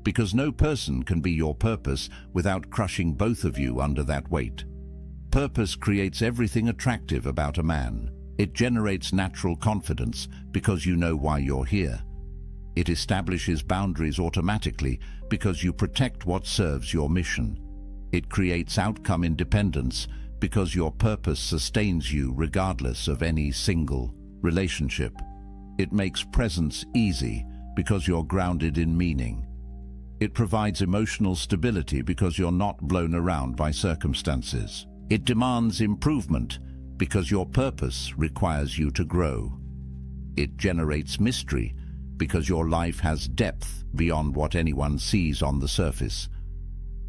Because no person can be your purpose without crushing both of you under that weight. Purpose creates everything attractive about a man. It generates natural confidence because you know why you're here. It establishes boundaries automatically because you protect what serves your mission. It creates outcome independence because your purpose sustains you regardless of any single relationship. It makes presence easy because you're grounded in meaning. It provides emotional stability because you're not blown around by circumstances. It demands improvement because your purpose requires you to grow. It generates mystery because your life has depth beyond what anyone sees on the surface.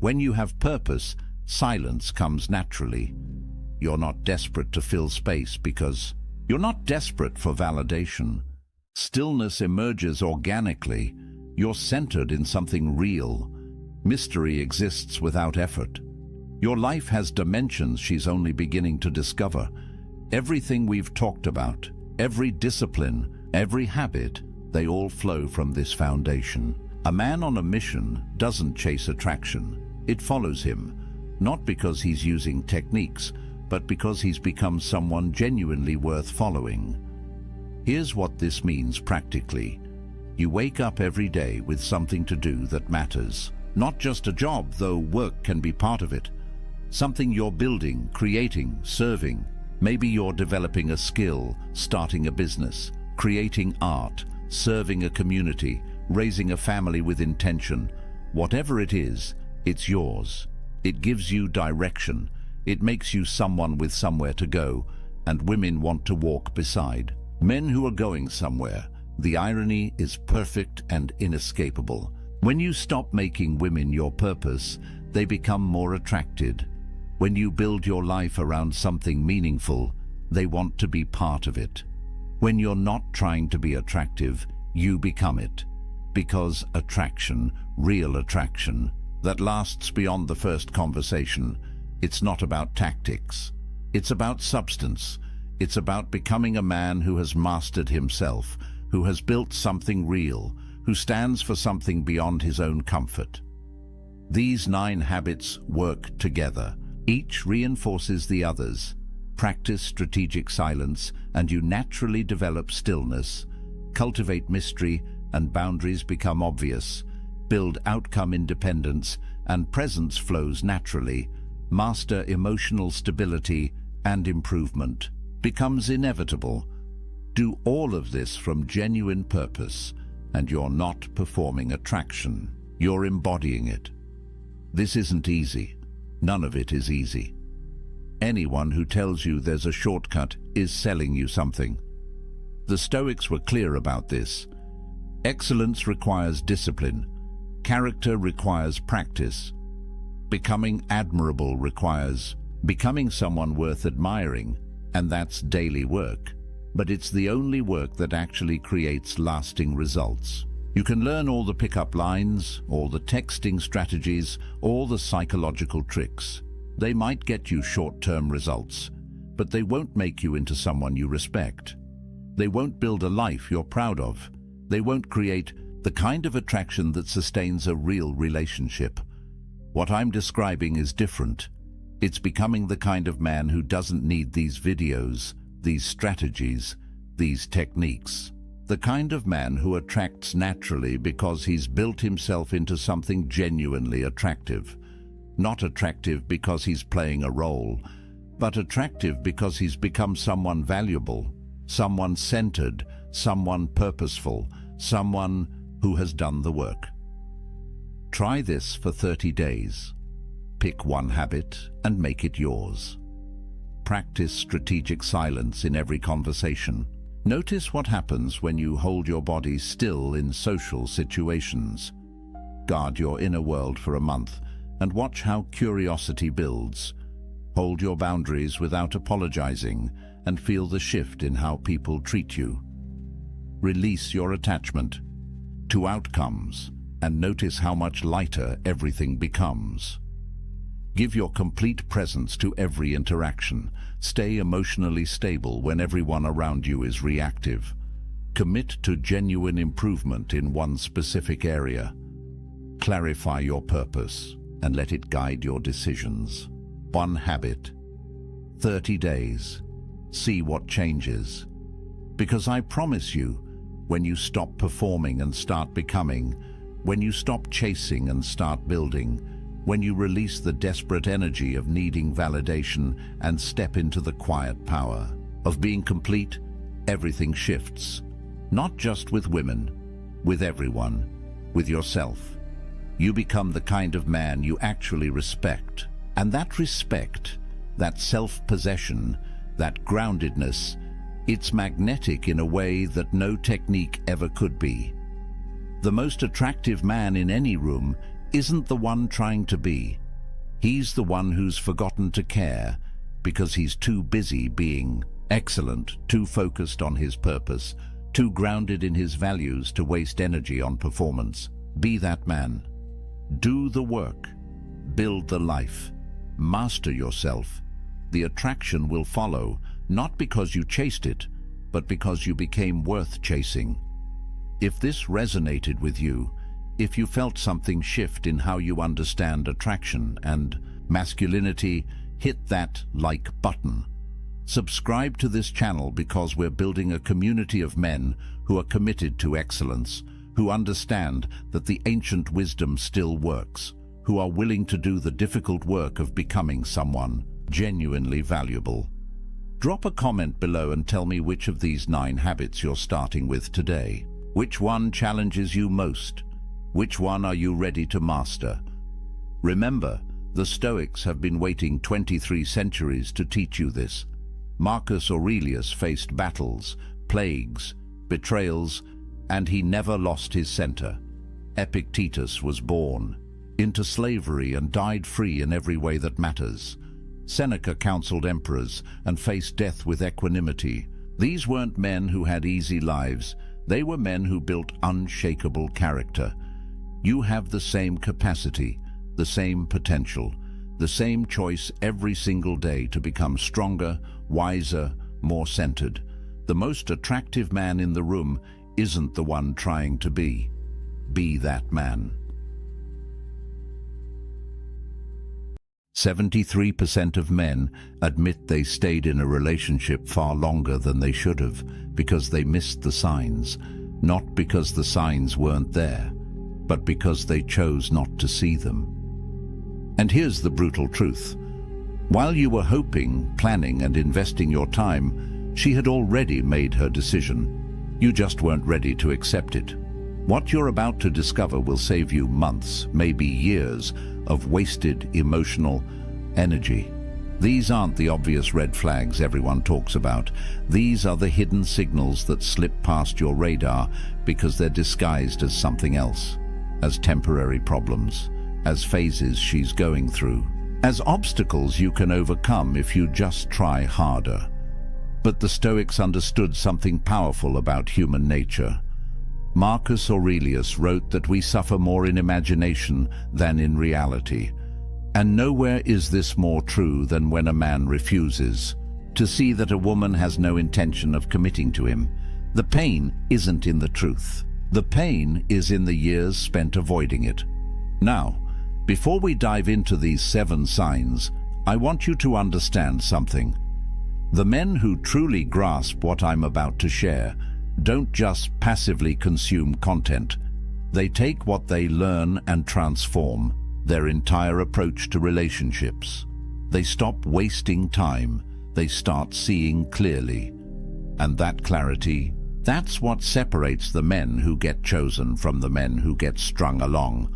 When you have purpose, silence comes naturally. You're not desperate to fill space because you're not desperate for validation. Stillness emerges organically. You're centered in something real. Mystery exists without effort. Your life has dimensions she's only beginning to discover. Everything we've talked about, every discipline, every habit, they all flow from this foundation. A man on a mission doesn't chase attraction. It follows him, not because he's using techniques, but because he's become someone genuinely worth following. Here's what this means practically. You wake up every day with something to do that matters. Not just a job, though work can be part of it. Something you're building, creating, serving. Maybe you're developing a skill, starting a business, creating art, serving a community, raising a family with intention. Whatever it is, it's yours. It gives you direction. It makes you someone with somewhere to go, and women want to walk beside. Men who are going somewhere. The irony is perfect and inescapable. When you stop making women your purpose, they become more attracted. When you build your life around something meaningful, they want to be part of it. When you're not trying to be attractive, you become it. Because attraction, real attraction, that lasts beyond the first conversation, it's not about tactics. It's about substance. It's about becoming a man who has mastered himself, who has built something real, who stands for something beyond his own comfort. These 9 habits work together. Each reinforces the others. Practice strategic silence, and you naturally develop stillness. Cultivate mystery, and boundaries become obvious. Build outcome independence, and presence flows naturally. Master emotional stability, and improvement becomes inevitable. Do all of this from genuine purpose, and you're not performing attraction. You're embodying it. This isn't easy. None of it is easy. Anyone who tells you there's a shortcut is selling you something. The Stoics were clear about this. Excellence requires discipline. Character requires practice. Becoming admirable requires becoming someone worth admiring, and that's daily work. But it's the only work that actually creates lasting results. You can learn all the pickup lines, all the texting strategies, all the psychological tricks. They might get you short-term results, but they won't make you into someone you respect. They won't build a life you're proud of. They won't create the kind of attraction that sustains a real relationship. What I'm describing is different. It's becoming the kind of man who doesn't need these videos, these strategies, these techniques. The kind of man who attracts naturally because he's built himself into something genuinely attractive. Not attractive because he's playing a role, but attractive because he's become someone valuable, someone centered, someone purposeful, someone who has done the work. Try this for 30 days. Pick one habit and make it yours. Practice strategic silence in every conversation. Notice what happens when you hold your body still in social situations. Guard your inner world for a month and watch how curiosity builds. Hold your boundaries without apologizing and feel the shift in how people treat you. Release your attachment to outcomes and notice how much lighter everything becomes. Give your complete presence to every interaction. Stay emotionally stable when everyone around you is reactive. Commit to genuine improvement in one specific area. Clarify your purpose and let it guide your decisions. One habit. 30 days. See what changes. Because I promise you, when you stop performing and start becoming, when you stop chasing and start building, when you release the desperate energy of needing validation and step into the quiet power of being complete, everything shifts. Not just with women, with everyone, with yourself. You become the kind of man you actually respect. And that respect, that self-possession, that groundedness, it's magnetic in a way that no technique ever could be. The most attractive man in any room isn't the one trying to be. He's the one who's forgotten to care because he's too busy being excellent, too focused on his purpose, too grounded in his values to waste energy on performance. Be that man. Do the work. Build the life. Master yourself. The attraction will follow, not because you chased it, but because you became worth chasing. If this resonated with you, if you felt something shift in how you understand attraction and masculinity, hit that like button. Subscribe to this channel because we're building a community of men who are committed to excellence, who understand that the ancient wisdom still works, who are willing to do the difficult work of becoming someone genuinely valuable. Drop a comment below and tell me which of these 9 habits you're starting with today. Which one challenges you most? Which one are you ready to master? Remember, the Stoics have been waiting 23 centuries to teach you this. Marcus Aurelius faced battles, plagues, betrayals, and he never lost his center. Epictetus was born into slavery and died free in every way that matters. Seneca counseled emperors and faced death with equanimity. These weren't men who had easy lives. They were men who built unshakable character. You have the same capacity, the same potential, the same choice every single day to become stronger, wiser, more centered. The most attractive man in the room isn't the one trying to be. Be that man. 73% of men admit they stayed in a relationship far longer than they should have because they missed the signs, not because the signs weren't there, but because they chose not to see them. And here's the brutal truth. While you were hoping, planning, and investing your time, she had already made her decision. You just weren't ready to accept it. What you're about to discover will save you months, maybe years, of wasted emotional energy. These aren't the obvious red flags everyone talks about. These are the hidden signals that slip past your radar because they're disguised as something else, as temporary problems, as phases she's going through, as obstacles you can overcome if you just try harder. But the Stoics understood something powerful about human nature. Marcus Aurelius wrote that we suffer more in imagination than in reality. And nowhere is this more true than when a man refuses to see that a woman has no intention of committing to him. The pain isn't in the truth. The pain is in the years spent avoiding it. Now, Before we dive into these 7 signs, I want you to understand something. The men who truly grasp what I'm about to share don't just passively consume content. They take what they learn and transform their entire approach to relationships. They stop wasting time. They start seeing clearly. And that clarity, that's what separates the men who get chosen from the men who get strung along.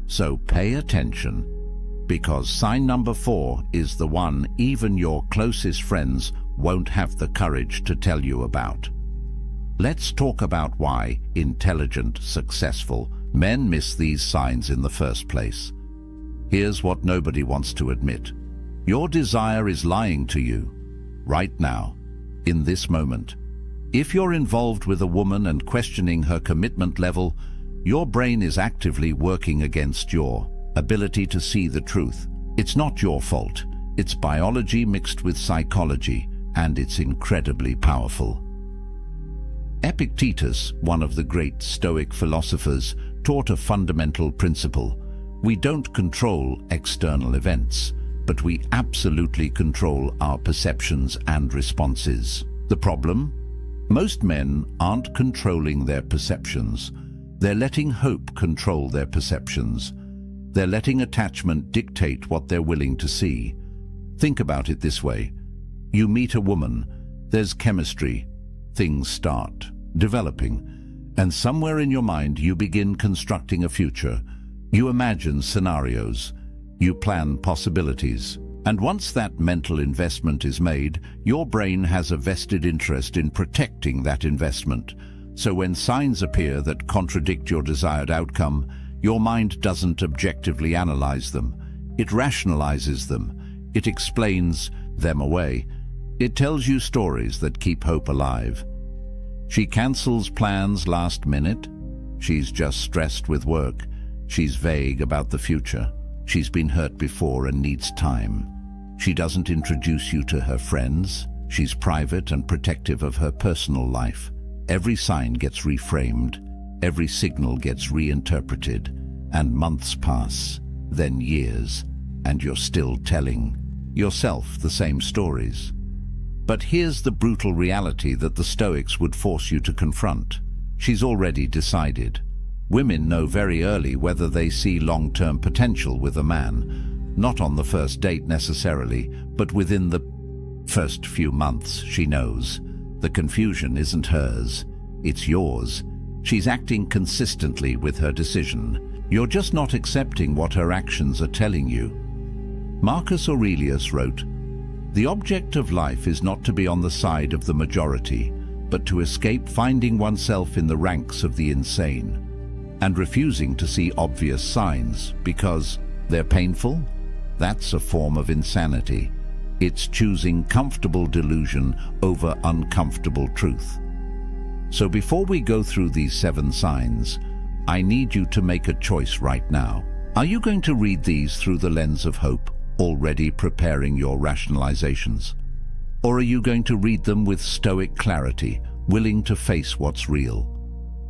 So pay attention, because sign number 4 is the one even your closest friends won't have the courage to tell you about. Let's talk about why intelligent, successful men miss these signs in the first place. Here's what nobody wants to admit. Your desire is lying to you, right now, in this moment. If you're involved with a woman and questioning her commitment level, your brain is actively working against your ability to see the truth. It's not your fault. It's biology mixed with psychology, and it's incredibly powerful. Epictetus, one of the great Stoic philosophers, taught a fundamental principle. We don't control external events, but we absolutely control our perceptions and responses. The problem? Most men aren't controlling their perceptions. They're letting hope control their perceptions. They're letting attachment dictate what they're willing to see. Think about it this way. You meet a woman, there's chemistry, things start developing, and somewhere in your mind you begin constructing a future. You imagine scenarios, you plan possibilities, and once that mental investment is made, your brain has a vested interest in protecting that investment. So when signs appear that contradict your desired outcome, your mind doesn't objectively analyze them. It rationalizes them. It explains them away. It tells you stories that keep hope alive. She cancels plans last minute. She's just stressed with work. She's vague about the future. She's been hurt before and needs time. She doesn't introduce you to her friends. She's private and protective of her personal life. Every sign gets reframed. Every signal gets reinterpreted. And months pass, then years, and you're still telling yourself the same stories. But here's the brutal reality that the Stoics would force you to confront. She's already decided. Women know very early whether they see long-term potential with a man, not on the first date necessarily, but within the first few months she knows. The confusion isn't hers, it's yours. She's acting consistently with her decision. You're just not accepting what her actions are telling you. Marcus Aurelius wrote, "The object of life is not to be on the side of the majority, but to escape finding oneself in the ranks of the insane, and refusing to see obvious signs because they're painful. That's a form of insanity. It's choosing comfortable delusion over uncomfortable truth." So before we go through these 7 signs, I need you to make a choice right now. Are you going to read these through the lens of hope, already preparing your rationalizations? Or are you going to read them with Stoic clarity, willing to face what's real?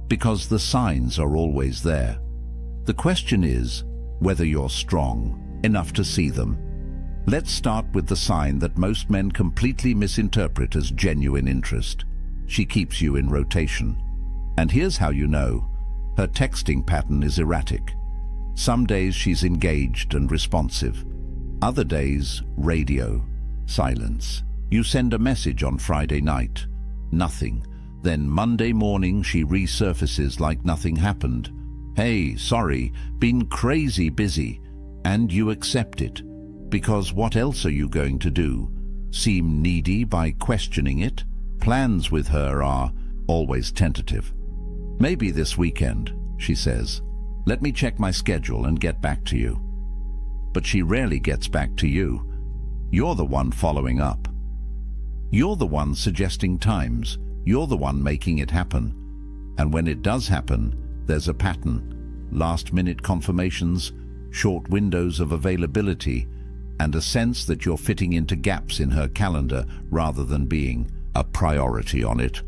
Because the signs are always there. The question is whether you're strong enough to see them. Let's start with the sign that most men completely misinterpret as genuine interest. She keeps you in rotation. And here's how you know. Her texting pattern is erratic. Some days she's engaged and responsive. Other days, radio, silence. You send a message on Friday night, nothing. Then Monday morning she resurfaces like nothing happened. "Hey, sorry, been crazy busy." And you accept it. Because what else are you going to do? Seem needy by questioning it? Plans with her are always tentative. "Maybe this weekend," she says. "Let me check my schedule and get back to you." But she rarely gets back to you. You're the one following up. You're the one suggesting times. You're the one making it happen. And when it does happen, there's a pattern. Last-minute confirmations, short windows of availability, and a sense that you're fitting into gaps in her calendar rather than being a priority on it.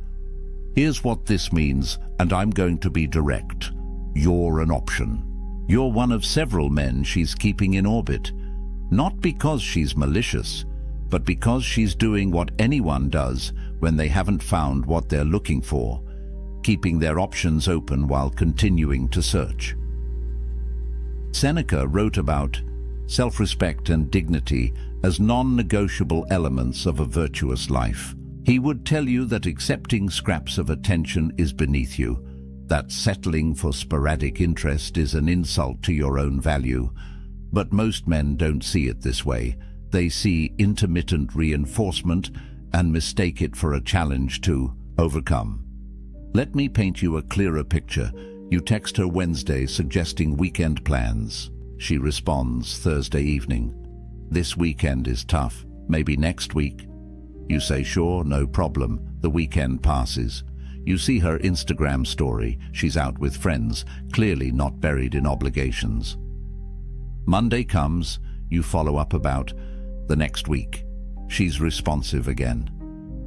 Here's what this means, and I'm going to be direct. You're an option. You're one of several men she's keeping in orbit, not because she's malicious, but because she's doing what anyone does when they haven't found what they're looking for, keeping their options open while continuing to search. Seneca wrote about self-respect and dignity as non-negotiable elements of a virtuous life. He would tell you that accepting scraps of attention is beneath you, that settling for sporadic interest is an insult to your own value. But most men don't see it this way. They see intermittent reinforcement and mistake it for a challenge to overcome. Let me paint you a clearer picture. You text her Wednesday suggesting weekend plans. She responds Thursday evening. This weekend is tough. Maybe next week. You say sure, no problem. The weekend passes. You see her Instagram story. She's out with friends, clearly not buried in obligations. Monday comes. You follow up about the next week. She's responsive again.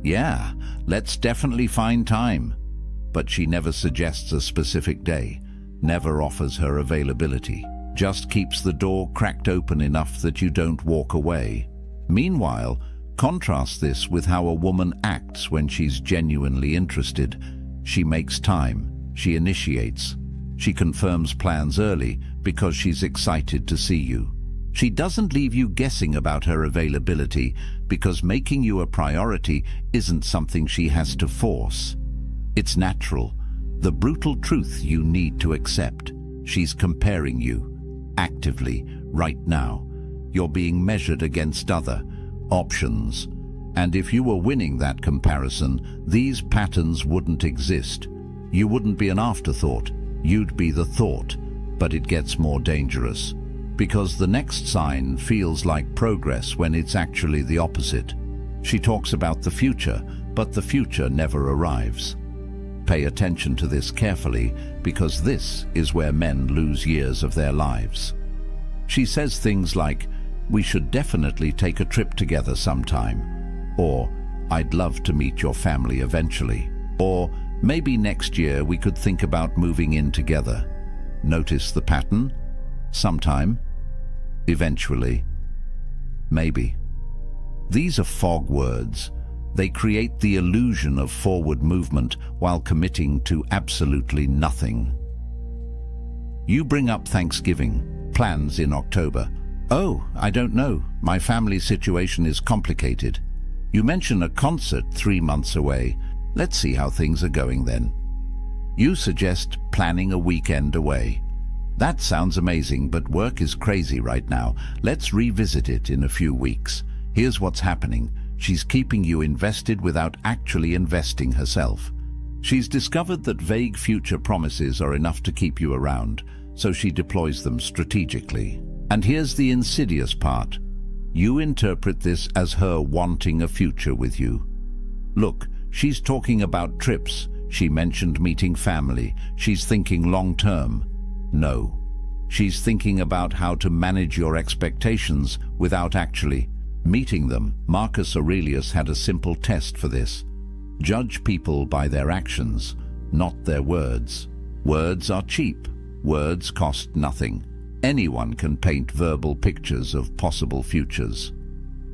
Yeah, let's definitely find time. But she never suggests a specific day, never offers her availability, just keeps the door cracked open enough that you don't walk away. Meanwhile, contrast this with how a woman acts when she's genuinely interested. She makes time, she initiates, she confirms plans early because she's excited to see you. She doesn't leave you guessing about her availability because making you a priority isn't something she has to force. It's natural, the brutal truth you need to accept. She's comparing you, actively, right now. You're being measured against other options. And if you were winning that comparison, these patterns wouldn't exist. You wouldn't be an afterthought, you'd be the thought. But it gets more dangerous, because the next sign feels like progress when it's actually the opposite. She talks about the future, but the future never arrives. Pay attention to this carefully, because this is where men lose years of their lives. She says things like, "We should definitely take a trip together sometime," or "I'd love to meet your family eventually," or "Maybe next year we could think about moving in together." Notice the pattern? Sometime, eventually, maybe. These are fog words. They create the illusion of forward movement while committing to absolutely nothing. You bring up Thanksgiving, plans in October. "Oh, I don't know. My family situation is complicated." You mention a concert 3 months away. "Let's see how things are going then." You suggest planning a weekend away. "That sounds amazing, but work is crazy right now. Let's revisit it in a few weeks." Here's what's happening. She's keeping you invested without actually investing herself. She's discovered that vague future promises are enough to keep you around, so she deploys them strategically. And here's the insidious part. You interpret this as her wanting a future with you. Look, she's talking about trips. She mentioned meeting family. She's thinking long-term. No. She's thinking about how to manage your expectations without actually meeting them. Marcus Aurelius had a simple test for this. Judge people by their actions, not their words. Words are cheap. Words cost nothing. Anyone can paint verbal pictures of possible futures.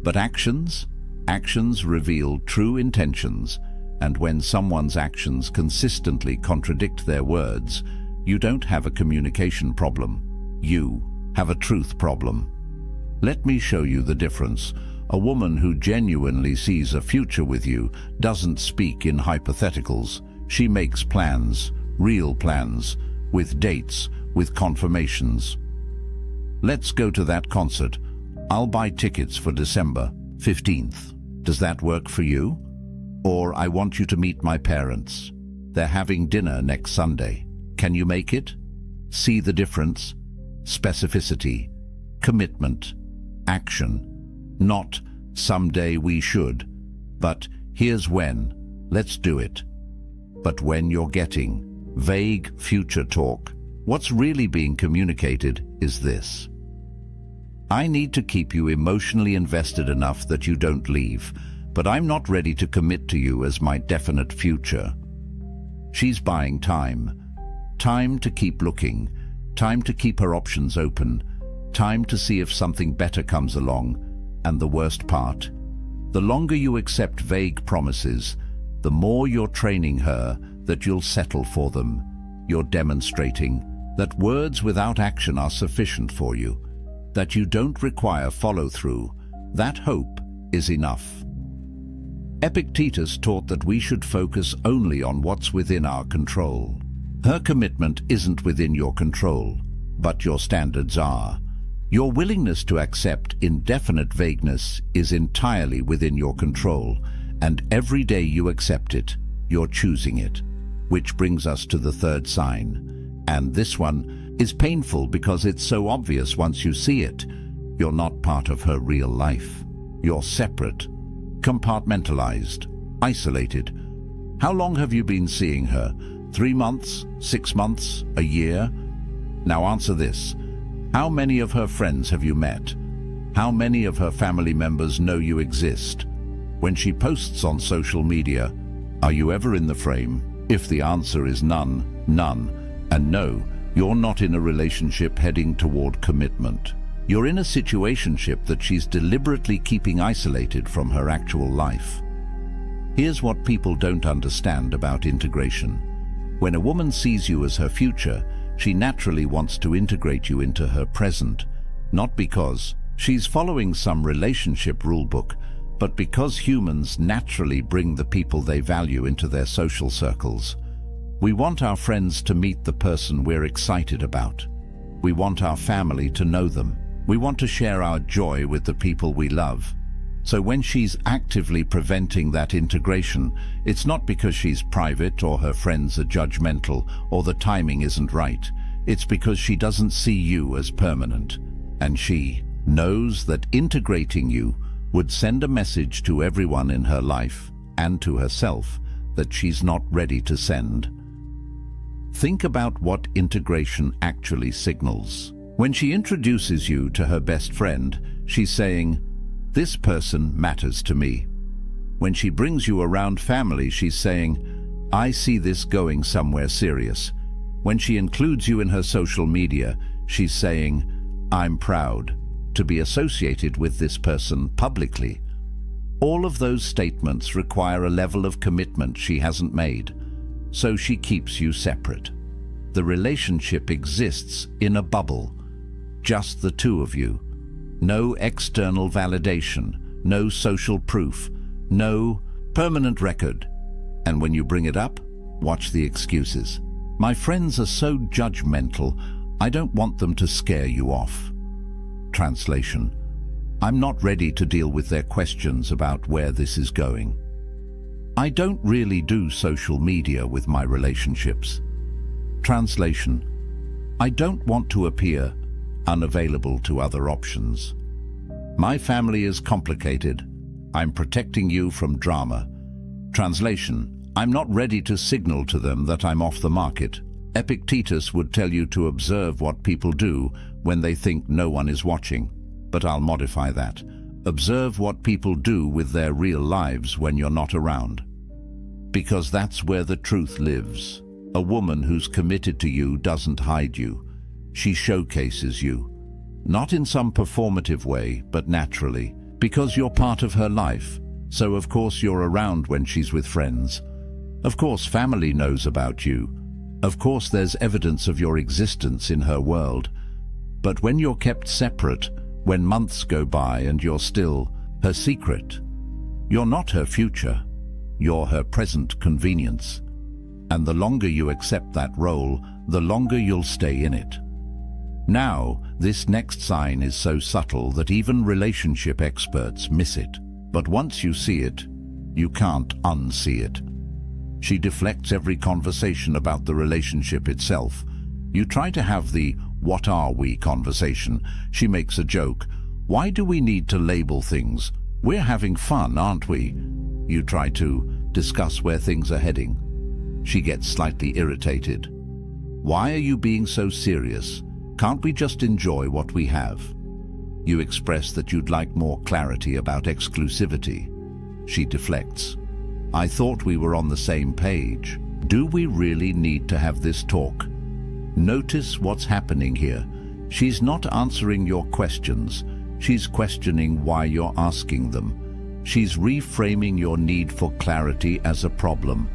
But actions? Actions reveal true intentions, and when someone's actions consistently contradict their words, you don't have a communication problem. You have a truth problem. Let me show you the difference. A woman who genuinely sees a future with you doesn't speak in hypotheticals. She makes plans, real plans, with dates, with confirmations. "Let's go to that concert. I'll buy tickets for December 15th. Does that work for you? Or I want you to meet my parents. They're having dinner next Sunday. Can you make it?" See the difference? Specificity, commitment, action. Not "someday we should," but "here's when, let's do it." But when you're getting vague future talk, what's really being communicated is this: "I need to keep you emotionally invested enough that you don't leave, but I'm not ready to commit to you as my definite future." She's buying time. Time to keep looking, time to keep her options open, time to see if something better comes along. And the worst part, the longer you accept vague promises, the more you're training her that you'll settle for them. You're demonstrating that words without action are sufficient for you, that you don't require follow-through. That hope is enough. Epictetus taught that we should focus only on what's within our control. Her commitment isn't within your control, but your standards are. Your willingness to accept indefinite vagueness is entirely within your control, and every day you accept it, you're choosing it. Which brings us to the third sign. And this one is painful because it's so obvious once you see it. You're not part of her real life. You're separate, compartmentalized, isolated. How long have you been seeing her? 3 months? 6 months? A year? Now answer this. How many of her friends have you met? How many of her family members know you exist? When she posts on social media, are you ever in the frame? If the answer is none, none, and no, you're not in a relationship heading toward commitment. You're in a situationship that she's deliberately keeping isolated from her actual life. Here's what people don't understand about integration. When a woman sees you as her future, she naturally wants to integrate you into her present, not because she's following some relationship rulebook, but because humans naturally bring the people they value into their social circles. We want our friends to meet the person we're excited about. We want our family to know them. We want to share our joy with the people we love. So when she's actively preventing that integration, it's not because she's private or her friends are judgmental or the timing isn't right. It's because she doesn't see you as permanent. And she knows that integrating you would send a message to everyone in her life and to herself that she's not ready to send. Think about what integration actually signals. When she introduces you to her best friend, she's saying, "This person matters to me." When she brings you around family, she's saying, "I see this going somewhere serious." When she includes you in her social media, she's saying, "I'm proud to be associated with this person publicly." All of those statements require a level of commitment she hasn't made, so she keeps you separate. The relationship exists in a bubble, just the two of you. No external validation, no social proof, no permanent record. And when you bring it up, watch the excuses. "My friends are so judgmental, I don't want them to scare you off." Translation: I'm not ready to deal with their questions about where this is going. I don't really do social media with my relationships. Translation: I don't want to appear unavailable to other options. My family is complicated. I'm protecting you from drama. Translation: I'm not ready to signal to them that I'm off the market. Epictetus would tell you to observe what people do when they think no one is watching. But I'll modify that. Observe what people do with their real lives when you're not around. Because that's where the truth lives. A woman who's committed to you doesn't hide you. She showcases you. Not in some performative way, but naturally. Because you're part of her life. So of course you're around when she's with friends. Of course family knows about you. Of course there's evidence of your existence in her world. But when you're kept separate, when months go by and you're still her secret, you're not her future. You're her present convenience. And the longer you accept that role, the longer you'll stay in it. Now, this next sign is so subtle that even relationship experts miss it. But once you see it, you can't unsee it. She deflects every conversation about the relationship itself. You try to have the "what are we" conversation. She makes a joke. "Why do we need to label things? We're having fun, aren't we?" You try to discuss where things are heading. She gets slightly irritated. "Why are you being so serious? Can't we just enjoy what we have?" You express that you'd like more clarity about exclusivity. She deflects. "I thought we were on the same page. Do we really need to have this talk?" Notice what's happening here. She's not answering your questions. She's questioning why you're asking them. She's reframing your need for clarity as a problem,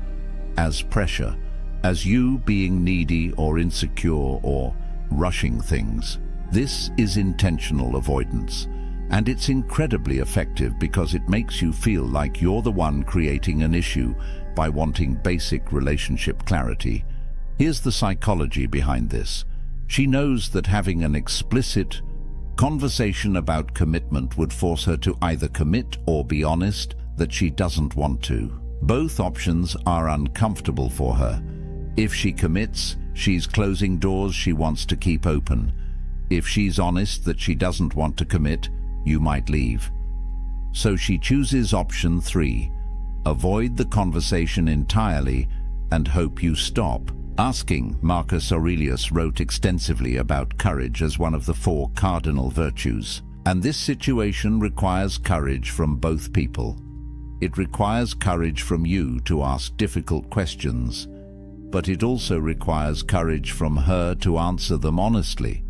as pressure, as you being needy or insecure or rushing things. This is intentional avoidance, and it's incredibly effective because it makes you feel like you're the one creating an issue by wanting basic relationship clarity. Here's the psychology behind this. She knows that having an explicit conversation about commitment would force her to either commit or be honest that she doesn't want to. Both options are uncomfortable for her. If she commits, she's closing doors she wants to keep open. If she's honest that she doesn't want to commit, you might leave. So she chooses option 3. Avoid the conversation entirely and hope you stop asking. Marcus Aurelius wrote extensively about courage as one of the 4 cardinal virtues. And this situation requires courage from both people. It requires courage from you to ask difficult questions, but it also requires courage from her to answer them honestly.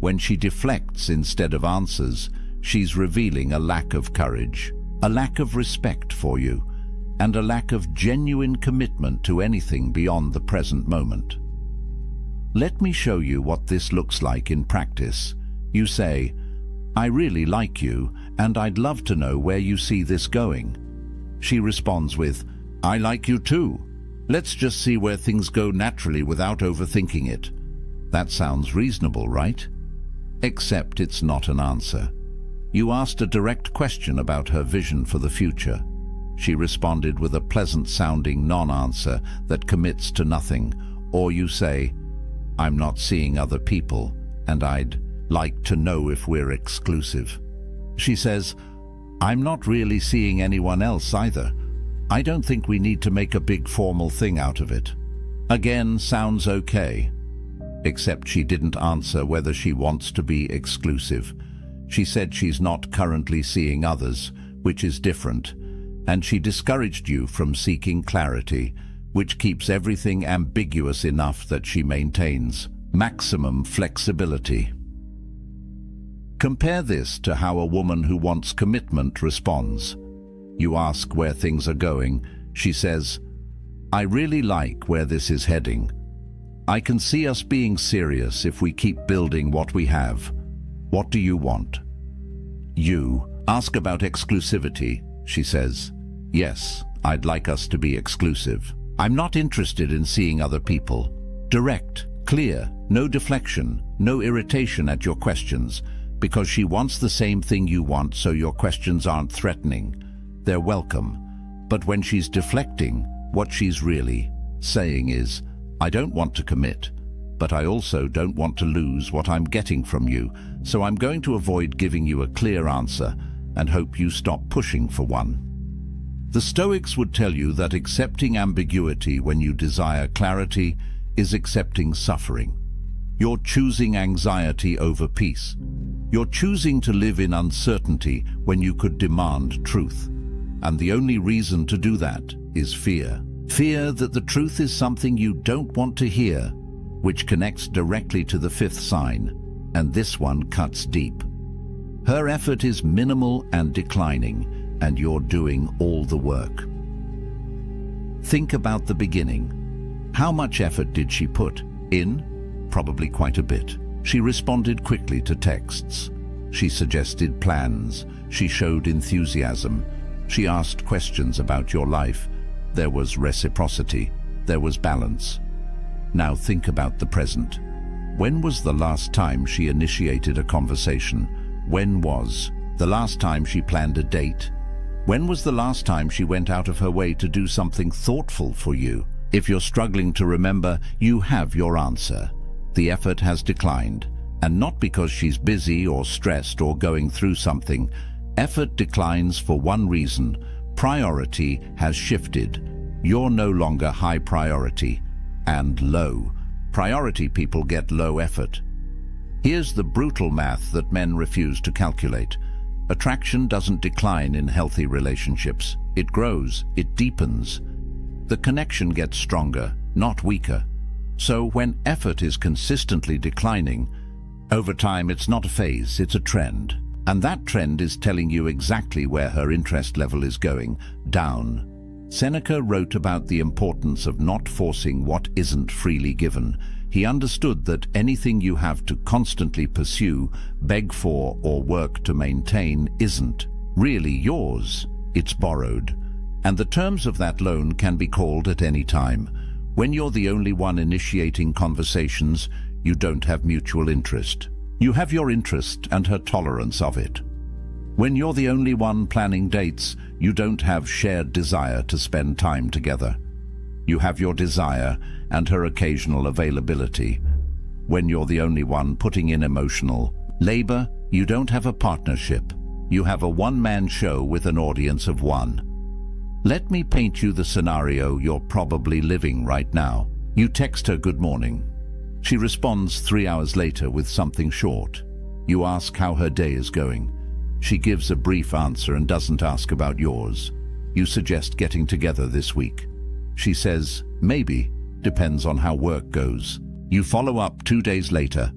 When she deflects instead of answers, she's revealing a lack of courage, a lack of respect for you, and a lack of genuine commitment to anything beyond the present moment. Let me show you what this looks like in practice. You say, "I really like you, and I'd love to know where you see this going." She responds with, "I like you too. Let's just see where things go naturally without overthinking it." That sounds reasonable, right? Except it's not an answer. You asked a direct question about her vision for the future. She responded with a pleasant-sounding non-answer that commits to nothing. Or you say, "I'm not seeing other people, and I'd like to know if we're exclusive." She says, "I'm not really seeing anyone else either. I don't think we need to make a big formal thing out of it." Again, sounds okay. Except she didn't answer whether she wants to be exclusive. She said she's not currently seeing others, which is different, and she discouraged you from seeking clarity, which keeps everything ambiguous enough that she maintains maximum flexibility. Compare this to how a woman who wants commitment responds. You ask where things are going. She says, "I really like where this is heading. I can see us being serious if we keep building what we have. What do you want?" You ask about exclusivity. She says, "Yes, I'd like us to be exclusive. I'm not interested in seeing other people." Direct, clear, no deflection, no irritation at your questions, because she wants the same thing you want, so your questions aren't threatening. They're welcome. But when she's deflecting, what she's really saying is, "I don't want to commit, but I also don't want to lose what I'm getting from you, so I'm going to avoid giving you a clear answer and hope you stop pushing for one." The Stoics would tell you that accepting ambiguity when you desire clarity is accepting suffering. You're choosing anxiety over peace. You're choosing to live in uncertainty when you could demand truth. And the only reason to do that is fear. Fear that the truth is something you don't want to hear, which connects directly to the 5th sign, and this one cuts deep. Her effort is minimal and declining, and you're doing all the work. Think about the beginning. How much effort did she put in? Probably quite a bit. She responded quickly to texts. She suggested plans. She showed enthusiasm. She asked questions about your life. There was reciprocity. There was balance. Now think about the present. When was the last time she initiated a conversation? When was the last time she planned a date? When was the last time she went out of her way to do something thoughtful for you? If you're struggling to remember, you have your answer. The effort has declined, and not because she's busy or stressed or going through something. Effort declines for one reason: priority has shifted. You're no longer high priority, and low priority people get low effort. Here's the brutal math that men refuse to calculate. Attraction doesn't decline in healthy relationships. It grows, it deepens. The connection gets stronger, not weaker. So when effort is consistently declining, over time it's not a phase, it's a trend. And that trend is telling you exactly where her interest level is going, down. Seneca wrote about the importance of not forcing what isn't freely given. He understood that anything you have to constantly pursue, beg for, or work to maintain isn't really yours. It's borrowed. And the terms of that loan can be called at any time. When you're the only one initiating conversations, you don't have mutual interest. You have your interest and her tolerance of it. When you're the only one planning dates, you don't have shared desire to spend time together. You have your desire and her occasional availability. When you're the only one putting in emotional labor, you don't have a partnership. You have a one-man show with an audience of one. Let me paint you the scenario you're probably living right now. You text her good morning. She responds 3 hours later with something short. You ask how her day is going. She gives a brief answer and doesn't ask about yours. You suggest getting together this week. She says, maybe, depends on how work goes. You follow up 2 days later.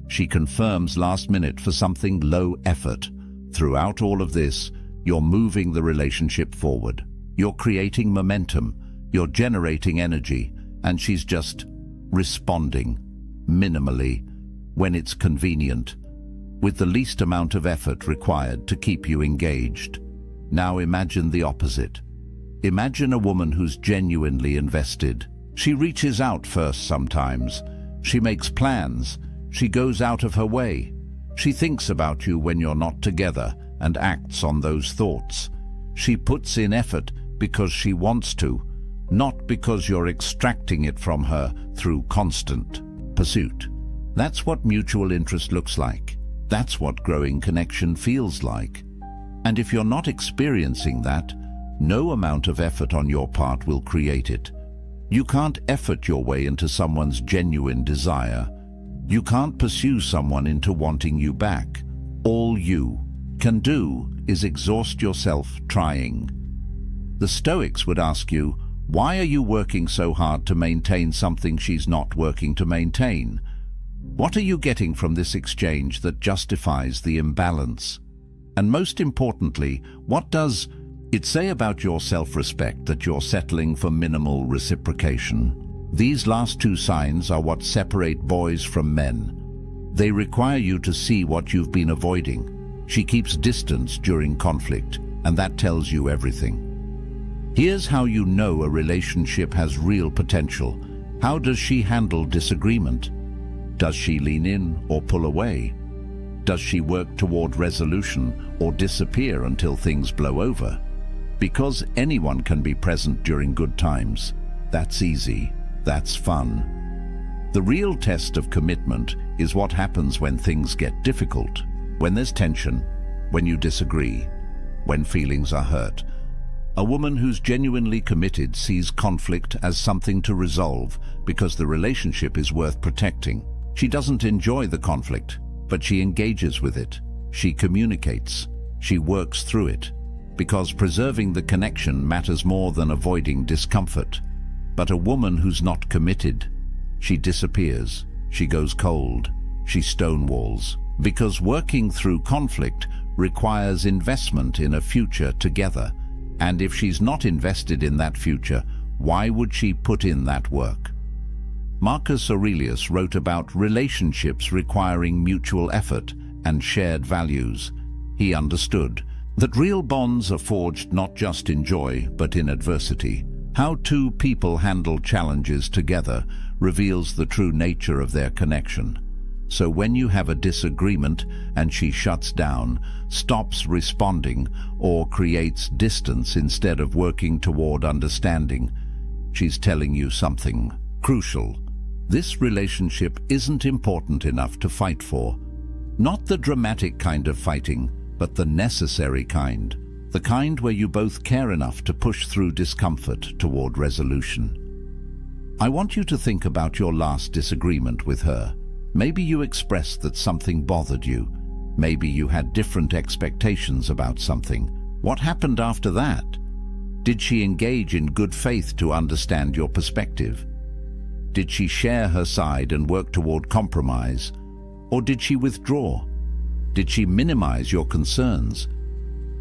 She confirms last minute for something low effort. Throughout all of this, you're moving the relationship forward. You're creating momentum. You're generating energy. And she's just responding, minimally, when it's convenient, with the least amount of effort required to keep you engaged. Now imagine the opposite. Imagine a woman who's genuinely invested. She reaches out first sometimes. She makes plans. She goes out of her way. She thinks about you when you're not together and acts on those thoughts. She puts in effort because she wants to, not because you're extracting it from her through constant pursuit. That's what mutual interest looks like. That's what growing connection feels like. And if you're not experiencing that, no amount of effort on your part will create it. You can't effort your way into someone's genuine desire. You can't pursue someone into wanting you back. All you can do is exhaust yourself trying. The Stoics would ask you, why are you working so hard to maintain something she's not working to maintain? What are you getting from this exchange that justifies the imbalance? And most importantly, what does it say about your self-respect that you're settling for minimal reciprocation? These last two signs are what separate boys from men. They require you to see what you've been avoiding. She keeps distance during conflict, and that tells you everything. Here's how you know a relationship has real potential. How does she handle disagreement? Does she lean in or pull away? Does she work toward resolution or disappear until things blow over? Because anyone can be present during good times. That's easy. That's fun. The real test of commitment is what happens when things get difficult, when there's tension, when you disagree, when feelings are hurt. A woman who's genuinely committed sees conflict as something to resolve because the relationship is worth protecting. She doesn't enjoy the conflict, but she engages with it. She communicates. She works through it. Because preserving the connection matters more than avoiding discomfort. But a woman who's not committed, she disappears. She goes cold. She stonewalls. Because working through conflict requires investment in a future together. And if she's not invested in that future, why would she put in that work? Marcus Aurelius wrote about relationships requiring mutual effort and shared values. He understood that real bonds are forged not just in joy, but in adversity. How two people handle challenges together reveals the true nature of their connection. So when you have a disagreement and she shuts down, stops responding, or creates distance instead of working toward understanding, she's telling you something crucial. This relationship isn't important enough to fight for. Not the dramatic kind of fighting, but the necessary kind. The kind where you both care enough to push through discomfort toward resolution. I want you to think about your last disagreement with her. Maybe you expressed that something bothered you. Maybe you had different expectations about something. What happened after that? Did she engage in good faith to understand your perspective? Did she share her side and work toward compromise? Or did she withdraw? Did she minimize your concerns?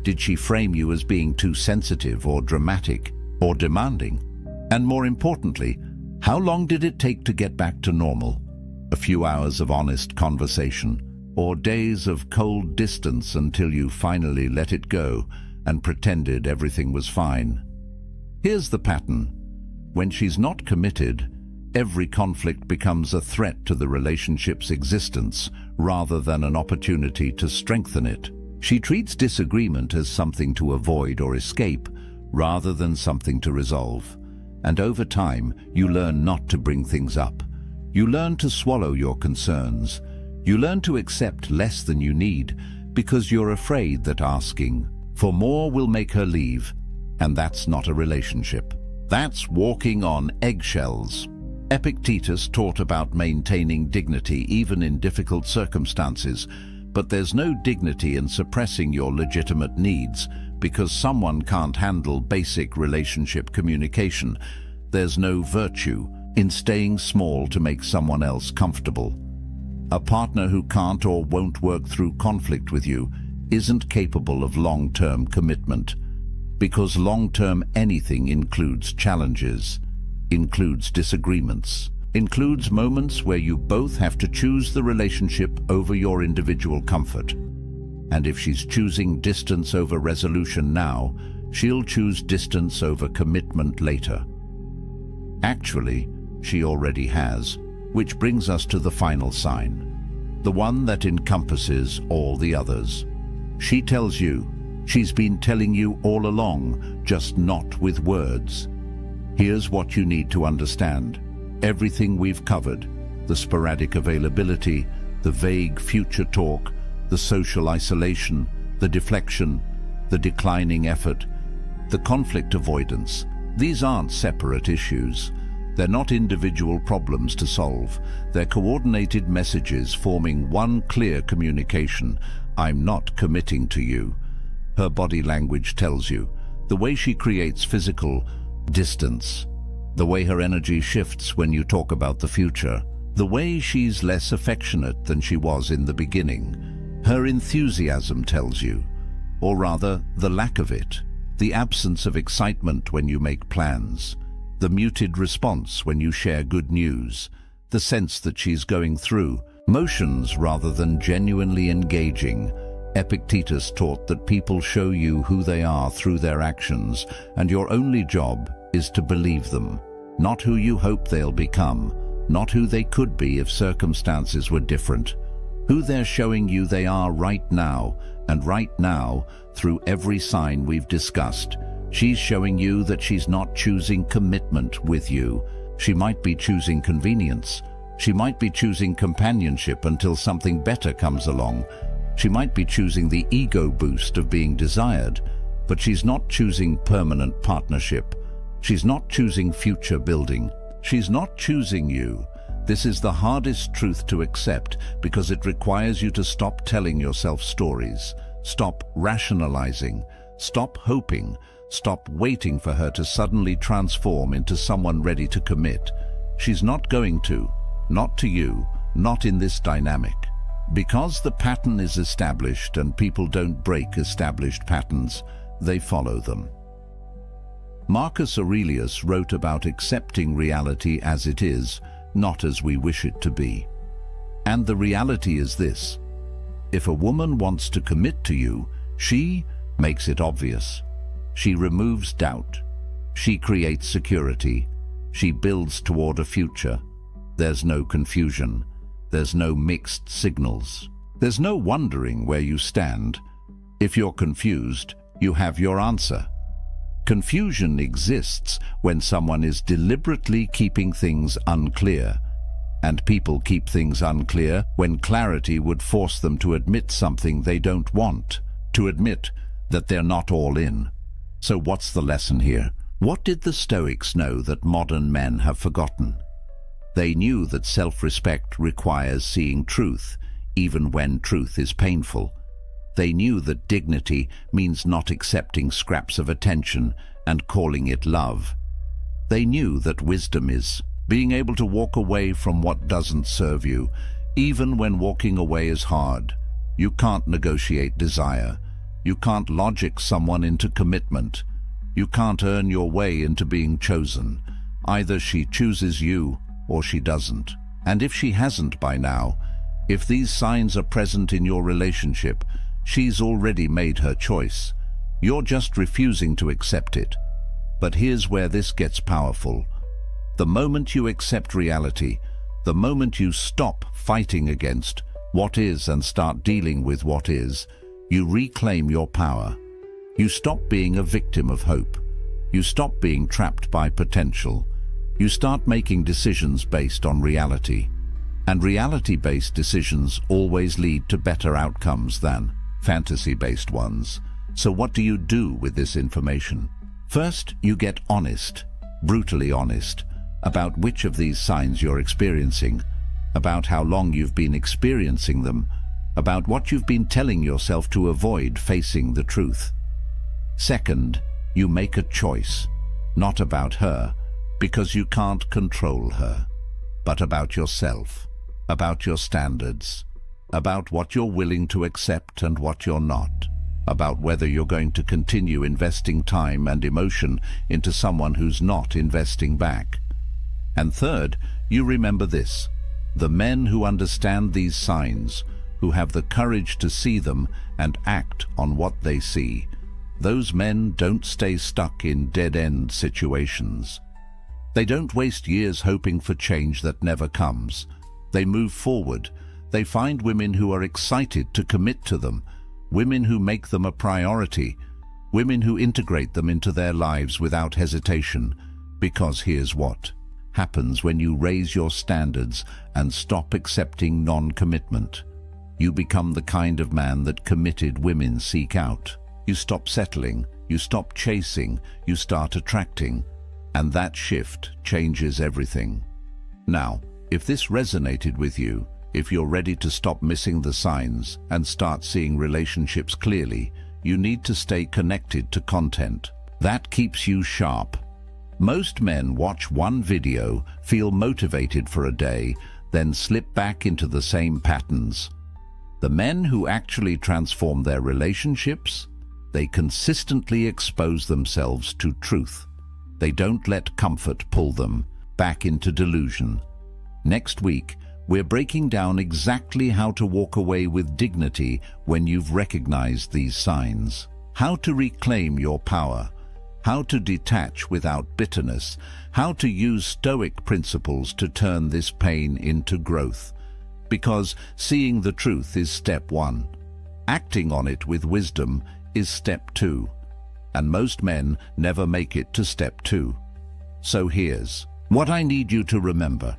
Did she frame you as being too sensitive or dramatic or demanding? And more importantly, how long did it take to get back to normal? A few hours of honest conversation, or days of cold distance until you finally let it go and pretended everything was fine? Here's the pattern. When she's not committed, every conflict becomes a threat to the relationship's existence rather than an opportunity to strengthen it. She treats disagreement as something to avoid or escape rather than something to resolve. And over time, you learn not to bring things up. You learn to swallow your concerns. You learn to accept less than you need because you're afraid that asking for more will make her leave, and that's not a relationship. That's walking on eggshells. Epictetus taught about maintaining dignity even in difficult circumstances, but there's no dignity in suppressing your legitimate needs because someone can't handle basic relationship communication. There's no virtue in staying small to make someone else comfortable. A partner who can't or won't work through conflict with you isn't capable of long-term commitment, because long-term anything includes challenges, includes disagreements, includes moments where you both have to choose the relationship over your individual comfort. And if she's choosing distance over resolution now, she'll choose distance over commitment later. Actually, she already has, which brings us to the final sign, the one that encompasses all the others. She tells you, she's been telling you all along, just not with words. Here's what you need to understand. Everything we've covered, the sporadic availability, the vague future talk, the social isolation, the deflection, the declining effort, the conflict avoidance, these aren't separate issues. They're not individual problems to solve. They're coordinated messages forming one clear communication. I'm not committing to you. Her body language tells you. The way she creates physical distance. The way her energy shifts when you talk about the future. The way she's less affectionate than she was in the beginning. Her enthusiasm tells you. Or rather, the lack of it. The absence of excitement when you make plans. The muted response when you share good news. The sense that she's going through motions rather than genuinely engaging. Epictetus taught that people show you who they are through their actions, and your only job is to believe them. Not who you hope they'll become, not who they could be if circumstances were different. Who they're showing you they are right now, and right now, through every sign we've discussed, she's showing you that she's not choosing commitment with you. She might be choosing convenience. She might be choosing companionship until something better comes along. She might be choosing the ego boost of being desired, but she's not choosing permanent partnership. She's not choosing future building. She's not choosing you. This is the hardest truth to accept because it requires you to stop telling yourself stories, stop rationalizing, stop hoping, stop waiting for her to suddenly transform into someone ready to commit. She's not going to, not to you, not in this dynamic. Because the pattern is established and people don't break established patterns, they follow them. Marcus Aurelius wrote about accepting reality as it is, not as we wish it to be. And the reality is this: if a woman wants to commit to you, she makes it obvious. She removes doubt. She creates security. She builds toward a future. There's no confusion. There's no mixed signals. There's no wondering where you stand. If you're confused, you have your answer. Confusion exists when someone is deliberately keeping things unclear, and people keep things unclear when clarity would force them to admit something they don't want, to admit that they're not all in. So what's the lesson here? What did the Stoics know that modern men have forgotten? They knew that self-respect requires seeing truth, even when truth is painful. They knew that dignity means not accepting scraps of attention and calling it love. They knew that wisdom is being able to walk away from what doesn't serve you, even when walking away is hard. You can't negotiate desire. You can't logic someone into commitment. You can't earn your way into being chosen. Either she chooses you or she doesn't. And if she hasn't by now, if these signs are present in your relationship, she's already made her choice. You're just refusing to accept it. But here's where this gets powerful. The moment you accept reality, the moment you stop fighting against what is and start dealing with what is, you reclaim your power. You stop being a victim of hope. You stop being trapped by potential. You start making decisions based on reality. And reality-based decisions always lead to better outcomes than fantasy-based ones. So what do you do with this information? First, you get honest, brutally honest, about which of these signs you're experiencing, about how long you've been experiencing them, about what you've been telling yourself to avoid facing the truth. Second, you make a choice, not about her, because you can't control her, but about yourself, about your standards, about what you're willing to accept and what you're not, about whether you're going to continue investing time and emotion into someone who's not investing back. And third, you remember this: the men who understand these signs, who have the courage to see them and act on what they see, those men don't stay stuck in dead-end situations. They don't waste years hoping for change that never comes. They move forward. They find women who are excited to commit to them, women who make them a priority, women who integrate them into their lives without hesitation. Because here's what happens when you raise your standards and stop accepting non-commitment. You become the kind of man that committed women seek out. You stop settling, you stop chasing, you start attracting. And that shift changes everything. Now, if this resonated with you, if you're ready to stop missing the signs and start seeing relationships clearly, you need to stay connected to content. That keeps you sharp. Most men watch one video, feel motivated for a day, then slip back into the same patterns. The men who actually transform their relationships, they consistently expose themselves to truth. They don't let comfort pull them back into delusion. Next week, we're breaking down exactly how to walk away with dignity when you've recognized these signs, how to reclaim your power, how to detach without bitterness, how to use Stoic principles to turn this pain into growth. Because seeing the truth is step one. Acting on it with wisdom is step two. And most men never make it to step two. So here's what I need you to remember.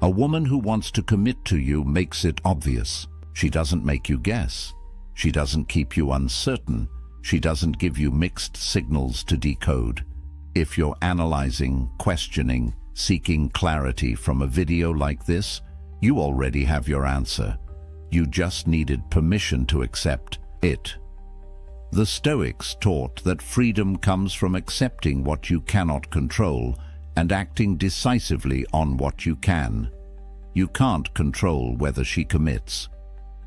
A woman who wants to commit to you makes it obvious. She doesn't make you guess. She doesn't keep you uncertain. She doesn't give you mixed signals to decode. If you're analyzing, questioning, seeking clarity from a video like this, you already have your answer. You just needed permission to accept it. The Stoics taught that freedom comes from accepting what you cannot control and acting decisively on what you can. You can't control whether she commits,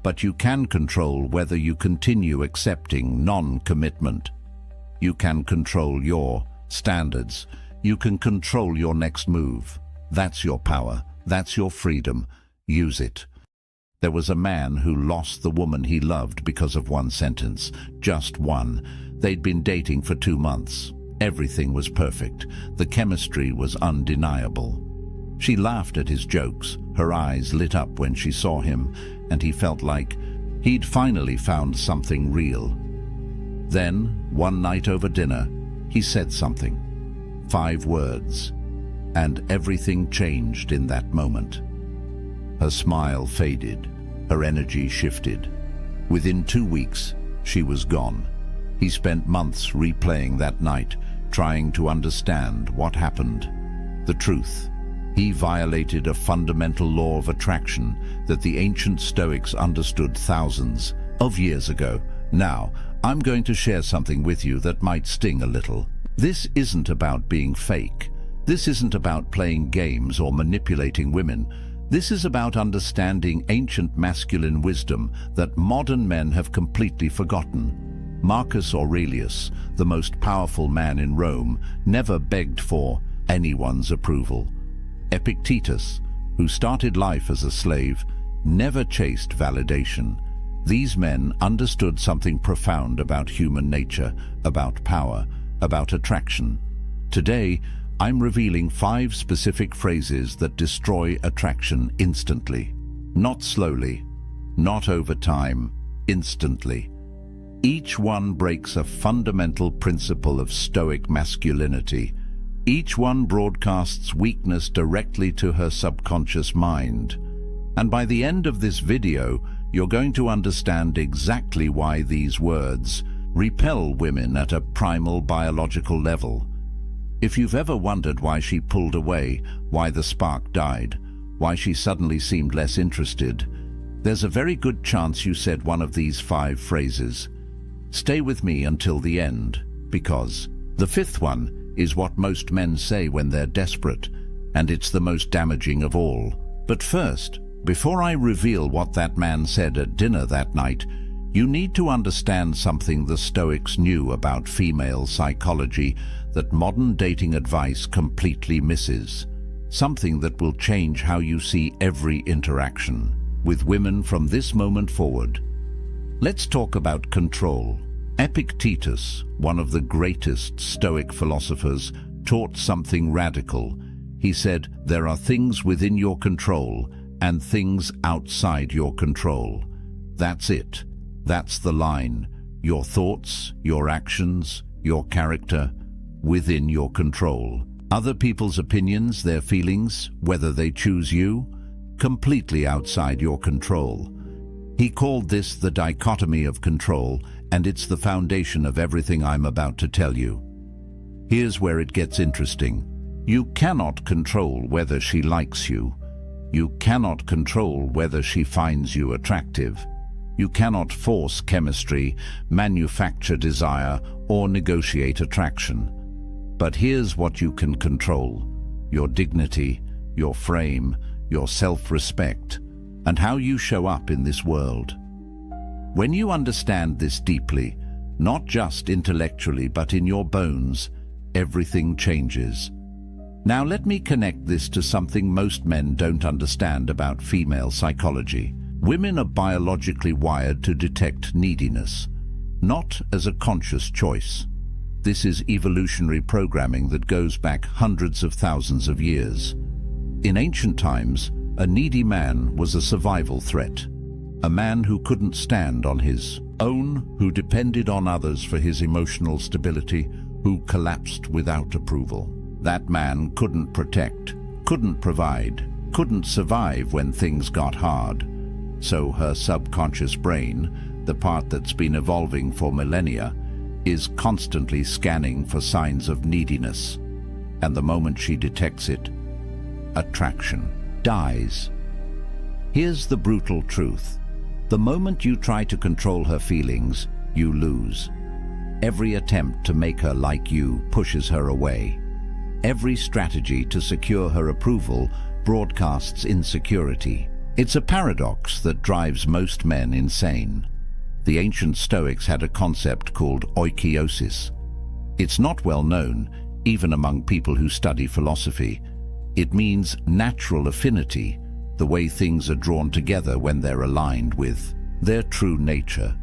but you can control whether you continue accepting non-commitment. You can control your standards. You can control your next move. That's your power. That's your freedom. Use it. There was a man who lost the woman he loved because of one sentence, just one. They'd been dating for 2 months. Everything was perfect. The chemistry was undeniable. She laughed at his jokes. Her eyes lit up when she saw him, and he felt like he'd finally found something real. Then, one night over dinner, he said something. 5 words. And everything changed in that moment. Her smile faded. Her energy shifted. Within 2 weeks, she was gone. He spent months replaying that night, trying to understand what happened. The truth. He violated a fundamental law of attraction that the ancient Stoics understood thousands of years ago. Now, I'm going to share something with you that might sting a little. This isn't about being fake. This isn't about playing games or manipulating women. This is about understanding ancient masculine wisdom that modern men have completely forgotten. Marcus Aurelius, the most powerful man in Rome, never begged for anyone's approval. Epictetus, who started life as a slave, never chased validation. These men understood something profound about human nature, about power, about attraction. Today, I'm revealing 5 specific phrases that destroy attraction instantly. Not slowly, not over time, instantly. Each one breaks a fundamental principle of Stoic masculinity. Each one broadcasts weakness directly to her subconscious mind. And by the end of this video, you're going to understand exactly why these words repel women at a primal biological level. If you've ever wondered why she pulled away, why the spark died, why she suddenly seemed less interested, there's a very good chance you said one of these 5 phrases. Stay with me until the end, because the 5th one is what most men say when they're desperate, and it's the most damaging of all. But first, before I reveal what that man said at dinner that night, you need to understand something the Stoics knew about female psychology that modern dating advice completely misses. Something that will change how you see every interaction with women from this moment forward. Let's talk about control. Epictetus, one of the greatest Stoic philosophers, taught something radical. He said, there are things within your control and things outside your control. That's it. That's the line. Your thoughts, your actions, your character, within your control. Other people's opinions, their feelings, whether they choose you, completely outside your control. He called this the dichotomy of control, and it's the foundation of everything I'm about to tell you. Here's where it gets interesting. You cannot control whether she likes you. You cannot control whether she finds you attractive. You cannot force chemistry, manufacture desire, or negotiate attraction. But here's what you can control: your dignity, your frame, your self-respect, and how you show up in this world. When you understand this deeply, not just intellectually but in your bones, everything changes. Now let me connect this to something most men don't understand about female psychology. Women are biologically wired to detect neediness, not as a conscious choice. This is evolutionary programming that goes back hundreds of thousands of years. In ancient times, a needy man was a survival threat. A man who couldn't stand on his own, who depended on others for his emotional stability, who collapsed without approval. That man couldn't protect, couldn't provide, couldn't survive when things got hard. So her subconscious brain, the part that's been evolving for millennia, is constantly scanning for signs of neediness. And the moment she detects it, attraction dies. Here's the brutal truth. The moment you try to control her feelings, you lose. Every attempt to make her like you pushes her away. Every strategy to secure her approval broadcasts insecurity. It's a paradox that drives most men insane. The ancient Stoics had a concept called oikeiosis. It's not well known, even among people who study philosophy. It means natural affinity, the way things are drawn together when they're aligned with their true nature.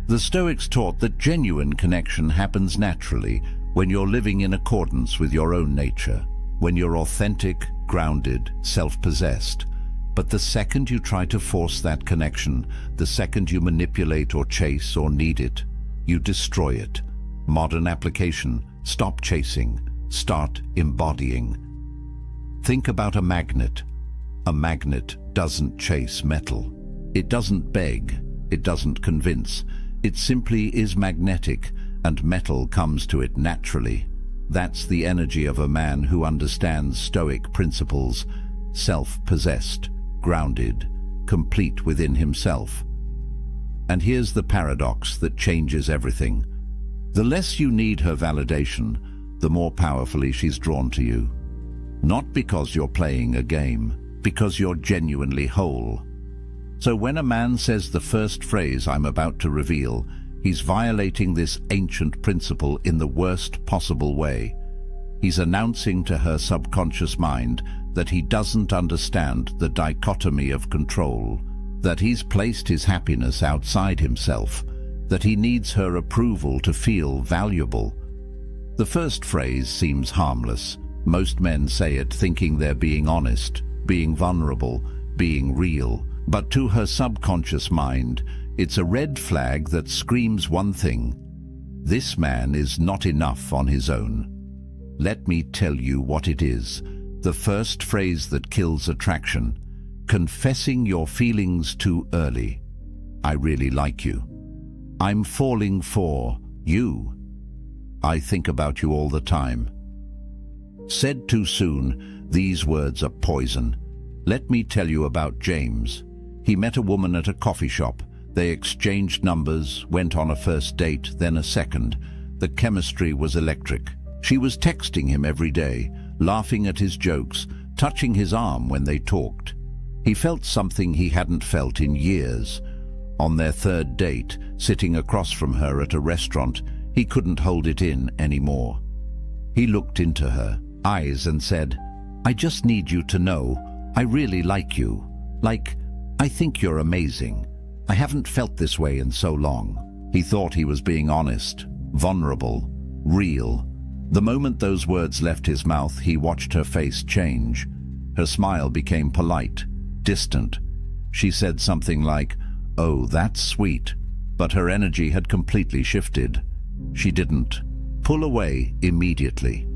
The Stoics taught that genuine connection happens naturally when you're living in accordance with your own nature, when you're authentic, grounded, self-possessed. But the second you try to force that connection, the second you manipulate or chase or need it, you destroy it. Modern application: stop chasing, start embodying. Think about a magnet. A magnet doesn't chase metal. It doesn't beg. It doesn't convince. It simply is magnetic, and metal comes to it naturally. That's the energy of a man who understands Stoic principles: self-possessed, grounded, complete within himself. And here's the paradox that changes everything. The less you need her validation, the more powerfully she's drawn to you. Not because you're playing a game, because you're genuinely whole. So when a man says the first phrase I'm about to reveal, he's violating this ancient principle in the worst possible way. He's announcing to her subconscious mind that he doesn't understand the dichotomy of control, that he's placed his happiness outside himself, that he needs her approval to feel valuable. The first phrase seems harmless. Most men say it thinking they're being honest, being vulnerable, being real. But to her subconscious mind, it's a red flag that screams one thing: this man is not enough on his own. Let me tell you what it is. The first phrase that kills attraction: confessing your feelings too early. I really like you. I'm falling for you. I think about you all the time. Said too soon, these words are poison. Let me tell you about James. He met a woman at a coffee shop. They exchanged numbers, went on a first date, then a second. The chemistry was electric. She was texting him every day, laughing at his jokes, touching his arm when they talked. He felt something he hadn't felt in years. On their third date, sitting across from her at a restaurant, he couldn't hold it in anymore. He looked into her eyes and said, I just need you to know, I really like you. Like, I think you're amazing. I haven't felt this way in so long. He thought he was being honest, vulnerable, real. The moment those words left his mouth, he watched her face change. Her smile became polite, distant. She said something like, "Oh, that's sweet," but her energy had completely shifted. She didn't pull away immediately.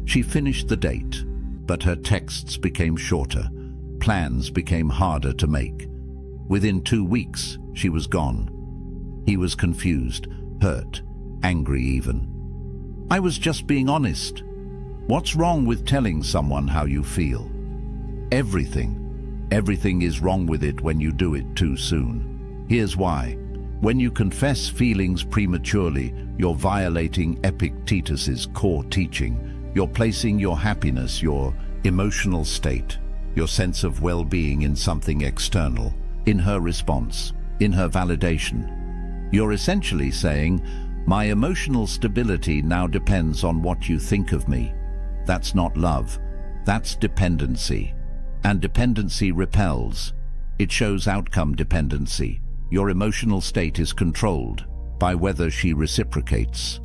She finished the date, but her texts became shorter. Plans became harder to make. Within 2 weeks, she was gone. He was confused, hurt, angry even. I was just being honest. What's wrong with telling someone how you feel? Everything. Everything is wrong with it when you do it too soon. Here's why. When you confess feelings prematurely, you're violating Epictetus's core teaching. You're placing your happiness, your emotional state, your sense of well-being in something external, in her response, in her validation. You're essentially saying, my emotional stability now depends on what you think of me. That's not love. That's dependency. And dependency repels. It shows outcome dependency. Your emotional state is controlled by whether she reciprocates.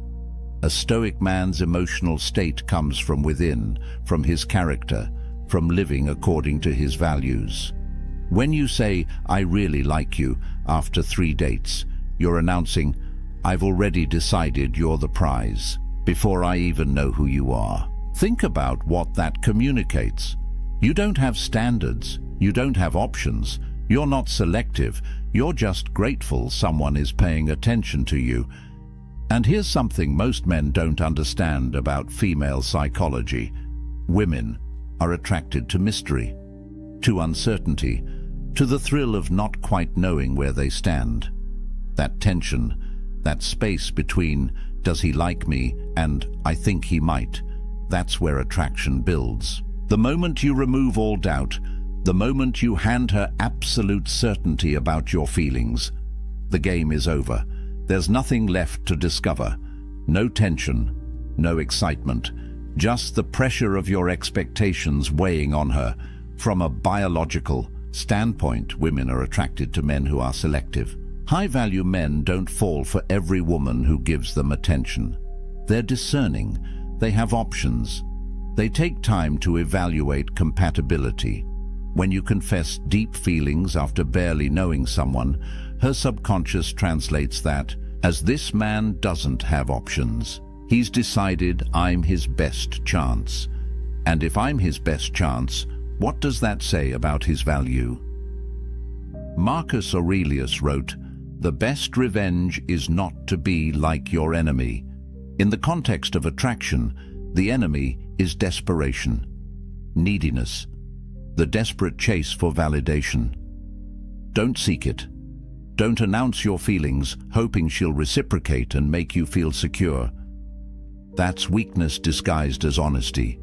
A Stoic man's emotional state comes from within, from his character, from living according to his values. When you say, I really like you, after 3 dates, you're announcing, I've already decided you're the prize, before I even know who you are. Think about what that communicates. You don't have standards, you don't have options, you're not selective, you're just grateful someone is paying attention to you. And here's something most men don't understand about female psychology. Women are attracted to mystery, to uncertainty, to the thrill of not quite knowing where they stand. That tension, that space between does he like me and I think he might, that's where attraction builds. The moment you remove all doubt, the moment you hand her absolute certainty about your feelings, the game is over. There's nothing left to discover. No tension, no excitement, just the pressure of your expectations weighing on her. From a biological standpoint, women are attracted to men who are selective. High-value men don't fall for every woman who gives them attention. They're discerning. They have options. They take time to evaluate compatibility. When you confess deep feelings after barely knowing someone, her subconscious translates that as this man doesn't have options. He's decided I'm his best chance. And if I'm his best chance, what does that say about his value? Marcus Aurelius wrote, "The best revenge is not to be like your enemy." In the context of attraction, the enemy is desperation, neediness, the desperate chase for validation. Don't seek it. Don't announce your feelings, hoping she'll reciprocate and make you feel secure. That's weakness disguised as honesty.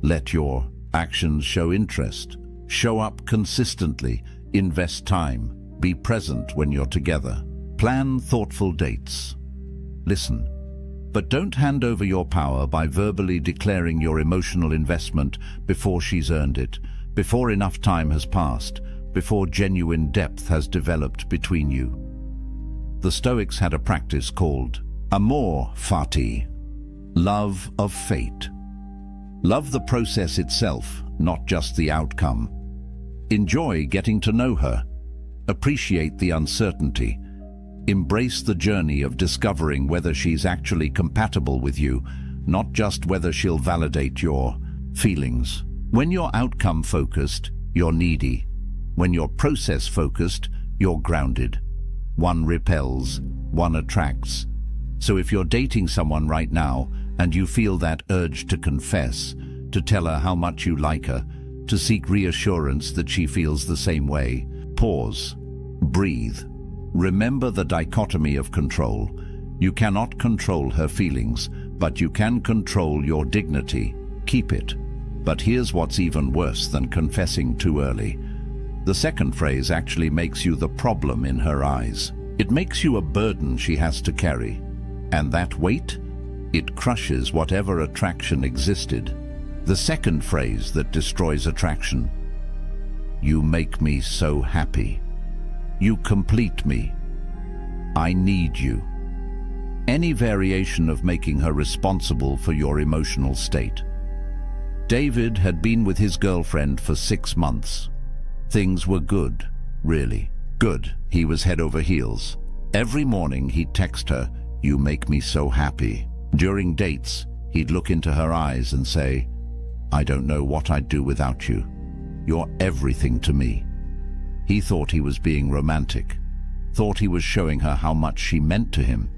Let your actions show interest. Show up consistently. Invest time. Be present when you're together. Plan thoughtful dates. Listen. But don't hand over your power by verbally declaring your emotional investment before she's earned it, before enough time has passed, before genuine depth has developed between you. The Stoics had a practice called amor fati, love of fate. Love the process itself, not just the outcome. Enjoy getting to know her. Appreciate the uncertainty. Embrace the journey of discovering whether she's actually compatible with you, not just whether she'll validate your feelings. When you're outcome-focused, you're needy. When you're process-focused, you're grounded. One repels, one attracts. So if you're dating someone right now and you feel that urge to confess, to tell her how much you like her, to seek reassurance that she feels the same way, pause, breathe. Remember the dichotomy of control. You cannot control her feelings, but you can control your dignity. Keep it. But here's what's even worse than confessing too early. The second phrase actually makes you the problem in her eyes. It makes you a burden she has to carry. And that weight? It crushes whatever attraction existed. The second phrase that destroys attraction. You make me so happy. You complete me. I need you. Any variation of making her responsible for your emotional state. David had been with his girlfriend for 6 months. Things were good, really. Good. He was head over heels. Every morning he'd text her, "You make me so happy." During dates, he'd look into her eyes and say, "I don't know what I'd do without you. You're everything to me." He thought he was being romantic, thought he was showing her how much she meant to him.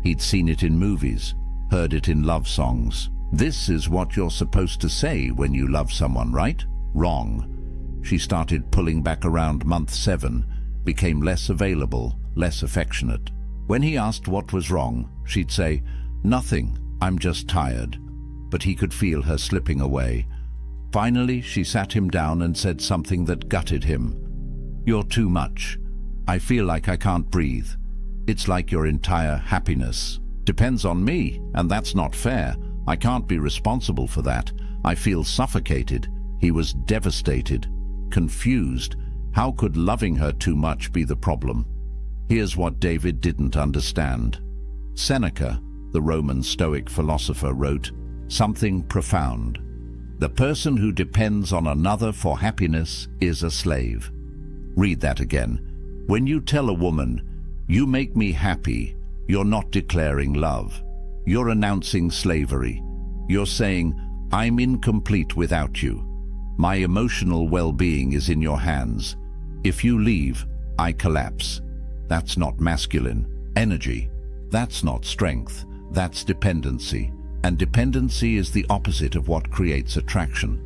He'd seen it in movies, heard it in love songs. This is what you're supposed to say when you love someone, right? Wrong. She started pulling back around month 7, became less available, less affectionate. When he asked what was wrong, she'd say, "Nothing, I'm just tired." But he could feel her slipping away. Finally, she sat him down and said something that gutted him. "You're too much. I feel like I can't breathe. It's like your entire happiness depends on me, and that's not fair. I can't be responsible for that. I feel suffocated." He was devastated, confused. How could loving her too much be the problem? Here's what David didn't understand. Seneca, the Roman Stoic philosopher, wrote something profound. The person who depends on another for happiness is a slave. Read that again. When you tell a woman, "You make me happy," you're not declaring love. You're announcing slavery. You're saying, "I'm incomplete without you. My emotional well-being is in your hands. If you leave, I collapse." That's not masculine energy. That's not strength. That's dependency. And dependency is the opposite of what creates attraction.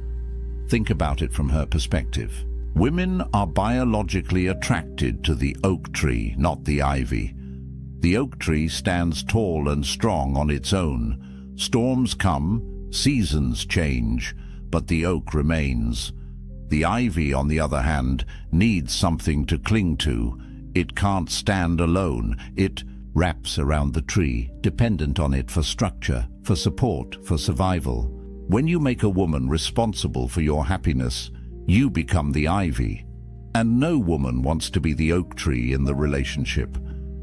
Think about it from her perspective. Women are biologically attracted to the oak tree, not the ivy. The oak tree stands tall and strong on its own. Storms come, seasons change, but the oak remains. The ivy, on the other hand, needs something to cling to. It can't stand alone. It wraps around the tree, dependent on it for structure, for support, for survival. When you make a woman responsible for your happiness, you become the ivy. And no woman wants to be the oak tree in the relationship.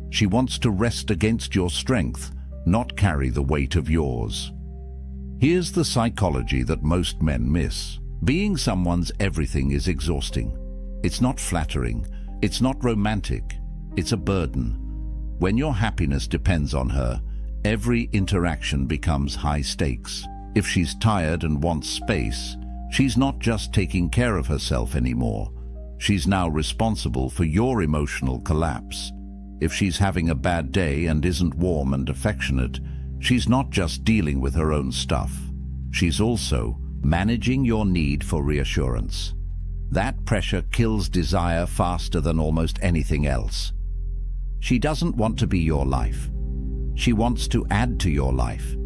She wants to rest against your strength, not carry the weight of yours. Here's the psychology that most men miss. Being someone's everything is exhausting. It's not flattering. It's not romantic. It's a burden. When your happiness depends on her, every interaction becomes high stakes. If she's tired and wants space, she's not just taking care of herself anymore. She's now responsible for your emotional collapse. If she's having a bad day and isn't warm and affectionate, she's not just dealing with her own stuff. She's also managing your need for reassurance. That pressure kills desire faster than almost anything else. She doesn't want to be your life. She wants to add to your life.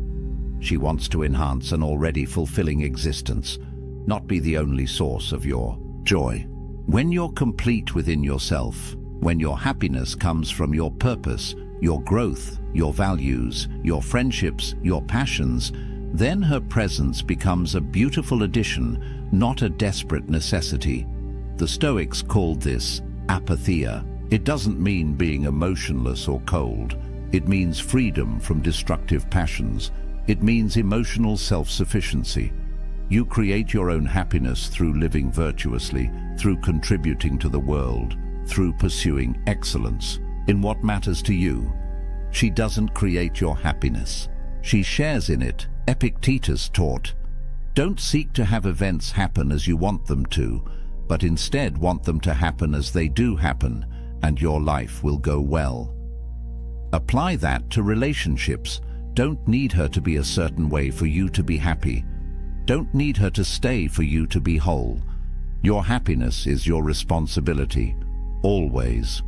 She wants to enhance an already fulfilling existence, not be the only source of your joy. When you're complete within yourself, when your happiness comes from your purpose, your growth, your values, your friendships, your passions, then her presence becomes a beautiful addition, not a desperate necessity. The Stoics called this apatheia. It doesn't mean being emotionless or cold. It means freedom from destructive passions. It means emotional self-sufficiency. You create your own happiness through living virtuously, through contributing to the world, through pursuing excellence in what matters to you. She doesn't create your happiness. She shares in it. Epictetus taught, "Don't seek to have events happen as you want them to, but instead want them to happen as they do happen, and your life will go well." Apply that to relationships. Don't need her to be a certain way for you to be happy. Don't need her to stay for you to be whole. Your happiness is your responsibility, always.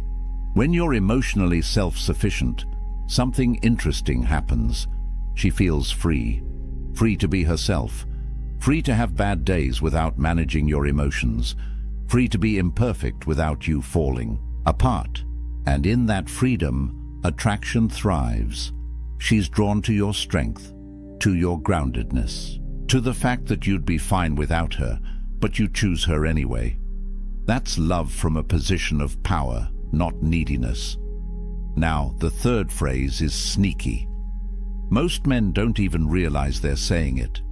When you're emotionally self-sufficient, something interesting happens. She feels free. Free to be herself. Free to have bad days without managing your emotions. Free to be imperfect without you falling apart. And in that freedom, attraction thrives. She's drawn to your strength, to your groundedness, to the fact that you'd be fine without her, but you choose her anyway. That's love from a position of power, not neediness. Now, the third phrase is sneaky. Most men don't even realize they're saying it.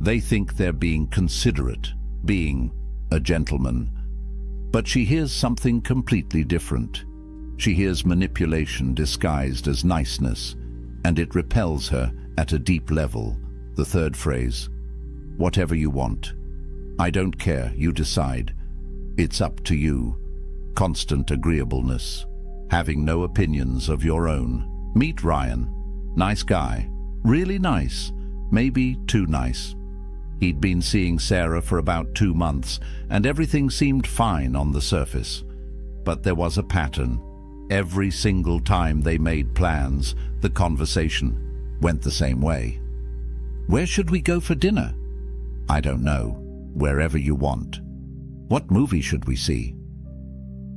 They think they're being considerate, being a gentleman. But she hears something completely different. She hears manipulation disguised as niceness, and it repels her at a deep level. The third phrase, whatever you want. I don't care, you decide. It's up to you. Constant agreeableness. Having no opinions of your own. Meet Ryan. Nice guy. Really nice. Maybe too nice. He'd been seeing Sarah for about 2 months, and everything seemed fine on the surface. But there was a pattern. Every single time they made plans, the conversation went the same way. Where should we go for dinner? I don't know. Wherever you want. What movie should we see?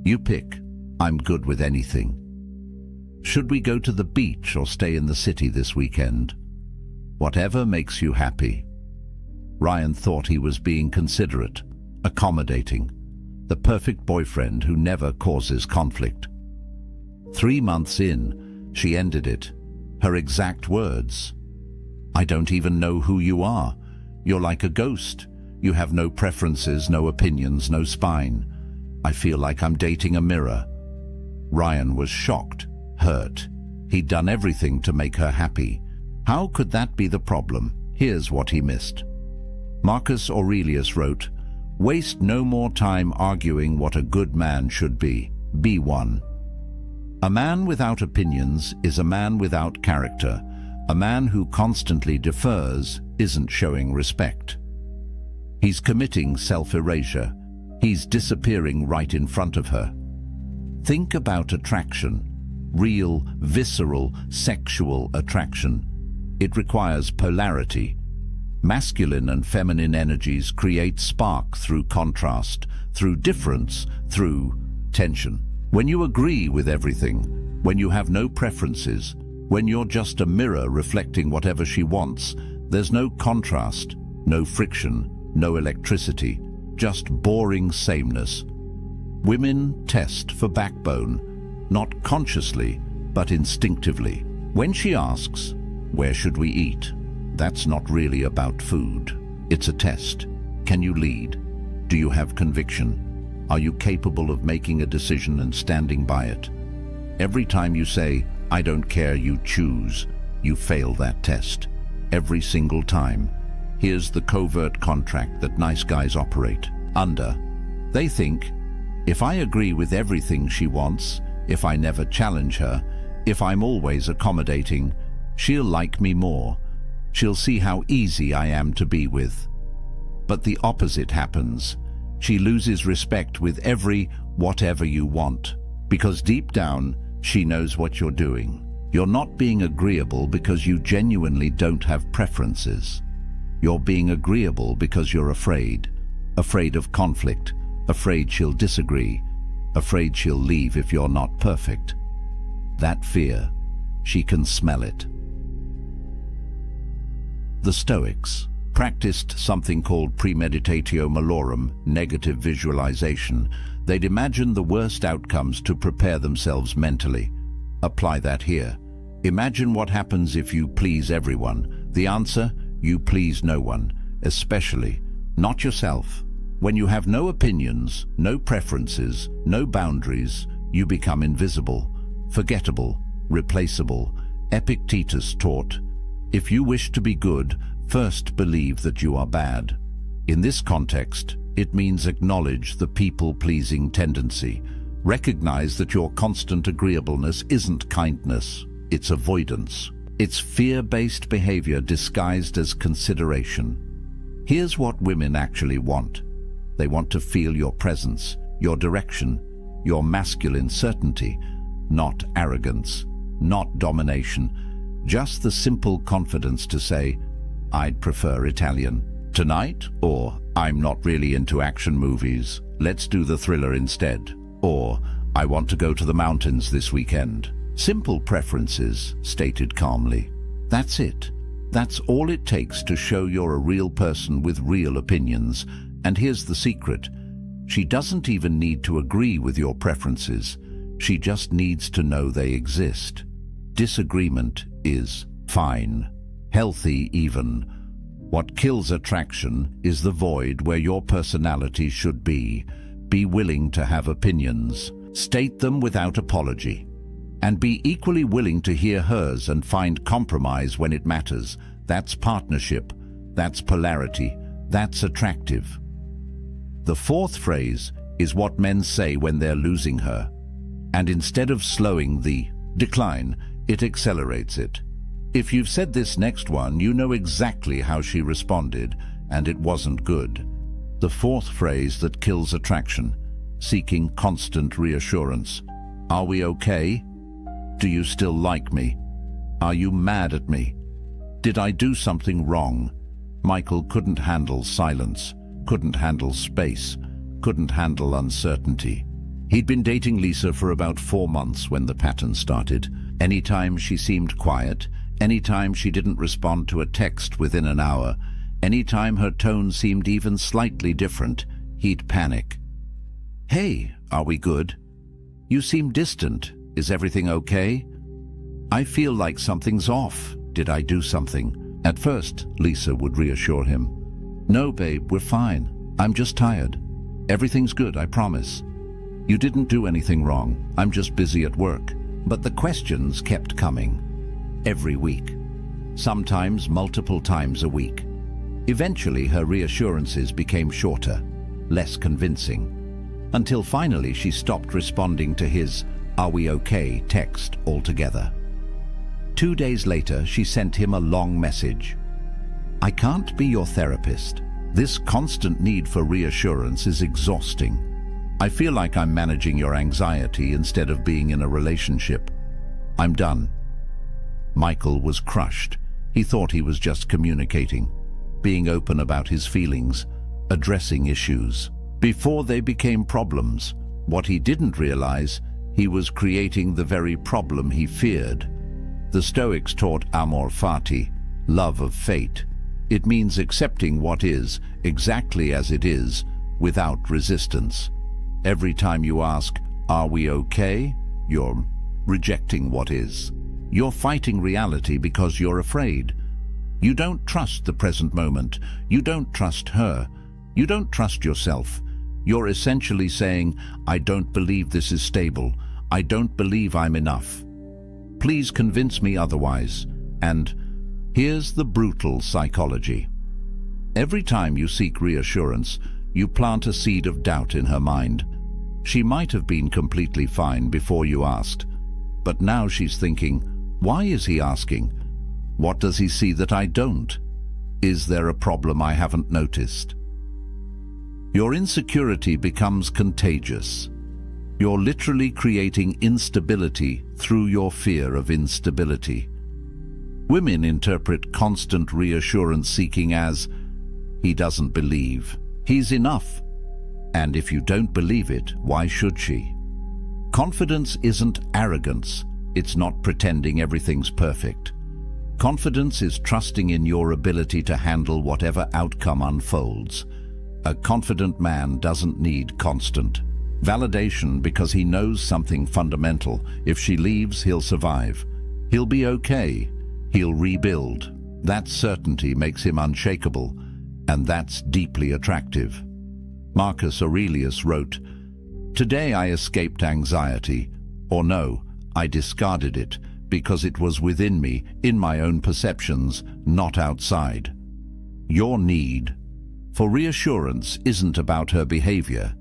You pick. I'm good with anything. Should we go to the beach or stay in the city this weekend? Whatever makes you happy. Ryan thought he was being considerate, accommodating, the perfect boyfriend who never causes conflict. 3 months in, she ended it. Her exact words. I don't even know who you are. You're like a ghost. You have no preferences, no opinions, no spine. I feel like I'm dating a mirror. Ryan was shocked, hurt. He'd done everything to make her happy. How could that be the problem? Here's what he missed. Marcus Aurelius wrote, "Waste no more time arguing what a good man should be. Be one." A man without opinions is a man without character. A man who constantly defers isn't showing respect. He's committing self-erasure. He's disappearing right in front of her. Think about attraction. Real, visceral, sexual attraction. It requires polarity. Masculine and feminine energies create spark through contrast, through difference, through tension. When you agree with everything, when you have no preferences, when you're just a mirror reflecting whatever she wants, there's no contrast, no friction, no electricity, just boring sameness. Women test for backbone, not consciously, but instinctively. When she asks, "Where should we eat?" that's not really about food. It's a test. Can you lead? Do you have conviction? Are you capable of making a decision and standing by it? Every time you say, "I don't care, you choose," you fail that test. Every single time. Here's the covert contract that nice guys operate under. They think, if I agree with everything she wants, if I never challenge her, if I'm always accommodating, she'll like me more. She'll see how easy I am to be with. But the opposite happens. She loses respect with every whatever you want, because deep down, she knows what you're doing. You're not being agreeable because you genuinely don't have preferences. You're being agreeable because you're afraid. Afraid of conflict, afraid she'll disagree, afraid she'll leave if you're not perfect. That fear, she can smell it. The Stoics practiced something called premeditatio malorum, negative visualization. They'd imagine the worst outcomes to prepare themselves mentally. Apply that here. Imagine what happens if you please everyone. The answer, you please no one, especially not yourself. When you have no opinions, no preferences, no boundaries, you become invisible, forgettable, replaceable. Epictetus taught, if you wish to be good, first believe that you are bad. In this context, it means acknowledge the people-pleasing tendency. Recognize that your constant agreeableness isn't kindness, it's avoidance. It's fear-based behavior disguised as consideration. Here's what women actually want. They want to feel your presence, your direction, your masculine certainty, not arrogance, not domination, just the simple confidence to say, I'd prefer Italian tonight, or I'm not really into action movies, let's do the thriller instead, or I want to go to the mountains this weekend. Simple preferences, stated calmly. That's it. That's all it takes to show you're a real person with real opinions. And here's the secret. She doesn't even need to agree with your preferences. She just needs to know they exist. Disagreement is fine, healthy even. What kills attraction is the void where your personality should be. Be willing to have opinions. State them without apology. And be equally willing to hear hers and find compromise when it matters. That's partnership. That's polarity. That's attractive. The fourth phrase is what men say when they're losing her. And instead of slowing the decline, it accelerates it. If you've said this next one, you know exactly how she responded, and it wasn't good. The fourth phrase that kills attraction, seeking constant reassurance. Are we okay? Do you still like me? Are you mad at me? Did I do something wrong? Michael couldn't handle silence, couldn't handle space, couldn't handle uncertainty. He'd been dating Lisa for about 4 months when the pattern started. Anytime she seemed quiet, anytime she didn't respond to a text within an hour, anytime her tone seemed even slightly different, he'd panic. Hey, are we good? You seem distant. Is everything okay? I feel like something's off. Did I do something? At first, Lisa would reassure him. No, babe, we're fine. I'm just tired. Everything's good, I promise. You didn't do anything wrong. I'm just busy at work. But the questions kept coming. Every week. Sometimes multiple times a week. Eventually, her reassurances became shorter, less convincing. Until finally she stopped responding to his "Are we okay?" text altogether. 2 days later, she sent him a long message. I can't be your therapist. This constant need for reassurance is exhausting. I feel like I'm managing your anxiety instead of being in a relationship. I'm done. Michael was crushed. He thought he was just communicating, being open about his feelings, addressing issues. Before they became problems, what he didn't realize, he was creating the very problem he feared. The Stoics taught amor fati, love of fate. It means accepting what is exactly as it is, without resistance. Every time you ask, are we okay? You're rejecting what is. You're fighting reality because you're afraid. You don't trust the present moment. You don't trust her. You don't trust yourself. You're essentially saying, I don't believe this is stable. I don't believe I'm enough. Please convince me otherwise. And here's the brutal psychology. Every time you seek reassurance, you plant a seed of doubt in her mind. She might have been completely fine before you asked, but now she's thinking, why is he asking? What does he see that I don't? Is there a problem I haven't noticed? Your insecurity becomes contagious. You're literally creating instability through your fear of instability. Women interpret constant reassurance seeking as, "He doesn't believe. He's enough." And if you don't believe it, why should she? Confidence isn't arrogance. It's not pretending everything's perfect. Confidence is trusting in your ability to handle whatever outcome unfolds. A confident man doesn't need constant validation because he knows something fundamental. If she leaves, he'll survive. He'll be okay. He'll rebuild. That certainty makes him unshakable, and that's deeply attractive. Marcus Aurelius wrote, "Today I escaped anxiety, or no, I discarded it because it was within me, in my own perceptions, not outside." Your need for reassurance isn't about her behavior.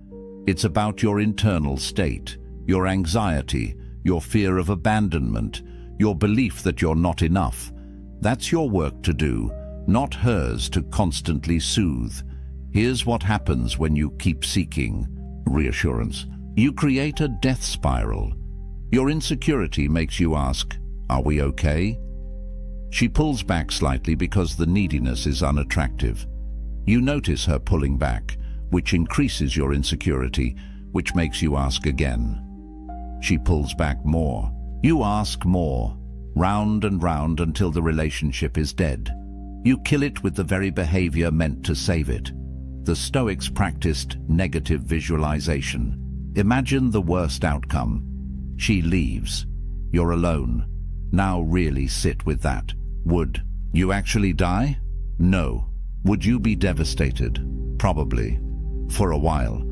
It's about your internal state, your anxiety, your fear of abandonment, your belief that you're not enough. That's your work to do, not hers to constantly soothe. Here's what happens when you keep seeking reassurance. You create a death spiral. Your insecurity makes you ask, "Are we okay?" She pulls back slightly because the neediness is unattractive. You notice her pulling back, which increases your insecurity, which makes you ask again. She pulls back more. You ask more, round and round until the relationship is dead. You kill it with the very behavior meant to save it. The Stoics practiced negative visualization. Imagine the worst outcome. She leaves. You're alone. Now really sit with that. Would you actually die? No. Would you be devastated? Probably. For a while.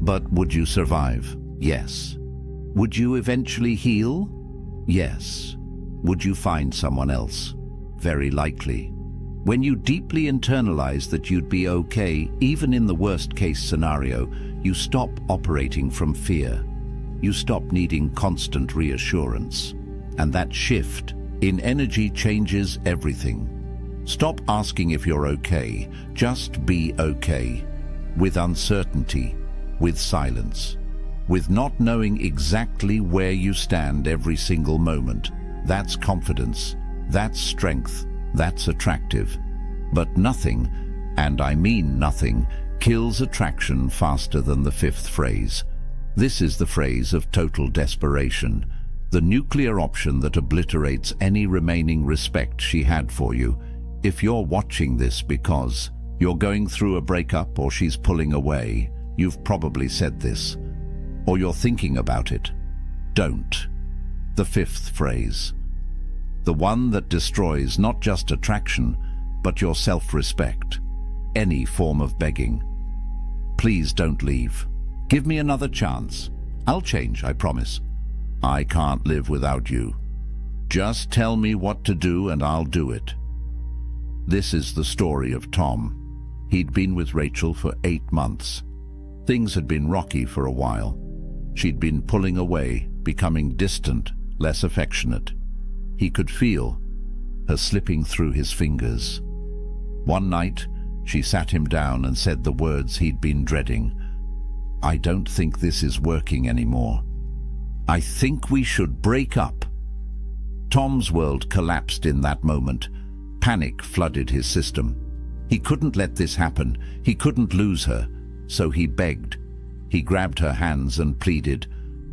But would you survive? Yes. Would you eventually heal? Yes. Would you find someone else? Very likely. When you deeply internalize that you'd be okay, even in the worst-case scenario, you stop operating from fear. You stop needing constant reassurance. And that shift in energy changes everything. Stop asking if you're okay. Just be okay. With uncertainty, with silence, with not knowing exactly where you stand every single moment. That's confidence. That's strength. That's attractive. But nothing, and I mean nothing, kills attraction faster than the fifth phrase. This is the phrase of total desperation, the nuclear option that obliterates any remaining respect she had for you. If you're watching this because you're going through a breakup or she's pulling away, you've probably said this, or you're thinking about it. Don't. The fifth phrase. The one that destroys not just attraction, but your self-respect. Any form of begging. Please don't leave. Give me another chance. I'll change, I promise. I can't live without you. Just tell me what to do and I'll do it. This is the story of Tom. He'd been with Rachel for 8 months. Things had been rocky for a while. She'd been pulling away, becoming distant, less affectionate. He could feel her slipping through his fingers. One night, she sat him down and said the words he'd been dreading. "I don't think this is working anymore. I think we should break up." Tom's world collapsed in that moment. Panic flooded his system. He couldn't let this happen. He couldn't lose her. So he begged. He grabbed her hands and pleaded,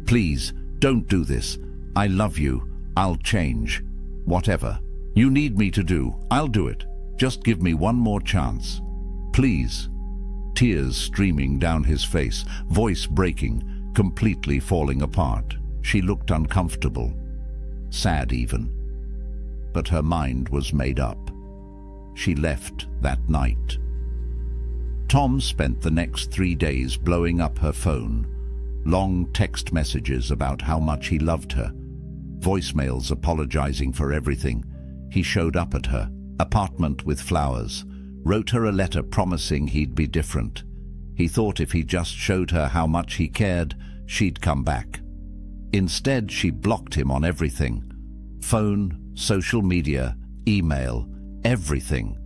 "Please, don't do this. I love you. I'll change. Whatever you need me to do, I'll do it. Just give me one more chance. Please." Tears streaming down his face, voice breaking, completely falling apart. She looked uncomfortable, sad even. But her mind was made up. She left that night. Tom spent the next 3 days blowing up her phone. Long text messages about how much he loved her. Voicemails apologizing for everything. He showed up at her apartment with flowers, wrote her a letter promising he'd be different. He thought if he just showed her how much he cared, she'd come back. Instead, she blocked him on everything. Phone, social media, email, everything.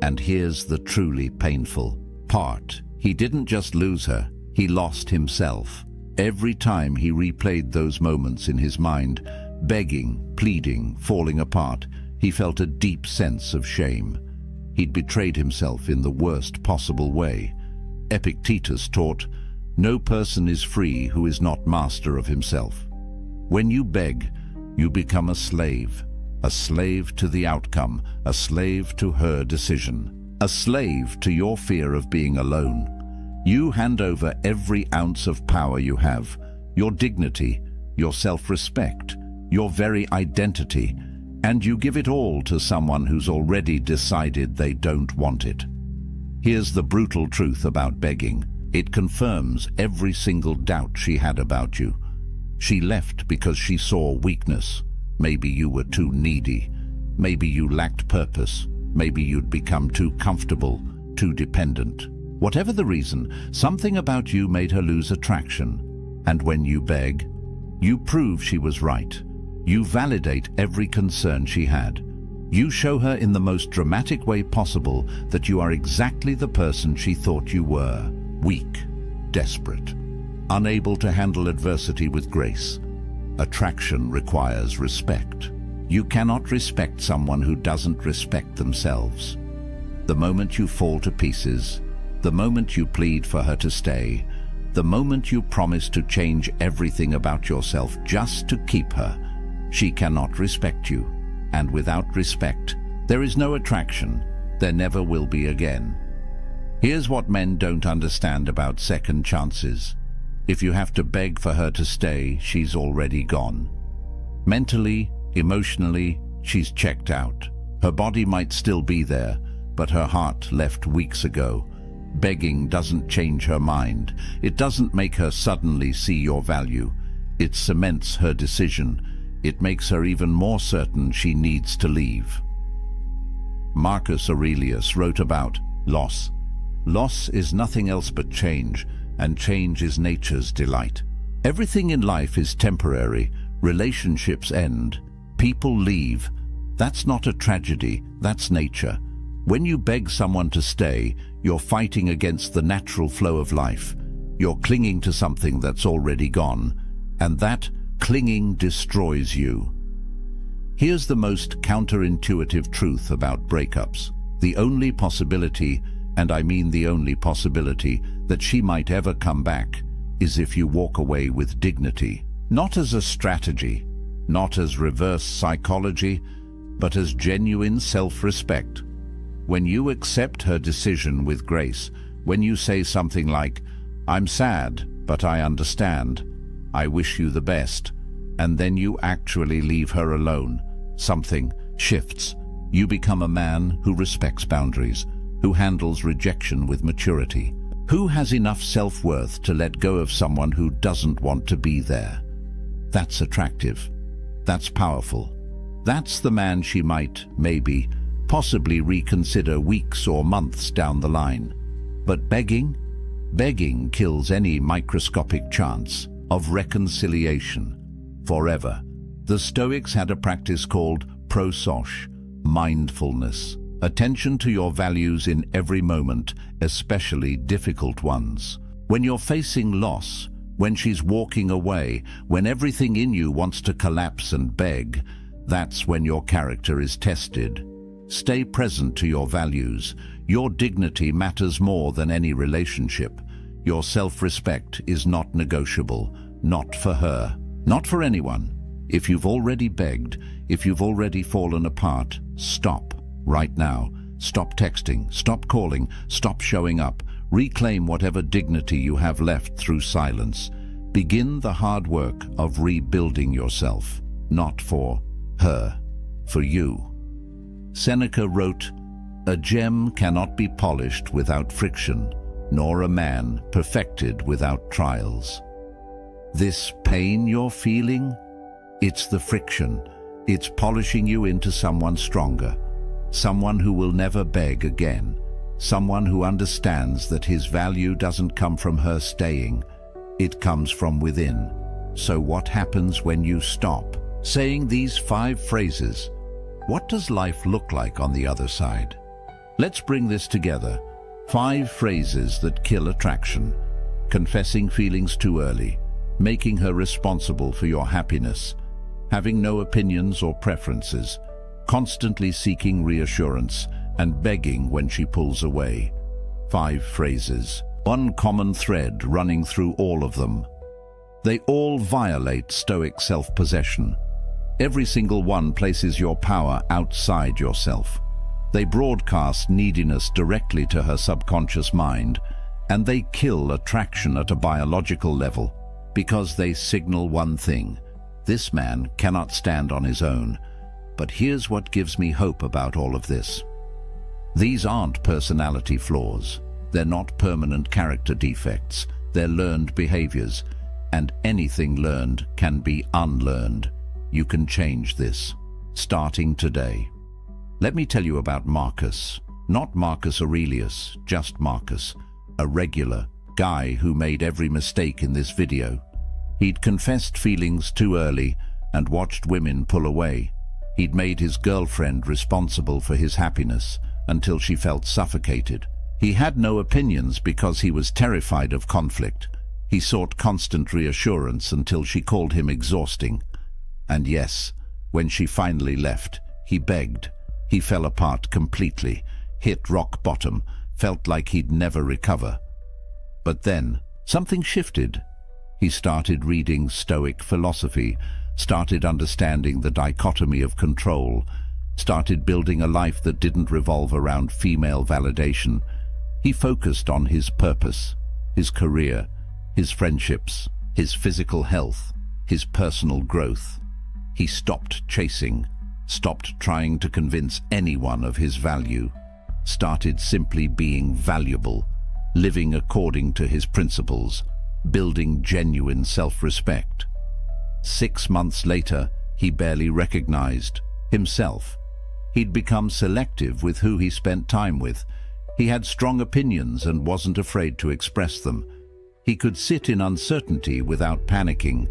And here's the truly painful part. He didn't just lose her, he lost himself. Every time he replayed those moments in his mind, begging, pleading, falling apart, he felt a deep sense of shame. He'd betrayed himself in the worst possible way. Epictetus taught, "No person is free who is not master of himself." When you beg, you become a slave to the outcome, a slave to her decision, a slave to your fear of being alone. You hand over every ounce of power you have, your dignity, your self-respect, your very identity, and you give it all to someone who's already decided they don't want it. Here's the brutal truth about begging. It confirms every single doubt she had about you. She left because she saw weakness. Maybe you were too needy. Maybe you lacked purpose. Maybe you'd become too comfortable, too dependent. Whatever the reason, something about you made her lose attraction. And when you beg, you prove she was right. You validate every concern she had. You show her in the most dramatic way possible that you are exactly the person she thought you were. Weak, desperate, unable to handle adversity with grace. Attraction requires respect. You cannot respect someone who doesn't respect themselves. The moment you fall to pieces, the moment you plead for her to stay, the moment you promise to change everything about yourself just to keep her, she cannot respect you. And without respect, there is no attraction. There never will be again. Here's what men don't understand about second chances. If you have to beg for her to stay, she's already gone. Mentally, emotionally, she's checked out. Her body might still be there, but her heart left weeks ago. Begging doesn't change her mind. It doesn't make her suddenly see your value. It cements her decision. It makes her even more certain she needs to leave. Marcus Aurelius wrote about loss. Loss is nothing else but change, and change is nature's delight. Everything in life is temporary. Relationships end. People leave. That's not a tragedy, that's nature. When you beg someone to stay, you're fighting against the natural flow of life. You're clinging to something that's already gone, and that clinging destroys you. Here's the most counterintuitive truth about breakups. The only possibility, and I mean the only possibility, that she might ever come back is if you walk away with dignity. Not as a strategy, not as reverse psychology, but as genuine self-respect. When you accept her decision with grace, when you say something like, "I'm sad, but I understand. I wish you the best," and then you actually leave her alone, something shifts. You become a man who respects boundaries, who handles rejection with maturity, who has enough self-worth to let go of someone who doesn't want to be there. That's attractive. That's powerful. That's the man she might, maybe, possibly reconsider weeks or months down the line. But begging kills any microscopic chance of reconciliation forever. The Stoics had a practice called Pre-Socratic, mindfulness, attention to your values in every moment, especially difficult ones. When you're facing loss, when she's walking away, when everything in you wants to collapse and beg, that's when your character is tested. Stay present to your values. Your dignity matters more than any relationship. Your self-respect is not negotiable, not for her, not for anyone. If you've already begged, if you've already fallen apart, stop right now. Stop texting, stop calling, stop showing up. Reclaim whatever dignity you have left through silence. Begin the hard work of rebuilding yourself, not for her, for you. Seneca wrote, "A gem cannot be polished without friction, nor a man perfected without trials." This pain you're feeling, it's the friction. It's polishing you into someone stronger, someone who will never beg again, someone who understands that his value doesn't come from her staying, it comes from within. So what happens when you stop saying these 5 phrases? What does life look like on the other side? Let's bring this together. 5 phrases that kill attraction. Confessing feelings too early. making her responsible for your happiness, having no opinions or preferences, constantly seeking reassurance and begging when she pulls away. 5 phrases. One common thread running through all of them. They all violate Stoic self-possession. Every single one places your power outside yourself. They broadcast neediness directly to her subconscious mind, and they kill attraction at a biological level because they signal one thing: this man cannot stand on his own. But here's what gives me hope about all of this. These aren't personality flaws. They're not permanent character defects. They're learned behaviors, and anything learned can be unlearned. You can change this, starting today. Let me tell you about Marcus. Not Marcus Aurelius, just Marcus, a regular guy who made every mistake in this video. He'd confessed feelings too early and watched women pull away. He'd made his girlfriend responsible for his happiness until she felt suffocated. He had no opinions because he was terrified of conflict. He sought constant reassurance until she called him exhausting. And yes, when she finally left, he begged. He fell apart completely, hit rock bottom, felt like he'd never recover. But then, something shifted. He started reading Stoic philosophy, started understanding the dichotomy of control, started building a life that didn't revolve around female validation. He focused on his purpose, his career, his friendships, his physical health, his personal growth. He stopped chasing, stopped trying to convince anyone of his value, started simply being valuable, living according to his principles, building genuine self-respect. 6 months later, he barely recognized himself. He'd become selective with who he spent time with. He had strong opinions and wasn't afraid to express them. He could sit in uncertainty without panicking,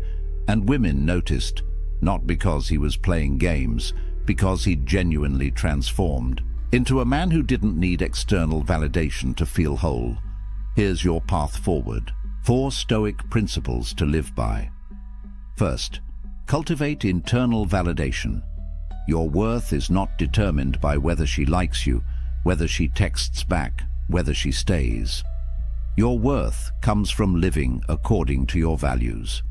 and women noticed, not because he was playing games, because he'd genuinely transformed into a man who didn't need external validation to feel whole. Here's your path forward. 4 Stoic principles to live by. First, cultivate internal validation. Your worth is not determined by whether she likes you, whether she texts back, whether she stays. Your worth comes from living according to your values,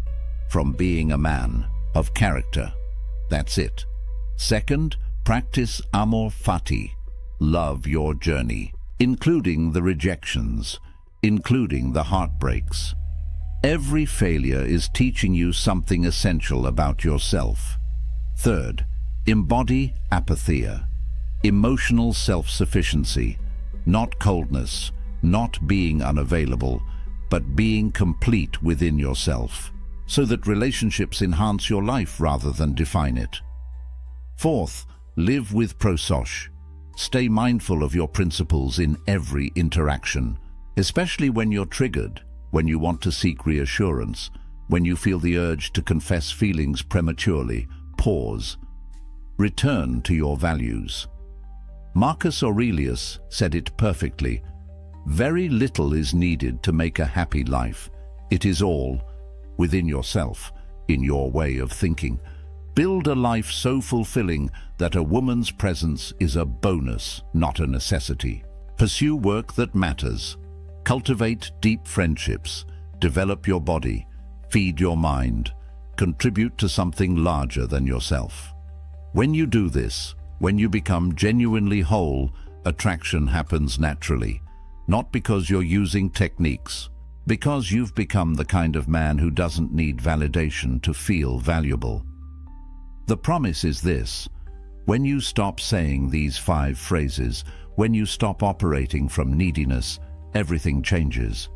from being a man of character. That's it. Second, practice amor fati. Love your journey, including the rejections, including the heartbreaks. Every failure is teaching you something essential about yourself. Third, embody apatheia, emotional self-sufficiency, not coldness, not being unavailable, but being complete within yourself, so that relationships enhance your life rather than define it. Fourth, live with Pre-Socratic. Stay mindful of your principles in every interaction, especially when you're triggered, when you want to seek reassurance, when you feel the urge to confess feelings prematurely. Pause. Return to your values. Marcus Aurelius said it perfectly. Very little is needed to make a happy life. It is all within yourself, in your way of thinking. Build a life so fulfilling that a woman's presence is a bonus, not a necessity. Pursue work that matters. Cultivate deep friendships. Develop your body. Feed your mind. Contribute to something larger than yourself. When you do this, when you become genuinely whole, attraction happens naturally. Not because you're using techniques, because you've become the kind of man who doesn't need validation to feel valuable. The promise is this: when you stop saying these 5 phrases, when you stop operating from neediness, everything changes.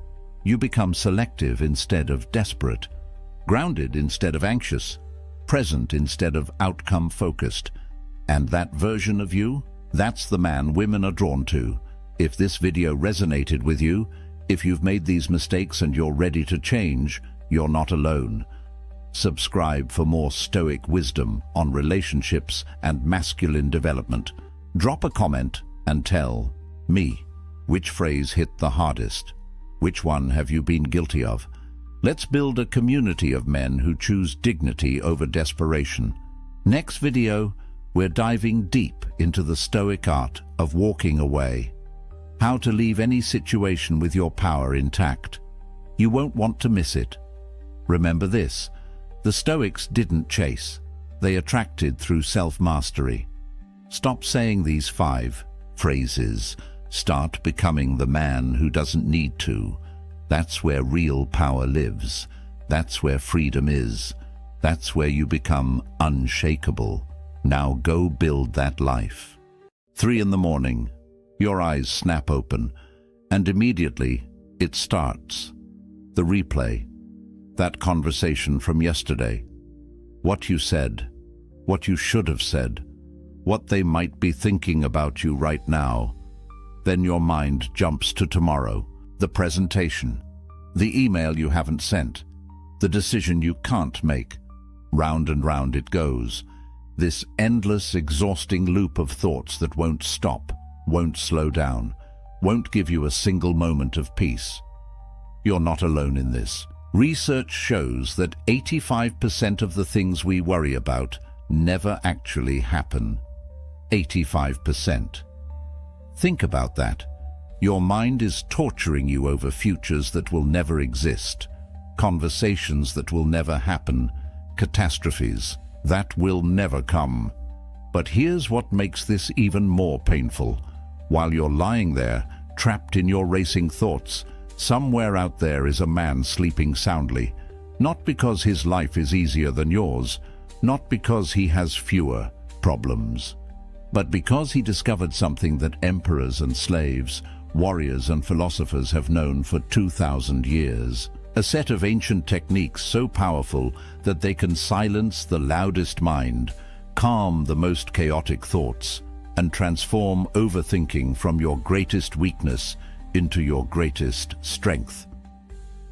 You become selective instead of desperate, grounded instead of anxious, present instead of outcome-focused. And that version of you, that's the man women are drawn to. If this video resonated with you, if you've made these mistakes and you're ready to change, you're not alone. Subscribe for more Stoic wisdom on relationships and masculine development. Drop a comment and tell me which phrase hit the hardest. Which one have you been guilty of? Let's build a community of men who choose dignity over desperation. Next video, we're diving deep into the Stoic art of walking away. How to leave any situation with your power intact. You won't want to miss it. Remember this, the Stoics didn't chase. They attracted through self-mastery. Stop saying these 5 phrases. Start becoming the man who doesn't need to. That's where real power lives. That's where freedom is. That's where you become unshakable. Now go build that life. 3 in the morning. Your eyes snap open, and immediately it starts. The replay. That conversation from yesterday. What you said. What you should have said. What they might be thinking about you right now. Then your mind jumps to tomorrow. The presentation. The email you haven't sent. The decision you can't make. Round and round it goes. This endless, exhausting loop of thoughts that won't stop, won't slow down, won't give you a single moment of peace. You're not alone in this. Research shows that 85% of the things we worry about never actually happen. 85%. Think about that. Your mind is torturing you over futures that will never exist, conversations that will never happen, catastrophes that will never come. But here's what makes this even more painful. While you're lying there, trapped in your racing thoughts, somewhere out there is a man sleeping soundly, not because his life is easier than yours, not because he has fewer problems, but because he discovered something that emperors and slaves, warriors and philosophers have known for 2,000 years. A set of ancient techniques so powerful that they can silence the loudest mind, calm the most chaotic thoughts, and transform overthinking from your greatest weakness into your greatest strength.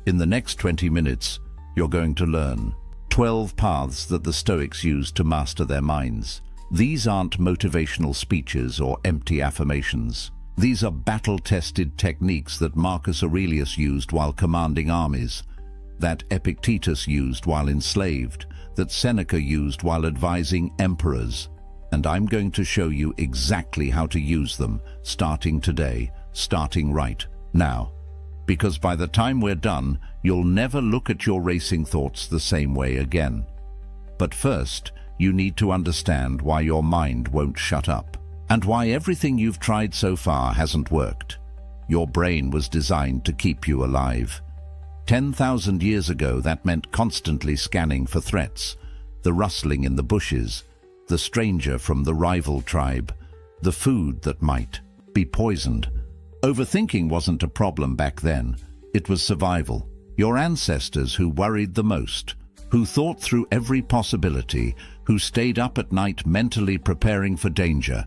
In the next 20 minutes, you're going to learn 12 paths that the Stoics used to master their minds. These aren't motivational speeches or empty affirmations. These are battle-tested techniques that Marcus Aurelius used while commanding armies, that Epictetus used while enslaved, that Seneca used while advising emperors. And I'm going to show you exactly how to use them, starting today, starting right now. Because by the time we're done, you'll never look at your racing thoughts the same way again. But first, you need to understand why your mind won't shut up, and why everything you've tried so far hasn't worked. Your brain was designed to keep you alive. 10,000 years ago, that meant constantly scanning for threats, the rustling in the bushes, the stranger from the rival tribe, the food that might be poisoned. Overthinking wasn't a problem back then. It was survival. Your ancestors who worried the most, who thought through every possibility, who stayed up at night mentally preparing for danger,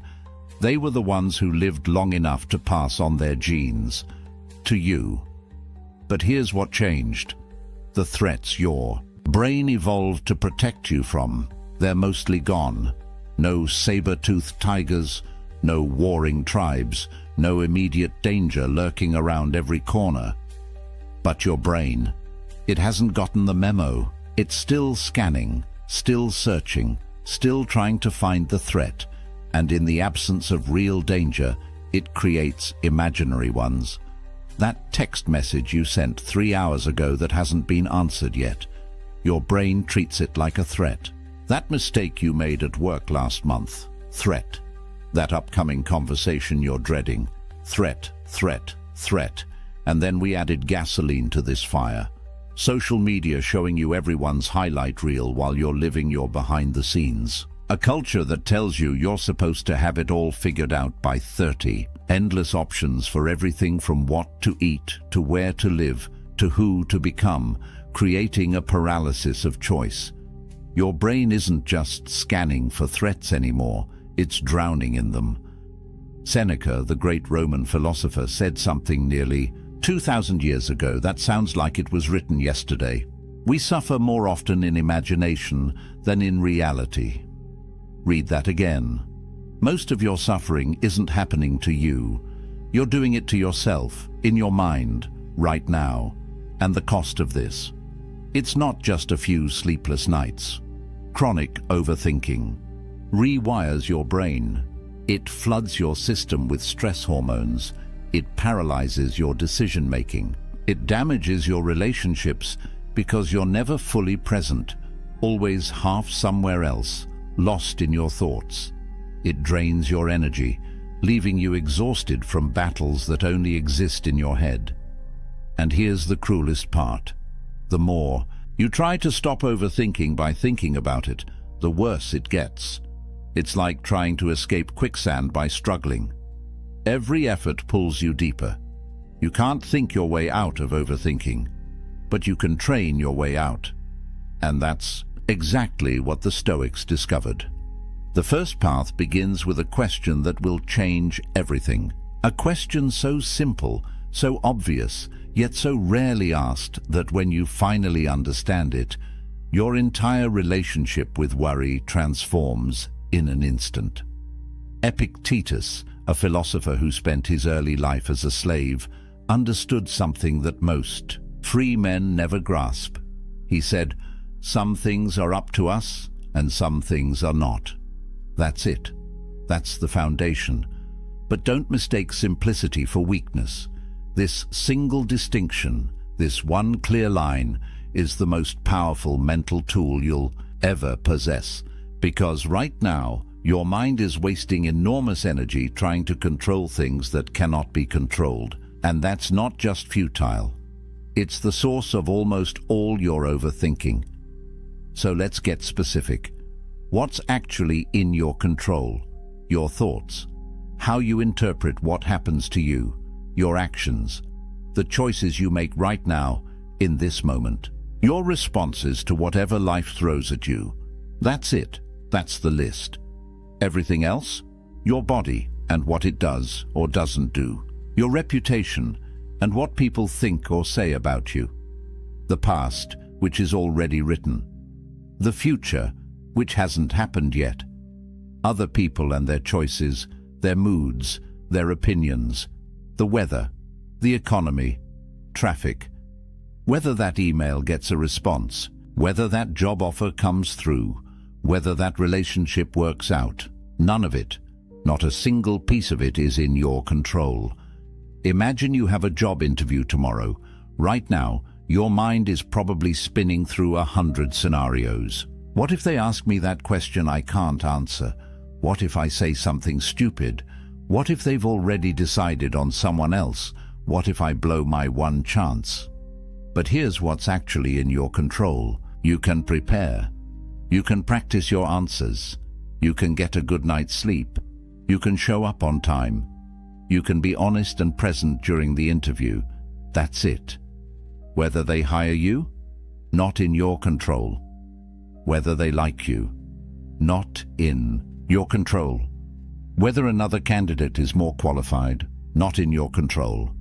they were the ones who lived long enough to pass on their genes to you. But here's what changed. The threats your brain evolved to protect you from, they're mostly gone. No saber-toothed tigers, no warring tribes, no immediate danger lurking around every corner. But your brain, it hasn't gotten the memo. It's still scanning, still searching, still trying to find the threat. And in the absence of real danger, it creates imaginary ones. That text message you sent 3 hours ago that hasn't been answered yet, your brain treats it like a threat. That mistake you made at work last month, threat. That upcoming conversation you're dreading, threat, threat, threat. And then we added gasoline to this fire. Social media showing you everyone's highlight reel while you're living your behind the scenes. A culture that tells you you're supposed to have it all figured out by 30. Endless options for everything from what to eat, to where to live, to who to become, creating a paralysis of choice. Your brain isn't just scanning for threats anymore, it's drowning in them. Seneca, the great Roman philosopher, said something nearly 2,000 years ago that sounds like it was written yesterday. We suffer more often in imagination than in reality. Read that again. Most of your suffering isn't happening to you. You're doing it to yourself, in your mind, right now. And the cost of this, It's not just a few sleepless nights. Chronic overthinking rewires your brain. It floods your system with stress hormones. It paralyzes your decision-making. It damages your relationships because you're never fully present, always half somewhere else, lost in your thoughts. It drains your energy, leaving you exhausted from battles that only exist in your head. And here's the cruelest part. The more you try to stop overthinking by thinking about it, the worse it gets. It's like trying to escape quicksand by struggling. Every effort pulls you deeper. You can't think your way out of overthinking, but you can train your way out. And that's exactly what the Stoics discovered. The first path begins with a question that will change everything. A question so simple, so obvious, yet so rarely asked that when you finally understand it, your entire relationship with worry transforms in an instant. Epictetus, a philosopher who spent his early life as a slave, understood something that most free men never grasp. He said, "Some things are up to us and some things are not." That's it. That's the foundation. But don't mistake simplicity for weakness. This single distinction, this one clear line, is the most powerful mental tool you'll ever possess. Because right now, your mind is wasting enormous energy trying to control things that cannot be controlled. And that's not just futile. It's the source of almost all your overthinking. So let's get specific. What's actually in your control? Your thoughts. How you interpret what happens to you. Your actions. The choices you make right now, in this moment. Your responses to whatever life throws at you. That's it. That's the list. Everything else? Your body and what it does or doesn't do. Your reputation and what people think or say about you. The past, which is already written. The future, which hasn't happened yet. Other people and their choices, their moods, their opinions. The weather, the economy, traffic. Whether that email gets a response, whether that job offer comes through, whether that relationship works out. None of it, not a single piece of it, is in your control. Imagine you have a job interview tomorrow. Right now, your mind is probably spinning through 100 scenarios. What if they ask me that question I can't answer? What if I say something stupid? What if they've already decided on someone else? What if I blow my one chance? But here's what's actually in your control. You can prepare. You can practice your answers. You can get a good night's sleep. You can show up on time. You can be honest and present during the interview. That's it. Whether they hire you, not in your control. Whether they like you, not in your control. Whether another candidate is more qualified, not in your control.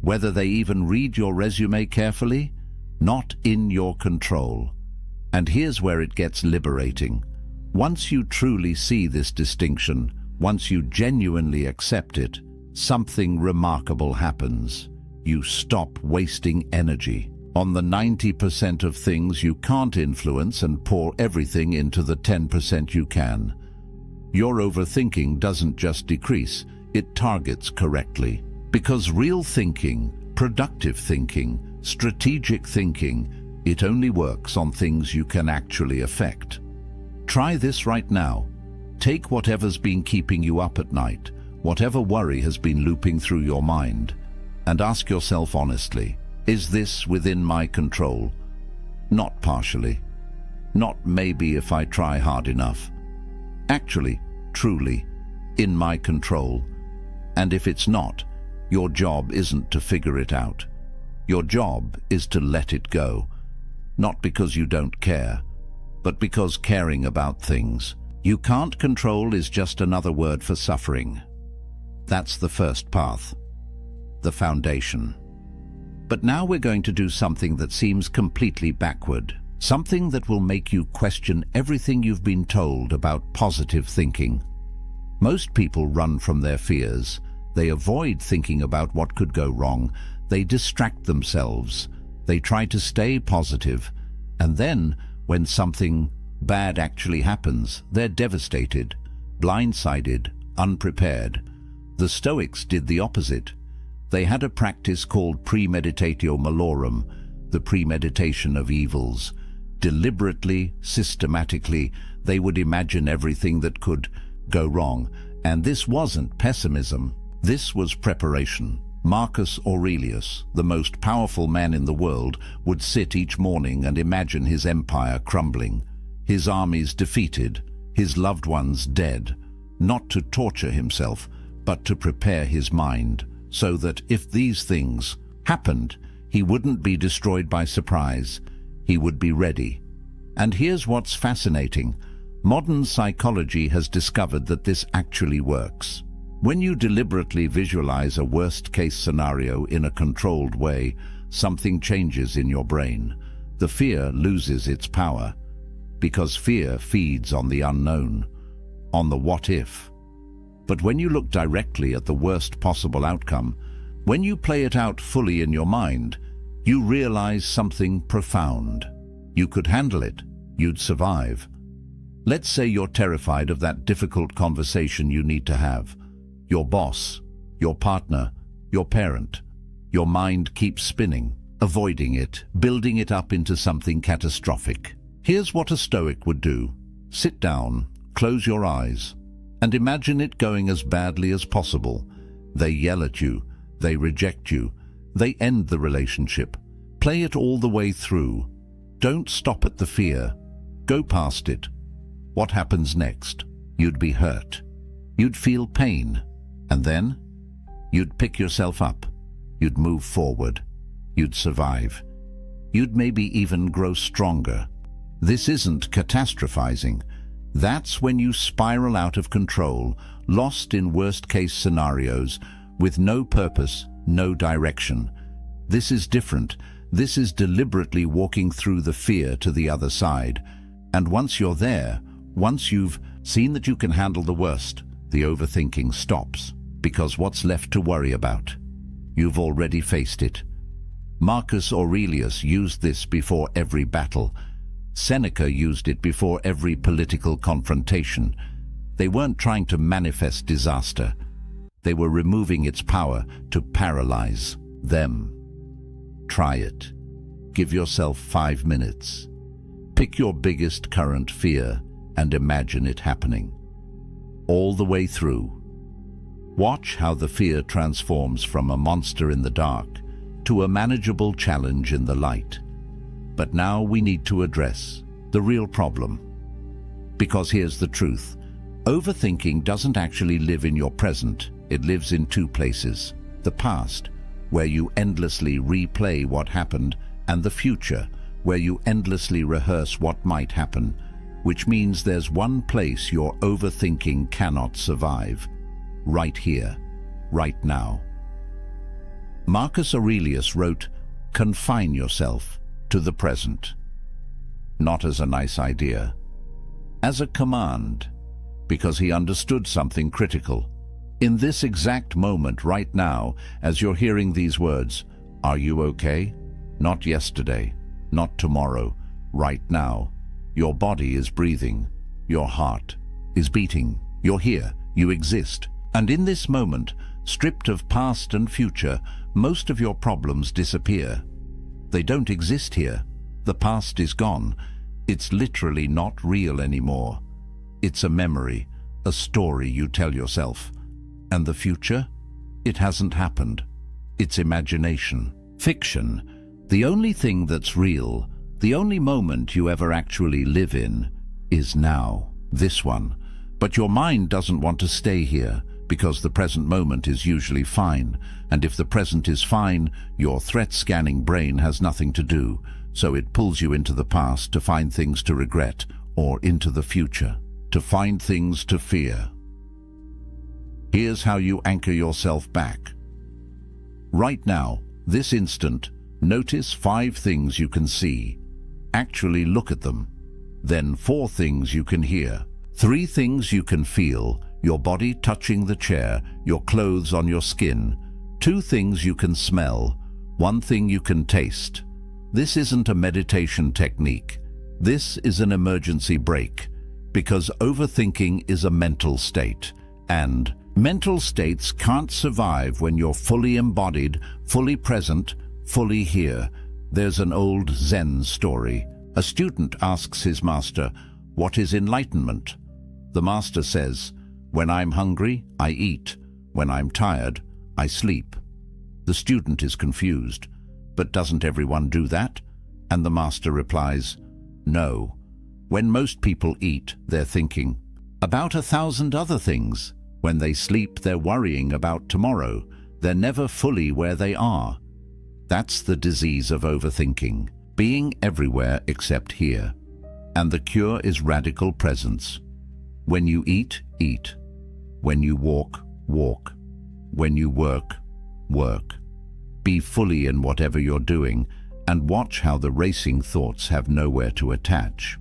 Whether they even read your resume carefully, not in your control. And here's where it gets liberating. Once you truly see this distinction, once you genuinely accept it, something remarkable happens. You stop wasting energy on the 90% of things you can't influence and pour everything into the 10% you can. Your overthinking doesn't just decrease, it targets correctly. Because real thinking, productive thinking, strategic thinking, it only works on things you can actually affect. Try this right now. Take whatever's been keeping you up at night, whatever worry has been looping through your mind, and ask yourself honestly, is this within my control? Not partially. Not maybe if I try hard enough. Actually, truly, in my control. And if it's not, your job isn't to figure it out. Your job is to let it go. Not because you don't care, but because caring about things you can't control is just another word for suffering. That's the first path, the foundation. But now we're going to do something that seems completely backward, something that will make you question everything you've been told about positive thinking. Most people run from their fears. They avoid thinking about what could go wrong. They distract themselves. They try to stay positive. And then, when something bad actually happens, they're devastated, blindsided, unprepared. The Stoics did the opposite. They had a practice called premeditatio malorum, the premeditation of evils. Deliberately, systematically, they would imagine everything that could go wrong. And this wasn't pessimism. This was preparation. Marcus Aurelius, the most powerful man in the world, would sit each morning and imagine his empire crumbling, his armies defeated, his loved ones dead, not to torture himself, but to prepare his mind, so that if these things happened, he wouldn't be destroyed by surprise. He would be ready. And here's what's fascinating. Modern psychology has discovered that this actually works. When you deliberately visualize a worst-case scenario in a controlled way, something changes in your brain. The fear loses its power, because fear feeds on the unknown, on the what-if. But when you look directly at the worst possible outcome, when you play it out fully in your mind, you realize something profound. You could handle it. You'd survive. Let's say you're terrified of that difficult conversation you need to have. Your boss, your partner, your parent. Your mind keeps spinning, avoiding it, building it up into something catastrophic. Here's what a Stoic would do. Sit down, close your eyes, and imagine it going as badly as possible. They yell at you, they reject you, they end the relationship. Play it all the way through. Don't stop at the fear. Go past it. What happens next? You'd be hurt. You'd feel pain. And then? You'd pick yourself up. You'd move forward. You'd survive. You'd maybe even grow stronger. This isn't catastrophizing. That's when you spiral out of control, lost in worst-case scenarios, with no purpose, no direction. This is different. This is deliberately walking through the fear to the other side. And once you're there, once you've seen that you can handle the worst, the overthinking stops, because what's left to worry about? You've already faced it. Marcus Aurelius used this before every battle. Seneca used it before every political confrontation. They weren't trying to manifest disaster. They were removing its power to paralyze them. Try it. Give yourself 5 minutes. Pick your biggest current fear and imagine it happening. All the way through. Watch how the fear transforms from a monster in the dark to a manageable challenge in the light. But now we need to address the real problem. Because here's the truth. Overthinking doesn't actually live in your present. It lives in two places. The past, where you endlessly replay what happened, and the future, where you endlessly rehearse what might happen, which means there's one place your overthinking cannot survive. Right here, right now. Marcus Aurelius wrote, "Confine yourself to the present." Not as a nice idea, as a command, because he understood something critical. In this exact moment right now, as you're hearing these words, are you okay? Not yesterday, not tomorrow, right now. Your body is breathing, your heart is beating, you're here, you exist. And in this moment, stripped of past and future, most of your problems disappear. They don't exist here. The past is gone. It's literally not real anymore. It's a memory, a story you tell yourself. And the future? It hasn't happened. It's imagination, fiction. The only thing that's real, the only moment you ever actually live in, is now, this one. But your mind doesn't want to stay here, because the present moment is usually fine, and if the present is fine, your threat-scanning brain has nothing to do, so it pulls you into the past to find things to regret, or into the future, to find things to fear. Here's how you anchor yourself back. Right now, this instant, notice 5 things you can see. Actually look at them. Then 4 things you can hear. 3 things you can feel, your body touching the chair, your clothes on your skin. 2 things you can smell, 1 thing you can taste. This isn't a meditation technique. This is an emergency brake, because overthinking is a mental state, and mental states can't survive when you're fully embodied, fully present, fully here. There's an old Zen story. A student asks his master, "What is enlightenment?" The master says, "When I'm hungry, I eat. When I'm tired, I sleep." The student is confused. "But doesn't everyone do that?" And the master replies, "No. When most people eat, they're thinking about 1,000 other things. When they sleep, they're worrying about tomorrow. They're never fully where they are." That's the disease of overthinking, being everywhere except here. And the cure is radical presence. When you eat, eat. When you walk, walk. When you work, work. Be fully in whatever you're doing, and watch how the racing thoughts have nowhere to attach.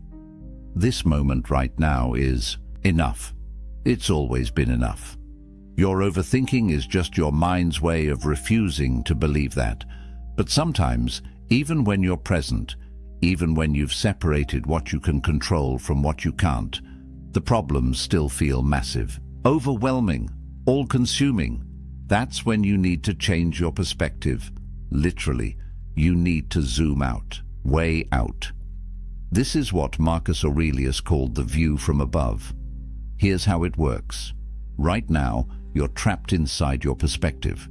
This moment right now is enough. It's always been enough. Your overthinking is just your mind's way of refusing to believe that. But sometimes, even when you're present, even when you've separated what you can control from what you can't, the problems still feel massive, overwhelming, all-consuming. That's when you need to change your perspective. Literally, you need to zoom out, way out. This is what Marcus Aurelius called the view from above. Here's how it works. Right now, you're trapped inside your perspective.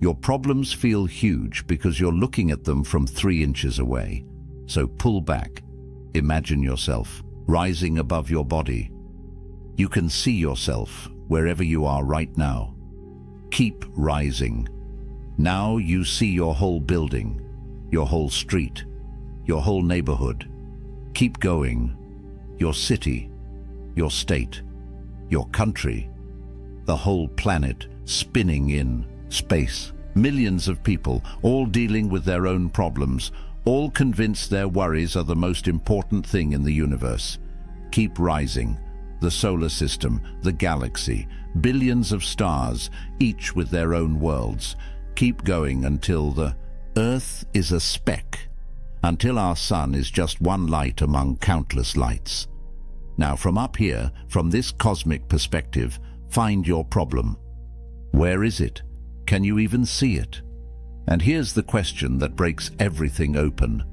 Your problems feel huge because you're looking at them from 3 inches away. So pull back. Imagine yourself rising above your body. You can see yourself wherever you are right now. Keep rising. Now you see your whole building, your whole street, your whole neighborhood. Keep going. Your city, your state, your country, the whole planet spinning in space. Millions of people, all dealing with their own problems, all convinced their worries are the most important thing in the universe. Keep rising. The solar system, the galaxy, billions of stars, each with their own worlds. Keep going until the Earth is a speck, until our sun is just one light among countless lights. Now from up here, from this cosmic perspective, find your problem. Where is it? Can you even see it? And here's the question that breaks everything open.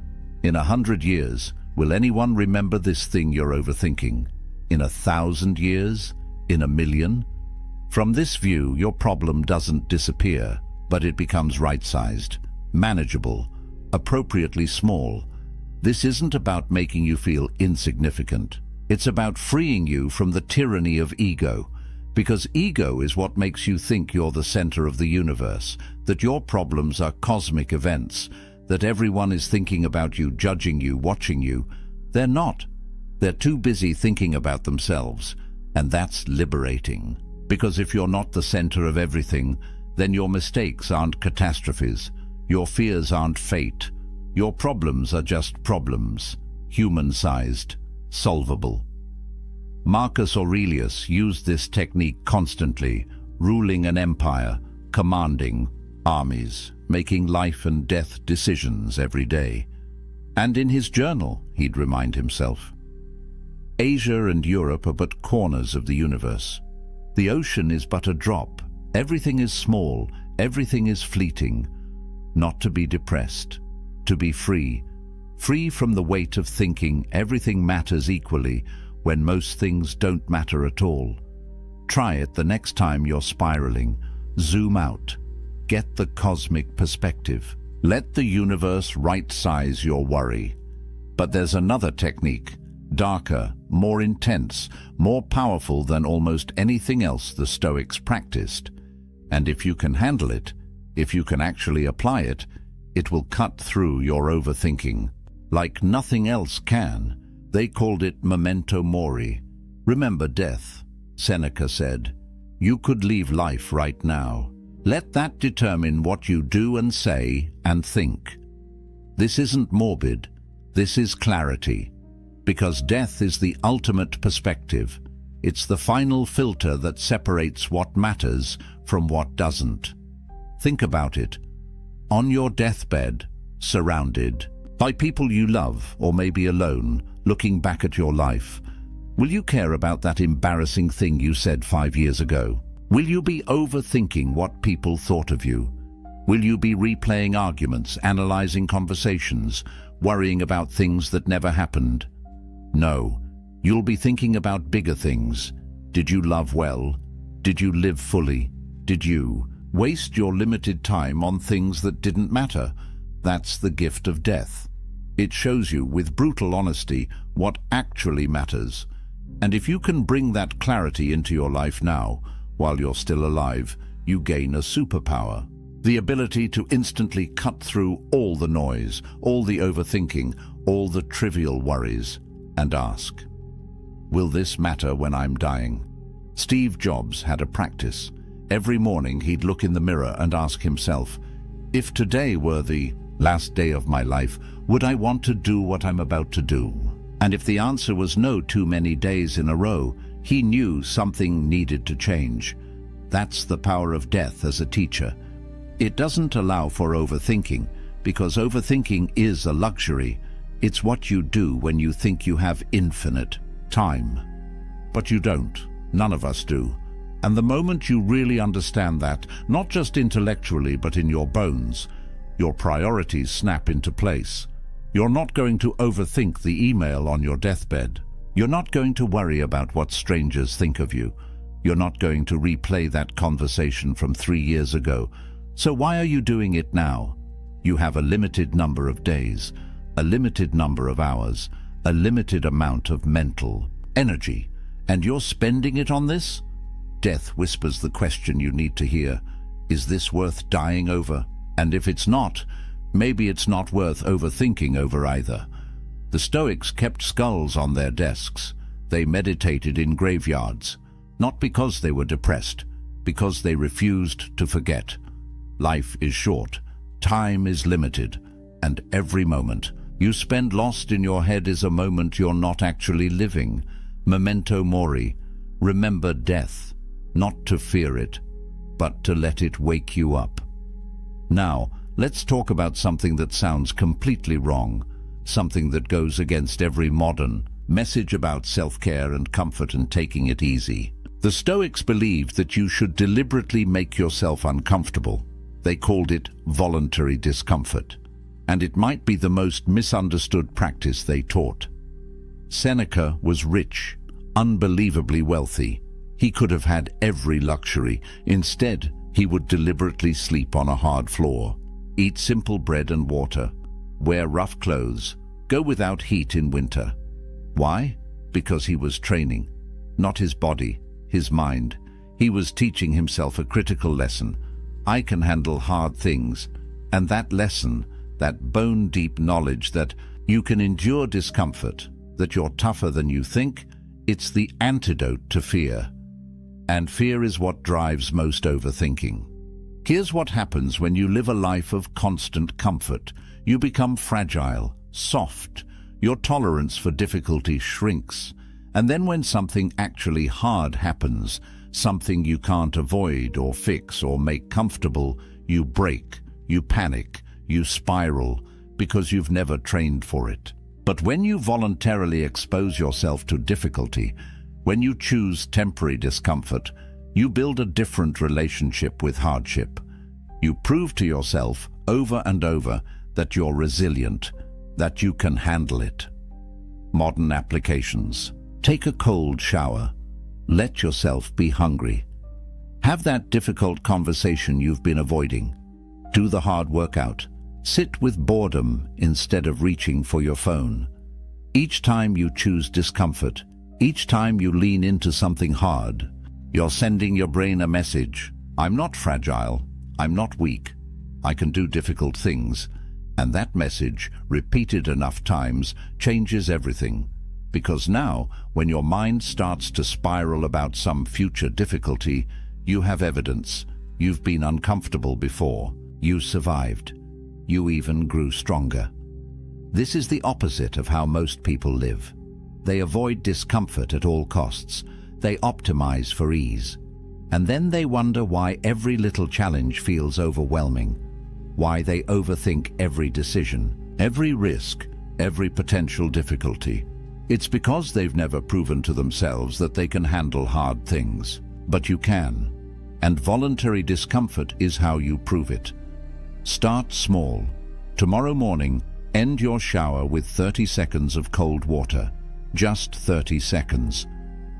In 100 years, will anyone remember this thing you're overthinking? In 1,000 years? In 1,000,000? From this view, your problem doesn't disappear, but it becomes right-sized, manageable, appropriately small. This isn't about making you feel insignificant. It's about freeing you from the tyranny of ego, because ego is what makes you think you're the center of the universe, that your problems are cosmic events, that everyone is thinking about you, judging you, watching you. They're not. They're too busy thinking about themselves, and that's liberating. Because if you're not the center of everything, then your mistakes aren't catastrophes, your fears aren't fate, your problems are just problems, human-sized, solvable. Marcus Aurelius used this technique constantly, ruling an empire, commanding armies, making life and death decisions every day. And in his journal, he'd remind himself, Asia and Europe are but corners of the universe. The ocean is but a drop. Everything is small, everything is fleeting. Not to be depressed, to be free. Free from the weight of thinking everything matters equally when most things don't matter at all. Try it the next time you're spiraling. Zoom out. Get the cosmic perspective. Let the universe right-size your worry. But there's another technique, darker, more intense, more powerful than almost anything else the Stoics practiced. And if you can handle it, if you can actually apply it, it will cut through your overthinking like nothing else can. They called it memento mori. Remember death. Seneca said, "You could leave life right now. Let that determine what you do and say and think." This isn't morbid. This is clarity. Because death is the ultimate perspective. It's the final filter that separates what matters from what doesn't. Think about it. On your deathbed, surrounded, By people you love, or maybe alone, looking back at your life. Will you care about that embarrassing thing you said 5 years ago? Will you be overthinking what people thought of you? Will you be replaying arguments, analyzing conversations, worrying about things that never happened? No, you'll be thinking about bigger things. Did you love well? Did you live fully? Did you waste your limited time on things that didn't matter? That's the gift of death. It shows you with brutal honesty what actually matters. And if you can bring that clarity into your life now, while you're still alive, you gain a superpower. The ability to instantly cut through all the noise, all the overthinking, all the trivial worries, and ask, will this matter when I'm dying? Steve Jobs had a practice. Every morning he'd look in the mirror and ask himself, if today were the last day of my life, would I want to do what I'm about to do? And if the answer was no too many days in a row, he knew something needed to change. That's the power of death as a teacher. It doesn't allow for overthinking, because overthinking is a luxury. It's what you do when you think you have infinite time. But you don't. None of us do. And the moment you really understand that, not just intellectually but in your bones, your priorities snap into place. You're not going to overthink the email on your deathbed. You're not going to worry about what strangers think of you. You're not going to replay that conversation from 3 years ago. So why are you doing it now? You have a limited number of days, a limited number of hours, a limited amount of mental energy, and you're spending it on this? Death whispers the question you need to hear. Is this worth dying over? And if it's not, maybe it's not worth overthinking over either. The Stoics kept skulls on their desks. They meditated in graveyards, not because they were depressed, because they refused to forget. Life is short, time is limited, and every moment you spend lost in your head is a moment you're not actually living. Memento mori, remember death, not to fear it, but to let it wake you up. Now, let's talk about something that sounds completely wrong, something that goes against every modern message about self-care and comfort and taking it easy. The Stoics believed that you should deliberately make yourself uncomfortable. They called it voluntary discomfort, and it might be the most misunderstood practice they taught. Seneca was rich, unbelievably wealthy. He could have had every luxury. Instead, he would deliberately sleep on a hard floor, eat simple bread and water, wear rough clothes, go without heat in winter. Why? Because he was training, not his body, his mind. He was teaching himself a critical lesson. I can handle hard things, and that lesson, that bone-deep knowledge that you can endure discomfort, that you're tougher than you think, it's the antidote to fear. And fear is what drives most overthinking. Here's what happens when you live a life of constant comfort. You become fragile, soft, your tolerance for difficulty shrinks, and then when something actually hard happens, something you can't avoid or fix or make comfortable, you break, you panic, you spiral, because you've never trained for it. But when you voluntarily expose yourself to difficulty, when you choose temporary discomfort, you build a different relationship with hardship. You prove to yourself over and over that you're resilient, that you can handle it. Modern applications. Take a cold shower. Let yourself be hungry. Have that difficult conversation you've been avoiding. Do the hard workout. Sit with boredom instead of reaching for your phone. Each time you choose discomfort, each time you lean into something hard, you're sending your brain a message. I'm not fragile. I'm not weak. I can do difficult things. And that message, repeated enough times, changes everything. Because now, when your mind starts to spiral about some future difficulty, you have evidence. You've been uncomfortable before. You survived. You even grew stronger. This is the opposite of how most people live. They avoid discomfort at all costs. They optimize for ease. And then they wonder why every little challenge feels overwhelming, why they overthink every decision, every risk, every potential difficulty. It's because they've never proven to themselves that they can handle hard things. But you can. And voluntary discomfort is how you prove it. Start small. Tomorrow morning, end your shower with 30 seconds of cold water. Just 30 seconds.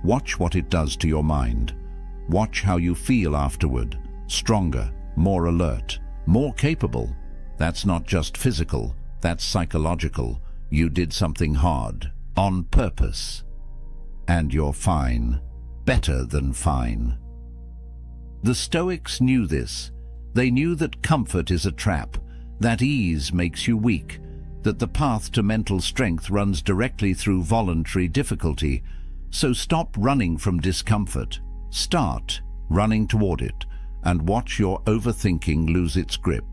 Watch what it does to your mind. Watch how you feel afterward. Stronger, more alert, more capable. That's not just physical, that's psychological. You did something hard, on purpose. And you're fine. Better than fine. The Stoics knew this. They knew that comfort is a trap, that ease makes you weak, that the path to mental strength runs directly through voluntary difficulty. So stop running from discomfort. Start running toward it, and watch your overthinking lose its grip.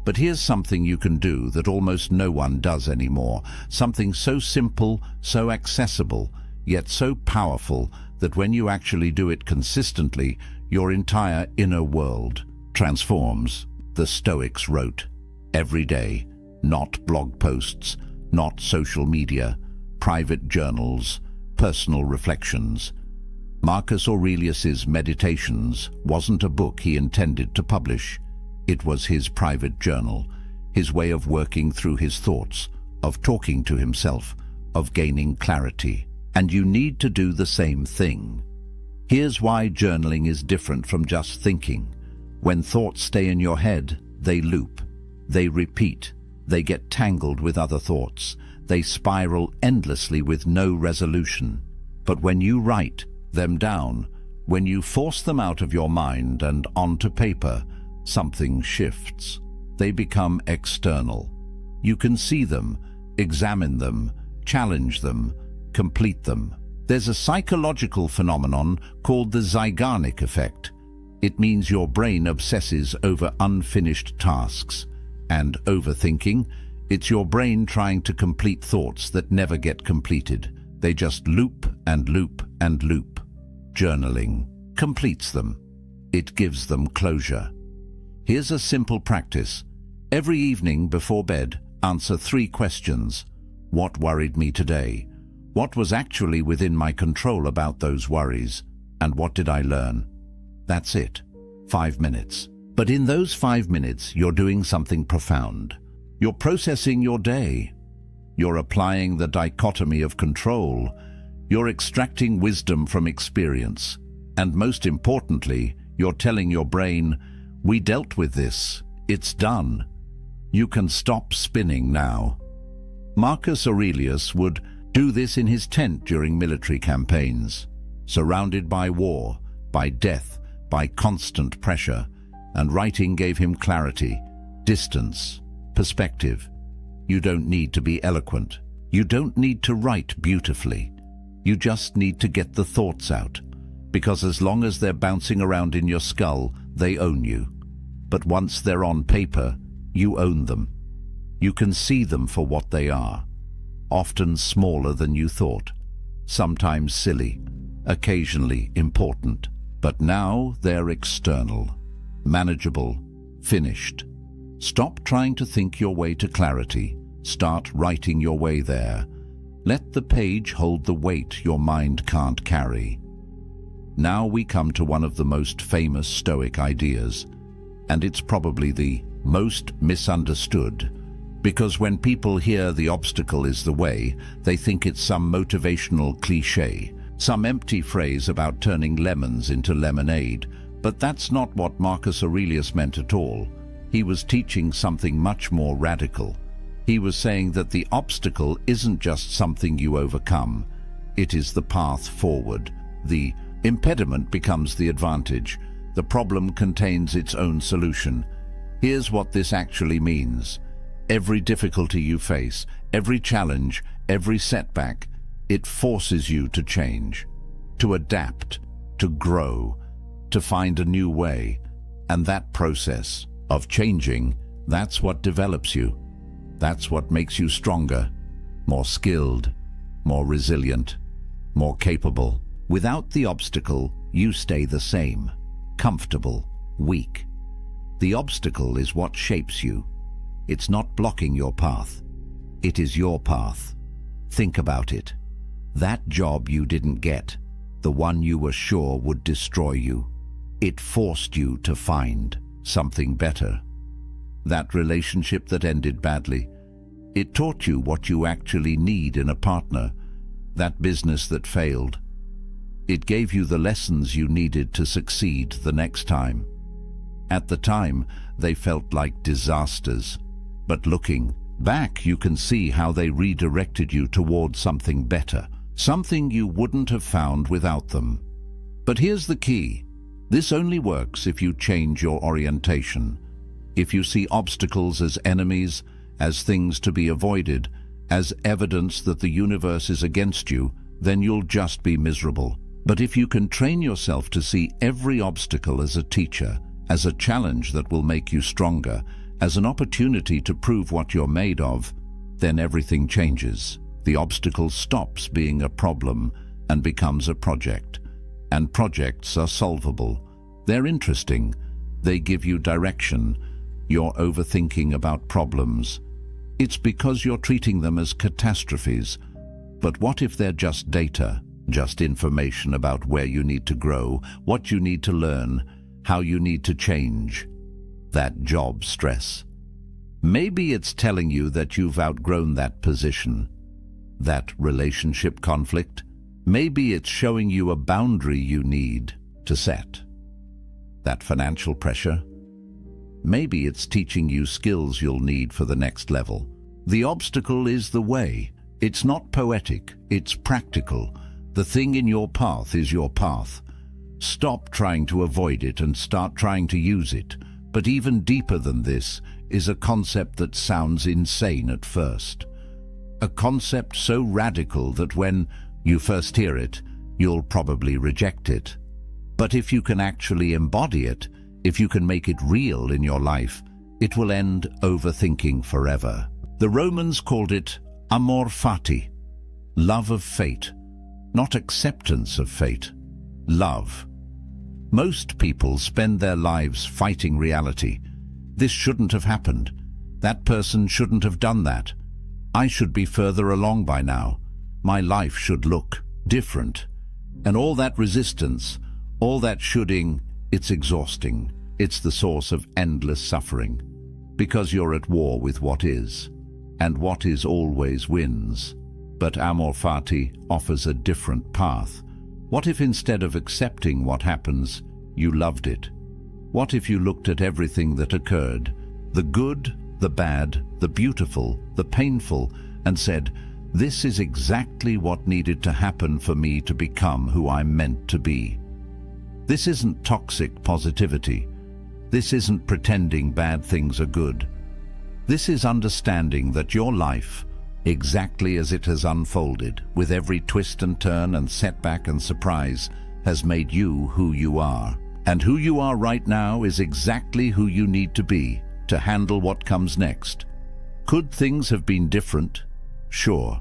But here's something you can do that almost no one does anymore. Something so simple, so accessible, yet so powerful that when you actually do it consistently, your entire inner world transforms. The Stoics wrote, every day, not blog posts, not social media, private journals, personal reflections. Marcus Aurelius's Meditations wasn't a book he intended to publish. It was his private journal, his way of working through his thoughts, of talking to himself, of gaining clarity. And you need to do the same thing. Here's why journaling is different from just thinking. When thoughts stay in your head, they loop, they repeat, they get tangled with other thoughts, they spiral endlessly with no resolution. But when you write them down, when you force them out of your mind and onto paper, something shifts. They become external. You can see them, examine them, challenge them, complete them. There's a psychological phenomenon called the Zeigarnik effect. It means your brain obsesses over unfinished tasks. And overthinking, it's your brain trying to complete thoughts that never get completed. They just loop and loop and loop. Journaling completes them. It gives them closure. Here's a simple practice. Every evening before bed, answer 3 questions. What worried me today? What was actually within my control about those worries? And what did I learn? That's it. 5 minutes. But in those 5 minutes, you're doing something profound. You're processing your day. You're applying the dichotomy of control. You're extracting wisdom from experience. And most importantly, you're telling your brain, we dealt with this. It's done. You can stop spinning now. Marcus Aurelius would do this in his tent during military campaigns, surrounded by war, by death, by constant pressure, and writing gave him clarity, distance, perspective. You don't need to be eloquent. You don't need to write beautifully. You just need to get the thoughts out, because as long as they're bouncing around in your skull, they own you. But once they're on paper, you own them. You can see them for what they are, often smaller than you thought, sometimes silly, occasionally important. But now they're external, manageable, finished. Stop trying to think your way to clarity. Start writing your way there. Let the page hold the weight your mind can't carry. Now we come to one of the most famous Stoic ideas, and it's probably the most misunderstood, because when people hear the obstacle is the way, they think it's some motivational cliché, some empty phrase about turning lemons into lemonade. But that's not what Marcus Aurelius meant at all. He was teaching something much more radical. He was saying that the obstacle isn't just something you overcome. It is the path forward. The impediment becomes the advantage. The problem contains its own solution. Here's what this actually means. Every difficulty you face, every challenge, every setback, it forces you to change, to adapt, to grow, to find a new way. And that process of changing, that's what develops you. That's what makes you stronger, more skilled, more resilient, more capable. Without the obstacle, you stay the same, comfortable, weak. The obstacle is what shapes you. It's not blocking your path. It is your path. Think about it. That job you didn't get, the one you were sure would destroy you, it forced you to find something better. That relationship that ended badly, it taught you what you actually need in a partner. That business that failed, it gave you the lessons you needed to succeed the next time. At the time, they felt like disasters, but looking back, you can see how they redirected you toward something better, something you wouldn't have found without them. But here's the key. This only works if you change your orientation. If you see obstacles as enemies, as things to be avoided, as evidence that the universe is against you, then you'll just be miserable. But if you can train yourself to see every obstacle as a teacher, as a challenge that will make you stronger, as an opportunity to prove what you're made of, then everything changes. The obstacle stops being a problem and becomes a project. And projects are solvable. They're interesting. They give you direction. You're overthinking about problems. It's because you're treating them as catastrophes. But what if they're just data, just information about where you need to grow, what you need to learn, how you need to change? That job stress. Maybe it's telling you that you've outgrown that position, that relationship conflict. Maybe it's showing you a boundary you need to set. That financial pressure. Maybe it's teaching you skills you'll need for the next level. The obstacle is the way. It's not poetic, it's practical. The thing in your path is your path. Stop trying to avoid it and start trying to use it. But even deeper than this is a concept that sounds insane at first. A concept so radical that when you first hear it, you'll probably reject it. But if you can actually embody it, if you can make it real in your life, it will end overthinking forever. The Romans called it amor fati, love of fate, not acceptance of fate, love. Most people spend their lives fighting reality. This shouldn't have happened. That person shouldn't have done that. I should be further along by now. My life should look different. And all that resistance, all that shoulding, it's exhausting. It's the source of endless suffering. Because you're at war with what is. And what is always wins. But amor fati offers a different path. What if instead of accepting what happens, you loved it? What if you looked at everything that occurred, the good, the bad, the beautiful, the painful, and said, this is exactly what needed to happen for me to become who I'm meant to be. This isn't toxic positivity. This isn't pretending bad things are good. This is understanding that your life, exactly as it has unfolded, with every twist and turn and setback and surprise, has made you who you are. And who you are right now is exactly who you need to be to handle what comes next. Could things have been different? Sure.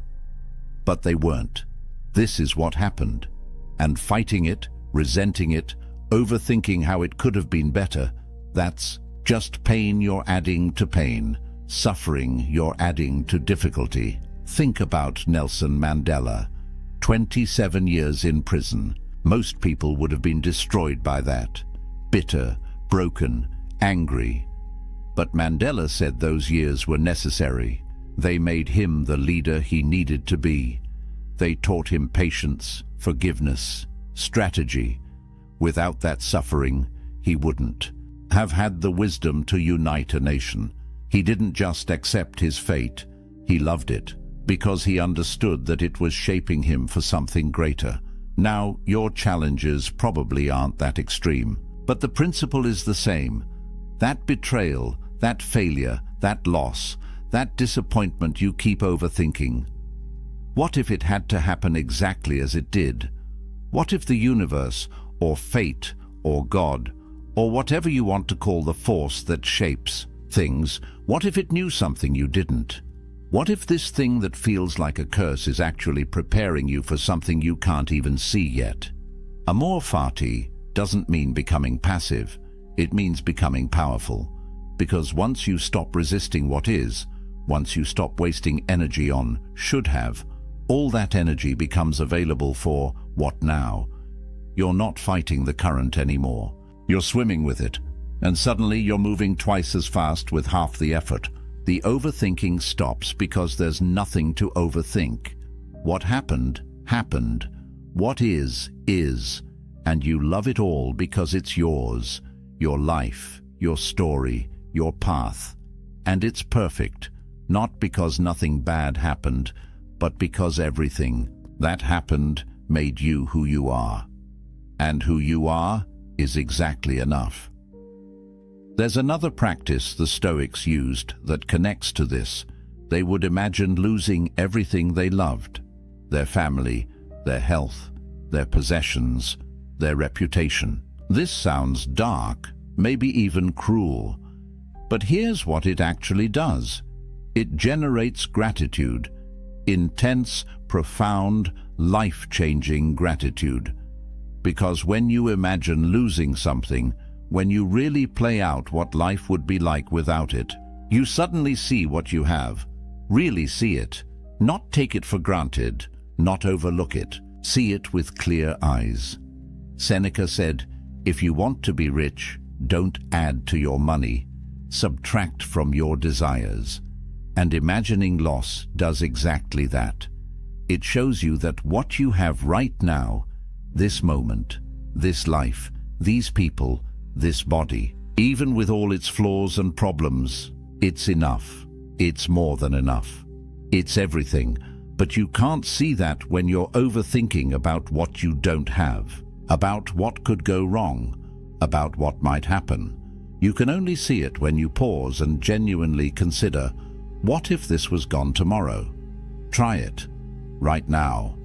But they weren't. This is what happened. And fighting it, resenting it, overthinking how it could have been better, that's just pain you're adding to pain. Suffering you're adding to difficulty. Think about Nelson Mandela. 27 years in prison. Most people would have been destroyed by that. Bitter, broken, angry. But Mandela said those years were necessary. They made him the leader he needed to be. They taught him patience, forgiveness, strategy. Without that suffering, he wouldn't have had the wisdom to unite a nation. He didn't just accept his fate, he loved it, because he understood that it was shaping him for something greater. Now, your challenges probably aren't that extreme, but the principle is the same. That betrayal, that failure, that loss, that disappointment you keep overthinking. What if it had to happen exactly as it did? What if the universe, or fate, or God, or whatever you want to call the force that shapes things, what if it knew something you didn't? What if this thing that feels like a curse is actually preparing you for something you can't even see yet? Amor fati doesn't mean becoming passive, it means becoming powerful. Because once you stop resisting what is, Once you stop wasting energy on should have, all that energy becomes available for what now? You're not fighting the current anymore. You're swimming with it, and suddenly you're moving twice as fast with half the effort. The overthinking stops because there's nothing to overthink. What happened, happened. What is, and you love it all because it's yours, your life, your story, your path. And it's perfect, not because nothing bad happened, but because everything that happened made you who you are. And who you are is exactly enough. There's another practice the Stoics used that connects to this. They would imagine losing everything they loved: their family, their health, their possessions, their reputation. This sounds dark, maybe even cruel. But here's what it actually does. It generates gratitude, intense, profound, life-changing gratitude. Because when you imagine losing something, when you really play out what life would be like without it, you suddenly see what you have, really see it, not take it for granted, not overlook it, see it with clear eyes. Seneca said, "If you want to be rich, don't add to your money, subtract from your desires." And imagining loss does exactly that. It shows you that what you have right now, this moment, this life, these people, this body, even with all its flaws and problems, it's enough. It's more than enough. It's everything. But you can't see that when you're overthinking about what you don't have, about what could go wrong, about what might happen. You can only see it when you pause and genuinely consider, what if this was gone tomorrow? Try it. Right now.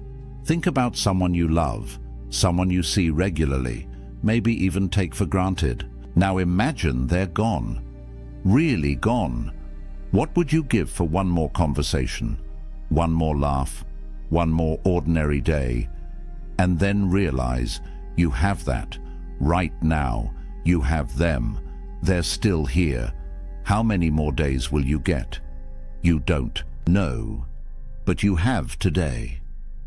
Think about someone you love, someone you see regularly, maybe even take for granted. Now imagine they're gone. Really gone. What would you give for one more conversation, one more laugh, one more ordinary day? And then realize you have that. Right now, you have them. They're still here. How many more days will you get? You don't know. But you have today.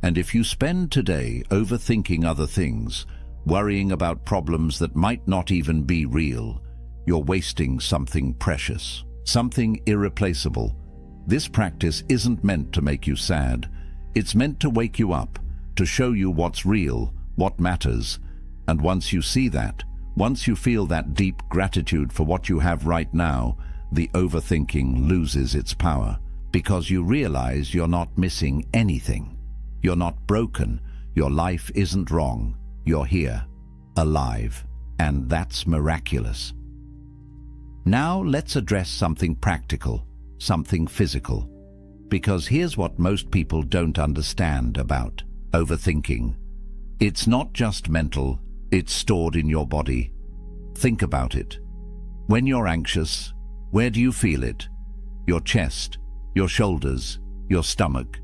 And if you spend today overthinking other things, worrying about problems that might not even be real, you're wasting something precious, something irreplaceable. This practice isn't meant to make you sad. It's meant to wake you up, to show you what's real, what matters. And once you see that, once you feel that deep gratitude for what you have right now, the overthinking loses its power, because you realize you're not missing anything. You're not broken. Your life isn't wrong. You're here, alive, and that's miraculous. Now let's address something practical, something physical, because here's what most people don't understand about overthinking. It's not just mental, it's stored in your body. Think about it. When you're anxious, where do you feel it? Your chest, your shoulders, your stomach,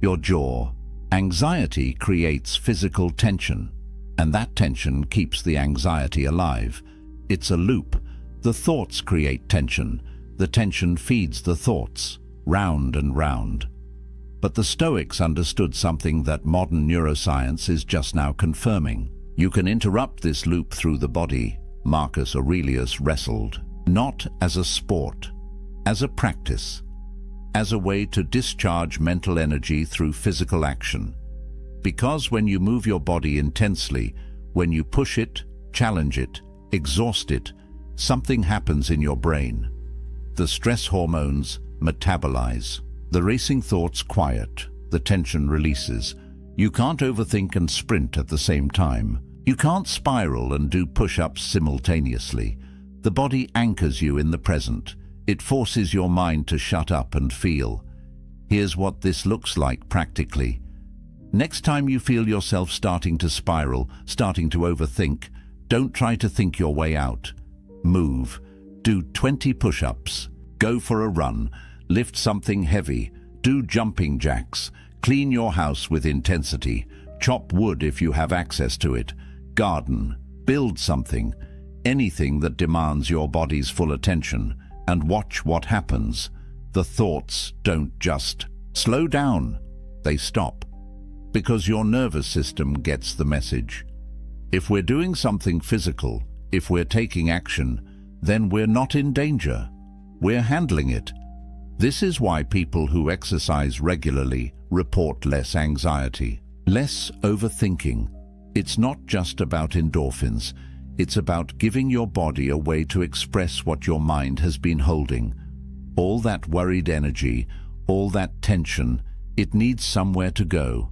your jaw. Anxiety creates physical tension, and that tension keeps the anxiety alive. It's a loop. The thoughts create tension. The tension feeds the thoughts, round and round. But the Stoics understood something that modern neuroscience is just now confirming. You can interrupt this loop through the body. Marcus Aurelius wrestled, not as a sport, as a practice, as a way to discharge mental energy through physical action. Because when you move your body intensely, when you push it, challenge it, exhaust it, something happens in your brain. The stress hormones metabolize. The racing thoughts quiet. The tension releases. You can't overthink and sprint at the same time. You can't spiral and do push-ups simultaneously. The body anchors you in the present. It forces your mind to shut up and feel. Here's what this looks like practically. Next time you feel yourself starting to spiral, starting to overthink, don't try to think your way out. Move. Do 20 push-ups. Go for a run. Lift something heavy. Do jumping jacks. Clean your house with intensity. Chop wood if you have access to it. Garden. Build something. Anything that demands your body's full attention. And watch what happens. The thoughts don't just slow down, they stop. Because your nervous system gets the message. If we're doing something physical, if we're taking action, then we're not in danger. We're handling it. This is why people who exercise regularly report less anxiety, less overthinking. It's not just about endorphins. It's about giving your body a way to express what your mind has been holding. All that worried energy, all that tension, it needs somewhere to go.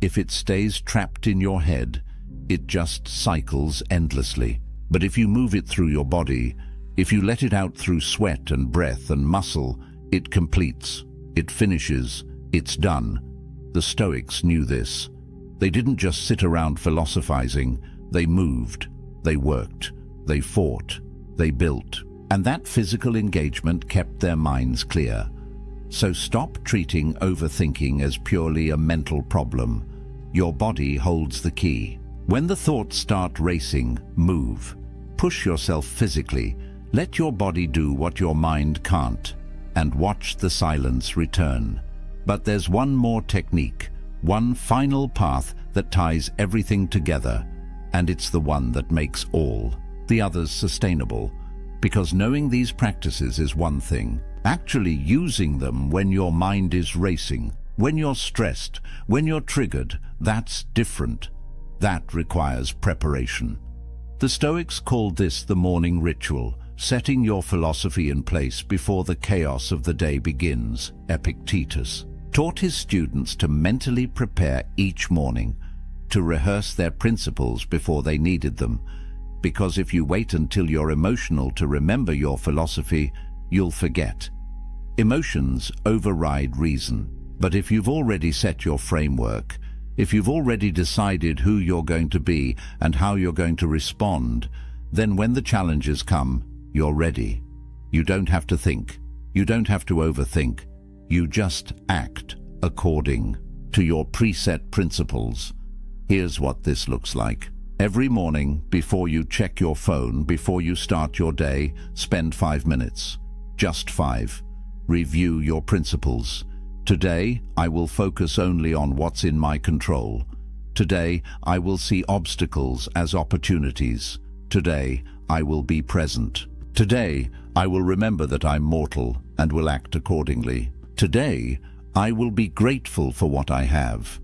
If it stays trapped in your head, it just cycles endlessly. But if you move it through your body, if you let it out through sweat and breath and muscle, it completes, it finishes, it's done. The Stoics knew this. They didn't just sit around philosophizing, they moved, they worked, they fought, they built. And that physical engagement kept their minds clear. So stop treating overthinking as purely a mental problem. Your body holds the key. When the thoughts start racing, move. Push yourself physically. Let your body do what your mind can't, and watch the silence return. But there's one more technique, one final path that ties everything together, and it's the one that makes all the others sustainable. Because knowing these practices is one thing. Actually using them when your mind is racing, when you're stressed, when you're triggered, that's different. That requires preparation. The Stoics called this the morning ritual, setting your philosophy in place before the chaos of the day begins. Epictetus taught his students to mentally prepare each morning, to rehearse their principles before they needed them, because if you wait until you're emotional to remember your philosophy, you'll forget. Emotions override reason, but if you've already set your framework, if you've already decided who you're going to be and how you're going to respond, then when the challenges come, you're ready. You don't have to think. You don't have to overthink. You just act according to your preset principles. Here's what this looks like. Every morning, before you check your phone, before you start your day, spend 5 minutes. Just 5. Review your principles. Today, I will focus only on what's in my control. Today, I will see obstacles as opportunities. Today, I will be present. Today, I will remember that I'm mortal and will act accordingly. Today, I will be grateful for what I have.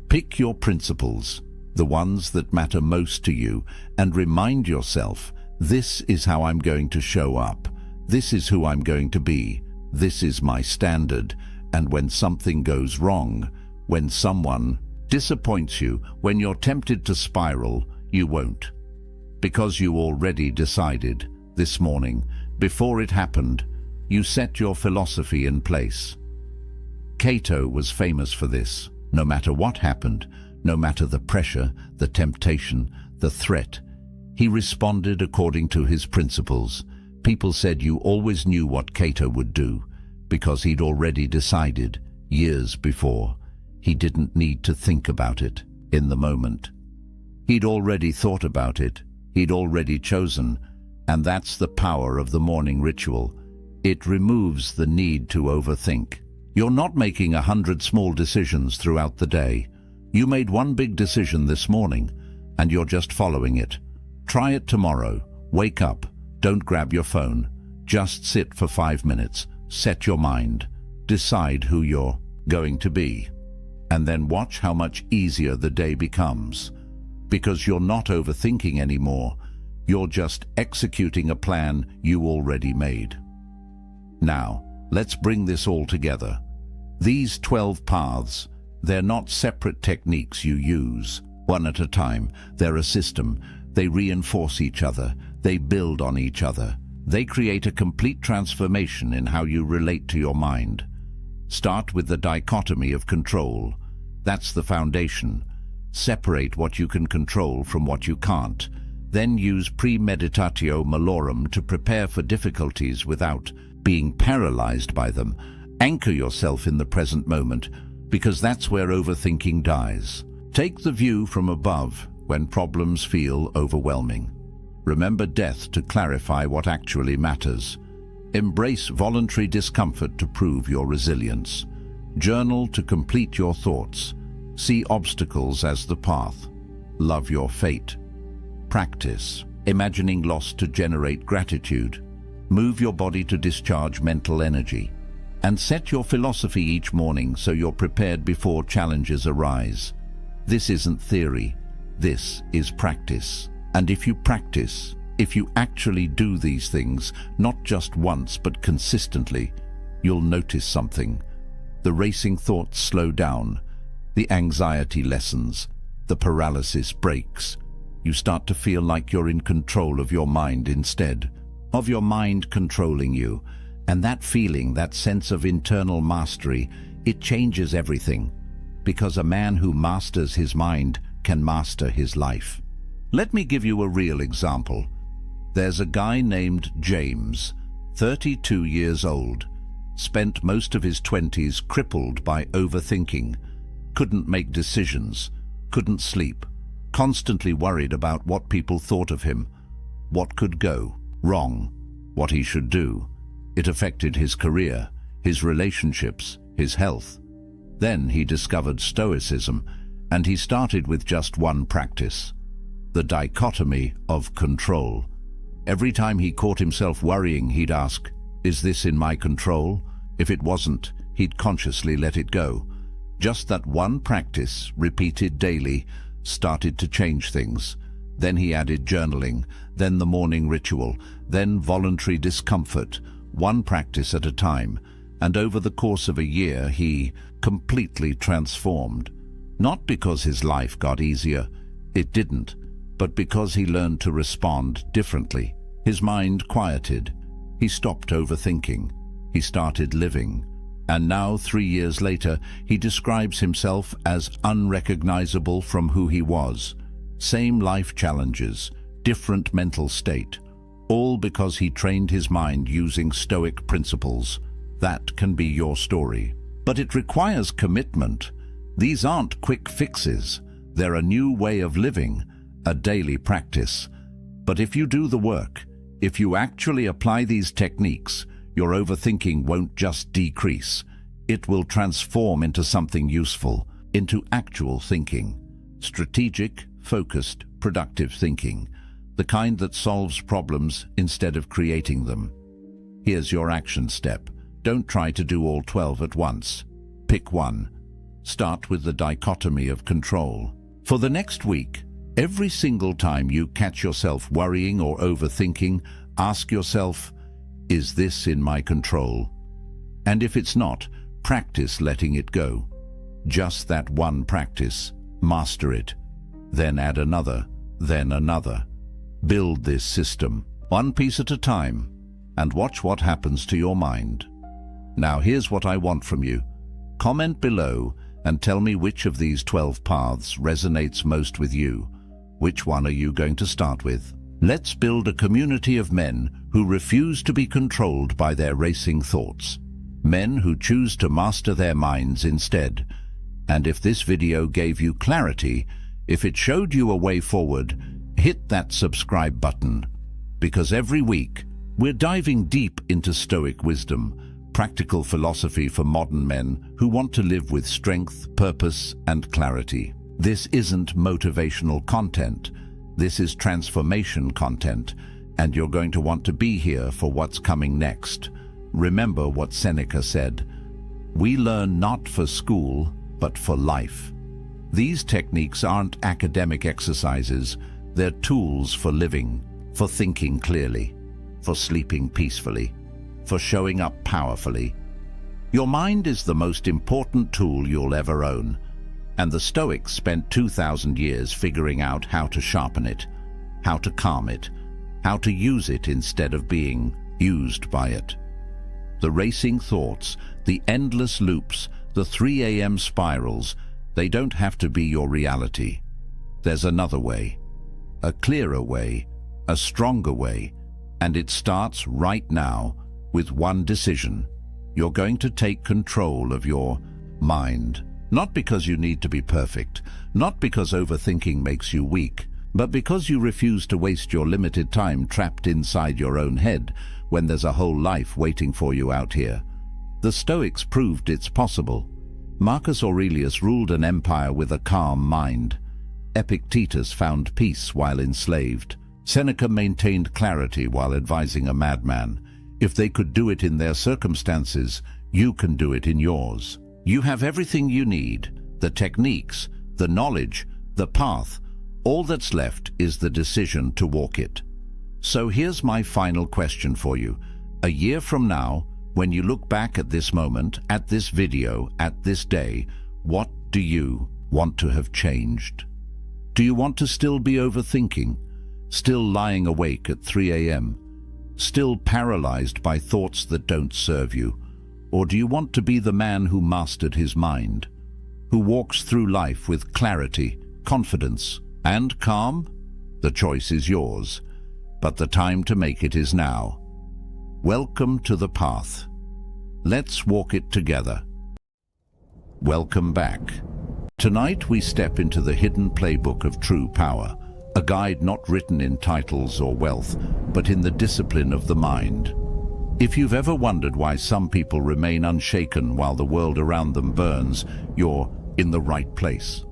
Pick your principles, the ones that matter most to you, and remind yourself, this is how I'm going to show up. This is who I'm going to be. This is my standard. And when something goes wrong, when someone disappoints you, when you're tempted to spiral, you won't. Because you already decided this morning, before it happened, you set your philosophy in place. Plato was famous for this. No matter what happened, no matter the pressure, the temptation, the threat, he responded according to his principles. People said you always knew what Plato would do, because he'd already decided years before. He didn't need to think about it in the moment. He'd already thought about it. He'd already chosen. And that's the power of the morning ritual. It removes the need to overthink. You're not making 100 small decisions throughout the day. You made one big decision this morning, and you're just following it. Try it tomorrow. Wake up. Don't grab your phone. Just sit for 5 minutes. Set your mind. Decide who you're going to be. And then watch how much easier the day becomes. Because you're not overthinking anymore. You're just executing a plan you already made. Now, let's bring this all together. These 12 paths, they're not separate techniques you use, one at a time. They're a system. They reinforce each other. They build on each other. They create a complete transformation in how you relate to your mind. Start with the dichotomy of control. That's the foundation. Separate what you can control from what you can't. Then use premeditatio malorum to prepare for difficulties without being paralyzed by them. Anchor yourself in the present moment, because that's where overthinking dies. Take the view from above when problems feel overwhelming. Remember death to clarify what actually matters. Embrace voluntary discomfort to prove your resilience. Journal to complete your thoughts. See obstacles as the path. Love your fate. Practice. Imagining loss to generate gratitude. Move your body to discharge mental energy. And set your philosophy each morning so you're prepared before challenges arise. This isn't theory. This is practice. And if you practice, if you actually do these things, not just once but consistently, you'll notice something. The racing thoughts slow down. The anxiety lessens. The paralysis breaks. You start to feel like you're in control of your mind instead of your mind controlling you. And that feeling, that sense of internal mastery, it changes everything. Because a man who masters his mind can master his life. Let me give you a real example. There's a guy named James, 32 years old, spent most of his 20s crippled by overthinking, couldn't make decisions, couldn't sleep, constantly worried about what people thought of him, what could go wrong, what he should do. It affected his career, his relationships, his health. Then he discovered Stoicism, and he started with just one practice: the dichotomy of control. Every time he caught himself worrying, he'd ask, "Is this in my control?" If it wasn't, he'd consciously let it go. Just that one practice, repeated daily, started to change things. Then he added journaling, then the morning ritual, then voluntary discomfort, one practice at a time, and over the course of a year he completely transformed. Not because his life got easier, it didn't, but because he learned to respond differently. His mind quieted. He stopped overthinking. He started living. And now, 3 years later, he describes himself as unrecognizable from who he was. Same life challenges, different mental state, all because he trained his mind using Stoic principles. That can be your story. But it requires commitment. These aren't quick fixes. They're a new way of living, a daily practice. But if you do the work, if you actually apply these techniques, your overthinking won't just decrease. It will transform into something useful, into actual thinking. Strategic, focused, productive thinking. The kind that solves problems instead of creating them. Here's your action step. Don't try to do all 12 at once. Pick one. Start with the dichotomy of control. For the next week, every single time you catch yourself worrying or overthinking, ask yourself, is this in my control? And if it's not, practice letting it go. Just that one practice. Master it. Then add another, then another. Build this system, one piece at a time, and watch what happens to your mind. Now here's what I want from you. Comment below and tell me which of these 12 paths resonates most with you. Which one are you going to start with? Let's build a community of men who refuse to be controlled by their racing thoughts. Men who choose to master their minds instead. And if this video gave you clarity, if it showed you a way forward, hit that subscribe button. Because every week, we're diving deep into Stoic wisdom, practical philosophy for modern men who want to live with strength, purpose, and clarity. This isn't motivational content. This is transformation content, and you're going to want to be here for what's coming next. Remember what Seneca said, "We learn not for school, but for life." These techniques aren't academic exercises. They're tools for living, for thinking clearly, for sleeping peacefully, for showing up powerfully. Your mind is the most important tool you'll ever own. And the Stoics spent 2,000 years figuring out how to sharpen it, how to calm it, how to use it instead of being used by it. The racing thoughts, the endless loops, the 3 a.m. spirals, they don't have to be your reality. There's another way, a clearer way, a stronger way, and it starts right now with one decision. You're going to take control of your mind. Not because you need to be perfect, not because overthinking makes you weak, but because you refuse to waste your limited time trapped inside your own head when there's a whole life waiting for you out here. The Stoics proved it's possible. Marcus Aurelius ruled an empire with a calm mind. Epictetus found peace while enslaved. Seneca maintained clarity while advising a madman. If they could do it in their circumstances, you can do it in yours. You have everything you need, the techniques, the knowledge, the path. All that's left is the decision to walk it. So here's my final question for you. A year from now, when you look back at this moment, at this video, at this day, what do you want to have changed? Do you want to still be overthinking? Still lying awake at 3 a.m.? Still paralyzed by thoughts that don't serve you? Or do you want to be the man who mastered his mind? Who walks through life with clarity, confidence, and calm? The choice is yours, but the time to make it is now. Welcome to the path. Let's walk it together. Welcome back. Tonight we step into the hidden playbook of true power, a guide not written in titles or wealth, but in the discipline of the mind. If you've ever wondered why some people remain unshaken while the world around them burns, you're in the right place.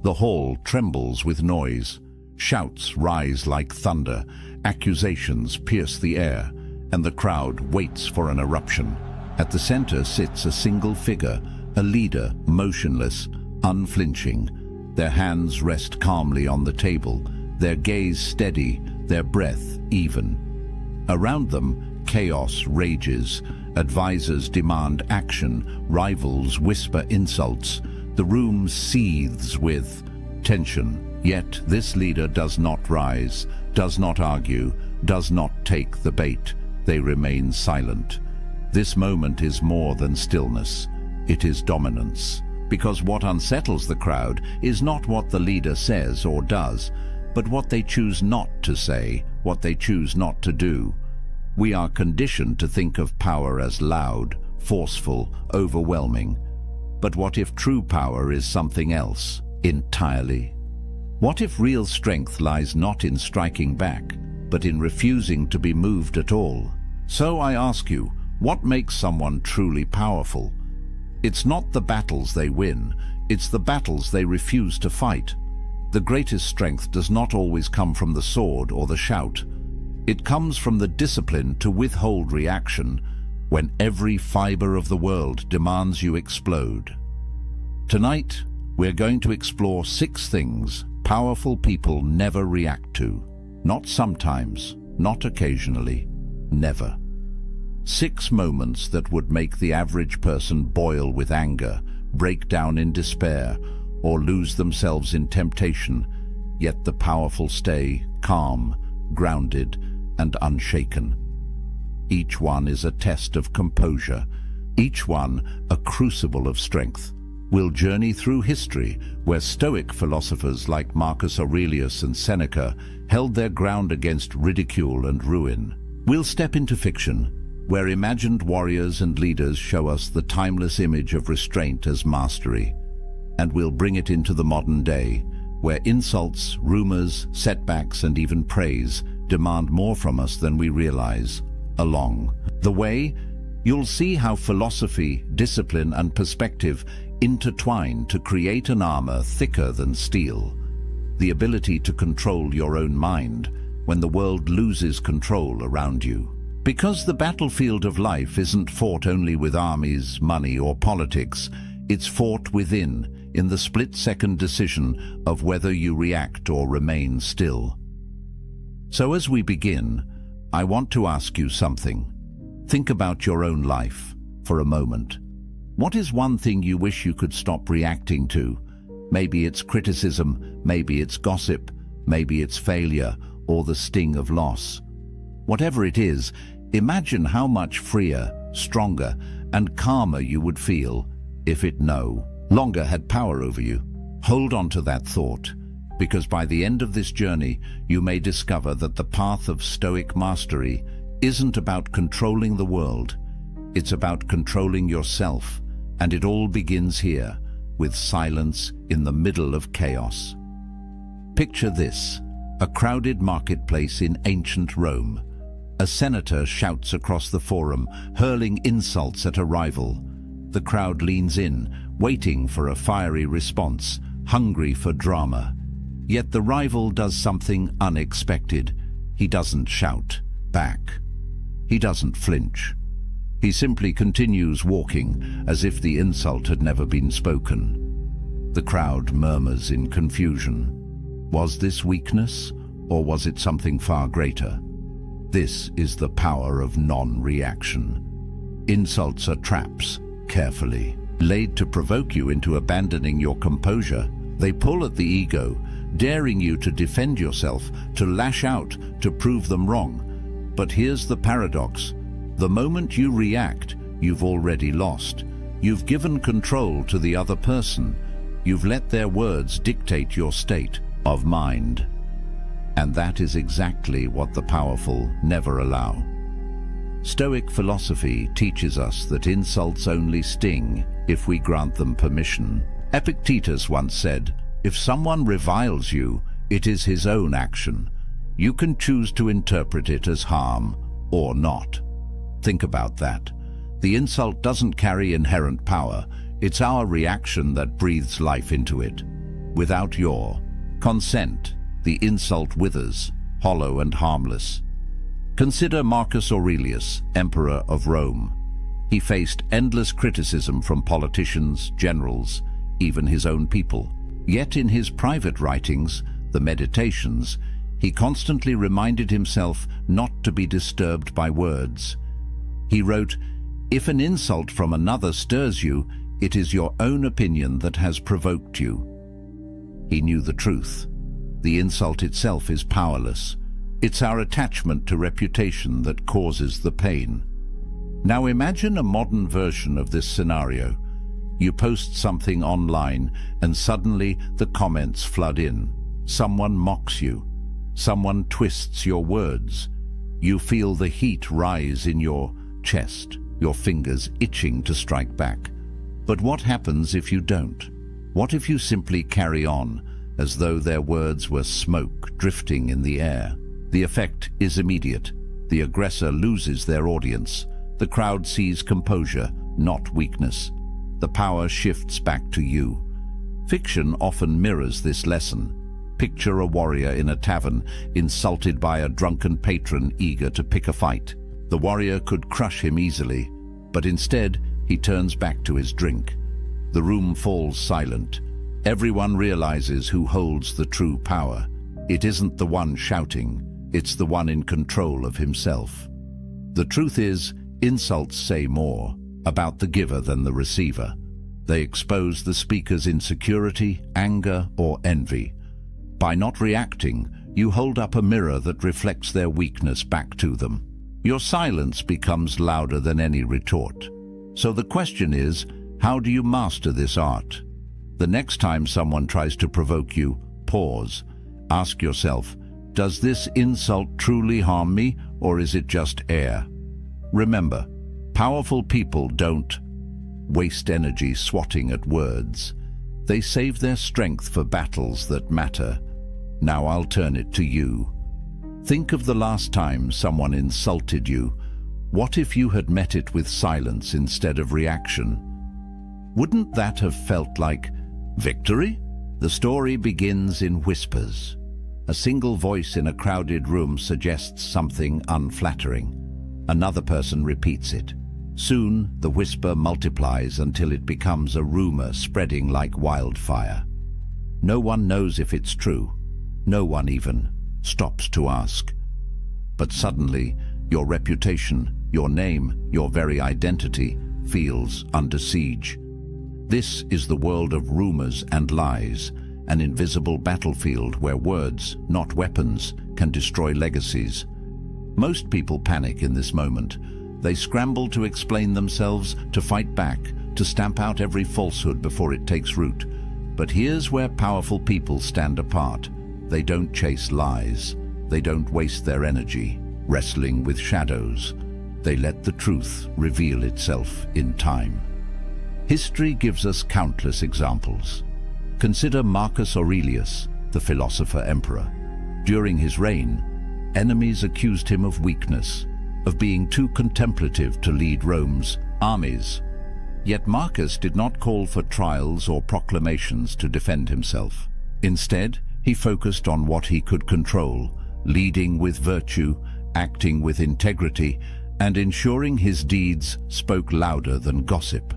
The hall trembles with noise. Shouts rise like thunder. Accusations pierce the air, and the crowd waits for an eruption. At the center sits a single figure, a leader, motionless, unflinching. Their hands rest calmly on the table, their gaze steady, their breath even. Around them, chaos rages. Advisors demand action, rivals whisper insults. The room seethes with tension, yet this leader does not rise, does not argue, does not take the bait. They remain silent. This moment is more than stillness. It is dominance. Because what unsettles the crowd is not what the leader says or does, but what they choose not to say, what they choose not to do. We are conditioned to think of power as loud, forceful, overwhelming. But what if true power is something else entirely? What if real strength lies not in striking back, but in refusing to be moved at all? So I ask you, what makes someone truly powerful? It's not the battles they win, it's the battles they refuse to fight. The greatest strength does not always come from the sword or the shout. It comes from the discipline to withhold reaction when every fiber of the world demands you explode. Tonight, we're going to explore 6 things powerful people never react to. Not sometimes, not occasionally, never. 6 moments that would make the average person boil with anger, break down in despair, or lose themselves in temptation, yet the powerful stay calm, grounded, and unshaken. Each one is a test of composure, each one a crucible of strength. We'll journey through history, where Stoic philosophers like Marcus Aurelius and Seneca held their ground against ridicule and ruin. We'll step into fiction, where imagined warriors and leaders show us the timeless image of restraint as mastery. And we'll bring it into the modern day, where insults, rumors, setbacks, and even praise demand more from us than we realize. Along the way, you'll see how philosophy, discipline, and perspective intertwine to create an armor thicker than steel. The ability to control your own mind when the world loses control around you. Because the battlefield of life isn't fought only with armies, money, or politics, it's fought within, in the split-second decision of whether you react or remain still. So as we begin, I want to ask you something. Think about your own life for a moment. What is one thing you wish you could stop reacting to? Maybe it's criticism, maybe it's gossip, maybe it's failure, or the sting of loss. Whatever it is, imagine how much freer, stronger, and calmer you would feel if it no longer had power over you. Hold on to that thought, because by the end of this journey, you may discover that the path of Stoic mastery isn't about controlling the world. It's about controlling yourself, and it all begins here, with silence in the middle of chaos. Picture this: A crowded marketplace in ancient Rome. A senator shouts across the forum, hurling insults at a rival. The crowd leans in, waiting for a fiery response, hungry for drama. Yet the rival does something unexpected. He doesn't shout back. He doesn't flinch. He simply continues walking as if the insult had never been spoken. The crowd murmurs in confusion. Was this weakness, or was it something far greater? This is the power of non-reaction. Insults are traps, carefully laid to provoke you into abandoning your composure. They pull at the ego, daring you to defend yourself, to lash out, to prove them wrong. But here's the paradox. The moment you react, you've already lost. You've given control to the other person. You've let their words dictate your state of mind. And that is exactly what the powerful never allow. Stoic philosophy teaches us that insults only sting if we grant them permission. Epictetus once said, "If someone reviles you, it is his own action. You can choose to interpret it as harm or not." Think about that. The insult doesn't carry inherent power. It's our reaction that breathes life into it. Without your consent, the insult withers, hollow and harmless. Consider Marcus Aurelius, Emperor of Rome. He faced endless criticism from politicians, generals, even his own people. Yet in his private writings, the Meditations, he constantly reminded himself not to be disturbed by words. He wrote, "If an insult from another stirs you, it is your own opinion that has provoked you." He knew the truth. The insult itself is powerless. It's our attachment to reputation that causes the pain. Now imagine a modern version of this scenario. You post something online and suddenly the comments flood in. Someone mocks you. Someone twists your words. You feel the heat rise in your chest, your fingers itching to strike back. But what happens if you don't? What if you simply carry on, as though their words were smoke drifting in the air? The effect is immediate. The aggressor loses their audience. The crowd sees composure, not weakness. The power shifts back to you. Fiction often mirrors this lesson. Picture a warrior in a tavern, insulted by a drunken patron eager to pick a fight. The warrior could crush him easily, but instead he turns back to his drink. The room falls silent. Everyone realizes who holds the true power. It isn't the one shouting, it's the one in control of himself. The truth is, insults say more about the giver than the receiver. They expose the speaker's insecurity, anger, or envy. By not reacting, you hold up a mirror that reflects their weakness back to them. Your silence becomes louder than any retort. So the question is, how do you master this art? The next time someone tries to provoke you, pause. Ask yourself, does this insult truly harm me, or is it just air? Remember, powerful people don't waste energy swatting at words. They save their strength for battles that matter. Now I'll turn it to you. Think of the last time someone insulted you. What if you had met it with silence instead of reaction? Wouldn't that have felt like victory? The story begins in whispers. A single voice in a crowded room suggests something unflattering. Another person repeats it. Soon, the whisper multiplies until it becomes a rumor spreading like wildfire. No one knows if it's true. No one even stops to ask. But suddenly, your reputation, your name, your very identity feels under siege. This is the world of rumors and lies, an invisible battlefield where words, not weapons, can destroy legacies. Most people panic in this moment. They scramble to explain themselves, to fight back, to stamp out every falsehood before it takes root. But here's where powerful people stand apart. They don't chase lies. They don't waste their energy wrestling with shadows. They let the truth reveal itself in time. History gives us countless examples. Consider Marcus Aurelius, the philosopher emperor. During his reign, enemies accused him of weakness, of being too contemplative to lead Rome's armies. Yet Marcus did not call for trials or proclamations to defend himself. Instead, he focused on what he could control, leading with virtue, acting with integrity, and ensuring his deeds spoke louder than gossip.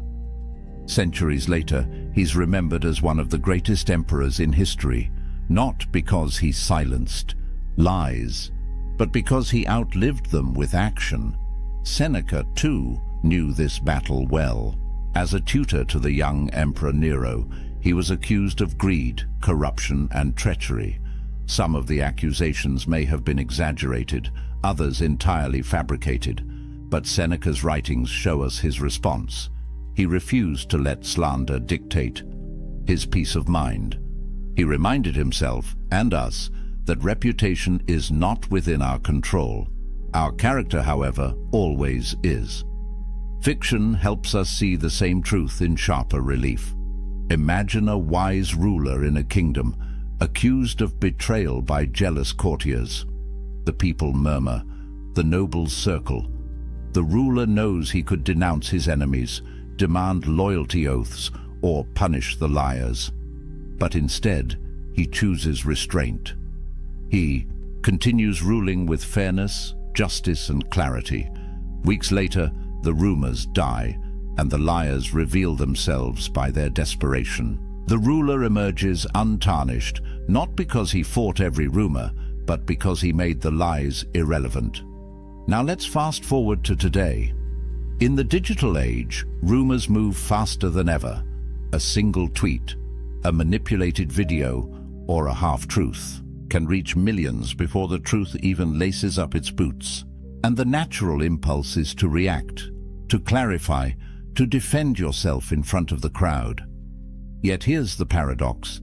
Centuries later, he's remembered as one of the greatest emperors in history, not because he silenced lies, but because he outlived them with action. Seneca, too, knew this battle well. As a tutor to the young Emperor Nero, he was accused of greed, corruption, and treachery. Some of the accusations may have been exaggerated, others entirely fabricated, but Seneca's writings show us his response. He refused to let slander dictate his peace of mind. He reminded himself, and us, that reputation is not within our control. Our character, however, always is. Fiction helps us see the same truth in sharper relief. Imagine a wise ruler in a kingdom, accused of betrayal by jealous courtiers. The people murmur, the nobles circle. The ruler knows he could denounce his enemies, demand loyalty oaths, or punish the liars. But instead, he chooses restraint. He continues ruling with fairness, justice, and clarity. Weeks later, the rumors die, and the liars reveal themselves by their desperation. The ruler emerges untarnished, not because he fought every rumor, but because he made the lies irrelevant. Now let's fast forward to today. In the digital age, rumors move faster than ever. A single tweet, a manipulated video, or a half-truth can reach millions before the truth even laces up its boots. And the natural impulse is to react, to clarify, to defend yourself in front of the crowd. Yet here's the paradox.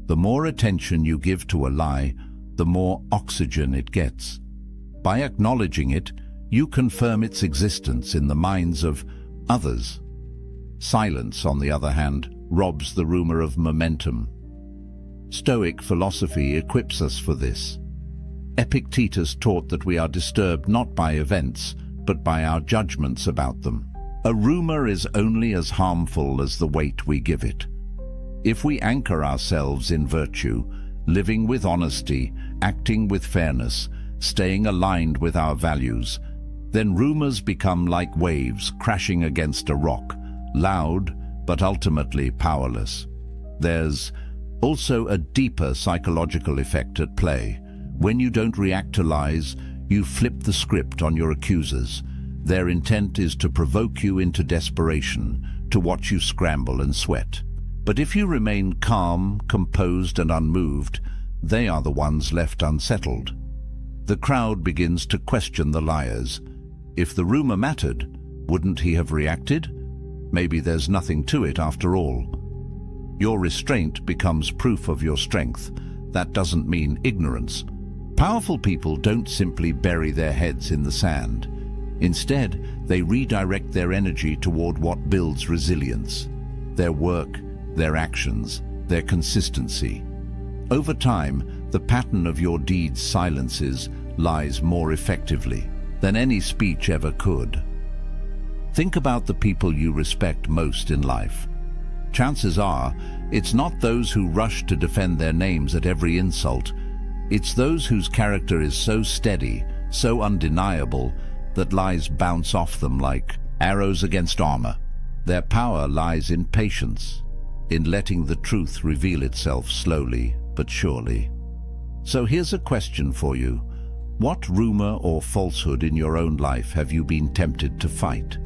The more attention you give to a lie, the more oxygen it gets. By acknowledging it, you confirm its existence in the minds of others. Silence, on the other hand, robs the rumor of momentum. Stoic philosophy equips us for this. Epictetus taught that we are disturbed not by events, but by our judgments about them. A rumor is only as harmful as the weight we give it. If we anchor ourselves in virtue, living with honesty, acting with fairness, staying aligned with our values, then rumors become like waves crashing against a rock, loud but ultimately powerless. There's also a deeper psychological effect at play. When you don't react to lies, you flip the script on your accusers. Their intent is to provoke you into desperation, to watch you scramble and sweat. But if you remain calm, composed, and unmoved, they are the ones left unsettled. The crowd begins to question the liars. If the rumor mattered, wouldn't he have reacted? Maybe there's nothing to it after all. Your restraint becomes proof of your strength. That doesn't mean ignorance. Powerful people don't simply bury their heads in the sand. Instead, they redirect their energy toward what builds resilience. Their work, their actions, their consistency. Over time, the pattern of your deeds silences lies more effectively than any speech ever could. Think about the people you respect most in life. Chances are, it's not those who rush to defend their names at every insult. It's those whose character is so steady, so undeniable, that lies bounce off them like arrows against armor. Their power lies in patience, in letting the truth reveal itself slowly but surely. So here's a question for you. What rumor or falsehood in your own life have you been tempted to fight?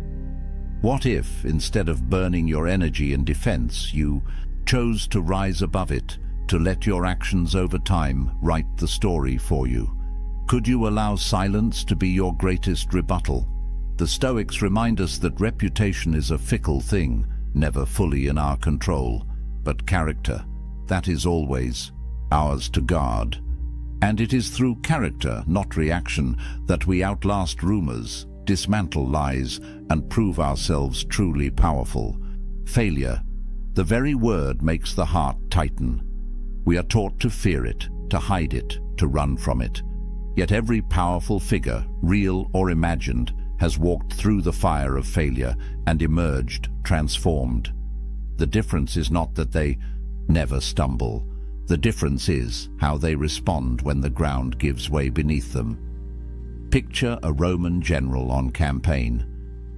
What if, instead of burning your energy in defense, you chose to rise above it, to let your actions over time write the story for you? Could you allow silence to be your greatest rebuttal? The Stoics remind us that reputation is a fickle thing, never fully in our control, but character, that is always ours to guard. And it is through character, not reaction, that we outlast rumors, dismantle lies, and prove ourselves truly powerful. Failure, the very word, makes the heart tighten. We are taught to fear it, to hide it, to run from it. Yet every powerful figure, real or imagined, has walked through the fire of failure and emerged transformed. The difference is not that they never stumble. The difference is how they respond when the ground gives way beneath them. Picture a Roman general on campaign.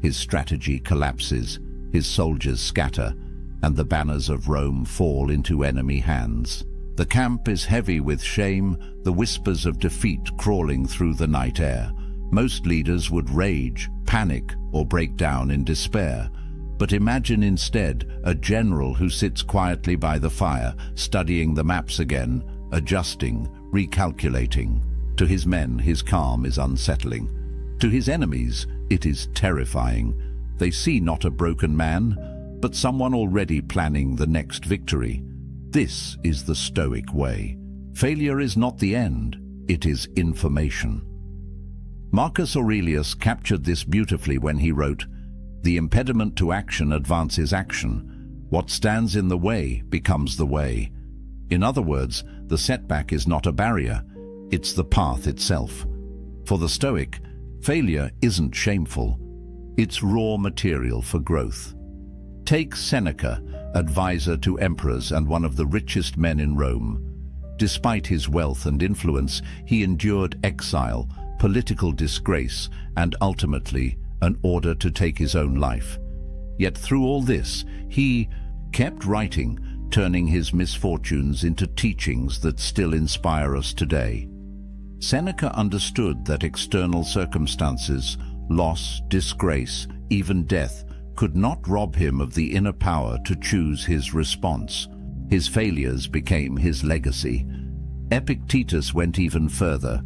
His strategy collapses, his soldiers scatter, and the banners of Rome fall into enemy hands. The camp is heavy with shame, the whispers of defeat crawling through the night air. Most leaders would rage, panic, or break down in despair. But imagine instead a general who sits quietly by the fire, studying the maps again, adjusting, recalculating. To his men, his calm is unsettling. To his enemies, it is terrifying. They see not a broken man, but someone already planning the next victory. This is the Stoic way. Failure is not the end, it is information. Marcus Aurelius captured this beautifully when he wrote, "The impediment to action advances action. What stands in the way becomes the way." In other words, the setback is not a barrier, it's the path itself. For the Stoic, failure isn't shameful, it's raw material for growth. Take Seneca, advisor to emperors and one of the richest men in Rome. Despite his wealth and influence, he endured exile, political disgrace, and ultimately an order to take his own life. Yet through all this, he kept writing, turning his misfortunes into teachings that still inspire us today. Seneca understood that external circumstances, loss, disgrace, even death, could not rob him of the inner power to choose his response. His failures became his legacy. Epictetus went even further.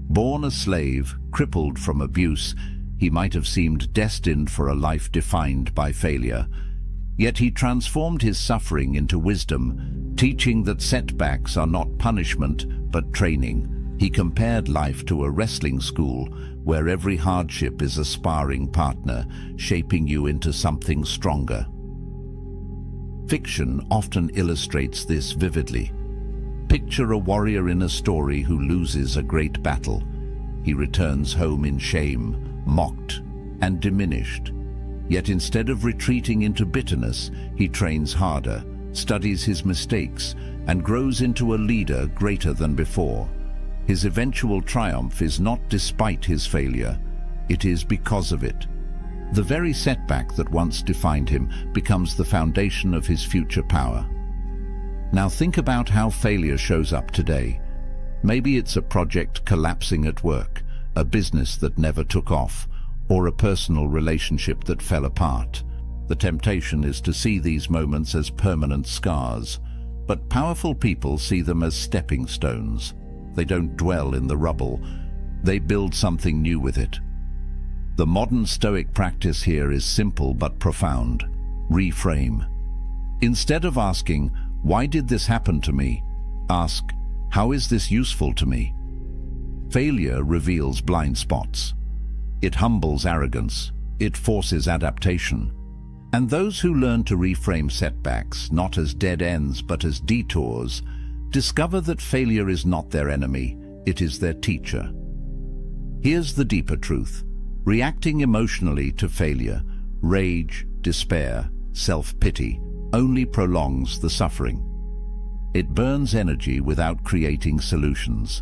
Born a slave, crippled from abuse, he might have seemed destined for a life defined by failure. Yet he transformed his suffering into wisdom, teaching that setbacks are not punishment, but training. He compared life to a wrestling school, where every hardship is a sparring partner, shaping you into something stronger. Fiction often illustrates this vividly. Picture a warrior in a story who loses a great battle. He returns home in shame, mocked, and diminished. Yet instead of retreating into bitterness, he trains harder, studies his mistakes, and grows into a leader greater than before. His eventual triumph is not despite his failure, it is because of it. The very setback that once defined him becomes the foundation of his future power. Now think about how failure shows up today. Maybe it's a project collapsing at work, a business that never took off, or a personal relationship that fell apart. The temptation is to see these moments as permanent scars, but powerful people see them as stepping stones. They don't dwell in the rubble, they build something new with it. The modern Stoic practice here is simple but profound. Reframe. Instead of asking, "Why did this happen to me?" ask, "How is this useful to me?" Failure reveals blind spots. It humbles arrogance. It forces adaptation. And those who learn to reframe setbacks, not as dead ends but as detours, discover that failure is not their enemy, it is their teacher. Here's the deeper truth. Reacting emotionally to failure, rage, despair, self-pity, only prolongs the suffering. It burns energy without creating solutions,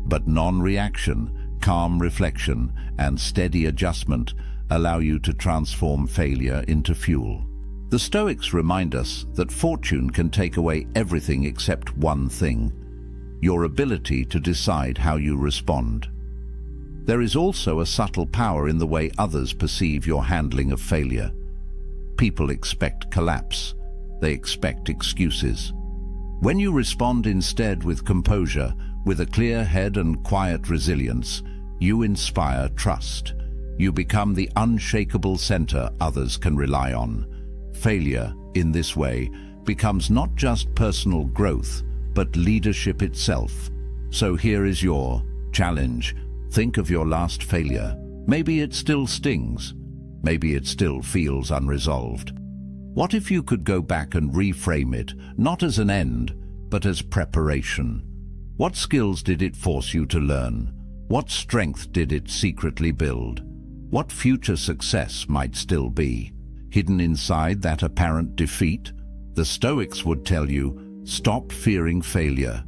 but non-reaction, calm reflection, and steady adjustment allow you to transform failure into fuel. The Stoics remind us that fortune can take away everything except one thing: your ability to decide how you respond. There is also a subtle power in the way others perceive your handling of failure. People expect collapse. They expect excuses. When you respond instead with composure, with a clear head and quiet resilience, you inspire trust. You become the unshakable center others can rely on. Failure, in this way, becomes not just personal growth, but leadership itself. So here is your challenge. Think of your last failure. Maybe it still stings. Maybe it still feels unresolved. What if you could go back and reframe it, not as an end, but as preparation? What skills did it force you to learn? What strength did it secretly build? What future success might still be hidden inside that apparent defeat? The Stoics would tell you, stop fearing failure.